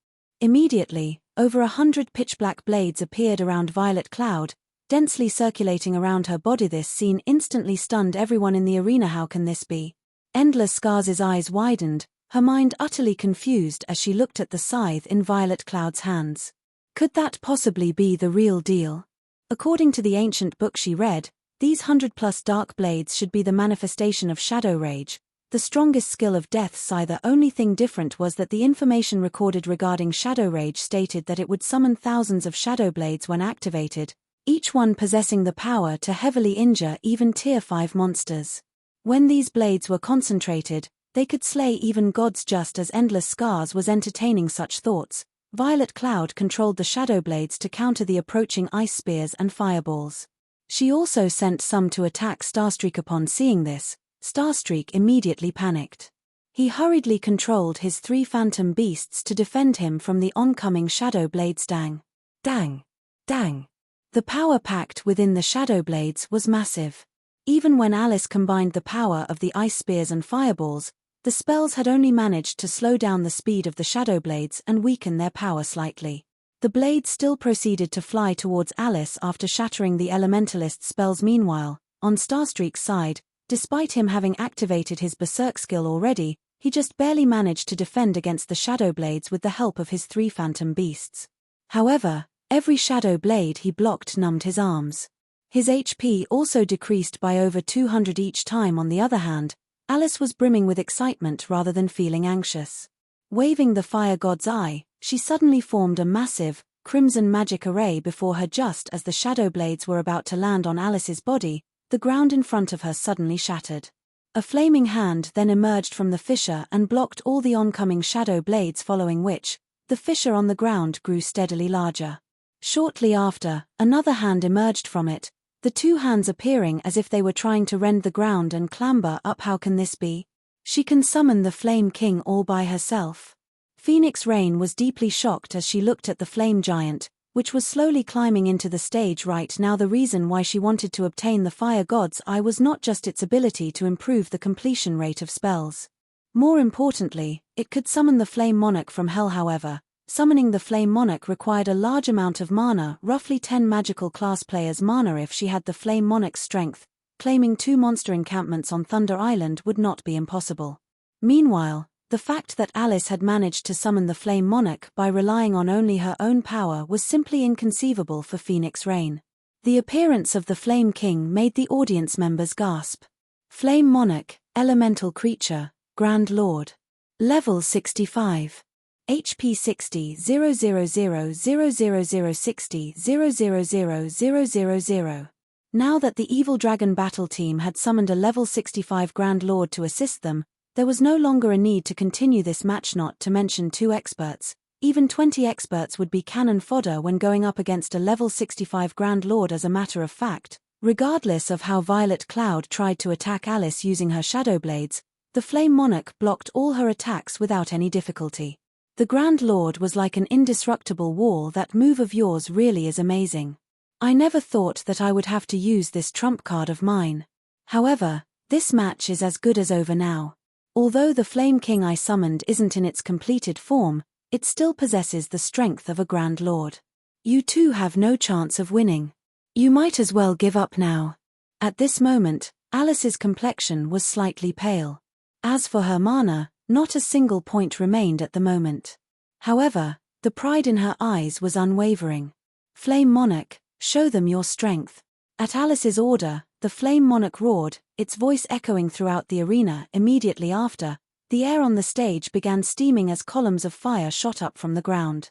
Immediately, over 100 pitch-black blades appeared around Violet Cloud, densely circulating around her body. This scene instantly stunned everyone in the arena. How can this be? Endless Scars's eyes widened, her mind utterly confused as she looked at the scythe in Violet Cloud's hands. Could that possibly be the real deal? According to the ancient book she read, these 100+ dark blades should be the manifestation of Shadow Rage, the strongest skill of Death's Sigh. The only thing different was that the information recorded regarding Shadow Rage stated that it would summon thousands of Shadow Blades when activated, each one possessing the power to heavily injure even Tier 5 monsters. When these blades were concentrated, they could slay even gods. Just as Endless Scars was entertaining such thoughts, Violet Cloud controlled the Shadow Blades to counter the approaching ice spears and fireballs. She also sent some to attack Starstreak. Upon seeing this, Starstreak immediately panicked. He hurriedly controlled his 3 phantom beasts to defend him from the oncoming Shadow Blades. Dang. Dang. Dang. The power packed within the Shadow Blades was massive. Even when Alice combined the power of the ice spears and fireballs, the spells had only managed to slow down the speed of the Shadow Blades and weaken their power slightly. The blades still proceeded to fly towards Alice after shattering the Elementalist spells. Meanwhile, on Starstreak's side, despite him having activated his Berserk skill already, he just barely managed to defend against the Shadow Blades with the help of his 3 phantom beasts. However, every Shadow Blade he blocked numbed his arms. His HP also decreased by over 200 each time. On the other hand, Alice was brimming with excitement rather than feeling anxious. Waving the Fire God's Eye, she suddenly formed a massive, crimson magic array before her. Just as the Shadow Blades were about to land on Alice's body, the ground in front of her suddenly shattered. A flaming hand then emerged from the fissure and blocked all the oncoming Shadow Blades, following which, the fissure on the ground grew steadily larger. Shortly after, another hand emerged from it, the 2 hands appearing as if they were trying to rend the ground and clamber up. How can this be? She can summon the Flame King all by herself. Phoenix Rain was deeply shocked as she looked at the flame giant, which was slowly climbing into the stage right now. The reason why she wanted to obtain the Fire God's Eye was not just its ability to improve the completion rate of spells. More importantly, it could summon the Flame Monarch from hell. However, summoning the Flame Monarch required a large amount of mana, roughly 10 magical class players' mana. If she had the Flame Monarch's strength, claiming 2 monster encampments on Thunder Island would not be impossible. Meanwhile, the fact that Alice had managed to summon the Flame Monarch by relying on only her own power was simply inconceivable for Phoenix Rain. The appearance of the Flame King made the audience members gasp. Flame Monarch, Elemental Creature, Grand Lord. Level 65. HP 60 0000060 0000000. Now that the Evil Dragon battle team had summoned a level 65 Grand Lord to assist them, there was no longer a need to continue this match, not to mention 2 experts, Even 20 experts would be cannon fodder when going up against a level 65 Grand Lord. As a matter of fact, regardless of how Violet Cloud tried to attack Alice using her Shadow Blades, the Flame Monarch blocked all her attacks without any difficulty. The Grand Lord was like an indestructible wall. That move of yours really is amazing. I never thought that I would have to use this trump card of mine. However, this match is as good as over now. Although the Flame King I summoned isn't in its completed form, it still possesses the strength of a Grand Lord. You two have no chance of winning. You might as well give up now. At this moment, Alice's complexion was slightly pale. As for her mana, not a single point remained at the moment. However, the pride in her eyes was unwavering. Flame Monarch, show them your strength. At Alice's order, the Flame Monarch roared, its voice echoing throughout the arena. Immediately after, the air on the stage began steaming as columns of fire shot up from the ground.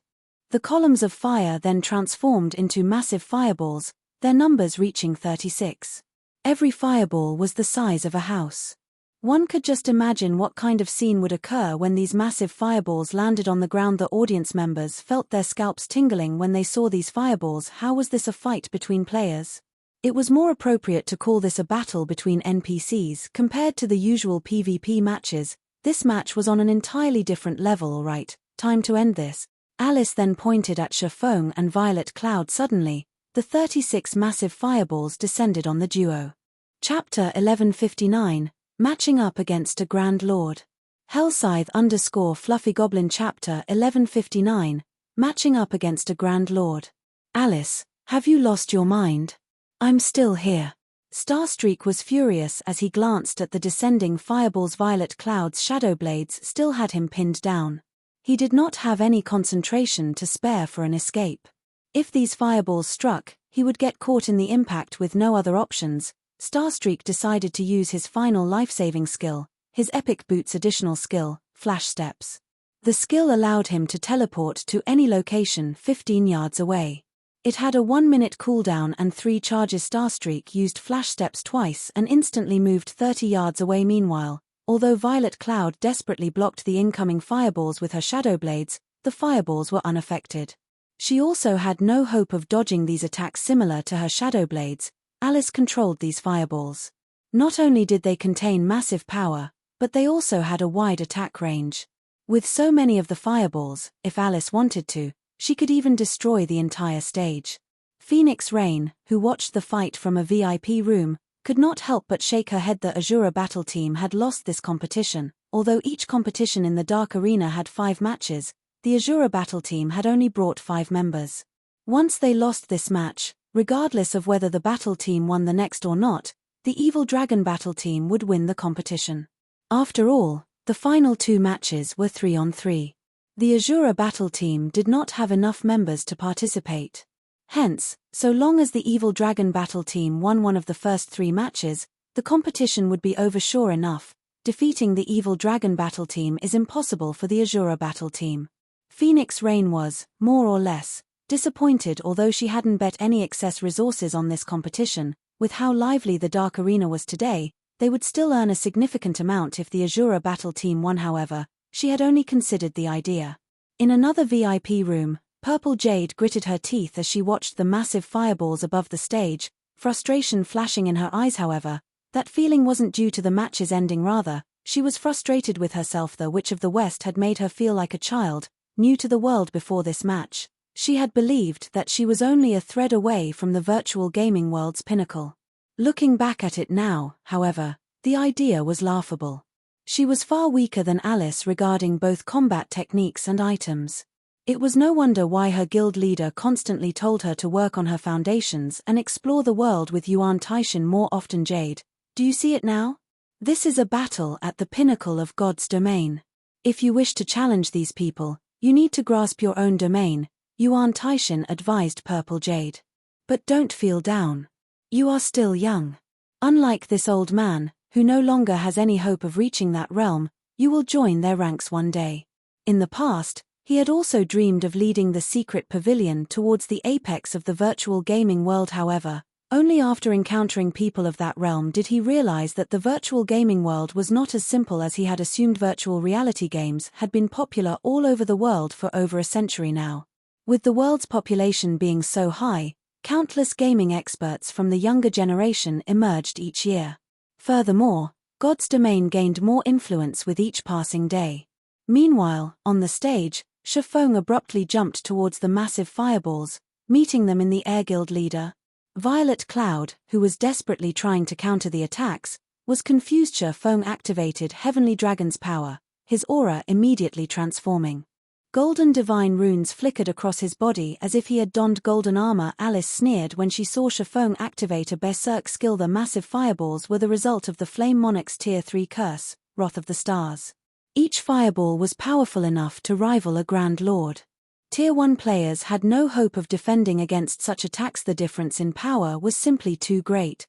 The columns of fire then transformed into massive fireballs, their numbers reaching 36. Every fireball was the size of a house. One could just imagine what kind of scene would occur when these massive fireballs landed on the ground. The audience members felt their scalps tingling when they saw these fireballs. How was this a fight between players? It was more appropriate to call this a battle between NPCs compared to the usual PvP matches. This match was on an entirely different level. Alright, time to end this. Alice then pointed at Chiffon and Violet Cloud. Suddenly, the 36 massive fireballs descended on the duo. Chapter 1159. Matching up against a Grand Lord. Hellscythe _ Fluffy Goblin. Chapter 1159. Matching up against a Grand Lord. Alice, have you lost your mind? I'm still here. Starstreak was furious as he glanced at the descending fireballs. Violet Cloud's Shadow Blades still had him pinned down. He did not have any concentration to spare for an escape. If these fireballs struck, he would get caught in the impact with no other options. Starstreak decided to use his final life-saving skill, his Epic Boots additional skill, Flash Steps. The skill allowed him to teleport to any location 15 yards away. It had a 1-minute cooldown and 3 charges. Starstreak used Flash Steps twice and instantly moved 30 yards away. Meanwhile, although Violet Cloud desperately blocked the incoming fireballs with her Shadow Blades, the fireballs were unaffected. She also had no hope of dodging these attacks. Similar to her Shadow Blades, Alice controlled these fireballs. Not only did they contain massive power, but they also had a wide attack range. With so many of the fireballs, if Alice wanted to, she could even destroy the entire stage. Phoenix Rain, who watched the fight from a VIP room, could not help but shake her head. The Asura battle team had lost this competition. Although each competition in the Dark Arena had 5 matches, the Asura battle team had only brought 5 members. Once they lost this match, regardless of whether the battle team won the next or not, the Evil Dragon battle team would win the competition. After all, the final 2 matches were 3-on-3. The Asura battle team did not have enough members to participate. Hence, so long as the Evil Dragon battle team won one of the first 3 matches, the competition would be over. Sure enough, defeating the Evil Dragon battle team is impossible for the Asura battle team. Phoenix Rain was, more or less, disappointed. Although she hadn't bet any excess resources on this competition, with how lively the Dark Arena was today, they would still earn a significant amount if the Asura battle team won. However, she had only considered the idea. In another VIP room, Purple Jade gritted her teeth as she watched the massive fireballs above the stage, frustration flashing in her eyes. However, that feeling wasn't due to the match's ending. Rather, she was frustrated with herself. The Witch of the West had made her feel like a child, new to the world. Before this match, she had believed that she was only a thread away from the virtual gaming world's pinnacle. Looking back at it now, however, the idea was laughable. She was far weaker than Alice regarding both combat techniques and items. It was no wonder why her guild leader constantly told her to work on her foundations and explore the world with Yuan Taishan more often. Jade, do you see it now? This is a battle at the pinnacle of God's domain. If you wish to challenge these people, you need to grasp your own domain, Yuan Taishan advised Purple Jade. But don't feel down. You are still young. Unlike this old man, who no longer has any hope of reaching that realm, you will join their ranks one day. In the past, he had also dreamed of leading the secret pavilion towards the apex of the virtual gaming world. However, Only after encountering people of that realm did he realize that the virtual gaming world was not as simple as he had assumed. Virtual reality games had been popular all over the world for over a century now. With the world's population being so high, countless gaming experts from the younger generation emerged each year. Furthermore, God's domain gained more influence with each passing day. Meanwhile, on the stage, Shifeng abruptly jumped towards the massive fireballs, meeting them in the air. Guild leader Violet Cloud, who was desperately trying to counter the attacks, was confused. Shifeng activated Heavenly Dragon's power, his aura immediately transforming. Golden divine runes flickered across his body as if he had donned golden armor. Alice sneered when she saw Shifeng activate a berserk skill. The massive fireballs were the result of the Flame Monarch's Tier 3 curse, Wrath of the Stars. Each fireball was powerful enough to rival a Grand Lord. Tier 1 players had no hope of defending against such attacks. The difference in power was simply too great.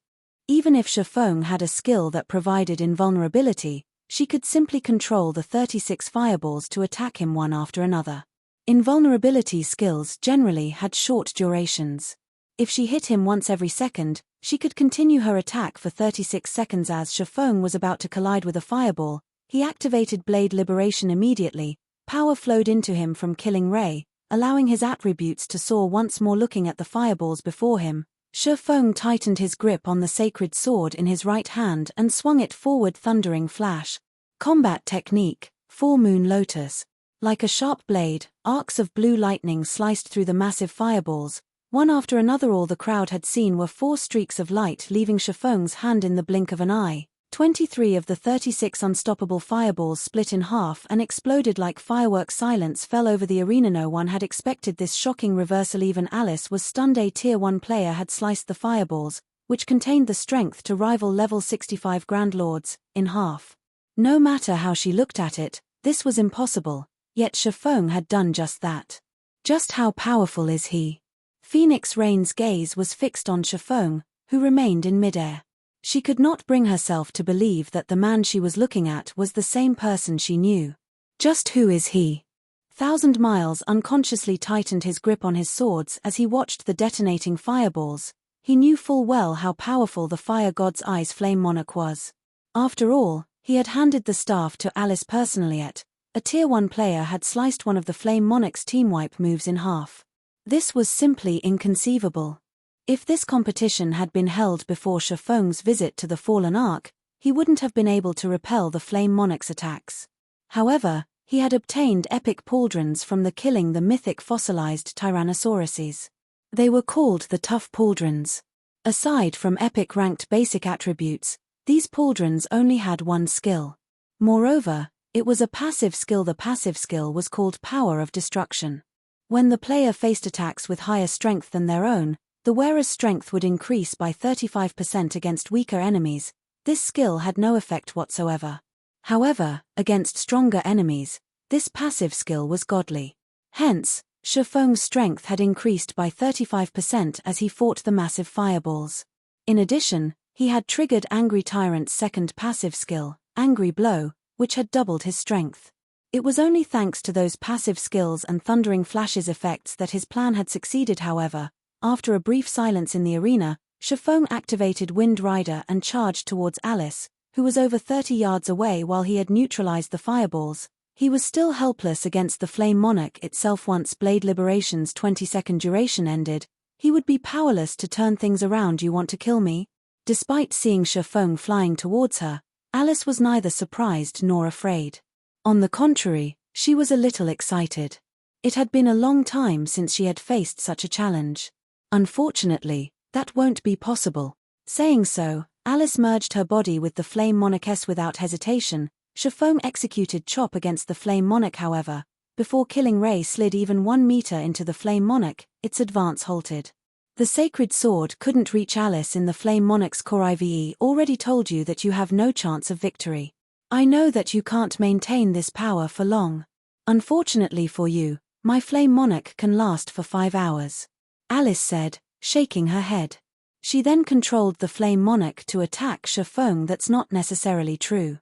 Even if Shifeng had a skill that provided invulnerability, she could simply control the 36 fireballs to attack him one after another. Invulnerability skills generally had short durations. If she hit him once every second, she could continue her attack for 36 seconds. As Shifeng was about to collide with a fireball, he activated Blade Liberation immediately. Power flowed into him from Killing Ray, allowing his attributes to soar once more. Looking at the fireballs before him, Shifeng tightened his grip on the sacred sword in his right hand and swung it forward. Thundering Flash. Combat technique, Full Moon Lotus. Like a sharp blade, arcs of blue lightning sliced through the massive fireballs. One after another, all the crowd had seen were 4 streaks of light leaving Shifeng's hand in the blink of an eye. 23 of the 36 unstoppable fireballs split in half and exploded like fireworks. Silence fell over the arena. No one had expected this shocking reversal. Even Alice was stunned. A Tier 1 player had sliced the fireballs, which contained the strength to rival level 65 Grand Lords, in half. No matter how she looked at it, this was impossible, yet Shifeng had done just that. Just how powerful is he? Phoenix Rain's gaze was fixed on Shifeng, who remained in midair. She could not bring herself to believe that the man she was looking at was the same person she knew. Just who is he? Thousand Miles unconsciously tightened his grip on his swords as he watched the detonating fireballs. He knew full well how powerful the fire god's Eyes Flame Monarch was. After all, he had handed the staff to Alice personally. Yet a Tier 1 player had sliced one of the Flame Monarch's team wipe moves in half. This was simply inconceivable. If this competition had been held before Shifeng's visit to the Fallen Ark, he wouldn't have been able to repel the Flame Monarch's attacks. However, he had obtained epic pauldrons from the killing the mythic fossilized Tyrannosauruses. They were called the Tough Pauldrons. Aside from epic ranked basic attributes, these pauldrons only had one skill. Moreover, it was a passive skill. The passive skill was called Power of Destruction. When the player faced attacks with higher strength than their own, the wearer's strength would increase by 35% against weaker enemies. This skill had no effect whatsoever. However, against stronger enemies, this passive skill was godly. Hence, Shifeng's strength had increased by 35% as he fought the massive fireballs. In addition, he had triggered Angry Tyrant's second passive skill, Angry Blow, which had doubled his strength. It was only thanks to those passive skills and Thundering Flash's effects that his plan had succeeded. However, after a brief silence in the arena, Shifeng activated Wind Rider and charged towards Alice, who was over 30 yards away. While he had neutralized the fireballs, he was still helpless against the Flame Monarch itself. Once Blade Liberation's 20-second duration ended, he would be powerless to turn things around. You want to kill me? Despite seeing Shifeng flying towards her, Alice was neither surprised nor afraid. On the contrary, she was a little excited. It had been a long time since she had faced such a challenge. Unfortunately, that won't be possible. Saying so, Alice merged her body with the Flame Monarchess without hesitation. Shifeng executed Chop against the Flame Monarch. However, before Killing Ray slid even 1 meter into the Flame Monarch, its advance halted. The sacred sword couldn't reach Alice in the Flame Monarch's core. I've already told you that you have no chance of victory. I know that you can't maintain this power for long. Unfortunately for you, my Flame Monarch can last for 5 hours. Alice said, shaking her head. She then controlled the Flame Monarch to attack Shifeng. That's not necessarily true.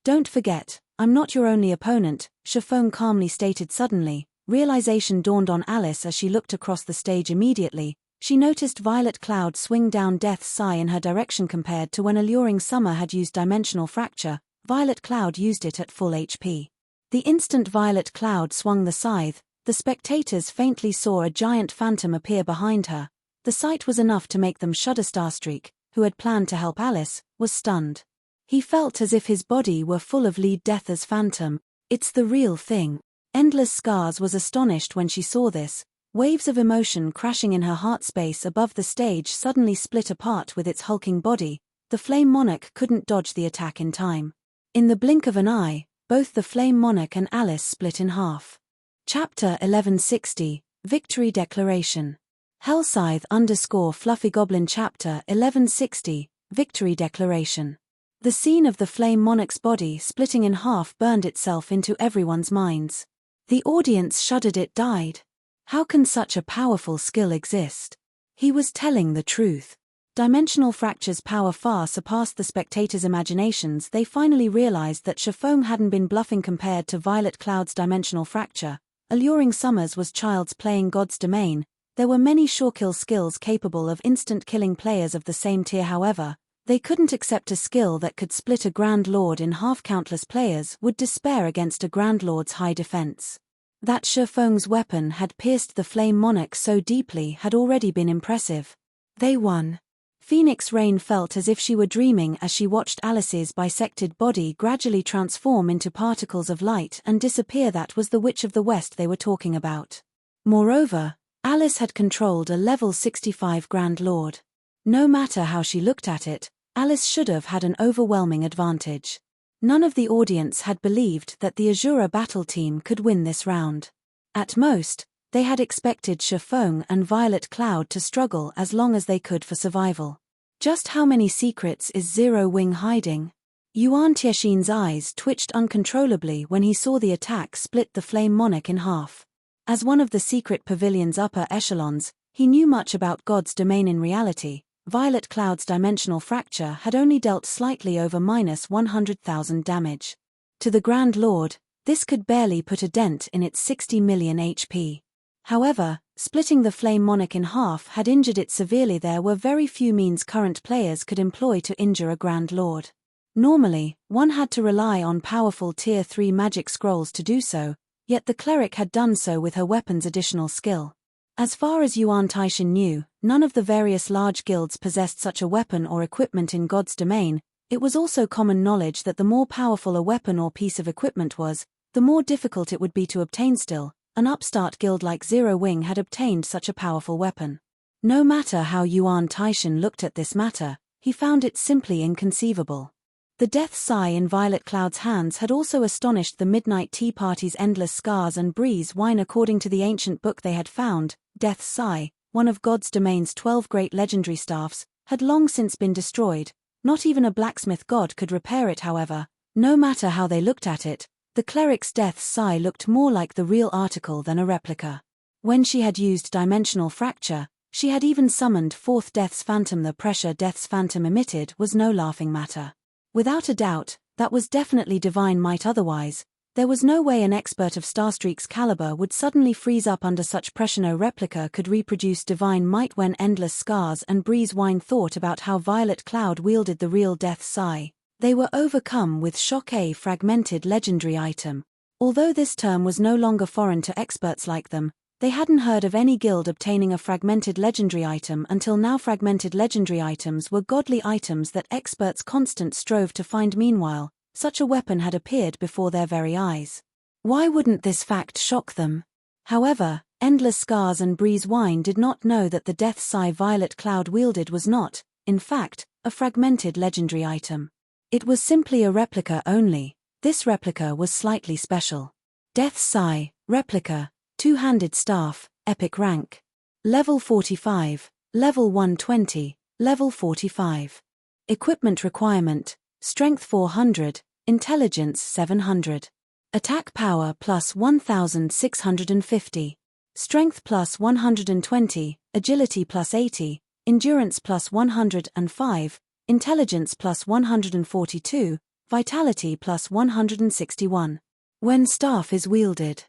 Don't forget, I'm not your only opponent, Shifeng calmly stated. Suddenly, realization dawned on Alice as she looked across the stage. Immediately, She noticed Violet Cloud swing down Death's Sigh in her direction. Compared to when Alluring Summer had used Dimensional Fracture, Violet Cloud used it at full HP. The instant Violet Cloud swung the scythe, the spectators faintly saw a giant phantom appear behind her. The sight was enough to make them shudder. Starstreak, who had planned to help Alice, was stunned. He felt as if his body were full of lead death as phantom. It's the real thing. Endless Scars was astonished when she saw this. Waves of emotion crashing in her heart. Space above the stage suddenly split apart with its hulking body. The Flame Monarch couldn't dodge the attack in time. In the blink of an eye, both the Flame Monarch and Alice split in half. Chapter 1160, Victory Declaration. Hellscythe _ Fluffy Goblin. Chapter 1160, Victory Declaration. The scene of the Flame Monarch's body splitting in half burned itself into everyone's minds. The audience shuddered. It died. How can such a powerful skill exist? He was telling the truth. Dimensional Fracture's power far surpassed the spectators' imaginations. They finally realized that Shaman hadn't been bluffing. Compared to Violet Cloud's Dimensional Fracture, Alluring Summer's was child's playing God's domain. There were many surekill skills capable of instant killing players of the same tier. However, they couldn't accept a skill that could split a Grand Lord in half. Countless players would despair against a Grand Lord's high defense. That Shaman's weapon had pierced the Flame Monarch so deeply had already been impressive. They won. Phoenix Rain felt as if she were dreaming as she watched Alice's bisected body gradually transform into particles of light and disappear. That was the Witch of the West they were talking about. Moreover, Alice had controlled a level 65 Grand Lord. No matter how she looked at it, Alice should have had an overwhelming advantage. None of the audience had believed that the Asura battle team could win this round. At most, they had expected Shaman and Violet Cloud to struggle as long as they could for survival. Just how many secrets is Zero Wing hiding? Yuan Tieshin's eyes twitched uncontrollably when he saw the attack split the Flame Monarch in half. As one of the secret pavilion's upper echelons, he knew much about God's domain. In reality, Violet Cloud's Dimensional Fracture had only dealt slightly over -100,000 damage. To the Grand Lord, this could barely put a dent in its 60 million HP. However, splitting the Flame Monarch in half had injured it severely. There were very few means current players could employ to injure a Grand Lord. Normally, one had to rely on powerful Tier 3 magic scrolls to do so, yet the cleric had done so with her weapon's additional skill. As far as Yuan Tieshin knew, none of the various large guilds possessed such a weapon or equipment in God's domain. It was also common knowledge that the more powerful a weapon or piece of equipment was, the more difficult it would be to obtain. Still, an upstart guild like Zero Wing had obtained such a powerful weapon. No matter how Yuan Tieshin looked at this matter, he found it simply inconceivable. The Death Sigh in Violet Cloud's hands had also astonished the Midnight Tea Party's Endless Scars and Breeze Wine. According to the ancient book they had found, Death Sigh, one of God's domain's 12 great legendary staffs, had long since been destroyed. Not even a blacksmith god could repair it. However, no matter how they looked at it, the cleric's Death Sigh looked more like the real article than a replica. When she had used Dimensional Fracture, she had even summoned forth Death's Phantom. The pressure Death's Phantom emitted was no laughing matter. Without a doubt, that was definitely divine might. Otherwise, there was no way an expert of Starstreak's caliber would suddenly freeze up under such pressure. No replica could reproduce divine might. When Endless Scars and Breeze Wine thought about how Violet Cloud wielded the real Death Sigh, they were overcome with shock. A fragmented legendary item. Although this term was no longer foreign to experts like them, they hadn't heard of any guild obtaining a fragmented legendary item until now. Fragmented legendary items were godly items that experts constantly strove to find. Meanwhile, such a weapon had appeared before their very eyes. Why wouldn't this fact shock them? However, Endless Scars and Breeze Wine did not know that the Death Sigh Violet Cloud wielded was not, in fact, a fragmented legendary item. It was simply a replica only. This replica was slightly special. Death Sigh, Replica, Two-Handed Staff, Epic Rank. Level 45, Level 120, Level 45. Equipment Requirement, Strength 400, Intelligence 700. Attack Power plus 1650. Strength plus 120, Agility plus 80, Endurance plus 105, Intelligence plus 142, Vitality plus 161. When staff is wielded,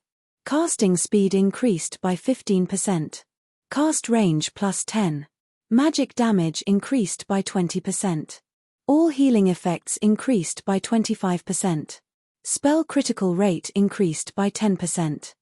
casting speed increased by 15%. Cast range +10. Magic damage increased by 20%. All healing effects increased by 25%. Spell critical rate increased by 10%.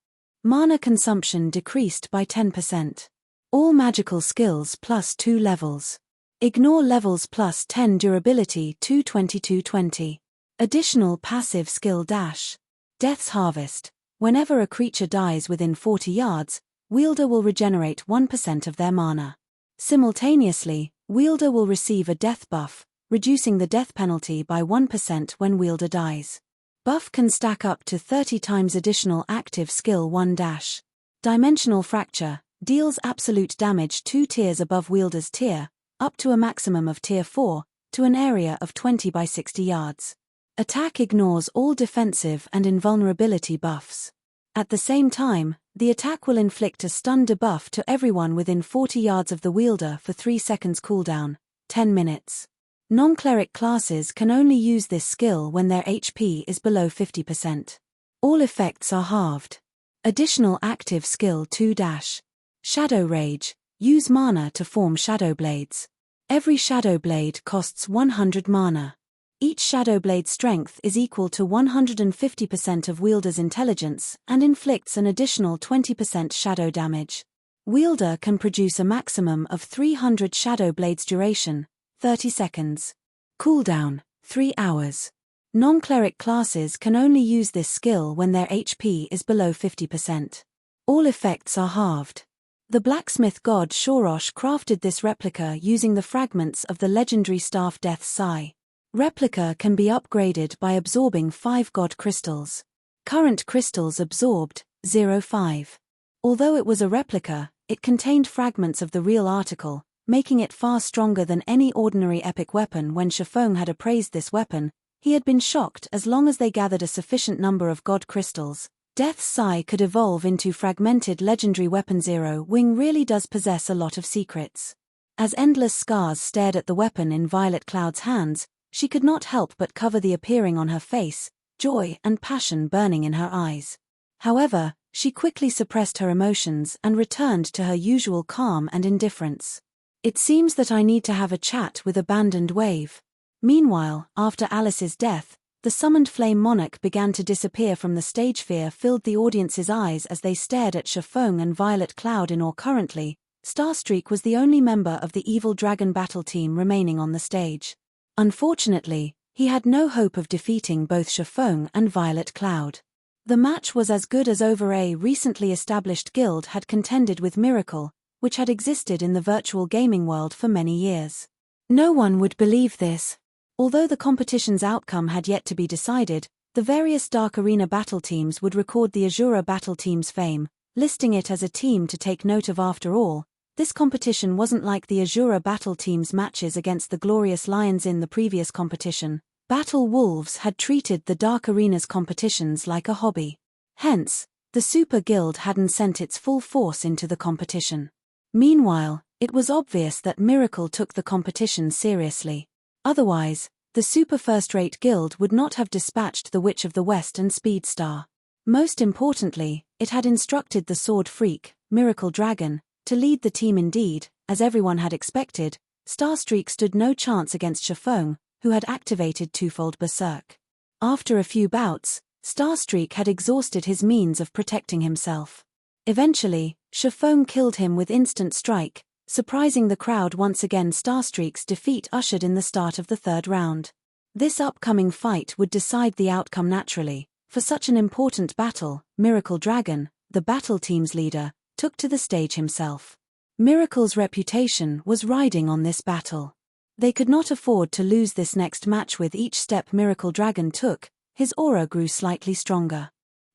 Mana consumption decreased by 10%. All magical skills +2 levels. Ignore levels +10 durability 220. Additional passive skill dash. Death's Harvest. Whenever a creature dies within 40 yards, wielder will regenerate 1% of their mana. Simultaneously, wielder will receive a death buff, reducing the death penalty by 1% when wielder dies. Buff can stack up to 30 times additional active skill 1 dash. Dimensional Fracture deals absolute damage 2 tiers above wielder's tier, up to a maximum of tier 4, to an area of 20 by 60 yards. Attack ignores all defensive and invulnerability buffs. At the same time, the attack will inflict a stun debuff to everyone within 40 yards of the wielder for 3 seconds cooldown, 10 minutes. Non-cleric classes can only use this skill when their HP is below 50%. All effects are halved. Additional active skill 2 dash. Shadow Rage. Use mana to form shadow blades. Every shadow blade costs 100 mana. Each shadow blade strength is equal to 150% of wielder's intelligence and inflicts an additional 20% shadow damage. Wielder can produce a maximum of 300 shadow blades. Duration 30 seconds. Cooldown 3 hours. Non-cleric classes can only use this skill when their HP is below 50%. All effects are halved. The blacksmith god Shorosh crafted this replica using the fragments of the legendary staff Death's Sigh. Replica can be upgraded by absorbing 5 god crystals. Current crystals absorbed, 0.5. Although it was a replica, it contained fragments of the real article, making it far stronger than any ordinary epic weapon. When Shafong had appraised this weapon, he had been shocked. As long as they gathered a sufficient number of god crystals, Death's Sigh could evolve into fragmented legendary weapon. Zero Wing really does possess a lot of secrets. As Endless Scars stared at the weapon in Violet Cloud's hands, she could not help but cover the appearing on her face, joy and passion burning in her eyes. However, she quickly suppressed her emotions and returned to her usual calm and indifference. It seems that I need to have a chat with Abandoned Wave. Meanwhile, after Alice's death, the summoned Flame Monarch began to disappear from the stage. Fear filled the audience's eyes as they stared at Shafong and Violet Cloud in awe. Currently, Starstreak was the only member of the Evil Dragon battle team remaining on the stage. Unfortunately, he had no hope of defeating both Shafong and Violet Cloud. The match was as good as over. A recently established guild had contended with Miracle, which had existed in the virtual gaming world for many years. No one would believe this. Although the competition's outcome had yet to be decided, the various Dark Arena battle teams would record the Asura battle team's fame, listing it as a team to take note of. After all, this competition wasn't like the Asura battle team's matches against the Glorious Lions in the previous competition. Battle Wolves had treated the Dark Arena's competitions like a hobby. Hence, the Super Guild hadn't sent its full force into the competition. Meanwhile, it was obvious that Miracle took the competition seriously. Otherwise, the super first-rate guild would not have dispatched the Witch of the West and Speedstar. Most importantly, it had instructed the Sword Freak, Miracle Dragon, to lead the team. Indeed, as everyone had expected, Starstreak stood no chance against Shafong, who had activated Twofold Berserk. After a few bouts, Starstreak had exhausted his means of protecting himself. Eventually, Shafong killed him with instant strike, surprising the crowd once again. Starstreak's defeat ushered in the start of the third round. This upcoming fight would decide the outcome naturally. For such an important battle, Miracle Dragon, the battle team's leader, took to the stage himself. Miracle's reputation was riding on this battle. They could not afford to lose this next match. With each step Miracle Dragon took, his aura grew slightly stronger.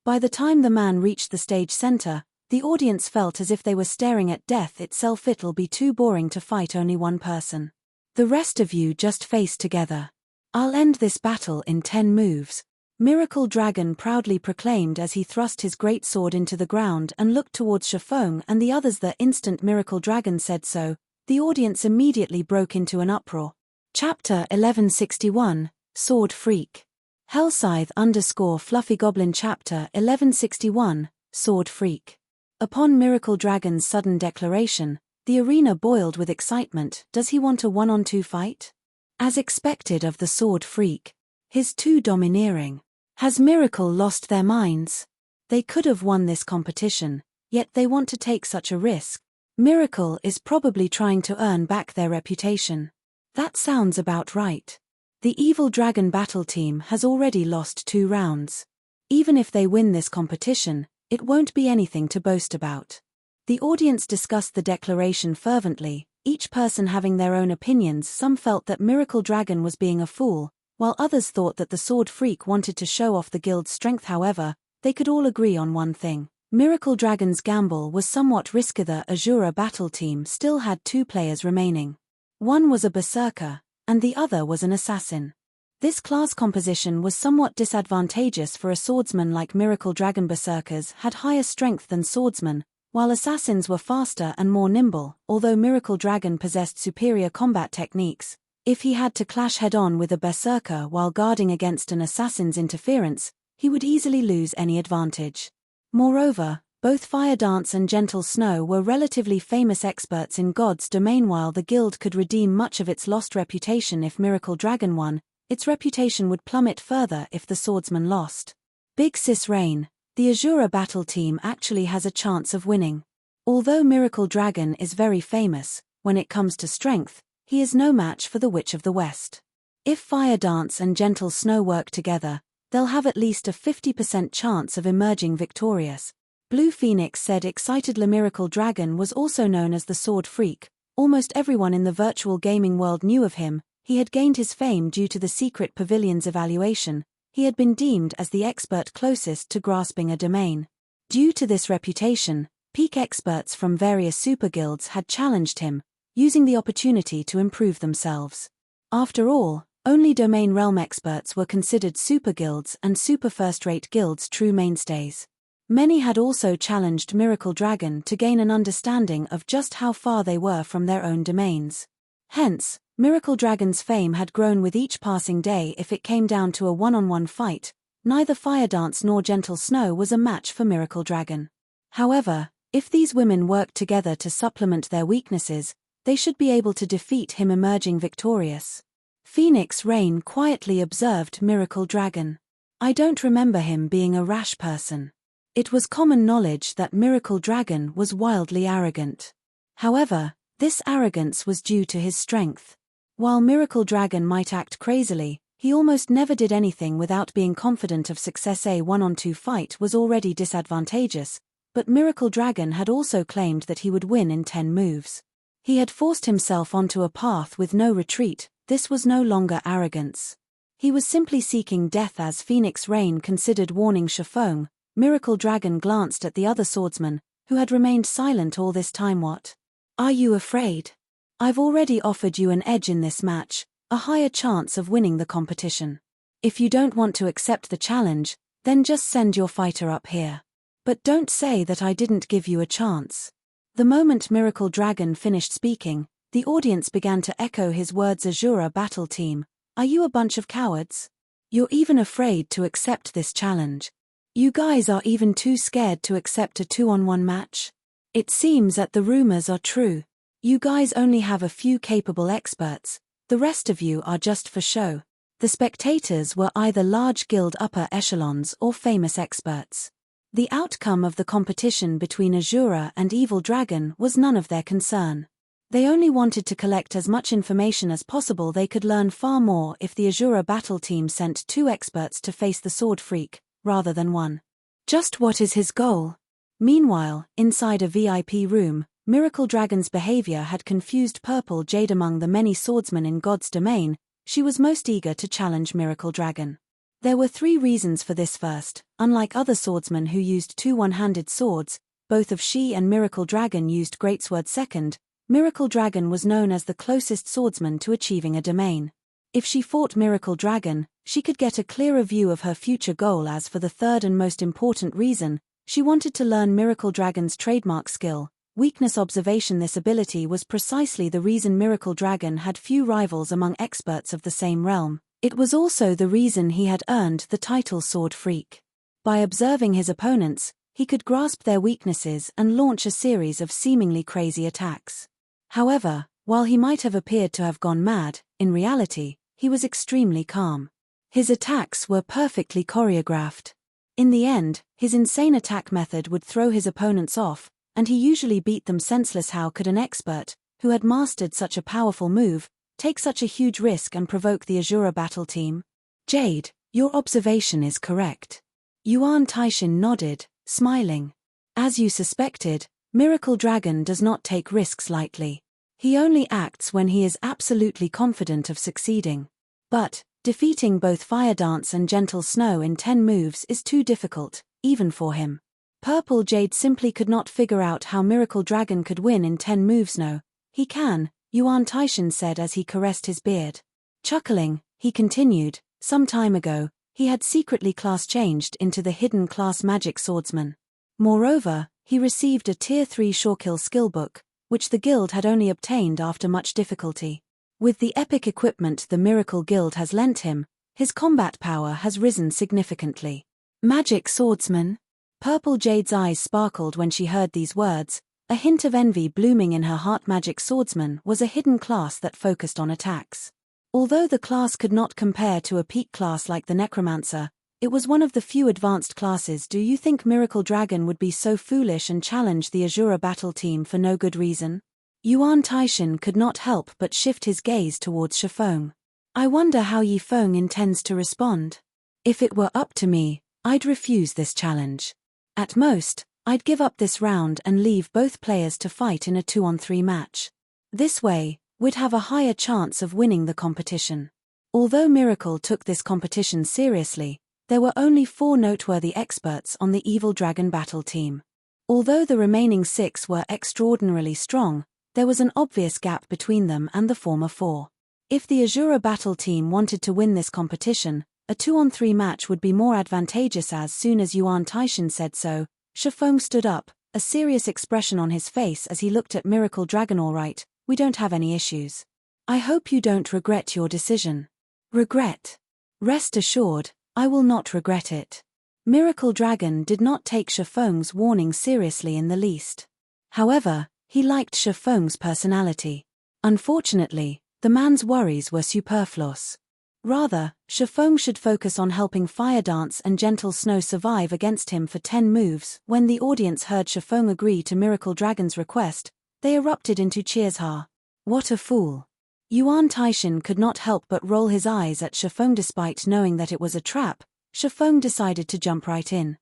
By the time the man reached the stage center, the audience felt as if they were staring at death itself. It'll be too boring to fight only one person. The rest of you just face together. I'll end this battle in 10 moves. Miracle Dragon proudly proclaimed as he thrust his great sword into the ground and looked towards Shafong and the others. The instant Miracle Dragon said so, the audience immediately broke into an uproar. Chapter 1161, Sword Freak. Hellscythe _ Fluffy Goblin. Chapter 1161, Sword Freak. Upon Miracle Dragon's sudden declaration, the arena boiled with excitement. Does he want a one-on-two fight? As expected of the sword freak. He's too domineering. Has Miracle lost their minds? They could have won this competition, yet they want to take such a risk. Miracle is probably trying to earn back their reputation. That sounds about right. The Evil Dragon battle team has already lost 2 rounds. Even if they win this competition, it won't be anything to boast about. The audience discussed the declaration fervently, each person having their own opinions. Some felt that Miracle Dragon was being a fool, while others thought that the sword freak wanted to show off the guild's strength. However, they could all agree on one thing. Miracle Dragon's gamble was somewhat risky. The Asura battle team still had 2 players remaining. One was a berserker, and the other was an assassin. This class composition was somewhat disadvantageous for a swordsman like Miracle Dragon. Berserkers had higher strength than swordsmen, while assassins were faster and more nimble. Although Miracle Dragon possessed superior combat techniques, if he had to clash head-on with a berserker while guarding against an assassin's interference, he would easily lose any advantage. Moreover, both Fire Dance and Gentle Snow were relatively famous experts in God's domain. While the guild could redeem much of its lost reputation if Miracle Dragon won, its reputation would plummet further if the swordsman lost. Big Sis Rain, the Asura battle team actually has a chance of winning. Although Miracle Dragon is very famous, when it comes to strength, he is no match for the Witch of the West. If Fire Dance and Gentle Snow work together, they'll have at least a 50% chance of emerging victorious. Blue Phoenix said excitedly. Miracle Dragon was also known as the Sword Freak. Almost everyone in the virtual gaming world knew of him. He had gained his fame due to the secret pavilion's evaluation. He had been deemed as the expert closest to grasping a domain. Due to this reputation, peak experts from various super guilds had challenged him, using the opportunity to improve themselves. After all, only domain realm experts were considered super guilds and super first-rate guilds true mainstays. Many had also challenged Miracle Dragon to gain an understanding of just how far they were from their own domains. Hence, Miracle Dragon's fame had grown with each passing day. If it came down to a one-on-one fight, neither Fire Dance nor Gentle Snow was a match for Miracle Dragon. However, if these women worked together to supplement their weaknesses, they should be able to defeat him, emerging victorious. Phoenix Rain quietly observed Miracle Dragon. I don't remember him being a rash person. It was common knowledge that Miracle Dragon was wildly arrogant. However, this arrogance was due to his strength. While Miracle Dragon might act crazily, he almost never did anything without being confident of success. A one-on-two fight was already disadvantageous, but Miracle Dragon had also claimed that he would win in 10 moves. He had forced himself onto a path with no retreat. This was no longer arrogance. He was simply seeking death. As Phoenix Rain considered warning Shafong, Miracle Dragon glanced at the other swordsman, who had remained silent all this time. What? Are you afraid? I've already offered you an edge in this match, a higher chance of winning the competition. If you don't want to accept the challenge, then just send your fighter up here. But don't say that I didn't give you a chance. The moment Miracle Dragon finished speaking, the audience began to echo his words. Asura battle team, are you a bunch of cowards? You're even afraid to accept this challenge. You guys are even too scared to accept a 2-on-1 match. It seems that the rumors are true. You guys only have a few capable experts, the rest of you are just for show. The spectators were either large guild upper echelons or famous experts. The outcome of the competition between Asura and Evil Dragon was none of their concern. They only wanted to collect as much information as possible. They could learn far more if the Asura battle team sent 2 experts to face the Sword Freak, rather than 1. Just what is his goal? Meanwhile, inside a VIP room, Miracle Dragon's behavior had confused Purple Jade. Among the many swordsmen in God's domain, she was most eager to challenge Miracle Dragon. There were 3 reasons for this. First, unlike other swordsmen who used 2 one-handed swords, both of she and Miracle Dragon used greatsword. Second, Miracle Dragon was known as the closest swordsman to achieving a domain. If she fought Miracle Dragon, she could get a clearer view of her future goal. As for the third and most important reason, she wanted to learn Miracle Dragon's trademark skill, weakness observation. This ability was precisely the reason Miracle Dragon had few rivals among experts of the same realm. It was also the reason he had earned the title Sword Freak. By observing his opponents, he could grasp their weaknesses and launch a series of seemingly crazy attacks. However, while he might have appeared to have gone mad, in reality, he was extremely calm. His attacks were perfectly choreographed. In the end, his insane attack method would throw his opponents off, and he usually beat them senseless. How could an expert, who had mastered such a powerful move, take such a huge risk and provoke the Asura battle team? Jade, your observation is correct. Yuan Taishin nodded, smiling. As you suspected, Miracle Dragon does not take risks lightly. He only acts when he is absolutely confident of succeeding. But, defeating both Fire Dance and Gentle Snow in 10 moves is too difficult, even for him. Purple Jade simply could not figure out how Miracle Dragon could win in 10 moves. No, he can, Yuan Taishin said as he caressed his beard. Chuckling, he continued, some time ago, he had secretly class changed into the hidden class Magic Swordsman. Moreover, he received a Tier 3 Shorekill skillbook, which the guild had only obtained after much difficulty. With the epic equipment the Miracle Guild has lent him, his combat power has risen significantly. Magic Swordsman? Purple Jade's eyes sparkled when she heard these words, a hint of envy blooming in her heart. Magic Swordsman was a hidden class that focused on attacks. Although the class could not compare to a peak class like the Necromancer, it was one of the few advanced classes. Do you think Miracle Dragon would be so foolish and challenge the Asura battle team for no good reason? Yuan Taishin could not help but shift his gaze towards Shifeng. I wonder how Yifeng intends to respond. If it were up to me, I'd refuse this challenge. At most, I'd give up this round and leave both players to fight in a 2-on-3 match. This way, we'd have a higher chance of winning the competition. Although Miracle took this competition seriously, there were only 4 noteworthy experts on the Evil Dragon battle team. Although the remaining 6 were extraordinarily strong, there was an obvious gap between them and the former 4. If the Asura battle team wanted to win this competition, a 2-on-3 match would be more advantageous. As soon as Yuan Taishin said so, Shifeng stood up, a serious expression on his face as he looked at Miracle Dragon. All right, we don't have any issues. I hope you don't regret your decision. Regret? Rest assured, I will not regret it. Miracle Dragon did not take Shifeng's warning seriously in the least. However, he liked Shifeng's personality. Unfortunately, the man's worries were superfluous. Rather, Shifeng should focus on helping Fire Dance and Gentle Snow survive against him for 10 moves. When the audience heard Shifeng agree to Miracle Dragon's request, they erupted into cheers. Ha! What a fool! Yuan Taishin could not help but roll his eyes at Shifeng. Despite knowing that it was a trap, Shifeng decided to jump right in.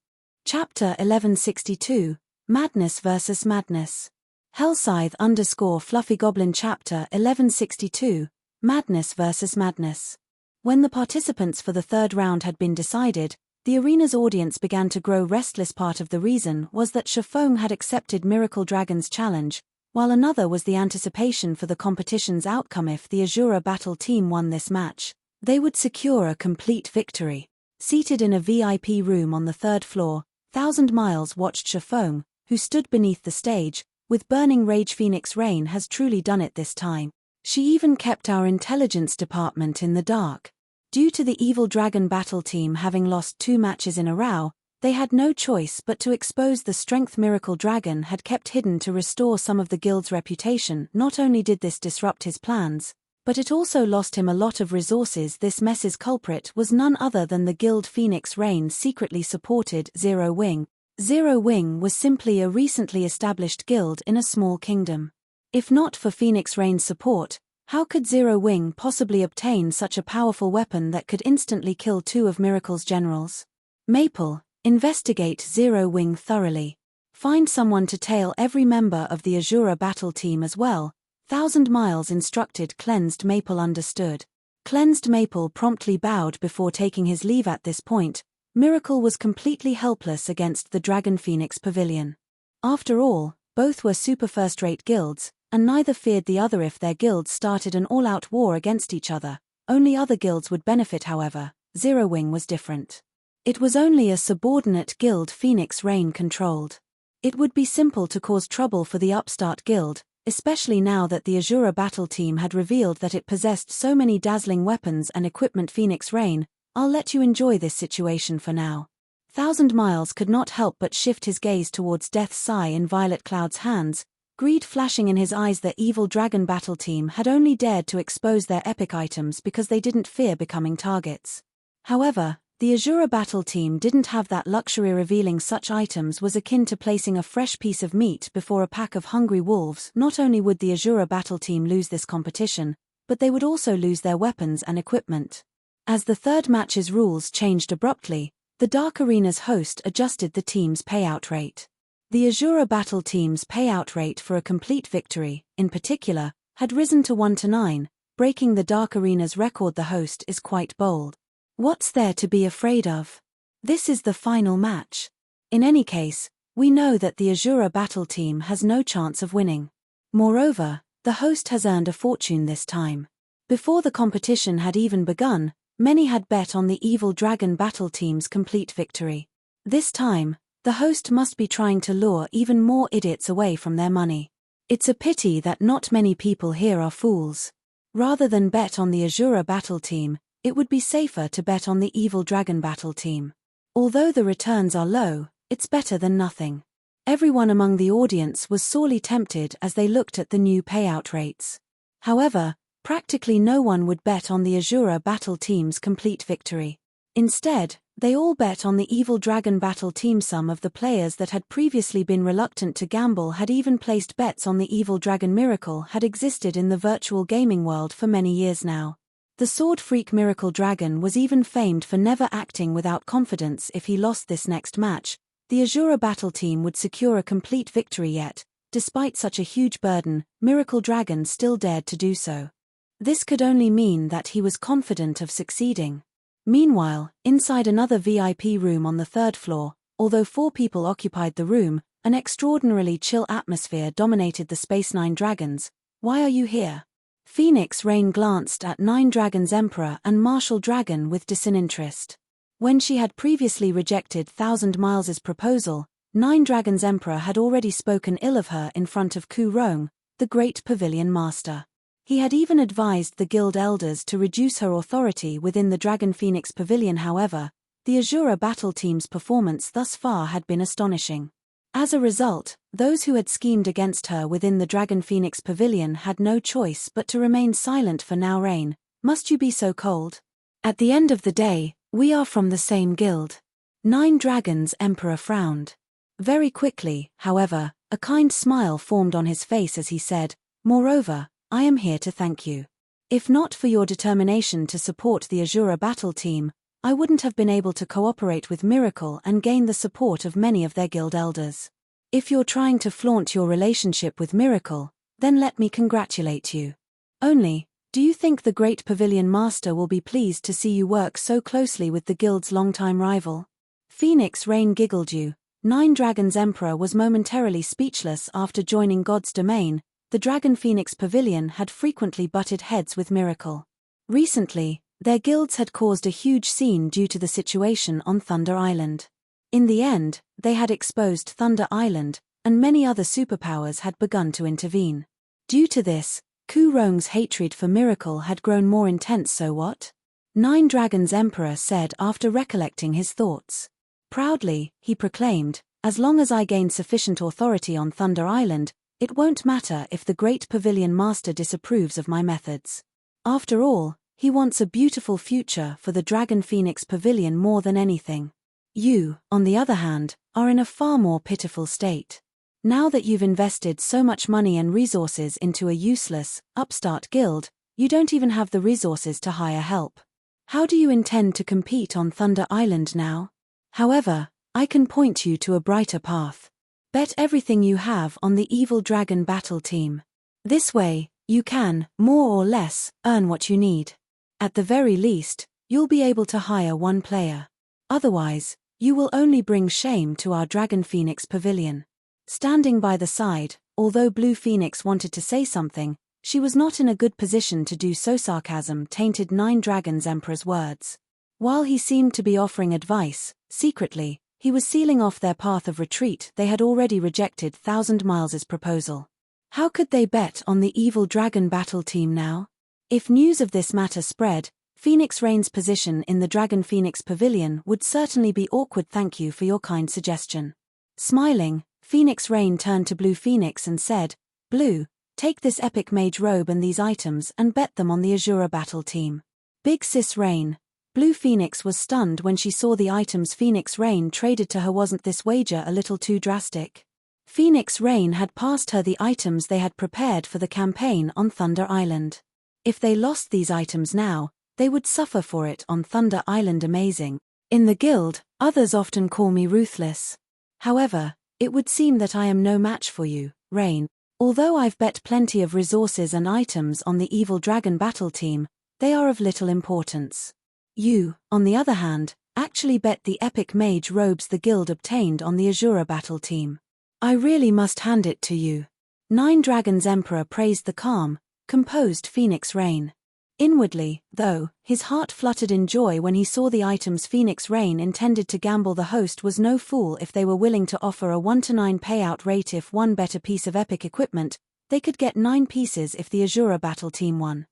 Chapter 1162, Madness vs. Madness. Hellscythe_Fluffy Goblin. Chapter 1162, Madness vs. Madness. When the participants for the 3rd round had been decided, the arena's audience began to grow restless. Part of the reason was that Shifeng had accepted Miracle Dragon's challenge, while another was the anticipation for the competition's outcome. If the Asura battle team won this match, they would secure a complete victory. Seated in a VIP room on the 3rd floor, 1000 Miles watched Shifeng, who stood beneath the stage, with burning rage. Phoenix Rain has truly done it this time. She even kept our intelligence department in the dark. Due to the Evil Dragon battle team having lost 2 matches in a row, they had no choice but to expose the strength Miracle Dragon had kept hidden to restore some of the guild's reputation. Not only did this disrupt his plans, but it also lost him a lot of resources. This mess's culprit was none other than the guild Phoenix Rain secretly supported Zero Wing. Zero Wing was simply a recently established guild in a small kingdom. If not for Phoenix Rain's support, how could Zero Wing possibly obtain such a powerful weapon that could instantly kill 2 of Miracle's generals? Maple, investigate Zero Wing thoroughly. Find someone to tail every member of the Asura battle team as well. 1000 Miles instructed. Cleansed Maple understood. Cleansed Maple promptly bowed before taking his leave. At this point, Miracle was completely helpless against the Dragon Phoenix Pavilion. After all, both were super first-rate guilds, and neither feared the other. If their guilds started an all-out war against each other, only other guilds would benefit. However, Zero Wing was different. It was only a subordinate guild Phoenix Rain controlled. It would be simple to cause trouble for the upstart guild, especially now that the Asura battle team had revealed that it possessed so many dazzling weapons and equipment. Phoenix Rain, I'll let you enjoy this situation for now. Thousand Miles could not help but shift his gaze towards Death's Sigh in Violet Cloud's hands, greed flashing in his eyes. The evil dragon battle team had only dared to expose their epic items because they didn't fear becoming targets. However, the Asura battle team didn't have that luxury. Revealing such items was akin to placing a fresh piece of meat before a pack of hungry wolves. Not only would the Asura battle team lose this competition, but they would also lose their weapons and equipment. As the third match's rules changed abruptly, the Dark Arena's host adjusted the team's payout rate. The Asura battle team's payout rate for a complete victory, in particular, had risen to 1-9, breaking the Dark Arena's record. The host is quite bold. What's there to be afraid of? This is the final match. In any case, we know that the Asura battle team has no chance of winning. Moreover, the host has earned a fortune this time. Before the competition had even begun, many had bet on the evil dragon battle team's complete victory. This time, the host must be trying to lure even more idiots away from their money. It's a pity that not many people here are fools. Rather than bet on the Asura battle team, it would be safer to bet on the evil dragon battle team. Although the returns are low, it's better than nothing. Everyone among the audience was sorely tempted as they looked at the new payout rates. However, practically no one would bet on the Asura battle team's complete victory. Instead, they all bet on the evil dragon battle team. Some of the players that had previously been reluctant to gamble had even placed bets on the evil dragon. Miracle had existed in the virtual gaming world for many years now. The sword freak Miracle Dragon was even famed for never acting without confidence. If he lost this next match, the Asura battle team would secure a complete victory. Yet, despite such a huge burden, Miracle Dragon still dared to do so. This could only mean that he was confident of succeeding. Meanwhile, inside another VIP room on the third floor, although 4 people occupied the room, an extraordinarily chill atmosphere dominated the Space Nine Dragons. Why are you here? Phoenix Rain glanced at Nine Dragons Emperor and Martial Dragon with disinterest. When she had previously rejected Thousand Miles' proposal, Nine Dragons Emperor had already spoken ill of her in front of Ku Rong, the Great Pavilion Master. He had even advised the guild elders to reduce her authority within the Dragon Phoenix Pavilion. However, the Asura battle team's performance thus far had been astonishing. As a result, those who had schemed against her within the Dragon Phoenix Pavilion had no choice but to remain silent for now. Rain, must you be so cold? At the end of the day, we are from the same guild. Nine Dragons Emperor frowned. Very quickly, however, a kind smile formed on his face as he said, "Moreover, I am here to thank you. If not for your determination to support the Asura battle team, I wouldn't have been able to cooperate with Miracle and gain the support of many of their guild elders. If you're trying to flaunt your relationship with Miracle, then let me congratulate you. Only, do you think the Great Pavilion Master will be pleased to see you work so closely with the guild's longtime rival?" Phoenix Rain giggled. You. Nine Dragons Emperor was momentarily speechless. After joining God's domain, the Dragon Phoenix Pavilion had frequently butted heads with Miracle. Recently, their guilds had caused a huge scene due to the situation on Thunder Island. In the end, they had exposed Thunder Island, and many other superpowers had begun to intervene. Due to this, Ku Rong's hatred for Miracle had grown more intense. So what? Nine Dragons Emperor said after recollecting his thoughts. Proudly, he proclaimed, "As long as I gain sufficient authority on Thunder Island, it won't matter if the Great Pavilion Master disapproves of my methods. After all, he wants a beautiful future for the Dragon Phoenix Pavilion more than anything. You, on the other hand, are in a far more pitiful state. Now that you've invested so much money and resources into a useless, upstart guild, you don't even have the resources to hire help. How do you intend to compete on Thunder Island now? However, I can point you to a brighter path. Bet everything you have on the Evil Dragon battle team. This way, you can, more or less, earn what you need. At the very least, you'll be able to hire one player. Otherwise, you will only bring shame to our Dragon Phoenix Pavilion." Standing by the side, although Blue Phoenix wanted to say something, she was not in a good position to do so. Sarcasm tainted Nine Dragons Emperor's words. While he seemed to be offering advice, secretly, he was sealing off their path of retreat. They had already rejected Thousand Miles' proposal. How could they bet on the Evil Dragon battle team now? If news of this matter spread, Phoenix Rain's position in the Dragon Phoenix Pavilion would certainly be awkward. Thank you for your kind suggestion. Smiling, Phoenix Rain turned to Blue Phoenix and said, Blue, take this epic mage robe and these items and bet them on the Asura battle team. Big sis Rain. Blue Phoenix was stunned when she saw the items Phoenix Rain traded to her. Wasn't this wager a little too drastic? Phoenix Rain had passed her the items they had prepared for the campaign on Thunder Island. If they lost these items now, they would suffer for it on Thunder Island. Amazing. In the guild, others often call me ruthless. However, it would seem that I am no match for you, Rain. Although I've bet plenty of resources and items on the evil dragon battle team, they are of little importance. You, on the other hand, actually bet the epic mage robes the guild obtained on the Asura battle team. I really must hand it to you. Nine Dragons Emperor praised the calm, composed Phoenix Rain. Inwardly, though, his heart fluttered in joy when he saw the items Phoenix Rain intended to gamble. The host was no fool if they were willing to offer a 1-to-9 payout rate. If one bet a piece of epic equipment, they could get 9 pieces if the Asura battle team won.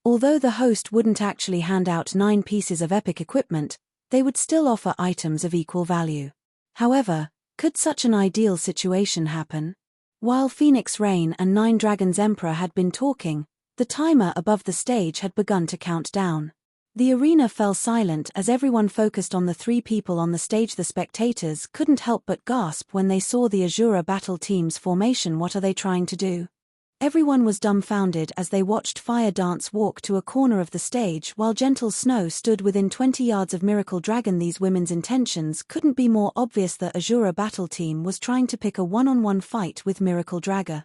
Although the host wouldn't actually hand out 9 pieces of epic equipment, they would still offer items of equal value. However, could such an ideal situation happen? While Phoenix Rain and 9 Dragons Emperor had been talking, the timer above the stage had begun to count down. The arena fell silent as everyone focused on the 3 people on the stage. The spectators couldn't help but gasp when they saw the Asura battle team's formation. What are they trying to do? Everyone was dumbfounded as they watched Fire Dance walk to a corner of the stage while Gentle Snow stood within 20 yards of Miracle Dragon. These women's intentions couldn't be more obvious. The Asura battle team was trying to pick a one-on-one fight with Miracle Dragon.